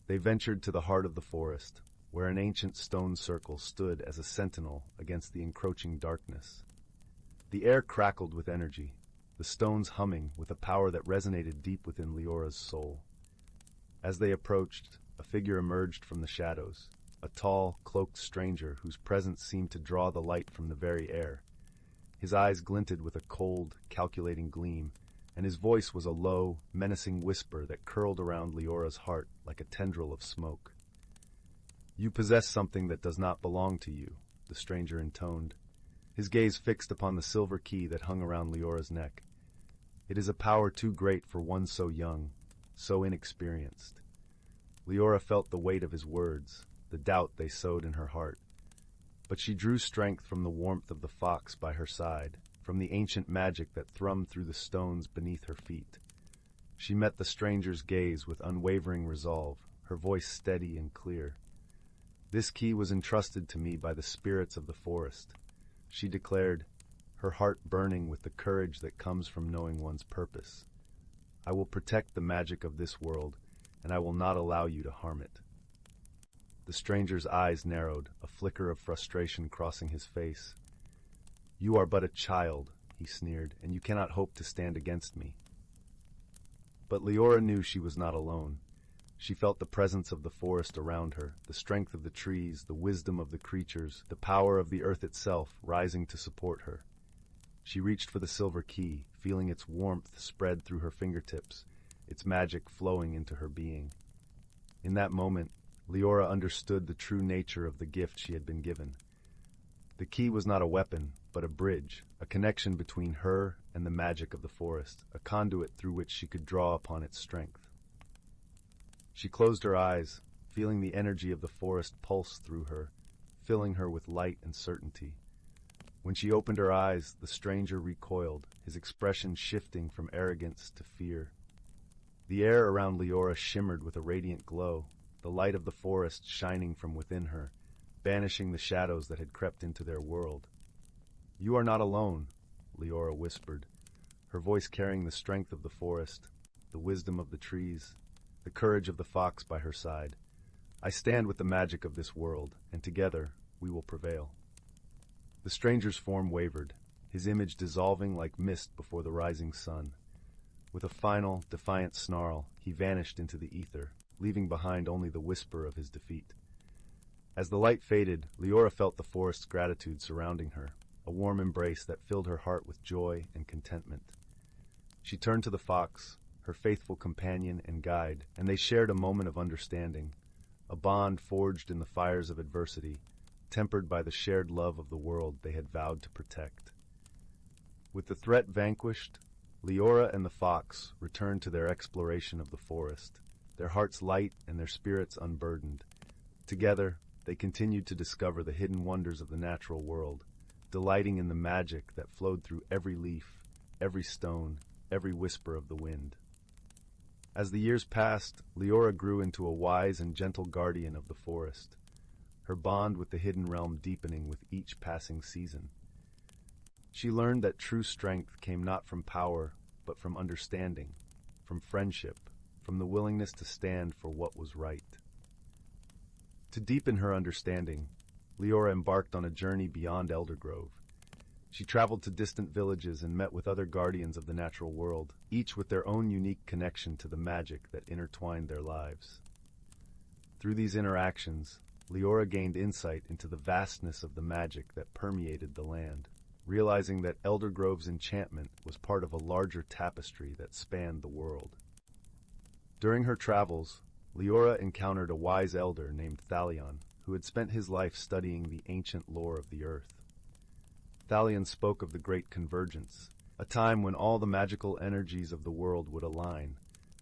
They ventured to the heart of the forest, where an ancient stone circle stood as a sentinel against the encroaching darkness. The air crackled with energy, the stones humming with a power that resonated deep within Leora's soul. As they approached, a figure emerged from the shadows, a tall, cloaked stranger whose presence seemed to draw the light from the very air. His eyes glinted with a cold, calculating gleam, and his voice was a low, menacing whisper that curled around Leora's heart like a tendril of smoke. "You possess something that does not belong to you," the stranger intoned, his gaze fixed upon the silver key that hung around Leora's neck. "It is a power too great for one so young, so inexperienced." Leora felt the weight of his words, the doubt they sowed in her heart. But she drew strength from the warmth of the fox by her side, from the ancient magic that thrummed through the stones beneath her feet. She met the stranger's gaze with unwavering resolve, her voice steady and clear. "This key was entrusted to me by the spirits of the forest," she declared, her heart burning with the courage that comes from knowing one's purpose. "I will protect the magic of this world, and I will not allow you to harm it." The stranger's eyes narrowed, a flicker of frustration crossing his face. "You are but a child," he sneered, "and you cannot hope to stand against me." But Leora knew she was not alone. She felt the presence of the forest around her, the strength of the trees, the wisdom of the creatures, the power of the earth itself rising to support her. She reached for the silver key, feeling its warmth spread through her fingertips, its magic flowing into her being. In that moment, Leora understood the true nature of the gift she had been given. The key was not a weapon, but a bridge, a connection between her and the magic of the forest, a conduit through which she could draw upon its strength. She closed her eyes, feeling the energy of the forest pulse through her, filling her with light and certainty. When she opened her eyes, the stranger recoiled, his expression shifting from arrogance to fear. The air around Leora shimmered with a radiant glow, the light of the forest shining from within her, banishing the shadows that had crept into their world. "You are not alone," Leora whispered, her voice carrying the strength of the forest, the wisdom of the trees, the courage of the fox by her side. "I stand with the magic of this world, and together we will prevail." The stranger's form wavered, his image dissolving like mist before the rising sun. With a final, defiant snarl, he vanished into the ether, leaving behind only the whisper of his defeat. As the light faded, Leora felt the forest's gratitude surrounding her, a warm embrace that filled her heart with joy and contentment. She turned to the fox, her faithful companion and guide, and they shared a moment of understanding, a bond forged in the fires of adversity, tempered by the shared love of the world they had vowed to protect. With the threat vanquished, Leora and the fox returned to their exploration of the forest, their hearts light and their spirits unburdened. Together, they continued to discover the hidden wonders of the natural world, delighting in the magic that flowed through every leaf, every stone, every whisper of the wind. As the years passed, Leora grew into a wise and gentle guardian of the forest, her bond with the hidden realm deepening with each passing season. She learned that true strength came not from power, but from understanding, from friendship, from the willingness to stand for what was right. To deepen her understanding, Leora embarked on a journey beyond Eldergrove. She traveled to distant villages and met with other guardians of the natural world, each with their own unique connection to the magic that intertwined their lives. Through these interactions, Leora gained insight into the vastness of the magic that permeated the land, realizing that Eldergrove's enchantment was part of a larger tapestry that spanned the world. During her travels, Leora encountered a wise elder named Thalion, who had spent his life studying the ancient lore of the earth. Thalion spoke of the Great Convergence, a time when all the magical energies of the world would align,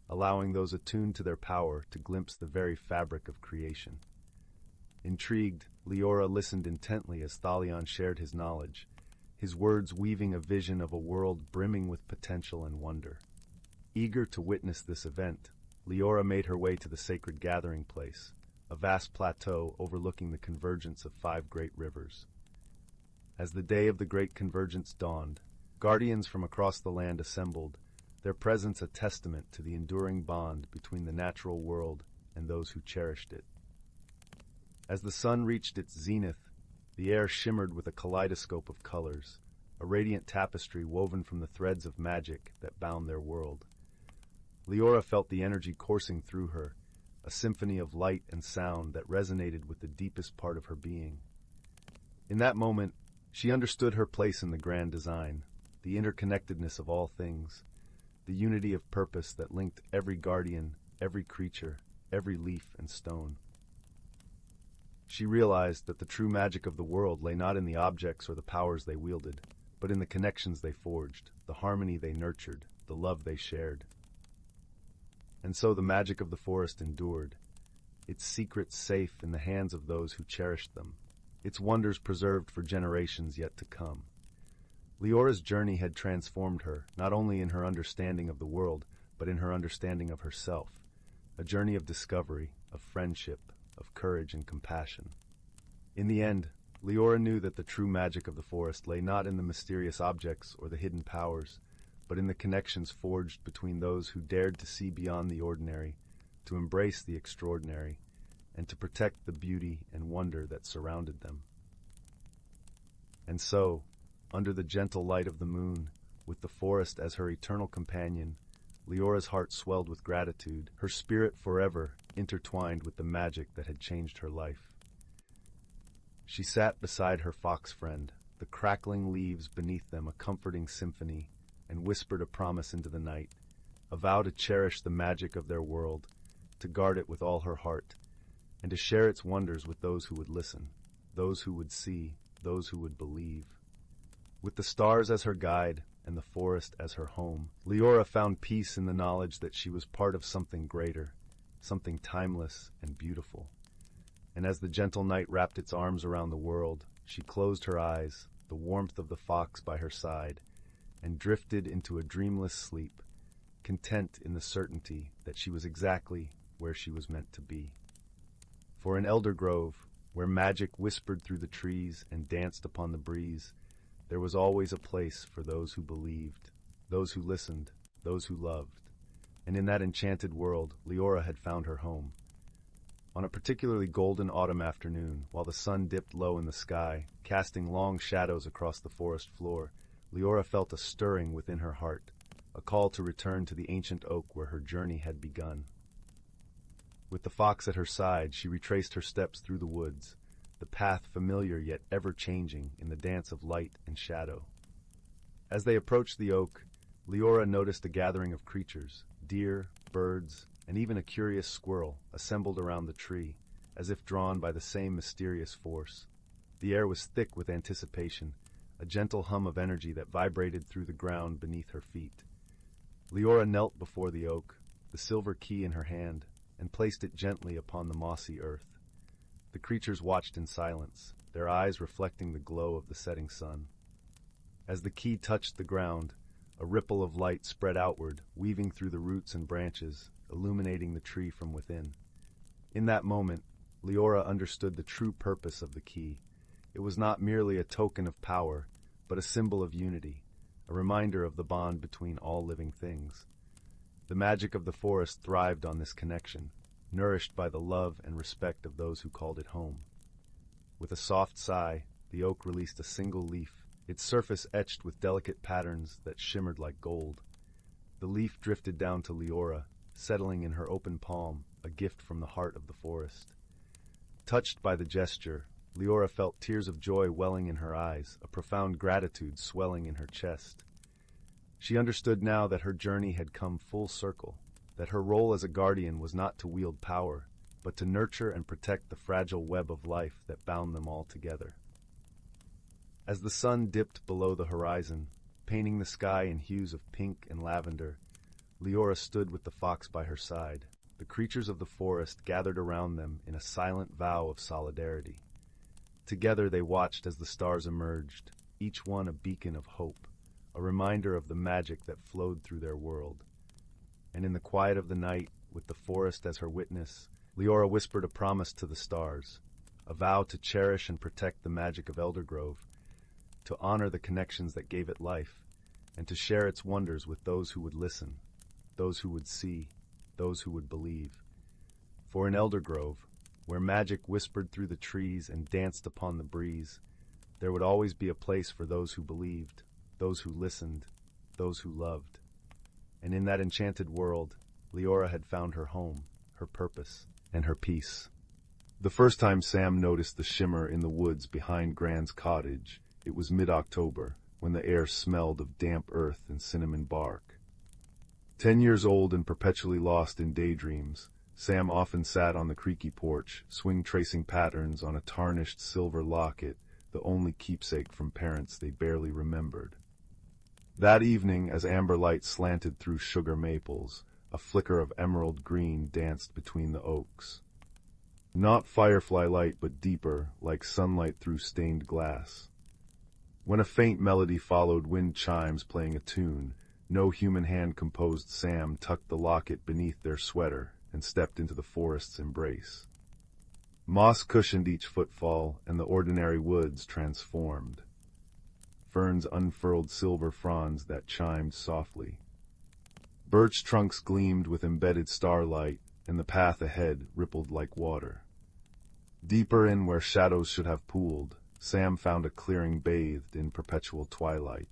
allowing those attuned to their power to glimpse the very fabric of creation. Intrigued, Leora listened intently as Thalion shared his knowledge, his words weaving a vision of a world brimming with potential and wonder. Eager to witness this event, Leora made her way to the sacred gathering place, a vast plateau overlooking the convergence of 5 great rivers. As the day of the Great Convergence dawned, guardians from across the land assembled, their presence a testament to the enduring bond between the natural world and those who cherished it. As the sun reached its zenith, the air shimmered with a kaleidoscope of colors, a radiant tapestry woven from the threads of magic that bound their world. Leora felt the energy coursing through her, a symphony of light and sound that resonated with the deepest part of her being. In that moment, she understood her place in the grand design, the interconnectedness of all things. the unity of purpose that linked every guardian, every creature, every leaf and stone. She realized that the true magic of the world lay not in the objects or the powers they wielded, but in the connections they forged, the harmony they nurtured, the love they shared. And so the magic of the forest endured, its secrets safe in the hands of those who cherished them, its wonders preserved for generations yet to come. Leora's journey had transformed her, not only in her understanding of the world, but in her understanding of herself, a journey of discovery, of friendship, of courage and compassion. In the end, Leora knew that the true magic of the forest lay not in the mysterious objects or the hidden powers, but in the connections forged between those who dared to see beyond the ordinary, to embrace the extraordinary, and to protect the beauty and wonder that surrounded them. And so, under the gentle light of the moon, with the forest as her eternal companion, Leora's heart swelled with gratitude, her spirit forever intertwined with the magic that had changed her life. She sat beside her fox friend, the crackling leaves beneath them a comforting symphony, and whispered a promise into the night, a vow to cherish the magic of their world, to guard it with all her heart, and to share its wonders with those who would listen, those who would see, those who would believe. With the stars as her guide and the forest as her home, Leora found peace in the knowledge that she was part of something greater, something timeless and beautiful. And as the gentle night wrapped its arms around the world, she closed her eyes, the warmth of the fox by her side, and drifted into a dreamless sleep, content in the certainty that she was exactly where she was meant to be. For in Elder Grove, where magic whispered through the trees and danced upon the breeze, there was always a place for those who believed, those who listened, those who loved. And in that enchanted world, Leora had found her home. On a particularly golden autumn afternoon, while the sun dipped low in the sky, casting long shadows across the forest floor, Leora felt a stirring within her heart, a call to return to the ancient oak where her journey had begun. With the fox at her side, she retraced her steps through the woods, the path familiar yet ever-changing in the dance of light and shadow. As they approached the oak, Leora noticed a gathering of creatures, deer, birds, and even a curious squirrel, assembled around the tree, as if drawn by the same mysterious force. The air was thick with anticipation, a gentle hum of energy that vibrated through the ground beneath her feet. Leora knelt before the oak, the silver key in her hand, and placed it gently upon the mossy earth. The creatures watched in silence, their eyes reflecting the glow of the setting sun. As the key touched the ground, a ripple of light spread outward, weaving through the roots and branches, illuminating the tree from within. In that moment, Leora understood the true purpose of the key. It was not merely a token of power, but a symbol of unity, a reminder of the bond between all living things. The magic of the forest thrived on this connection, nourished by the love and respect of those who called it home. With a soft sigh, the oak released a single leaf, its surface etched with delicate patterns that shimmered like gold. The leaf drifted down to Leora, settling in her open palm, a gift from the heart of the forest. Touched by the gesture, Leora felt tears of joy welling in her eyes, a profound gratitude swelling in her chest. She understood now that her journey had come full circle, that her role as a guardian was not to wield power, but to nurture and protect the fragile web of life that bound them all together. As the sun dipped below the horizon, painting the sky in hues of pink and lavender, Leora stood with the fox by her side. The creatures of the forest gathered around them in a silent vow of solidarity. Together they watched as the stars emerged, each one a beacon of hope, a reminder of the magic that flowed through their world. And in the quiet of the night, with the forest as her witness, Leora whispered a promise to the stars, a vow to cherish and protect the magic of Eldergrove, to honor the connections that gave it life, and to share its wonders with those who would listen, those who would see, those who would believe. For in Eldergrove, where magic whispered through the trees and danced upon the breeze, there would always be a place for those who believed, those who listened, those who loved. And in that enchanted world, Leora had found her home, her purpose, and her peace. The first time Sam noticed the shimmer in the woods behind Gran's cottage, it was mid-October, when the air smelled of damp earth and cinnamon bark. 10 years old and perpetually lost in daydreams, Sam often sat on the creaky porch, swing tracing patterns on a tarnished silver locket, the only keepsake from parents they barely remembered. That evening, as amber light slanted through sugar maples, a flicker of emerald green danced between the oaks. Not firefly light, but deeper, like sunlight through stained glass. When a faint melody followed wind chimes playing a tune, no human hand composed, Sam tucked the locket beneath their sweater and stepped into the forest's embrace. Moss cushioned each footfall, and the ordinary woods transformed. Ferns unfurled silver fronds that chimed softly. Birch trunks gleamed with embedded starlight, and the path ahead rippled like water. Deeper in where shadows should have pooled, Sam found a clearing bathed in perpetual twilight.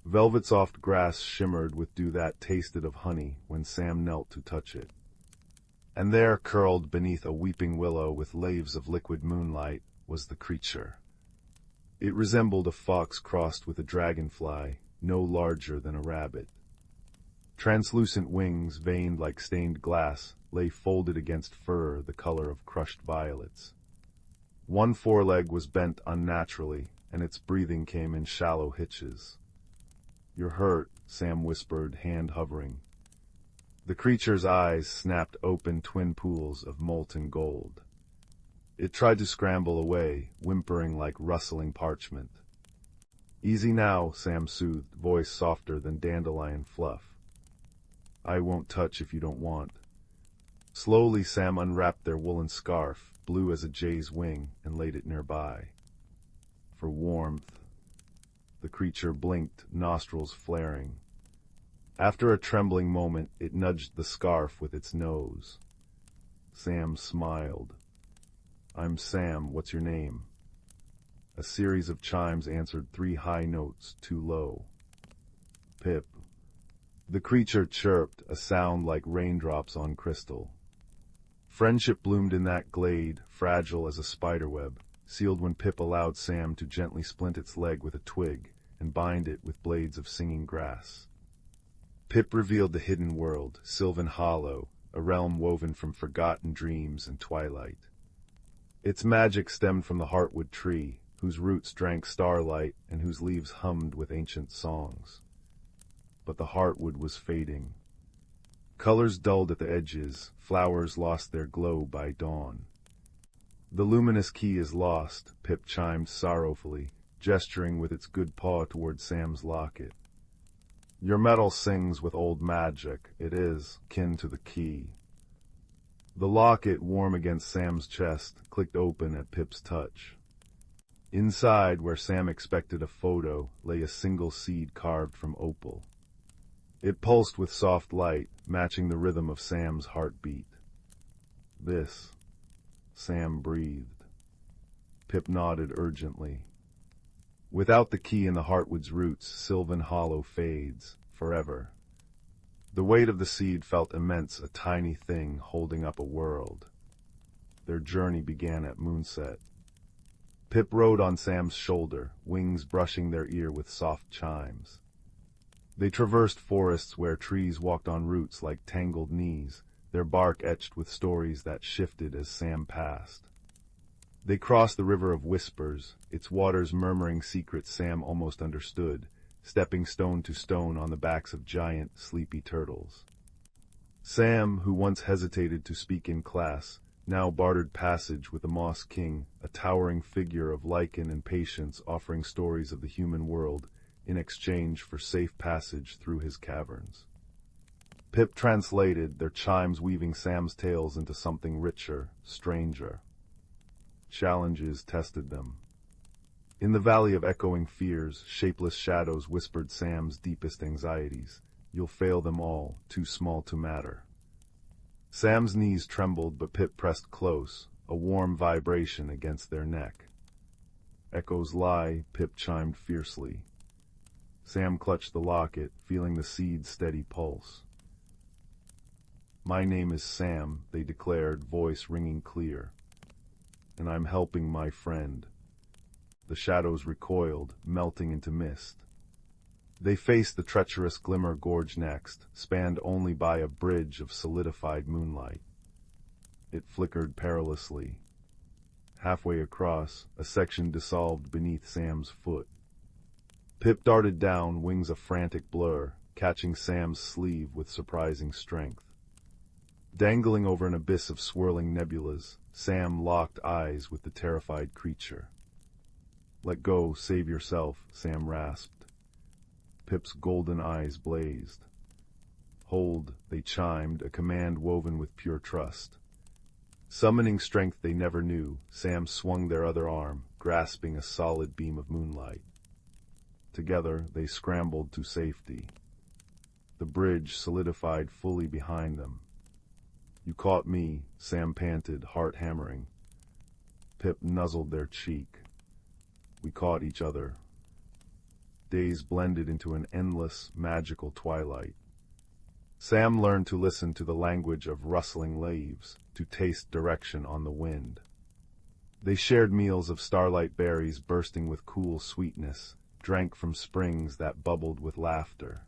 Velvet-soft grass shimmered with dew that tasted of honey when Sam knelt to touch it. And there, curled beneath a weeping willow with laves of liquid moonlight, was the creature. It resembled a fox crossed with a dragonfly, no larger than a rabbit. Translucent wings, veined like stained glass, lay folded against fur the color of crushed violets. One foreleg was bent unnaturally, and its breathing came in shallow hitches. "You're hurt," Sam whispered, hand hovering. The creature's eyes snapped open twin pools of molten gold. It tried to scramble away, whimpering like rustling parchment. "Easy now," Sam soothed, voice softer than dandelion fluff. "I won't touch if you don't want." Slowly Sam unwrapped their woolen scarf, blue as a jay's wing, and laid it nearby. For warmth. The creature blinked, nostrils flaring. After a trembling moment, it nudged the scarf with its nose. Sam smiled. "I'm Sam, what's your name?" A series of chimes answered 3 high notes, too low. "Pip." The creature chirped, a sound like raindrops on crystal. Friendship bloomed in that glade, fragile as a spiderweb, sealed when Pip allowed Sam to gently splint its leg with a twig and bind it with blades of singing grass. Pip revealed the hidden world, sylvan hollow, a realm woven from forgotten dreams and twilight. Its magic stemmed from the heartwood tree, whose roots drank starlight and whose leaves hummed with ancient songs. But the heartwood was fading. Colors dulled at the edges, flowers lost their glow by dawn. "The luminous key is lost," Pip chimed sorrowfully, gesturing with its good paw toward Sam's locket. "Your metal sings with old magic. It is kin to the key." The locket, warm against Sam's chest, clicked open at Pip's touch. Inside, where Sam expected a photo, lay a single seed carved from opal. It pulsed with soft light, matching the rhythm of Sam's heartbeat. "This," Sam breathed. Pip nodded urgently. Without the key in the heartwood's roots, sylvan hollow fades, forever. The weight of the seed felt immense, a tiny thing holding up a world. Their journey began at moonset. Pip rode on Sam's shoulder, wings brushing their ear with soft chimes. They traversed forests where trees walked on roots like tangled knees, their bark etched with stories that shifted as Sam passed. They crossed the river of whispers, its waters murmuring secrets Sam almost understood, stepping stone to stone on the backs of giant, sleepy turtles. Sam, who once hesitated to speak in class, now bartered passage with the Moss King, a towering figure of lichen and patience offering stories of the human world in exchange for safe passage through his caverns. Pip translated, their chimes weaving Sam's tales into something richer, stranger. Challenges tested them. In the valley of echoing fears, shapeless shadows whispered Sam's deepest anxieties. "You'll fail them all, too small to matter." Sam's knees trembled, but Pip pressed close, a warm vibration against their neck. "Echoes lie," Pip chimed fiercely. Sam clutched the locket, feeling the seed's steady pulse. "My name is Sam," they declared, voice ringing clear. "And I'm helping my friend." The shadows recoiled, melting into mist. They faced the treacherous Glimmer Gorge next, spanned only by a bridge of solidified moonlight. It flickered perilously. Halfway across, a section dissolved beneath Sam's foot. Pip darted down, wings a frantic blur, catching Sam's sleeve with surprising strength. Dangling over an abyss of swirling nebulas, Sam locked eyes with the terrified creature. "Let go, save yourself," Sam rasped. Pip's golden eyes blazed. "Hold," they chimed, a command woven with pure trust. Summoning strength they never knew, Sam swung their other arm, grasping a solid beam of moonlight. Together, they scrambled to safety. The bridge solidified fully behind them. "You caught me," Sam panted, heart hammering. Pip nuzzled their cheek. "We caught each other." Days blended into an endless, magical twilight. Sam learned to listen to the language of rustling leaves, to taste direction on the wind. They shared meals of starlight berries bursting with cool sweetness, drank from springs that bubbled with laughter.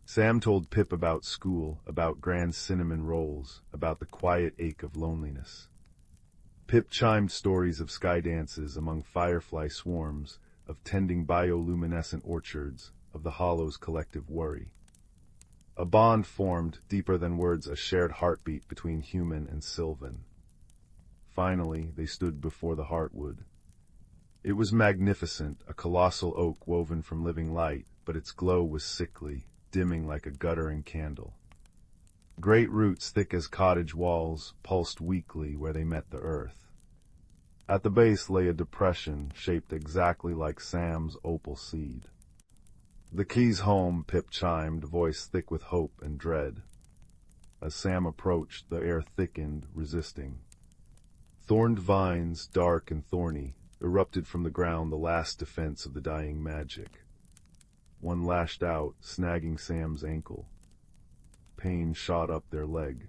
Sam told Pip about school, about grand cinnamon rolls, about the quiet ache of loneliness. Pip chimed stories of sky dances among firefly swarms, of tending bioluminescent orchards, of the Hollow's collective worry. A bond formed, deeper than words, a shared heartbeat between human and sylvan. Finally, they stood before the Heartwood. It was magnificent, a colossal oak woven from living light, but its glow was sickly, dimming like a guttering candle. Great roots, thick as cottage walls, pulsed weakly where they met the earth. At the base lay a depression shaped exactly like Sam's opal seed. "The key's home," Pip chimed, voice thick with hope and dread. As Sam approached, the air thickened, resisting. Thorned vines, dark and thorny, erupted from the ground, the last defense of the dying magic. One lashed out, snagging Sam's ankle. Pain shot up their leg.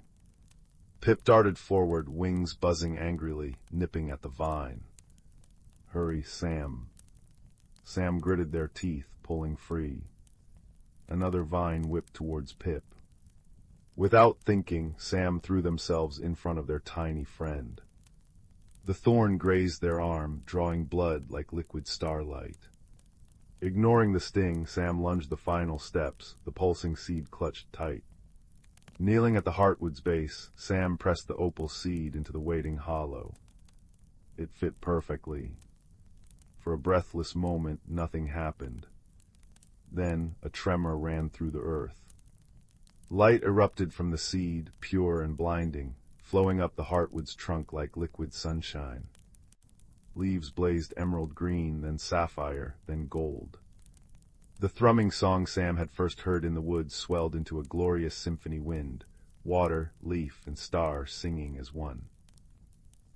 Pip darted forward, wings buzzing angrily, nipping at the vine. "Hurry, Sam." Sam gritted their teeth, pulling free. Another vine whipped towards Pip. Without thinking, Sam threw themselves in front of their tiny friend. The thorn grazed their arm, drawing blood like liquid starlight. Ignoring the sting, Sam lunged the final steps, the pulsing seed clutched tight. Kneeling at the Heartwood's base, Sam pressed the opal seed into the waiting hollow. It fit perfectly. For a breathless moment, nothing happened. Then, a tremor ran through the earth. Light erupted from the seed, pure and blinding, flowing up the Heartwood's trunk like liquid sunshine. Leaves blazed emerald green, then sapphire, then gold. The thrumming song Sam had first heard in the woods swelled into a glorious symphony wind, water, leaf, and star singing as one.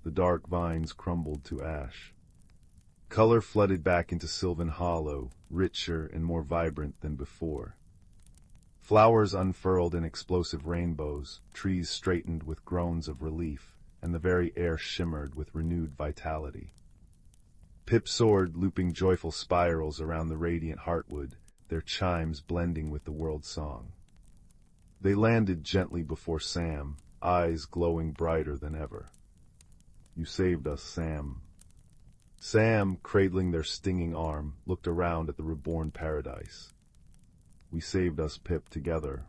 The dark vines crumbled to ash. Color flooded back into Sylvan Hollow, richer and more vibrant than before. Flowers unfurled in explosive rainbows, trees straightened with groans of relief, and the very air shimmered with renewed vitality. Pip soared, looping joyful spirals around the radiant Heartwood, their chimes blending with the world song. They landed gently before Sam, eyes glowing brighter than ever. "You saved us, Sam." Sam, cradling their stinging arm, looked around at the reborn paradise. "We saved us, Pip, together."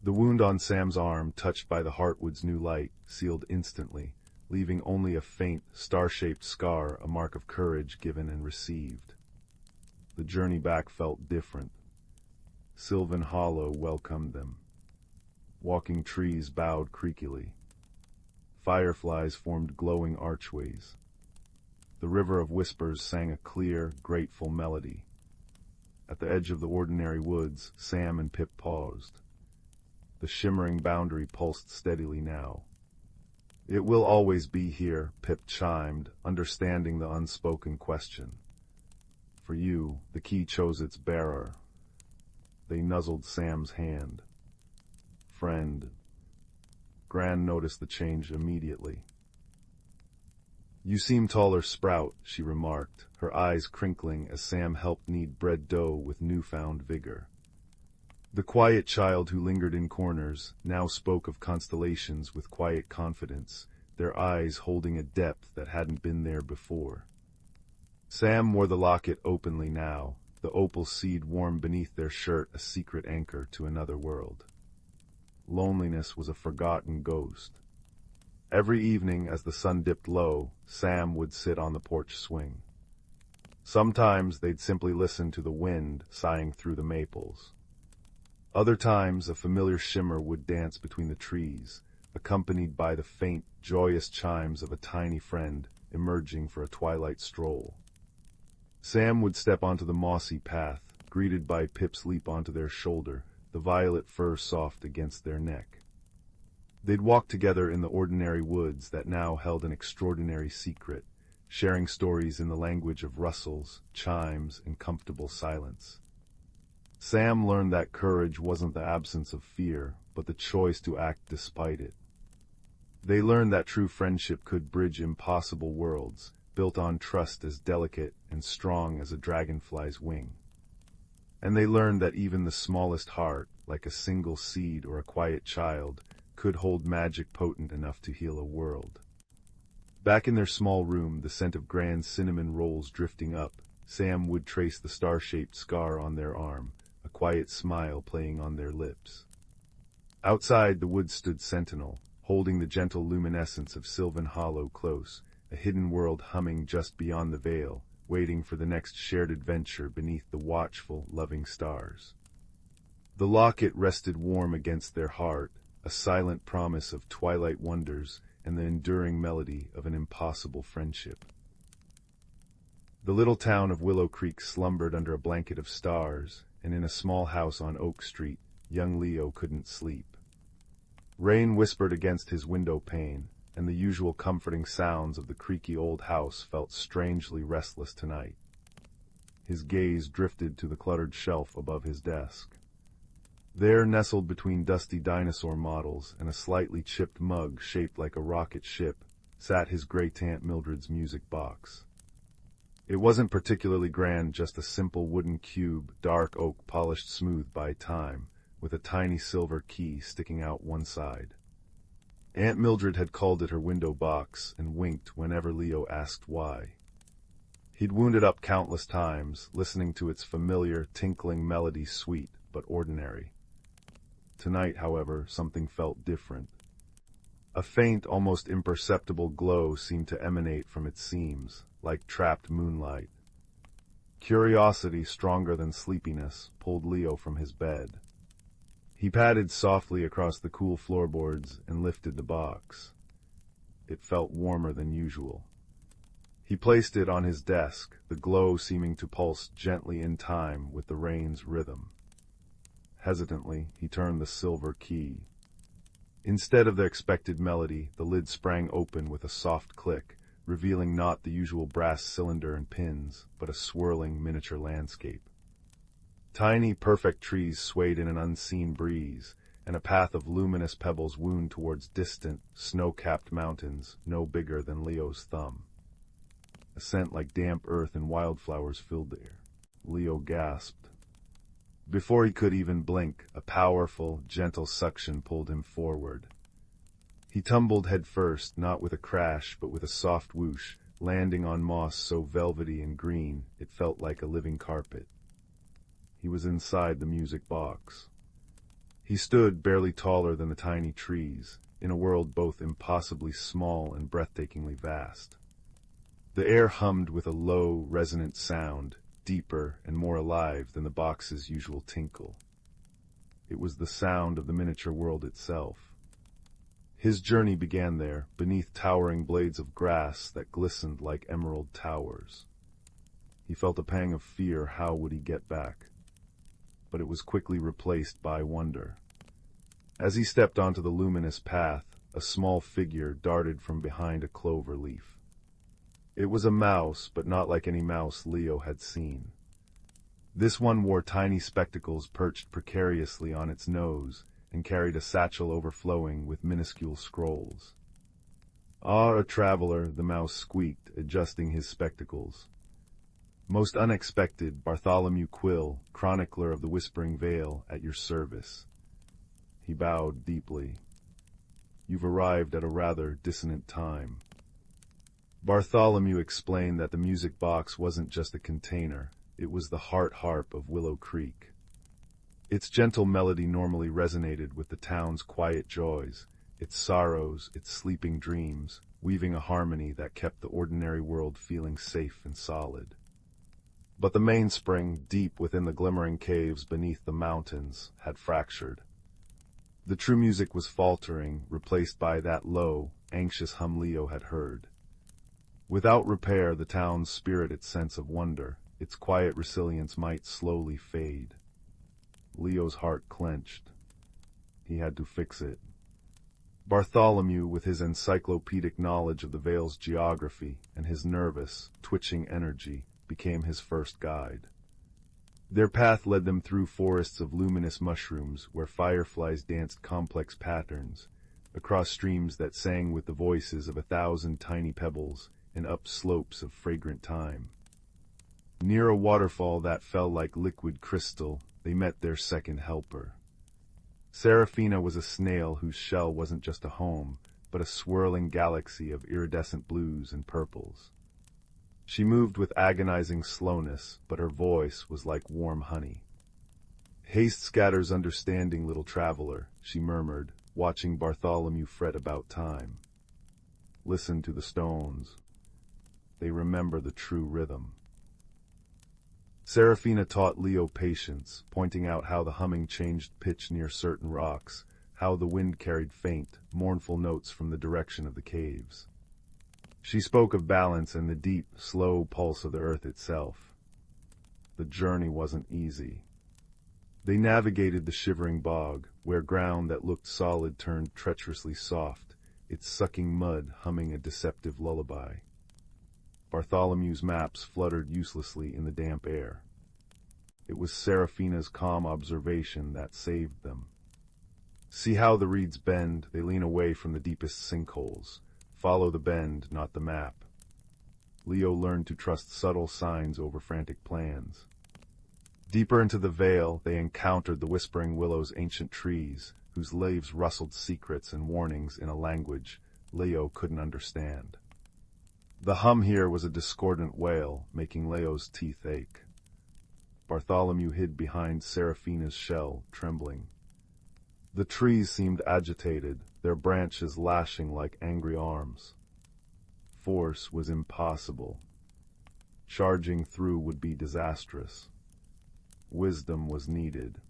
The wound on Sam's arm, touched by the Heartwood's new light, sealed instantly, leaving only a faint, star-shaped scar, a mark of courage given and received. The journey back felt different. Sylvan Hollow welcomed them. Walking trees bowed creakily. Fireflies formed glowing archways. The river of whispers sang a clear, grateful melody. At the edge of the ordinary woods, Sam and Pip paused. The shimmering boundary pulsed steadily now. "It will always be here," Pip chimed, understanding the unspoken question. "For you, the key chose its bearer." They nuzzled Sam's hand. "Friend." Gran noticed the change immediately. You seem taller, Sprout, she remarked, her eyes crinkling as Sam helped knead bread dough with newfound vigor. The quiet child who lingered in corners now spoke of constellations with quiet confidence, their eyes holding a depth that hadn't been there before. Sam wore the locket openly now, the opal seed warm beneath their shirt a secret anchor to another world. Loneliness was a forgotten ghost. Every evening as the sun dipped low, Sam would sit on the porch swing. Sometimes they'd simply listen to the wind sighing through the maples. Other times a familiar shimmer would dance between the trees, accompanied by the faint, joyous chimes of a tiny friend emerging for a twilight stroll. Sam would step onto the mossy path, greeted by Pip's leap onto their shoulder, the violet fur soft against their neck. They'd walk together in the ordinary woods that now held an extraordinary secret, sharing stories in the language of rustles, chimes, and comfortable silence. Sam learned that courage wasn't the absence of fear, but the choice to act despite it. They learned that true friendship could bridge impossible worlds, built on trust as delicate and strong as a dragonfly's wing. And they learned that even the smallest heart, like a single seed or a quiet child, could hold magic potent enough to heal a world. Back in their small room, the scent of grand cinnamon rolls drifting up, Sam would trace the star-shaped scar on their arm, a quiet smile playing on their lips. Outside, the woods stood sentinel, holding the gentle luminescence of Sylvan Hollow close, a hidden world humming just beyond the veil, waiting for the next shared adventure beneath the watchful, loving stars. The locket rested warm against their heart, a silent promise of twilight wonders and the enduring melody of an impossible friendship. The little town of Willow Creek slumbered under a blanket of stars, and in a small house on Oak Street, young Leo couldn't sleep. Rain whispered against his window pane, and the usual comforting sounds of the creaky old house felt strangely restless tonight. His gaze drifted to the cluttered shelf above his desk. There, nestled between dusty dinosaur models and a slightly chipped mug shaped like a rocket ship, sat his great Aunt Mildred's music box. It wasn't particularly grand, just a simple wooden cube, dark oak polished smooth by time, with a tiny silver key sticking out one side. Aunt Mildred had called it her window box and winked whenever Leo asked why. He'd wound it up countless times, listening to its familiar, tinkling melody, sweet but ordinary. Tonight, however, something felt different. A faint, almost imperceptible glow seemed to emanate from its seams, like trapped moonlight. Curiosity, stronger than sleepiness, pulled Leo from his bed. He padded softly across the cool floorboards and lifted the box. It felt warmer than usual. He placed it on his desk, the glow seeming to pulse gently in time with the rain's rhythm. Hesitantly, he turned the silver key. Instead of the expected melody, the lid sprang open with a soft click, revealing not the usual brass cylinder and pins, but a swirling miniature landscape. Tiny, perfect trees swayed in an unseen breeze, and a path of luminous pebbles wound towards distant, snow-capped mountains, no bigger than Leo's thumb. A scent like damp earth and wildflowers filled the air. Leo gasped. Before he could even blink, a powerful, gentle suction pulled him forward. He tumbled headfirst, not with a crash, but with a soft whoosh, landing on moss so velvety and green it felt like a living carpet. He was inside the music box. He stood barely taller than the tiny trees, in a world both impossibly small and breathtakingly vast. The air hummed with a low, resonant sound, deeper and more alive than the box's usual tinkle. It was the sound of the miniature world itself. His journey began there, beneath towering blades of grass that glistened like emerald towers. He felt a pang of fear. How would he get back? But it was quickly replaced by wonder. As he stepped onto the luminous path, a small figure darted from behind a clover leaf. It was a mouse, but not like any mouse Leo had seen. This one wore tiny spectacles perched precariously on its nose and carried a satchel overflowing with minuscule scrolls. Ah, a traveler, the mouse squeaked, adjusting his spectacles. Most unexpected, Bartholomew Quill, chronicler of the Whispering Vale, at your service. He bowed deeply. You've arrived at a rather dissonant time. Bartholomew explained that the music box wasn't just a container, it was the heart harp of Willow Creek. Its gentle melody normally resonated with the town's quiet joys, its sorrows, its sleeping dreams, weaving a harmony that kept the ordinary world feeling safe and solid. But the mainspring, deep within the glimmering caves beneath the mountains, had fractured. The true music was faltering, replaced by that low, anxious hum Leo had heard. Without repair, the town's spirit, its sense of wonder, its quiet resilience might slowly fade. Leo's heart clenched. He had to fix it. Bartholomew, with his encyclopedic knowledge of the Vale's geography and his nervous, twitching energy, became his first guide. Their path led them through forests of luminous mushrooms where fireflies danced complex patterns, across streams that sang with the voices of 1,000 tiny pebbles, and up slopes of fragrant thyme. Near a waterfall that fell like liquid crystal, they met their second helper. Seraphina was a snail whose shell wasn't just a home, but a swirling galaxy of iridescent blues and purples. She moved with agonizing slowness, but her voice was like warm honey. Haste scatters understanding, little traveler, she murmured, watching Bartholomew fret about time. Listen to the stones. They remember the true rhythm. Seraphina taught Leo patience, pointing out how the humming changed pitch near certain rocks, how the wind carried faint, mournful notes from the direction of the caves. She spoke of balance and the deep, slow pulse of the earth itself. The journey wasn't easy. They navigated the shivering bog, where ground that looked solid turned treacherously soft, its sucking mud humming a deceptive lullaby. Bartholomew's maps fluttered uselessly in the damp air. It was Seraphina's calm observation that saved them. See how the reeds bend, they lean away from the deepest sinkholes. Follow the bend, not the map. Leo learned to trust subtle signs over frantic plans. Deeper into the vale, they encountered the Whispering Willow's ancient trees, whose leaves rustled secrets and warnings in a language Leo couldn't understand. The hum here was a discordant wail, making Leo's teeth ache. Bartholomew hid behind Seraphina's shell, trembling. The trees seemed agitated, their branches lashing like angry arms. Force was impossible. Charging through would be disastrous. Wisdom was needed.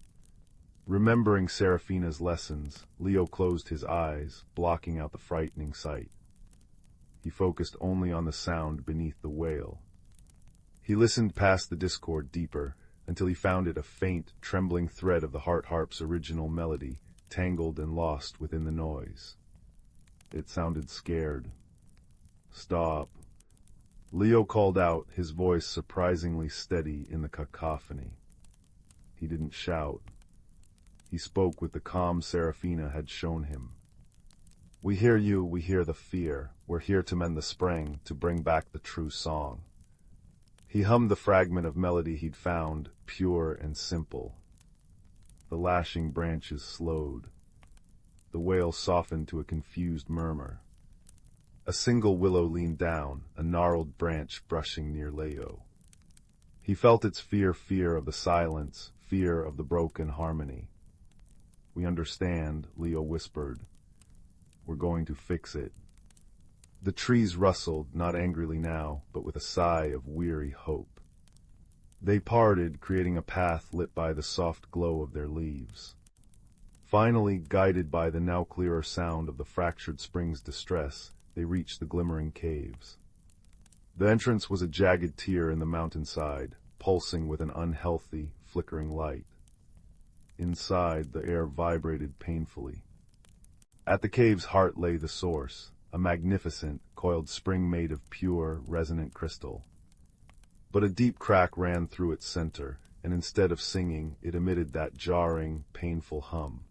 Remembering Seraphina's lessons, Leo closed his eyes, blocking out the frightening sight. He focused only on the sound beneath the wail. He listened past the discord deeper, until he found it a faint, trembling thread of the heart harp's original melody, tangled and lost within the noise. It sounded scared. Stop. Leo called out, his voice surprisingly steady in the cacophony. He didn't shout. He spoke with the calm Seraphina had shown him. We hear you, we hear the fear. We're here to mend the spring, to bring back the true song. He hummed the fragment of melody he'd found, pure and simple. The lashing branches slowed. The wail softened to a confused murmur. A single willow leaned down, a gnarled branch brushing near Leo. He felt its fear of the silence, fear of the broken harmony. We understand, Leo whispered. We're going to fix it. The trees rustled, not angrily now, but with a sigh of weary hope. They parted, creating a path lit by the soft glow of their leaves. Finally, guided by the now clearer sound of the fractured spring's distress, they reached the glimmering caves. The entrance was a jagged tear in the mountainside, pulsing with an unhealthy, flickering light. Inside, the air vibrated painfully. At the cave's heart lay the source, a magnificent, coiled spring made of pure, resonant crystal. But a deep crack ran through its center, and instead of singing, it emitted that jarring, painful hum.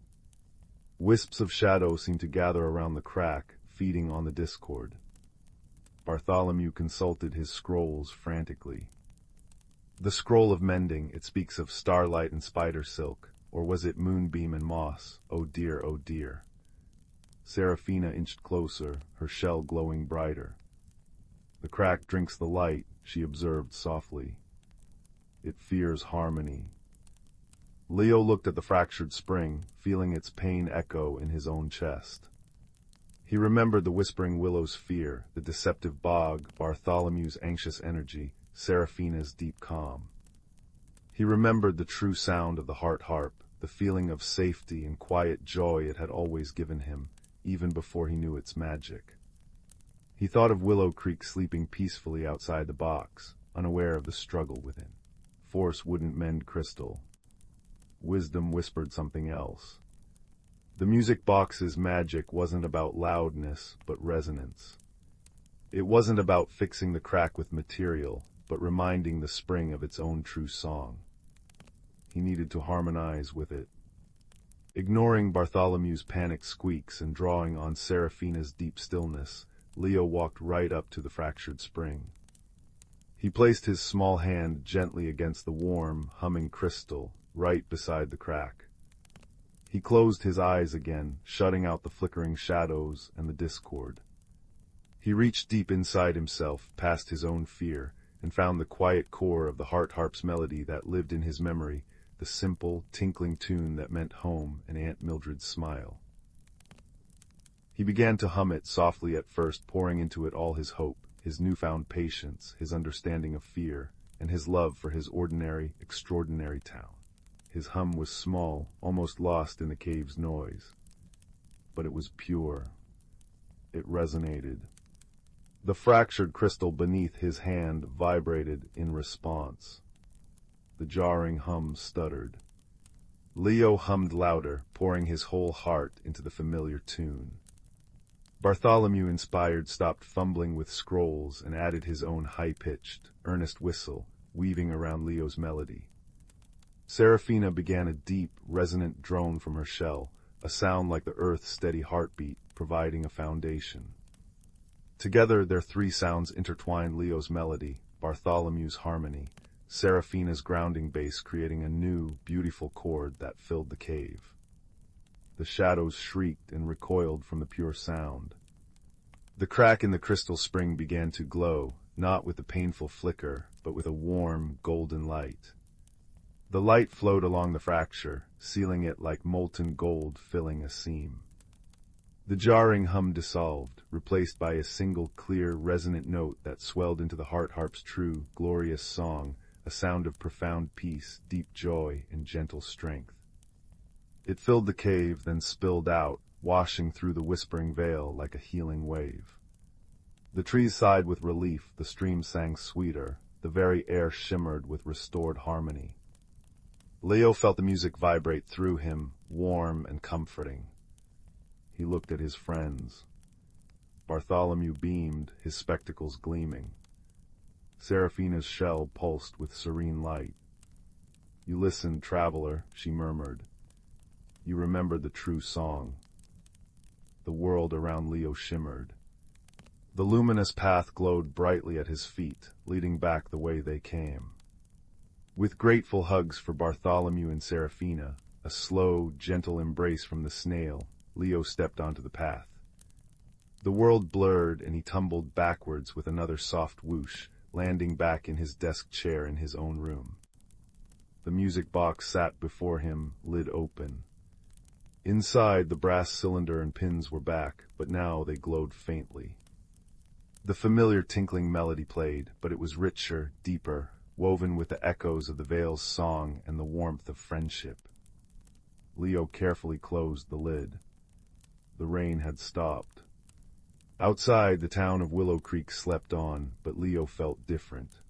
Wisps of shadow seemed to gather around the crack, feeding on the discord. Bartholomew consulted his scrolls frantically. The scroll of mending, it speaks of starlight and spider silk, or was it moonbeam and moss? Oh dear, oh dear. Seraphina inched closer, her shell glowing brighter. The crack drinks the light, she observed softly. It fears harmony. Leo looked at the fractured spring, feeling its pain echo in his own chest. He remembered the whispering willow's fear, the deceptive bog, Bartholomew's anxious energy, Seraphina's deep calm. He remembered the true sound of the heart harp, the feeling of safety and quiet joy it had always given him, even before he knew its magic. He thought of Willow Creek sleeping peacefully outside the box, unaware of the struggle within. Force wouldn't mend crystal. Wisdom whispered something else. The music box's magic wasn't about loudness, but resonance. It wasn't about fixing the crack with material, but reminding the spring of its own true song. He needed to harmonize with it. Ignoring Bartholomew's panicked squeaks and drawing on Seraphina's deep stillness, Leo walked right up to the fractured spring. He placed his small hand gently against the warm, humming crystal, right beside the crack. He closed his eyes again, shutting out the flickering shadows and the discord. He reached deep inside himself, past his own fear, and found the quiet core of the heart harp's melody that lived in his memory, the simple, tinkling tune that meant home and Aunt Mildred's smile. He began to hum it softly at first, pouring into it all his hope, his newfound patience, his understanding of fear, and his love for his ordinary, extraordinary town. His hum was small, almost lost in the cave's noise. But it was pure. It resonated. The fractured crystal beneath his hand vibrated in response. The jarring hum stuttered. Leo hummed louder, pouring his whole heart into the familiar tune. Bartholomew, inspired, stopped fumbling with scrolls and added his own high-pitched, earnest whistle, weaving around Leo's melody. Seraphina began a deep, resonant drone from her shell, a sound like the earth's steady heartbeat, providing a foundation. Together, their three sounds intertwined: Leo's melody, Bartholomew's harmony, Seraphina's grounding bass, creating a new, beautiful chord that filled the cave. The shadows shrieked and recoiled from the pure sound. The crack in the crystal spring began to glow, not with a painful flicker, but with a warm, golden light. The light flowed along the fracture, sealing it like molten gold filling a seam. The jarring hum dissolved, replaced by a single clear, resonant note that swelled into the heart harp's true, glorious song, a sound of profound peace, deep joy, and gentle strength. It filled the cave, then spilled out, washing through the whispering veil like a healing wave. The trees sighed with relief, the stream sang sweeter, the very air shimmered with restored harmony. Leo felt the music vibrate through him, warm and comforting. He looked at his friends. Bartholomew beamed, his spectacles gleaming. Seraphina's shell pulsed with serene light. "You listened, traveler," she murmured. "You remembered the true song." The world around Leo shimmered. The luminous path glowed brightly at his feet, leading back the way they came. With grateful hugs for Bartholomew and Seraphina, a slow, gentle embrace from the snail, Leo stepped onto the path. The world blurred and he tumbled backwards with another soft whoosh, landing back in his desk chair in his own room. The music box sat before him, lid open. Inside, the brass cylinder and pins were back, but now they glowed faintly. The familiar tinkling melody played, but it was richer, deeper, woven with the echoes of the Vale's song and the warmth of friendship. Leo carefully closed the lid. The rain had stopped. Outside, the town of Willow Creek slept on, but Leo felt different.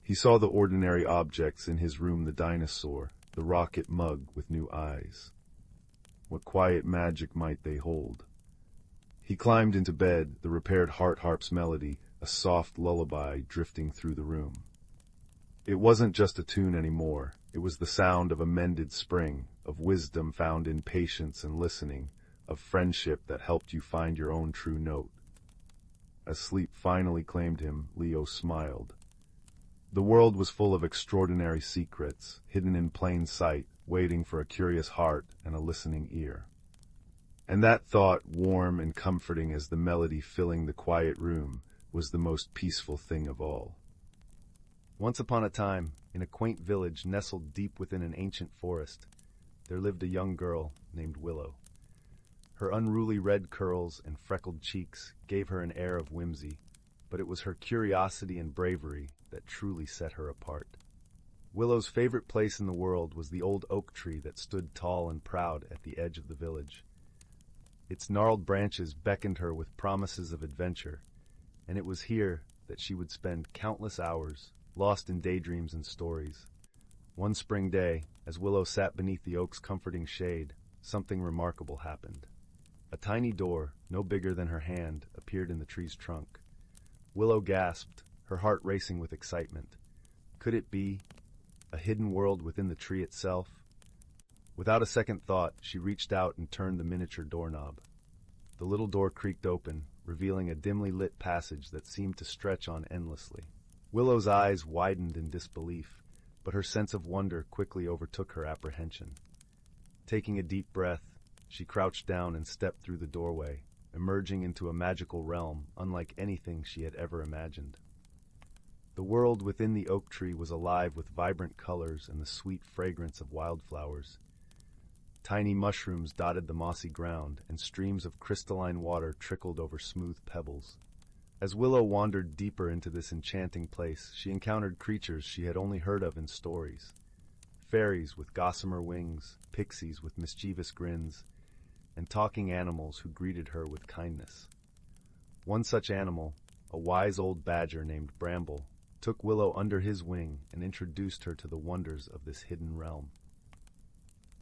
He saw the ordinary objects in his room: the dinosaur, the rocket mug with new eyes. What quiet magic might they hold? He climbed into bed, the repaired heart harp's melody, a soft lullaby drifting through the room. It wasn't just a tune anymore. It was the sound of a mended spring, of wisdom found in patience and listening, of friendship that helped you find your own true note. As sleep finally claimed him, Leo smiled. The world was full of extraordinary secrets, hidden in plain sight, waiting for a curious heart and a listening ear. And that thought, warm and comforting as the melody filling the quiet room, was the most peaceful thing of all. Once upon a time, in a quaint village nestled deep within an ancient forest, there lived a young girl named Willow. Her unruly red curls and freckled cheeks gave her an air of whimsy, but it was her curiosity and bravery that truly set her apart. Willow's favorite place in the world was the old oak tree that stood tall and proud at the edge of the village. Its gnarled branches beckoned her with promises of adventure, and it was here that she would spend countless hours, lost in daydreams and stories. One spring day, as Willow sat beneath the oak's comforting shade, something remarkable happened. A tiny door, no bigger than her hand, appeared in the tree's trunk. Willow gasped, her heart racing with excitement. Could it be a hidden world within the tree itself? Without a second thought, she reached out and turned the miniature doorknob. The little door creaked open, revealing a dimly lit passage that seemed to stretch on endlessly. Willow's eyes widened in disbelief, but her sense of wonder quickly overtook her apprehension. Taking a deep breath, she crouched down and stepped through the doorway, emerging into a magical realm unlike anything she had ever imagined. The world within the oak tree was alive with vibrant colors and the sweet fragrance of wildflowers. Tiny mushrooms dotted the mossy ground, and streams of crystalline water trickled over smooth pebbles. As Willow wandered deeper into this enchanting place, she encountered creatures she had only heard of in stories. Fairies with gossamer wings, pixies with mischievous grins, and talking animals who greeted her with kindness. One such animal, a wise old badger named Bramble, took Willow under his wing and introduced her to the wonders of this hidden realm.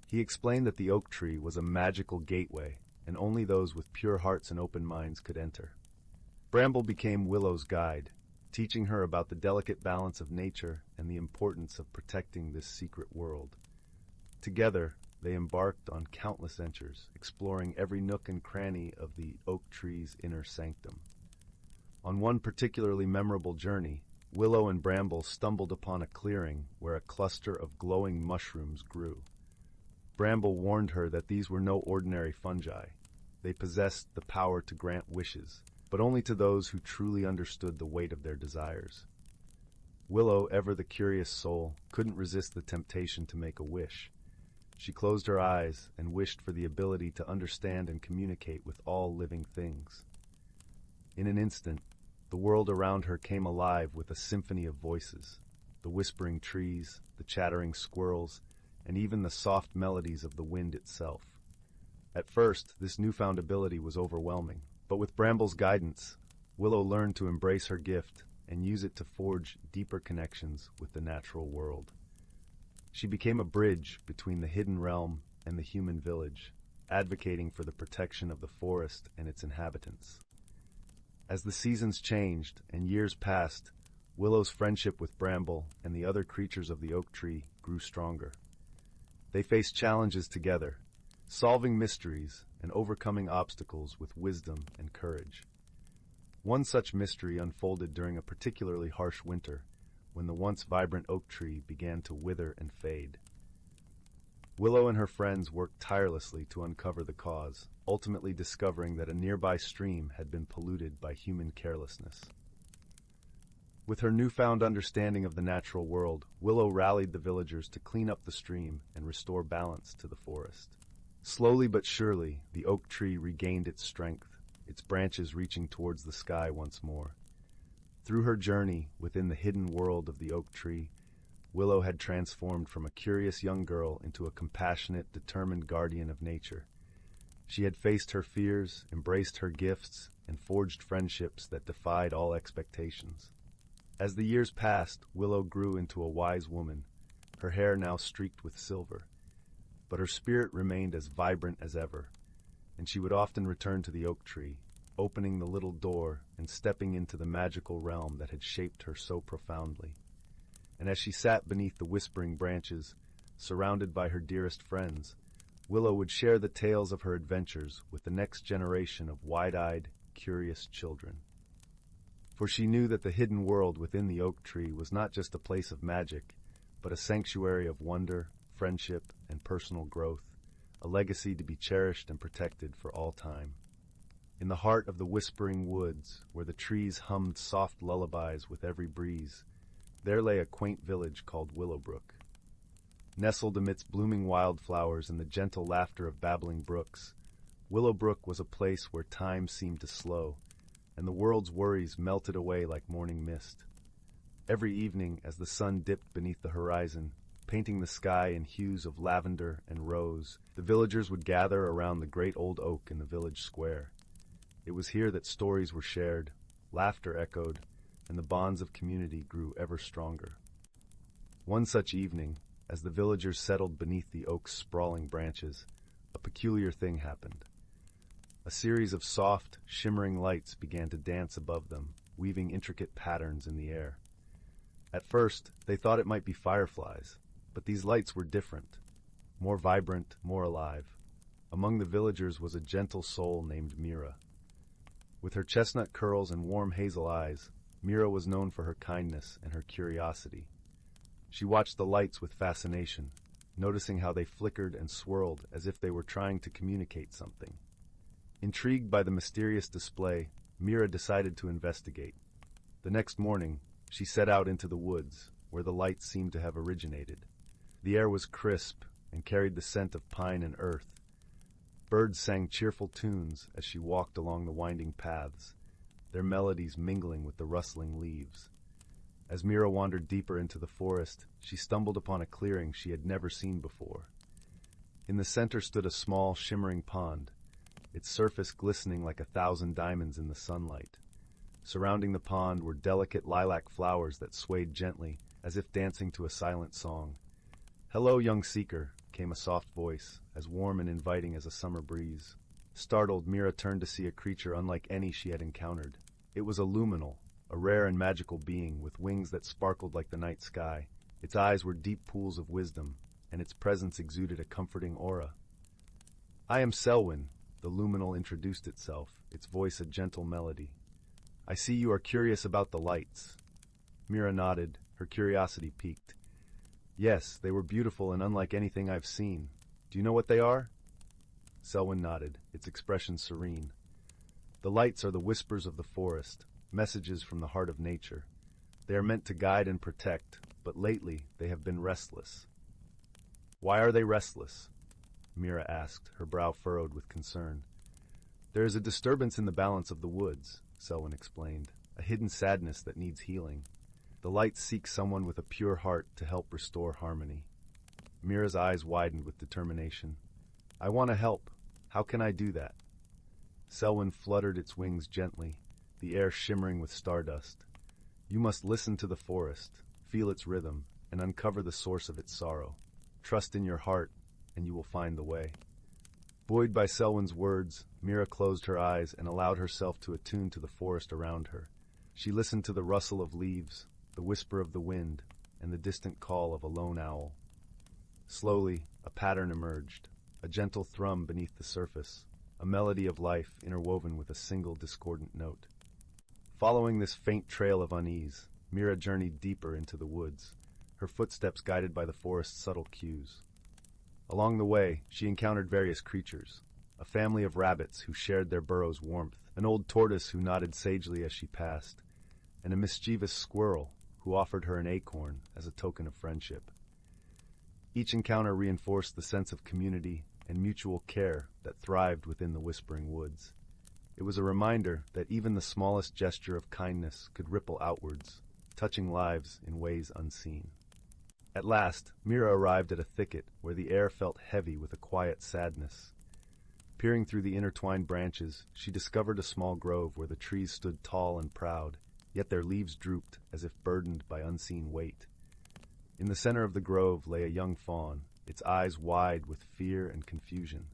He explained that the oak tree was a magical gateway, and only those with pure hearts and open minds could enter. Bramble became Willow's guide, teaching her about the delicate balance of nature and the importance of protecting this secret world. Together, they embarked on countless ventures, exploring every nook and cranny of the oak tree's inner sanctum. On one particularly memorable journey, Willow and Bramble stumbled upon a clearing where a cluster of glowing mushrooms grew. Bramble warned her that these were no ordinary fungi. They possessed the power to grant wishes, but only to those who truly understood the weight of their desires. Willow, ever the curious soul, couldn't resist the temptation to make a wish. She closed her eyes and wished for the ability to understand and communicate with all living things. In an instant, the world around her came alive with a symphony of voices, the whispering trees, the chattering squirrels, and even the soft melodies of the wind itself. At first, this newfound ability was overwhelming, but with Bramble's guidance, Willow learned to embrace her gift and use it to forge deeper connections with the natural world. She became a bridge between the hidden realm and the human village, advocating for the protection of the forest and its inhabitants. As the seasons changed and years passed, Willow's friendship with Bramble and the other creatures of the oak tree grew stronger. They faced challenges together, solving mysteries and overcoming obstacles with wisdom and courage. One such mystery unfolded during a particularly harsh winter, when the once vibrant oak tree began to wither and fade. Willow and her friends worked tirelessly to uncover the cause, ultimately discovering that a nearby stream had been polluted by human carelessness. With her newfound understanding of the natural world, Willow rallied the villagers to clean up the stream and restore balance to the forest. Slowly but surely, the oak tree regained its strength, its branches reaching towards the sky once more. Through her journey within the hidden world of the oak tree, Willow had transformed from a curious young girl into a compassionate, determined guardian of nature. She had faced her fears, embraced her gifts, and forged friendships that defied all expectations. As the years passed, Willow grew into a wise woman, her hair now streaked with silver. But her spirit remained as vibrant as ever, and she would often return to the oak tree, opening the little door and stepping into the magical realm that had shaped her so profoundly. And as she sat beneath the whispering branches, surrounded by her dearest friends, Willow would share the tales of her adventures with the next generation of wide-eyed, curious children. For she knew that the hidden world within the oak tree was not just a place of magic, but a sanctuary of wonder, friendship, and personal growth, a legacy to be cherished and protected for all time. In the heart of the whispering woods, where the trees hummed soft lullabies with every breeze, there lay a quaint village called Willowbrook. Nestled amidst blooming wildflowers and the gentle laughter of babbling brooks, Willowbrook was a place where time seemed to slow, and the world's worries melted away like morning mist. Every evening, as the sun dipped beneath the horizon, painting the sky in hues of lavender and rose, the villagers would gather around the great old oak in the village square. It was here that stories were shared, laughter echoed, and the bonds of community grew ever stronger. One such evening, as the villagers settled beneath the oak's sprawling branches, a peculiar thing happened. A series of soft, shimmering lights began to dance above them, weaving intricate patterns in the air. At first, they thought it might be fireflies, but these lights were different, more vibrant, more alive. Among the villagers was a gentle soul named Mira. With her chestnut curls and warm hazel eyes, Mira was known for her kindness and her curiosity. She watched the lights with fascination, noticing how they flickered and swirled as if they were trying to communicate something. Intrigued by the mysterious display, Mira decided to investigate. The next morning, she set out into the woods, where the lights seemed to have originated. The air was crisp and carried the scent of pine and earth. Birds sang cheerful tunes as she walked along the winding paths, their melodies mingling with the rustling leaves. As Mira wandered deeper into the forest, she stumbled upon a clearing she had never seen before. In the center stood a small, shimmering pond, its surface glistening like 1,000 diamonds in the sunlight. Surrounding the pond were delicate lilac flowers that swayed gently, as if dancing to a silent song. "Hello, young seeker," came a soft voice, as warm and inviting as a summer breeze. Startled, Mira turned to see a creature unlike any she had encountered. It was a luminal, a rare and magical being with wings that sparkled like the night sky. Its eyes were deep pools of wisdom, and its presence exuded a comforting aura. "I am Selwyn," the luminal introduced itself, its voice a gentle melody. "I see you are curious about the lights." Mira nodded, her curiosity piqued. "Yes, they were beautiful and unlike anything I've seen. Do you know what they are?" Selwyn nodded, its expression serene. "The lights are the whispers of the forest, messages from the heart of nature. They are meant to guide and protect, but lately they have been restless." "Why are they restless?" Mira asked, her brow furrowed with concern. "There is a disturbance in the balance of the woods," Selwyn explained, "a hidden sadness that needs healing. The lights seek someone with a pure heart to help restore harmony." Mira's eyes widened with determination. "I want to help. How can I do that?" Selwyn fluttered its wings gently, the air shimmering with stardust. "You must listen to the forest, feel its rhythm, and uncover the source of its sorrow. Trust in your heart, and you will find the way." Buoyed by Selwyn's words, Mira closed her eyes and allowed herself to attune to the forest around her. She listened to the rustle of leaves, the whisper of the wind, and the distant call of a lone owl. Slowly, a pattern emerged, a gentle thrum beneath the surface, a melody of life interwoven with a single discordant note. Following this faint trail of unease, Mira journeyed deeper into the woods, her footsteps guided by the forest's subtle cues. Along the way, she encountered various creatures, a family of rabbits who shared their burrow's warmth, an old tortoise who nodded sagely as she passed, and a mischievous squirrel who offered her an acorn as a token of friendship. Each encounter reinforced the sense of community and mutual care that thrived within the whispering woods. It was a reminder that even the smallest gesture of kindness could ripple outwards, touching lives in ways unseen. At last, Mira arrived at a thicket where the air felt heavy with a quiet sadness. Peering through the intertwined branches, she discovered a small grove where the trees stood tall and proud, yet their leaves drooped as if burdened by unseen weight. In the center of the grove lay a young fawn, its eyes wide with fear and confusion.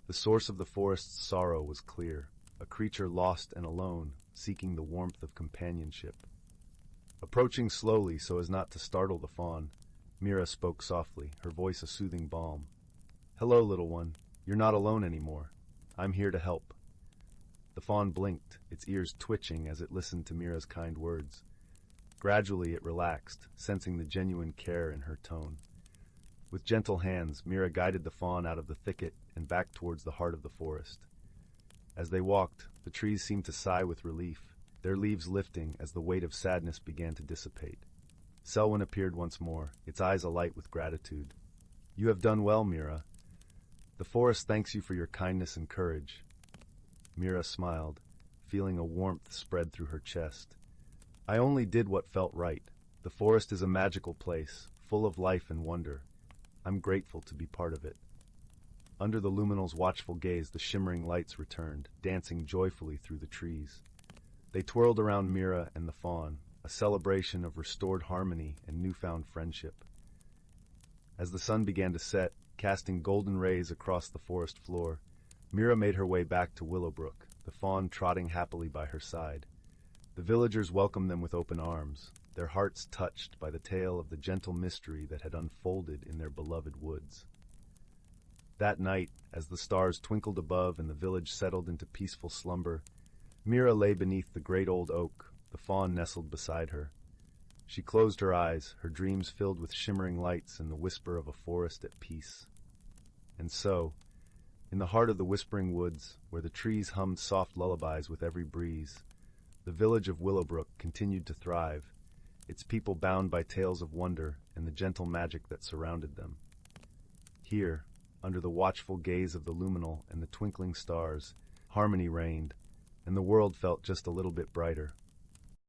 The source of the forest's sorrow was clear, a creature lost and alone, seeking the warmth of companionship. Approaching slowly so as not to startle the fawn, Mira spoke softly, her voice a soothing balm. Hello, little one. You're not alone anymore. I'm here to help. The fawn blinked, its ears twitching as it listened to Mira's kind words. Gradually it relaxed, sensing the genuine care in her tone. With gentle hands, Mira guided the fawn out of the thicket and back towards the heart of the forest. As they walked, the trees seemed to sigh with relief, their leaves lifting as the weight of sadness began to dissipate. Selwyn appeared once more, its eyes alight with gratitude. You have done well, Mira. The forest thanks you for your kindness and courage. Mira smiled, feeling a warmth spread through her chest. I only did what felt right. The forest is a magical place, full of life and wonder. I'm grateful to be part of it. Under the luminal's watchful gaze, the shimmering lights returned, dancing joyfully through the trees. They twirled around Mira and the fawn, a celebration of restored harmony and newfound friendship. As the sun began to set, casting golden rays across the forest floor, Mira made her way back to Willowbrook, the fawn trotting happily by her side. The villagers welcomed them with open arms, their hearts touched by the tale of the gentle mystery that had unfolded in their beloved woods. That night, as the stars twinkled above and the village settled into peaceful slumber, Mira lay beneath the great old oak, the fawn nestled beside her. She closed her eyes, her dreams filled with shimmering lights and the whisper of a forest at peace. And so, in the heart of the whispering woods, where the trees hummed soft lullabies with every breeze, the village of Willowbrook continued to thrive, its people bound by tales of wonder and the gentle magic that surrounded them. Here, under the watchful gaze of the luminal and the twinkling stars, harmony reigned, and the world felt just a little bit brighter.